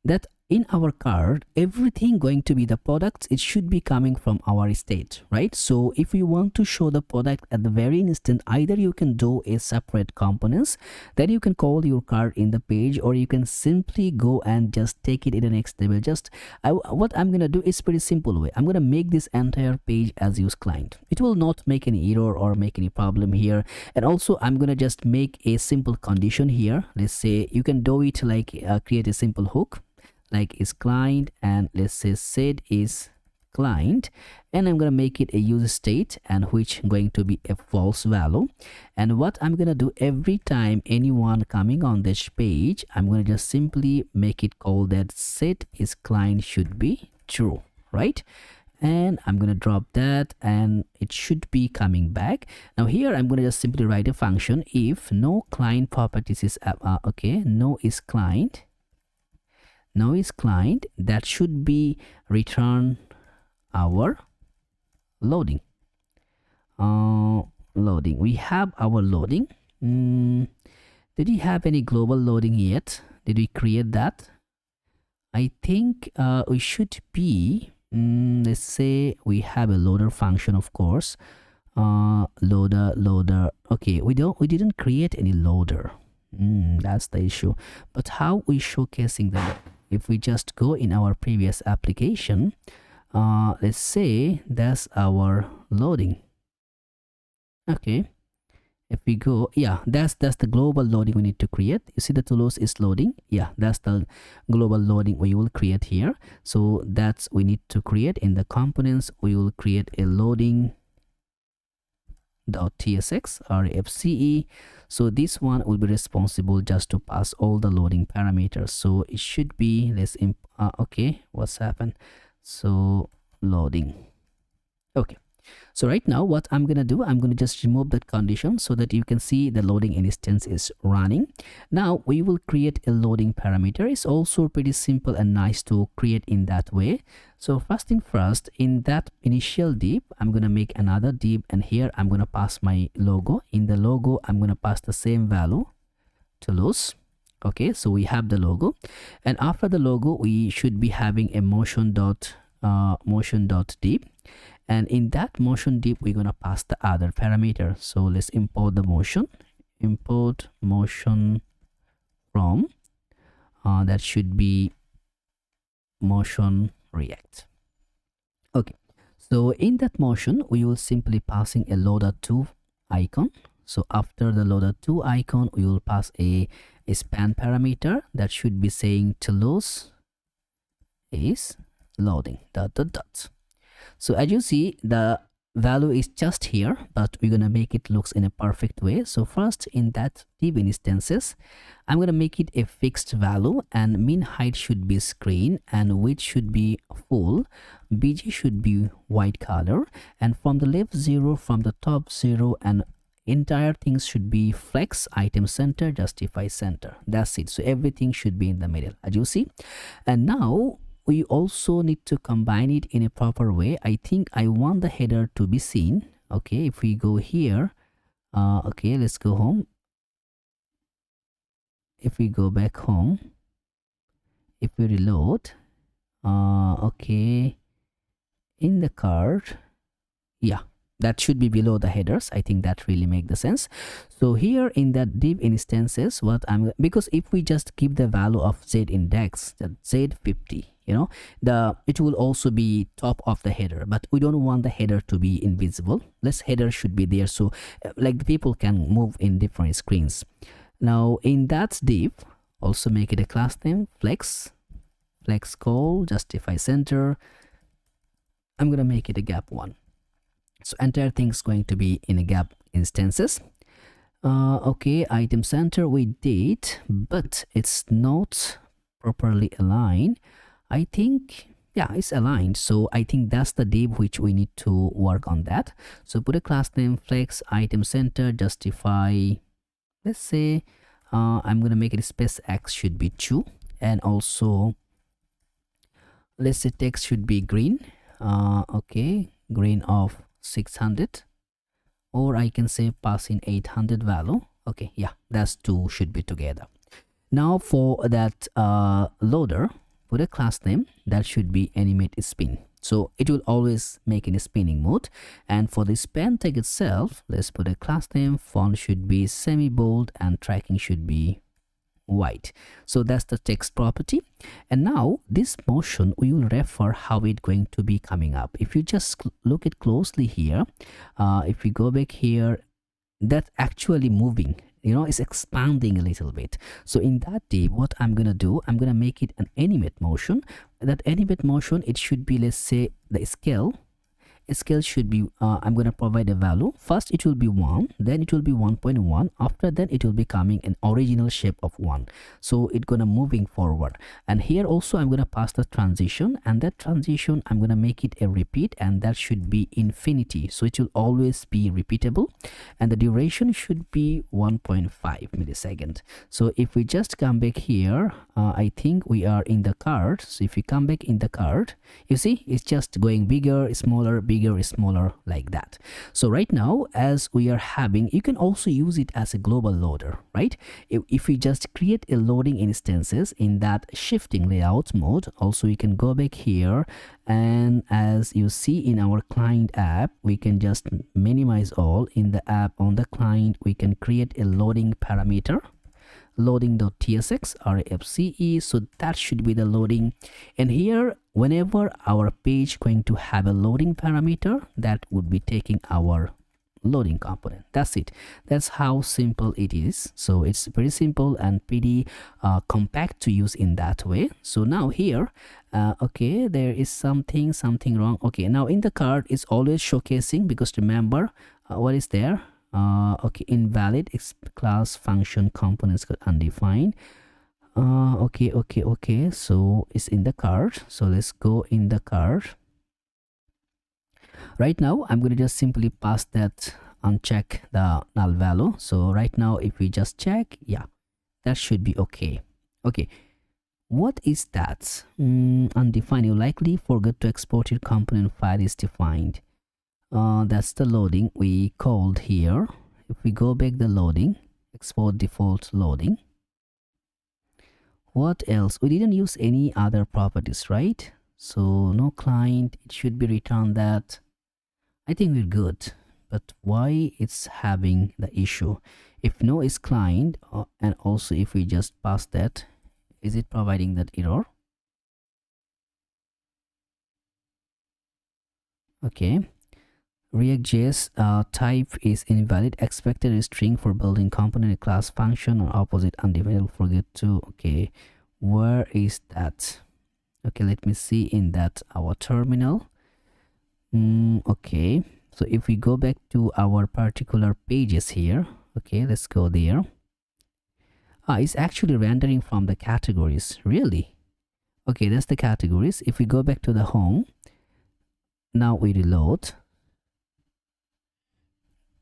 that in our cart, everything going to be the products, it should be coming from our state, right? So if you want to show the product at the very instant, either you can do a separate components that you can call your cart in the page, or you can simply go and just take it in the next level. Just what I'm gonna do is pretty simple way. I'm gonna make this entire page as use client. It will not make any error or make any problem here. And also I'm gonna just make a simple condition here. Let's say you can do it like create a simple hook, like is client, and let's say set is client, and I'm going to make it a user state, and which going to be a false value. And what I'm going to do, every time anyone coming on this page, I'm going to just simply make it call that set is client should be true, right? And I'm going to drop that, and it should be coming back. Now here I'm going to just simply write a function if no client properties is okay, no is client, that should be return our loading. Loading, we have our loading. Did we have any global loading yet? Did we create that? I think we should be let's say we have a loader function, of course. Loader. Okay, we didn't create any loader. That's the issue. But how we showcasing that? If we just go in our previous application, let's say that's our loading. Okay, if we go, yeah, that's the global loading we need to create. You see the Toulouse is loading. Yeah, that's the global loading we will create here. So that's we need to create in the components. We will create a loading .tsx or fce. So this one will be responsible just to pass all the loading parameters. So it should be, let's okay, what's happened? So loading. Okay, so right now what I'm gonna do, I'm gonna just remove that condition so that you can see the loading instance is running. Now we will create a loading parameter. It's also pretty simple and nice to create in that way. So first thing first, in that initial div, I'm gonna make another div, and here I'm gonna pass my logo. In the logo, I'm gonna pass the same value, Toulouse. Okay, so we have the logo, and after the logo we should be having a motion dot div, and in that motion div we're gonna pass the other parameter. So let's import the motion, import motion from that should be motion React. Okay, so in that motion we will simply passing a loader2 icon. So after the loader2 icon we will pass a span parameter that should be saying Toulouse is loading dot. So as you see, the value is just here, but we're gonna make it looks in a perfect way. So first, in that div instances, I'm gonna make it a fixed value, and min height should be screen, and width should be full, bg should be white color, and from the left 0, from the top 0, and entire things should be flex, item center, justify center. That's it. So everything should be in the middle, as you see. And now we also need to combine it in a proper way. I think I want the header to be seen. Okay, if we go here, okay, let's go home. If we go back home, if we reload, okay, in the card, yeah, that should be below the headers. I think that really makes the sense. So here in that div instances, what I'm, because if we just give the value of z index, that z50, you know, it will also be top of the header, but we don't want the header to be invisible. This header should be there, so like the people can move in different screens. Now in that div, also make it a class name, flex call, justify center. I'm gonna make it a gap 1. So entire thing's going to be in a gap instances. Okay, item center we did, but it's not properly aligned. I think, yeah, it's aligned. So I think that's the div which we need to work on that. So put a class name, flex, item center, justify. Let's say I'm gonna make it space x should be 2, and also let's say text should be green. Okay, green of 600, or I can say pass in 800 value. Okay, yeah, that's 2 should be together. Now for that loader, put a class name that should be animate spin. So it will always make in a spinning mode. And for the span tag itself, let's put a class name, font should be semi bold, and tracking should be white. So that's the text property. And now this motion, we will refer how it's going to be coming up. If you just look it closely here, if we go back here, that's actually moving it's expanding a little bit. So in that div, what I'm gonna do, I'm gonna make it an animate motion. That animate motion, it should be, let's say, the scale should be, I'm going to provide a value. First it will be 1, then it will be 1.1. After that it will be coming an original shape of 1. So it's gonna moving forward. And here also I'm going to pass the transition, and that transition I'm going to make it a repeat, and that should be infinity, so it will always be repeatable. And the duration should be 1.5 millisecond. So if we just come back here, I think we are in the card. So if we come back in the card, you see it's just going bigger, smaller, bigger, smaller, like that. So right now, as we are having, you can also use it as a global loader, right? If we just create a loading instances in that shifting layout mode, also you can go back here, and as you see in our client app, we can just minimize all. In the app on the client, we can create a loading parameter, loading.tsx rfce, so that should be the loading. And here, whenever our page going to have a loading parameter, that would be taking our loading component. That's it. That's how simple it is. So it's pretty simple and pretty compact to use in that way. So now here, okay, there is something wrong. Okay, now in the card it's always showcasing, because remember, what is there? Okay, invalid class function components got undefined. Okay, so it's in the card. So let's go in the card. Right now I'm going to just simply pass that, uncheck the null value. So right now if we just check, yeah, that should be okay. Okay, what is that? Undefined. You likely forgot to export your component file is defined. That's the loading we called here. If we go back the loading, export default loading. What else? We didn't use any other properties, right? So no client, it should be returned that. I think we're good, but why it's having the issue? If no is client, and also if we just pass that, is it providing that error? Okay, React.js type is invalid. Expected is string for building component class function, or opposite undefined. Forget to. Okay, where is that? Okay, let me see in that our terminal. Okay, so if we go back to our particular pages here, okay, let's go there. It's actually rendering from the categories. Really? Okay, that's the categories. If we go back to the home, now we reload.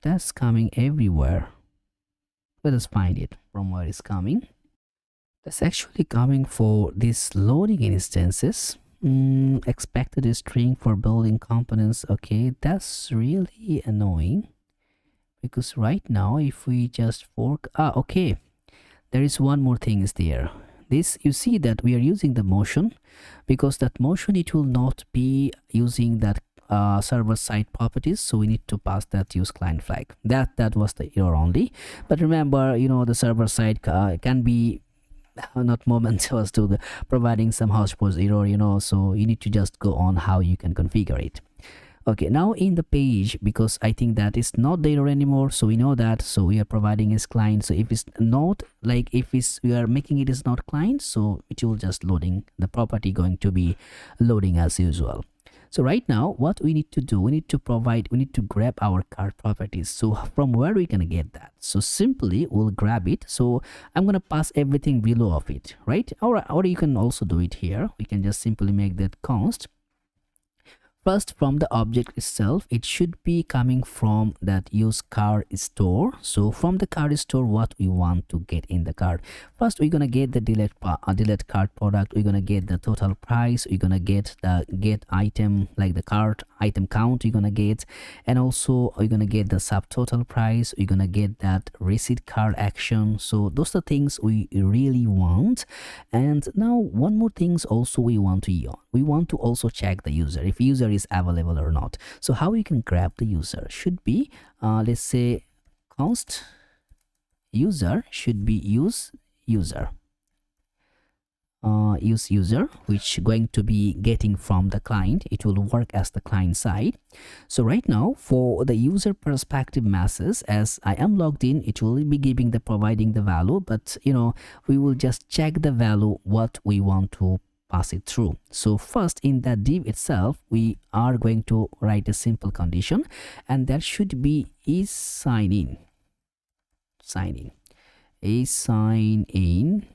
That's coming everywhere. Let us find it from where it's coming. That's actually coming for these loading instances. Expected is string for building components. Okay, that's really annoying, because right now if we just fork, okay, there is one more thing is there. This, you see that we are using the motion, because that motion, it will not be using that server side properties, so we need to pass that use client flag. That was the error only. But remember, the server side can be not momentous to providing some host pose error, so you need to just go on how you can configure it. Okay, now in the page, because I think that is not the error anymore, so we know that, so we are providing as client. So if it's not, like if we are making it as not client, so it will just loading the property, going to be loading as usual. So right now what we need to do, we need to grab our card properties. So from where we gonna get that? So simply we'll grab it. So I'm gonna pass everything below of it, right? Or you can also do it here. We can just simply make that const. First, from the object itself, it should be coming from that use card store. So from the card store, what we want to get in the card. First, we're gonna get the delete card product. We're gonna get the total price. We're gonna get the get item, like the card item count. You're gonna get, and also we're gonna get the subtotal price. We're gonna get that receipt card action. So those are things we really want. And now one more things also we want to also check the user, if user is available or not. So how we can grab the user should be, let's say const user should be use user. use user, which going to be getting from the client. It will work as the client side. So right now for the user perspective masses, as I am logged in, it will be giving the providing the value, but we will just check the value what we want to pass it through. So first in that div itself, we are going to write a simple condition, and that should be is sign in, is sign in.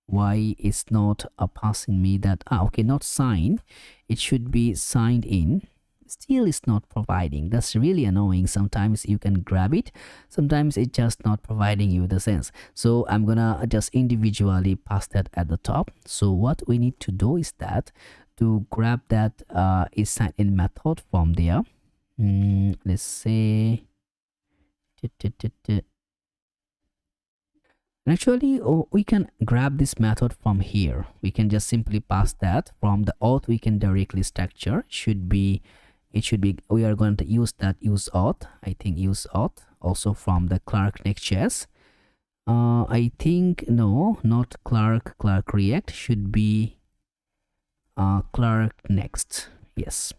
Why is not passing me that? Okay, not sign, it should be signed in. Still is not providing. That's really annoying. Sometimes you can grab it, sometimes it's just not providing you the sense. So I'm gonna just individually pass that at the top. So what we need to do is that to grab that is signed in method from there. Let's say actually, we can grab this method from here. We can just simply pass that from the auth. We can directly structure. It should be we are going to use that use auth. I think use auth also from the Clark Next.js. I think no, not Clark React, should be Clark Next. Yes.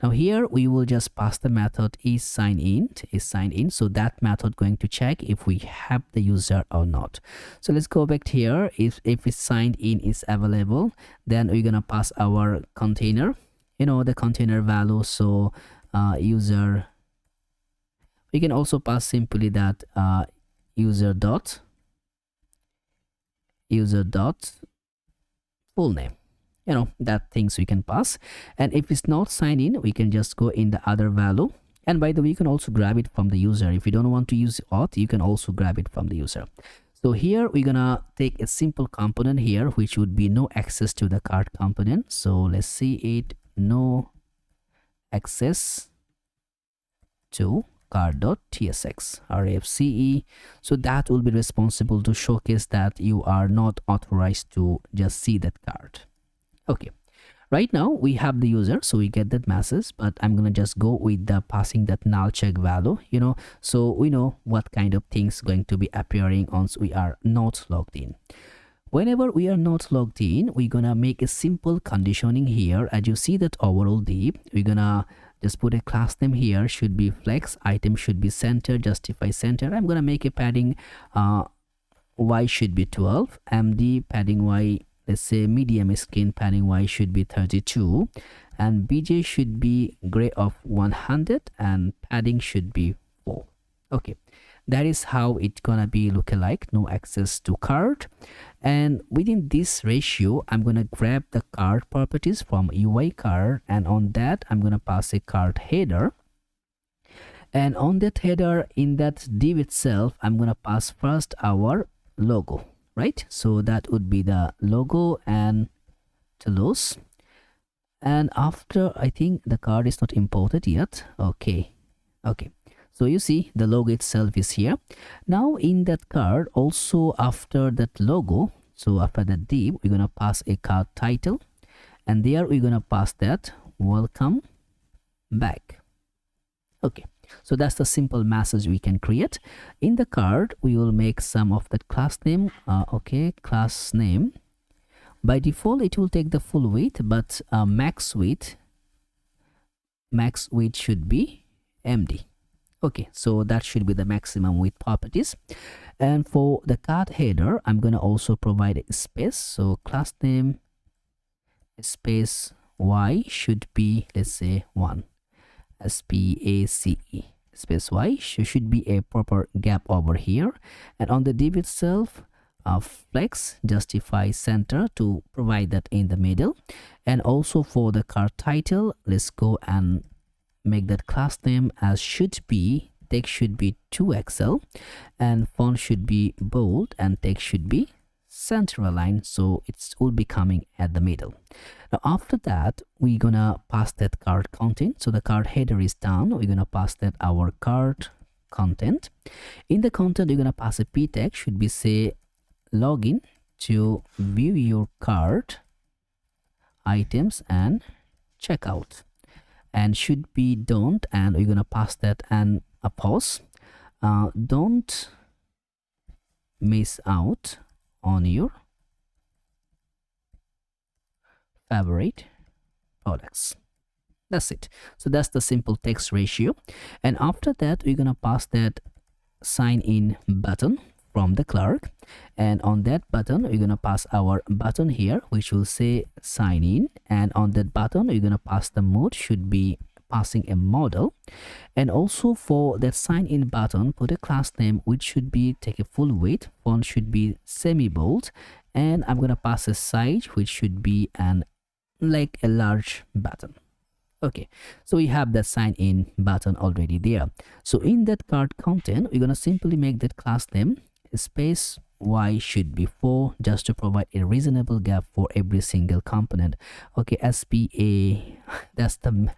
Now here we will just pass the method is signed in. So that method going to check if we have the user or not. So let's go back here. If it's signed in is available, then we're gonna pass our container, the container value. So user, we can also pass simply that user dot full name, that things we can pass. And if it's not signed in, we can just go in the other value. And by the way, you can also grab it from the user. If you don't want to use auth, you can also grab it from the user. So here we're gonna take a simple component here, which would be no access to the cart component. So let's see it, no access to cart.tsx rfce. So that will be responsible to showcase that you are not authorized to just see that cart. Okay, right now we have the user, so we get that message, but I'm gonna just go with the passing that null check value, so we know what kind of things going to be appearing once we are not logged in. Whenever we are not logged in, we're gonna make a simple conditioning here. As you see that overall div, we're gonna just put a class name here, should be flex, item should be center, justify center. I'm gonna make a padding y should be 12, md padding y, let's say medium skin padding y should be 32, and bj should be gray of 100, and padding should be 4. Okay, that is how it's gonna be looking like, no access to cart. And within this ratio, I'm gonna grab the cart properties from UI cart, and on that I'm gonna pass a cart header. And on that header, in that div itself, I'm gonna pass first our logo, right? So that would be the logo and Toulouse. And after, I think the card is not imported yet. Okay, so you see the logo itself is here. Now in that card, also after that logo, so after that div, we're gonna pass a card title, and there we're gonna pass that welcome back. Okay, so that's the simple message we can create. In the card, we will make some of that class name. Okay, class name. By default, it will take the full width, but max width should be MD. Okay, so that should be the maximum width properties. And for the card header, I'm gonna also provide a space. So class name space y should be, let's say, 1. space space y should be a proper gap over here. And on the div itself, flex justify center to provide that in the middle. And also for the card title, let's go and make that class name as should be, text should be 2XL, and font should be bold, and text should be center aligned, so it will be coming at the middle. Now after that, we're gonna pass that card content. So the card header is done. We're gonna pass that our card content. In the content, you're gonna pass a p tag, should be say login to view your card items and checkout, and should be don't, and we're gonna pass that and a pause. Don't miss out on your favorite products. That's it. So that's the simple text ratio. And after that, we're gonna pass that sign in button from the Clark, and on that button we're gonna pass our button here which will say sign in, and on that button we're gonna pass the mode should be passing a model. And also for that sign in button, put a class name which should be take a full weight, font should be semi bold, and I'm gonna pass a size which should be an like a large button. Okay, so we have that sign in button already there. So in that cart content, we're gonna simply make that class name space y should be 4, just to provide a reasonable gap for every single component. Okay, SPA, that's the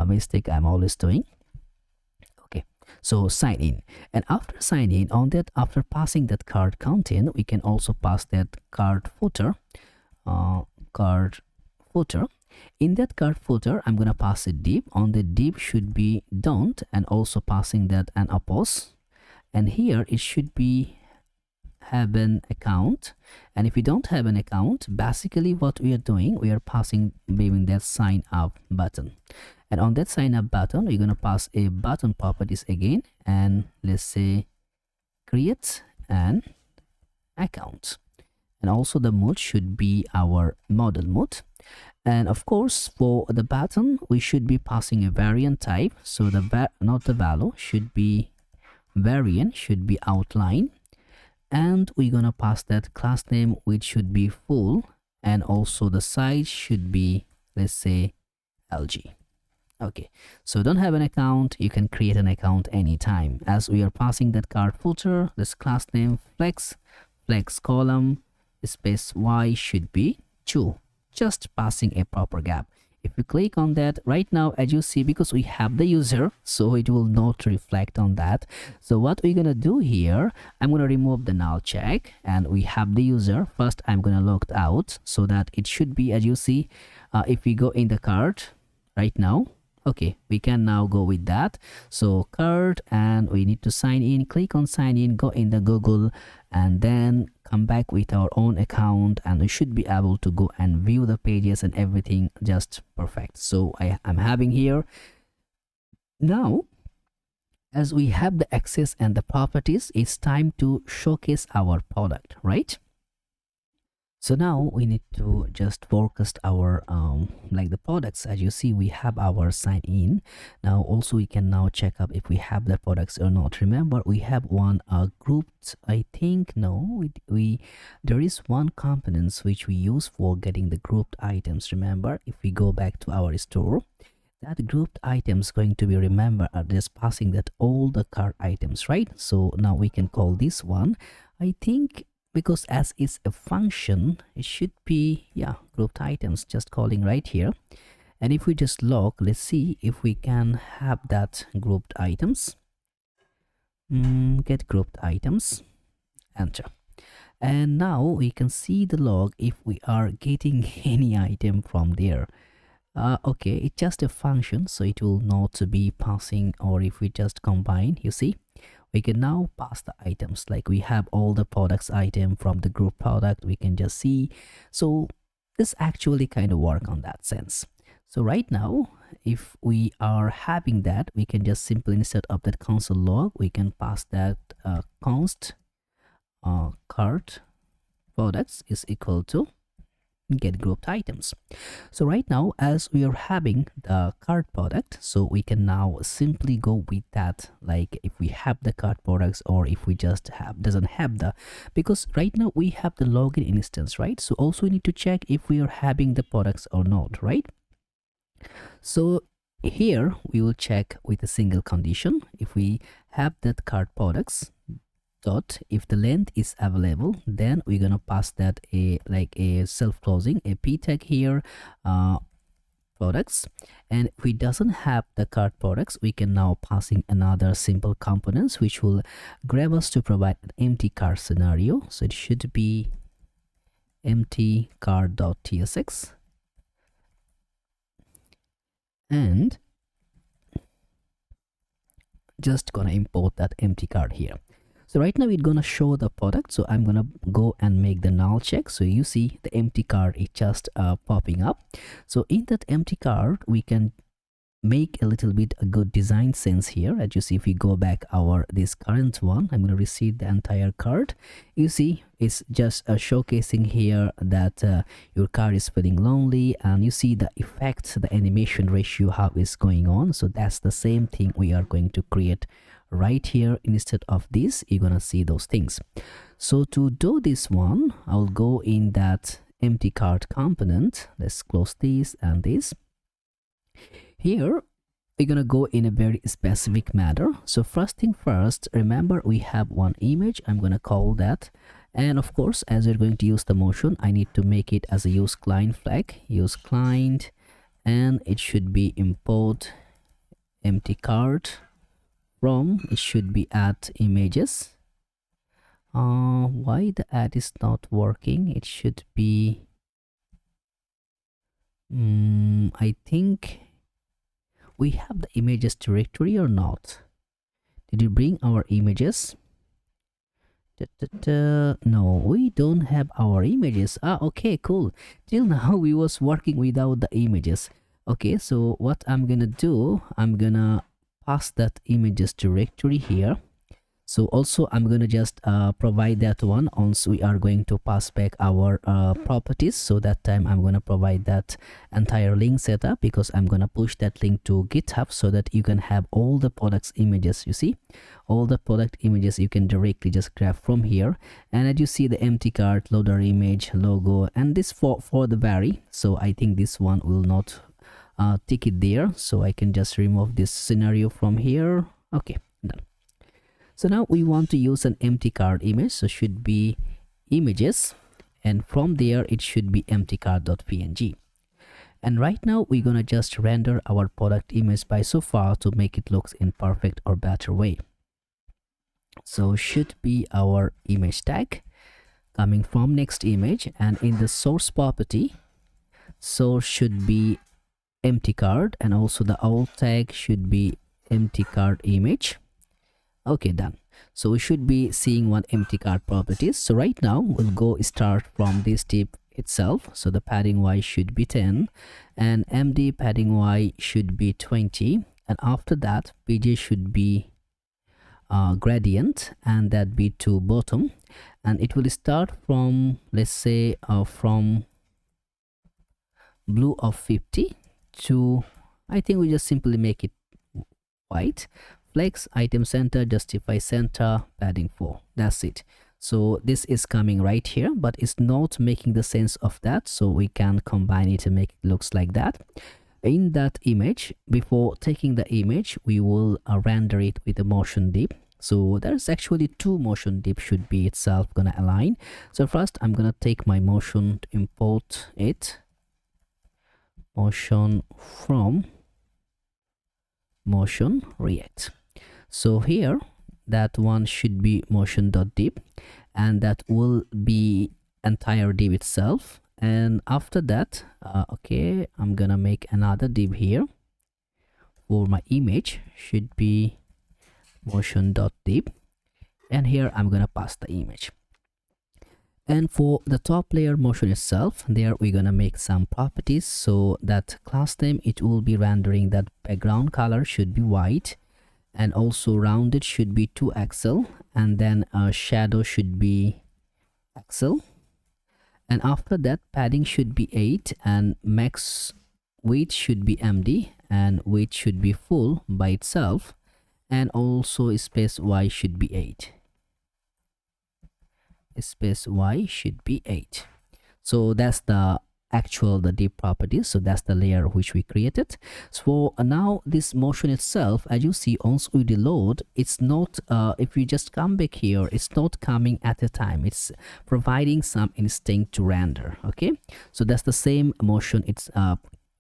mistake I'm always doing. Okay, so sign in, and after sign in, on that, after passing that cart content, we can also pass that cart footer. Cart footer. In that cart footer, I'm gonna pass a div. On the div should be don't, and also passing that an oppose. And here it should be have an account. And if we don't have an account, basically what we are doing, we are passing maybe that sign up button. And on that sign up button, we're gonna pass a button properties again, and let's say create an account. And also the mode should be our model mode. And of course, for the button, we should be passing a variant type. So the not the value should be variant, should be outline. And we're gonna pass that class name which should be full, and also the size should be, let's say, LG. Okay, so don't have an account, you can create an account anytime. As we are passing that cart footer, this class name flex column space y should be 2, just passing a proper gap. If you click on that right now, as you see, because we have the user, so it will not reflect on that. So what we're gonna do here, I'm gonna remove the null check, and we have the user. First, I'm gonna log out so that it should be, as you see, if we go in the cart right now, okay, we can now go with that. So cart, and we need to sign in. Click on sign in, go in the Google, and then come back with our own account, and we should be able to go and view the pages and everything just perfect. So I'm having here now, as we have the access and the properties, it's time to showcase our product, right? So now we need to just forecast our like the products. As you see, we have our sign in. Now also we can now check up if we have the products or not. Remember, we have one grouped, I think. No, we there is one components which we use for getting the grouped items. Remember, if we go back to our store, that grouped items going to be, remember, just passing that all the cart items, right? So now we can call this one, I think, because as it's a function, it should be, yeah, grouped items, just calling right here. And if we just log, let's see if we can have that grouped items. Get grouped items, enter. And now we can see the log if we are getting any item from there. Okay, it's just a function, so it will not be passing. Or if we just combine, you see, we can now pass the items, like we have all the products item from the group product, we can just see. So this actually kind of work on that sense. So right now, if we are having that, we can just simply, instead of that console log, we can pass that const cart products is equal to get grouped items. So right now, as we are having the cart product, so we can now simply go with that, like if we have the cart products, or if we just have doesn't have the, because right now we have the login instance, right? So also we need to check if we are having the products or not, right? So here we will check with a single condition. If we have that cart products dot, if the length is available, then we're gonna pass that a like a self-closing a p tag here, products. And if we doesn't have the cart products, we can now passing another simple components which will grab us to provide an empty cart scenario. So it should be empty cart.tsx, and just gonna import that empty cart here. So right now it's gonna show the product, so I'm gonna go and make the null check. So you see the empty card is just popping up. So in that empty card we can make a little bit a good design sense here. As you see, if we go back our this current one, I'm going to receive the entire card. You see it's just showcasing here that your card is feeling lonely, and you see the effect, the animation ratio, how is going on. So that's the same thing we are going to create right here. Instead of this, you're gonna see those things. So to do this one, I'll go in that empty card component. Let's close this and this. Here we're gonna go in a very specific manner. So first thing first, remember we have one image. I'm gonna call that, and of course as we're going to use the motion, I need to make it as a use client flag. Use client, and it should be import empty card from, it should be add images. Why the add is not working? It should be I think we have the images directory or not. Did you bring our images? No, we don't have our images. Okay, cool. Till now we was working without the images. Okay, so what I'm gonna do, I'm gonna pass that images directory here. So also I'm gonna just provide that one once we are going to pass back our properties. So that time I'm gonna provide that entire link setup, because I'm gonna push that link to GitHub so that you can have all the products images. You see all the product images you can directly just grab from here. And as you see, the empty card, loader image, logo, and this for the vary. So I think this one will not tick it there, so I can just remove this scenario from here. Okay, done. So now we want to use an empty card image, so should be images, and from there it should be empty card.png. And right now we're gonna just render our product image by so far to make it look in perfect or better way. So should be our image tag coming from next image, and in the source property, source should be empty card, and also the alt tag should be empty card image. Okay, done. So we should be seeing one empty card properties. So right now we'll go start from this tip itself. So the padding y should be 10, and md padding y should be 20, and after that pj should be gradient, and that be to bottom, and it will start from, let's say from blue of 50 to, I think we just simply make it white. Flex item center, justify center, padding 4. That's it. So this is coming right here, but it's not making the sense of that, so we can combine it and make it looks like that. In that image, before taking the image, we will render it with a motion dip. So there's actually two motion dip should be itself gonna align. So first I'm gonna take my motion to import it, motion from motion React. So here that one should be motion.dip, and that will be entire div itself. And after that okay, I'm gonna make another div here for my image, should be motion.dip, and here I'm gonna pass the image. And for the top layer motion itself, there we're gonna make some properties. So that class name, it will be rendering that background color should be white, and also rounded should be 2 axle, and then shadow should be axle, and after that padding should be 8, and max width should be md, and width should be full by itself, and also space y should be 8. Space y should be 8. So that's the actual div properties. So that's the layer which we created. So now this motion itself, as you see, once we reload, it's not if we just come back here, it's not coming at a time, it's providing some instinct to render. Okay, so that's the same motion, it's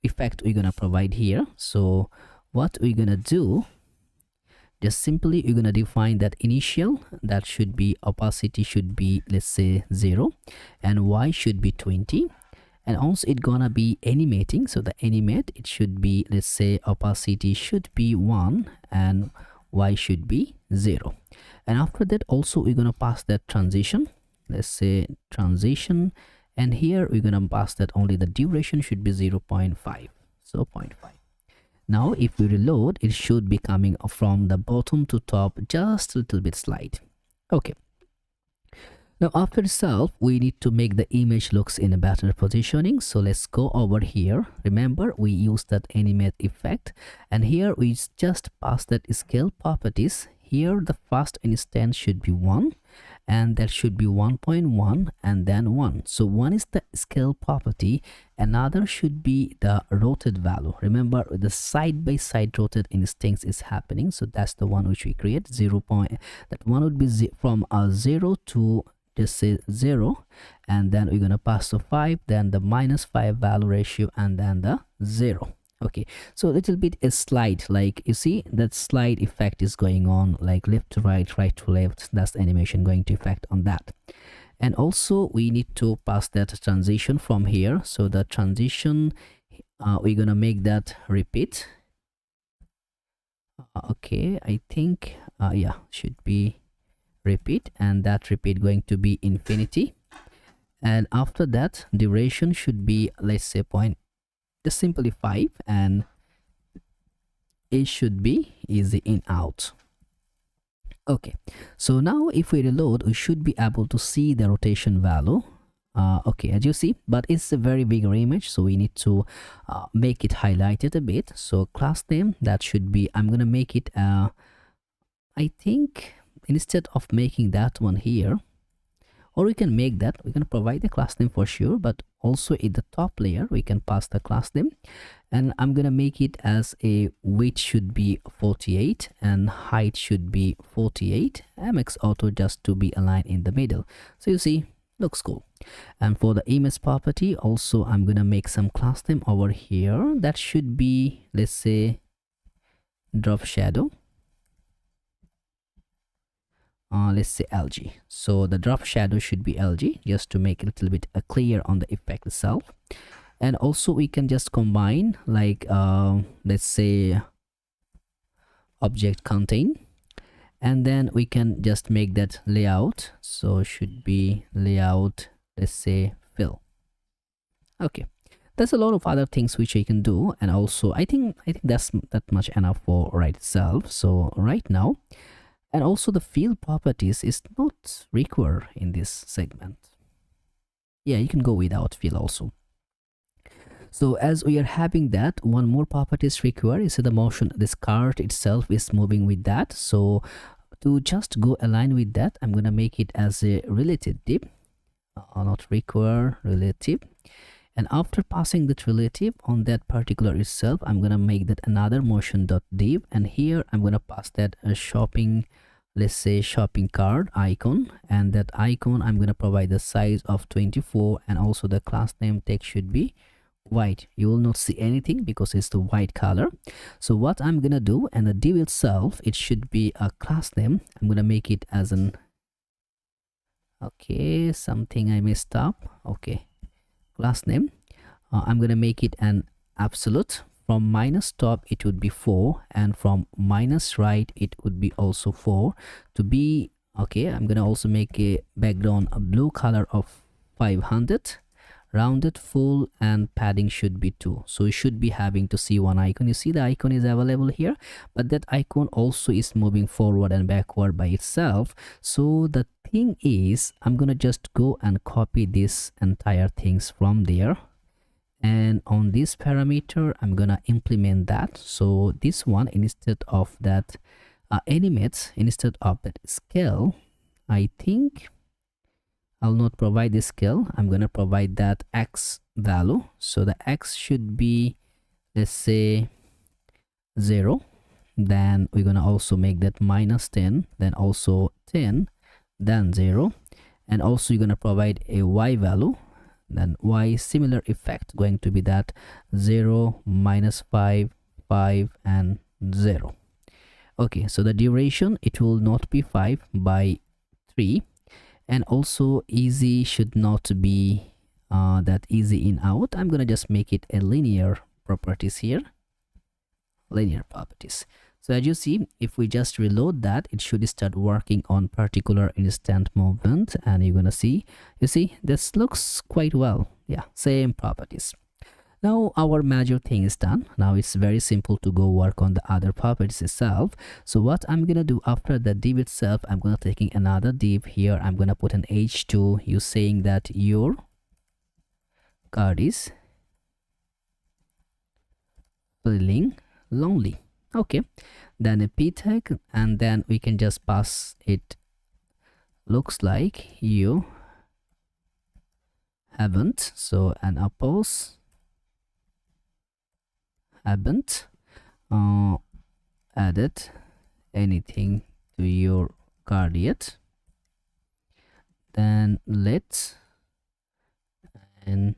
effect we're gonna provide here. So what we're gonna do, just simply you're gonna define that initial, that should be opacity should be, let's say 0, and y should be 20, and also it's gonna be animating. So the animate, it should be, let's say opacity should be 1, and y should be 0. And after that also we're going to pass that transition, let's say transition, and here we're going to pass that only the duration should be 0.5, so 0.5. Now if we reload, it should be coming from the bottom to top, just a little bit slide. Okay, now after itself we need to make the image looks in a better positioning. So let's go over here. Remember we used that animate effect, and here we just pass that scale properties. Here the first instance should be 1, and that should be 1.1 and then 1. So one is the scale property, another should be the rotate value. Remember the side by side rotate instance is happening, so that's the one which we create. 0. That one would be from 0 to just say 0, and then we're gonna pass to 5, then the -5 value ratio, and then the 0. Okay, so a little bit a slide, like you see that slide effect is going on, like left to right, right to left. That's the animation going to effect on that. And also we need to pass that transition from here. So the transition, we're gonna make that repeat. Okay, I think yeah, should be repeat, and that repeat going to be infinity. And after that duration should be, let's say, just simply 5, and it should be easy in out. Okay, so now if we reload, we should be able to see the rotation value. Okay, as you see, but it's a very big image, so we need to make it highlighted a bit. So class name, that should be, I'm gonna make it I think instead of making that one here, or we can make that, we can provide the class name for sure, but also in the top layer we can pass the class name. And I'm gonna make it as a width should be 48 and height should be 48, MX auto just to be aligned in the middle. So you see, looks cool. And for the image property also, I'm gonna make some class name over here. That should be, let's say, drop shadow. Let's say LG. So the drop shadow should be LG, just to make it a little bit clear on the effect itself. And also we can just combine, like let's say object contain, and then we can just make that layout. So should be layout, let's say fill. Okay, there's a lot of other things which you can do, and also I think that's that much enough for right itself. So right now, and also the field properties is not required in this segment. Yeah, you can go without field also. So as we are having that, one more property is required, is the motion. This cart itself is moving with that. So to just go align with that, I'm gonna make it as a relative div, not require relative. And after passing that relative on that particular itself, I'm gonna make that another motion.div, and here I'm gonna pass that a shopping, let's say shopping cart icon, and that icon I'm gonna provide the size of 24, and also the class name text should be white. You will not see anything because it's the white color. So what I'm gonna do, and the div itself, it should be a class name. I'm gonna make it as an, okay, something I messed up. Okay, class name, I'm gonna make it an absolute. From minus top it would be 4, and from minus right it would be also 4 to be okay. I'm gonna also make a background a blue color of 500, rounded full, and padding should be 2. So you should be having to see one icon. You see the icon is available here, but that icon also is moving forward and backward by itself. So the thing is, I'm gonna just go and copy this entire things from there, and on this parameter I'm gonna implement that. So this one, instead of that animates, instead of that scale, I think I'll not provide the scale. I'm gonna provide that x value. So the x should be, let's say 0. Then we're gonna also make that -10, then also 10, then 0. And also you're gonna provide a y value, then y similar effect going to be that 0, -5, 5, and 0. Okay, so the duration, it will not be 5 by 3, and also easy should not be that easy in out. I'm gonna just make it a linear properties here, linear properties. So as you see, if we just reload that, it should start working on particular instant movement, and you're gonna see, you see, this looks quite well. Yeah, same properties. Now our major thing is done. Now it's very simple to go work on the other properties itself. So what I'm gonna do after the div itself, I'm gonna taking another div here. I'm gonna put an h2, you saying that your card is feeling lonely. Okay, then a p tag, and then we can just pass it. Looks like you haven't. So an oppose haven't added anything to your card yet. Then let's and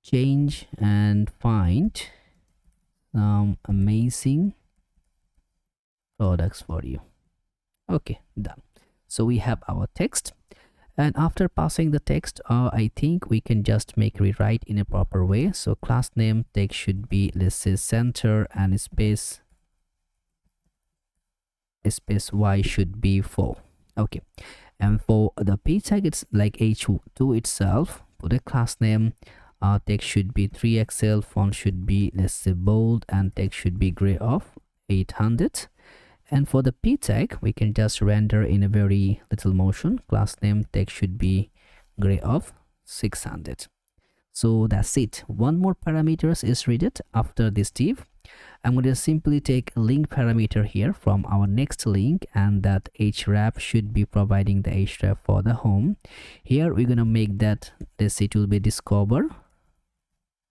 change and find some amazing products for you. Okay, done. So we have our text, and after passing the text, I think we can just make rewrite in a proper way. So class name text should be, let's say, center, and space y should be 4. Okay, and for the p tag, it's like h2 itself. For the class name, text should be 3xl, font should be, let's say, bold, and text should be gray of 800. And for the p tag, we can just render in a very little motion. Class name text should be gray of 600. So that's it. One more parameters is needed after this div. I'm going to simply take a link parameter here from our next link, and that href should be providing the href for the home. Here we're going to make that, let's say, it will be discover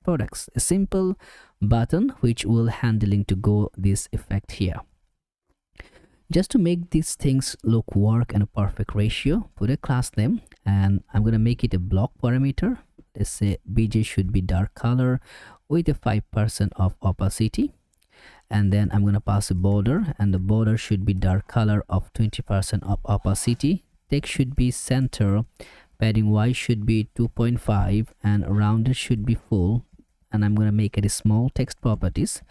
products, a simple button which will handling to go this effect here. Just to make these things look work in a perfect ratio, put a class name, and I'm going to make it a block parameter. Let's say bj should be dark color with a 5% of opacity, and then I'm going to pass a border, and the border should be dark color of 20% of opacity. Text should be center, padding y should be 2.5, and rounded should be full, and I'm going to make it a small text properties.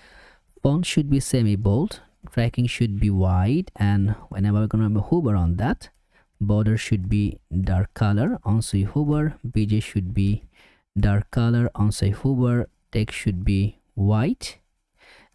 Font should be semi bold, tracking should be wide, and whenever we're going to hover on that, border should be dark color. Once we hover, bj should be dark color. Once I hover, text should be white,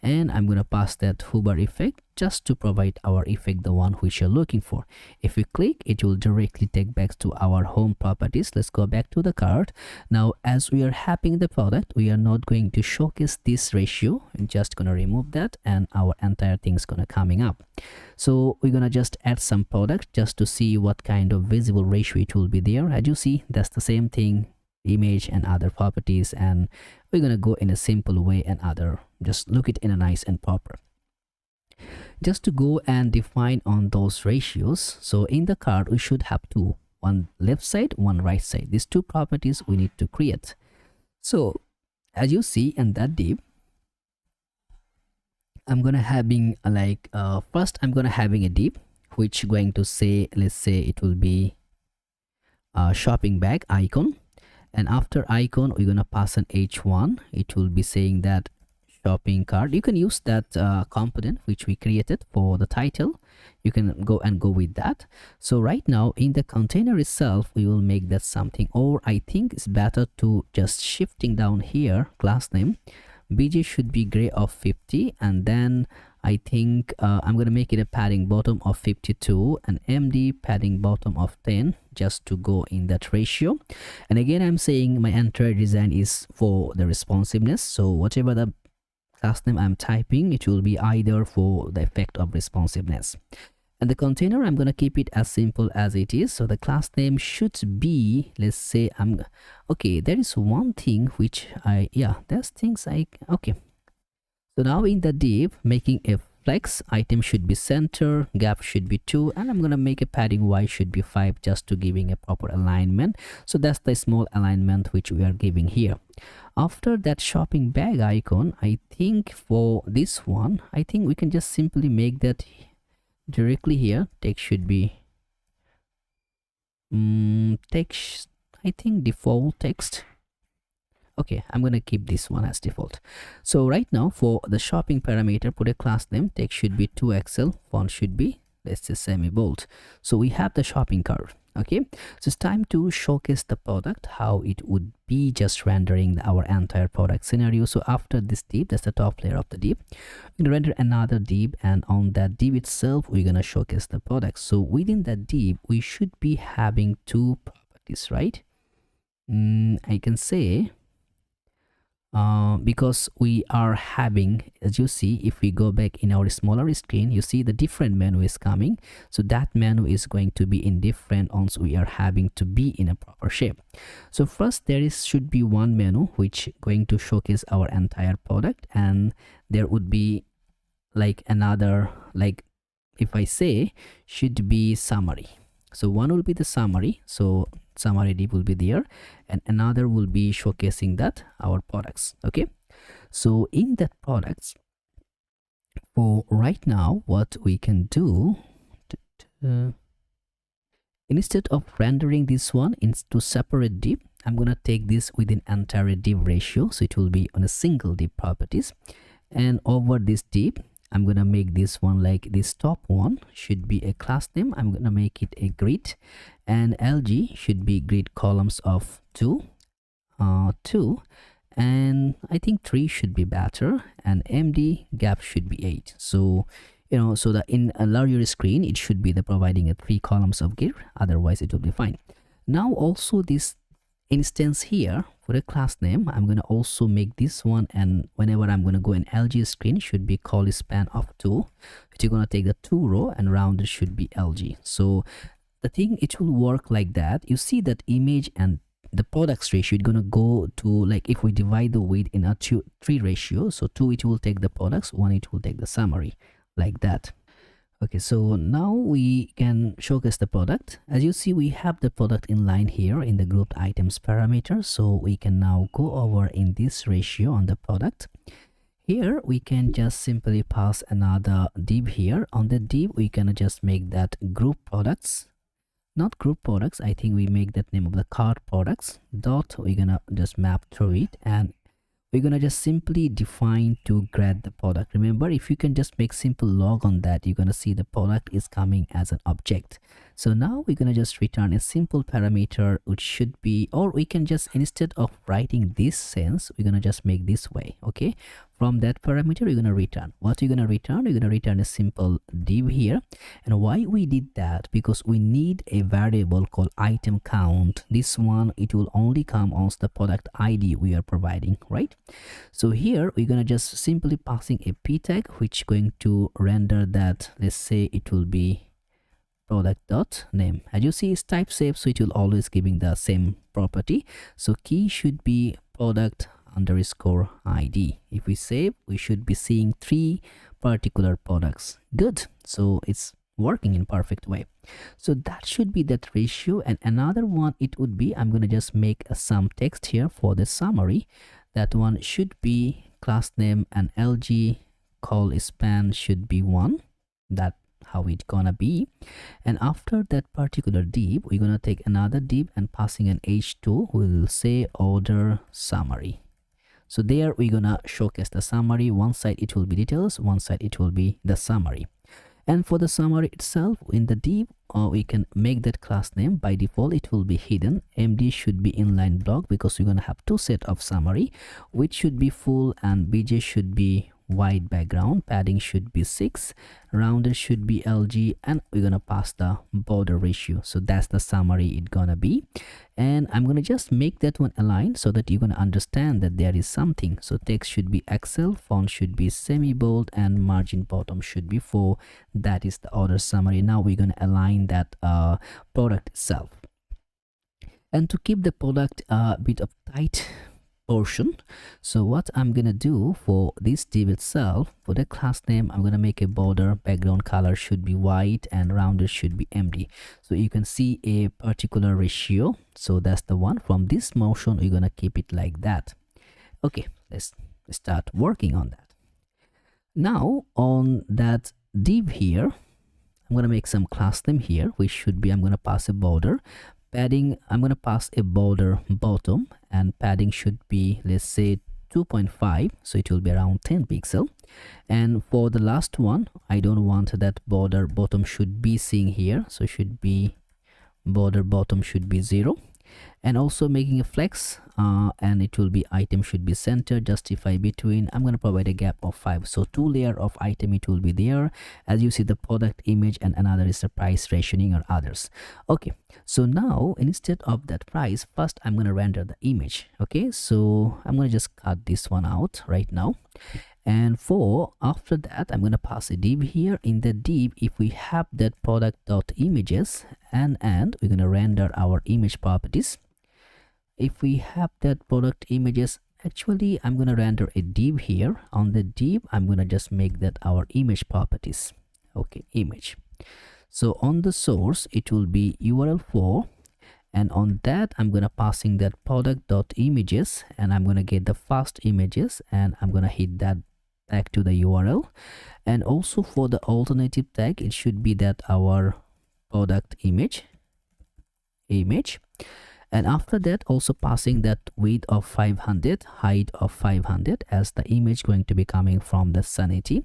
and I'm going to pass that hover effect just to provide our effect, the one which you're looking for. If we click, it will directly take back to our home properties. Let's go back to the card. Now, as we are having the product, we are not going to showcase this ratio. I'm just going to remove that, and our entire thing's going to coming up. So we're going to just add some product just to see what kind of visible ratio it will be there. As you see, that's the same thing, image and other properties, and we're going to go in a simple way and other, just look it in a nice and proper. Just to go and define on those ratios, so in the card we should have two, one left side, one right side. These two properties we need to create. So as you see in that div, I'm gonna having like first I'm gonna having a div which going to say, let's say it will be shopping bag icon, and after icon we're gonna pass an h1. It will be saying that shopping cart. You can use that component which we created for the title. You can go with that. So right now in the container itself, we will make that something, or I think it's better to just shifting down here, class name bj should be gray of 50, and then I think I'm gonna make it a padding bottom of 52 and md padding bottom of 10, just to go in that ratio. And again, I'm saying my entire design is for the responsiveness, so whatever the class name I'm typing, it will be either for the effect of responsiveness. And the container, I'm gonna keep it as simple as it is. So the class name should be, let's say, okay, there is one thing which there's things okay. So now in the div, making a flex, item should be center, gap should be 2, and I'm gonna make a padding y should be 5, just to giving a proper alignment. So that's the small alignment which we are giving here. After that shopping bag icon, I think for this one, I think we can just simply make that directly here. Text should be text, I think default text. Okay, I'm gonna keep this one as default. So right now for the shopping parameter, put a class name, text should be 2XL, font should be, let's say, semi-bold. So we have the shopping cart. Okay, so it's time to showcase the product, how it would be just rendering our entire product scenario. So after this div, that's the top layer of the div, we're gonna render another div, and on that div itself we're gonna showcase the product. So within that div we should be having two properties, right? I can say because we are having, as you see, if we go back in our smaller screen, you see the different menu is coming. So that menu is going to be in different once we are having to be in a proper shape. So first there should be one menu which going to showcase our entire product, and there would be like another, like if I say should be summary. So one will be the summary, so summary div will be there, and another will be showcasing that our products. Okay, so in that products, for right now what we can do, instead of rendering this one into separate div, I'm gonna take this within entire div ratio, so it will be on a single div properties, and over this div I'm gonna make this one like this top one should be a class name. I'm gonna make it a grid, and LG should be grid columns of 2, and I think 3 should be better, and MD gap should be 8. So so that in a larger screen it should be the providing a 3 columns of grid, otherwise it will be fine. Now also this instance here for a class name, I'm gonna also make this one, and whenever I'm gonna go in LG screen should be call span of 2, which you're gonna take the 2 row and rounded should be LG. So the thing, it will work like that. You see that image and the products ratio, it's gonna go to, like if we divide the weight in a 3 ratio, so 2 it will take the products, 1 it will take the summary, like that. Okay, so now we can showcase the product. As you see, we have the product in line here in the grouped items parameter. So we can now go over in this ratio on the product. Here we can just simply pass another div here. On the div we can just make that group products, not group products, I think we make that name of the cart products dot, we're gonna just map through it, and we're gonna just simply define to grad the product. Remember, if you can just make simple log on that, you're gonna see the product is coming as an object. So now we're gonna just return a simple parameter which should be, or we can just, instead of writing this sense, we're gonna just make this way. Okay, from that parameter you're gonna return what you're gonna return. You're gonna return a simple div here. And why we did that, because we need a variable called item count. This one, it will only come once the product ID we are providing, right? So here we're gonna just simply passing a p tag which going to render that, let's say it will be product dot name. As you see, it's type safe, so it will always giving the same property. So key should be product underscore ID. If we save, we should be seeing 3 particular products. Good, so it's working in perfect way. So that should be that ratio. And another one, it would be, I'm gonna just make some text here for the summary. That one should be class name, and LG call span should be 1. That how it gonna be. And after that particular div, we're gonna take another div and passing an h2, we'll say order summary. So there we're gonna showcase the summary. One side it will be details, one side it will be the summary. And for the summary itself, in the div, we can make that class name. By default it will be hidden. MD should be inline block, because we're gonna have 2 set of summary, which should be full, and BJ should be white background, padding should be 6, rounded should be LG, and we're gonna pass the border ratio. So that's the summary it gonna be. And I'm gonna just make that one align so that you're gonna understand that there is something. So text should be XL, font should be semi bold, and margin bottom should be 4. That is the order summary. Now we're gonna align that product itself, and to keep the product a bit of tight portion, so what I'm gonna do for this div itself, for the class name, I'm gonna make a border, background color should be white, and rounded should be MD. So you can see a particular ratio. So that's the one. From this motion we're gonna keep it like that. Okay, let's start working on that. Now on that div here, I'm gonna make some class name here, which should be, I'm gonna pass a border, padding, I'm going to pass a border bottom, and padding should be, let's say, 2.5, so it will be around 10 pixel. And for the last one, I don't want that border bottom should be seen here, so should be border bottom should be 0. And also making a flex, and it will be item should be center, justify between. I'm going to provide a gap of 5, so 2 layer of item it will be there. As you see, the product image, and another is the price rationing or others. Okay, so now instead of that price, first I'm going to render the image. Okay, so I'm going to just cut this one out right now. And for after that, I'm going to pass a div here. In the div, if we have that product.images, and we're going to render our image properties. If we have that product images, actually I'm going to render a div here. On the div, I'm going to just make that our image properties. Okay, image. So on the source, it will be url4, and on that I'm going to passing that product.images, and I'm going to get the first images, and I'm going to hit that back to the URL. And also for the alternative tag, it should be that our product image. And after that, also passing that width of 500, height of 500, as the image going to be coming from the Sanity.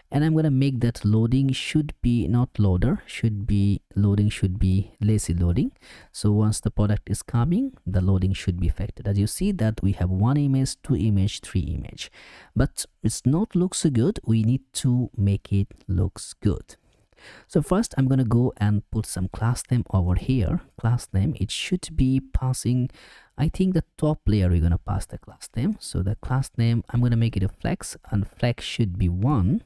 And I'm going to make that loading should be not loader, should be loading, should be lazy loading. So once the product is coming, the loading should be affected. As you see that we have 1 image, 2 image, 3 image, but it's not looks so good. We need to make it looks good. So first I'm going to go and put some class name over here. Class name, it should be passing, I think the top layer we're going to pass the class name. So the class name, I'm going to make it a flex, and flex should be 1.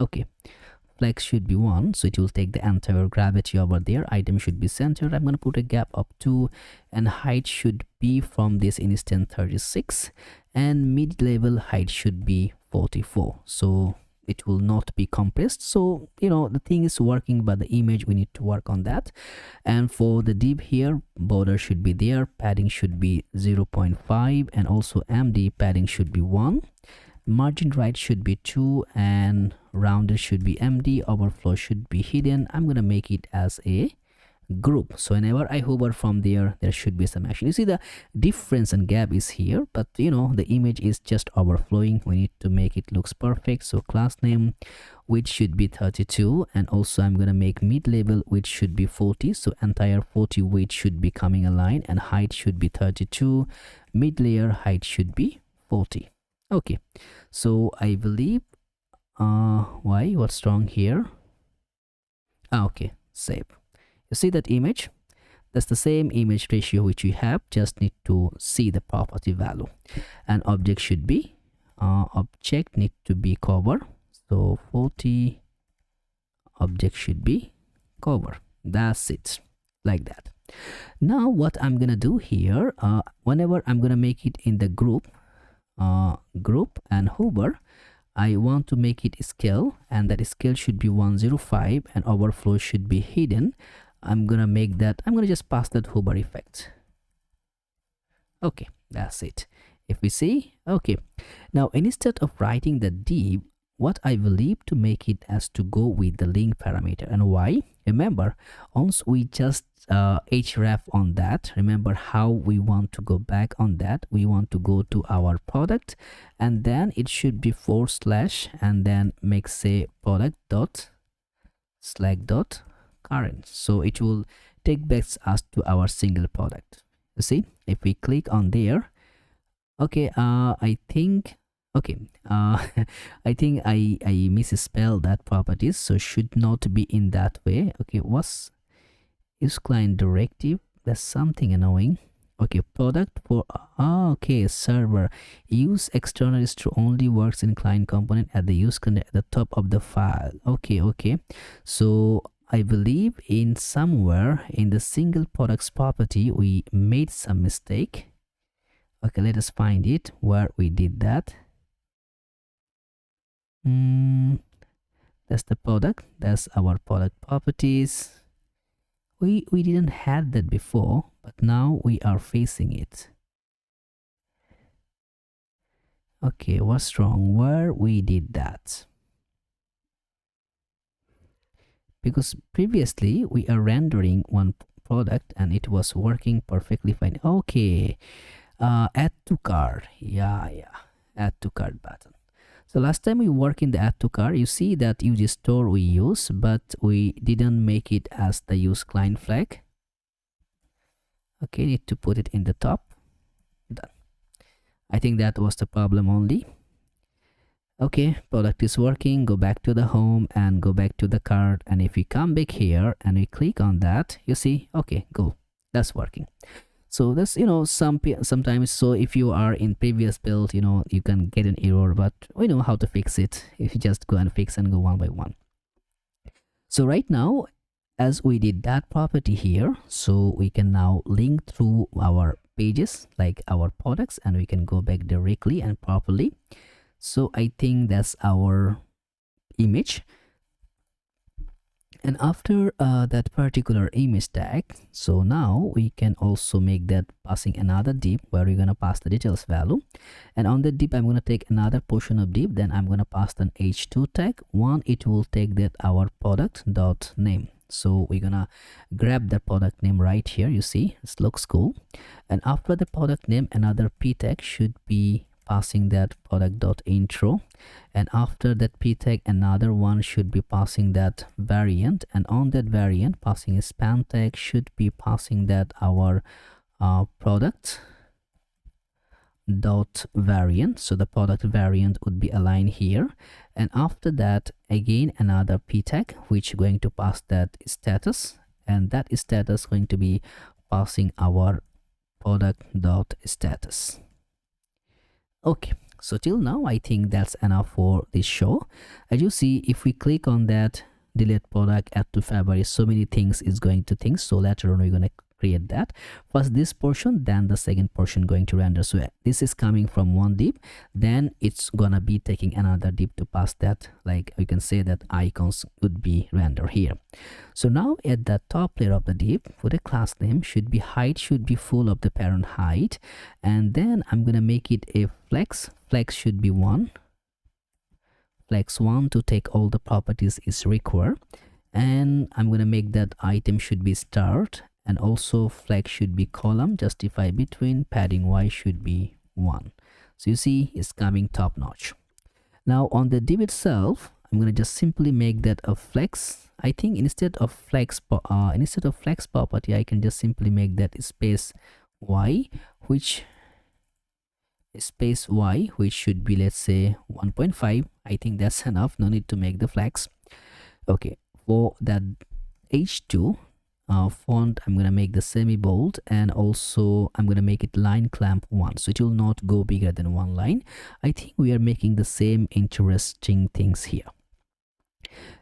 Okay, flex should be 1, so it will take the entire gravity over there. Item should be centered. I'm going to put a gap of 2, and height should be from this instance 36, and mid-level height should be 44. So it will not be compressed. So you know the thing is working, but the image we need to work on that. And for the div here, border should be there, padding should be 0.5, and also MD padding should be 1, margin right should be 2, and rounded should be MD, overflow should be hidden. I'm gonna make it as a group, so whenever I hover from there, there should be some action. You see the difference and gap is here, but you know the image is just overflowing. We need to make it looks perfect. So class name, which should be 32, and also I'm gonna make mid-level, which should be 40, so entire 40 weight should be coming aligned, and height should be 32, mid-layer height should be 40. Okay, so I believe why, what's wrong here? Okay, save. You see that image? That's the same image ratio which we have, just need to see the property value. And object should be object need to be cover, so 40 object should be cover. That's it, like that. Now what I'm gonna do here, whenever I'm gonna make it in the group and hover, I want to make it scale, and that scale should be 105, and overflow should be hidden. I'm gonna make that, I'm gonna just pass that hover effect. Okay, that's it. If we see, okay, now instead of writing the div, what I believe to make it as to go with the link parameter. And why? Remember, once we just href on that, remember how we want to go back on that. We want to go to our product, and then it should be / and then make say product dot slack dot current, so it will take back us to our single product. You see, if we click on there, okay, I think, okay, I think I misspelled that properties, so should not be in that way. Okay, what's use client directive? That's something annoying. Okay, product for okay, server use external is to only works in client component at the use content at the top of the file. Okay, so I believe in somewhere in the single products property we made some mistake. Okay, let us find it where we did that. That's the product, that's our product properties. We didn't have that before, but now we are facing it. Okay, what's wrong where we did that? Because previously we are rendering one product and it was working perfectly fine. Okay, add to cart. Yeah, add to cart button. So last time we work in the add to cart, you see that UG store we use, but we didn't make it as the use client flag. Okay, need to put it in the top. Done. I think that was the problem only. Okay, product is working. Go back to the home and go back to the cart, and if we come back here and we click on that, you see, okay, cool, that's working. So that's, you know, sometimes, so if you are in previous build, you know, you can get an error, but we know how to fix it if you just go and fix and go one by one. So right now, as we did that property here, so we can now link through our pages like our products, and we can go back directly and properly. So I think that's our image. And after that particular image tag, so now we can also make that passing another div where we're going to pass the details value. And on the div, I'm going to take another portion of div, then I'm going to pass an h2 tag. One, it will take that our product dot name. So we're gonna grab the product name right here. You see, it looks cool. And after the product name, another p tag should be passing that product.intro, and after that p tag, another one should be passing that variant, and on that variant, passing a span tag, should be passing that our product dot variant. So the product variant would be aligned here, and after that, again another p tag which going to pass that status, and that status going to be passing our product dot status. Okay, so till now I think that's enough for this show. As you see, if we click on that delete product, add to fabric, so many things is going to think. So later on we're going to create that. First this portion, then the second portion going to render. So this is coming from one div, then it's gonna be taking another div to pass that, like we can say that icons would be rendered here. So now at the top layer of the div, for the class name should be height, should be full of the parent height, and then I'm gonna make it a flex should be 1, flex 1 to take all the properties is required, and I'm gonna make that item should be start, and also flex should be column, justify between, padding y should be 1. So you see it's coming top notch. Now on the div itself, I'm gonna just simply make that a flex. I think instead of flex property, I can just simply make that space y, which should be, let's say 1.5. I think that's enough, no need to make the flex. Okay, for that h2 font, I'm gonna make the semi bold, and also I'm gonna make it line clamp 1, so it will not go bigger than one line. I think we are making the same interesting things here.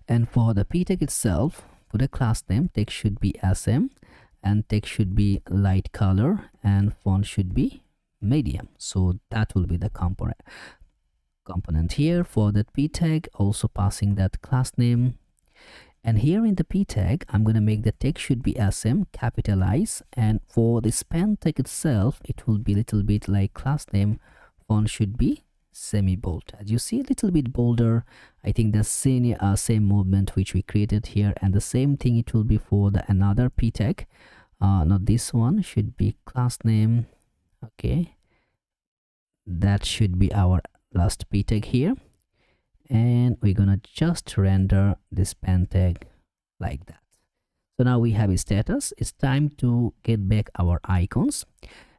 And for the p tag itself, for the class name, text should be sm, and text should be light color, and font should be medium. So that will be the component here. For that p tag, also passing that class name. And here in the p tag, I'm going to make the text should be sm, capitalize, and for the span tag itself, it will be a little bit like class name, font should be semi bold. As you see, a little bit bolder. I think the same movement which we created here, and the same thing it will be for the another p tag. Not this one, should be class name. Okay, that should be our last p tag here. And we're gonna just render this span tag like that. So now we have a status. It's time to get back our icons,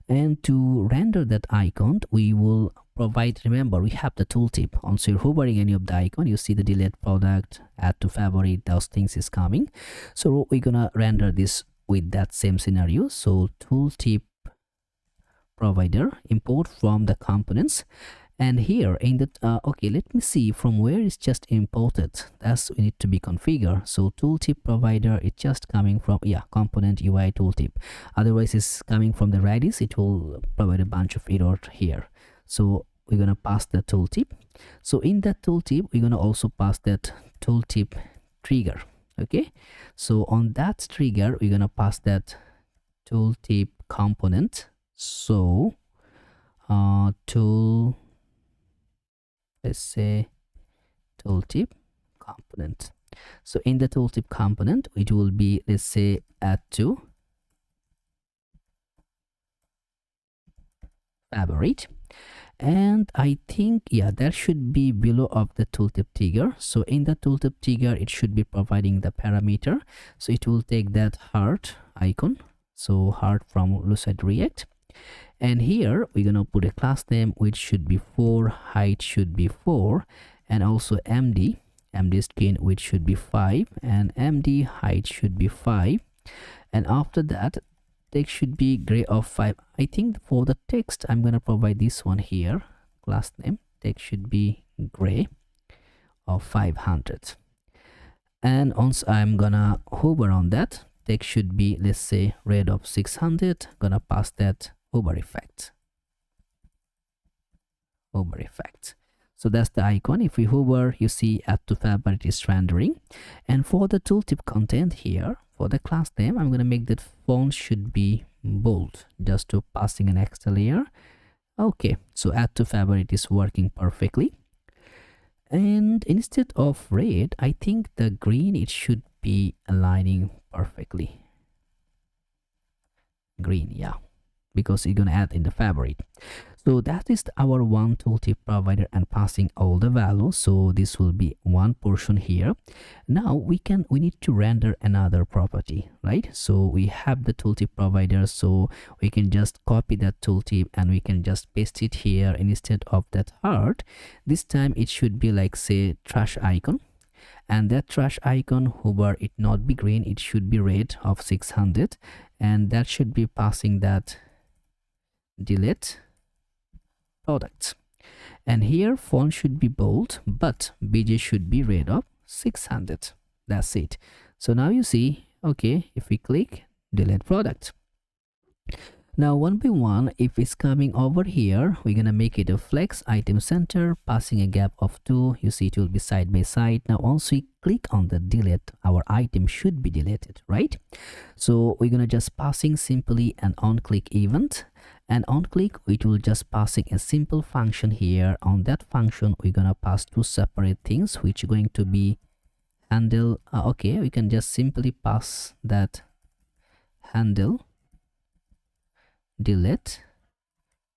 and to render that icon we will provide, remember we have the tooltip. Once you're hovering any of the icon, you see the delete product, add to favorite, those things is coming. So we're gonna render this with that same scenario. So tooltip provider, import from the components. And here in the okay, let me see from where it's just imported. That's we need to be configured. So tooltip provider, it's just coming from component UI tooltip. Otherwise it's coming from the Redis, it will provide a bunch of error here. So we're gonna pass the tooltip. So in that tooltip, we're gonna also pass that tooltip trigger. Okay, so on that trigger, we're gonna pass that tooltip component. So let's say tooltip component. So in the tooltip component, it will be, let's say add to favorite. And I think, yeah, that should be below of the tooltip trigger. So in the tooltip trigger, it should be providing the parameter. So it will take that heart icon, so heart from Lucid React. And here we're gonna put a class name which should be 4, height should be 4, and also md screen which should be 5, and md height should be 5. And after that, text should be gray of 5. I think for the text, I'm gonna provide this one here. Class name text should be gray of 500. And once I'm gonna hover on that, text should be, let's say, red of 600. Gonna pass that hover effect. So that's the icon. If we hover, you see add to favorite is rendering. And for the tooltip content here, for the class name, I'm going to make that font should be bold, just to passing an extra layer. Okay, so add to favorite is working perfectly. And instead of red, I think the green, it should be aligning perfectly. Green, yeah, because it's going to add in the favorite. So that is our one tooltip provider and passing all the values. So this will be one portion here. Now we need to render another property, right? So we have the tooltip provider, so we can just copy that tooltip and we can just paste it here. Instead of that heart, this time it should be like, say, trash icon. And that trash icon, hover, it not be green, it should be red of 600, and that should be passing that delete products. And here font should be bold, but bj should be red of 600. That's it. So now you see, okay, if we click delete product, now one by one, if it's coming over here, we're gonna make it a flex item center, passing a gap of 2. You see it will be side by side. Now once we click on the delete, our item should be deleted, right? So we're gonna just passing simply an on click event, and on click it will just passing a simple function here. On that function we're gonna pass 2 separate things which are going to be handle. Okay, we can just simply pass that handle delete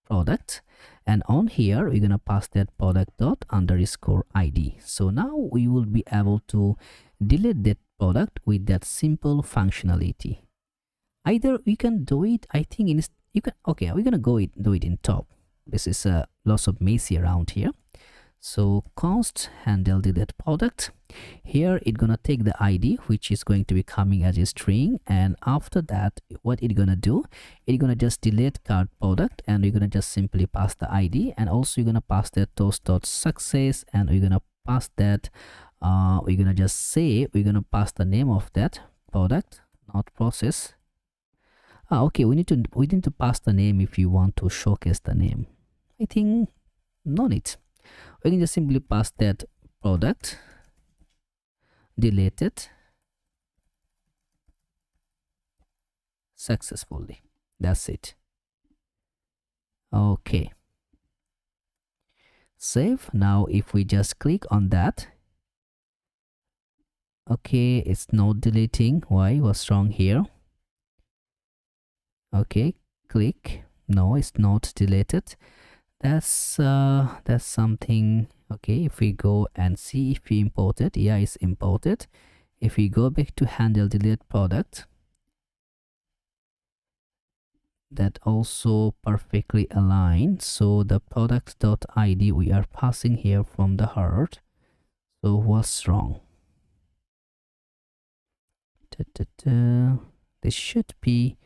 product, and on here we're gonna pass that product dot underscore id. So now we will be able to delete that product with that simple functionality. Either we can do it, I think in you can, okay, we're gonna do it in top. This is lots of messy around here. So const handle delete product, here it's gonna take the id which is going to be coming as a string, and after that what it's gonna do, it's gonna just delete card product, and we're gonna just simply pass the id, and also you're gonna pass that toast.success, and we're gonna pass that we're gonna just say we're gonna pass the name of that product, not process. Okay, we need to pass the name if you want to showcase the name. I think no need. We can just simply pass that product deleted successfully. That's it. Okay, save. Now if we just click on that, okay, it's not deleting. Why? What's wrong here? Okay, click. No, it's not deleted. That's something. Okay, if we go and see if we import it, yeah, it's imported. If we go back to handle delete product, that also perfectly aligned. So the product.id we are passing here from the heart. So what's wrong? This should be.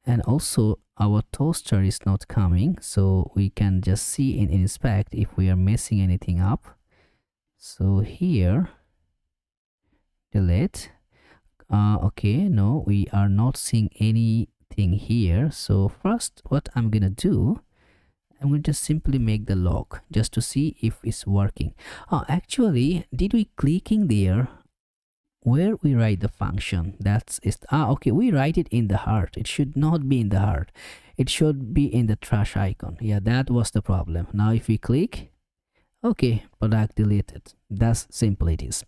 And also our toaster is not coming, so we can just see in inspect if we are messing anything up. So here delete. Okay, no, we are not seeing anything here. So first what I'm gonna do, I'm going to just simply make the log just to see if it's working. Actually, did we clicking there where we write the function? That's it. Okay, we write it in the heart. It should not be in the heart, it should be in the trash icon. Yeah, that was the problem. Now if we click, okay, product deleted. That's simple it is.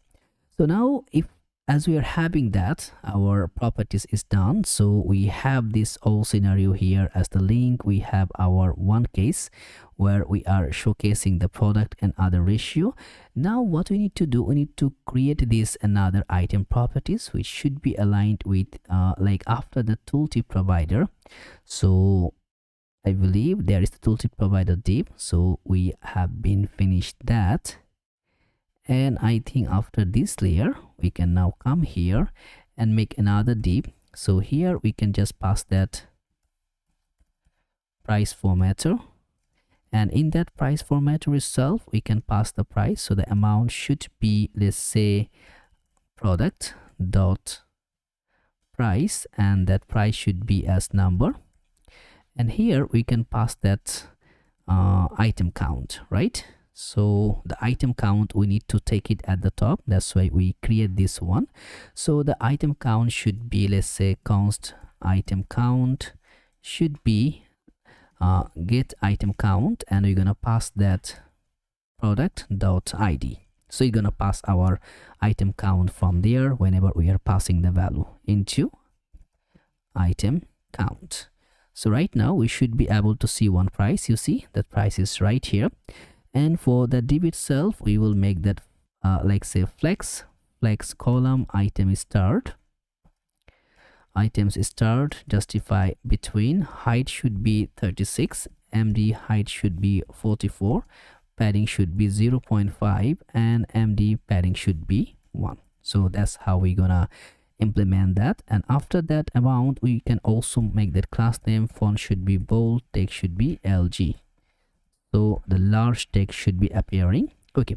So now if as we are having that, our properties is done. So we have this whole scenario here as the link. We have our one case where we are showcasing the product and other ratio. Now what we need to do, we need to create this another item properties which should be aligned with like after the tooltip provider. So I believe there is the tooltip provider div. So we have been finished that. And I think after this layer, we can now come here and make another div. So here we can just pass that price formatter. And in that price formatter itself, we can pass the price. So the amount should be, let's say, product dot price, and that price should be as number. And here we can pass that item count, right? So the item count, we need to take it at the top. That's why we create this one. So the item count should be, let's say, const item count should be get item count, and we're gonna pass that product dot id. So you're gonna pass our item count from there whenever we are passing the value into item count. So right now we should be able to see one price. You see that price is right here. And for the div itself, we will make that like say flex column item start, items start justify between, height should be 36, md height should be 44, padding should be 0.5, and md padding should be 1. So that's how we're gonna implement that. And after that amount, we can also make that class name. Font should be bold, text should be LG. So the large text should be appearing. Okay,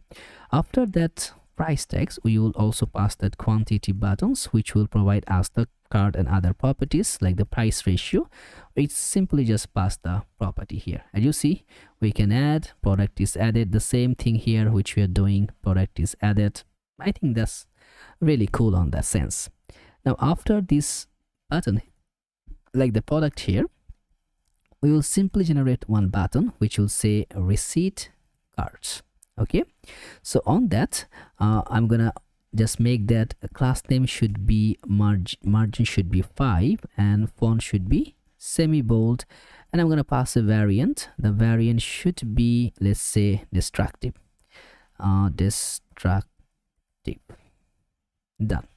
after that price text, we will also pass that quantity buttons, which will provide us the card and other properties like the price ratio. It's simply just pass the property here. As you see, we can add, product is added, the same thing here which we are doing, product is added. I think that's really cool on that sense. Now after this button, like the product here, we will simply generate one button which will say receipt cards. Okay, so on that I'm gonna just make that class name should be margin should be 5, and font should be semi bold, and I'm gonna pass a variant. The variant should be, let's say, destructive. Done.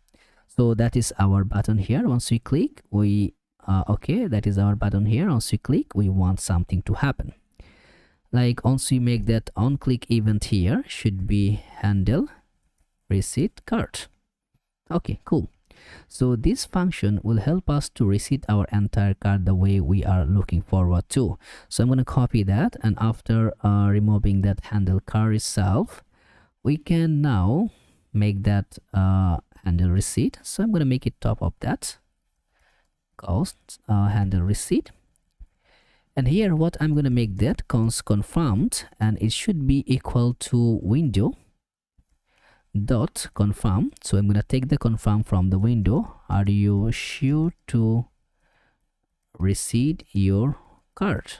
So that is our button here. Once we click, we okay, that is our button here. Once we click, we want something to happen. Like once we make that on click event here, should be handle receipt card. Okay, cool. So this function will help us to receipt our entire card the way we are looking forward to. So I'm going to copy that, and after removing that handle card itself, we can now make that handle receipt. So I'm going to make it top of that cost handle receipt. And here what I'm going to make that const confirmed, and it should be equal to window dot confirm. So I'm going to take the confirm from the window. Are you sure to receive your card?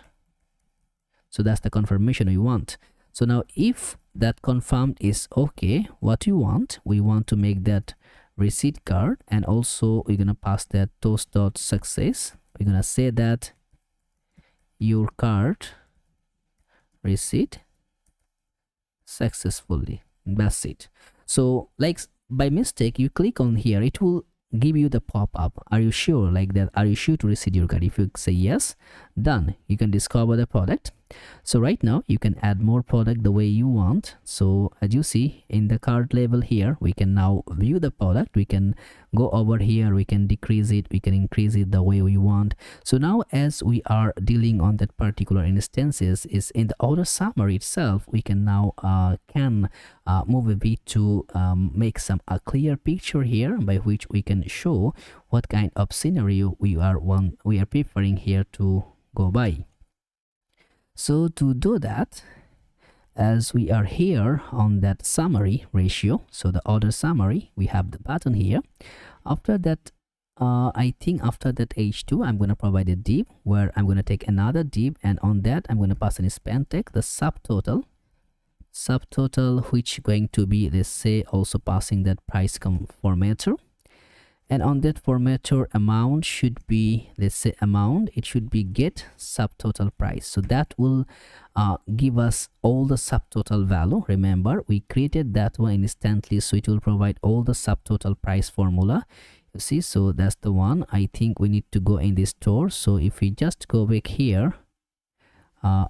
So that's the confirmation we want. So now if that confirmed is okay, what you want, we want to make that receipt card, and also we're going to pass that toast.success. We're going to say that your card receipt successfully. That's it. So like by mistake you click on here, it will give you the pop-up, are you sure, like that, are you sure to receive your card? If you say yes, done, you can discover the product. So right now you can add more product the way you want. So as you see in the card level here, we can now view the product. We can go over here, we can decrease it, we can increase it the way we want. So now as we are dealing on that particular instances, is in the order summary itself, we can now move a bit to make some a clear picture here, by which we can show what kind of scenario we are preparing here to go by. So to do that, as we are here on that summary ratio, so the order summary, we have the button here. After that, I think after that h2, I'm going to provide a div where I'm going to take another div, and on that I'm going to pass an span tag, the subtotal, which going to be, let's say, also passing that price formatter. And on that formatter, amount should be, let's say amount, it should be get subtotal price. So that will give us all the subtotal value. Remember, we created that one instantly, so it will provide all the subtotal price formula. You see, so that's the one. I think we need to go in this store. So if we just go back here,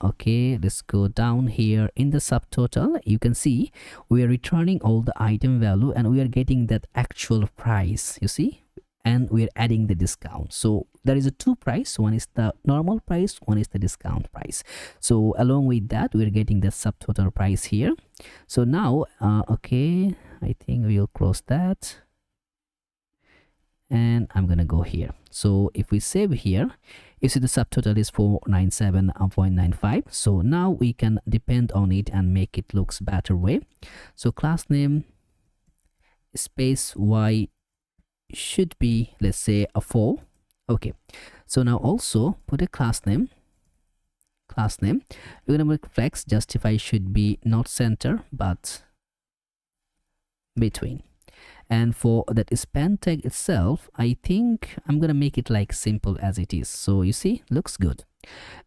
okay, let's go down here in the subtotal. You can see we are returning all the item value and we are getting that actual price, you see, and we are adding the discount. So there is a two price, one is the normal price, one is the discount price. So along with that, we are getting the subtotal price here. So now okay, I think we'll close that and I'm gonna go here. So if we save here, you see the subtotal is 497.95. so now we can depend on it and make it looks better way. So class name space y should be, let's say, a 4. Okay, so now also put a class name. We're gonna make flex justify should be not center but between. And for that span tag itself, I think I'm gonna make it like simple as it is. So you see, looks good.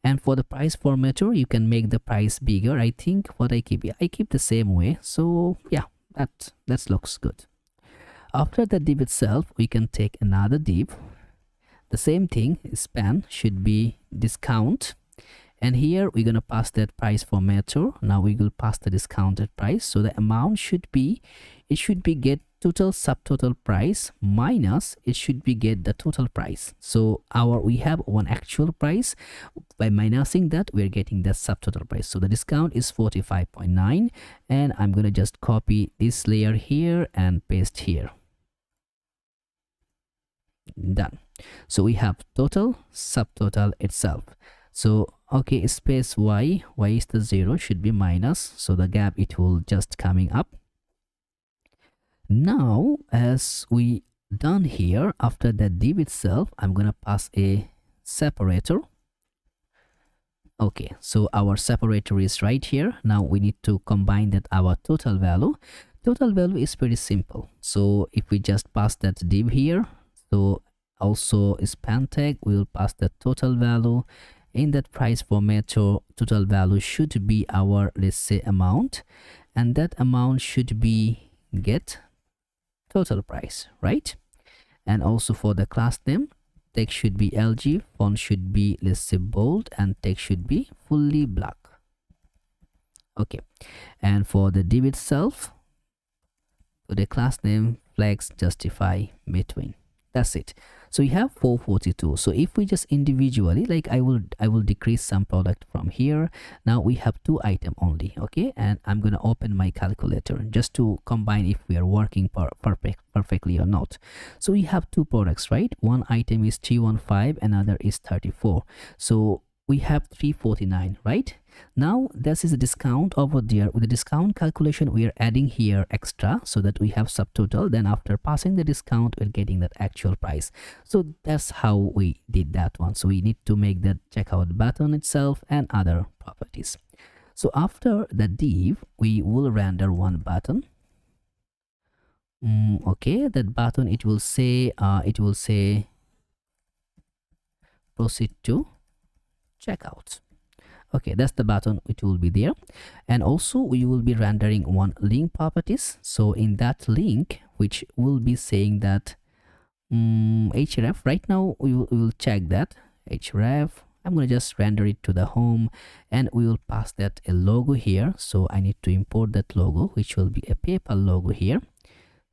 And for the price formatter, you can make the price bigger. I think what I keep the same way. So yeah, that looks good. After the div itself, we can take another div. The same thing, span should be discount. And here we're gonna pass that price formatter. Now we will pass the discounted price. So the amount should be, it should be get total subtotal price minus it should be get the total price. So we have one actual price. By minusing that, we're getting the subtotal price. So the discount is 45.9, and I'm gonna just copy this layer here and paste here. Done. So we have total, subtotal itself. So okay, space y is the 0, should be minus, so the gap it will just coming up. Now as we done here, after the div itself, I'm gonna pass a separator. Okay, so our separator is right here. Now we need to combine that our total value. Total value is pretty simple. So if we just pass that div here, so also span tag, we'll pass the total value. In that price formatter, total value should be our, let's say, amount, and that amount should be get total price, right? And also for the class name, text should be LG, font should be, let's say, bold, and text should be fully black. Okay, and for the div itself, for the class name, flex justify between. That's it. So you have 442. So if we just individually, like I will decrease some product from here. Now we have 2 items only. Okay, and I'm gonna open my calculator just to combine if we are working perfectly or not. So we have 2 products, right? One item is 315, another is 34. So we have 349, right? Now this is a discount over there. With the discount calculation, we are adding here extra so that we have subtotal. Then after passing the discount, we're getting that actual price. So that's how we did that one. So we need to make that checkout button itself and other properties. So after the div, we will render one button. Okay, that button, it will say proceed to checkout. Okay, that's the button, it will be there. And also we will be rendering one link properties. So in that link, which will be saying that href, right now we will check that href. I'm going to just render it to the home, and we will pass that a logo here. So I need to import that logo, which will be a PayPal logo here.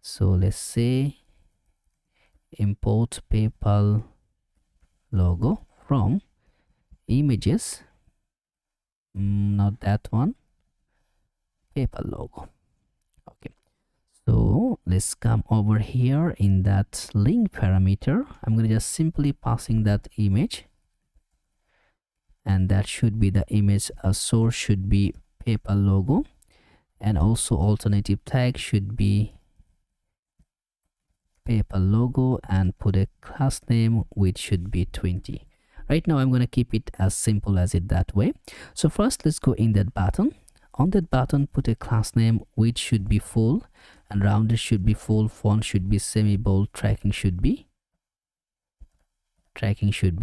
So let's say import PayPal logo from images, not that one, PayPal logo. Okay, so let's come over here in that link parameter. I'm going to just simply passing that image, and that should be the image. A source should be PayPal logo, and also alternative tag should be PayPal logo, and put a class name which should be 20. Right now I'm going to keep it as simple as it that way. So first let's go in that button. On that button, put a class name which should be full, and rounded should be full, font should be semi bold, tracking should be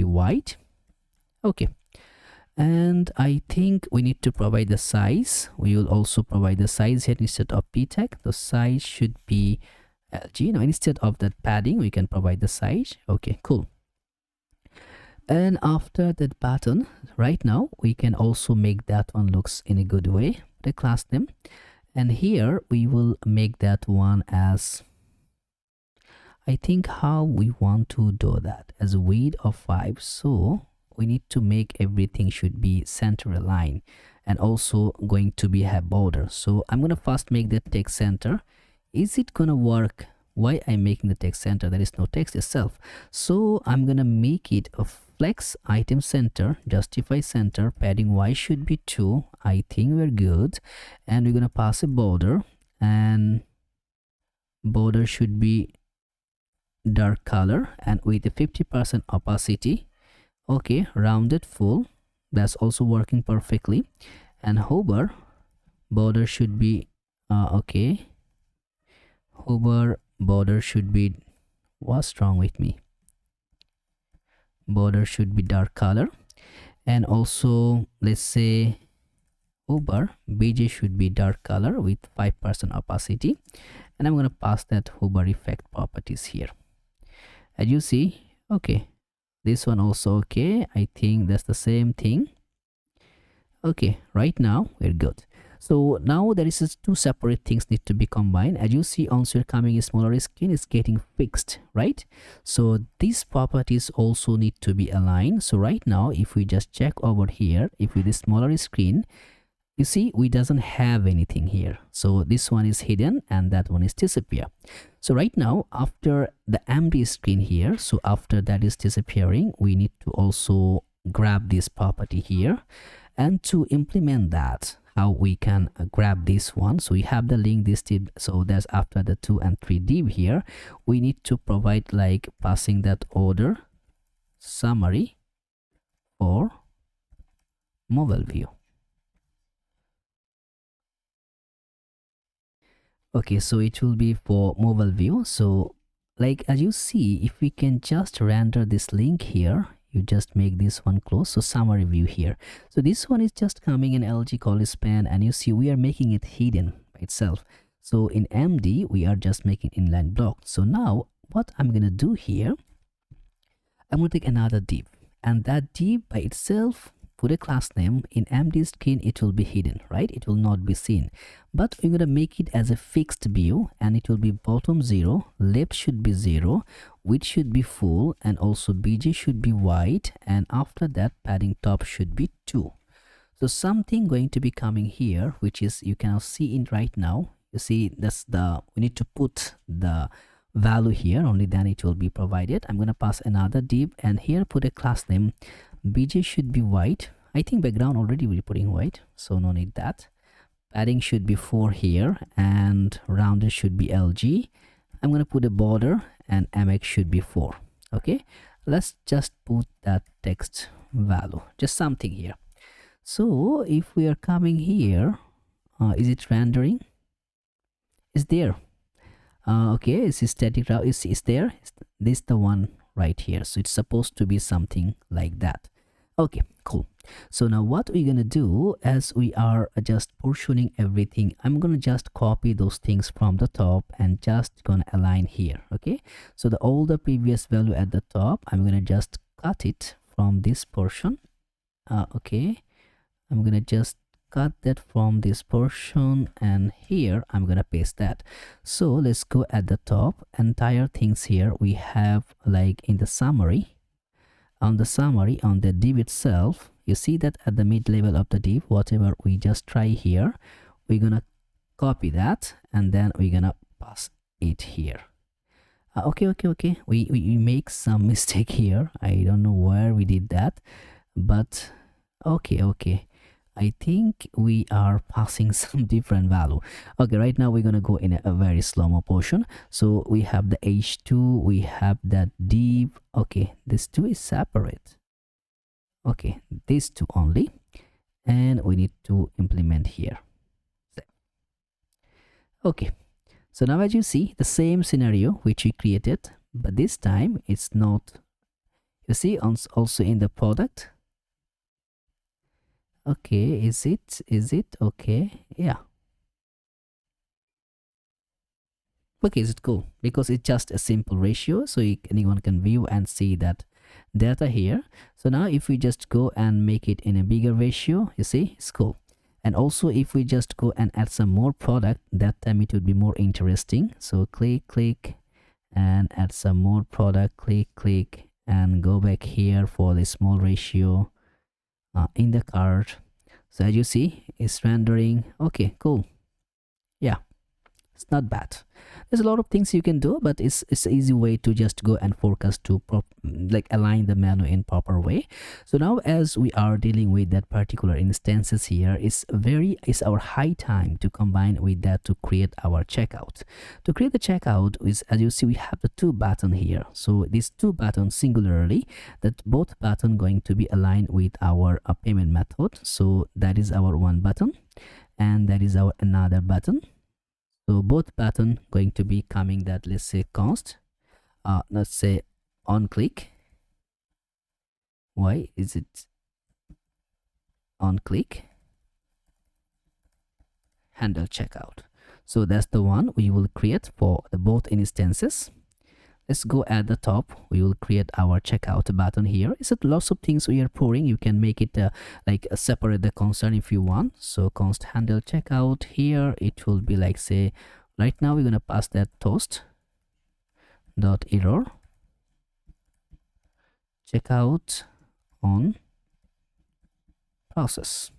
white. Okay, and I think we need to provide the size. We will also provide the size here instead of p tag. The size should be LG. Now instead of that padding, we can provide the size. Okay, cool. And after that button, right now we can also make that one looks in a good way. The class name, and here we will make that one as, I think how we want to do that, as a width of 5. So we need to make everything should be center aligned, and also going to be have border. So I'm gonna first make the text center. Is it gonna work? Why I'm making the text center? There is no text itself. So I'm gonna make it a flex item center, justify center, padding y should be 2. I think we're good, and we're gonna pass a border, and border should be dark color and with a 50% opacity. Okay, rounded full, that's also working perfectly. And hover border should be okay, hover border should be, what's wrong with me, border should be dark color. And also let's say hover bj should be dark color with 5% opacity, and I'm going to pass that hover effect properties here. As you see, okay, this one also okay. I think that's the same thing. Okay, right now we're good. So now there is two separate things need to be combined. As you see, once you're coming a smaller screen, it's getting fixed, right? So these properties also need to be aligned. So right now, if we just check over here, if with the smaller screen, you see we doesn't have anything here. So this one is hidden and that one is disappear. So right now, after the empty screen here, so after that is disappearing, we need to also grab this property here. And to implement that, how we can grab this one, so we have the link this div. So that's after the 2 and 3 div here, we need to provide like passing that order summary for mobile view. Okay, so it will be for mobile view. So like as you see, if we can just render this link here, you just make this one close. So summary view here, so this one is just coming in LG call span, and you see we are making it hidden by itself. So in MD we are just making inline block. So now what I'm gonna do here, I'm gonna take another div, and that div by itself, put a class name. In MD screen it will be hidden, right? It will not be seen, but we're gonna make it as a fixed view, and it will be bottom 0, left should be 0, width should be full, and also bj should be white, and after that padding top should be 2. So something going to be coming here, which is you can see in right now. You see that's the, we need to put the value here, only then it will be provided. I'm gonna pass another div, and here put a class name. bj should be white. I think background already we're putting white, so no need that. Padding should be 4 here, and rounded should be LG. I'm gonna put a border, and mx should be 4. Okay, let's just put that text value, just something here. So if we are coming here, is it rendering? Is there? Okay, is static route is there? This the one right here. So it's supposed to be something like that. Okay, cool. So now what we're gonna do, as we are just portioning everything, I'm gonna just copy those things from the top and just gonna align here. Okay, so all the previous value at the top, I'm gonna just cut it from this portion. Okay, I'm gonna just cut that from this portion, and here I'm gonna paste that. So let's go at the top, entire things here we have like in the summary. On the summary, on the div itself, you see that at the mid level of the div, whatever we just try here, we're gonna copy that, and then we're gonna pass it here. Okay, we make some mistake here. I don't know where we did that, but okay, I think we are passing some different value. Okay, right now we're gonna go in a very slow-mo portion. So we have the h2, we have that div. Okay, this 2 is separate. Okay, these 2 only, and we need to implement here. Okay, So now as you see, the same scenario which we created, but this time it's not, you see, also in the product. Okay, is it okay? Yeah. Okay, is it cool? Because it's just a simple ratio, so anyone can view and see that data here. So now if we just go and make it in a bigger ratio, you see, it's cool. And also if we just go and add some more product, that time it would be more interesting. So click and add some more product, click and go back here for the small ratio in the cart. So as you see, it's rendering. Okay, cool. Yeah, it's not bad. There's a lot of things you can do, but it's an easy way to just go and forecast to like align the menu in proper way. So now as we are dealing with that particular instances here, it's our high time to combine with that to create our checkout. To create the checkout is, as you see, we have the two buttons here. So these two buttons singularly, that both button going to be aligned with our payment method. So that is our one button and that is our another button. So both button going to be coming that, let's say, const, let's say on click. Why is it on click? Handle checkout. So that's the one we will create for the both instances. Let's go at the top. We will create our checkout button here. It's lots of things we are pouring. You can make it like separate the concern if you want. So const handle checkout here. It will be like, say, right now we're gonna pass that toast dot error checkout on process.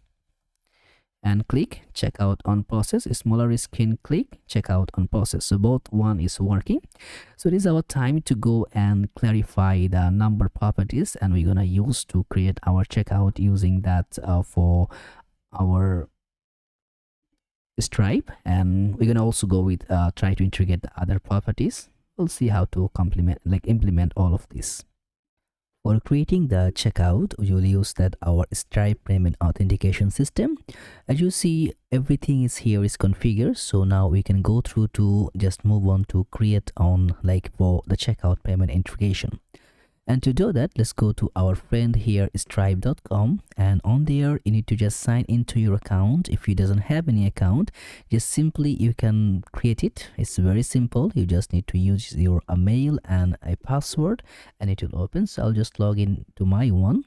And click checkout on process, smaller screen, click checkout on process. So both one is working. So it is our time to go and clarify the number properties, and we're gonna use to create our checkout using that for our Stripe. And we're gonna also go with try to integrate the other properties. We'll see how to implement all of this. For creating the checkout, we will use that our Stripe payment authentication system. As you see, everything is here is configured. So now we can go through to just move on to create on for the checkout payment integration. And to do that, let's go to our friend here, stripe.com, and on there you need to just sign into your account. If you doesn't have any account, just simply you can create it. It's very simple. You just need to use your mail and a password and it will open. So I'll just log in to my one.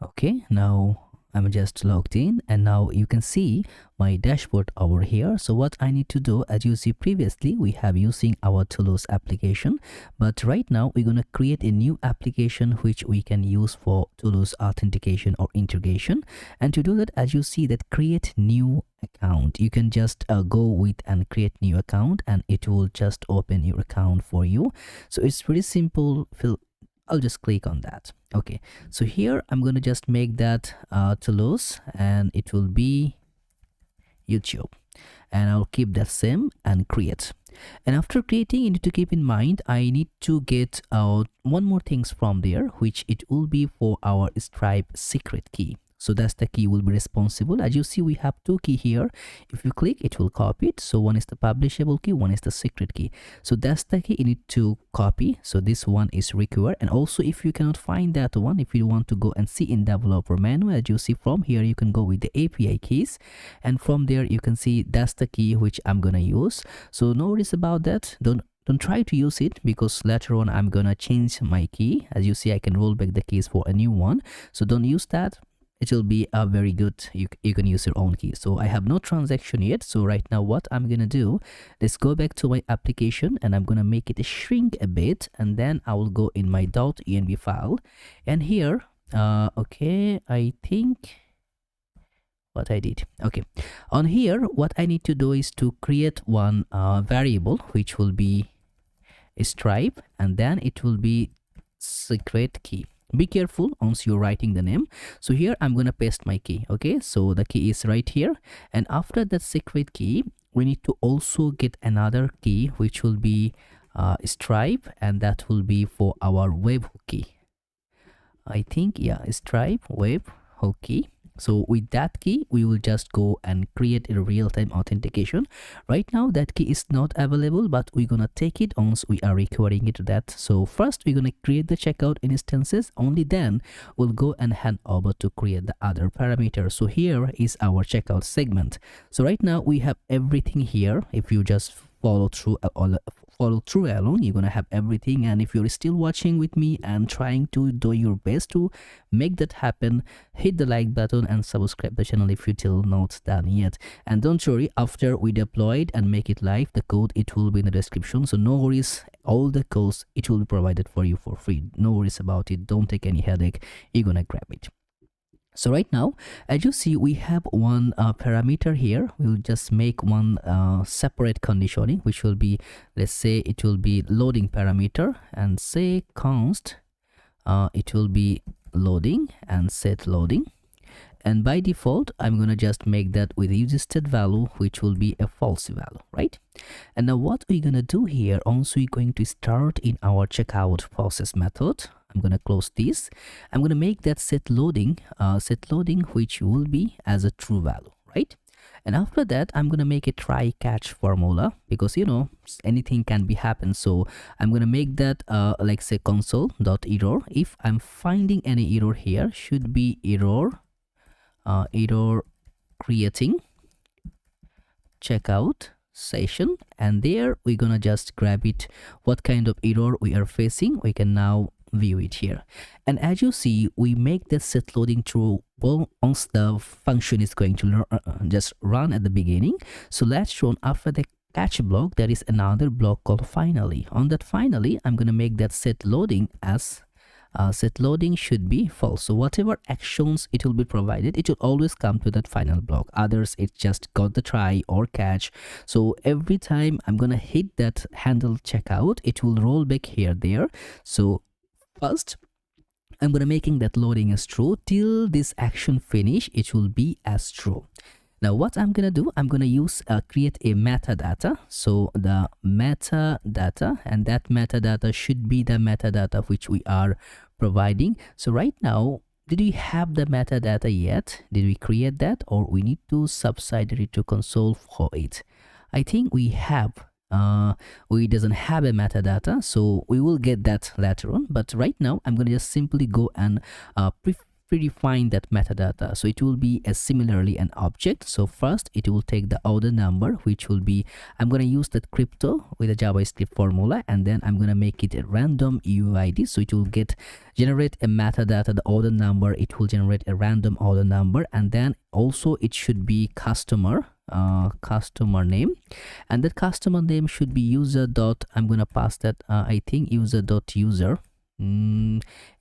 Okay, now I'm just logged in, and now you can see my dashboard over here. So what I need to do, as you see previously, we have using our Toulouse application, but right now we're going to create a new application which we can use for Toulouse authentication or integration. And to do that, as you see that create new account, you can just go with and create new account and it will just open your account for you. So it's pretty simple. I'll just click on that. Okay, so here I'm going to just make that Toulouse and it will be YouTube, and I'll keep that same and create. And after creating, you need to keep in mind I need to get out one more things from there, which it will be for our Stripe secret key. So that's the key will be responsible. As you see, we have two key here. If you click, it will copy it. So one is the publishable key, one is the secret key. So that's the key you need to copy. So this one is required. And also if you cannot find that one, if you want to go and see in developer menu, as you see from here, you can go with the API keys. And from there, you can see that's the key which I'm going to use. So no worries about that. Don't try to use it, because later on I'm gonna change my key. As you see, I can roll back the keys for a new one. So don't use that. It will be a very good, you can use your own key. So I have no transaction yet. So right now what I'm gonna do, let's go back to my application and I'm gonna make it shrink a bit, and then I will go in my .env file, and here okay, I think what I did, okay, on here what I need to do is to create one variable which will be a Stripe, and then it will be secret key. Be careful once you're writing the name. So here I'm gonna paste my key. Okay, so the key is right here, and after that secret key we need to also get another key which will be Stripe, and that will be for our webhook key. I think, yeah, Stripe webhook key. So with that key, we will just go and create a real-time authentication. Right now, that key is not available, but we're gonna take it once we are requiring it to that. So first, we're gonna create the checkout instances. Only then we'll go and hand over to create the other parameters. So here is our checkout segment. So right now we have everything here. If you just follow through along, you're gonna have everything. And if you're still watching with me and trying to do your best to make that happen, hit the like button and subscribe the channel if you still not done yet. And don't worry, after we deploy it and make it live, the code, it will be in the description. So no worries, all the codes, it will be provided for you for free. No worries about it, don't take any headache, you're gonna grab it. So right now, as you see, we have one parameter here. We'll just make one separate conditioning, which will be, let's say it will be loading parameter, and say const, it will be loading and set loading. And by default, I'm gonna just make that with user state value, which will be a false value, right? And now what we're gonna do here, also we're going to start in our checkout process method. I'm gonna close this. I'm gonna make that set loading, which will be as a true value, right? And after that, I'm gonna make a try catch formula, because you know anything can be happen. So I'm gonna make that like say console.error. If I'm finding any error here, should be error creating checkout session, and there we're gonna just grab it. What kind of error we are facing, we can now view it here. And as you see, we make the set loading true once the function is going to just run at the beginning. So let's show after the catch block, there is another block called finally. On that finally, I'm gonna make that set loading as set loading should be false. So whatever actions it will be provided, it will always come to that final block. Others, it just got the try or catch. So every time I'm gonna hit that handle checkout, it will roll back here there. So first, I'm gonna making that loading as true till this action finish. It will be as true. Now what I'm gonna do, I'm gonna use create a metadata. So the metadata, and that metadata should be the metadata which we are providing. So right now, did we have the metadata yet? Did we create that, or we need to subsidiary to console for it? I think we have. We doesn't have a metadata, so we will get that later on. But right now, I'm gonna just simply go and predefine that metadata. So it will be as similarly an object. So first it will take the order number, which will be, I'm going to use that crypto with a JavaScript formula, and then I'm going to make it a random UID. So it will generate a metadata, the order number, it will generate a random order number, and then also it should be customer name, and that customer name should be user dot, I'm going to pass that I think user dot user.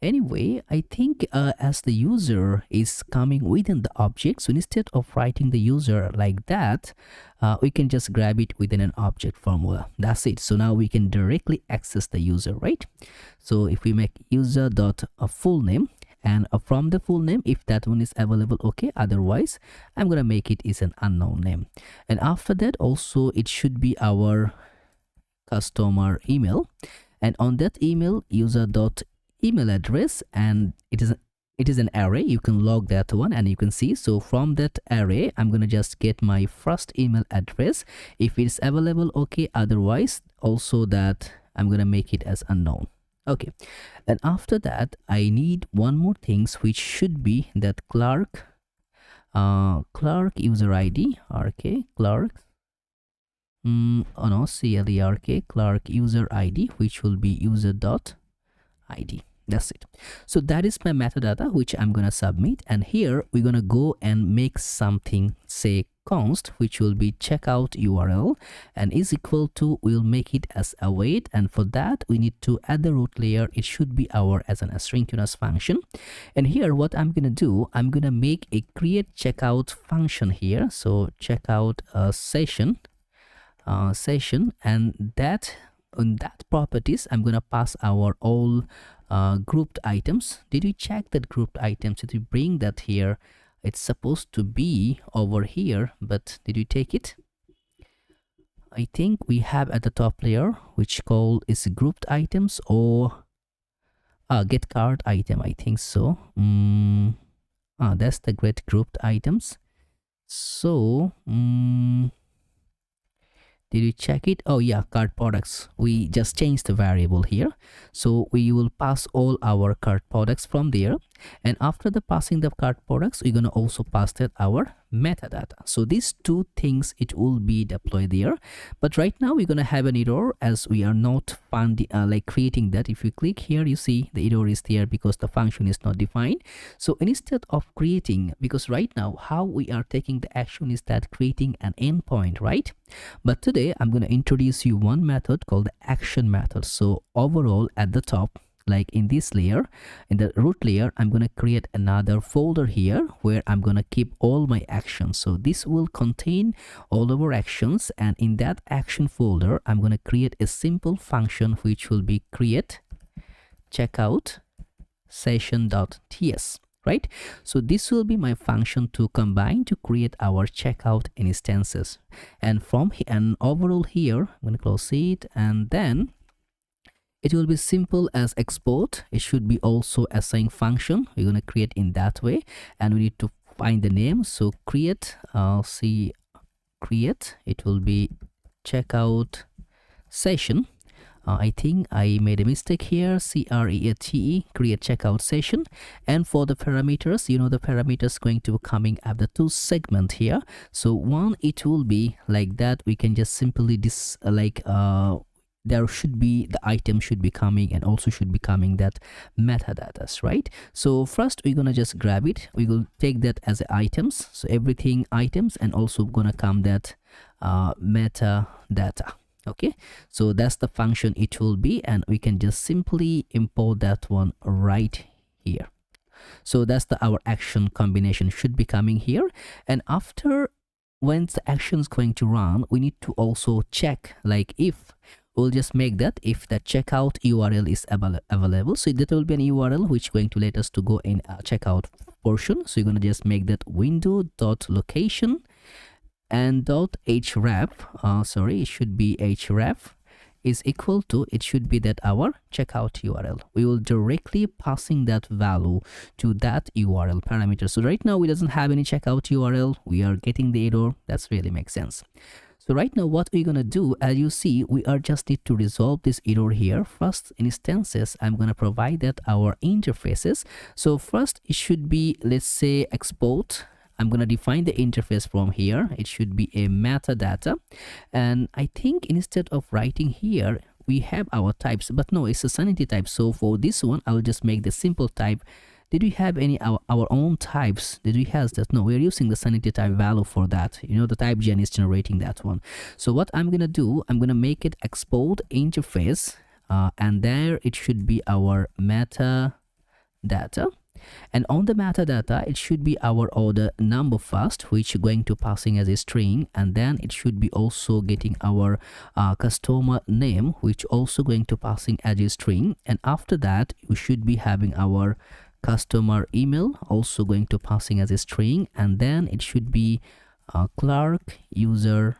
Anyway, I think as the user is coming within the object, so instead of writing the user like that, we can just grab it within an object formula. That's it. So now we can directly access the user, right? So if we make user dot full name, and from the full name, if that one is available, okay, otherwise I'm gonna make it is an unknown name. And after that also, it should be our customer email, and on that email, user dot email address, and it is an array. You can log that one, and you can see. So from that array, I'm gonna just get my first email address. If it's available, okay, otherwise also that I'm gonna make it as unknown. Okay, and after that, I need one more things, which should be that clerk user ID, RK clerk. Oh no, CLERK clerk user ID, which will be user dot ID. That's it. So that is my metadata which I'm gonna submit, and here we're gonna go and make something, say const, which will be checkout URL, and is equal to, we'll make it as await, and for that we need to add the root layer. It should be our as an asynchronous function. And here what I'm gonna do, I'm gonna make a create checkout function here. So checkout session, and that on that properties, I'm gonna pass our all grouped items. Did we check that grouped items? Did we bring that here? It's supposed to be over here, but did we take it? I think we have at the top layer, which called is grouped items, or get card item, I think so. That's the get grouped items. So did you check it? Oh yeah, cart products. We just changed the variable here. So we will pass all our cart products from there. And after the passing the cart products, we're going to also pass that our metadata. So these two things, it will be deployed there. But right now we're going to have an error as we are not finding like creating that. If you click here, you see the error is there because the function is not defined. So instead of creating, because right now how we are taking the action is that creating an endpoint, right? But today I'm going to introduce you one method called the action method. So overall at the top, like in this layer, in the root layer, I'm going to create another folder here where I'm going to keep all my actions. So this will contain all of our actions, and in that action folder I'm going to create a simple function which will be create checkout session.ts, right? So this will be my function to combine to create our checkout instances. And from here, and overall here, I'm going to close it, and then it will be simple as export. It should be also assign function. We're going to create in that way, and we need to find the name. So create, create, it will be checkout session. I think I made a mistake here. create checkout session. And for the parameters, you know, the parameters going to be coming at the two segment here. So one, it will be like that. We can just simply there should be the item should be coming, and also should be coming that metadatas, right? So first we're gonna just grab it. We will take that as items. So everything items, and also gonna come that metadata. Okay, so that's the function it will be, and we can just simply import that one right here. So that's our action combination should be coming here. And after, when the action is going to run, we need to also check, like if we'll just make that if the checkout URL is available. So that will be an URL which going to let us to go in checkout portion. So you're going to just make that window.location and .href, sorry, it should be href is equal to, it should be that our checkout URL. We will directly passing that value to that URL parameter. So right now we doesn't have any checkout URL. We are getting the error. That's really makes sense. So right now what we're gonna do, as you see, we are just need to resolve this error here. First instances, I'm gonna provide that our interfaces. So first it should be, let's say, export. I'm gonna define the interface from here. It should be a metadata, and I think instead of writing here we have our types, but no, it's a sanity type. So for this one I'll just make the simple type. Did we have any our own types? Did we have that? No, we're using the sanity type value for that. You know, the type gen is generating that one. So what I'm gonna do, I'm gonna make it export interface, and there it should be our metadata. And on the metadata, it should be our order number first, which going to passing as a string, and then it should be also getting our customer name, which also going to passing as a string. And after that, we should be having our customer email also going to passing as a string, and then it should be clerk user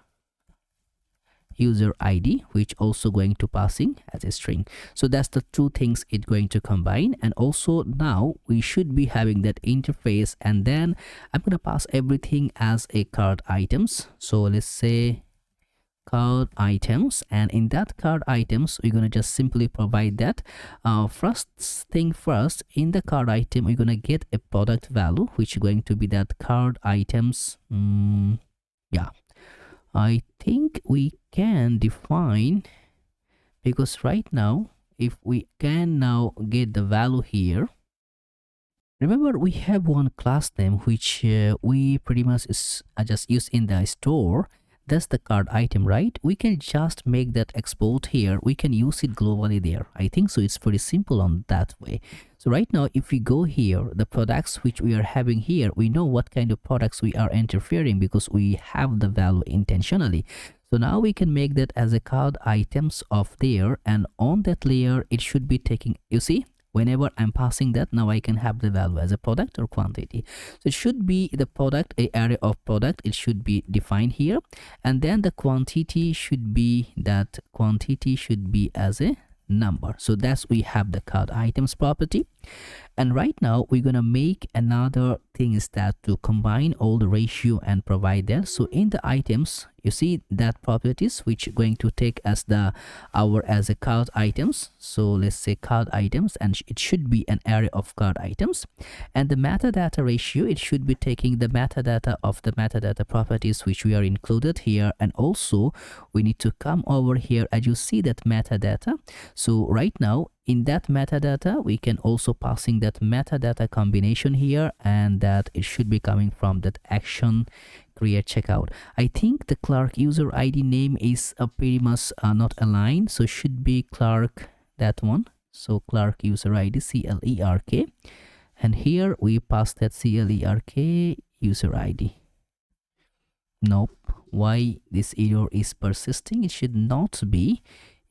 ID, which also going to passing as a string. So that's the two things it going to combine. And also now we should be having that interface, and then I'm gonna pass everything as a card items. So let's say card items, and in that card items we're gonna just simply provide that first thing first, in the card item we're gonna get a product value, which is going to be that card items. Yeah, I think we can define, because right now if we can now get the value here, remember we have one class name which we pretty much just use in the store. That's the card item, right? We can just make that export here. We can use it globally there. I think so. It's pretty simple on that way. So right now, if we go here, the products which we are having here, we know what kind of products we are interfering because we have the value intentionally. So now we can make that as a card items of there, and on that layer, it should be taking, you see, whenever I'm passing that, now I can have the value as a product or quantity. So it should be the product, a array of product, it should be defined here. And then the quantity should be that quantity should be as a number. So that's we have the card items property. And right now we're gonna make another thing is that to combine all the ratio and provide that. So in the items, you see that properties which going to take as the our as a card items. So let's say card items, and it should be an array of card items. And the metadata ratio, it should be taking the metadata of the metadata properties which we are included here. And also we need to come over here as you see that metadata. So right now in that metadata, we can also passing that metadata combination here, and that it should be coming from that action create checkout. I think the Clark user ID name is pretty much not aligned, so should be Clark, that one. So Clark user ID CLERK, and here we pass that CLERK user ID. Nope, why this error is persisting? It should not be.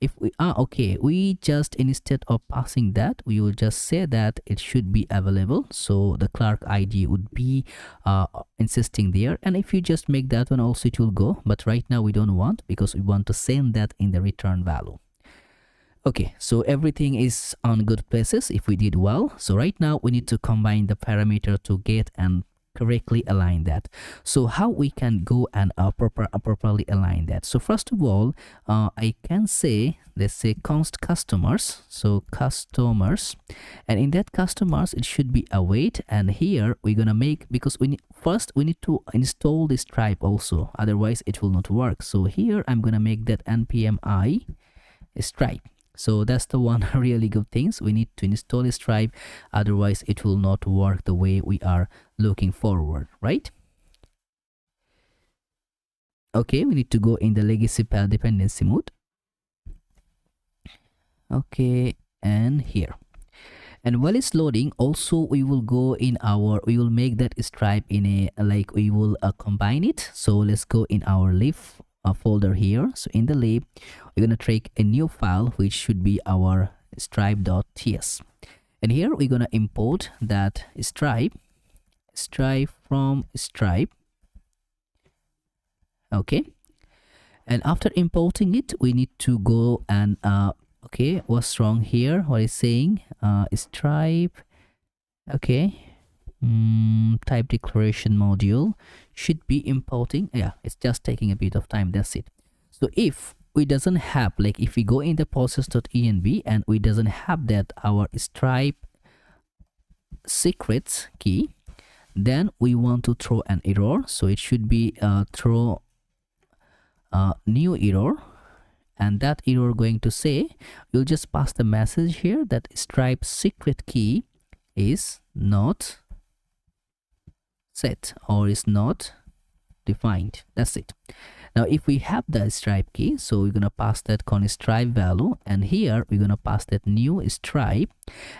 If we okay, we just instead of passing that, we will just say that it should be available. So the Clark ID would be insisting there, and if you just make that one also, it will go. But right now we don't want, because we want to send that in the return value. Okay, so everything is on good places if we did well. So right now we need to combine the parameter to get and correctly align that. So how we can go and properly align that? So first of all, I can say, let's say const customers. So customers, and in that customers it should be await, and here we're gonna make, because we need to install this Stripe also, otherwise it will not work. So here I'm gonna make that npm I Stripe. So that's the one really good things. We need to install Stripe, otherwise it will not work the way we are looking forward, right? Okay, we need to go in the legacy path dependency mode. Okay, and here. And while it's loading, also we will go in our, we will make that Stripe in a, like we will combine it. So let's go in our lib folder here. So in the lib, we're gonna take a new file which should be our stripe.ts, and here we're gonna import that stripe from Stripe. Okay, and after importing it, we need to go and okay, what's wrong here? What is saying? Stripe. Okay. Type declaration module should be importing. Yeah, it's just taking a bit of time. That's it. So if we doesn't have, like if we go in the process.env and we doesn't have that our Stripe secrets key, then we want to throw an error. So it should be throw new error, and that error going to say, you'll just pass the message here that Stripe secret key is not set or is not defined. That's it. Now if we have the Stripe key, so we're gonna pass that con Stripe value, and here we're gonna pass that new Stripe,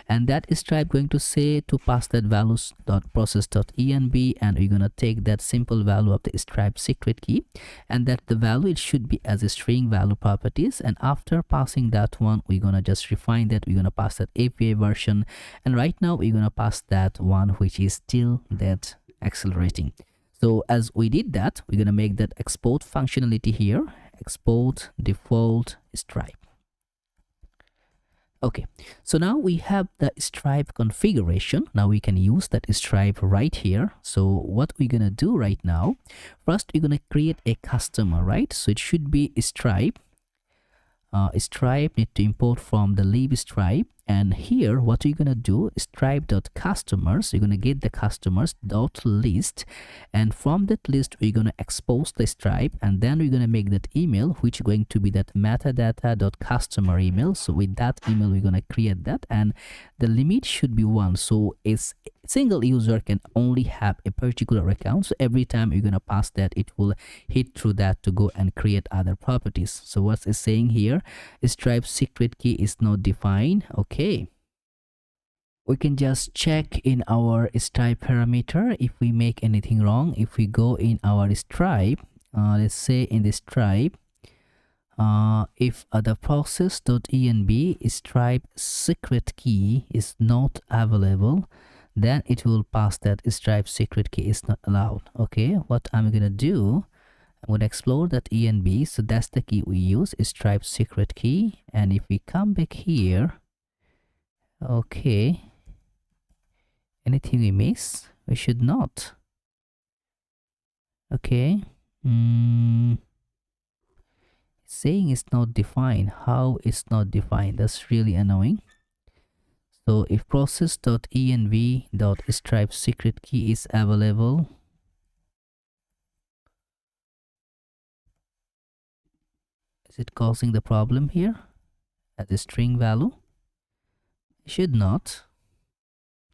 and that Stripe going to say to pass that values.process.env, and we're gonna take that simple value of the Stripe secret key, and that the value, it should be as a string value properties. And after passing that one, we're gonna just refine that. We're gonna pass that API version, and right now we're gonna pass that one which is still that accelerating. So as we did that, we're gonna make that export functionality here, export default Stripe. Okay, so now we have the Stripe configuration. Now we can use that Stripe right here. So what we're gonna do right now, first we're gonna create a customer, right? So it should be Stripe. Stripe need to import from the lib Stripe, and here what you're gonna do is stripe.customers. You're gonna get the customers dot list, and from that list we're gonna expose the Stripe, and then we're gonna make that email which is going to be that metadata.customer email. So with that email we're gonna create that, and the limit should be 1. So it's single user can only have a particular account. So every time you're gonna pass that, it will hit through that to go and create other properties. So what's it saying here? Stripe secret key is not defined. Okay, we can just check in our Stripe parameter if we make anything wrong. If we go in our Stripe, let's say in the Stripe, if the process.env Stripe secret key is not available, then it will pass that Stripe secret key is not allowed. Okay, what I'm gonna do, I'm gonna explore that env. So that's the key we use, Stripe secret key. And if we come back here, okay, Anything we miss? We should not. Okay. Saying it's not defined. How it's not defined? That's really annoying. So if process.env.stripe secret key is available, is it causing the problem here at the string value? It should not.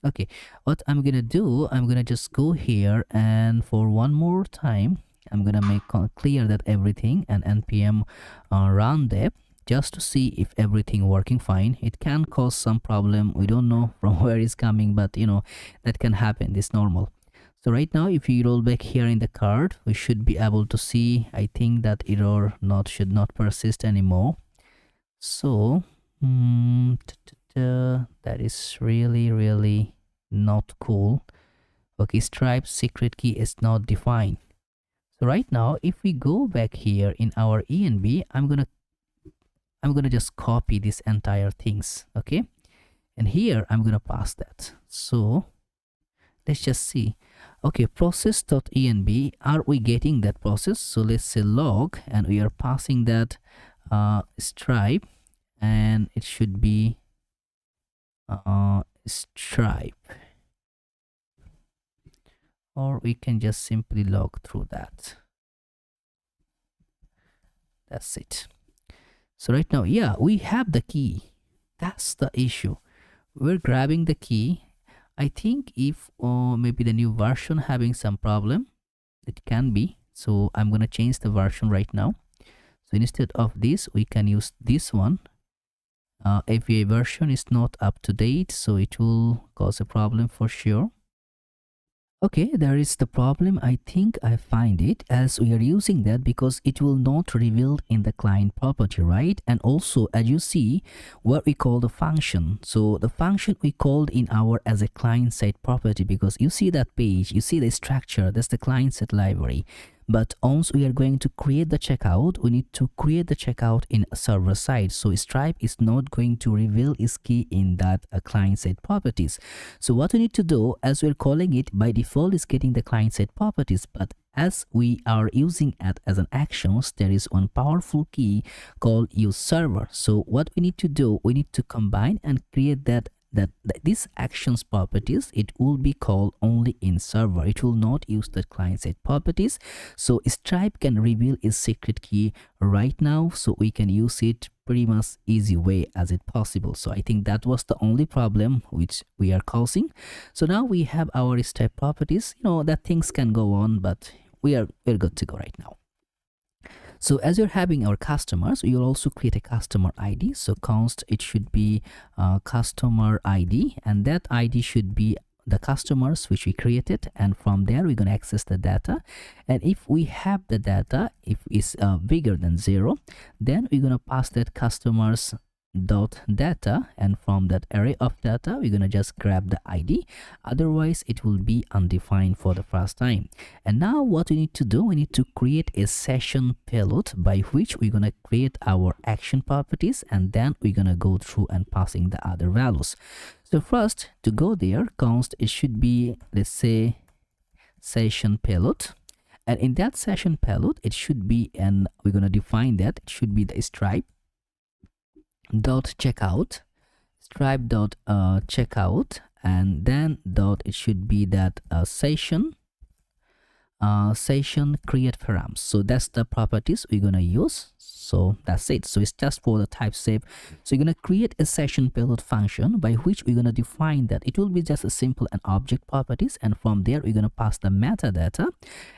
Okay, what I'm gonna do, I'm gonna just go here, and for one more time I'm gonna make clear that everything and npm run dep just to see if everything working fine. It can cause some problem, we don't know from where it's coming, but you know that can happen, it's normal. So right now if you roll back here in the card, we should be able to see, I think that error should not persist anymore. So that is really not cool. Okay, stripe secret key is not defined. So right now if we go back here in our env, I'm gonna just copy this entire things. Okay, and here I'm gonna pass that. So let's just see. Okay, process.env, are we getting that process? So let's say log, and we are passing that stripe, and it should be stripe, or we can just simply log through that. That's it. So right now, yeah, we have the key. That's the issue. We're grabbing the key. I think if maybe the new version having some problem, it can be. So I'm gonna change the version right now. So instead of this, we can use this one. API version is not up to date, so it will cause a problem for sure. Okay, there is the problem. I think I find it, as we are using that because it will not reveal in the client property, right? And also, as you see, what we call the function. So the function we called in our as a client side property, because you see that page, you see the structure, that's the client side library. But once we are going to create the checkout, we need to create the checkout in a server side. So Stripe is not going to reveal its key in that client side properties. So what we need to do, as we're calling it by default, is getting the client side properties. But as we are using it as an actions, there is one powerful key called use server. So what we need to do, we need to combine and create that these actions properties, it will be called only in server. It will not use the client side properties. So Stripe can reveal its secret key right now, so we can use it pretty much easy way as it possible. So I think that was the only problem which we are causing. So now we have our Stripe properties, you know that things can go on, but we're good to go right now. So as you're having our customers, you'll also create a customer ID. So const, it should be customer ID, and that ID should be the customers which we created, and from there we're going to access the data. And if we have the data, if it's bigger than 0, then we're going to pass that customers dot data, and from that array of data we're gonna just grab the ID, otherwise it will be undefined for the first time. And now what we need to do, we need to create a session payload by which we're gonna create our action properties, and then we're gonna go through and passing the other values. So first, to go there, const, it should be, let's say, session payload, and in that session payload it should be, and we're gonna define that it should be the stripe dot checkout, stripe dot checkout, and then dot, it should be that session create params. So that's the properties we're gonna use. So that's it. So it's just for the type shape. So you're gonna create a session payload function by which we're gonna define that it will be just a simple and object properties, and from there we're gonna pass the metadata,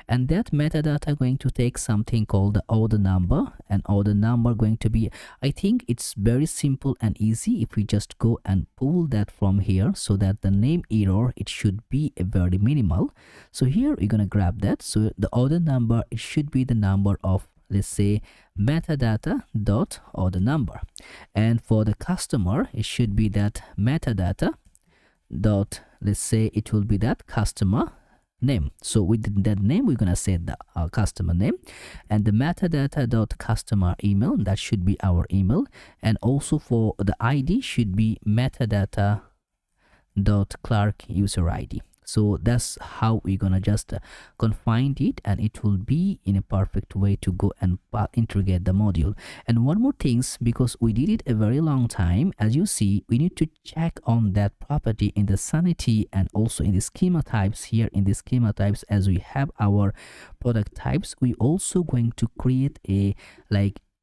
and that metadata going to take something called the order number, and order number going to be, I think it's very simple and easy if we just go and pull that from here, so that the name error, it should be a very minimal. So here we're gonna grab that. So the order number, it should be the number of, let's say, metadata dot order number, and for the customer it should be that metadata dot, let's say it will be that customer name. So with that name we're gonna set the customer name, and the metadata dot customer email, that should be our email, and also for the ID should be metadata dot Clark user ID. So that's how we're gonna just confine it, and it will be in a perfect way to go and integrate the module. And one more things, because we did it a very long time, as you see, we need to check on that property in the sanity and also in the schema types. Here in the schema types, as we have our product types, we also going to create a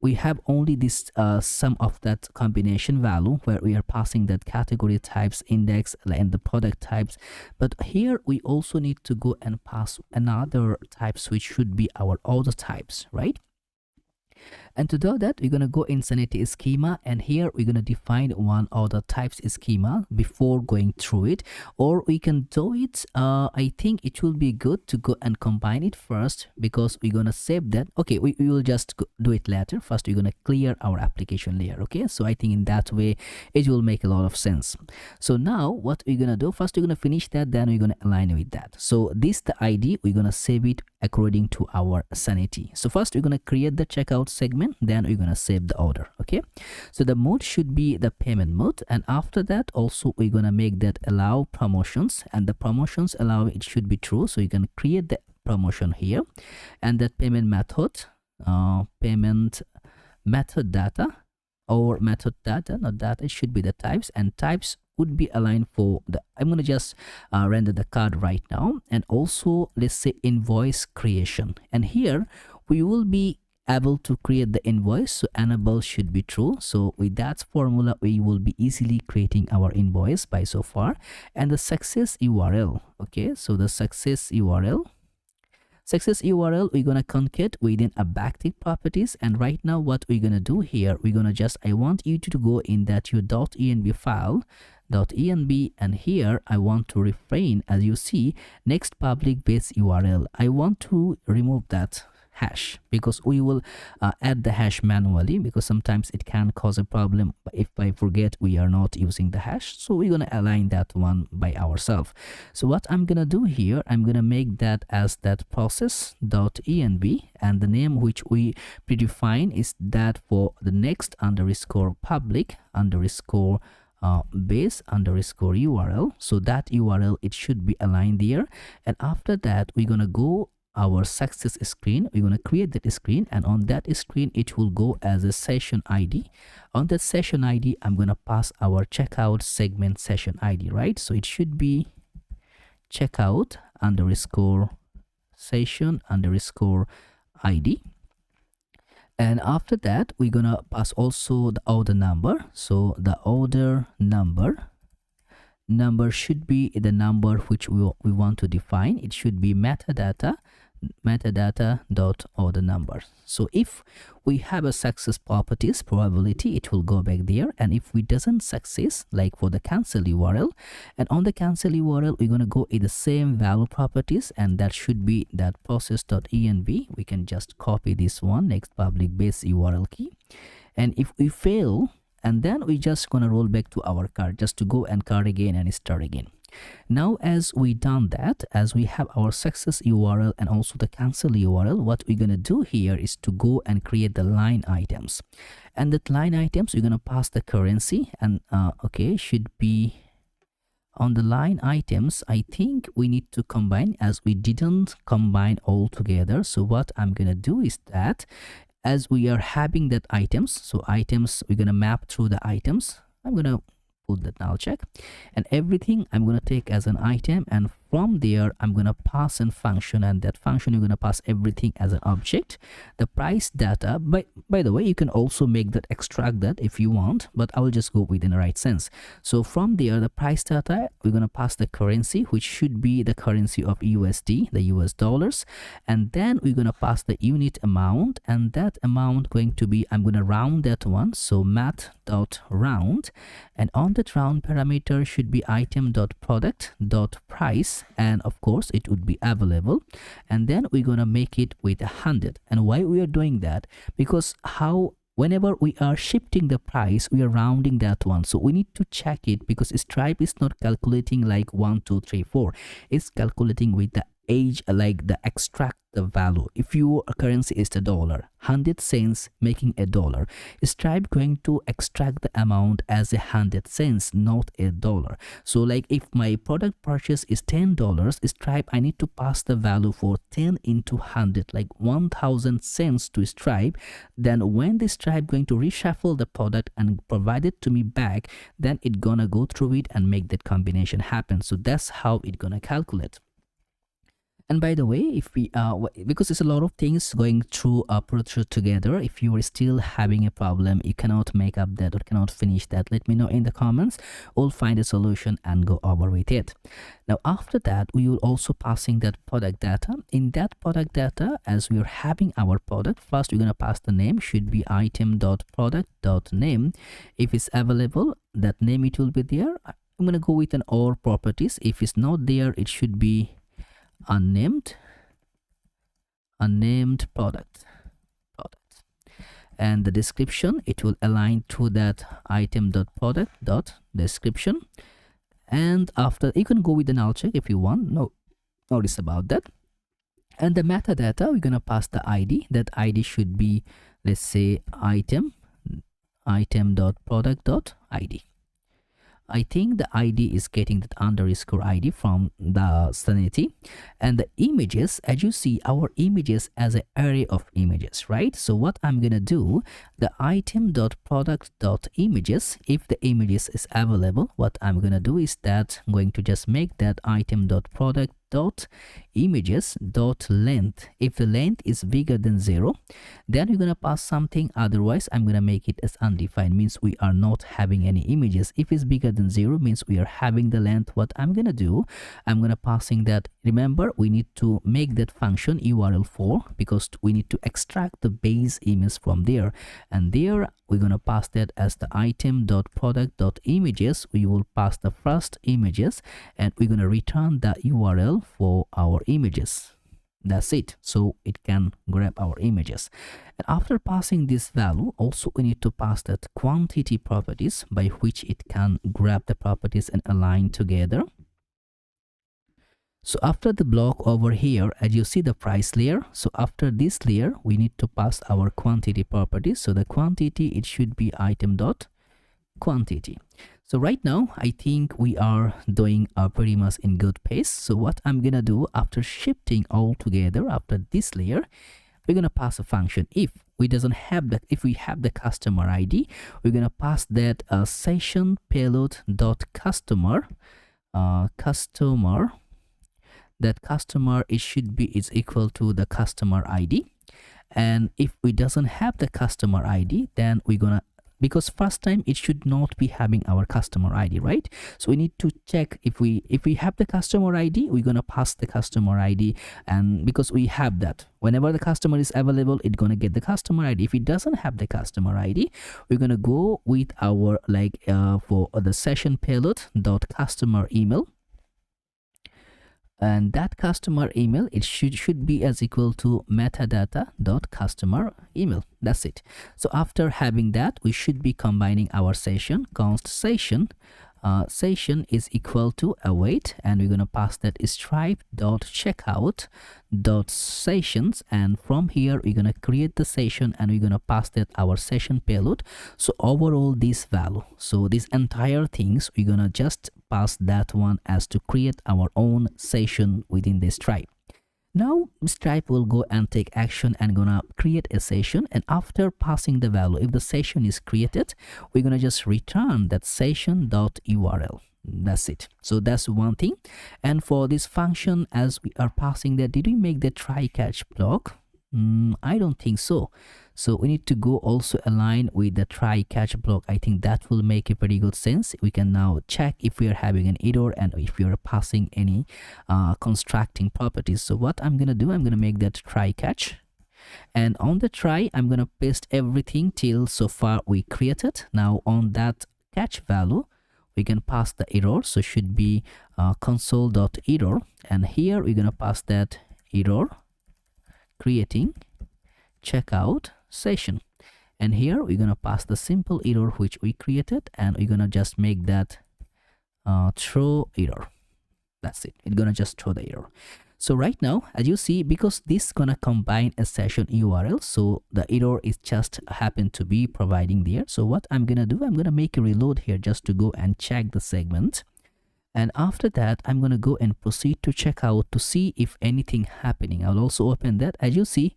we have only this sum of that combination value where we are passing that category types, index, and the product types. But here we also need to go and pass another types, which should be our order types, right? And to do that, we're going to go in Sanity schema, and here we're going to define one order types schema before going through it. Or we can do it, I think it will be good to go and combine it first, because we're going to save that. Okay, we will just do it later. First, we're going to clear our application layer. Okay, so I think in that way it will make a lot of sense. So now what we're going to do, first we're going to finish that, then we're going to align with that. So this the ID, we're going to save it according to our sanity. So first we're going to create the checkout segment, then we're going to save the order. Okay, so the mode should be the payment mode, and after that also we're going to make that allow promotions, and the promotions allow it should be true. So you can create the promotion here, and that payment method data, or method data, not data, it should be the types, and types would be aligned for the, I'm going to just render the card right now. And also let's say invoice creation, and here we will be able to create the invoice, so enable should be true. So with that formula we will be easily creating our invoice by so far. And the success URL, okay, so the success URL we're gonna concat within a backtick properties. And right now what we're gonna do here, we're gonna just, I want you to go in that your .env file, .env, and here I want to refrain, as you see, next public base URL. I want to remove that hash, because we will add the hash manually, because sometimes it can cause a problem if I forget we are not using the hash. So we're going to align that one by ourselves. So what I'm going to do here, I'm going to make that as that process.env, and the name which we predefine is that for the next underscore public underscore base underscore URL. So that URL, it should be aligned there. And after that we're going to go our success screen, we're going to create that screen, and on that screen it will go as a session ID. On that session ID I'm going to pass our checkout segment session ID, right? So it should be checkout underscore session underscore ID. And after that we're going to pass also the order number. So the order number should be the number which we want to define. It should be metadata dot order number. So if we have a success properties probability, it will go back there. And if we doesn't success, like for the cancel URL, and on the cancel URL we're going to go in the same value properties, and that should be that process.env. We can just copy this one, next public base URL key. And if we fail, and then we just gonna roll back to our card, just to go and card again and start again. Now as we done that, as we have our success URL and also the cancel URL, what we're gonna do here is to go and create the line items. And that line items, we're gonna pass the currency, and okay, should be on the line items. I think we need to combine, as we didn't combine all together. So what I'm gonna do is that, as we are having that items, so items, we're gonna map through the items. I'm gonna put that null check, and everything I'm gonna take as an item, and from there I'm gonna pass a function, and that function you're gonna pass everything as an object. The price data, by the way, you can also make that, extract that if you want, but I will just go within the right sense. So from there, the price data, we're gonna pass the currency, which should be the currency of USD, the US dollars, and then we're gonna pass the unit amount, and that amount going to be, I'm gonna round that one, so math.round, and on that round parameter should be item.product.price, and of course it would be available, and then we're gonna make it with 100. And why we are doing that? Because whenever we are shifting the price, we are rounding that one, so we need to check it, because Stripe is not calculating like 1 2 3 4, it's calculating with the age like the extract the value. If your currency is the dollar, 100 cents making a dollar, Stripe going to extract the amount as 100 cents, not a dollar. So like if my product purchase is $10, Stripe I need to pass the value for 10 into 100, like 1000 cents to Stripe. Then when the Stripe going to reshuffle the product and provide it to me back, then it gonna go through it and make that combination happen. So that's how it gonna calculate. And by the way, if we because it's a lot of things going through put through together, if you are still having a problem, you cannot make up that or cannot finish that, let me know in the comments. We'll find a solution and go over with it. Now after that, we will also passing that product data. In that product data, as we are having our product, first we're going to pass the name, should be item.product.name. If it's available, that name it will be there. I'm going to go with an or properties. If it's not there, it should be unnamed product. And the description, it will align to that item.product.description. And after, you can go with the null check if you want, no notice about that. And the metadata, we're gonna pass the ID. That ID should be, let's say, item.product.id. I think the ID is getting that underscore ID from the Sanity. And the images, as you see, our images as an array of images, right? So what I'm gonna do, the item.product.images, if the images is available, what I'm gonna do is that I'm going to just make that item.product.images.length. If the length is bigger than 0, then you're gonna pass something. Otherwise, I'm gonna make it as undefined, means we are not having any images. If it's bigger than 0, means we are having the length. What I'm gonna do, I'm gonna passing that. Remember, we need to make that function URL4 because we need to extract the base image from there, and there we're gonna pass that as the item.product.images. We will pass the first images and we're gonna return the URL for our images. That's it. So it can grab our images. And after passing this value, also we need to pass that quantity properties by which it can grab the properties and align together. So after the block over here, as you see the price layer, so after this layer, we need to pass our quantity properties. So the quantity, it should be item.quantity. So right now, I think we are doing pretty much in good pace. So what I'm gonna do, after shifting all together, after this layer, we're gonna pass a function. If we doesn't have that, if we have the customer ID, we're gonna pass that session payload dot customer. That customer, it should be is equal to the customer ID. And if we doesn't have the customer ID, then we're gonna, because first time it should not be having our customer ID, right? So we need to check if we have the customer ID, we're gonna pass the customer ID. And because we have that, whenever the customer is available, it's gonna get the customer ID. If it doesn't have the customer ID, we're gonna go with our for the session payload dot customer email. And that customer email, it should be as equal to metadata.customer email. That's it. So after having that, we should be combining our session. Const session session is equal to await, and we're going to pass that stripe.checkout.sessions, and from here we're going to create the session and we're going to pass that our session payload. So overall this value, so these entire things, we're going to just pass that one as to create our own session within the Stripe. Now Stripe will go and take action and gonna create a session, and after passing the value, if the session is created, we're gonna just return that session.url. That's it. So that's one thing. And for this function, as we are passing that, did we make the try catch block? I don't think so. So we need to go also align with the try catch block. I think that will make a pretty good sense. We can now check if we are having an error and if we are passing any constructing properties. So what I'm gonna do, I'm gonna make that try catch, and on the try I'm gonna paste everything till so far we created. Now on that catch value we can pass the error, so should be console.error, and here we're gonna pass that error creating checkout session, and here we're gonna pass the simple error which we created, and we're gonna just make that throw error. That's it. It's gonna just throw the error. So right now, as you see, because this gonna combine a session URL, so the error is just happen to be providing there. So what I'm gonna do, I'm gonna make a reload here just to go and check the segment. And after that, I'm gonna go and proceed to checkout to see if anything happening. I'll also open that. As you see,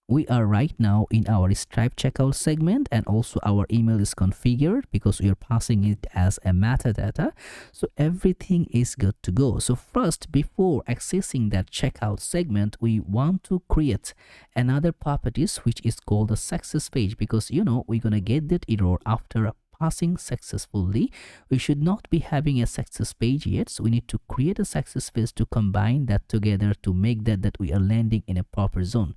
we are right now in our Stripe checkout segment, and also our email is configured because we are passing it as a metadata. So everything is good to go. So first, before accessing that checkout segment, we want to create another properties which is called the success page, because we're gonna get that error after passing successfully. We should not be having a success page yet, so we need to create a success page to combine that together to make that we are landing in a proper zone.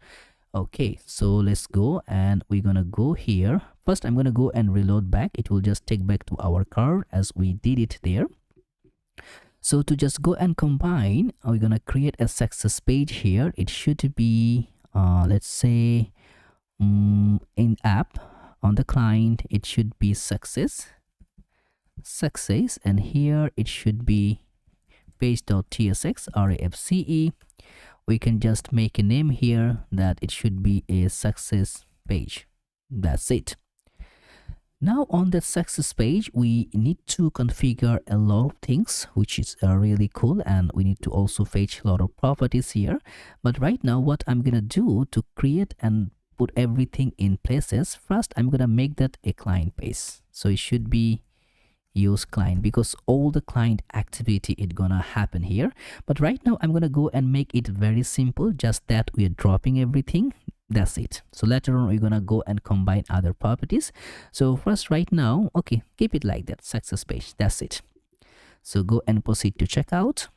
Okay, so let's go, and we're gonna go here. First, I'm gonna go and reload back. It will just take back to our card as we did it there. So to just go and combine, we're gonna create a success page here. It should be let's say in app on the client, it should be success, and here it should be page.tsx rafce. We can just make a name here that it should be a success page. That's it. Now on that success page, we need to configure a lot of things, which is really cool, and we need to also fetch a lot of properties here. But right now, what I'm gonna do to create and put everything in places, first I'm gonna make that a client page. So it should be use client, because all the client activity is gonna happen here. But right now I'm gonna go and make it very simple, just that we are dropping everything. That's it. So later on we're gonna go and combine other properties. So first, right now, okay, keep it like that, success page. That's it. So go and proceed to checkout.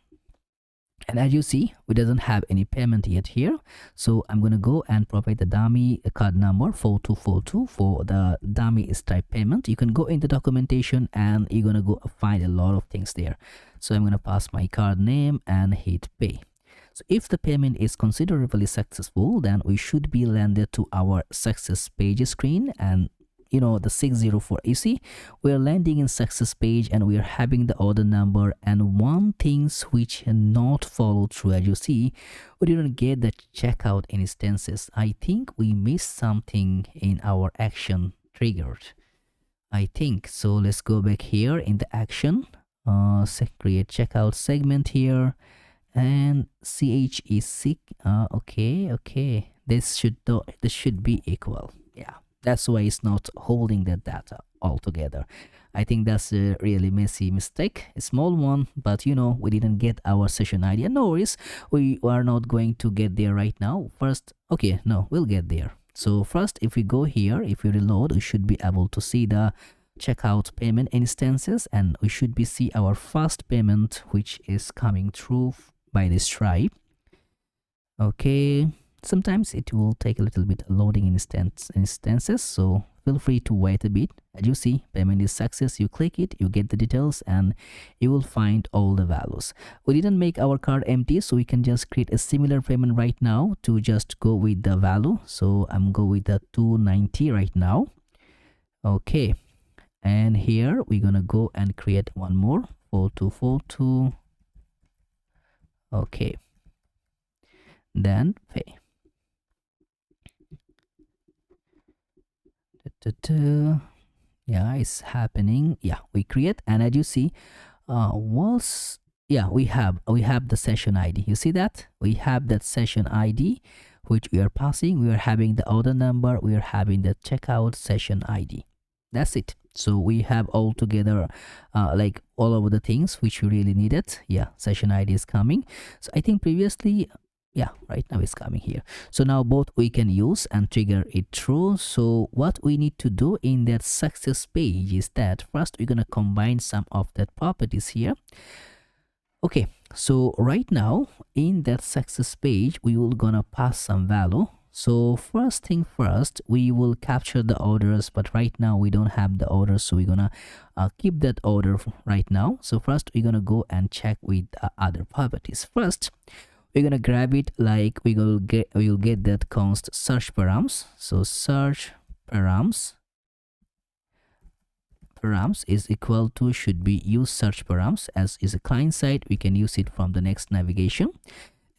And as you see, we doesn't have any payment yet here. So I'm going to go and provide the dummy card number 4242 for the dummy Stripe payment. You can go in the documentation and you're going to go find a lot of things there. So I'm going to pass my card name and hit pay. So if the payment is considerably successful, then we should be landed to our success page screen, and the 604 AC, we are landing in success page and we are having the order number. And one things which not followed through, as you see, we didn't get the checkout instances. I think we missed something in our action triggered, I think. So let's go back here in the action, create checkout segment here, and ch is sick. Okay, this should be equal. Yeah, that's why it's not holding that data altogether. I think that's a really messy mistake, a small one, but we didn't get our session ID. No worries, we are not going to get there right now. First, okay, no, we'll get there. So first, if we go here, if we reload, we should be able to see the checkout payment instances, and we should be see our first payment, which is coming through by this Stripe. Okay, sometimes it will take a little bit loading instances, so feel free to wait a bit. As you see, payment is success. You click it, you get the details, and you will find all the values. We didn't make our card empty, so we can just create a similar payment right now to just go with the value. So I'm go with the 290 right now. Okay, and here we're gonna go and create one more, 4242. Okay, then pay. Yeah, it's happening. Yeah, we create, and as you see, we have the session ID. You see that we have that session ID which we are passing. We are having the order number, we are having the checkout session ID. That's it. So we have all together like all of the things which we really needed. Yeah, session ID is coming. So I think previously, yeah, right now it's coming here. So now both we can use and trigger it through. So what we need to do in that success page is that first we're gonna combine some of that properties here. Okay, so right now in that success page, we will gonna pass some value. So first thing first, we will capture the orders, but right now we don't have the orders, so we're gonna keep that order right now. So first we're gonna go and check with other properties. First, we're gonna grab it, like we will get that const search params. So search params is equal to, should be use search params, as is a client side, we can use it from the next navigation.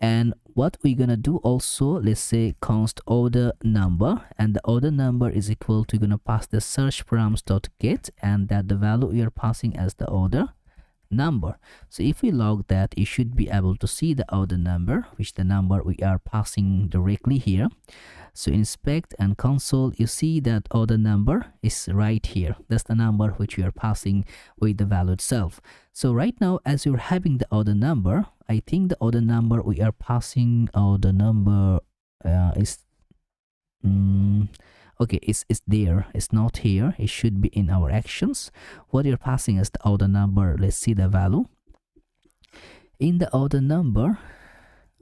And what we're gonna do also, let's say const order number, and the order number is equal to, gonna pass the search params dot get, and that the value we are passing as the order number. So if we log that, you should be able to see the order number, which the number we are passing directly here. So inspect and console, you see that order number is right here. That's the number which we are passing with the value itself. So right now, as you're having the order number, I think the order number we are passing, order number is okay, it's there, it's not here, it should be in our actions. What you're passing is the order number. Let's see the value in the order number.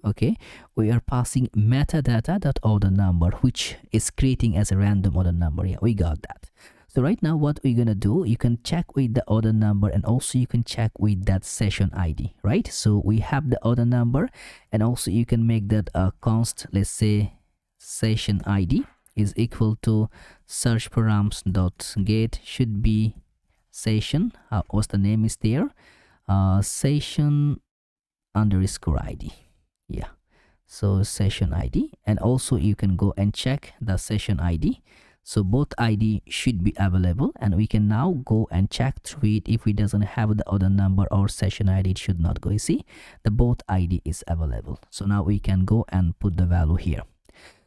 Okay, we are passing metadata.order number, which is creating as a random order number. Yeah, we got that. So right now what we're gonna do, you can check with the order number, and also you can check with that session ID, right? So we have the order number, and also you can make that a const, let's say session ID is equal to search params dot get, should be session, what's the name is there, session underscore ID. Yeah, so session ID, and also you can go and check the session ID. So both ID should be available, and we can now go and check through it. If it doesn't have the order number or session ID, it should not go. You see, the both ID is available. So now we can go and put the value here.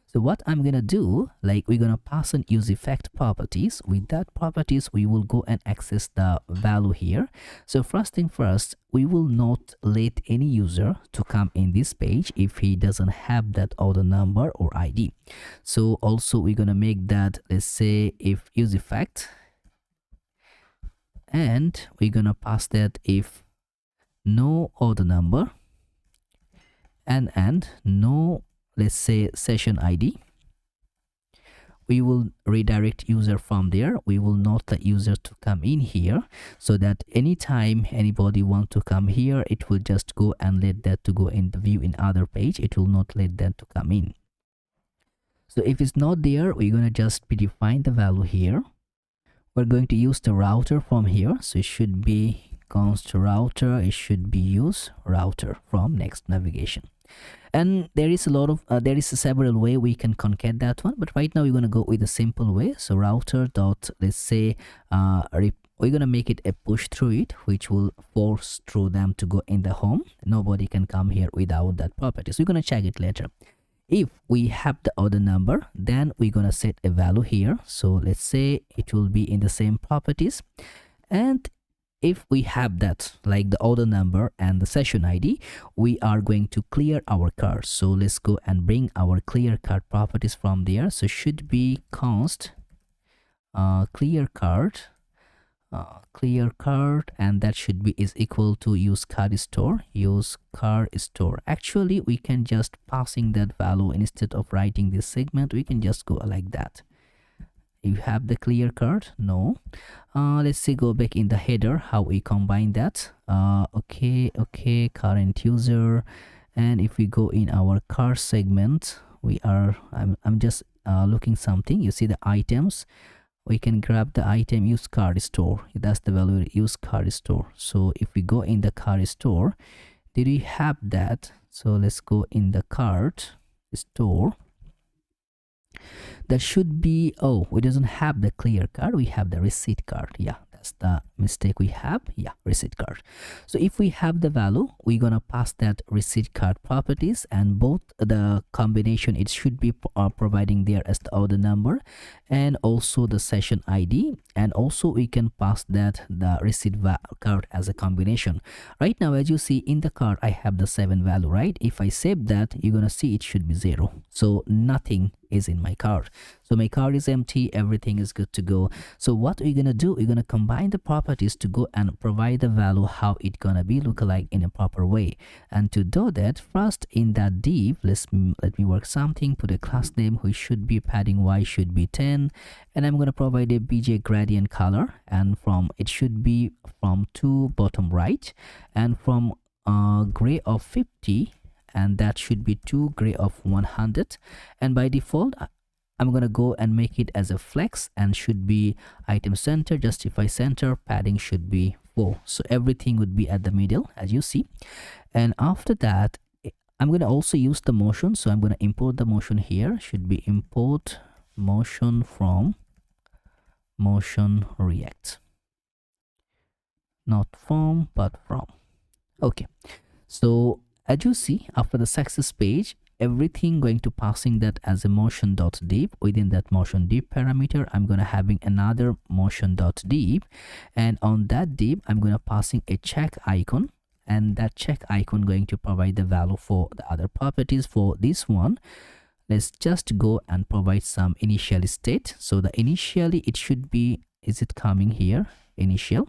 So what I'm gonna do, like we're gonna pass an use effect properties. With that properties, we will go and access the value here. So first thing first, we will not let any user to come in this page if he doesn't have that order number or ID. So also we're gonna make that, let's say if use effect, and we're gonna pass that if no order number and no, let's say session ID. We will redirect user from there. We will not let user to come in here, so that anytime anybody want to come here, it will just go and let that to go in the view in other page. It will not let that to come in. So if it's not there, we're going to just predefine the value here. We're going to use the router from here. So it should be const router. It should be use router from next navigation. And there is a lot of there is several way we can concat that one, but right now we're going to go with a simple way. So router dot, let's say we're going to make it a push through it, which will force through them to go in the home. Nobody can come here without that property. So we're going to check it later. If we have the order number, then we're going to set a value here. So let's say it will be in the same properties. And if we have that, like the order number and the session ID, we are going to clear our card. So let's go and bring our clear card properties from there. So should be const clear card, and that should be is equal to use card store. Actually, we can just passing that value instead of writing this segment. We can just go like that. You have the clear card? No. Let's say go back in the header, how we combine that. Okay, current user, and if we go in our card segment, we are I'm just looking something. You see the items, we can grab the item use card store. That's the value, use card store. So if we go in the card store, did we have that? So let's go in the card store. That should be, oh, we doesn't have the clear card, we have the receipt card. Yeah, that's the mistake we have. Yeah, receipt card. So if we have the value, we're gonna pass that receipt card properties, and both the combination, it should be providing there as the order number and also the session ID, and also we can pass that the receipt card as a combination. Right now, as you see in the card, I have the 7 value, right? If I save that, you're gonna see it should be 0. So nothing is in my card. So my card is empty, everything is good to go. So what we're gonna do, we're gonna combine the properties to go and provide the value how it gonna be look like in a proper way. And to do that, first in that div, let me work something, put a class name which should be padding y should be 10, and I'm gonna provide a bj gradient color, and from it should be from to bottom right, and from gray of 50, and that should be to gray of 100, and by default I'm gonna go and make it as a flex, and should be item center, justify center, padding should be 4. So everything would be at the middle, as you see. And after that, I'm going to also use the motion, so I'm going to import the motion here. Should be import motion from motion React, not from but from. Okay, so as you see, after the success page, everything going to passing that as a motion.div. Within that motion.div parameter, I'm going to having another motion.div, and on that div I'm going to passing a check icon, and that check icon going to provide the value for the other properties. For this one, let's just go and provide some initial state. So the initially it should be, is it coming here, initial,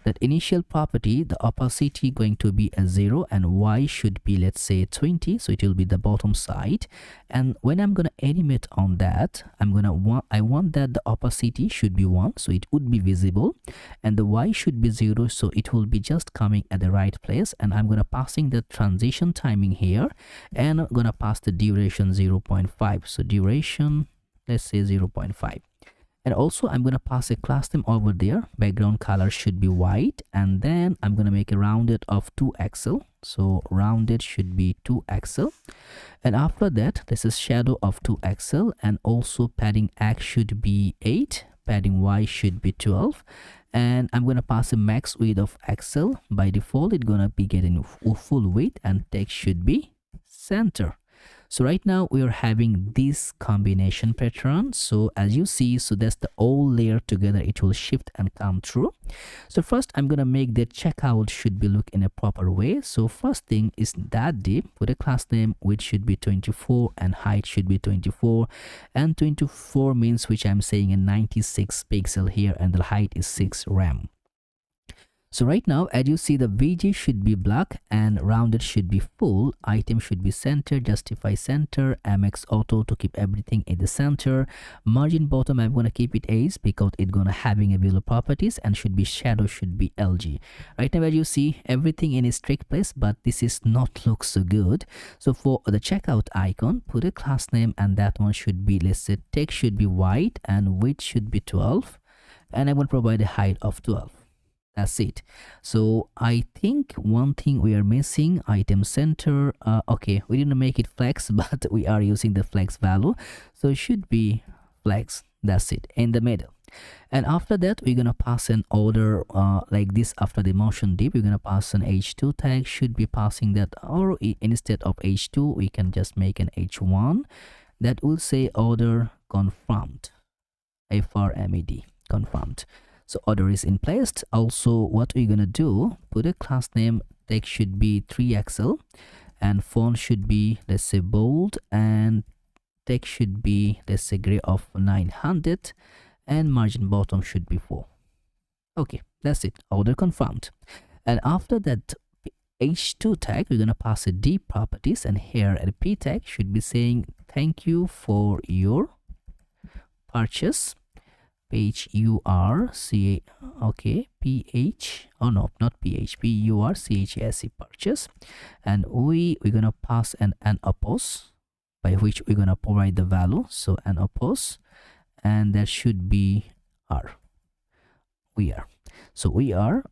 that initial property, the opacity going to be a 0 and y should be, let's say 20, so it will be the bottom side. And when I'm gonna animate on that, I want that the opacity should be 1, so it would be visible, and the y should be 0, so it will be just coming at the right place. And I'm gonna passing the transition timing here, and I'm gonna pass the duration 0.5, so duration, let's say 0.5. And also I'm going to pass a class name over there. Background color should be white, and then I'm going to make a rounded of 2 pixel, so rounded should be 2 pixel. And after that, this is shadow of 2 pixel, and also padding x should be 8, padding y should be 12, and I'm going to pass a max width of pixel. By default it's going to be getting full width, and text should be center. So right now we are having this combination pattern. So as you see, so that's the all layer together, it will shift and come through. So first I'm gonna make the checkout should be look in a proper way. So first thing is that div, put a class name which should be 24, and height should be 24, and 24 means which I'm saying a 96 pixel here, and the height is 6 rem. So right now, as you see, the VG should be black and rounded should be full. Item should be center, justify center, MX auto to keep everything in the center. Margin bottom, I'm going to keep it as because it's going to having a below properties, and should be shadow should be LG. Right now, as you see, everything in its strict place, but this is not look so good. So for the checkout icon, put a class name, and that one should be, let's say text should be white and width should be 12, and I will provide a height of 12. That's it. So I think one thing we are missing, item center. Okay, we didn't make it flex, but we are using the flex value, so it should be flex. That's it, in the middle. And after that, we're gonna pass an order like this. After the motion div, we're gonna pass an h2 tag, should be passing that, or instead of h2 we can just make an h1 that will say order confirmed, FRMED, confirmed. So order is in place. Also, what we're gonna do, put a class name, text should be 3XL, and font should be, let's say bold, and text should be, let's say gray of 900, and margin bottom should be 4. Okay, that's it, order confirmed. And after that h2 tag, we're gonna pass a d properties, and here at p tag should be saying thank you for your purchase. Page URC, okay, PH, oh no, not PH, PURCHSE purchase, and we're gonna pass an oppose, by which we're gonna provide the value. So an oppose, and that should be R. We are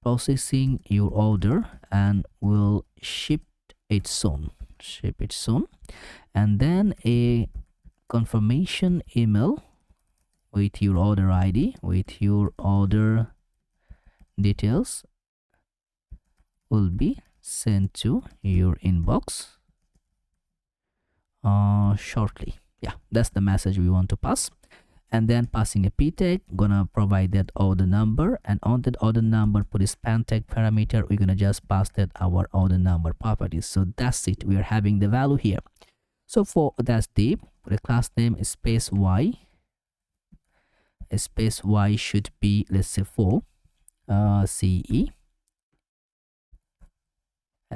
processing your order, and we'll ship it soon, and then a confirmation email with your order ID, with your order details, will be sent to your inbox shortly. Yeah, that's the message we want to pass. And then passing a p tag, gonna provide that order number, and on that order number put a span tag parameter. We're gonna just pass that our order number properties. So that's it, we are having the value here. So for that div, put a class name space y, space y should be, let's say 4 CE,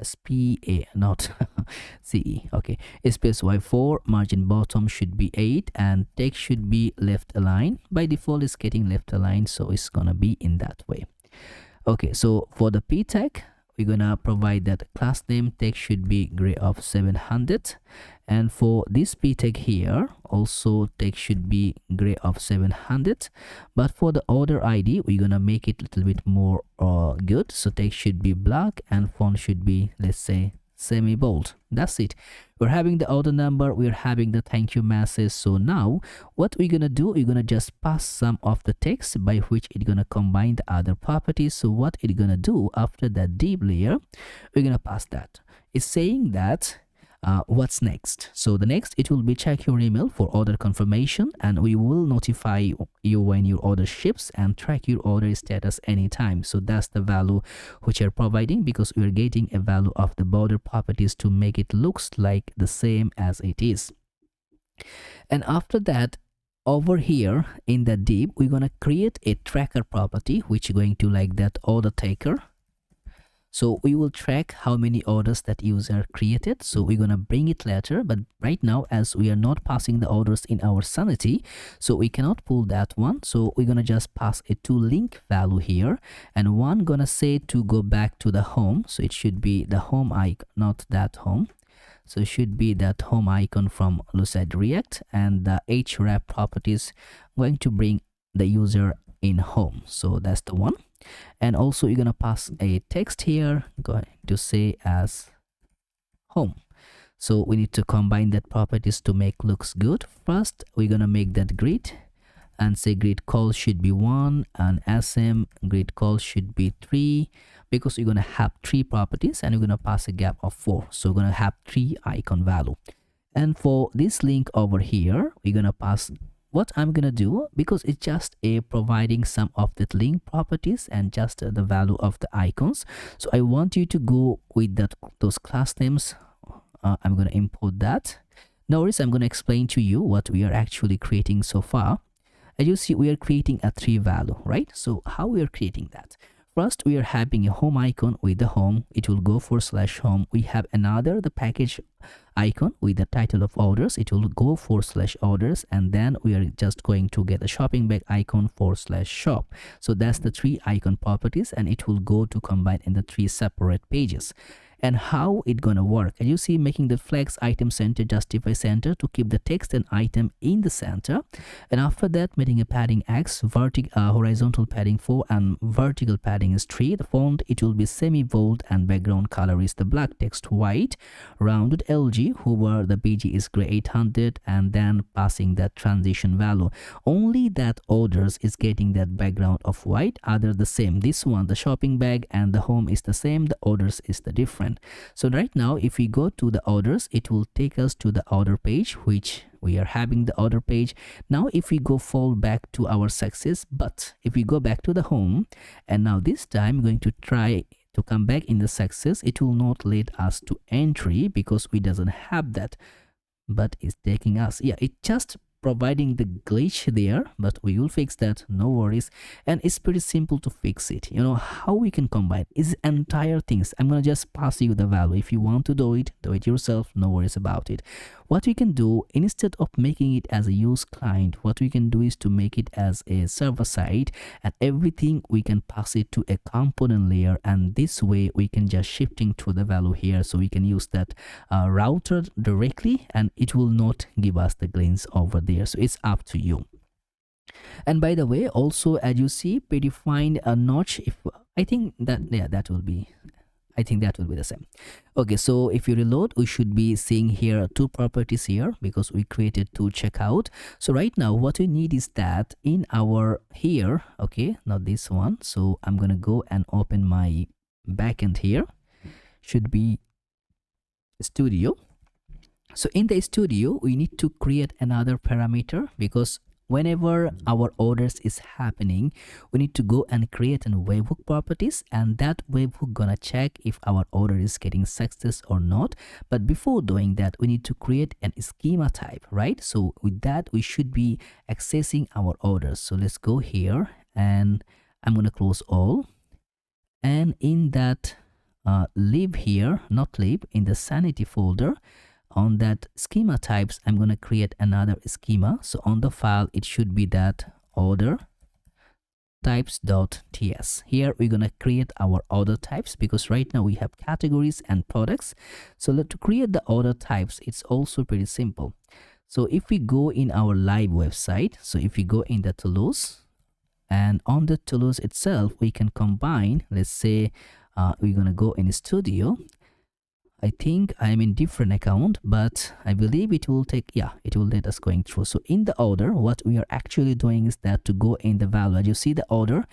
SPA, not CE. Okay, space y4, margin bottom should be 8, and text should be left align. By default it's getting left aligned, so it's gonna be in that way. Okay, so for the p tag, we're gonna provide that class name, text should be gray of 700, and for this p tag here also text should be gray of 700. But for the order ID, we're gonna make it a little bit more good, so text should be black, and font should be, let's say semi-bold. That's it. We're having the order number, we're having the thank you message. So now what we're gonna do, we're gonna just pass some of the text by which it's gonna combine the other properties. So what it's gonna do after that div layer, we're gonna pass that. It's saying that what's next. So the next, it will be check your email for order confirmation, and we will notify you when your order ships and track your order status anytime. So that's the value which you're providing, because we're getting a value of the border properties to make it looks like the same as it is. And after that, over here in the div, we're going to create a tracker property which is going to like that order taker. So we will track how many orders that user created. So we're gonna bring it later, but right now, as we are not passing the orders in our Sanity, so we cannot pull that one. So we're gonna just pass a to link value here, and one gonna say to go back to the home. So it should be the home icon, not that home. So it should be that home icon from Lucid React, and the href properties going to bring the user in home. So that's the one. And also you're gonna pass a text here going to say as home. So we need to combine that properties to make looks good. First we're gonna make that grid and say grid call should be 1 and sm grid call should be 3, because we're gonna have 3 properties and we're gonna pass a gap of 4. So we're gonna have 3 icon value. And for this link over here, we're gonna pass what I'm gonna do, because it's just a providing some of the link properties and just the value of the icons. So I want you to go with those class names. I'm gonna import that. Now I'm gonna explain to you what we are actually creating so far. As you see, we are creating a 3 value, right? So how we are creating that? First, we are having a home icon with the home. It will go for /home. We have another, the package icon with the title of orders. It will go for /orders, and then we are just going to get a shopping bag icon for /shop. So that's the 3 icon properties, and it will go to combine in the 3 separate pages. And how it gonna work? As you see, making the flex item center justify center to keep the text and item in the center, and after that making a padding X, horizontal padding 4 and vertical padding is 3. The font, it will be semi bold, and background color is the black text white, rounded LG, hover the BG is gray 800, and then passing that transition value. Only that orders is getting that background of white, other the same. This one, the shopping bag and the home is the same, the orders is the different. So right now, if we go to the orders, it will take us to the order page, which we are having the order page. Now if we go fall back to our success, but if we go back to the home, and now this time I'm going to try to come back in the success, it will not let us to entry because we doesn't have that, but it's taking us, yeah, it just providing the glitch there, but we will fix that, no worries. And it's pretty simple to fix it. You know how we can combine is entire things. I'm gonna just pass you the value. If you want to do it yourself, no worries about it. What we can do, instead of making it as a use client, what we can do is to make it as a server side, and everything we can pass it to a component layer, and this way we can just shifting to the value here, so we can use that router directly, and it will not give us the glitch over there. So it's up to you. And by the way, also as you see, predefined a notch, if I think that, yeah, that will be, I think that will be the same. Okay, so if you reload, we should be seeing here 2 properties here because we created 2 checkout. So right now what we need is that in our here, okay, not this one. So I'm gonna go and open my backend here, should be studio. So in the studio, we need to create another parameter, because whenever our orders is happening, we need to go and create a webhook properties, and that webhook gonna check if our order is getting success or not. But before doing that, we need to create an schema type, right? So with that, we should be accessing our orders. So let's go here, and I'm gonna close all, and in that lib here, not lib, in the Sanity folder, on that schema types, I'm going to create another schema. So on the file, it should be that order types.ts. Here we're going to create our order types, because right now we have categories and products. So to create the order types, it's also pretty simple. So if we go in our live website, so if we go in the tools, and on the tools itself, we can combine, let's say we're going to go in studio. I think I'm in different account, but I believe it will take, yeah, it will let us going through. So in the order, what we are actually doing is that to go in the value, as you see the order,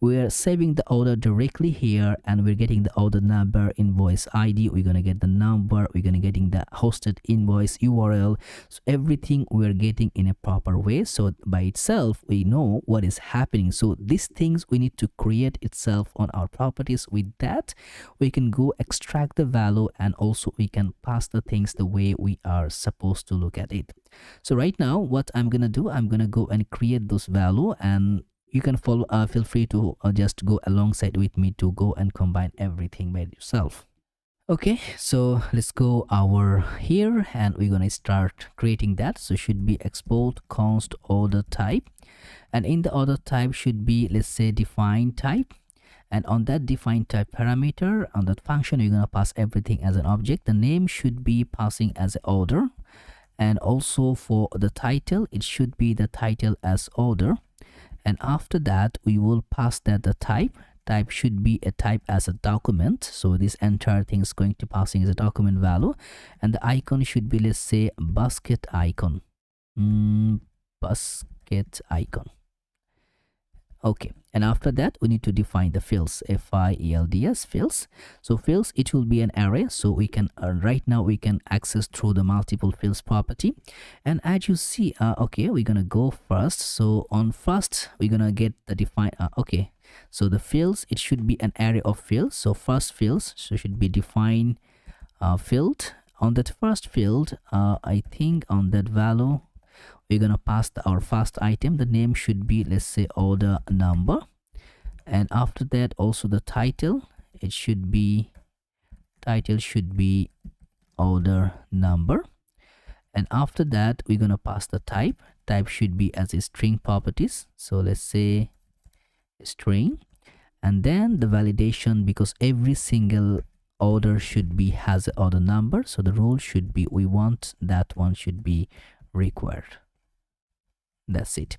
we're saving the order directly here, and we're getting the order number, invoice ID, we're going to get the number, we're going to getting the hosted invoice URL. So everything we're getting in a proper way. So by itself, we know what is happening. So these things we need to create itself on our properties. With that, we can go extract the value, and also we can pass the things the way we are supposed to look at it. So right now, what I'm going to do, I'm going to go and create those value, and you can follow, feel free to just go alongside with me to go and combine everything by yourself. Okay, so let's go our here, and we're gonna start creating that. So should be export const order type, and in the order type should be, let's say, define type, and on that define type parameter, on that function, you're gonna pass everything as an object. The name should be passing as an order, and also for the title, it should be the title as order. And after that, we will pass that the type should be a type as a document. So this entire thing is going to passing as a document value, and the icon should be, let's say, basket icon. Basket icon. Okay, and after that, we need to define the fields, fields fields. So fields, it will be an array, so we can right now we can access through the multiple fields property. And as you see, okay, we're gonna go first. So on first, we're gonna get the define, okay, so the fields, it should be an array of fields. So first fields, so should be define field. On that first field, I think on that value, we're gonna pass our first item. The name should be, let's say, order number, and after that, also the title, it should be, title should be order number, and after that, we're gonna pass the type should be as a string properties. So let's say string, and then the validation, because every single order should be has an order number, so the rule should be, we want that one should be required. That's it.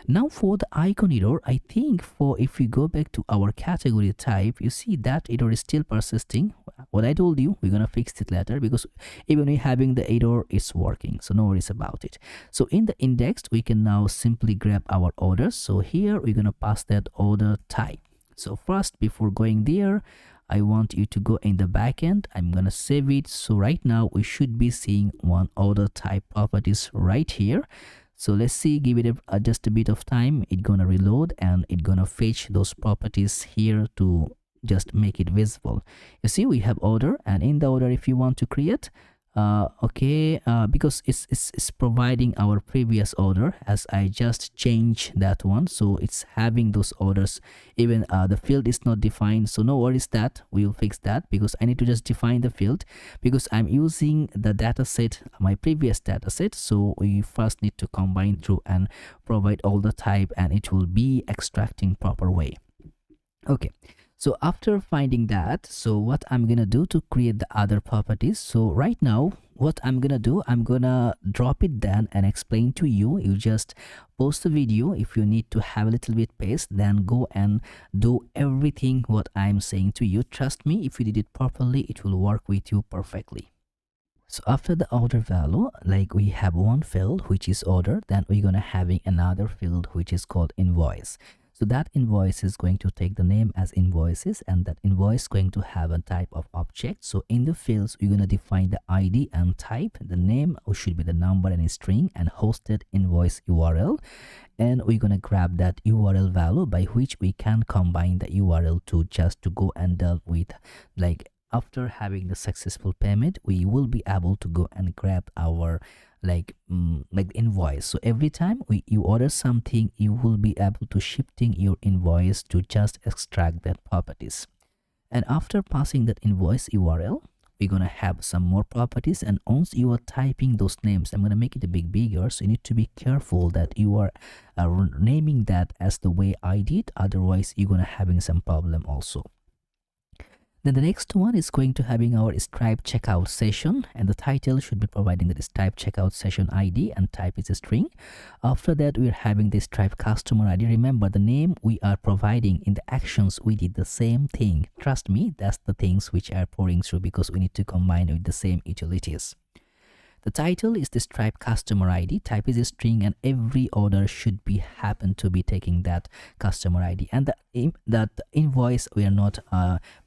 Now for the icon error, I think for, if we go back to our category type, you see that error is still persisting. What I told you, we're gonna fix it later, because even we having the error, it's working, so no worries about it. So in the index, we can now simply grab our orders. So here we're gonna pass that order type. So first, before going there, I want you to go in the backend. I'm gonna save it. So right now we should be seeing one order type properties right here. So let's see, give it just a bit of time. It's gonna reload, and it's gonna fetch those properties here to just make it visible. You see, we have order, and in the order, if you want to create, because it's providing our previous order, as I just changed that one, so it's having those orders. Even the field is not defined, so no worries, that we will fix that, because I need to just define the field, because I'm using the data set, my previous data set. So we first need to combine through and provide all the type, and it will be extracting proper way. Okay, so after finding that, so what I'm gonna do to create the other properties, so right now what I'm gonna do, I'm gonna drop it down and explain to you. You just post the video. If you need to have a little bit pace, then go and do everything what I'm saying to you. Trust me, if you did it properly, it will work with you perfectly. So after the order value, like we have one field which is order, then we're gonna having another field which is called invoice. So that invoice is going to take the name as invoices, and that invoice is going to have a type of object. So in the fields, we're going to define the ID and type. The name should be the number and a string, and hosted invoice URL. And we're going to grab that URL value, by which we can combine the URL to just to go and deal with, like, after having the successful payment, we will be able to go and grab our like invoice. So every time you order something, you will be able to shifting your invoice to just extract that properties. And after passing that invoice URL, we're gonna have some more properties. And once you are typing those names, I'm gonna make it a bit bigger, so you need to be careful that you are naming that as the way I did, otherwise you're gonna having some problem also. Then the next one is going to having our Stripe checkout session, and the title should be providing the Stripe checkout session ID and type is a string. After that, we're having the Stripe customer ID. Remember, the name we are providing in the actions, we did the same thing. Trust me, that's the things which are pouring through because we need to combine with the same utilities. The title is the Stripe customer ID, type is a string, and every order should be happen to be taking that customer ID. And that invoice, we are not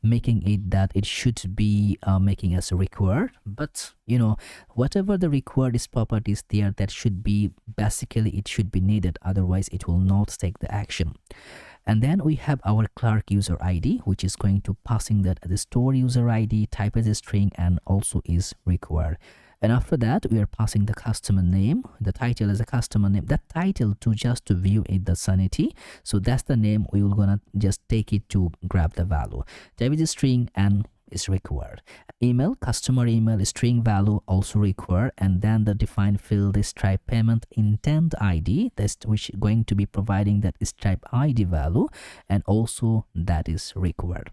making it that it should be making as required, but you know, whatever the required is properties there, that should be basically it should be needed, otherwise it will not take the action. And then we have our Clark user ID, which is going to passing that the store user ID, type as a string, and also is required. And after that, we are passing the customer name, the title as a customer name, that title to just to view it the Sanity. So that's the name we will gonna just take it to grab the value. Type is a string and is required. Email, customer email, string value also required. And then the defined field is Stripe payment intent ID, that's which going to be providing that Stripe ID value, and also that is required.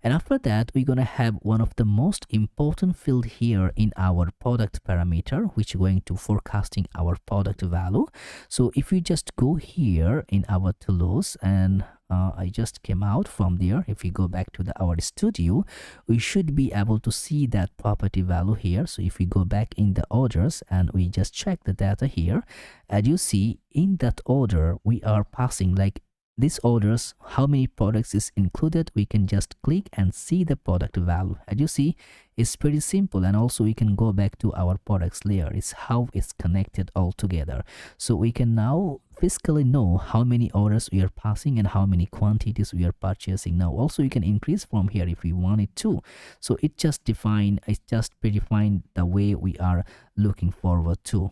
And after that, we're going to have one of the most important field here in our product parameter, which is going to forecasting our product value. So if we just go here in our tools, and I just came out from there, if we go back to our studio, we should be able to see that property value here. So if we go back in the orders and we just check the data here, as you see in that order, we are passing like these orders, how many products is included. We can just click and see the product value. As you see, it's pretty simple, and also we can go back to our products layer. It's how it's connected all together. So we can now physically know how many orders we are passing and how many quantities we are purchasing. Now also you can increase from here if we wanted to. So it just predefined the way we are looking forward to.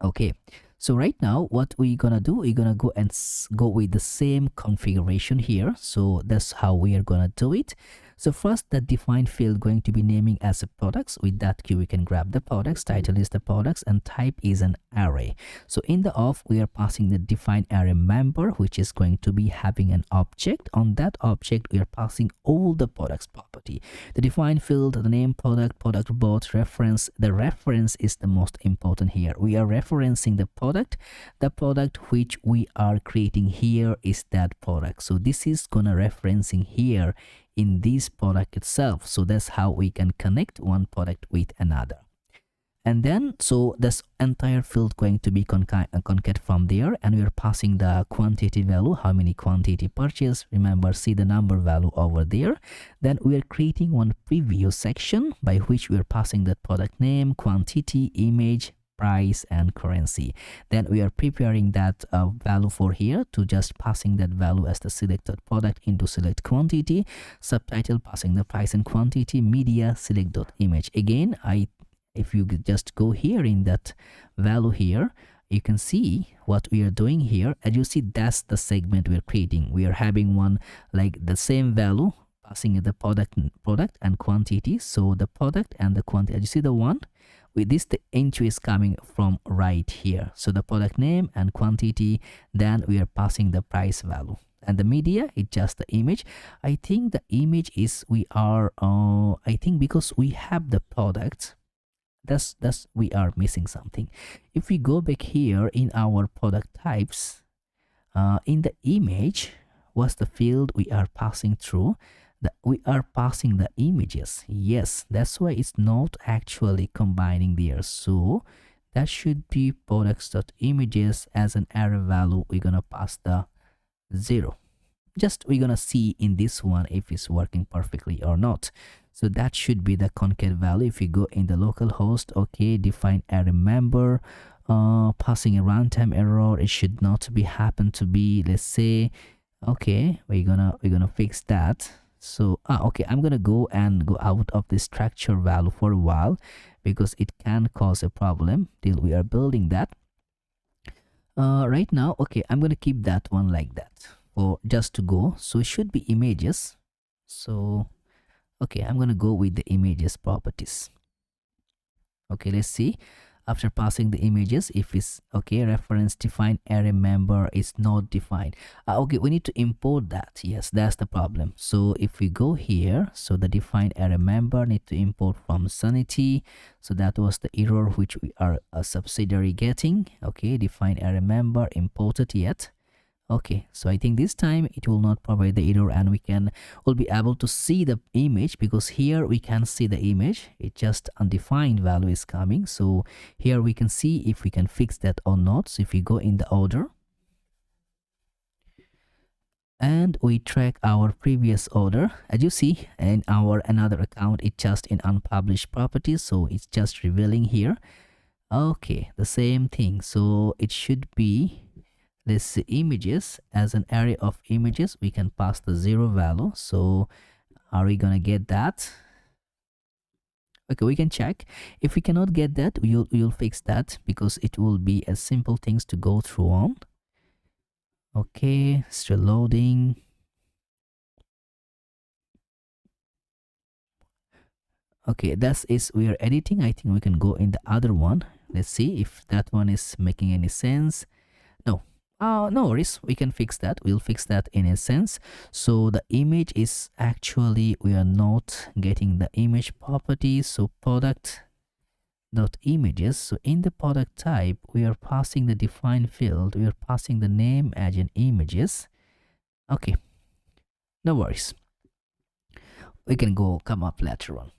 Okay, so right now what we're gonna do, we're gonna go and go with the same configuration here. So that's how we are gonna do it. So first, the defined field going to be naming as a products. With that key we can grab the products, title is the products, and type is an array. So in the off, we are passing the defined array member, which is going to be having an object. On that object we are passing all the products property, the defined field, the name, product both, reference. The reference is the most important here. We are referencing the product which we are creating here is that product. So this is gonna referencing here in this product itself. So that's how we can connect one product with another. And then so this entire field going to be concat from there, and we are passing the quantity value, how many quantity purchase. Remember, see the number value over there. Then we are creating one preview section by which we are passing the product name, quantity, image, price, and currency. Then we are preparing that value for here to just passing that value as the selected product into select quantity, subtitle passing the price and quantity, media select dot image. Again, if you just go here in that value here, you can see what we are doing here. As you see, that's the segment we're creating. We are having one like the same value passing the product and quantity. So the product and the quantity, as you see the one with this, the entry is coming from right here. So the product name and quantity, then we are passing the price value. And the media is just the image. I think the image is we are I think because we have the product, that's we are missing something. If we go back here in our product types, in the image, what's the field we are passing through? We are passing the images. Yes, that's why it's not actually combining there. So that should be products.images as an array value. We're gonna pass the 0. Just we're gonna see in this one if it's working perfectly or not. So that should be the concat value. If you go in the local host, okay, define array member, passing a runtime error, it should not be happen to be, let's say, okay, we're gonna fix that. So okay, I'm gonna go out of the structure value for a while because it can cause a problem till we are building that. Right now, okay, I'm gonna keep that one like that for just to go. So it should be images. So okay, I'm gonna go with the images properties. Okay, let's see. after passing the images, if it's okay, reference defined array member is not defined. Okay, we need to import that. Yes, that's the problem. So if we go here, so the defined array member need to import from Sanity. So that was the error which we are a subsidiary getting. Okay, defined array member imported yet. Okay, so I think this time it will not provide the error, and will be able to see the image, because here we can see the image. It just undefined value is coming. So here we can see if we can fix that or not. So if we go in the order and we track our previous order, as you see in our another account, it's just in unpublished properties, so it's just revealing here. Okay, the same thing. So it should be, let's see, images. As an array of images, we can pass the 0 value. So are we gonna get that? Okay, we can check. If we cannot get that, you'll fix that, because it will be a simple things to go through on. Okay, still loading. Okay, that is, we are editing. I think we can go in the other one. Let's see if that one is making any sense. No, no worries, we can fix that. We'll fix that in a sense. So the image is actually, we are not getting the image properties. So product dot images. So in the product type, we are passing the define field, we are passing the name as in images. Okay, no worries, we can come up later on.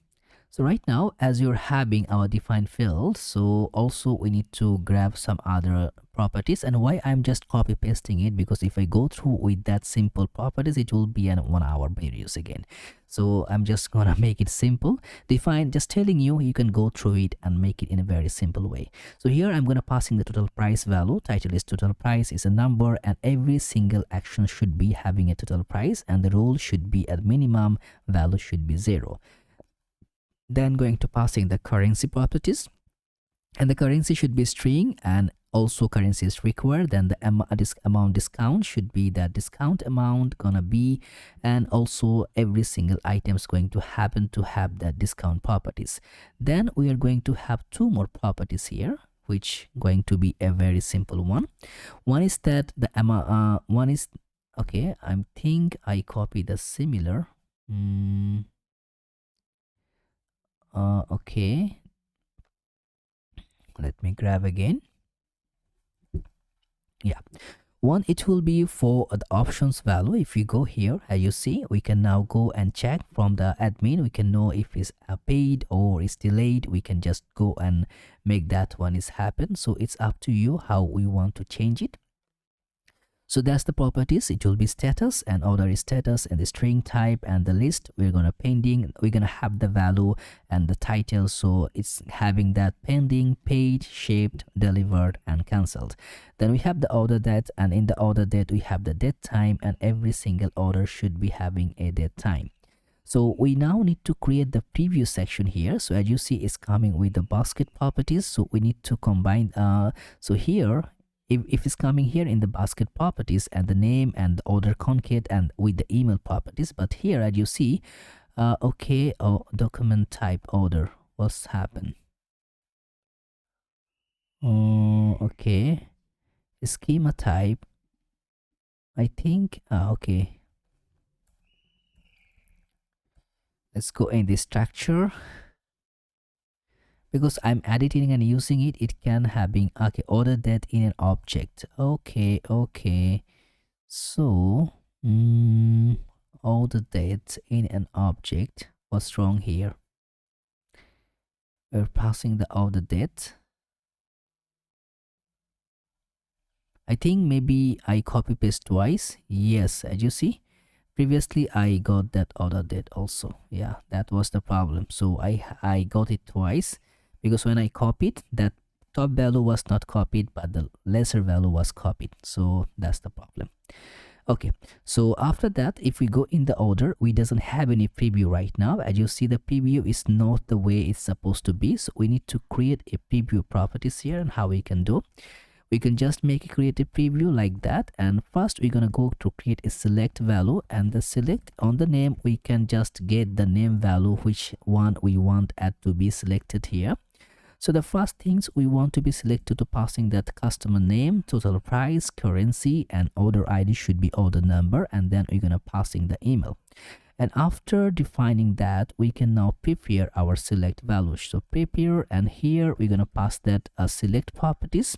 So right now, as you're having our define field, so also we need to grab some other properties. And why I'm just copy pasting it, because if I go through with that simple properties, it will be an 1 hour videos again. So I'm just gonna make it simple. Define, just telling you, you can go through it and make it in a very simple way. So here I'm gonna passing the total price value. Title is total price is a number, and every single action should be having a total price, and the rule should be at minimum value should be 0. Then going to passing the currency properties, and the currency should be string, and also currency is required. Then the amount discount should be that discount amount gonna be, and also every single item is going to happen to have that discount properties. Then we are going to have 2 more properties here, which going to be a very simple one. One is that the one is, okay, I think I copied the similar. Okay, let me grab again. Yeah, one, it will be for the options value. If you go here, as you see, we can now go and check from the admin. We can know if it's paid or it's delayed. We can just go and make that one is happen. So it's up to you how we want to change it. So that's the properties. It will be status, and order is status, and the string type, and the list we're gonna pending. We're gonna have the value and the title. So it's having that pending, paid, shipped, delivered, and cancelled. Then we have the order date, and in the order date we have the date time, and every single order should be having a date time. So we now need to create the preview section here. So as you see, it's coming with the basket properties. So we need to combine. So here, if it's coming here in the basket properties, and the name and the order concat and with the email properties. But here, as you see, okay, document type order, what's happened? Okay, schema type, I think, okay, let's go in the structure. Because I'm editing and using it, it can having, okay, order date in an object. Okay, so order date in an object. What's wrong here? We're passing the order date. I think maybe I copy paste twice. Yes, as you see, previously I got that order date also. Yeah, that was the problem. So I got it twice, because when I copied, that top value was not copied, but the lesser value was copied. So that's the problem. Okay, so after that, if we go in the order, we doesn't have any preview right now. As you see, the preview is not the way it's supposed to be. So we need to create a preview properties here. And how we can do, we can just make a creative preview like that. And first we're gonna go to create a select value, and the select on the name, we can just get the name value which one we want it to be selected here. So the first things we want to be selected to passing that customer name, total price, currency, and order ID should be order number, and then we're gonna passing the email. And after defining that, we can now prepare our select values. So prepare, and here we're gonna pass that select properties.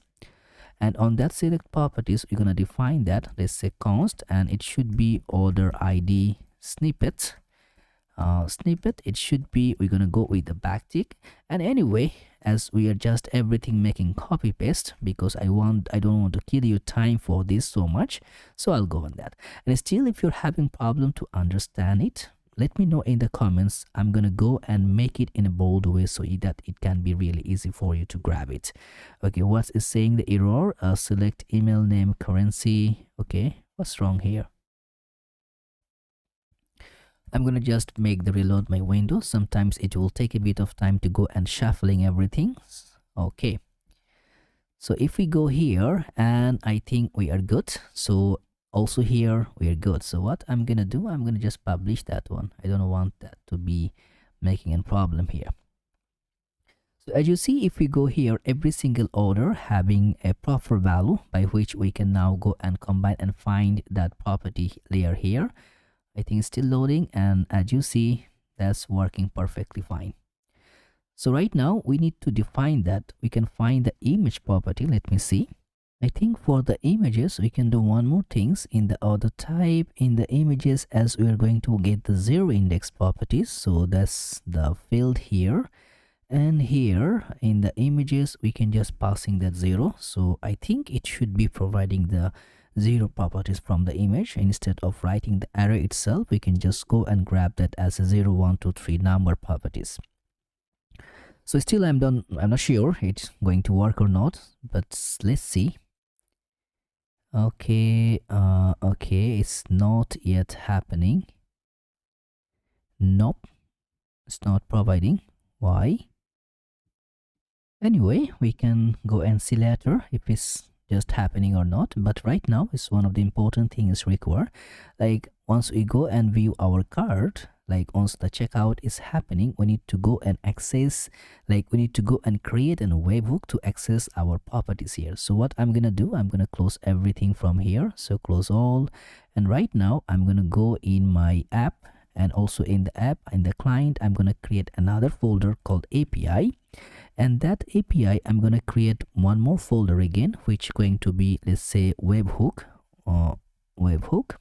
And on that select properties, we're gonna define that, let's say const, and it should be order ID snippet. It should be, we're gonna go with the backtick. And anyway, as we are just everything making copy paste, because I don't want to kill your time for this so much, so I'll go on that. And still, if you're having problem to understand it, let me know in the comments. I'm gonna go and make it in a bold way so that it can be really easy for you to grab it. Okay, what is saying the error? Select email name currency. Okay, what's wrong here? I'm gonna just make the reload my window. Sometimes it will take a bit of time to go and shuffling everything. Okay, so if we go here, and I think we are good. So also here we are good. So what I'm gonna do, I'm gonna just publish that one. I don't want that to be making a problem here. So as you see, if we go here, every single order having a proper value by which we can now go and combine and find that property layer here. I think it's still loading, and as you see, that's working perfectly fine. So right now we need to define that. We can find the image property. Let me see. I think for the images we can do one more things in the order type. In the images, as we are going to get the zero index properties, so that's the field here. And here in the images we can just passing that 0. So I think it should be providing the 0 properties from the image. Instead of writing the array itself, we can just go and grab that as a 0, 1, 2, 3 number properties. So still I'm not sure it's going to work or not, but let's see. Okay, okay, it's not yet happening. Nope, it's not providing. Why? Anyway, we can go and see later if it's just happening or not, but right now is one of the important things required. Like once we go and view our cart, like once the checkout is happening, we need to go and access, like we need to go and create a webhook to access our properties here. So what I'm gonna do, I'm gonna close everything from here. So close all, and right now I'm gonna go in my app, and also in the app, in the client, I'm gonna create another folder called API. And that API, I'm going to create one more folder again, which is going to be, let's say, webhook or webhook.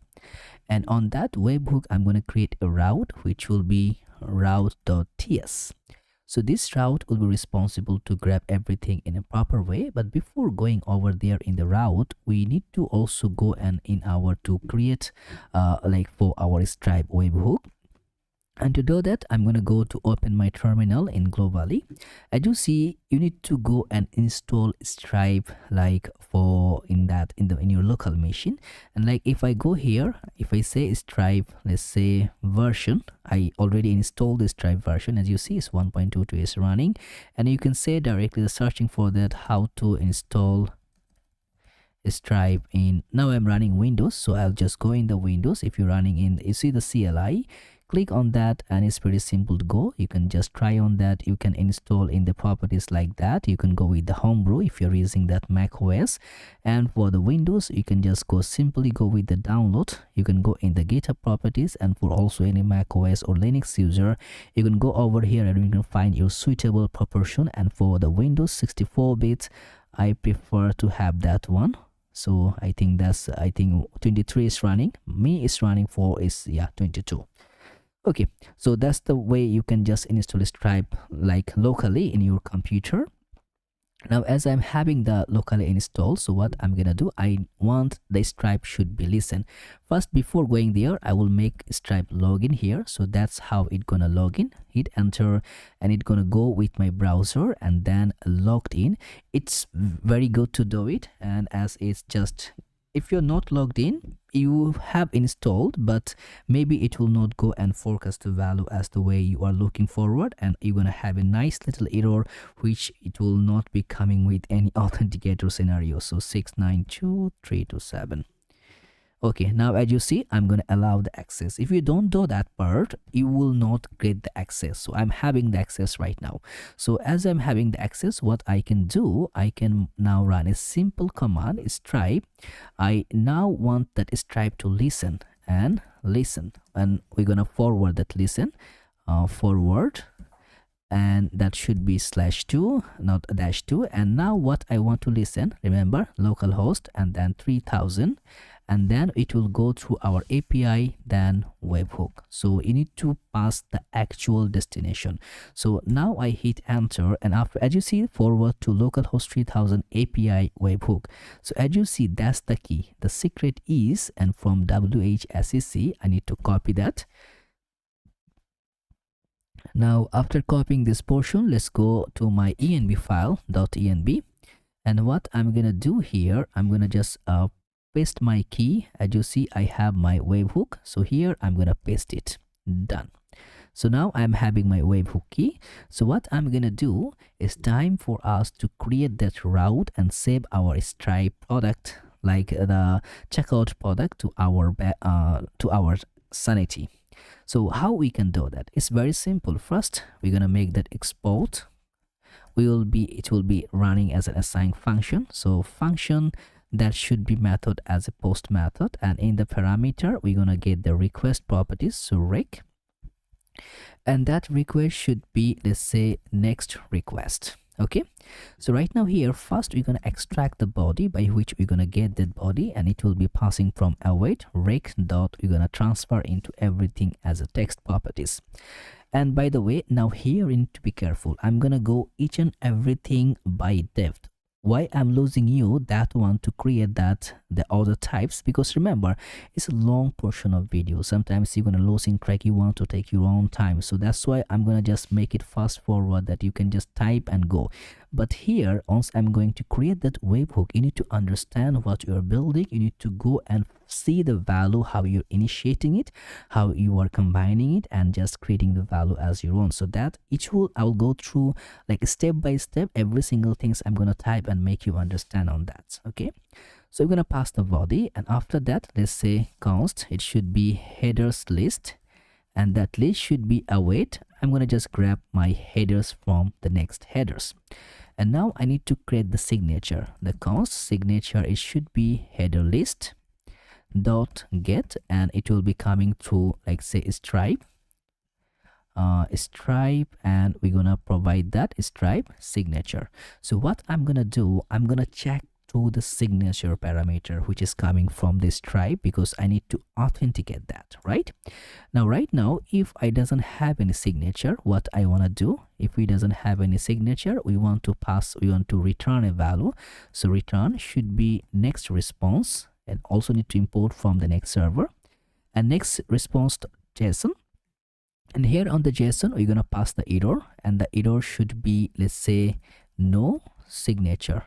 And on that webhook, I'm going to create a route, which will be route.ts. So this route will be responsible to grab everything in a proper way. But before going over there in the route, we need to also go and in our to create like for our Stripe webhook. And to do that, I'm going to go to open my terminal in globally. As you see, you need to go and install Stripe like for in your local machine. And like if I go here, if I say Stripe, let's say version, I already installed the Stripe version. As you see, it's 1.22 is running, and you can say directly searching for that how to install Stripe in. Now I'm running Windows, so I'll just go in the Windows. If you're running in, you see the CLI, click on that, and it's pretty simple to go. You can just try on that. You can install in the properties like that. You can go with the homebrew if you're using that Mac OS, and for the Windows you can just simply go with the download. You can go in the GitHub properties, and for also any Mac OS or Linux user, you can go over here and you can find your suitable proportion. And for the Windows 64-bit, I prefer to have that one. So I think 23 is running. Me is running for is 22. Okay, so that's the way you can just install Stripe like locally in your computer. Now as I'm having the locally installed, so what I'm gonna do, I want the Stripe should be listen. First, before going there, I will make Stripe login here. So that's how it gonna log in. Hit enter, and it gonna go with my browser and then logged in. It's very good to do it, and as it's just, if you're not logged in, you have installed, but maybe it will not go and forecast the value as the way you are looking forward, and you're gonna have a nice little error which it will not be coming with any authenticator scenario. So 692327. Okay, now as you see, I'm going to allow the access. If you don't do that part, you will not get the access. So I'm having the access right now. So as I'm having the access, what I can do, I can now run a simple command, stripe. I now want that stripe to listen, and we're going to forward that listen, forward, and that should be /2, not -2. And now what I want to listen, remember, localhost and then 3000, and then it will go through our API, then webhook. So you need to pass the actual destination. So now I hit enter, and after, as you see, forward to localhost 3000 API webhook. So as you see, that's the key. The secret is, and from WHSEC, I need to copy that. Now after copying this portion, let's go to my env file, .env, and what I'm gonna do here, I'm gonna just paste my key. As you see, I have my webhook, so here I'm gonna paste it. Done. So now I'm having my webhook key. So what I'm gonna do is time for us to create that route and save our Stripe product, like the checkout product, to our Sanity. So how we can do that? It's very simple. First, we're gonna make that export. It will be running as an assign function. So function that should be method as a post method, and in the parameter we're gonna get the request properties, so rec, and that request should be, let's say, next request. Okay, so right now here, first we're gonna extract the body, by which we're gonna get that body, and it will be passing from await rec dot, we're gonna transfer into everything as a text properties. And by the way, now here you need to be careful. I'm gonna go each and everything by depth. Why I'm losing you that one to create that the other types, because remember, it's a long portion of video. Sometimes you're gonna losing track, you want to take your own time. So that's why I'm gonna just make it fast forward, that you can just type and go. But here, once I'm going to create that webhook, you need to understand what you're building. You need to go and see the value, how you're initiating it, how you are combining it, and just creating the value as your own. So that I'll go through like step by step every single things I'm gonna type and make you understand on that. Okay, so we're gonna pass the body, and after that, let's say const, it should be headers list, and that list should be await. I'm gonna just grab my headers from the next headers. And now I need to create the signature. The const signature, it should be header list dot get, and it will be coming through, like, say, stripe, and we're gonna provide that stripe signature. So what I'm gonna do, I'm gonna check to the signature parameter, which is coming from this stripe, because I need to authenticate that. Right now, if I doesn't have any signature, what I want to do, if we doesn't have any signature, we want to return a value. So return should be next response, and also need to import from the next server, and next response JSON. And here on the JSON, we're gonna pass the error, and the error should be, let's say, no signature.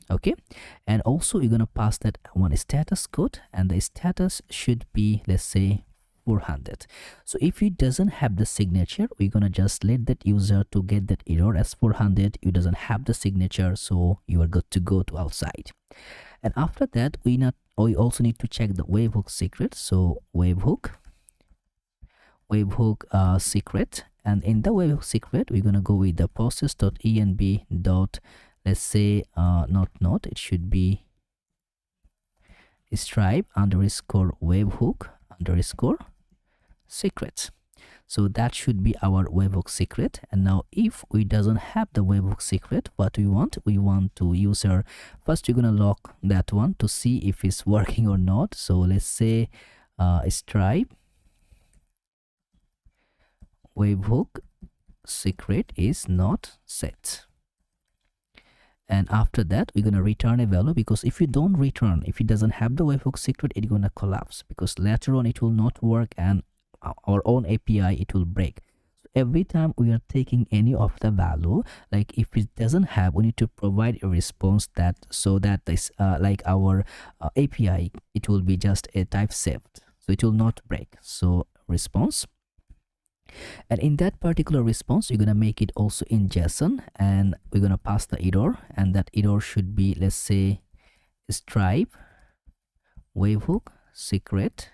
Okay, and also you're gonna pass that one status code, and the status should be, let's say, 400. So if it doesn't have the signature, we're gonna just let that user to get that error as 400. You doesn't have the signature, so you are good to go to outside. And after that, we also need to check the webhook secret. So webhook secret, and in the webhook secret, we're gonna go with the process.env dot, let's say, not, it should be stripe underscore webhook underscore secret. So that should be our webhook secret. And now if we doesn't have the webhook secret, what we want to user, first we're gonna lock that one to see if it's working or not. So let's say stripe webhook secret is not set. And after that, we're gonna return a value, because if you don't return, if it doesn't have the webhook secret, it's gonna collapse, because later on it will not work, and our own API, it will break. So every time we are taking any of the value, like if it doesn't have, we need to provide a response that, so that this like our API, it will be just a type saved, so it will not break. So response, and in that particular response, you're gonna make it also in JSON, and we're gonna pass the error, and that error should be, let's say, stripe webhook secret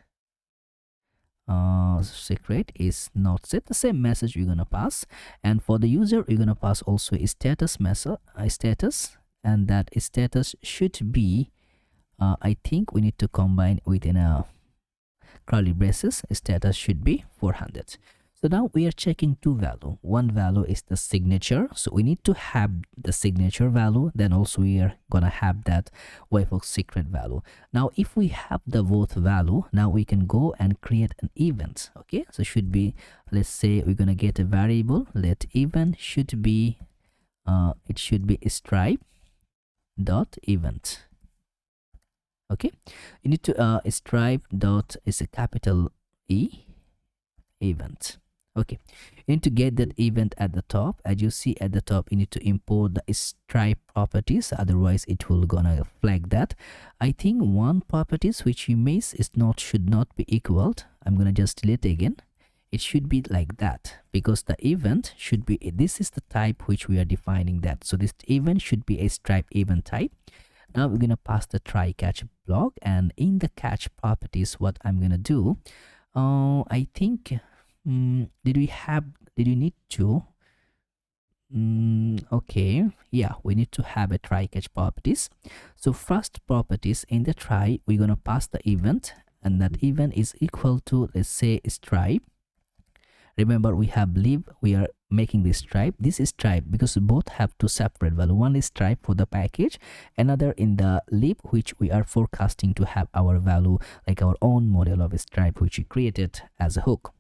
secret is not set. The same message you're gonna pass, and for the user you're gonna pass also a status message, a status, and that status should be I think we need to combine within a curly braces. Status should be 400. So now we are checking two value. One value is the signature, so we need to have the signature value, then also we are gonna have that webhook secret value. Now if we have the both value, now we can go and create an event. Okay, so should be, let's say we're gonna get a variable, let event should be it should be stripe dot event. Okay, you need to stripe dot is a capital E event. Okay, you need to get that event at the top. As you see at the top, you need to import the stripe properties, otherwise it will gonna flag that. I think one properties which you miss is not, should not be equaled. I'm gonna just delete again. It should be like that, because the event should be, this is the type which we are defining that. So this event should be a stripe event type. Now we're gonna pass the try catch block, and in the catch properties what I'm gonna do, I think did you need to okay, yeah, we need to have a try catch properties. So first properties, in the try we're gonna pass the event, and that event is equal to, let's say, stripe. Remember we have lib, we are making this stripe. This is stripe because both have two separate value. One is stripe for the package, another in the lib which we are forecasting to have our value, like our own model of a stripe which we created as a hook.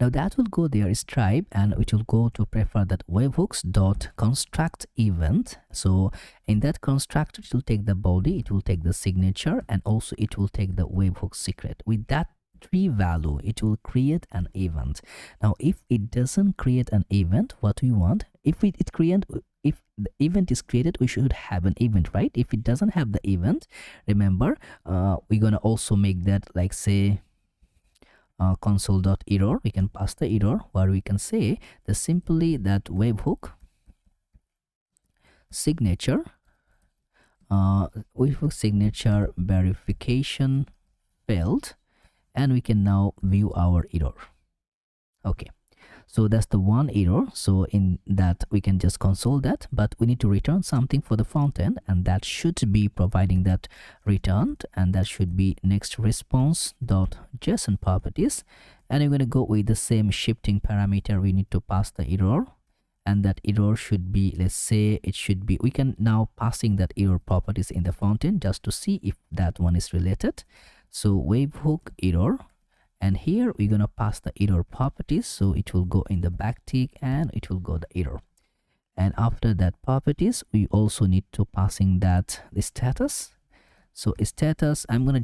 Now that will go there stripe, and it will go to prefer that webhooks dot construct event. So in that constructor it will take the body, it will take the signature, and also it will take the webhook secret. With that three value it will create an event. Now if it doesn't create an event, what we want, if the event is created, we should have an event, right? If it doesn't have the event, remember we're gonna also make that, like, say console.error. We can pass the error where we can say the simply that webhook signature webhook signature verification failed, and we can now view our error. Okay, so that's the one error. So in that we can just console that, but we need to return something for the front end, and that should be providing that returned, and that should be next response dot JSON properties. And we're going to go with the same shifting parameter. We need to pass the error, and that error should be, let's say it should be, we can now passing that error properties in the front end just to see if that one is related. So webhook error, and here we're gonna pass the error properties, so it will go in the backtick and it will go the error. And after that properties, we also need to passing that the status. So status, I'm gonna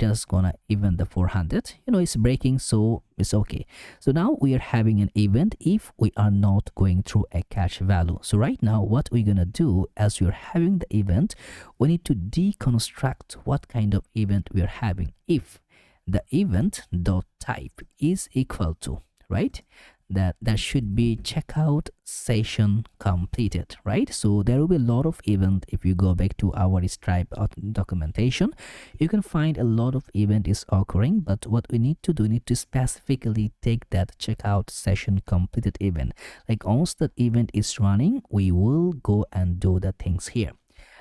even the 400, it's breaking, so it's okay. So now we are having an event if we are not going through a catch value. So right now what we're gonna do, as we're having the event, we need to deconstruct what kind of event we are having. If the event dot type is equal to, right, that should be checkout session completed, right? So there will be a lot of event. If you go back to our Stripe documentation, you can find a lot of event is occurring, but what we need to do, we need to specifically take that checkout session completed event. Like once that event is running, we will go and do the things here.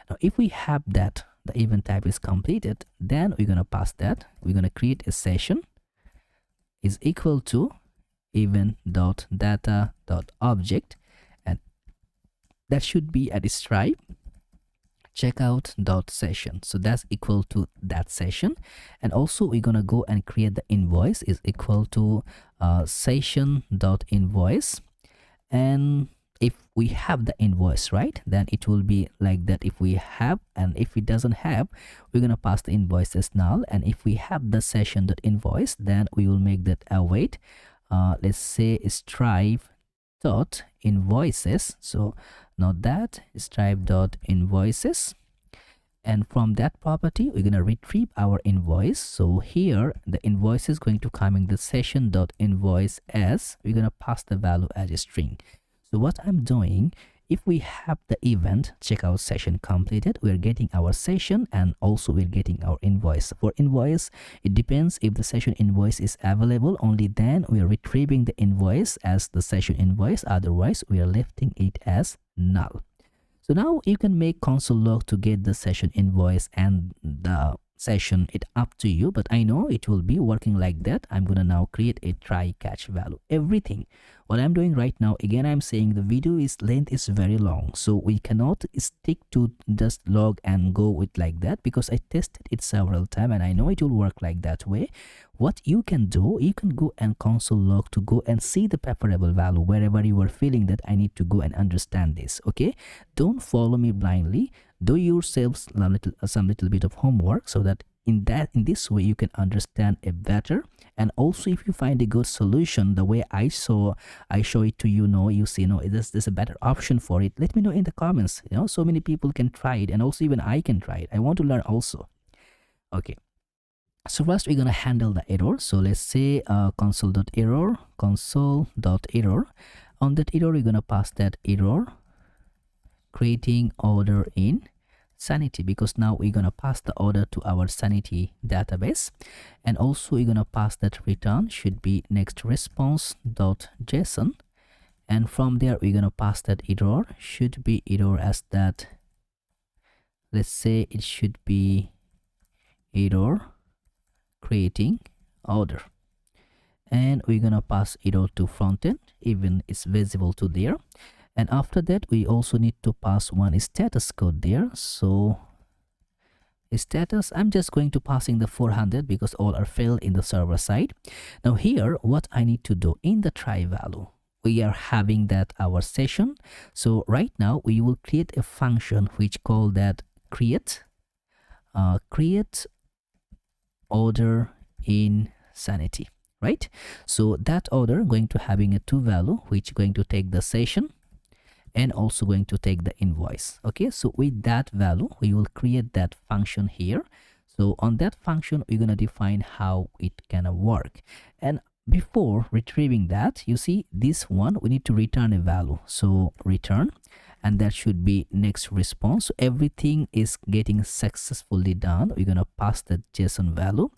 Now if we have that the event type is completed, then we're gonna pass that, we're gonna create a session is equal to event.data.object, and that should be at stripe checkout.session. So that's equal to that session. And also we're gonna go and create the invoice is equal to session.invoice. And if we have the invoice, right, then it will be like that if we have, and if it doesn't have, we're gonna pass the invoice as null. And if we have the session.invoice, then we will make that await let's say stripe.invoices. So not that, stripe.invoices, and from that property we're gonna retrieve our invoice. So here the invoice is going to come in the session.invoice as we're gonna pass the value as a string. So what I'm doing if we have the event checkout session completed, we're getting our session, and also we're getting our invoice. For invoice, it depends. If the session invoice is available, only then we are retrieving the invoice as the session invoice. Otherwise, we are leaving it as null. So now you can make console log to get the session invoice and the session. It up to you, but I know it will be working like that. I'm gonna now create a try catch value. Everything what I'm doing right now, again, I'm saying the video is length is very long, so we cannot stick to just log and go with like that, because I tested it several times and I know it will work like that way. What you can do, you can go and console log to go and see the preferable value wherever you are feeling that I need to go and understand this. Okay, don't follow me blindly. Do yourselves some little bit of homework, so that in this way you can understand it better. And also, if you find a good solution the way I show it to you, you see, there's a better option for it, let me know in the comments. So many people can try it, and also even I can try it. I want to learn also. Okay, so first we're gonna handle the error. So let's say console.error. On that error, we're gonna pass that error creating order in Sanity, because now we're gonna pass the order to our Sanity database. And also we're gonna pass that return should be next response.json, and from there we're gonna pass that error should be error as that, let's say it should be error creating order, and we're gonna pass error to frontend, even it's visible to there. And after that, we also need to pass one status code there. So status, I'm just going to passing the 400 because all are failed in the server side. Now here, what I need to do in the try value, we are having that our session. So right now we will create a function which call that create order in Sanity, right? So that order going to having a two value, which going to take the session and also going to take the invoice. Okay, so with that value we will create that function here. So on that function we're going to define how it can work, and before retrieving that, you see this one, we need to return a value. So return, and that should be next response. So everything is getting successfully done. We're going to pass the JSON value,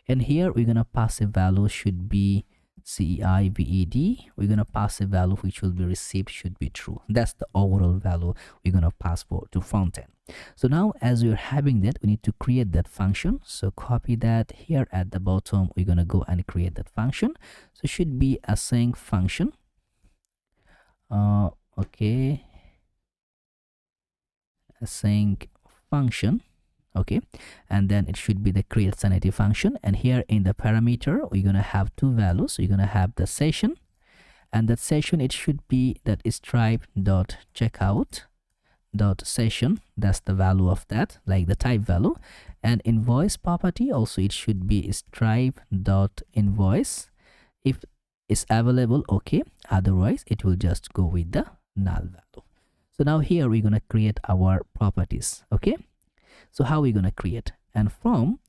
and here we're going to pass a value should be CEIVED. We're going to pass a value which will be received should be true. That's the overall value we're going to pass to frontend. So now as we're having that, we need to create that function. So copy that here at the bottom. We're going to go and create that function. So it should be async function. Okay, async function. Okay, and then it should be the create sanity function, and here in the parameter we're gonna have two values. So you're gonna have the session, and that session it should be that stripe.checkout.session. That's the value of that, like the type value. And invoice property also it should be stripe.invoice. If it's available, okay, otherwise it will just go with the null value. So now here we're gonna create our properties. Okay, so how are we gonna create? And from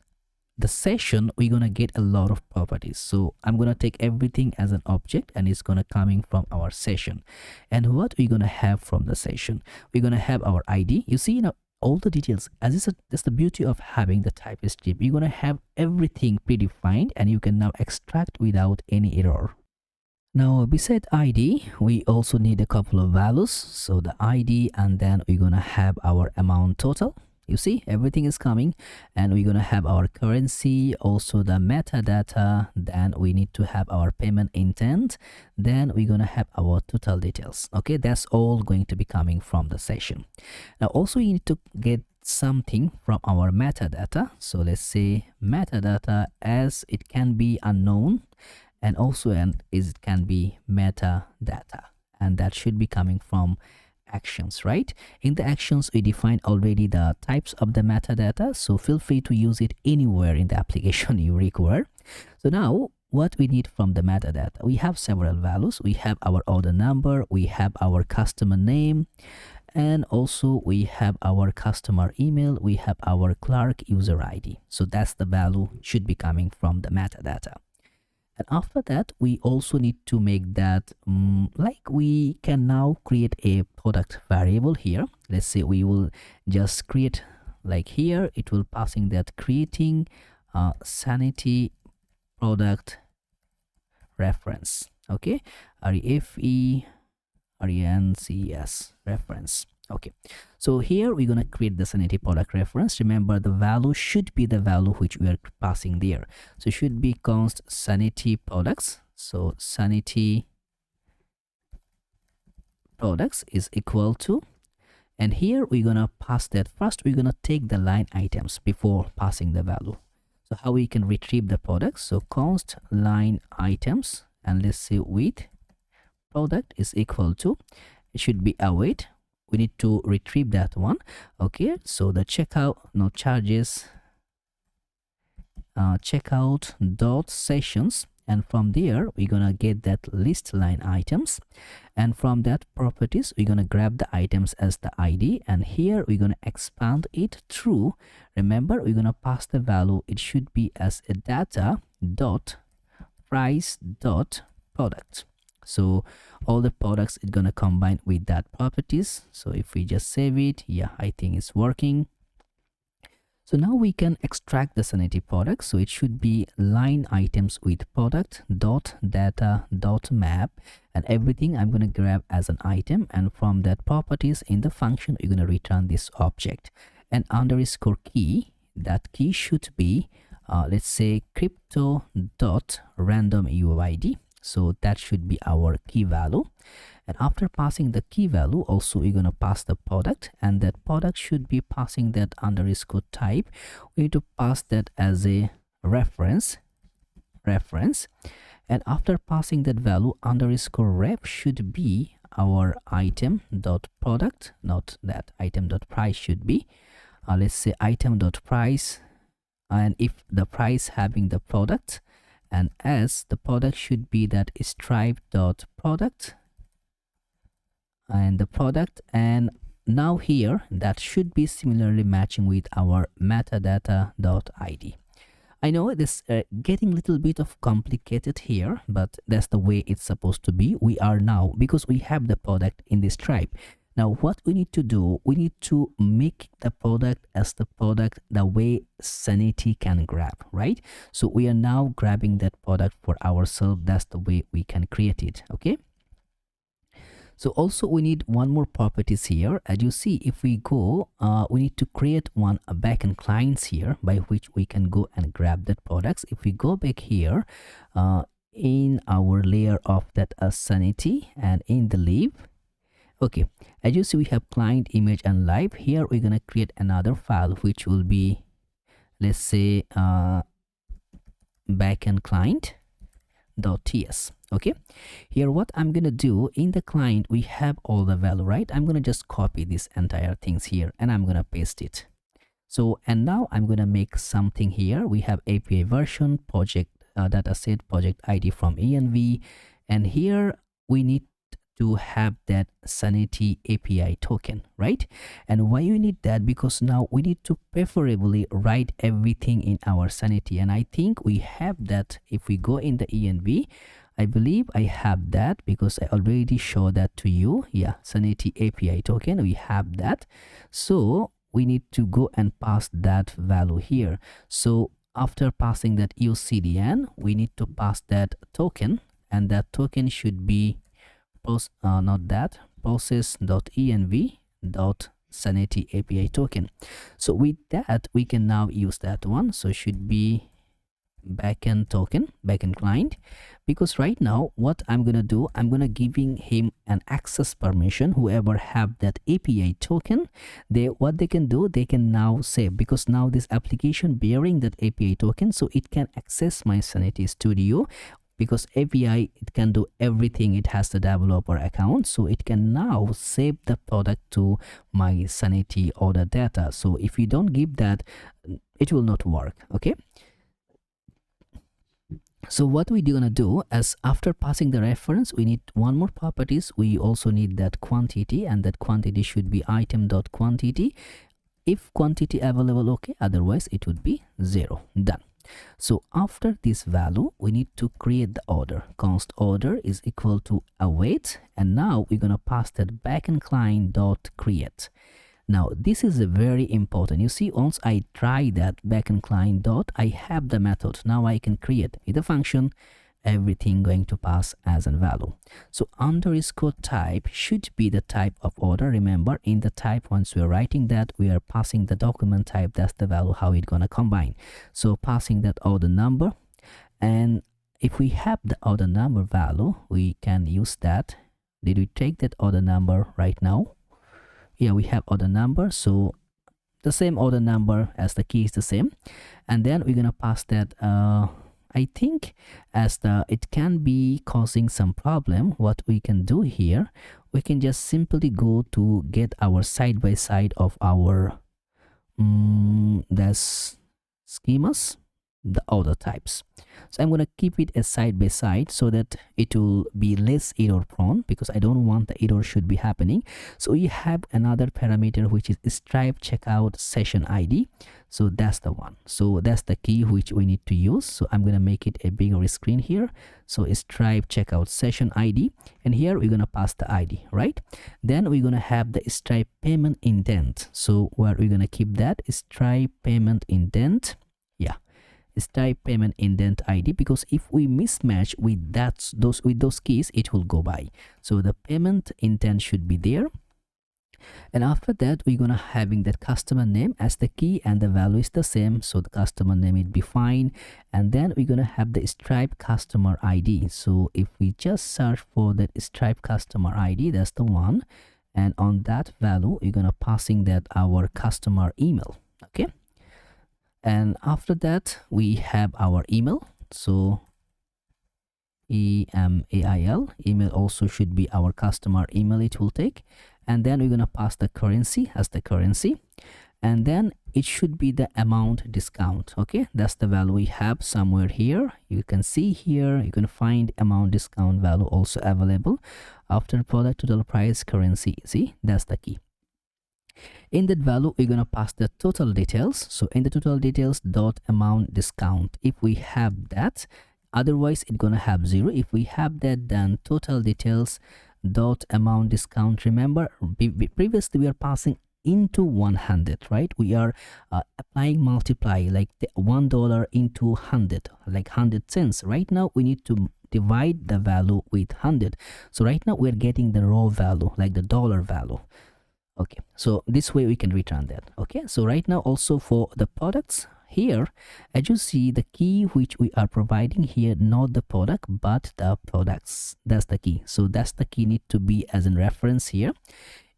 the session we're gonna get a lot of properties. So I'm gonna take everything as an object, and it's gonna coming from our session. And what we're gonna have from the session, we're gonna have our ID. You see now all the details. As that's the beauty of having the TypeScript. You're gonna have everything predefined, and you can now extract without any error. Now beside ID we also need a couple of values. So the ID, and then we're gonna have our amount total. You see everything is coming, and we're gonna have our currency, also the metadata, then we need to have our payment intent, then we're gonna have our total details. Okay, that's all going to be coming from the session. Now also you need to get something from our metadata. So let's say metadata, as it can be unknown, and also it can be metadata, and that should be coming from actions, right? In the actions we defined already the types of the metadata, so feel free to use it anywhere in the application you require. So now what we need from the metadata, we have several values. We have our order number, we have our customer name, and also we have our customer email, we have our clerk user ID. So that's the value should be coming from the metadata. And after that, we also need to make that like we can now create a product variable here. Let's say we will just create, like here it will passing that creating Sanity product reference. Okay, REFERENCES reference. Okay, so here we're gonna create the Sanity product reference. Remember, the value should be the value which we are passing there. So it should be const Sanity products. So Sanity products is equal to, and here we're gonna pass that. First we're gonna take the line items before passing the value. So how we can retrieve the products? So const line items, and let's say with product is equal to, it should be await. We need to retrieve that one. Okay, so the checkout charges checkout dot sessions, and from there we're gonna get that list line items, and from that properties we're gonna grab the items as the ID, and here we're gonna expand it through. Remember, we're gonna pass the value. It should be as a data dot price dot product. So all the products is gonna combine with that properties. So if we just save it, yeah, I think it's working. So now we can extract the Sanity product. So it should be line items with product dot data dot map, and everything I'm going to grab as an item, and from that properties in the function you're going to return this object, and underscore key. That key should be let's say crypto dot random UID. So that should be our key value. And after passing the key value, also we're going to pass the product, and that product should be passing that underscore type. We need to pass that as a reference. And after passing that value, underscore ref should be our item dot product, not that item dot price should be. Let's say item dot price, and if the price having the product, and as the product should be that stripe dot product and the product. And now here that should be similarly matching with our metadata dot id. I know this getting a little bit of complicated here, but that's the way it's supposed to be. We are now, because we have the product in this stripe. Now what we need to do, we need to make the product as the product the way Sanity can grab, right? So we are now grabbing that product for ourselves. That's the way we can create it. Okay, so also we need one more properties here. As you see, if we go we need to create one backend clients here by which we can go and grab that products. If we go back here in our layer of that Sanity and in the live, okay, as you see, we have client, image, and live. Here we're gonna create another file which will be, let's say backend client .ts. Okay, here what I'm gonna do, in the client we have all the value, right? I'm gonna just copy this entire things here and I'm gonna paste it. So, and now I'm gonna make something here. We have API version, project dataset, project ID from env, and here we need to have that Sanity API token, right? And why you need that? Because now we need to preferably write everything in our Sanity, and I think we have that. If we go in the env, I believe I have that because I already showed that to you. Yeah, Sanity API token, we have that. So we need to go and pass that value here. So after passing that ucdn, we need to pass that token, and that token should be process.env.sanity API token. So with that we can now use that one. So should be backend token, backend client, because right now what I'm gonna do, I'm gonna giving him an access permission. Whoever have that API token, what they can do, they can now save, because now this application bearing that API token, so it can access my Sanity Studio. Because API, it can do everything. It has the developer account, so it can now save the product to my Sanity order data. So if you don't give that, it will not work. Okay, so what we're gonna do is, after passing the reference, we need one more properties. We also need that quantity, and that quantity should be item.quantity. If quantity available, okay, otherwise it would be 0. Done. So after this value, we need to create the order. Const order is equal to await, and now we're gonna pass that backend client dot create. Now this is a very important. You see, once I try that backend client dot, I have the method. Now I can create with a function, everything going to pass as a value. So underscore type should be the type of order. Remember, in the type, once we are writing that, we are passing the document type. That's the value how it's gonna combine. So passing that order number, and if we have the order number value, we can use that. Did we take that order number right now? Yeah, we have order number, so the same order number as the key is the same. And then we're gonna pass that I think as it can be causing some problem. What we can do here, we can just simply go to get our side by side of our that's schemas, the order types. So I'm going to keep it as side by side so that it will be less error prone, because I don't want the error should be happening. So you have another parameter which is stripe checkout session ID. So that's the one. So that's the key which we need to use. So I'm going to make it a bigger screen here. So stripe checkout session ID, and here we're going to pass the ID, right? Then we're going to have the stripe payment indent. So where we're going to keep that stripe payment indent. Yeah, stripe payment indent ID, because if we mismatch with those keys, it will go by. So the payment intent should be there. And after that, we're gonna having that customer name as the key, and the value is the same, so the customer name will be fine. And then we're gonna have the stripe customer ID. So if we just search for that stripe customer ID, that's the one, and on that value we're gonna passing that our customer email. Okay, and after that we have our email. So email also should be our customer email, it will take. And then we're going to pass the currency as the currency, and then it should be the amount discount. Okay, that's the value we have somewhere here. You can see here, you can find amount discount value also available after product total price currency. See, that's the key. In that value, we're going to pass the total details. So in the total details dot amount discount, if we have that, otherwise it's going to have 0. If we have that, then total details dot amount discount. Remember, previously we are passing into 100, right? We are applying multiply, like the $1 into 100, like 100 cents. Right now we need to divide the value with 100. So right now we're getting the raw value, like the dollar value. Okay, so this way we can return that. Okay, so right now also for the products here, as you see, the key which we are providing here, not the product but the products, that's the key. So that's the key need to be as a reference here.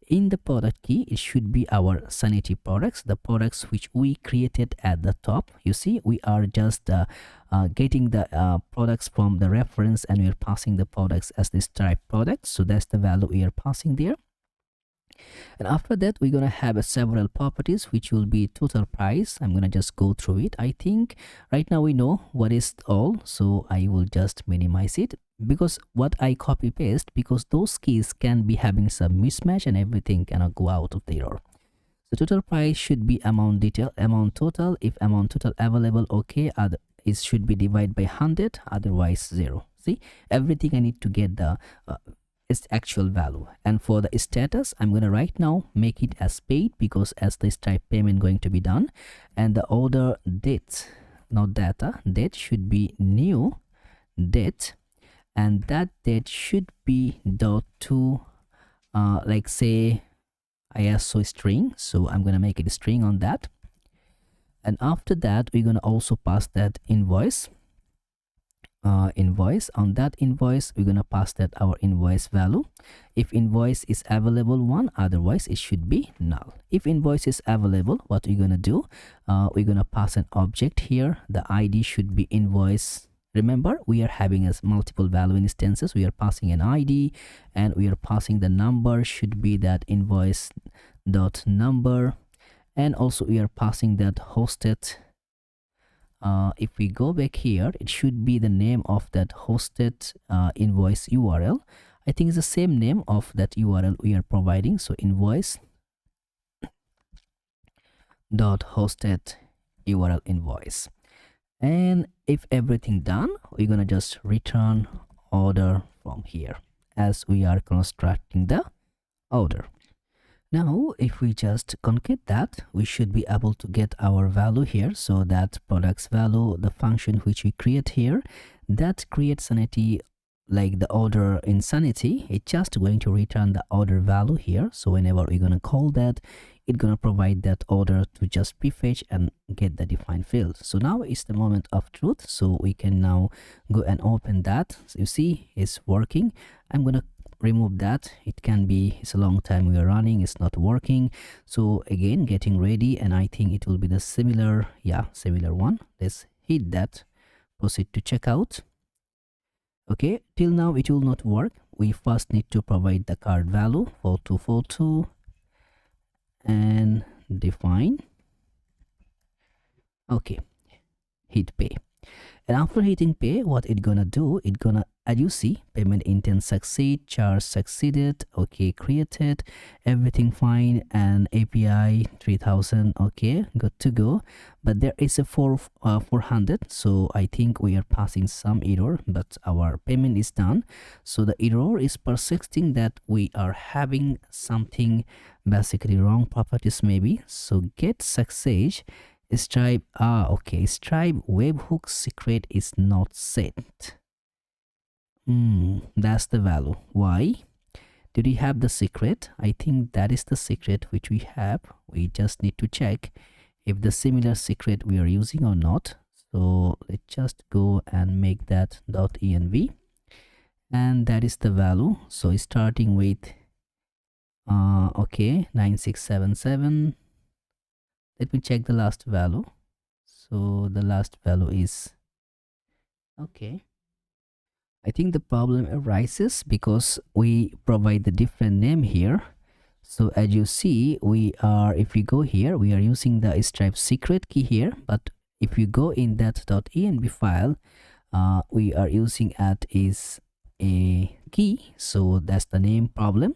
In the product key, it should be our Sanity products, the products which we created at the top. You see, we are just getting the products from the reference, and we are passing the products as this type product. So that's the value we are passing there. And after that, we're going to have several properties which will be total price. I'm going to just go through it. I think right now we know what is all, so I will just minimize it, because what I copy paste, because those keys can be having some mismatch and everything cannot go out of the error. So total price should be amount detail, amount total. If amount total available, okay, it should be divided by 100, otherwise 0. See, everything I need to get the its actual value. And for the status, I'm going to right now make it as paid, because as this type payment going to be done. And the order date, not data, date should be new date, and that date should be dot to like say ISO string. So I'm going to make it a string on that. And after that, we're going to also pass that invoice. Invoice, on that invoice we're going to pass that our invoice value. If invoice is available 1, otherwise it should be null. If invoice is available, what we're going to do, we're going to pass an object here. The ID should be invoice. Remember, we are having as multiple value instances. We are passing an ID, and we are passing the number should be that invoice dot number, and also we are passing that hosted. If we go back here, it should be the name of that hosted invoice URL. I think it's the same name of that URL we are providing. So invoice dot hosted URL invoice. And if everything done, we're gonna just return order from here as we are constructing the order. Now if we just concat that, we should be able to get our value here. So that products value, the function which we create here, that creates Sanity, like the order in Sanity, it's just going to return the order value here. So whenever we're gonna call that, it's gonna provide that order to just prefetch and get the defined field. So now is the moment of truth. So we can now go and open that. So you see it's working. I'm gonna remove that. It can be it's a long time we are running, it's not working. So again, getting ready, and I think it will be the similar one. Let's hit that, proceed to checkout. Okay, till now it will not work. We first need to provide the card value 4242 and define. Okay, hit pay. And after hitting pay, what it gonna do, it gonna, as you see, payment intent succeed, charge succeeded, okay, created, everything fine, and API 3000, okay, good to go. But there is a 400, so I think we are passing some error, but our payment is done. So the error is persisting that we are having something basically wrong properties maybe. So get success. Stripe, okay, Stripe webhook secret is not set. That's the value. Why? Did we have the secret? I think that is the secret which we have. We just need to check if the similar secret we are using or not. So let's just go and make that .env, and that is the value. So starting with okay, 9677. Let me check the last value. So the last value is okay. I think the problem arises because we provide the different name here. So as you see, we are, if we go here, we are using the Stripe secret key here, but if you go in that .env file, we are using at is a key, so that's the name problem.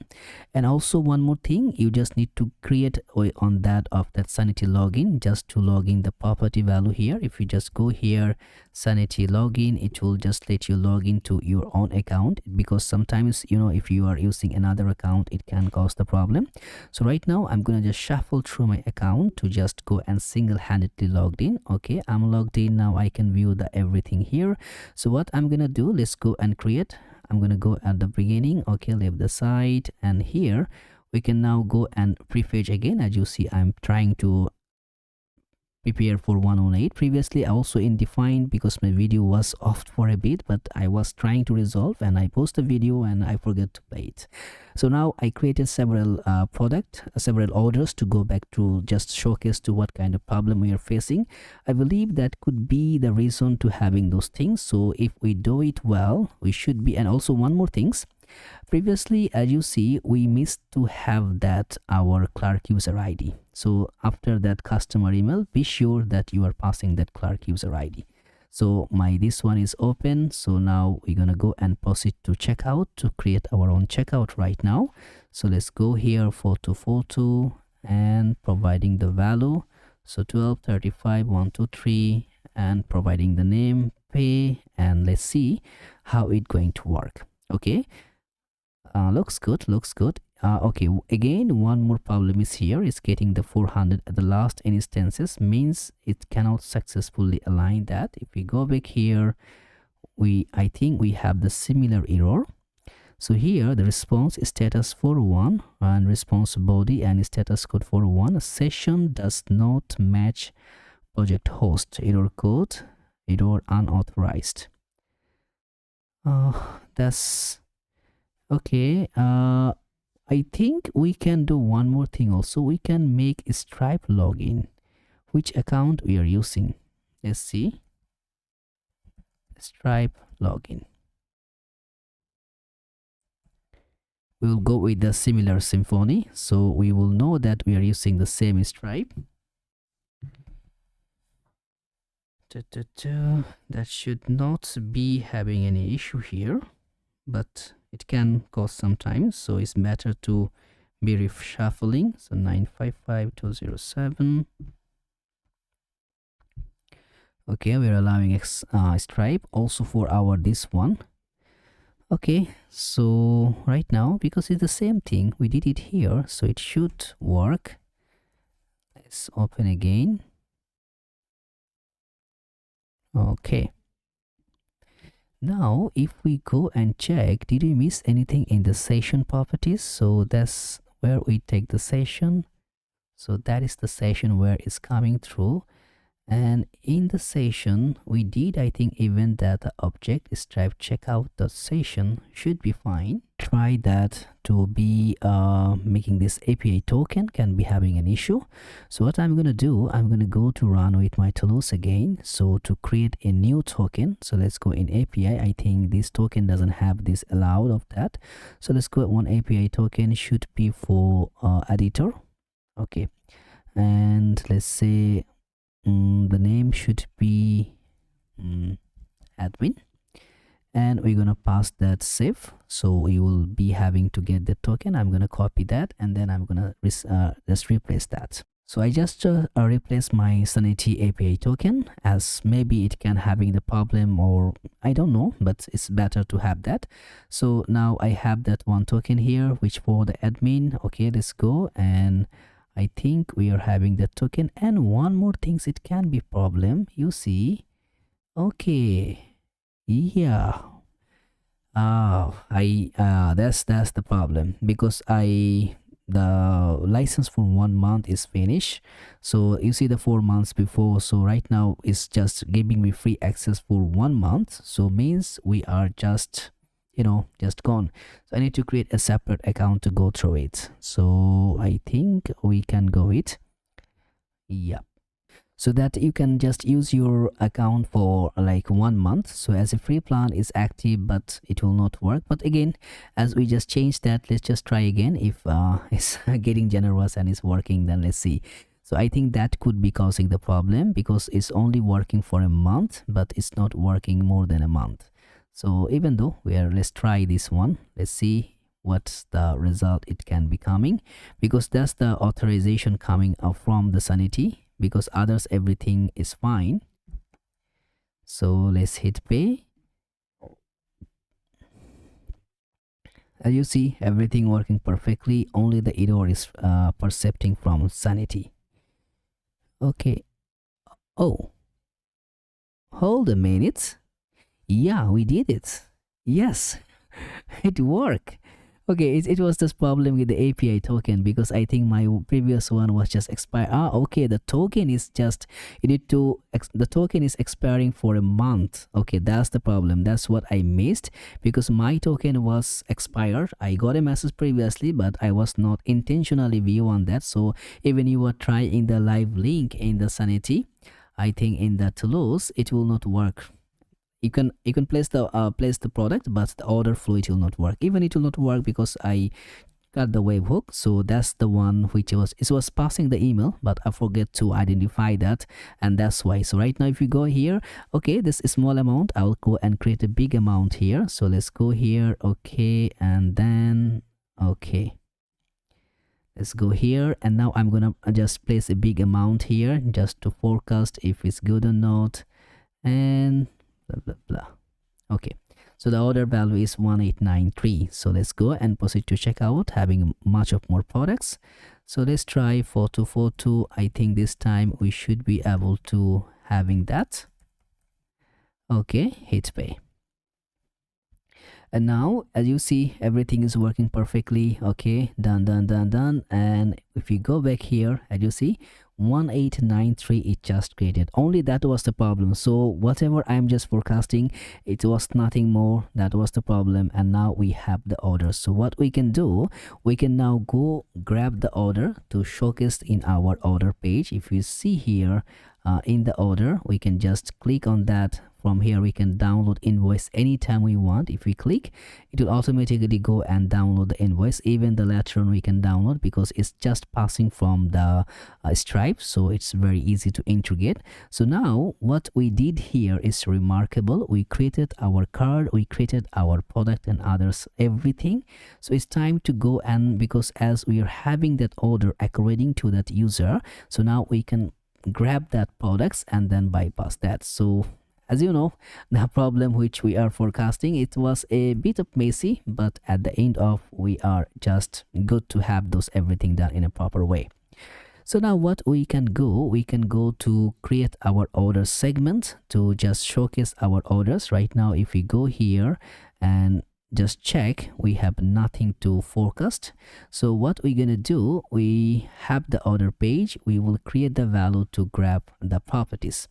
And also one more thing, you just need to create on that of that Sanity login, just to log in the property value here. If you just go here, Sanity login, it will just let you log into your own account, because sometimes, you know, if you are using another account, it can cause the problem. So right now I'm gonna just shuffle through my account to just go and single-handedly logged in. Okay, I'm logged in now. I can view the everything here. So what I'm gonna do, let's go and create. I'm gonna go at the beginning. Okay, leave the site, and here we can now go and prefetch again. As you see, I'm trying to prepare for 108. Previously I also in define, because my video was off for a bit, but I was trying to resolve and I post a video and I forget to play it. So now I created several several orders to go back to just showcase to what kind of problem we are facing. I believe that could be the reason to having those things. So if we do it well, we should be. And also one more things, previously, as you see, we missed to have that our Clark user ID. So after that customer email, be sure that you are passing that Clark user ID. So this one is open. So now we're gonna go and proceed to checkout to create our own checkout right now. So let's go here 4242 and providing the value. So 1235 123 and providing the name, pay, and let's see how it's going to work. Okay. Looks good. Okay, again, one more problem is here, is getting the 400 at the last instances, means it cannot successfully align that. If we go back here, I think we have the similar error. So here the response is status 401 and response body and status code 401. Session does not match project host. Error code, error unauthorized. That's okay. I think we can do one more thing also. We can make a Stripe login. Which account we are using? Let's see. Stripe login. We will go with the similar Symfony, so we will know that we are using the same Stripe. That should not be having any issue here, but it can cause sometimes, so it's better to be reshuffling. So 955207. Okay, we're allowing stripe also for our this one. Okay, so right now, because it's the same thing, we did it here, so it should work. Let's open again. Okay, now if we go and check, did we miss anything in the session properties? So that's where we take the session. So that is the session where it's coming through. And in the session, we did, I think, event data object stripe checkout. The session should be fine. Try that to be making this API token can be having an issue. So what I'm going to do, I'm going to go to run with my tools again. So to create a new token, so let's go in API. I think this token doesn't have this allowed of that. So let's go at one API token should be for editor. Okay. And let's say the name should be admin, and we're gonna pass that save. So we will be having to get the token. I'm gonna copy that, and then I'm gonna just replace that. So I just replace my Sanity API token, as maybe it can having the problem, or I don't know, but it's better to have that. So now I have that one token here, which for the admin. Okay, let's go, and I think we are having the token. And one more thing, it can be problem, you see. Okay, yeah. That's the problem, because the license for 1 month is finished. So you see the 4 months before, so right now it's just giving me free access for 1 month, so means we are just, you know, just gone. So I need to create a separate account to go through it. So I think we can go it, yeah, so that you can just use your account for like 1 month. So as a free plan is active, but it will not work. But again, as we just changed that, let's just try again. If it's getting generous and it's working, then let's see. So I think that could be causing the problem, because it's only working for a month, but it's not working more than a month. So even though let's try this one, let's see what's the result it can be coming, because that's the authorization coming up from the Sanity, because others everything is fine. So let's hit pay. As you see, everything working perfectly, only the error is percepting from Sanity. Okay, oh, hold a minute. Yeah, we did it. Yes, it worked. Okay, it was this problem with the API token, because I think my previous one was just expired. Okay, the token is just, you need to, the token is expiring for a month. Okay, that's the problem. That's what I missed, because my token was expired. I got a message previously, but I was not intentionally view on that. So even you were trying the live link in the Sanity, I think in the tools, it will not work. You can place the product, but the order flow, it will not work. Even it will not work because I got the webhook. So that's the one which was passing the email, but I forget to identify that, and that's why. So right now if you go here, okay, this is small amount, I will go and create a big amount here. So let's go here, okay, and then okay, let's go here, and now I'm gonna just place a big amount here just to forecast if it's good or not, and blah blah blah. Okay, so the order value is 1893. So let's go and proceed to checkout, having much of more products. So let's try 4242. I think this time we should be able to having that. Okay, hit pay. And now as you see, everything is working perfectly. Okay, done. And if you go back here, as you see, 1893 it just created. Only that was the problem. So whatever I'm just forecasting, it was nothing more. That was the problem. And now we have the order. So what we can do, we can now go grab the order to showcase in our order page. If you see here in the order, we can just click on that. From here we can download invoice anytime we want. If we click, it will automatically go and download the invoice. Even the later on we can download, because it's just passing from the Stripe, so it's very easy to integrate. So now what we did here is remarkable. We created our card, we created our product and others, everything. So it's time to go, and because as we are having that order according to that user, so now we can grab that products and then bypass that. So as you know, the problem which we are forecasting, it was a bit of messy, but at the end of, we are just good to have those everything done in a proper way. So now what we can go to create our order segment to just showcase our orders. Right now, if we go here and just check, we have nothing to forecast. So what we're gonna do, we have the order page, we will create the value to grab the properties.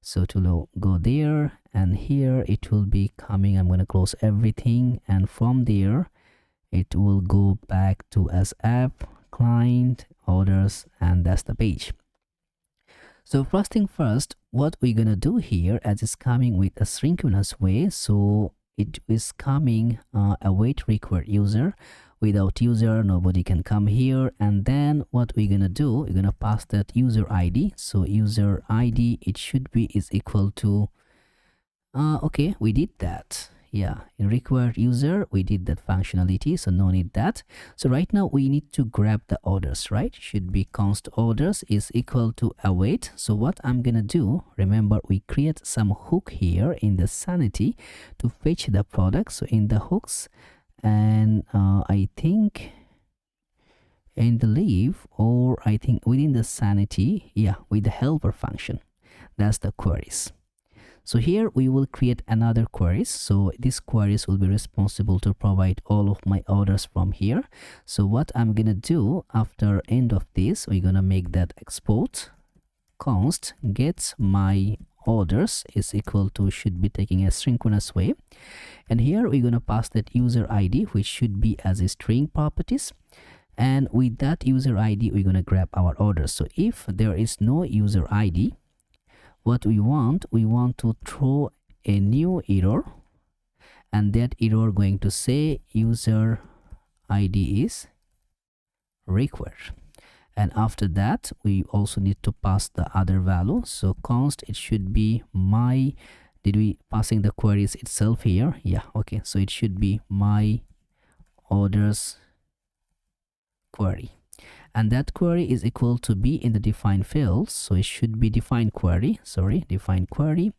So to go there, and here it will be coming. I'm gonna close everything, and from there it will go back to as app, client, orders, and that's the page. So first thing first, what we're gonna do here, as it's coming with a synchronous way, so it is coming await required user. Without user, nobody can come here. And then what we're gonna do, we're gonna pass that user ID. So user ID, it should be is equal to okay, we did that. Yeah, in required user, we did that functionality, so no need that. So right now we need to grab the orders, right? Should be const orders is equal to await. So what I'm gonna do, remember we create some hook here in the Sanity to fetch the product. So in the hooks, and I think in the leave, or I think within the Sanity, yeah, with the helper function, that's the queries. So here we will create another queries. So these queries will be responsible to provide all of my orders from here. So what I'm gonna do after end of this, we're gonna make that export const get my orders is equal to, should be taking a synchronous way. And here we're gonna pass that user ID, which should be as a string properties. And with that user ID, we're gonna grab our orders. So if there is no user ID, what we want to throw a new error, and that error going to say user ID is required. And after that, we also need to pass the other value. So const, it should be my, did we passing the queries itself here? Yeah, okay, so it should be my orders query. And that query is equal to be in the defined fields, so it should be defined query, defined query.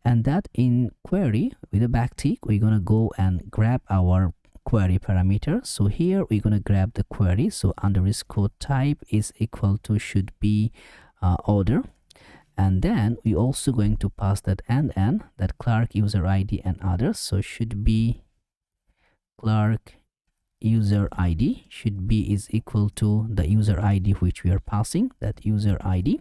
And that in query with a backtick, we're gonna go and grab our query parameter. So here we're gonna grab the query, so underscore type is equal to, should be order. And then we also going to pass that and that Clark user ID and others, so should be Clark user ID should be is equal to the user ID which we are passing, that user ID.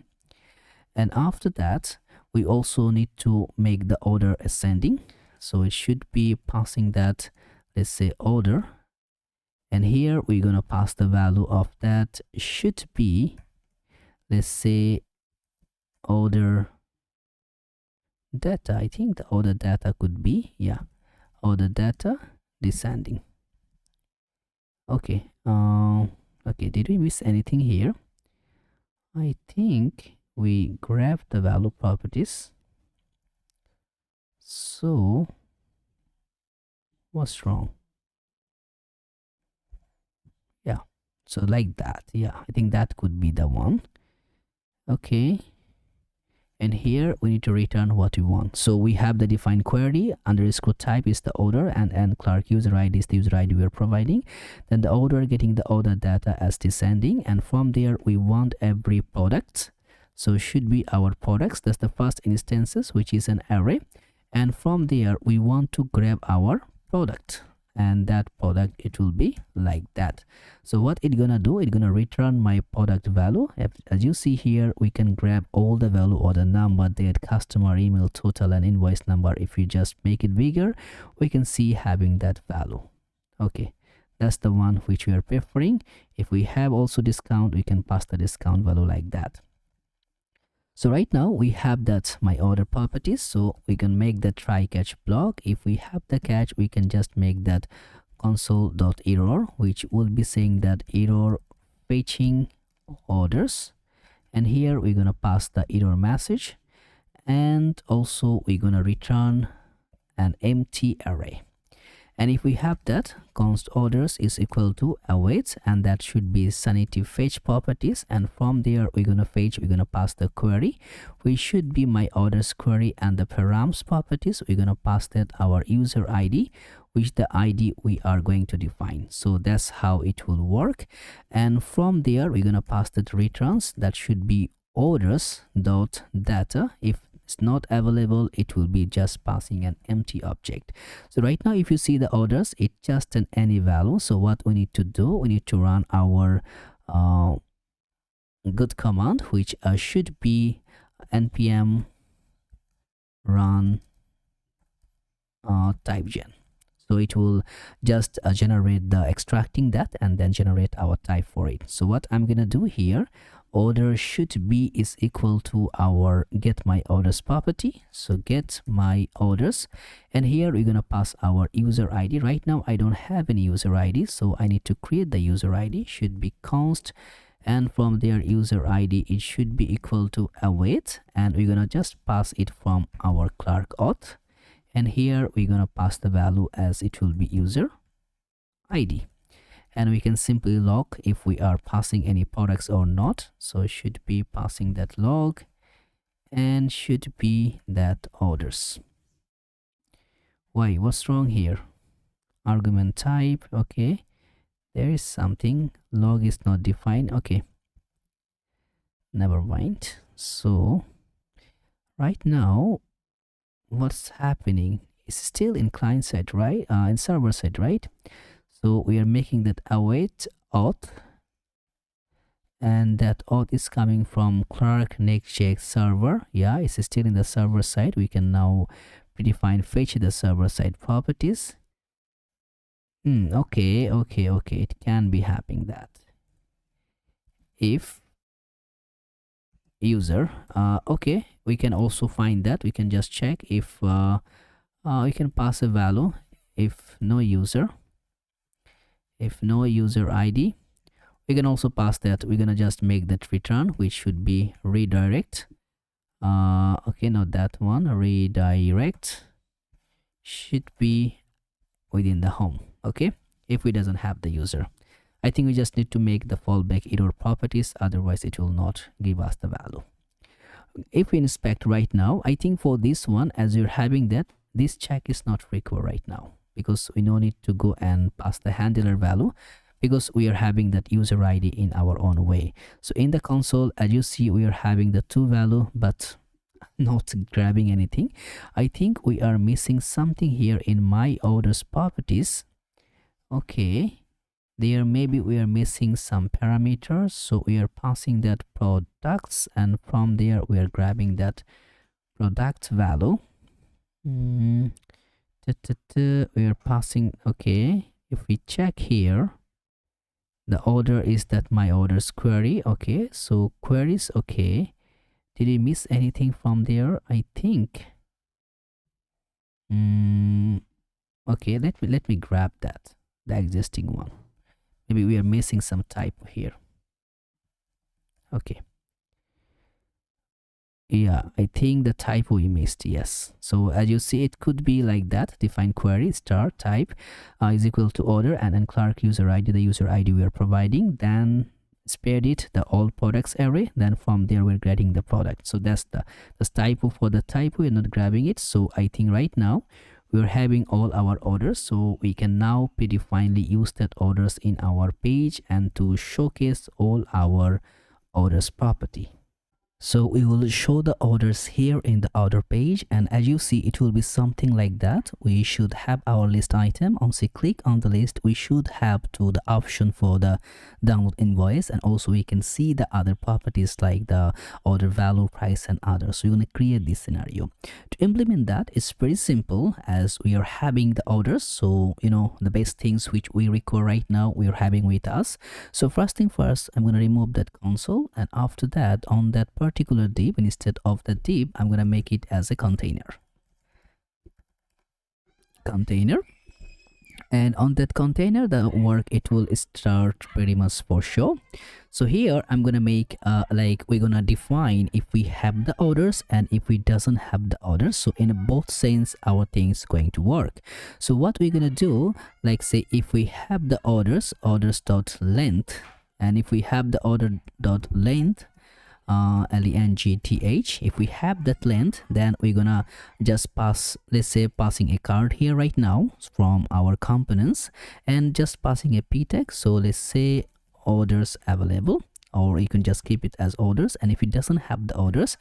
And after that, we also need to make the order ascending, so it should be passing that, let's say order, and here we're gonna pass the value of that should be, let's say order data. I think the order data could be, yeah, order data descending. Okay, okay, did we miss anything here? I think we grabbed the value properties. So what's wrong? Yeah, so like that. Yeah, I think that could be the one. Okay, and here we need to return what we want. So we have the defined query, underscore type is the order, and Clark user ID is the user ID we are providing. Then the order getting the order data as descending, and from there we want every product. So should be our products, that's the first instances, which is an array. And from there we want to grab our product, and that product, it will be like that. So what it's gonna do, it's gonna return my product value. As you see here, we can grab all the value, or the number, date, customer, email, total, and invoice number. If you just make it bigger, we can see having that value. Okay, that's the one which we are preferring. If we have also discount, we can pass the discount value like that. So right now we have that my order properties, so we can make the try catch block. If we have the catch, we can just make that console.error, which will be saying that error fetching orders. And here we're gonna pass the error message, and also we're gonna return an empty array. And if we have that, const orders is equal to await, and that should be sanity fetch properties. And from there we're gonna pass the query, which should be my orders query, and the params properties we're gonna pass that our user ID, which the ID we are going to define. So that's how it will work. And from there we're gonna pass that returns, that should be orders dot data. If it's not available, it will be just passing an empty object. So right now if you see the orders, it's just an any value. So what we need to do, we need to run our good command, which should be npm run typegen. So it will just generate the extracting that and then generate our type for it. So what I'm gonna do here, order should be is equal to our get my orders property. So get my orders, and here we're gonna pass our user ID. Right now I don't have any user ID, so I need to create the user ID. Should be const, and from there user ID it should be equal to await, and we're gonna just pass it from our Clark auth. And here we're gonna pass the value as it will be user ID, and we can simply log if we are passing any products or not. So it should be passing that log, and should be that orders. Why, what's wrong here? Argument type, okay, there is something, log is not defined. Okay, never mind. So right now what's happening is still in client side, right? In server side, right? So we are making that await auth, and that auth is coming from Clark Next.js server. Yeah, it's still in the server side. We can now predefine fetch the server side properties. Okay, it can be happening that if user, okay, we can also find that. We can just check if we can pass a value if no user ID. We can also pass that. We're gonna just make that return, which should be redirect. Okay, not that one, redirect should be within the home. Okay, if it doesn't have the user, I think we just need to make the fallback error properties, otherwise it will not give us the value. If we inspect right now, I think for this one, as you're having that, this check is not required right now, because we no need to go and pass the handler value, because we are having that user ID in our own way. So in the console, as you see, we are having the two value but not grabbing anything. I think we are missing something here in my orders properties. Okay, there maybe we are missing some parameters, so we are passing that products, and from there we are grabbing that product value. We are passing. Okay, if we check here, the order is that my orders query. Okay, so queries. Okay, did we miss anything from there? I think okay, let me grab that, the existing one. Maybe we are missing some typo here. Okay, yeah, I think the typo we missed. Yes, so as you see, it could be like that. Define query star type is equal to order, and then Clark user ID, the user ID we are providing, then spared it the all products array, then from there we're getting the product. So that's the typo. For the typo we're not grabbing it. So I think right now we're having all our orders, so we can now predefinedly use that orders in our page and to showcase all our orders property. So we will show the orders here in the order page, and as you see, it will be something like that. We should have our list item. Once we click on the list, we should have to the option for the download invoice, and also we can see the other properties like the order value, price, and others. So you want to create this scenario. To implement that, it's pretty simple, as we are having the orders. So you know the best things which we require right now we are having with us. So first thing first, I'm going to remove that console, and after that, on that particular div, instead of the div, I'm going to make it as a container. And on that container, the work, it will start pretty much for sure. So here I'm gonna make like we're gonna define if we have the orders and if we doesn't have the orders. So in both sense our thing's going to work. So what we're gonna do, like say if we have the orders dot length, and if we have the order dot length, length, if we have that length, then we're gonna just pass, let's say passing a card here right now from our components and just passing a p tag. So let's say orders available, or you can just keep it as orders. And if it doesn't have the orders,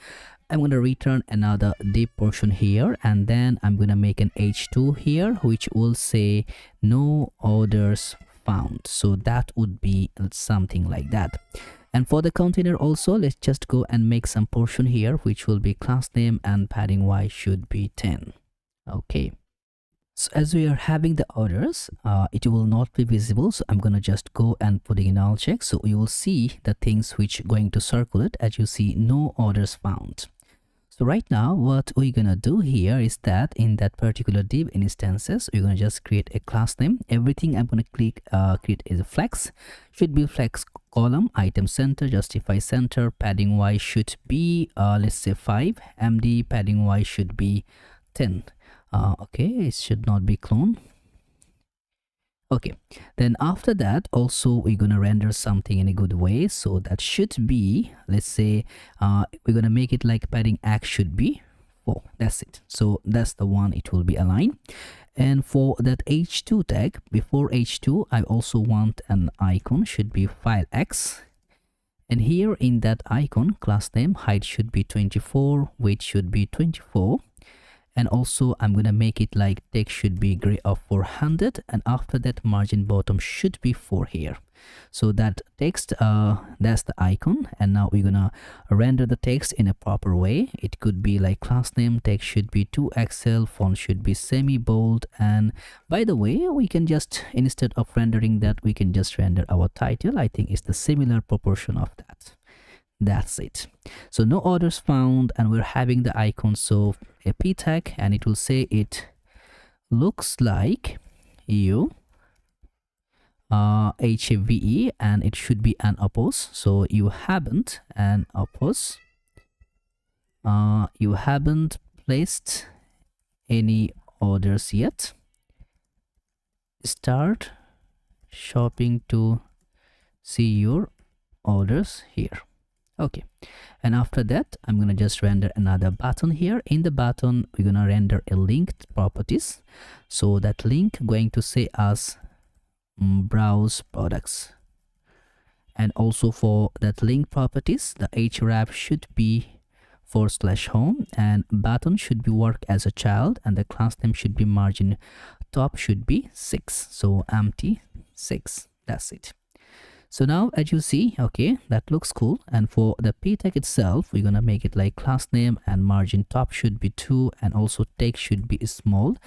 I'm going to return another div portion here, and then I'm going to make an h2 here which will say no orders found. So that would be something like that. And for the container also, let's just go and make some portion here which will be class name, and padding y should be 10. Okay, so as we are having the orders, it will not be visible, so I'm gonna just go and put in null check. So you will see the things which going to circulate. As you see, no orders found. So right now what we're gonna do here is that in that particular div instances, we're gonna just create a class name. Everything I'm gonna click create is a flex, should be flex column, item center, justify center, padding y should be let's say 5, md padding y should be 10. Okay, it should not be clone. Okay, then after that also we're gonna render something in a good way. So that should be, let's say we're gonna make it like padding x should be 4. That's it. So that's the one, it will be aligned. And for that h2 tag, before h2 I also want an icon, should be file x, and here in that icon class name height should be 24, width should be 24, and also I'm gonna make it like text should be gray of 400, and after that margin bottom should be 4 here. So that text, that's the icon. And now we're gonna render the text in a proper way. It could be like class name, text should be 2XL, font should be semi bold. And by the way, we can just, instead of rendering that, we can just render our title. I think it's the similar proportion of that. That's it. So no orders found, and we're having the icon, so a p tag, and it will say it looks like you HAVE, and it should be an oppose. So you haven't an oppose, you haven't placed any orders yet, start shopping to see your orders here. Okay, and after that I'm gonna just render another button here. In the button we're gonna render a linked properties. So that link going to say us browse products, and also for that link properties the href should be /home, and button should be work as a child, and the class name should be margin top should be 6, so empty 6. That's it. So now as you see, okay, that looks cool. And for the p tag itself, we're gonna make it like class name, and margin top should be 2, and also text should be small,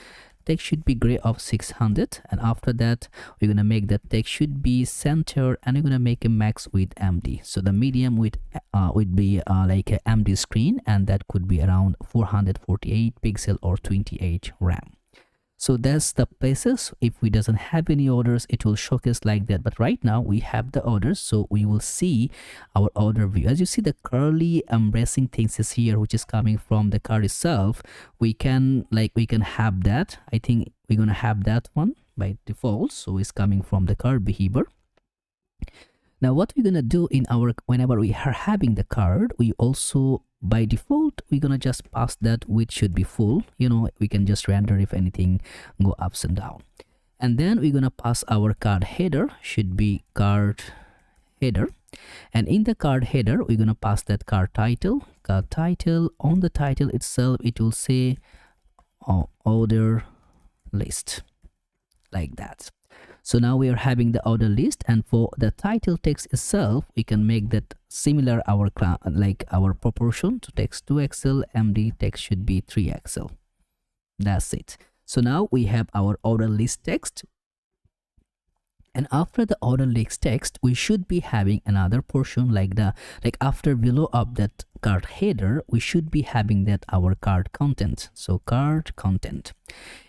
text should be gray of 600. And after that we're gonna make that text should be center, and we're gonna make a max with md. So the medium with would be like a md screen, and that could be around 448 pixel or 28 RAM. So that's the places. If we doesn't have any orders, it will showcase like that. But right now we have the orders, so we will see our order view. As you see, the curly embracing things is here, which is coming from the card itself. We can have that. I think we're gonna have that one by default, so it's coming from the card behavior. Now what we're gonna do in our, whenever we are having the card, we also by default we're gonna just pass that width should be full. You know, we can just render if anything go ups and down. And then we're gonna pass our card header, should be card header, and in the card header we're gonna pass that card title. Card title, on the title itself it will say order list, like that. So now we are having the order list, and for the title text itself we can make that similar our like our proportion to text 2XL, md text should be 3XL. That's it. So now we have our order list text, and after the order list text we should be having another portion like the after below of that cart header, we should be having that our cart content. So cart content.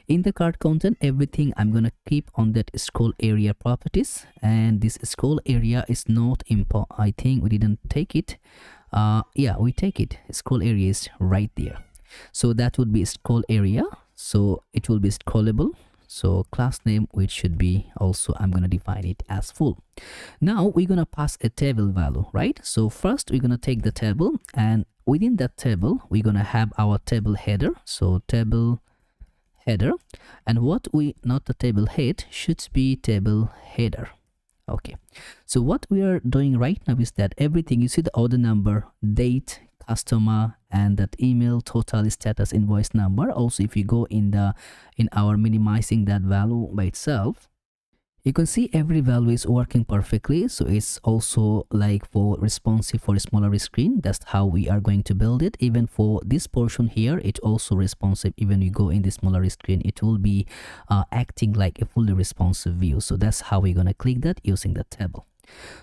In the cart content, everything I'm gonna keep on that scroll area properties, and this scroll area is not important. I think we didn't take it. Yeah, we take it. Scroll area is right there. So that would be scroll area. So it will be scrollable. So class name, which should be also, I'm gonna define it as full. Now we're gonna pass a table value, right? So first we're gonna take the table, and within that table we're gonna have our table header. So table header, and what we, not the table head, should be table header. Okay, so what we are doing right now is that everything, you see the order number, date, customer, and that email, total, status, invoice number. Also, if you go in our minimizing that value by itself, you can see every value is working perfectly. So it's also like for responsive for a smaller screen. That's how we are going to build it. Even for this portion here, it's also responsive. Even you go in the smaller screen, it will be acting like a fully responsive view. So that's how we're gonna click that using the table.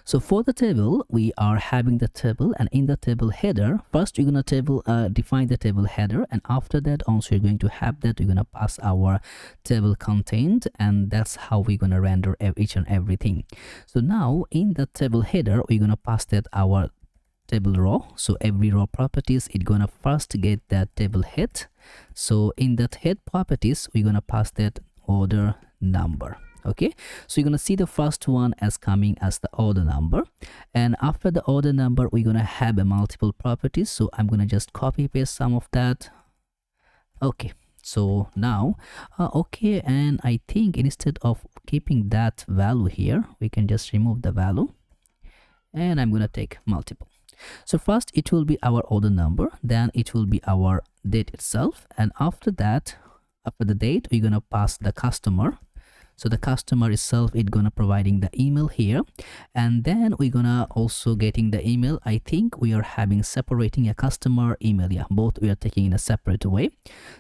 So for the table, we are having the table, and in the table header, first you're gonna define the table header, and after that also you're going to have that we're gonna pass our table content, and that's how we're gonna render each and everything. So now in the table header, we're gonna pass that our table row. So every row properties, it's gonna first get that table head. So in that head properties, we're gonna pass that order number. Okay, so you're gonna see the first one as coming as the order number, and after the order number we're gonna have a multiple properties. So I'm gonna just copy paste some of that. Okay, so now okay, and I think instead of keeping that value here, we can just remove the value, and I'm gonna take multiple. So first it will be our order number, then it will be our date itself, and after that, after the date, we're gonna pass the customer. So the customer itself is gonna providing the email here, and then we're gonna also getting the email. I think we are having separating a customer email. Yeah, both we are taking in a separate way.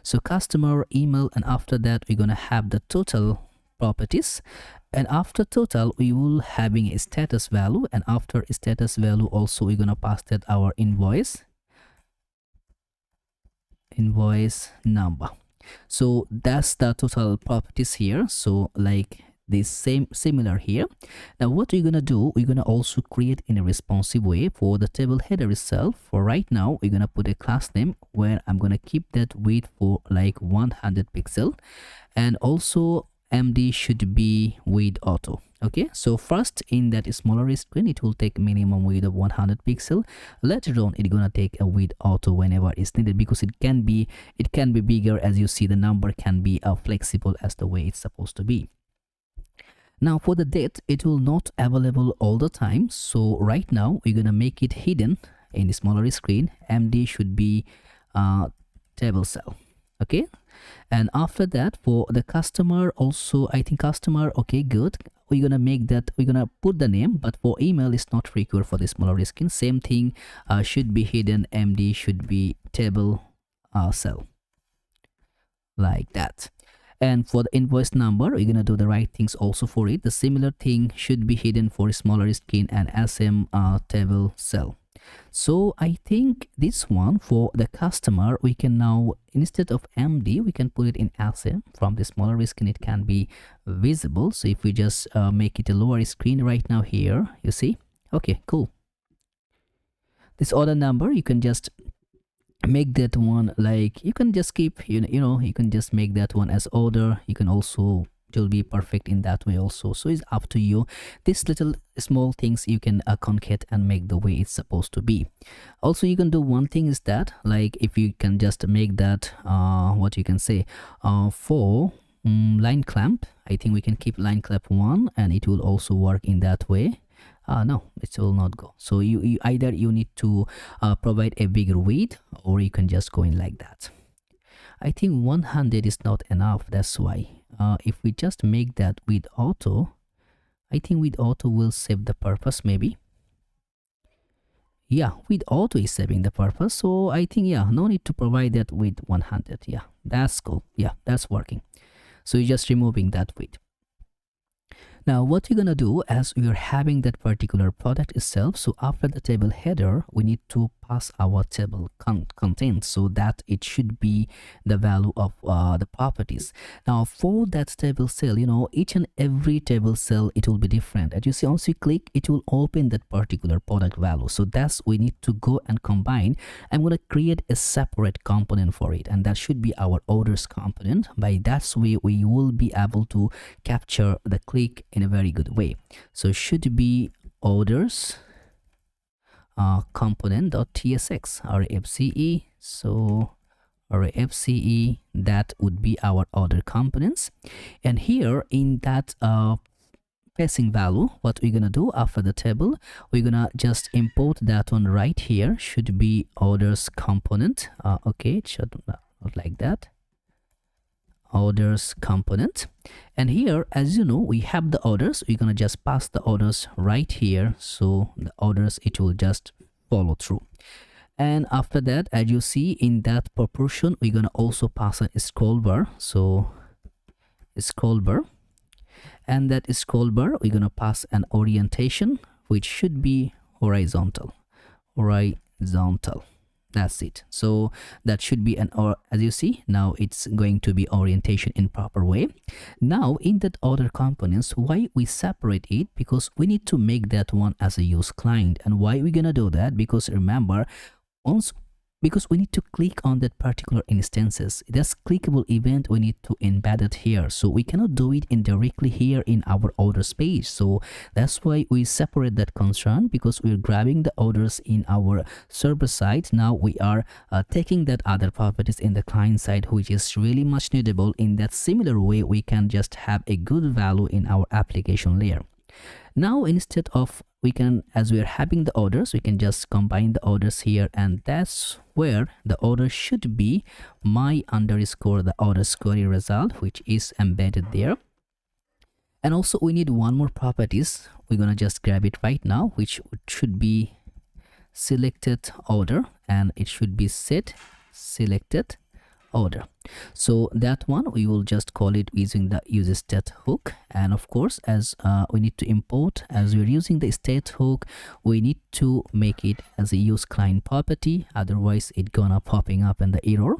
So customer email, and after that we're gonna have the total properties, and after total we will having a status value, and after status value also we're gonna pass that our invoice number. So that's the total properties here. So like this similar here. Now what we're gonna do, we're gonna also create in a responsive way for the table header itself. For right now, we're gonna put a class name where I'm gonna keep that width for like 100 pixel, and also MD should be width auto. Okay, so first in that smaller screen, it will take minimum width of 100 pixel. Later on, it's gonna take a width auto whenever it's needed, because it can be bigger. As you see, the number can be flexible as the way it's supposed to be. Now for the date, it will not available all the time. So right now we're gonna make it hidden in the smaller screen. MD should be table cell. Okay, and after that for the customer also, I think customer, okay, good. We're gonna make that, we're gonna put the name, but for email is not required for the smaller screen. Same thing, should be hidden. MD should be table cell, like that. And for the invoice number, we're gonna do the right things also for it. The similar thing should be hidden for a smaller screen, and SM table cell. So I think this one for the customer, we can now, instead of MD, we can put it in SM. From the smaller screen, it can be visible. So if we just make it a lower screen right now here, you see, okay, cool. This order number, you can just make that one like, you can just keep, you know, you can just make that one as order. You can also, it will be perfect in that way also. So it's up to you. These little small things you can concat and make the way it's supposed to be. Also, you can do one thing is that, like, if you can just make that what you can say for line clamp, I think we can keep line clamp 1, and it will also work in that way. No, it will not go. So you either you need to provide a bigger width, or you can just go in like that. I think 100 is not enough. That's why if we just make that with auto, I think with auto will save the purpose maybe. Yeah, with auto is saving the purpose. So I think, yeah, no need to provide that with 100. Yeah, that's cool. Yeah, that's working. So you're just removing that width. Now what you're gonna do, as we are having that particular product itself, so after the table header, we need to pass our table content, so that it should be the value of the properties. Now for that table cell, each and every table cell, it will be different. As you see, once you click, it will open that particular product value. So that's we need to go and combine. I'm going to create a separate component for it, and that should be our orders component. By that way, we will be able to capture the click in a very good way. So should be orders component.tsx or fce. So or fce, that would be our order components. And here in that passing value, what we're gonna do after the table, we're gonna just import that one right here. Should be orders component. Okay, it should not like that. Orders component. And here, as you know, we have the orders. We're gonna just pass the orders right here, so the orders, it will just follow through. And after that, as you see, in that proportion, we're gonna also pass a scroll bar. So scroll bar, and that scroll bar, we're gonna pass an orientation, which should be horizontal. That's it. So that should be an, or as you see, now it's going to be orientation in proper way. Now in that order components, why we separate it? Because we need to make that one as a use client. And why we're gonna do that? Because remember, because we need to click on that particular instances. That's clickable event, we need to embed it here. So we cannot do it indirectly here in our orders page. So that's why we separate that concern, because we're grabbing the orders in our server side. Now we are taking that other properties in the client side, which is really much needable. In that similar way, we can just have a good value in our application layer. Now instead of, we can, as we are having the orders, we can just combine the orders here, and that's where the order should be my underscore the orders query result, which is embedded there. And also we need one more properties. We're gonna just grab it right now, which should be selected order, and it should be set selected order. So that one we will just call it using the use state hook. And of course, as we need to import, as we're using the state hook, we need to make it as a use client property, otherwise it gonna popping up in the error.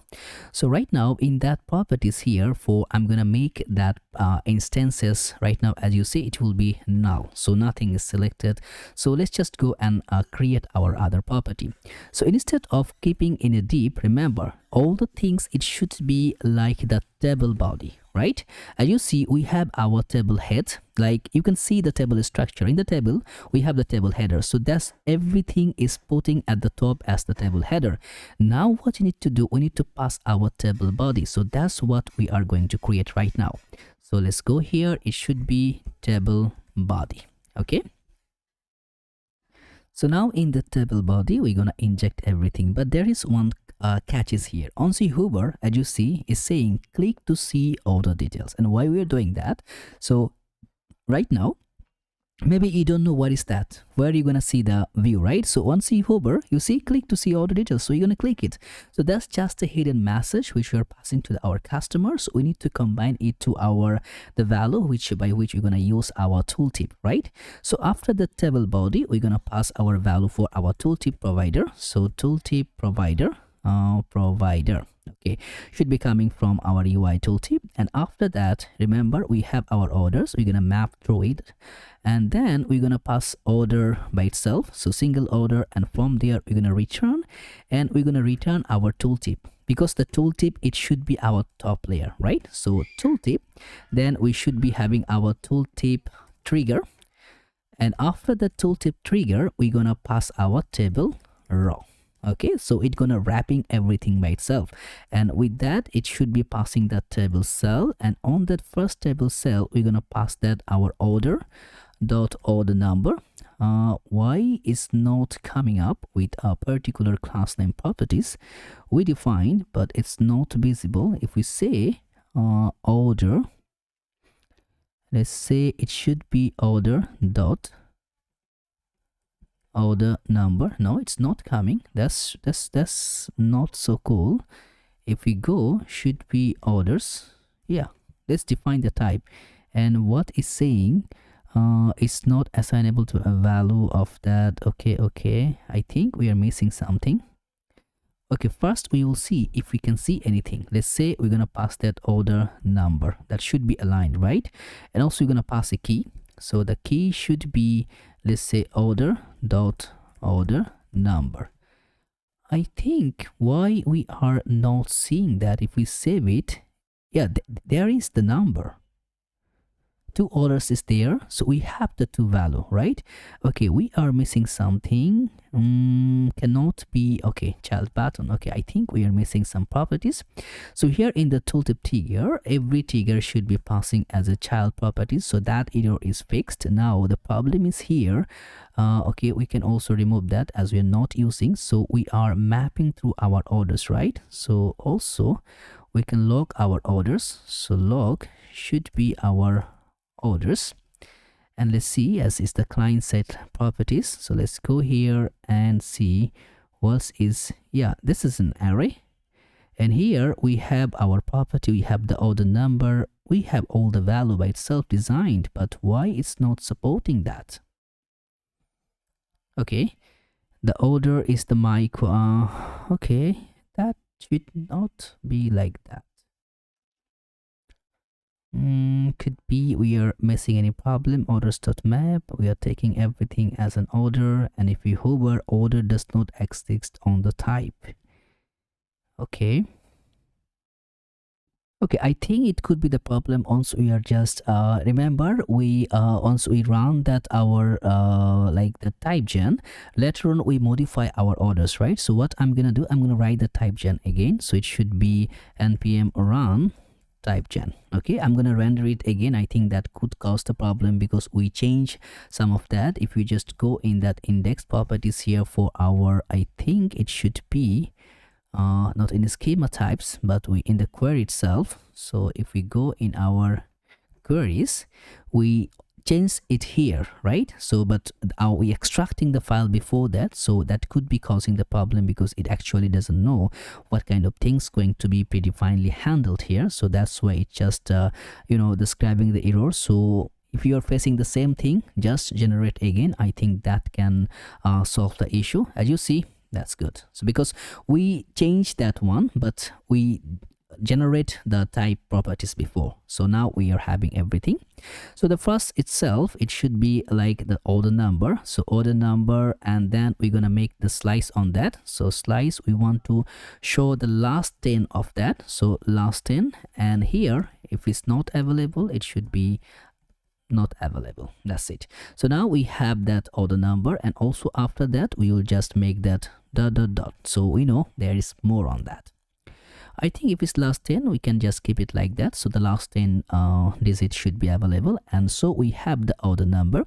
So right now in that properties here, for I'm gonna make that instances right now, as you see, it will be null, so nothing is selected. So let's just go and create our other property. So instead of keeping in a deep, remember all the things, it should be like the table body, right? As you see, we have our table head. Like you can see the table structure. In the table, we have the table header. So that's everything is putting at the top as the table header. Now what you need to do, we need to pass our table body. So that's what we are going to create right now. So let's go here. It should be table body. Okay. So now in the table body, we're gonna inject everything, but there is one catch is here. Once you hover, as you see, is saying click to see all the details. And why we're doing that? So right now, maybe you don't know what is that, where you're gonna see the view, right? So once you hover, you see click to see all the details, so you're gonna click it. So that's just a hidden message which we are passing to our customers. We need to combine it to the value by which we're gonna use our tooltip, right? So after the table body, we're gonna pass our value for our tooltip provider. So tooltip provider, okay, should be coming from our UI tooltip. And after that, remember we have our orders, we're gonna map through it, and then we're gonna pass order by itself, so single order, and from there we're gonna return, and we're gonna return our tooltip, because the tooltip, it should be our top layer, right? So tooltip, then we should be having our tooltip trigger, and after the tooltip trigger, we're gonna pass our table row. Okay, so it's gonna wrapping everything by itself, and with that it should be passing that table cell, and on that first table cell we're gonna pass that our order number. Why is not coming up with a particular class name properties we defined, but it's not visible? If we say order, let's say it should be order number. No, it's not coming. That's not so cool. If we go, should be orders. Yeah, let's define the type. And what is saying it's not assignable to a value of that. Okay, I think we are missing something. Okay, first we will see if we can see anything. Let's say we're gonna pass that order number. That should be aligned, right? And also you're gonna pass a key. So the key should be, let's say, order number. I think why we are not seeing that, if we save it, yeah, there is the number. 2 orders is there, so we have the 2 value, right? Okay, we are missing something. Cannot be, okay, child button. Okay, I think we are missing some properties. So here in the tooltip trigger, every trigger should be passing as a child property, so that error is fixed. Now the problem is here. Okay, we can also remove that as we are not using, so we are mapping through our orders, right? So also we can log our orders, so log should be our orders. And let's see, as is the client side properties. So let's go here and see what is, yeah, this is an array, and here we have our property, we have the order number, we have all the value by itself designed, but why it's not supporting that? Okay, the order is the micro. Okay, that should not be like that. Could be we are missing any problem. Orders.map, we are taking everything as an order, and if we hover, order does not exist on the type. Okay, I think it could be the problem. Also, we are just remember, we once we run that our like the type gen, later on we modify our orders, right? So what I'm gonna do, I'm gonna write the type gen again, so it should be npm run type gen. Okay, I'm gonna render it again. I think that could cause the problem because we change some of that. If we just go in that index properties here for our, I think it should be not in the schema types, but we in the query itself. So if we go in our queries, we change it here, right? So but are we extracting the file before that? So that could be causing the problem because it actually doesn't know what kind of things going to be predefinedly handled here. So that's why it's just you know, describing the error. So if you are facing the same thing, just generate again. I think that can solve the issue. As you see, that's good. So because we changed that one, but we generate the type properties before, so now we are having everything. So the first itself, it should be like the order number, so order number, and then we're gonna make the slice on that. So slice, we want to show the last 10 of that, so last 10, and here if it's not available, it should be not available. That's it. So now we have that order number, and also after that we will just make that ... so we know there is more on that. I think if it's last 10, we can just keep it like that. So the last 10 digits should be available, and so we have the order number.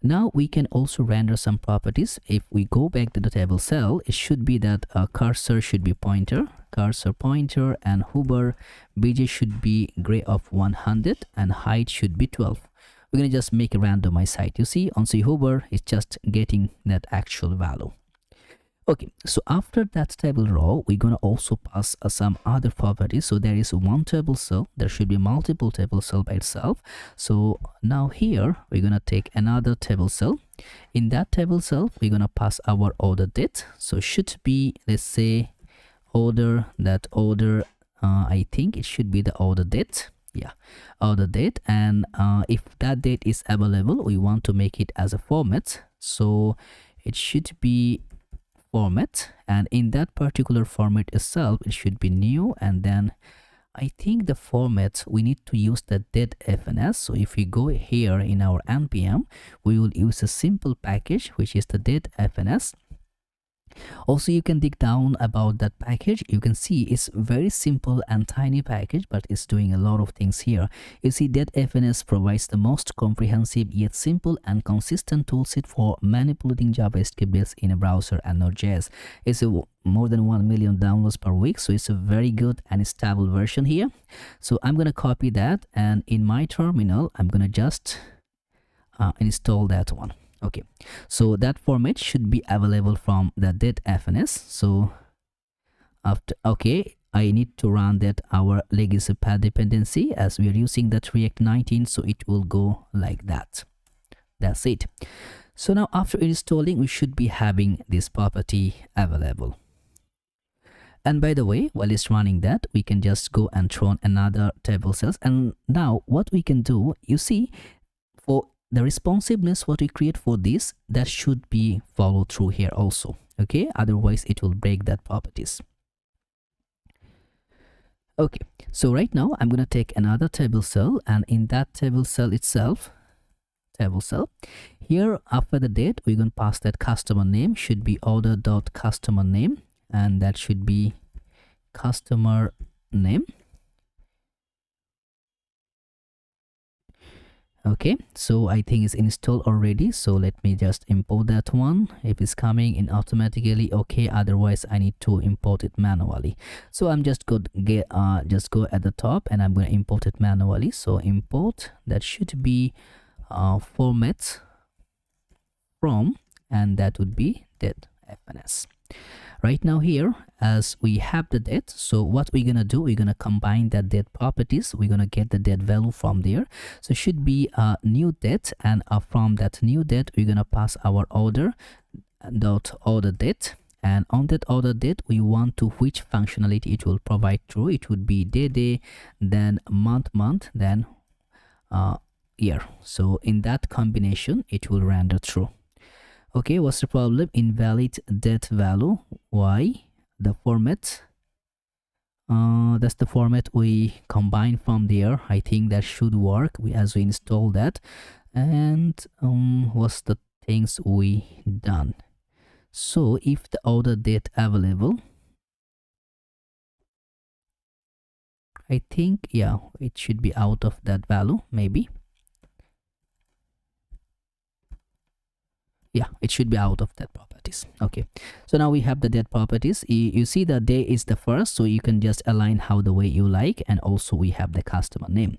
Now we can also render some properties. If we go back to the table cell, it should be that cursor should be pointer, cursor pointer, and hover bj should be gray of 100, and height should be 12. We're gonna just make a randomized height. You see, once you hover, it's just getting that actual value. Okay, so after that table row, we're gonna also pass some other properties. So there is one table cell, there should be multiple table cell by itself. So now here we're gonna take another table cell. In that table cell, we're gonna pass our order date. So should be, let's say, order, that order, I think it should be the order date. Yeah, order date, and if that date is available, we want to make it as a format. So it should be format, and in that particular format itself, it should be new, and then I think the format we need to use the .fns. So if we go here in our npm, we will use a simple package which is the .fns. Also, you can dig down about that package. You can see it's very simple and tiny package, but it's doing a lot of things here. You see that .fns provides the most comprehensive yet simple and consistent toolset for manipulating JavaScript builds in a browser and Node.js. It's more than 1 million downloads per week, so it's a very good and stable version here. So I'm gonna copy that, and in my terminal, I'm gonna just install that one. Okay, so that format should be available from the .fns. So after, okay, I need to run that our legacy path dependency, as we are using that React 19, so it will go like that. That's it. So now after installing, we should be having this property available. And by the way, while it's running that, we can just go and throw on another table cells. And now what we can do, you see, for the responsiveness, what we create for this, that should be followed through here also. Okay, otherwise it will break that properties. Okay, so right now I'm gonna take another table cell, and in that table cell itself, here after the date, we're gonna pass that customer name should be order.customer name, and that should be customer name. Okay, so I think it's installed already, so let me just import that one. If it's coming in automatically, okay, otherwise I need to import it manually. So I'm just go at the top, and I'm going to import it manually. So import, that should be format from, and that would be that FNS. Right now here, as we have the date, so what we're gonna do, we're gonna combine that date properties. We're gonna get the date value from there. So it should be a new date, and from that new date, we're gonna pass our order date. And on that order date, we want to which functionality it will provide through. It would be day, then month, then year. So in that combination, it will render true. Okay, what's the problem? Invalid date value. Why? The format, that's the format we combine from there. I think that should work as we install that. And what's the things we done? So if the order date available, I think, yeah, it should be out of that value, maybe. Yeah, it should be out of that properties. Okay, so now we have the date properties. You see the day is the first, so you can just align how the way you like. And also we have the customer name.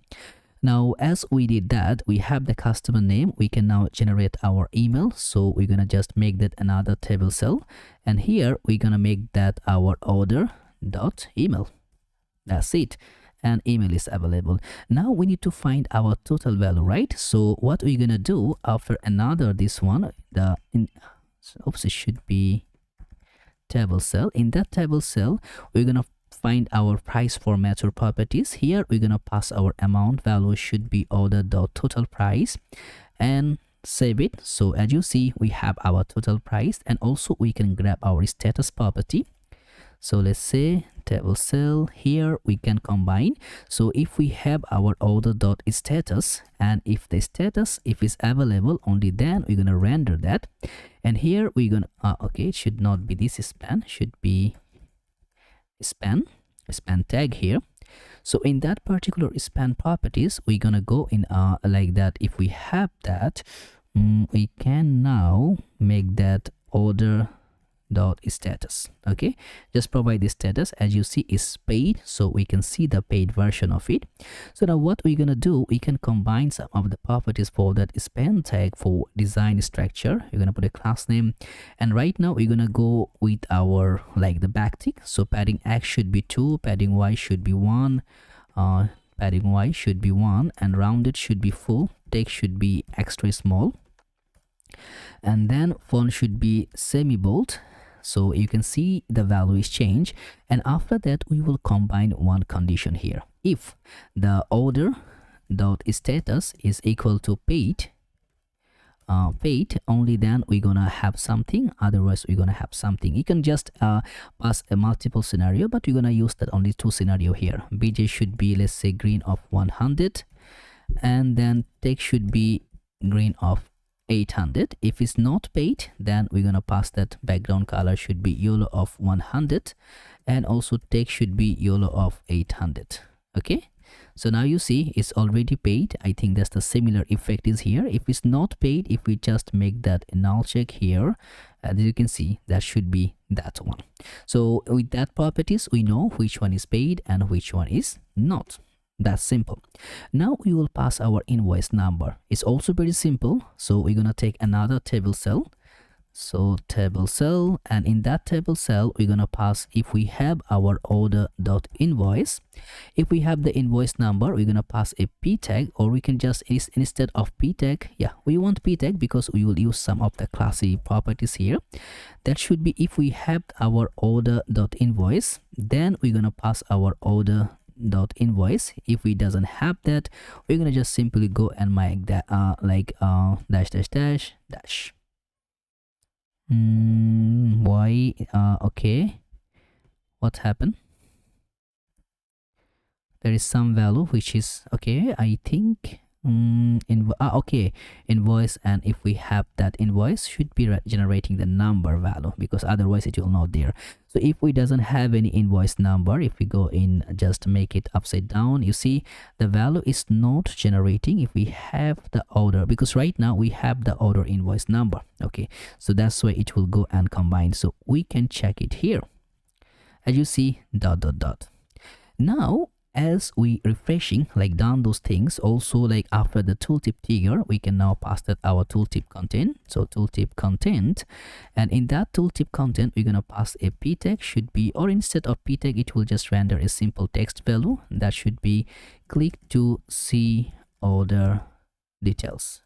Now as we did that, we have the customer name. We can now generate our email. So we're gonna just make that another table cell, and here we're gonna make that our order.email. That's it, and email is available. Now we need to find our total value, right? So what we're gonna do after another this one, it should be table cell. In that table cell, we're gonna find our price format or properties. Here we're gonna pass our amount value should be order.total price, and save it. So as you see, we have our total price, and also we can grab our status property. So let's say table cell, here we can combine. So if we have our order.status, and if the status, if it's available, only then we're gonna render that. And here we're gonna okay, it should not be this span, should be span tag here. So in that particular span properties, we're gonna go in like that. If we have that, we can now make that order.status. okay, just provide the status. As you see, is paid, so we can see the paid version of it. So now what we're gonna do, we can combine some of the properties for that span tag. For design structure, you're gonna put a class name, and right now we're gonna go with our like the backtick. So padding x should be 2, padding y should be 1, padding y should be 1, and rounded should be full, text should be extra small, and then font should be semi-bold. So you can see the value is changed. And after that, we will combine one condition here. If the order.status is equal to paid, only then we're gonna have something, otherwise we're gonna have something. You can just pass a multiple scenario, but we're gonna use that only 2 scenario here. BJ should be, let's say, green of 100, and then text should be green of 800. If it's not paid, then we're gonna pass that background color should be yellow of 100, and also text should be yellow of 800. okay, so now you see it's already paid. I think that's the similar effect is here. If it's not paid, if we just make that null check here, as you can see, that should be that one. So with that properties, we know which one is paid and which one is not. That's simple. Now we will pass our invoice number. It's also very simple. So we're gonna take another table cell. So table cell, and in that table cell we're gonna pass, if we have our order.invoice, if we have the invoice number, we're gonna pass a p tag, or we can just instead of p tag, yeah, we want p tag because we will use some of the classy properties here. That should be, if we have our order.invoice, then we're gonna pass our order.invoice. If we doesn't have that, we're gonna just simply go and make that dash dash dash dash. Why okay, what happened? There is some value which is okay, I think. Okay, invoice, and if we have that invoice, should be generating the number value, because otherwise it will not there. So if we doesn't have any invoice number, if we go in, just make it upside down, you see the value is not generating if we have the order, because right now we have the order invoice number. Okay, so that's why it will go and combine. So we can check it here, as you see, dot dot dot. Now as we refreshing, like done those things, also like after the tooltip trigger, we can now pass that our tooltip content. So tooltip content, and in that tooltip content we're gonna pass a p tag, should be, or instead of p tag it will just render a simple text value that should be click to see order details.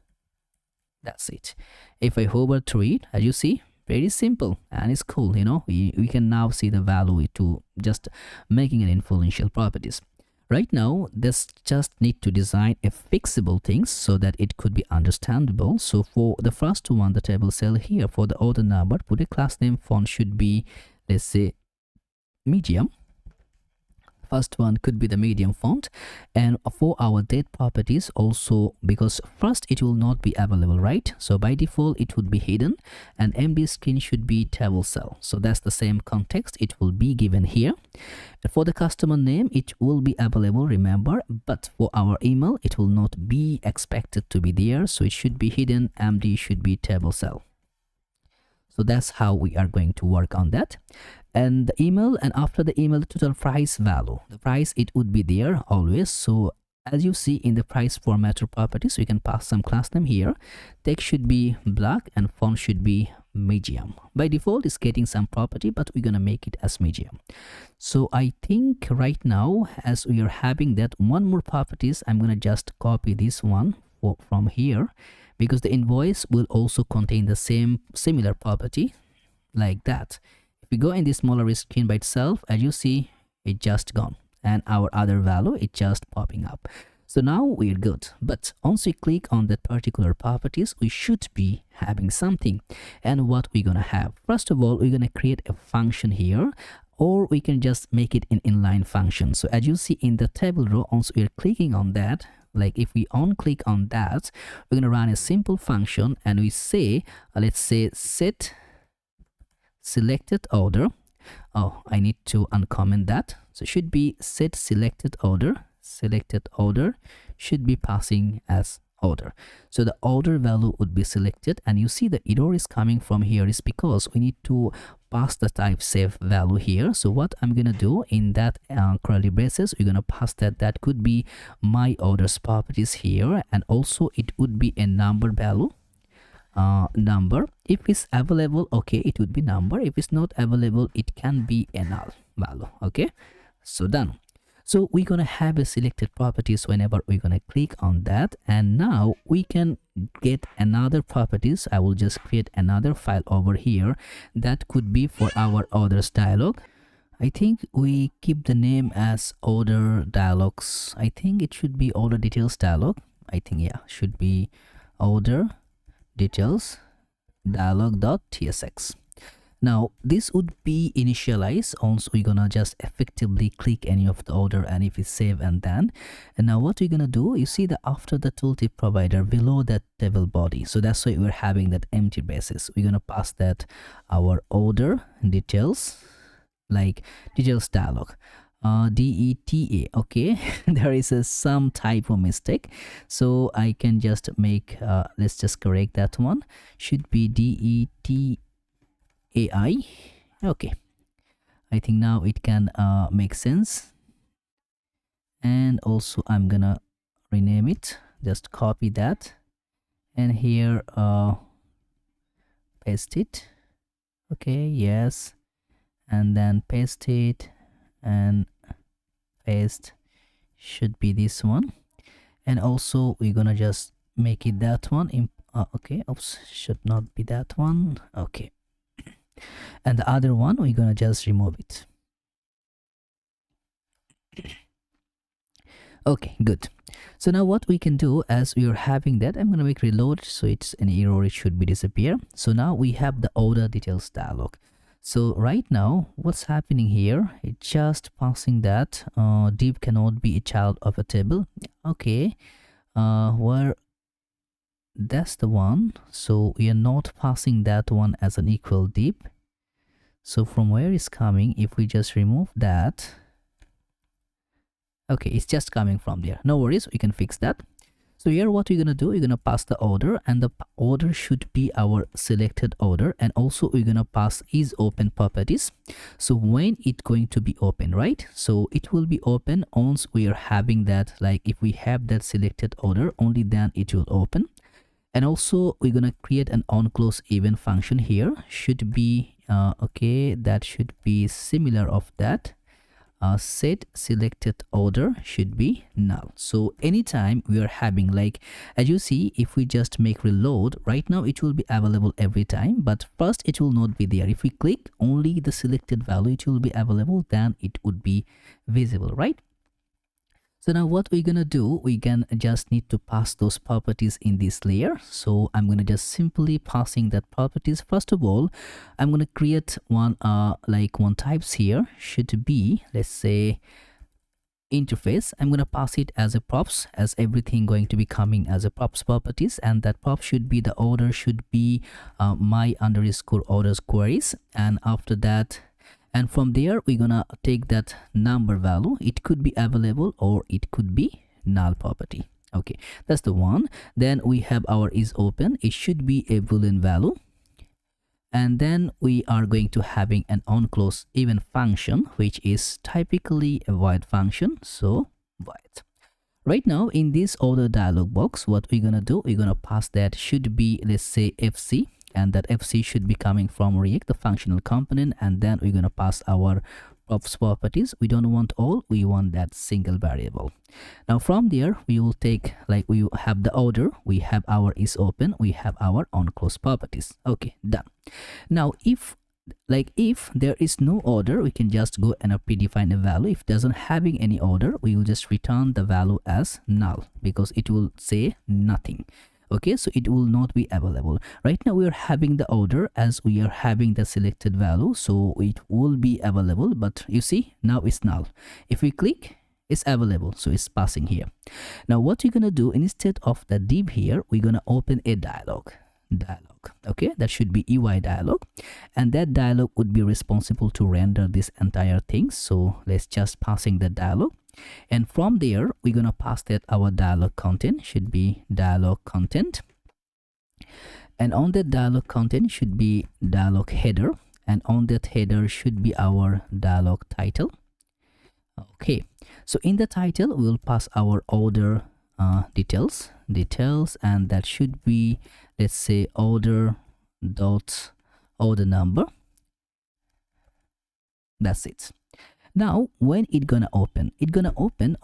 That's it. If I hover through it, as you see, very simple and it's cool. You know, we can now see the value to just making an influential properties. Right now, this just need to design a fixable things so that it could be understandable. So for the first one, the table cell here, for the order number, put a class name, font should be, let's say, medium. First one could be the medium font. And for our date properties also, because first it will not be available, right? So by default it would be hidden, and md screen should be table cell. So that's the same context it will be given here. For the customer name, it will be available, remember, but for our email it will not be expected to be there, so it should be hidden, md should be table cell. So that's how we are going to work on that. And the email, and after the email, the total price value, the price, it would be there always. So as you see in the price formatter properties, we can pass some class name here. Text should be black and font should be medium. By default it's getting some property, but we're gonna make it as medium. So I think right now, as we are having that one more properties, I'm gonna just copy this one from here, because the invoice will also contain the similar property like that. If we go in this smaller screen by itself, as you see, it just gone, and our other value it just popping up. So now we're good, but once we click on that particular properties, we should be having something. And what we're gonna have, first of all, we're gonna create a function here, or we can just make it an inline function. So as you see in the table row, once we're clicking on that, like if we on click on that, we're gonna run a simple function, and we say, let's say set selected order. Oh, I need to uncomment that. So it should be set selected order. Selected order should be passing as order. So the order value would be selected, and you see the error is coming from here is because we need to pass the type save value here. So what I'm gonna do in that curly braces, we're gonna pass that could be my orders properties here, and also it would be a number value. Number, if it's available, okay, it would be number. If it's not available, it can be a null value. Okay, so done. So we're gonna have a selected properties whenever we're gonna click on that, and now we can get another properties. I will just create another file over here that could be for our orders dialog. I think we keep the name as order dialogs. I think it should be order details dialog. I think, yeah, should be order details dialog.tsx. Now this would be initialized once we're gonna just effectively click any of the order, and if it's save and done. And now what we're gonna do, you see that after the tooltip provider below that table body, so that's why we're having that empty braces, we're gonna pass that our order details, like details dialog. DETA, okay. There is some typo mistake, so I can just make let's just correct that one, should be DETAI. Okay, I think now it can make sense. And also I'm gonna rename it, just copy that, and here paste it. Okay, yes, and then paste it, and paste should be this one. And also we're gonna just make it that one okay, oops, should not be that one. Okay, and the other one we're gonna just remove it. Okay, good. So now what we can do, as we are having that, I'm gonna make reload, so it's an error, it should be disappear. So now we have the order details dialog. So right now what's happening here, it's just passing that div cannot be a child of a table. Okay, where that's the one, so we are not passing that one as an equal div. So from where it's coming, if we just remove that, okay, it's just coming from there. No worries, we can fix that. So here what we're gonna do, we're gonna pass the order, and the order should be our selected order, and also we're gonna pass is open properties. So when it's going to be open, right? So it will be open once we are having that, like if we have that selected order, only then it will open. And also we're gonna create an onClose event function here, should be okay, that should be similar of that. Set selected order should be null. So anytime we are having, like as you see, if we just make reload right now, it will be available every time, but first it will not be there. If we click only the selected value, it will be available, then it would be visible, right? So now what we're gonna do, we can just need to pass those properties in this layer. So I'm gonna just simply passing that properties. First of all, I'm gonna create one like one types here, should be, let's say, interface. I'm gonna pass it as a props, as everything going to be coming as a props properties, and that prop should be, the order should be my underscore orders queries, and after that, and from there we're gonna take that number value. It could be available or it could be null property. Okay, that's the one. Then we have our is open, it should be a boolean value, and then we are going to having an onClose event function, which is typically a void function, so void. Right now in this order dialog box, what we're gonna do, we're gonna pass that should be, let's say, fc, and that fc should be coming from React, the functional component, and then we're gonna pass our props properties. We don't want all, we want that single variable. Now from there we will take, like we have the order, we have our is open, we have our onClose properties. Okay, done. Now if there is no order, we can just go and predefine a value. If doesn't having any order, we will just return the value as null, because it will say nothing. Okay, so it will not be available. Right now we are having the order, as we are having the selected value, so it will be available, but you see now it's null. If we click, it's available, so it's passing here. Now what you're gonna do, instead of the div here, we're gonna open a dialog. Okay, that should be UI dialog, and that dialog would be responsible to render this entire thing. So let's just passing the dialog, and from there we're gonna pass that our dialog content should be dialog content, and on that dialog content should be dialog header, and on that header should be our dialog title. Okay, so in the title we'll pass our order details, and that should be, let's say, order dot order number. That's it. Now when it gonna open,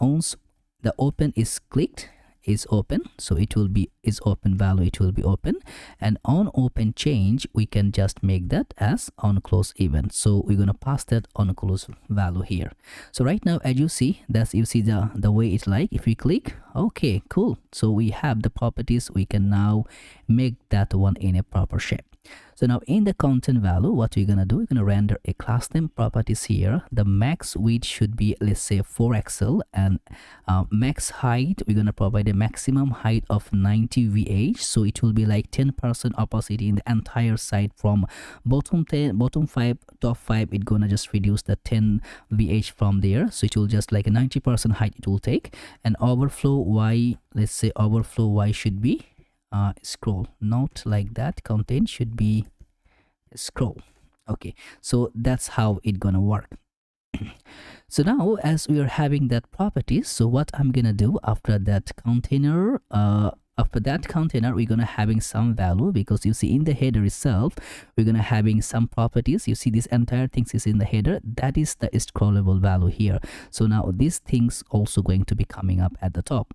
once the open is clicked, is open, so it will be is open value, it will be open, and on open change we can just make that as onClose event. So we're gonna pass that onClose value here. So right now as you see, that's, you see the way it's like. If we click, okay, cool, so we have the properties, we can now make that one in a proper shape. So now in the content value, what we're gonna do, we're gonna render a class name properties here. The max width should be, let's say, 4 pixel, and max height, we're gonna provide a maximum height of 90 VH, so it will be like 10% opacity in the entire site, from bottom 5, top 5, it's gonna just reduce the 10 VH from there, so it will just like a 90% height it will take. And overflow Y, let's say overflow Y should be scroll, not like that, content should be scroll. Okay, so that's how it gonna work. So now as we are having that properties, so what I'm gonna do after that container, after that container, we're gonna having some value, because you see in the header itself, we're gonna having some properties. You see this entire things is in the header, that is the scrollable value here. So now these things also going to be coming up at the top.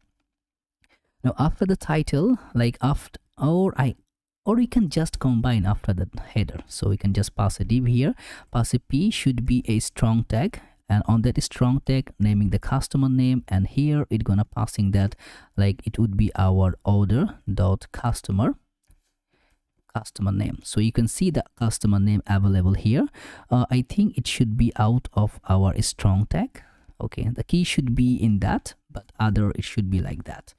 Now after the title, like after, or we can just combine after the header. So we can just pass a div here, pass a p, should be a strong tag, and on that strong tag naming the customer name, and here it's gonna passing that like it would be our order dot customer name. So you can see the customer name available here. I think it should be out of our strong tag. Okay, the key should be in that, but other it should be like that.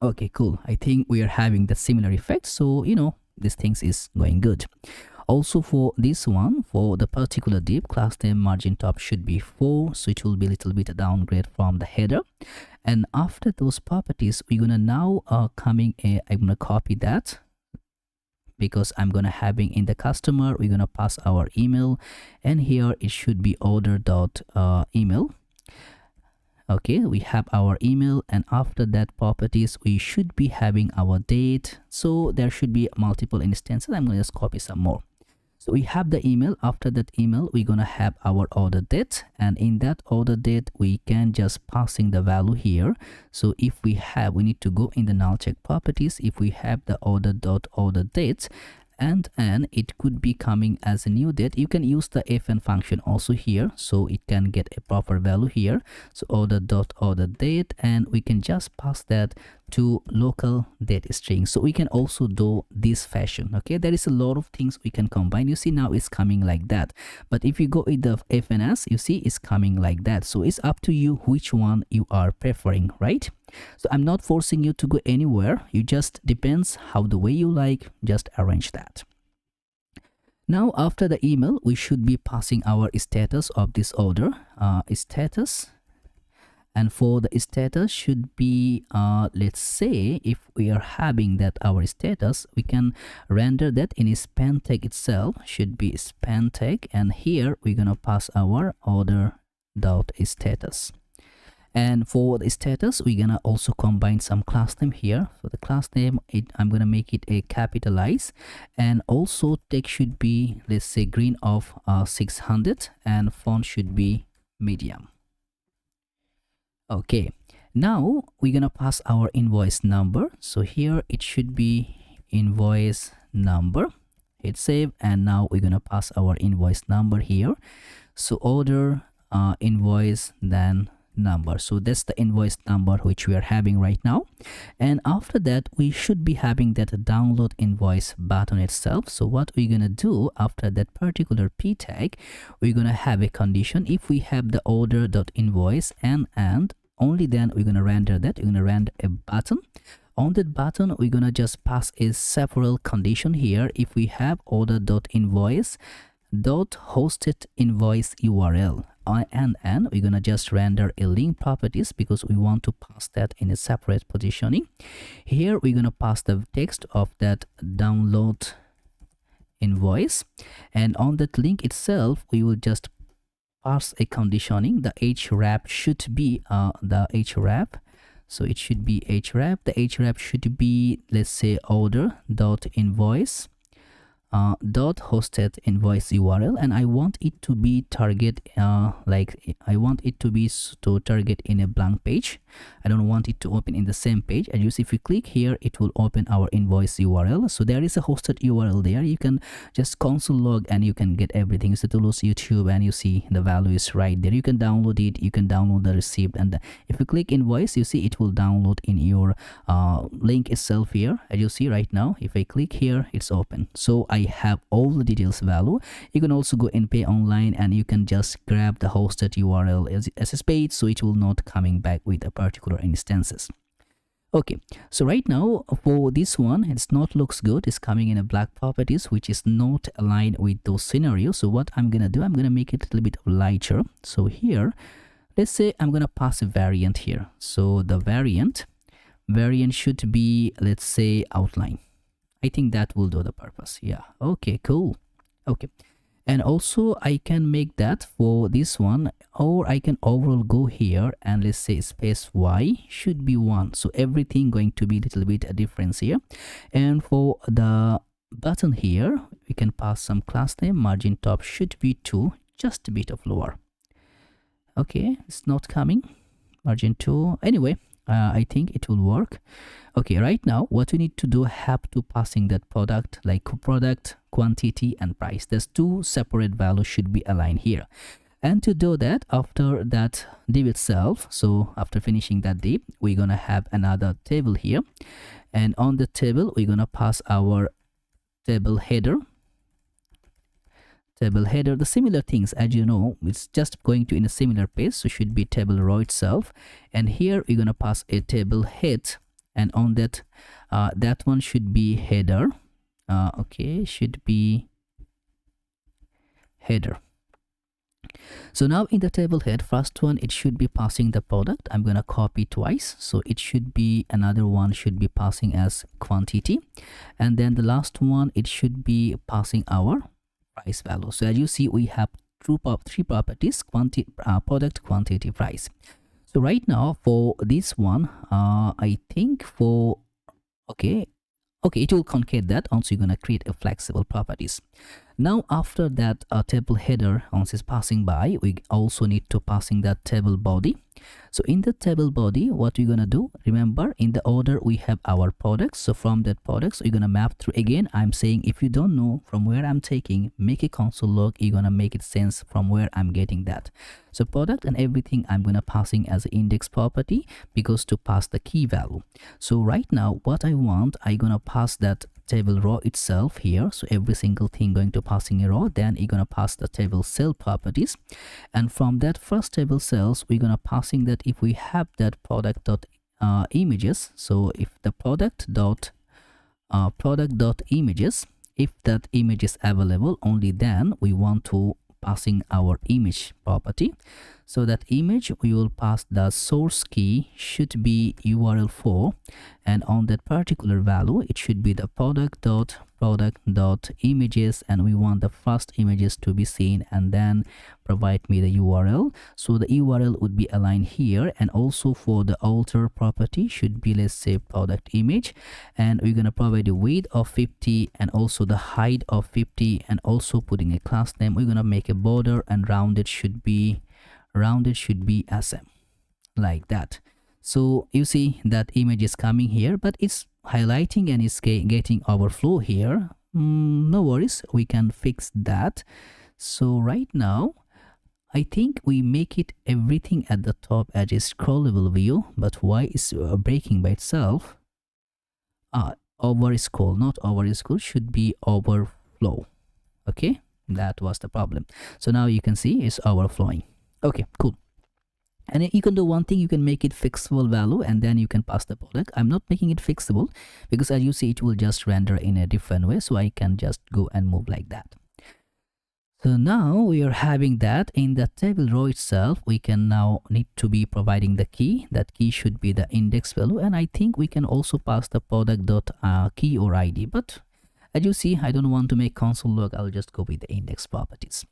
Okay, cool. I think we are having the similar effect, so you know this things is going good. Also for this one, for the particular div, class name margin top should be 4, so it will be a little bit a downgrade from the header. And after those properties, we're gonna now I'm gonna copy that, because I'm gonna having in the customer, we're gonna pass our email, and here it should be order dot email. Okay, we have our email, and after that properties we should be having our date. So there should be multiple instances. I'm going to just copy some more. So we have the email. After that email, we're gonna have our order date, and in that order date we can just passing the value here. So if we need to go in the null check properties. If we have the order dot order date, and it could be coming as a new date, you can use the fn function also here, so it can get a proper value here. So order dot order date, and we can just pass that to local date string. So we can also do this fashion. Okay, there is a lot of things we can combine. You see now it's coming like that, but if you go with the fns, you see it's coming like that. So it's up to you which one you are preferring, right? So I'm not forcing you to go anywhere. You just depends how the way you like, just arrange that. Now after the email, we should be passing our status of this order, status. And for the status should be, let's say if we are having that our status, we can render that in a span tag itself, should be span tag, and here we're gonna pass our order dot status. And for the status, we're gonna also combine some class name here. For the class name, I'm gonna make it a capitalize, and also text should be, let's say, green of 600, and font should be medium. Okay, now we're gonna pass our invoice number. So here it should be invoice number. Hit save, and now we're gonna pass our invoice number here. So order invoice then number. So that's the invoice number which we are having right now. And after that, we should be having that download invoice button itself. So what we're gonna do after that particular p tag, we're gonna have a condition. If we have the order.invoice and only then we're gonna render that. We're gonna render a button. On that button, we're gonna just pass a several condition here. If we have order.invoice dot hosted invoice URL, and we're gonna just render a link properties, because we want to pass that in a separate positioning. Here we're gonna pass the text of that download invoice, and on that link itself we will just pass a conditioning. The href should be the href, so it should be href. The href should be, let's say, order dot invoice dot hosted invoice URL, and I want it to be target like I want it to be to target in a blank page. I don't want it to open in the same page. And if you click here, it will open our invoice URL. So there is a hosted URL there. You can just console log and you can get everything. So to lose YouTube, and you see the value is right there. You can download it. You can download the receipt, and if you click invoice, you see it will download in your link itself here. As you see right now, if I click here, it's open. So I have all the details value. You can also go and pay online, and you can just grab the hosted URL as a page, so it will not coming back with a particular instances. Okay, so right now for this one, it's not looks good. It's coming in a black properties, which is not aligned with those scenarios. So what I'm gonna do, I'm gonna make it a little bit lighter. So here, let's say I'm gonna pass a variant here. So the variant should be, let's say, outline. I think that will do the purpose. Yeah. Okay, cool. Okay. And also I can make that for this one, or I can overall go here and let's say space y should be 1. So everything going to be a little bit a difference here. And for the button here, we can pass some class name. Margin top should be 2, just a bit of lower. Okay, it's not coming. Margin 2. Anyway, I think it will work. Okay, right now what we need to do, have to passing that product, like product, quantity and price. There's 2 separate values should be aligned here. And to do that, after that div itself, so after finishing that div, we're gonna have another table here, and on the table we're gonna pass our table header. The similar things, as you know, it's just going to in a similar page, so should be table row itself. And here we're gonna pass a table head, and on that that one should be header. Okay, should be header. So now in the table head, first one, it should be passing the product. I'm gonna copy twice, so it should be another one should be passing as quantity, and then the last one, it should be passing our price value. So as you see, we have three properties: quantity, product, quantity, price. So right now for this one, I think for okay, it will concate that. Also, you're gonna create a flexible properties. Now after that table header once is passing by, we also need to passing that table body. So in the table body, what we're gonna do, remember in the order we have our products. So from that products, we're gonna map through. Again, I'm saying if you don't know from where I'm taking, make a console log. You're gonna make it sense from where I'm getting that. So product and everything I'm gonna passing as an index property, because to pass the key value. So right now what I want, I'm gonna pass that table row itself here. So every single thing going to passing a row, then you're gonna pass the table cell properties, and from that first table cells we're gonna passing that if we have that product dot images. So if the product dot images, if that image is available, only then we want to passing our image property. So that image we will pass the source key should be URL4, and on that particular value it should be the product dot images, and we want the first images to be seen, and then provide me the URL. So the URL would be aligned here, and also for the alter property should be, let's say, product image, and we're gonna provide a width of 50 and also the height of 50, and also putting a class name. We're gonna make a border, and rounded should be SM, like that. So you see that image is coming here, but it's highlighting and it's getting overflow here. No worries, we can fix that. So right now I think we make it everything at the top as a scrollable view, but why is breaking by itself? Over scroll, not over scroll, should be overflow. Okay, that was the problem. So now you can see it's overflowing. Okay, cool. And you can do one thing, you can make it fixable value, and then you can pass the product. I'm not making it fixable because as you see it will just render in a different way, so I can just go and move like that. So now we are having that in the table row itself. We can now need to be providing the key. That key should be the index value, and I think we can also pass the product dot key or ID, but as you see I don't want to make console log. I'll just go with the index properties.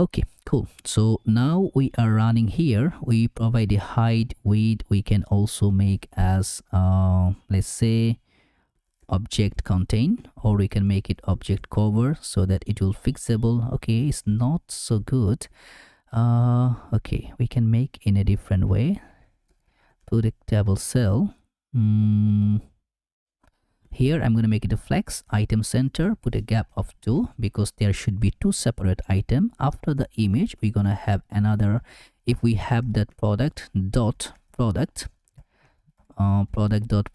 Okay, cool. So now we are running here. We provide a height, width. We can also make as let's say object contain, or we can make it object cover so that it will fixable. Okay, it's not so good. Okay, we can make in a different way. Put a table cell. Here I'm going to make it a flex item center, put a gap of 2 because there should be 2 separate items. After the image we're going to have another, if we have that product dot product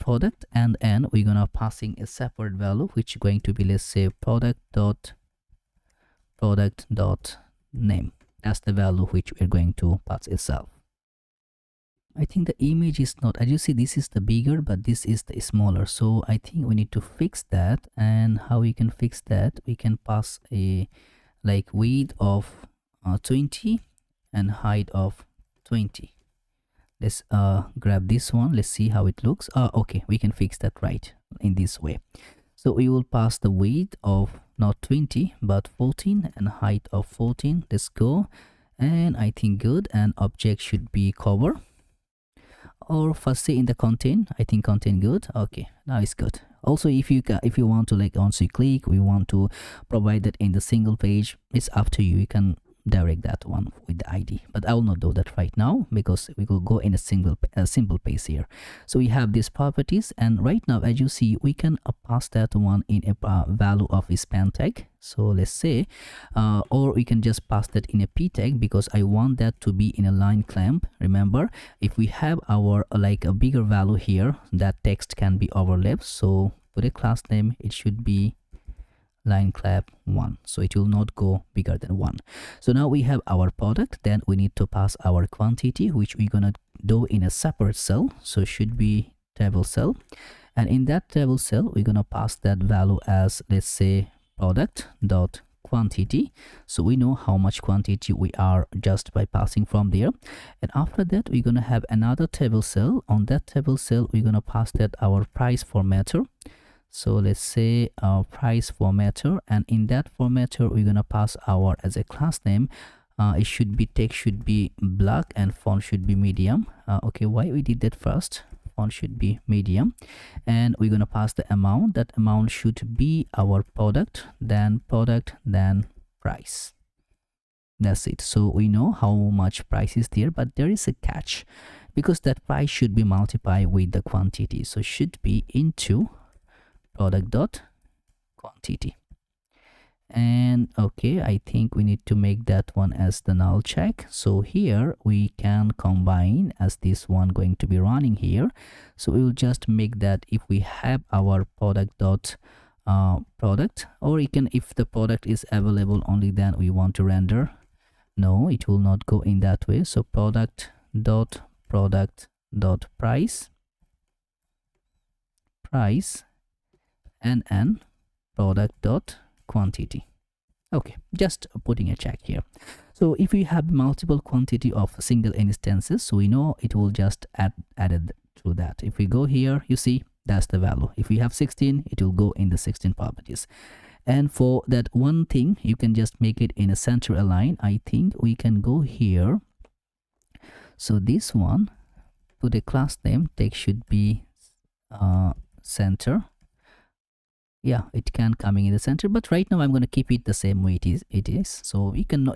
product, and then we're going to passing a separate value which is going to be, let's say, product dot name. That's the value which we're going to pass itself. I think the image is not, as you see this is the bigger but this is the smaller, so I think we need to fix that. And how we can fix that, we can pass a like width of 20 and height of 20. Let's grab this one, let's see how it looks. Okay, we can fix that right in this way. So we will pass the width of not 20 but 14 and height of 14. Let's go. And I think good. And object should be cover, or first say in the content. I think content good. Okay, now it's good. Also, if you want to, like, once you click, we want to provide that in the single page, it's up to you. You can direct that one with the ID, but I will not do that right now because we will go in a simple page here. So we have these properties, and right now, as you see, we can pass that one in a value of a span tag. So let's say, or we can just pass that in a p tag because I want that to be in a line clamp. Remember, if we have our like a bigger value here, that text can be overlapped. So put a class name, it should be line clamp 1, so it will not go bigger than 1. So now we have our product. Then we need to pass our quantity, which we're gonna do in a separate cell. So it should be table cell, and in that table cell we're gonna pass that value as, let's say, product dot quantity. So we know how much quantity we are just by passing from there. And after that, we're gonna have another table cell. On that table cell, we're gonna pass that our price formatter. So let's say our price formatter, and in that formatter we're gonna pass our, as a class name, it should be, text should be black and font should be medium. Okay, why we did that first? Font should be medium, and we're gonna pass the amount. That amount should be our product, then price. That's it. So we know how much price is there, but there is a catch, because that price should be multiplied with the quantity. So should be into product dot quantity. And okay, I think we need to make that one as the null check. So here we can combine, as this one going to be running here. So we will just make that, if we have our product dot product, or you can, if the product is available only, then we want to render. No, it will not go in that way. So product dot price and product dot quantity. Okay, just putting a check here. So if we have multiple quantity of single instances, so we know it will just added to that. If we go here, you see that's the value. If we have 16, it will go in the 16 properties. And for that one thing, you can just make it in a center align. I think we can go here. So this one, put a class name, text should be center. Yeah, it can coming in the center, but right now I'm going to keep it the same way it is. So you can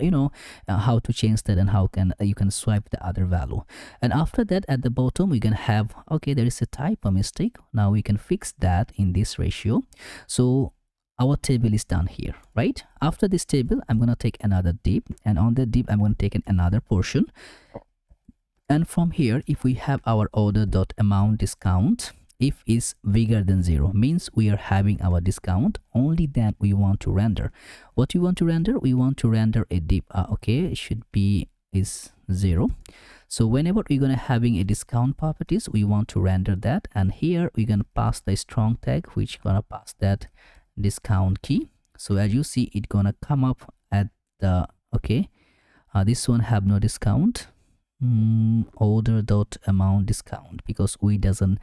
how to change that, and how can you can swipe the other value. And after that, at the bottom we can have, okay, there is a typo mistake. Now we can fix that in this ratio. So our table is done here, right? After this table, I'm going to take another div, and on the div I'm going to take another portion. And from here, if we have our order dot amount discount, if is bigger than 0, means we are having our discount, only that we want to render. What we want to render? We want to render a div. Okay, it should be is 0. So whenever we're gonna having a discount properties, we want to render that, and here we're gonna pass the strong tag, which gonna pass that discount key. So as you see, it gonna come up at the, okay, this one have no discount. Order dot amount discount, because we doesn't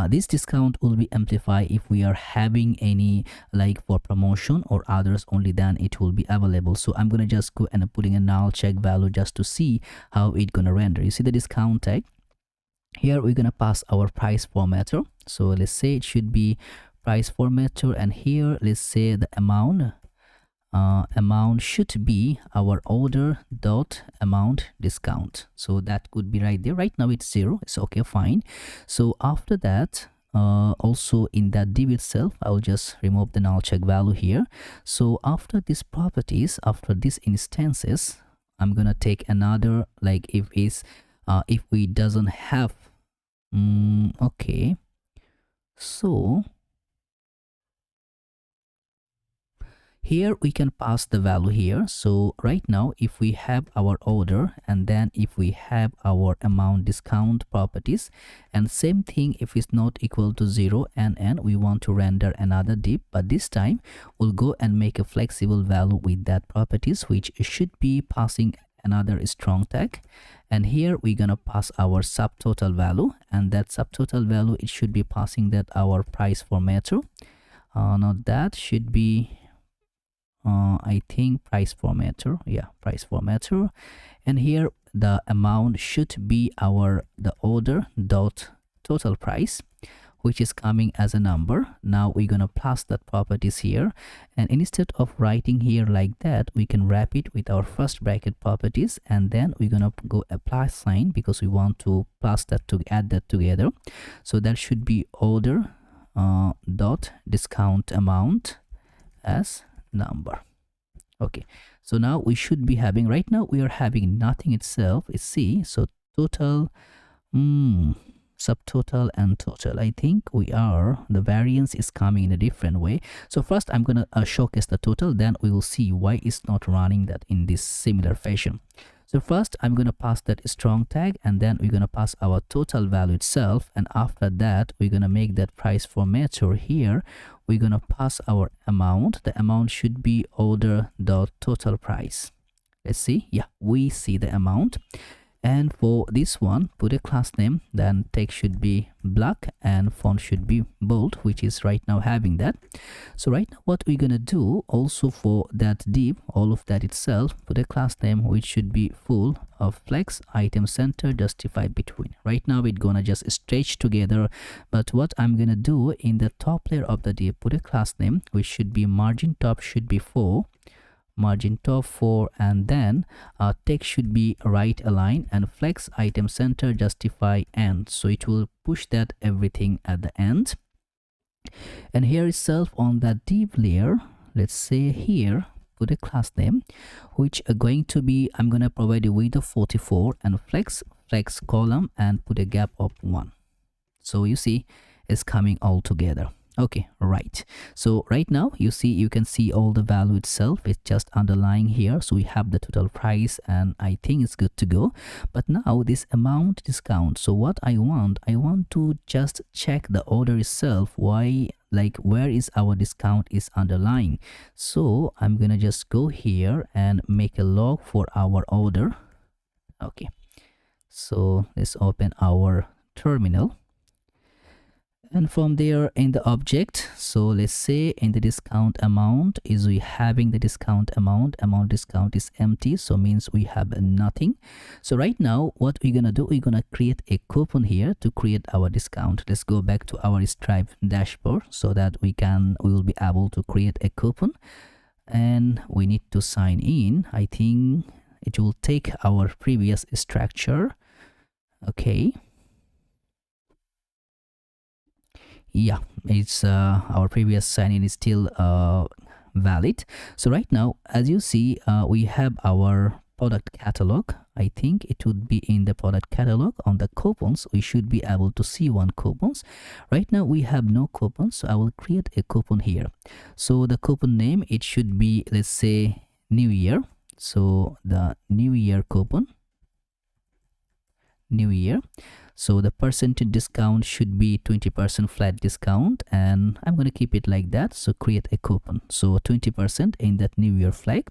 this discount will be amplified if we are having any, like for promotion or others, only then it will be available. So I'm gonna just go and putting a null check value just to see how it gonna render. You see the discount tag here, we're gonna pass our price formatter. So let's say it should be price formatter, and here let's say the amount should be our order dot amount discount. So that could be right there. Right now it's 0. It's okay, fine. So after that, also in that div itself, I will just remove the null check value here. So after these properties, after these instances, I'm gonna take another, like if we doesn't have okay, so here we can pass the value here. So right now, if we have our order, and then if we have our amount discount properties, and same thing, if it's not equal to 0 and we want to render another div, but this time we'll go and make a flexible value with that properties, which should be passing another strong tag. And here we're gonna pass our subtotal value, and that subtotal value, it should be passing that our price formatter. not that, should be I think price formatter. Yeah, price formatter. And here the amount should be the order dot total price, which is coming as a number. Now we're gonna pass that properties here, and instead of writing here like that, we can wrap it with our first bracket properties, and then we're gonna go apply sign because we want to plus that to add that together. So that should be order dot discount amount as number. Okay, so now we should be having, right now we are having nothing itself, is C. So total, subtotal and total, I think the variance is coming in a different way. So first I'm gonna showcase the total, then we will see why it's not running that in this similar fashion. So first I'm gonna pass that strong tag, and then we're gonna pass our total value itself, and after that we're gonna make that price formatter here. We're gonna pass our amount. The amount should be order dot total price. Let's see. Yeah, we see the amount. And for this one, put a class name, then text should be black and font should be bold, which is right now having that. So right now what we're gonna do also for that div, all of that itself, put a class name which should be full of flex item center justify between. Right now it's gonna just stretch together, but what I'm gonna do in the top layer of the div, put a class name which should be margin top should be 4, margin top 4, and then text should be right align and flex item center justify end. So it will push that everything at the end. And here itself on that div layer, let's say here, put a class name which are going to be, I'm gonna provide a width of 44 and flex column and put a gap of 1. So you see it's coming all together. Okay, right. So right now you can see all the value itself. It's just underlying here. So we have the total price, and I think it's good to go. But now this amount discount. So what I want to just check the order itself. Why, like, where is our discount is underlying? So I'm gonna just go here and make a log for our order. Okay, so let's open our terminal. And from there in the object, so let's say in the discount amount is we having the discount amount discount is empty, so means we have nothing. So right now what we're gonna do, we're gonna create a coupon here to create our discount. Let's go back to our Stripe dashboard so that we will be able to create a coupon, and we need to sign in. I think it will take our previous structure. Okay, yeah, it's our previous sign-in is still valid. So right now, as you see, we have our product catalog. I think it would be in the product catalog. On the coupons, we should be able to see one coupons. Right now we have no coupons, so I will create a coupon here. So the coupon name, it should be, let's say, New Year. So the New Year coupon, New Year. So the percentage discount should be 20% flat discount, and I'm going to keep it like that. So create a coupon, so 20% in that New Year flag.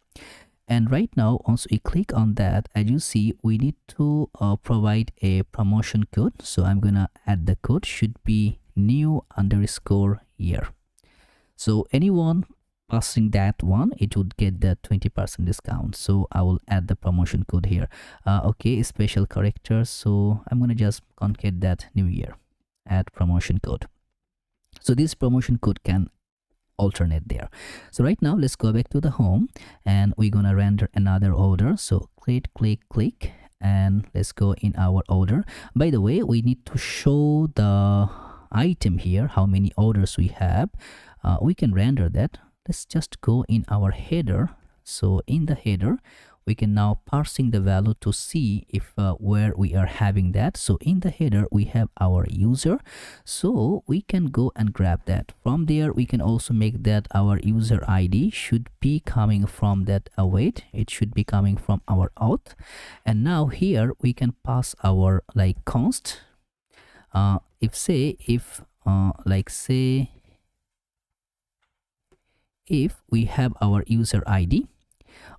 And right now once we click on that, as you see, we need to provide a promotion code. So I'm gonna add the code, should be new_year. So anyone passing that one, it would get the 20% discount. So I will add the promotion code here. Okay, special character, so I'm gonna just concat that New Year, add promotion code. So this promotion code can alternate there. So right now let's go back to the home, and we're gonna render another order. So click, and let's go in our order. By the way, we need to show the item here, how many orders we have. We can render that. Let's just go in our header. So in the header, we can now parsing the value to see if where we are having that. So in the header, we have our user. So we can go and grab that. From there, we can also make that our user ID should be coming from that await. It should be coming from our auth. And now here we can pass our like const. If we have our user ID,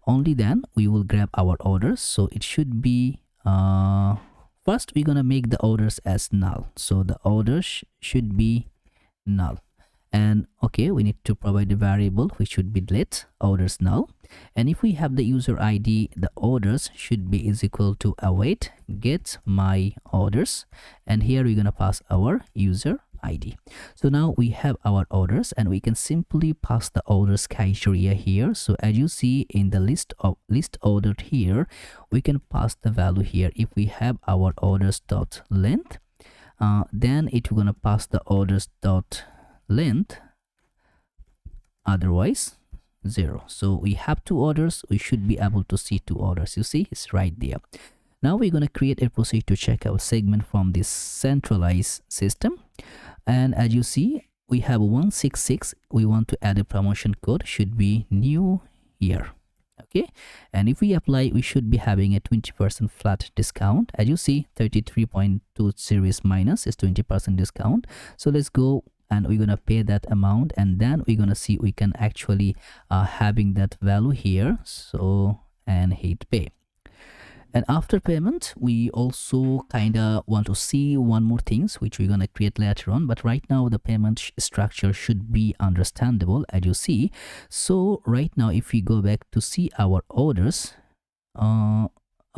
only then we will grab our orders. So it should be first we're gonna make the orders as null. So the orders should be null, And okay, we need to provide a variable which should be let orders null. And if we have the user ID, the orders should be is equal to await get my orders, and here we're gonna pass our user ID. So now we have our orders, and we can simply pass the orders criteria here. So as you see in the list ordered here, we can pass the value here. If we have our orders dot length, then it's gonna pass the orders dot length, otherwise 0. So we have 2 orders, we should be able to see 2 orders. You see, it's right there. Now we're going to create a procedure to check out segment from this centralized system. And as you see, we have 166. We want to add a promotion code, should be new year. Okay, and if we apply, we should be having a 20% flat discount. As you see, 33.2 series minus is 20% discount. So let's go, and we're gonna pay that amount, and then we're gonna see we can actually having that value here. So, and hit pay. And after payment, we also kind of want to see one more things which we're going to create later on, but right now the payment structure should be understandable, as you see. So right now, if we go back to see our orders,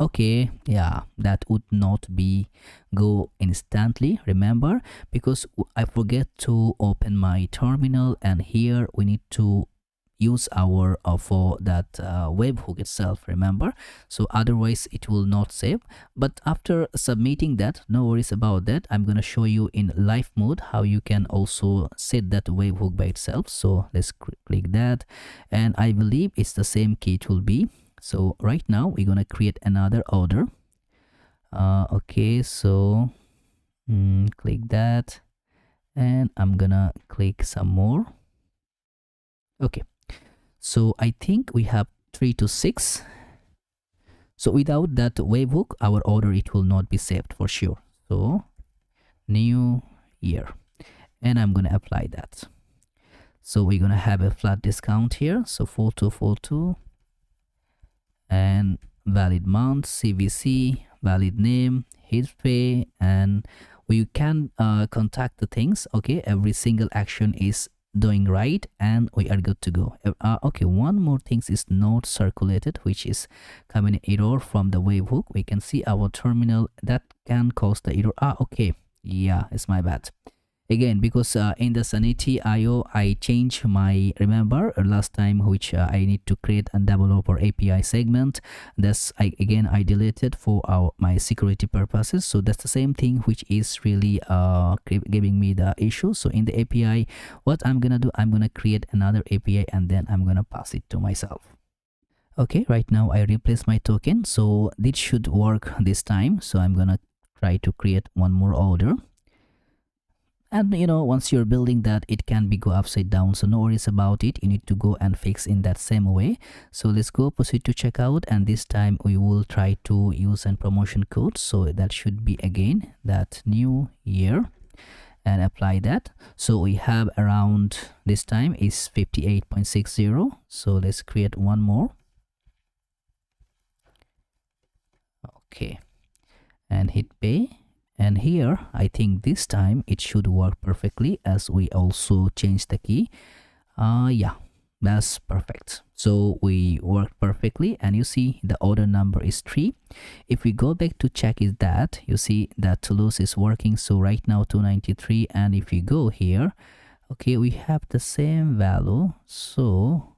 okay, yeah, that would not be go instantly, remember, because I forget to open my terminal, and here we need to use our for that webhook itself, remember. So otherwise it will not save. But after submitting that, no worries about that. I'm going to show you in live mode how you can also set that webhook by itself. So let's click that, and I believe it's the same key it will be. So right now we're going to create another order. Okay, so click that, and I'm gonna click some more. Okay, so I think we have 3 to 6. So without that webhook, our order, it will not be saved for sure. So new year, and I'm gonna apply that. So we're gonna have a flat discount here. So 4242, and valid month, CVC, valid name, hit pay, and we can contact the things. Okay, every single action is doing right, and we are good to go. Okay, one more thing is not circulated, which is coming error from the webhook. We can see our terminal that can cause the error. Okay, yeah, it's my bad again, because in the Sanity IO I changed my, remember last time, which I need to create a developer API segment. That's I deleted for my security purposes. So that's the same thing which is really giving me the issue. So in the API, what I'm gonna do, I'm gonna create another API, and then I'm gonna pass it to myself. Okay, right now I replace my token, so this should work this time. So I'm gonna try to create one more order. And you know, once you're building that, it can be go upside down, so no worries about it. You need to go and fix in that same way. So let's go proceed to checkout, and this time we will try to use a promotion code. So that should be again that new year, and apply that. So we have around, this time is 58.60. so let's create one more. Okay, and hit pay. And here I think this time it should work perfectly, as we also changed the key. Yeah, that's perfect. So we worked perfectly, and you see the order number is 3. If we go back to check is that, you see that Toulouse is working. So right now 293, and if you go here, okay, we have the same value. So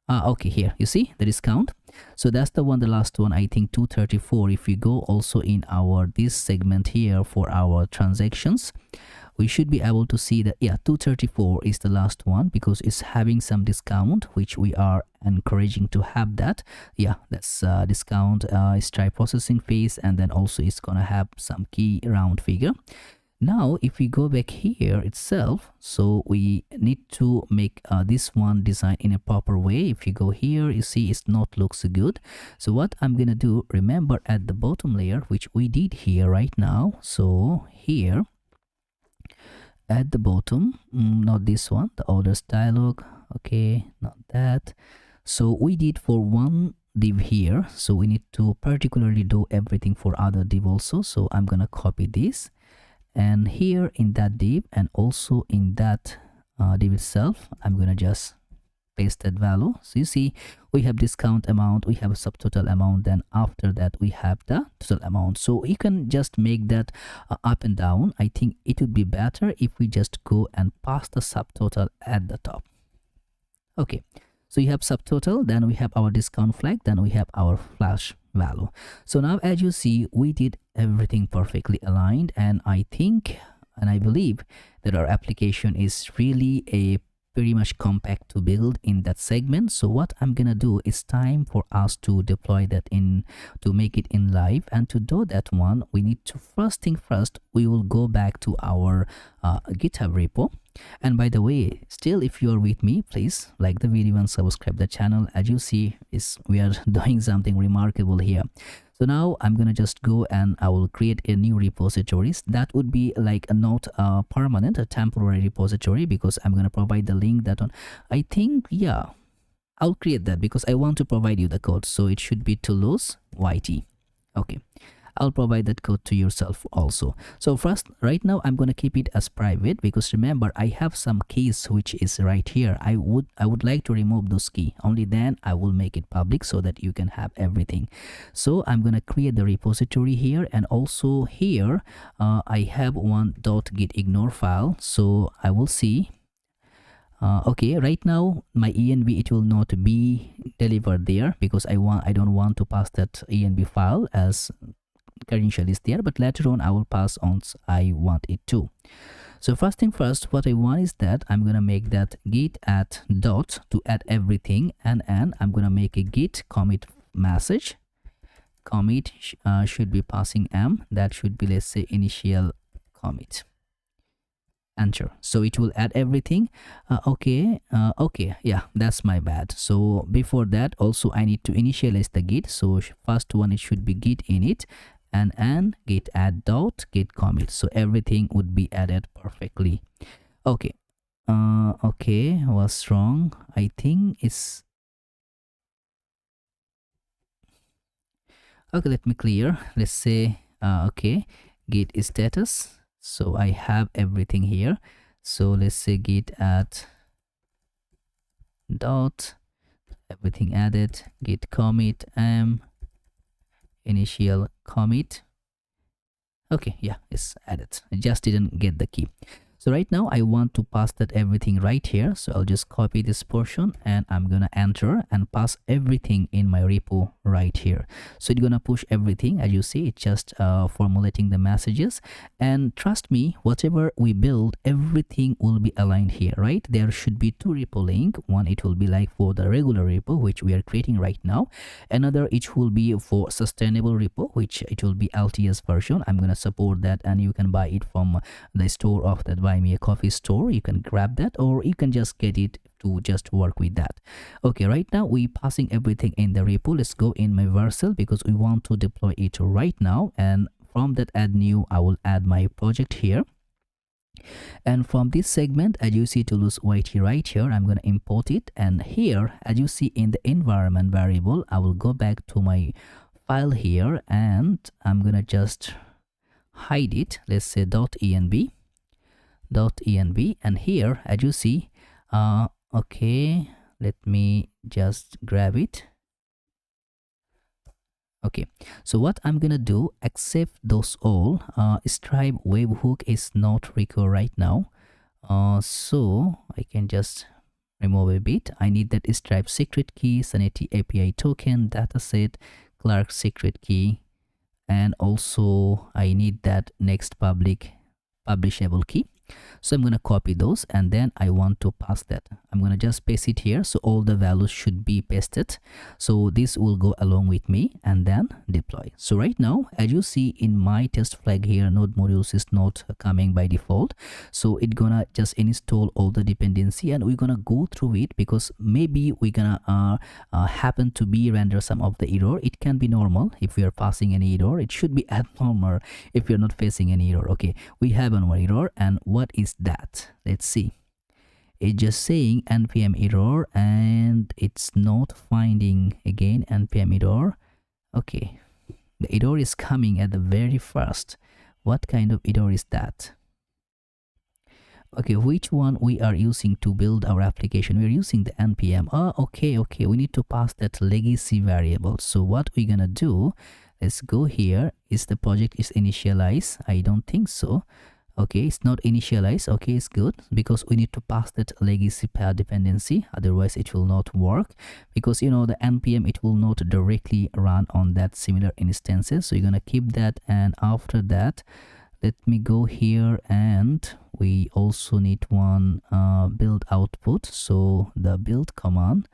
okay, here you see the discount. So that's the one, the last one, I think 234. If we go also in our this segment here for our transactions, we should be able to see that, yeah, 234 is the last one, because it's having some discount, which we are encouraging to have that. Yeah, that's discount, stripe processing fees, and then also it's gonna have some key round figure. Now if we go back here itself, so we need to make this one design in a proper way. If you go here, you see it's not looks good. So what I'm gonna do, remember at the bottom layer, which we did here right now. So here at the bottom, not this one, the orders dialog, okay, not that. So we did for one div here, so we need to particularly do everything for other div also. So I'm gonna copy this, and here in that div, and also in that div itself. I'm gonna just paste that value. So you see we have discount amount, we have a subtotal amount, then after that we have the total amount. So you can just make that up and down. I think it would be better if we just go and pass the subtotal at the top. Okay, so you have subtotal, then we have our discount flag, then we have our flash value. So now as you see, we did everything perfectly aligned, and I think and I believe that our application is really a pretty much compact to build in that segment. So what I'm gonna do is time for us to deploy that in, to make it in live. And to do that one, we need to, first thing first, we will go back to our GitHub repo. And by the way, still, if you're with me, please like the video and subscribe the channel. As you see, we are doing something remarkable here. So now I'm gonna just go and I will create a new repositories. That would be like a not permanent, a temporary repository, because I'm gonna provide the link that on. I think, yeah, I'll create that because I want to provide you the code. So it should be Toulouse YT. Okay, I'll provide that code to yourself also. So first, right now I'm going to keep it as private, because remember I have some keys which is right here. I would like to remove those key, only then I will make it public so that you can have everything. So I'm going to create the repository here, and also here I have one .gitignore file. So I will see. Okay, right now my env, it will not be delivered there because I don't want to pass that env file as credential is there, but later on I will pass on I want it to. So first thing first, what I want is that I'm gonna make that git add dot to add everything, and I'm gonna make a git commit message. Commit should be passing m, that should be, let's say, initial commit. Enter. So it will add everything. Okay, yeah, that's my bad. So before that also I need to initialize the git. So first one, it should be git init and git add dot git commit. So everything would be added perfectly. Okay, okay, was wrong. I think it's okay. Let me clear. Let's say okay, git status. So I have everything here. So let's say git add dot, everything added, git commit initial commit. Okay, yeah, it's added. I just didn't get the key. So right now I want to pass that everything right here. So I'll just copy this portion and I'm gonna enter and pass everything in my repo right here. So it's gonna push everything. As you see, it's just formulating the messages. And trust me, whatever we build, everything will be aligned here, right? There should be two repo link. One, it will be like for the regular repo, which we are creating right now. Another, it will be for sustainable repo, which it will be LTS version. I'm gonna support that, and you can buy it from the store of that Buy Me a Coffee store. You can grab that, or you can just get it to just work with that. Okay, right now we passing everything in the repo. Let's go in my Vercel because we want to deploy it right now. And from that add new, I will add my project here. And from this segment, as you see Toulouse YT right here, I'm going to import it. And here, as you see in the environment variable, I will go back to my file here and I'm going to just hide it. Let's say .env. And here, as you see, okay, let me just grab it. Okay, so what I'm gonna do, accept those all. Stripe webhook is not required right now, so I can just remove a bit. I need that Stripe secret key, Sanity API token, dataset, Clark secret key, and also I need that next publishable key. So I'm going to copy those, and then I want to pass that. I'm going to just paste it here, so all the values should be pasted. So this will go along with me, and then deploy. So right now, as you see in my test flag here, node modules is not coming by default. So it's gonna just install all the dependency, and we're gonna go through it because maybe we're gonna happen to be render some of the error. It can be normal if we are passing any error. It should be abnormal if you're not facing any error. Okay, we have an error, and what is that? Let's see. It's just saying npm error, and it's not finding again npm error. Okay, the error is coming at the very first. What kind of error is that? Okay, which one we are using to build our application? We're using the npm. Okay, we need to pass that legacy variable. So what we're gonna do, let's go here. Is the project is initialized? I don't think so. Okay, it's not initialized. Okay, it's good, because we need to pass that legacy pair dependency, otherwise it will not work, because you know the npm, it will not directly run on that similar instances. So you're gonna keep that, and after that, let me go here, and we also need one build output. So the build command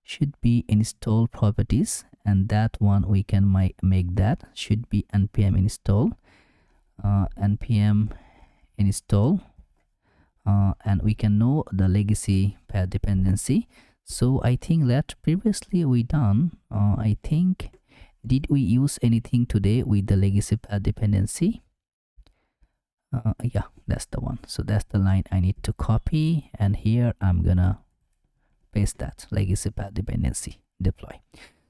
should be install properties, and that one we can make that should be npm install, npm install, and we can know the legacy pair dependency. So I think that previously we done, I think, did we use anything today with the legacy pair dependency? Yeah, that's the one. So that's the line I need to copy, and here I'm gonna paste that legacy pair dependency deploy.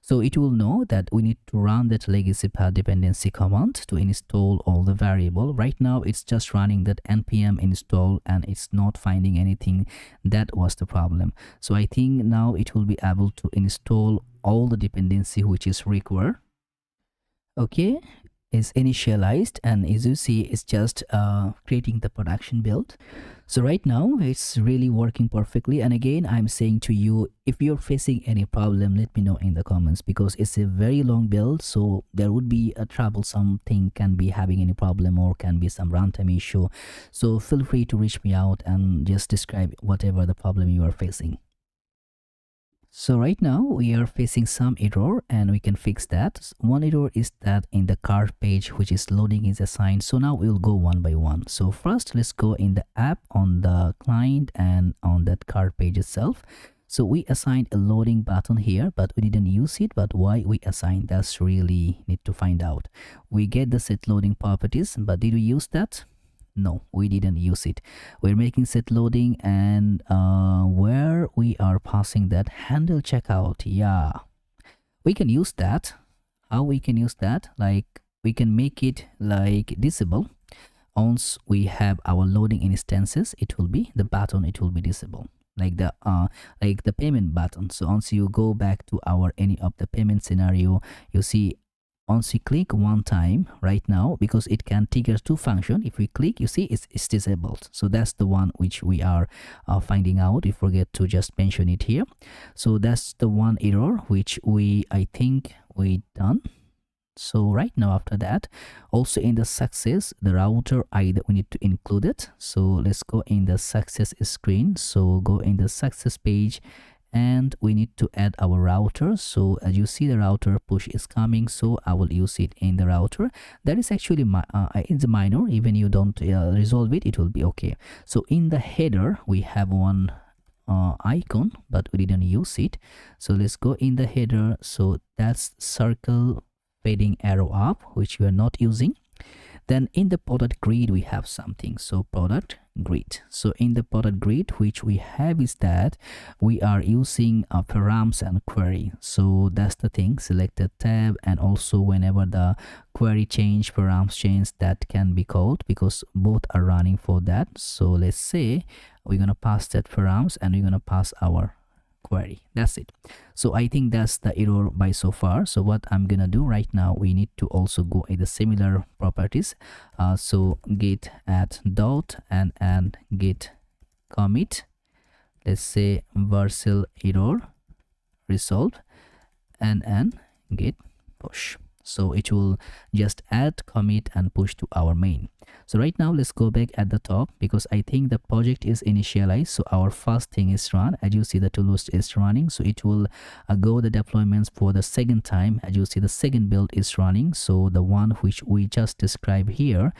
So it will know that we need to run that legacy pair dependency command to install all the variable. Right now it's just running that npm install, and it's not finding anything. That was the problem. So I think now it will be able to install all the dependency which is required. Okay, is initialized, and as you see, it's just creating the production build. So right now it's really working perfectly. And again, I'm saying to you, if you're facing any problem, let me know in the comments, because it's a very long build, so there would be a troublesome thing, can be having any problem, or can be some runtime issue. So feel free to reach me out and just describe whatever the problem you are facing. So right now we are facing some error, and we can fix that. One error is that in the cart page, which is loading is assigned. So now we'll go one by one. So first, let's go in the app, on the client, and on that cart page itself. So we assigned a loading button here, but we didn't use it. But why we assigned, that's really need to find out. We get the set loading properties, but did we use that? No, we didn't use it. We're making set loading, and where we are passing that handle checkout. Yeah, we can use that. How we can use that? Like, we can make it like disable. Once we have our loading instances, it will be the button, it will be disable, like the payment button. So once you go back to our any of the payment scenario, you see, once we click one time right now, because it can trigger two functions, if we click, you see it's disabled. So that's the one which we are finding out. We forget to just mention it here. So that's the one error which I think we done. So right now, after that, also in the success, the router ID, we need to include it. So let's go in the success screen. So go in the success page, and we need to add our router. So as you see, the router push is coming, so I will use it in the router. That is actually it's minor. Even you don't resolve it, it will be okay. So in the header, we have one icon, but we didn't use it. So let's go in the header. So that's circle fading arrow up, which we are not using. Then in the product grid, we have something. So product grid. So in the product grid, which we have is that we are using params and query. So that's the thing. Select the tab, and also whenever the query change, params change, that can be called, because both are running for that. So let's say we're gonna pass that params, and we're gonna pass our query. That's it. So I think that's the error by so far. So what I'm gonna do right now, we need to also go in the similar properties. So git add dot and git commit. Let's say vercel error resolved, and git push. So it will just add, commit, and push to our main. So right now, let's go back at the top, because I think the project is initialized. So our first thing is run. As you see, the tools is running. So it will go the deployments for the second time. As you see, the second build is running. So the one which we just described here,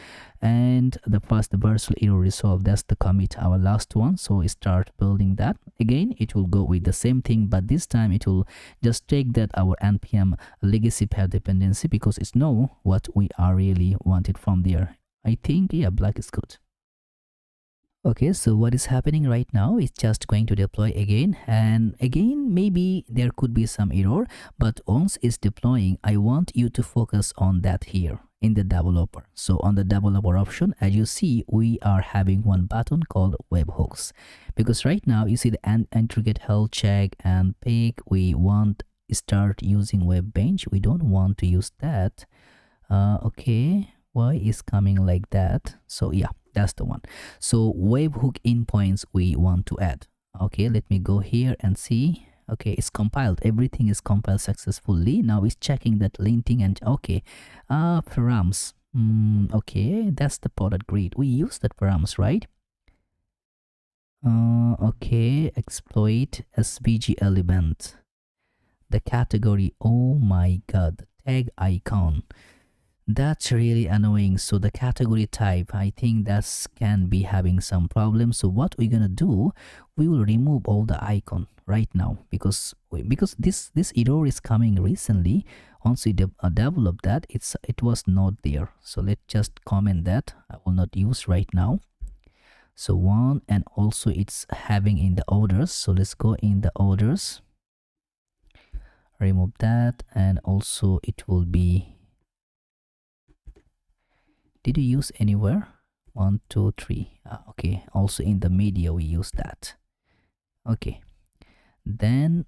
and the first, the vercel error resolved, that's the commit, our last one. So we start building that. Again, it will go with the same thing, but this time it will just take that our npm legacy pair dependency, because it's know what we are really wanted from there. I think, yeah, black is good. Okay, so what is happening right now is just going to deploy again, and again maybe there could be some error, but once it's deploying, I want you to focus on that here. in the developer. So on the developer option, as you see, we are having one button called webhooks, because right now you see the intricate health check and pick. We want start using web bench. We don't want to use that. Okay, why is coming like that? So yeah, that's the one. So webhook endpoints we want to add. Okay, let me go here and see. Okay, it's compiled. Everything is compiled successfully. Now it's checking that linting and okay, params. Okay, that's the product grid. We use that params, right? Okay, exploit SVG element. The category. Oh my god, the tag icon. That's really annoying. So the category type, I think that can be having some problems. So what we're gonna do, we will remove all the icon right now, because this error is coming recently. Once we develop that, it was not there. So let's just comment that I will not use right now. So one, and also it's having in the orders. So let's go in the orders, remove that, and also it will be, did you use anywhere? 1, 2, 3. Okay, also in the media we use that. Okay, then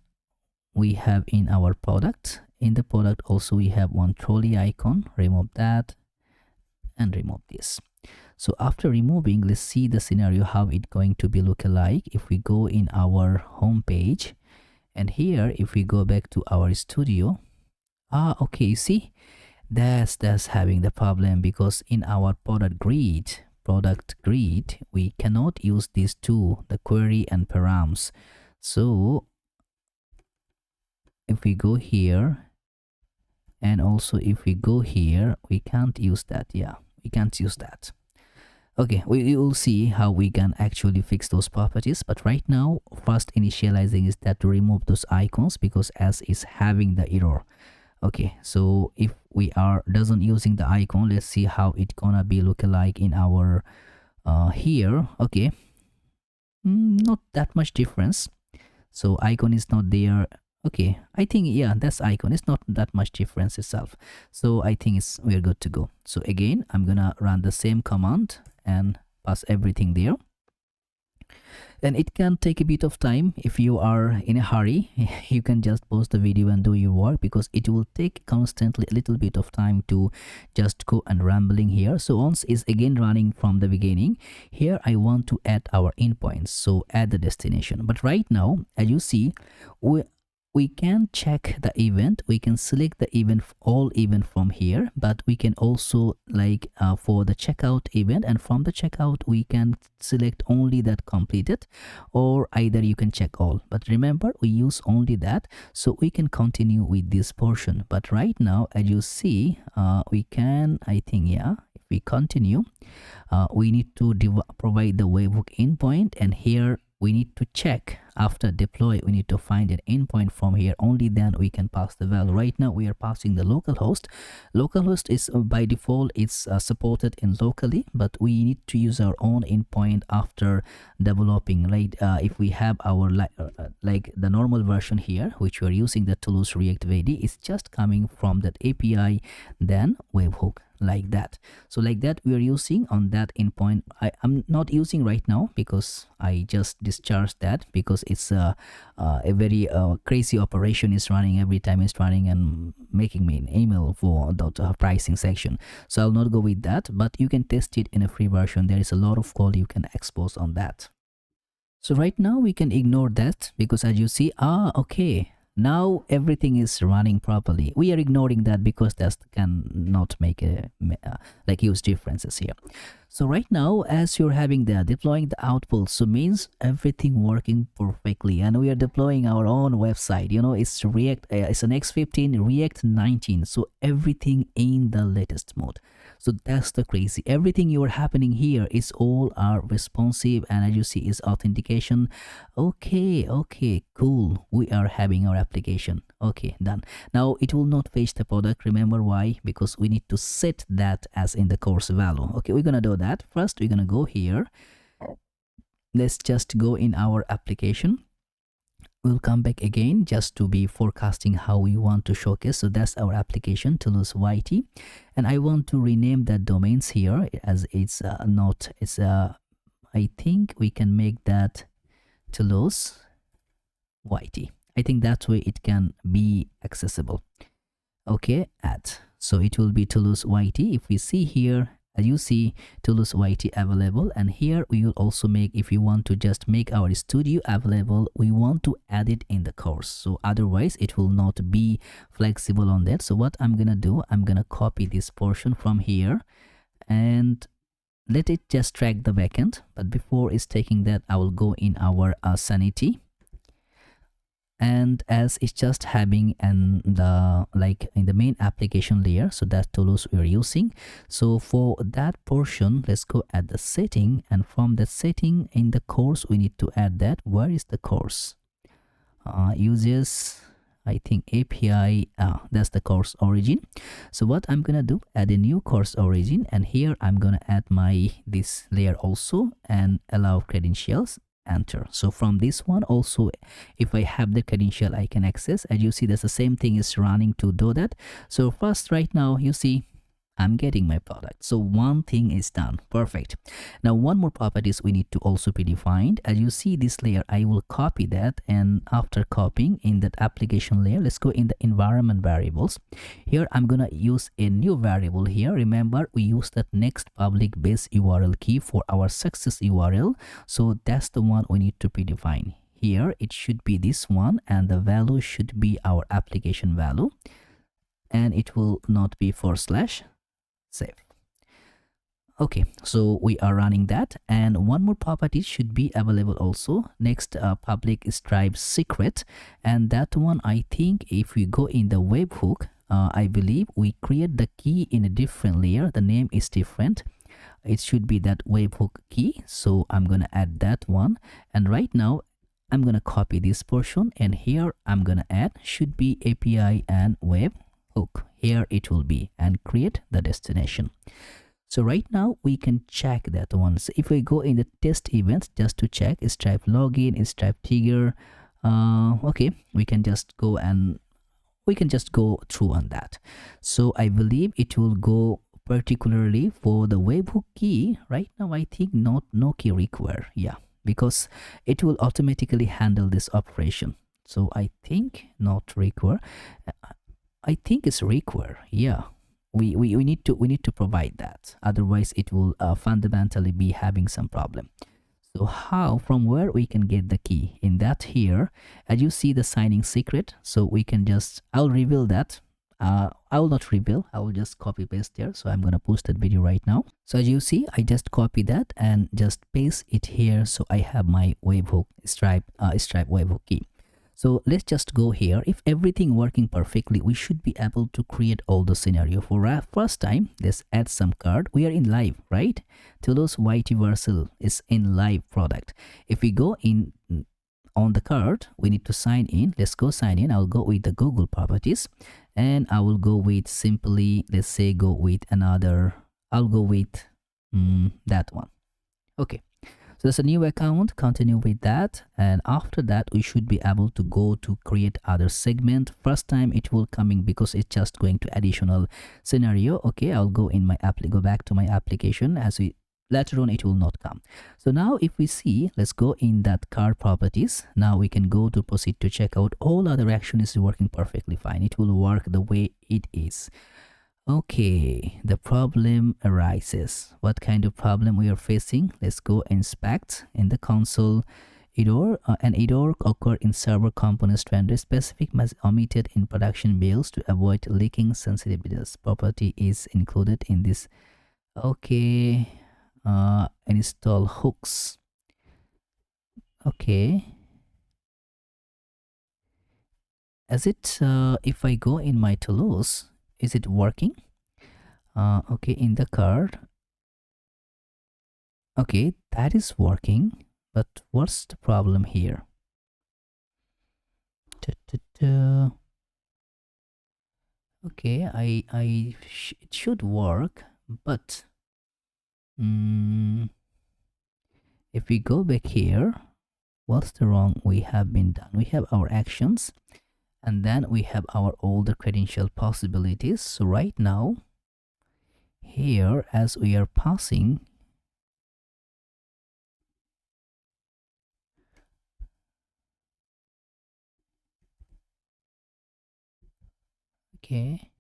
we have in our product, in the product also we have one trolley icon. Remove that and remove this. So after removing, let's see the scenario how it's going to be look alike. If we go in our home page, and here if we go back to our studio, okay, you see that's having the problem, because in our product grid we cannot use these two, the query and params. So if we go here, and also if we go here, we can't use that. Yeah, we can't use that. Okay, we will see how we can actually fix those properties, but right now first initializing is that to remove those icons, because as is having the error. Okay, so if we are doesn't using the icon, let's see how it gonna be look like in our here. Okay, not that much difference. So icon is not there. Okay, I think yeah, that's icon. It's not that much difference itself. So I think we're good to go. So again, I'm gonna run the same command and pass everything there. And it can take a bit of time. If you are in a hurry, you can just pause the video and do your work, because it will take constantly a little bit of time to just go and rambling here. So once is again running from the beginning, here I want to add our endpoints, so add the destination. But right now, as you see, we can check the event, we can select the event, all event from here, but we can also like for the checkout event, and from the checkout we can select only that completed, or either you can check all. But remember, we use only that, so we can continue with this portion. But right now, as you see, we can, I think, yeah, if we continue, we need to provide the webhook endpoint, and here we need to check after deploy. We need to find an endpoint from here, only then we can pass the value. Right now we are passing the localhost. Localhost is by default, it's supported in locally, but we need to use our own endpoint after developing. Right, if we have our like the normal version here, which we're using, the Toulouse React VD, is just coming from that API, then webhook, like that. So like that we are using on that endpoint. I'm not using right now because I just discharged that, because it's a very crazy operation is running every time it's running and making me an email for the pricing section. So I'll not go with that, but you can test it in a free version. There is a lot of code you can expose on that. So right now we can ignore that, because as you see, okay, now everything is running properly. We are ignoring that because that can not make a like huge differences here. So right now, as you're having the deploying the output, so means everything working perfectly, and we are deploying our own website. You know, it's React, it's an X15 React 19, so everything in the latest mode. So that's the crazy. Everything you are happening here is all are responsive, and as you see is authentication. Okay, cool. We are having our application. Okay, done. Now it will not fetch the product. Remember why? Because we need to set that as in the course value. Okay, we're gonna do that. First, we're gonna go here. Let's just go in our application. we'll come back again just to be forecasting how we want to showcase. So that's our application Toulouse YT, and I want to rename that domains here as it's not it's I think we can make that Toulouse YT. I think that way it can be accessible. Okay, so it will be Toulouse YT. If we see here, as you see Toulouse YT available, and here we will also make, if you want to just make our studio available, we want to add it in the course, so otherwise it will not be flexible on that. So what I'm gonna do, I'm gonna copy this portion from here and let it just track the backend. But before it's taking that, I will go in our Sanity, and as it's just having in the main application layer, so that Toulouse we're using. So for that portion, let's go at the setting, and from that setting in the course we need to add that. Where is the course? Uses, I think API, that's the course origin. So what I'm gonna do, add a new course origin, and here I'm gonna add my this layer also and allow credentials, enter. So from this one also, if I have the credential, I can access. As you see, that's the same thing is running to do that. So first, right now you see I'm getting my product. So one thing is done. Perfect. Now one more properties we need to also be defined. As you see this layer, I will copy that, and after copying in that application layer, let's go in the environment variables. Here I'm gonna use a new variable here. Remember, we use that next public base URL key for our success URL. So that's the one we need to predefine. Here it should be this one, and the value should be our application value, and it will not be / save. Okay, so we are running that, and one more property should be available also. Next, public stripe secret, and that one, I think if we go in the webhook, I believe we create the key in a different layer. The name is different. It should be that webhook key. So I'm gonna add that one, and right now I'm gonna copy this portion, and here I'm gonna add should be API and web hook. Here it will be, and create the destination. So right now we can check that one. So if we go in the test events just to check stripe login, stripe trigger, okay, we can just go and we can just go through on that. So I believe it will go particularly for the webhook key. Right now I think no key required, yeah, because it will automatically handle this operation. So I think not require. I think it's require, yeah. We need to provide that, otherwise it will fundamentally be having some problem. So how, from where we can get the key? In that here, as you see the signing secret, so we can just, I'll reveal that. I will not reveal, I will just copy paste there. So I'm gonna post that video right now. So as you see, I just copy that and just paste it here. So I have my webhook stripe webhook key. So let's just go here. If everything working perfectly, we should be able to create all the scenario. For our first time, let's add some card. We are in live, right? Toulouse YT Versal is in live product. If we go in on the card, we need to sign in. Let's go sign in. I'll go with the Google properties, and I will go with simply, let's say, go with another. I'll go with that one. Okay. So there's a new account, continue with that, and after that we should be able to go to create other segment. First time it will coming because it's just going to additional scenario. Okay, I'll go in my go back to my application, as we later on it will not come. So now if we see, let's go in that card properties. Now we can go to proceed to checkout. All other action is working perfectly fine. It will work the way it is. Okay, the problem arises. What kind of problem we are facing? Let's go inspect in the console. Error, an error occurred in server components to render specific must omitted in production builds to avoid leaking sensitivities. Property is included in this. Okay, install hooks. Okay. As it, if I go in my Toulouse, is it working? Okay, in the card. Okay, that is working, but what's the problem here? Okay, it should work, but if we go back here, what's the wrong we have been done. We have our actions, and then we have our older credential possibilities. So right now here, as we are passing, okay,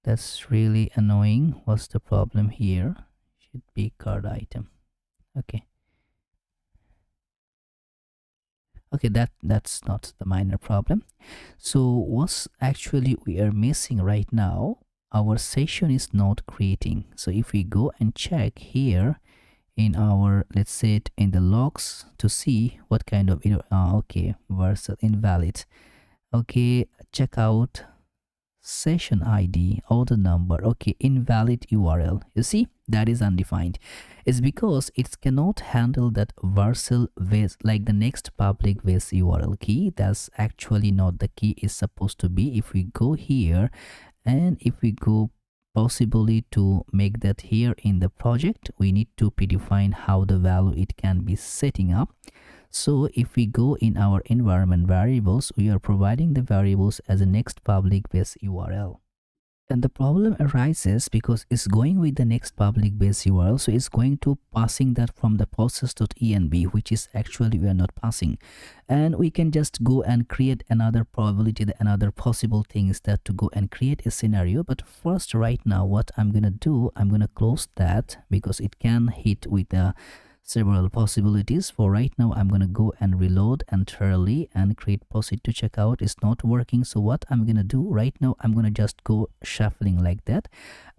that's really annoying. What's the problem here? Should be card item. Okay, okay, that's not the minor problem. So what's actually we are missing right now, our session is not creating. So if we go and check here in our, let's say it in the logs to see what kind of okay, versus invalid. Okay, check out session ID, order number, okay, invalid URL. You see, that is undefined. It's because it cannot handle that Vercel with like the next public with URL key. That's actually not the key is supposed to be. If we go here and if we go possibly to make that here in the project, we need to predefine how the value it can be setting up. So if we go in our environment variables, we are providing the variables as a next public base URL. And the problem arises because it's going with the next public base URL. So it's going to passing that from the process.env, which is actually we are not passing. And we can just go and create another probability, another possible thing is that to go and create a scenario. But first right now, what I'm going to do, I'm going to close that because it can hit with the several possibilities. For right now, I'm going to go and reload entirely and create proceed to checkout. It's not working. So what I'm going to do right now, I'm going to just go shuffling like that.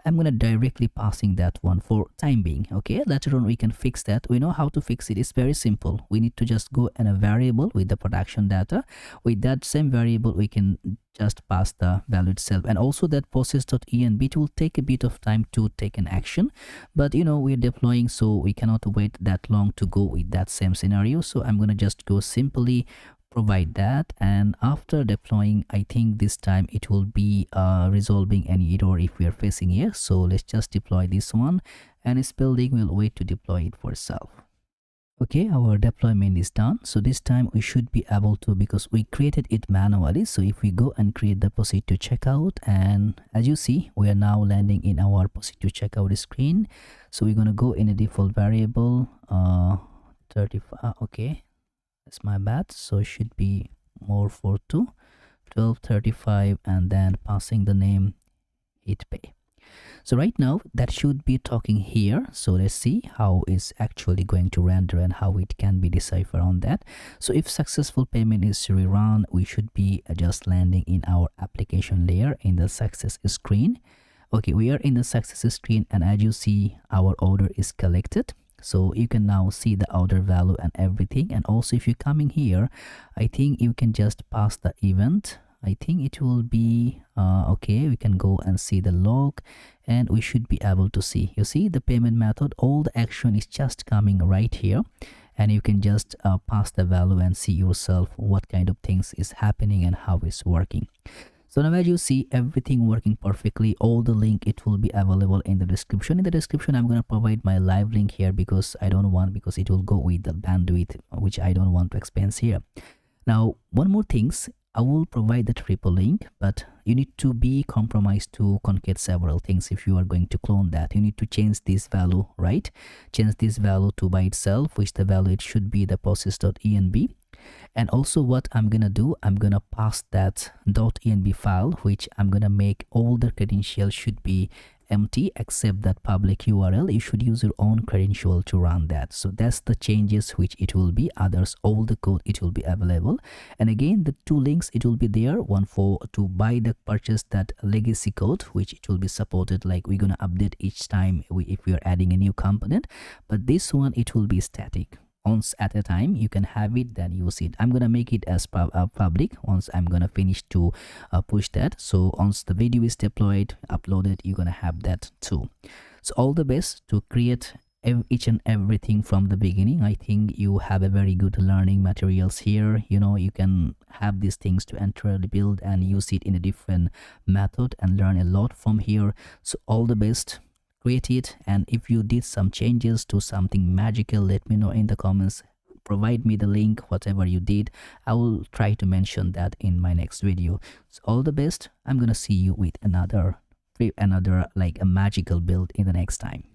I'm going to directly passing that one for time being. Okay, later on we can fix that. We know how to fix it. It's very simple. We need to just go in a variable with the production data. With that same variable, we can just pass the value itself, and also that process.env, it will take a bit of time to take an action, but you know we're deploying, so we cannot wait that long to go with that same scenario. So I'm going to just go simply provide that, and after deploying, I think this time it will be resolving any error if we are facing here. So let's just deploy this one, and it's building. We'll wait to deploy it for itself. Okay, our deployment is done. So this time we should be able to, because we created it manually. So if we go and create the proceed to checkout, and as you see, we are now landing in our proceed to checkout screen. So we're going to go in a default variable 35. Okay, that's my bad. So it should be more for 1235, and then passing the name hit pay. So right now that should be talking here. So let's see how it's actually going to render and how it can be deciphered on that. So if successful payment is rerun, we should be just landing in our application layer in the success screen. Okay, we are in the success screen, and as you see, our order is collected. So you can now see the order value and everything. And also if you're coming here, I think you can just pass the event. I think it will be okay. We can go and see the log, and we should be able to see, you see the payment method, all the action is just coming right here, and you can just pass the value and see yourself what kind of things is happening and how it's working. So now as you see, everything working perfectly. All the link, it will be available in the description. In the description, I'm going to provide my live link here because I don't want, because it will go with the bandwidth, which I don't want to expense here. Now, one more things, I will provide the triple link, but you need to be compromised to concat several things. If you are going to clone that, you need to change this value, right? Change this value to by itself, which the value it should be the process.env. And also what I'm gonna do, I'm gonna pass that .env file, which I'm gonna make all the credentials should be empty except that public URL. You should use your own credential to run that. So that's the changes which it will be. Others, all the code, it will be available. And again, the two links, it will be there. One for to buy the purchase that legacy code, which it will be supported, like we're gonna update each time if we are adding a new component. But this one, it will be static. Once at a time you can have it, then you will see it. I'm gonna make it as public once I'm gonna finish to push that. So once the video is deployed, uploaded, you're gonna have that too. So all the best to create each and everything from the beginning. I think you have a very good learning materials here. You know, you can have these things to entirely build and use it in a different method and learn a lot from here. So all the best, create it. And if you did some changes to something magical, let me know in the comments. Provide me the link, whatever you did. I will try to mention that in my next video. So all the best. I'm gonna see you with another like a magical build in the next time.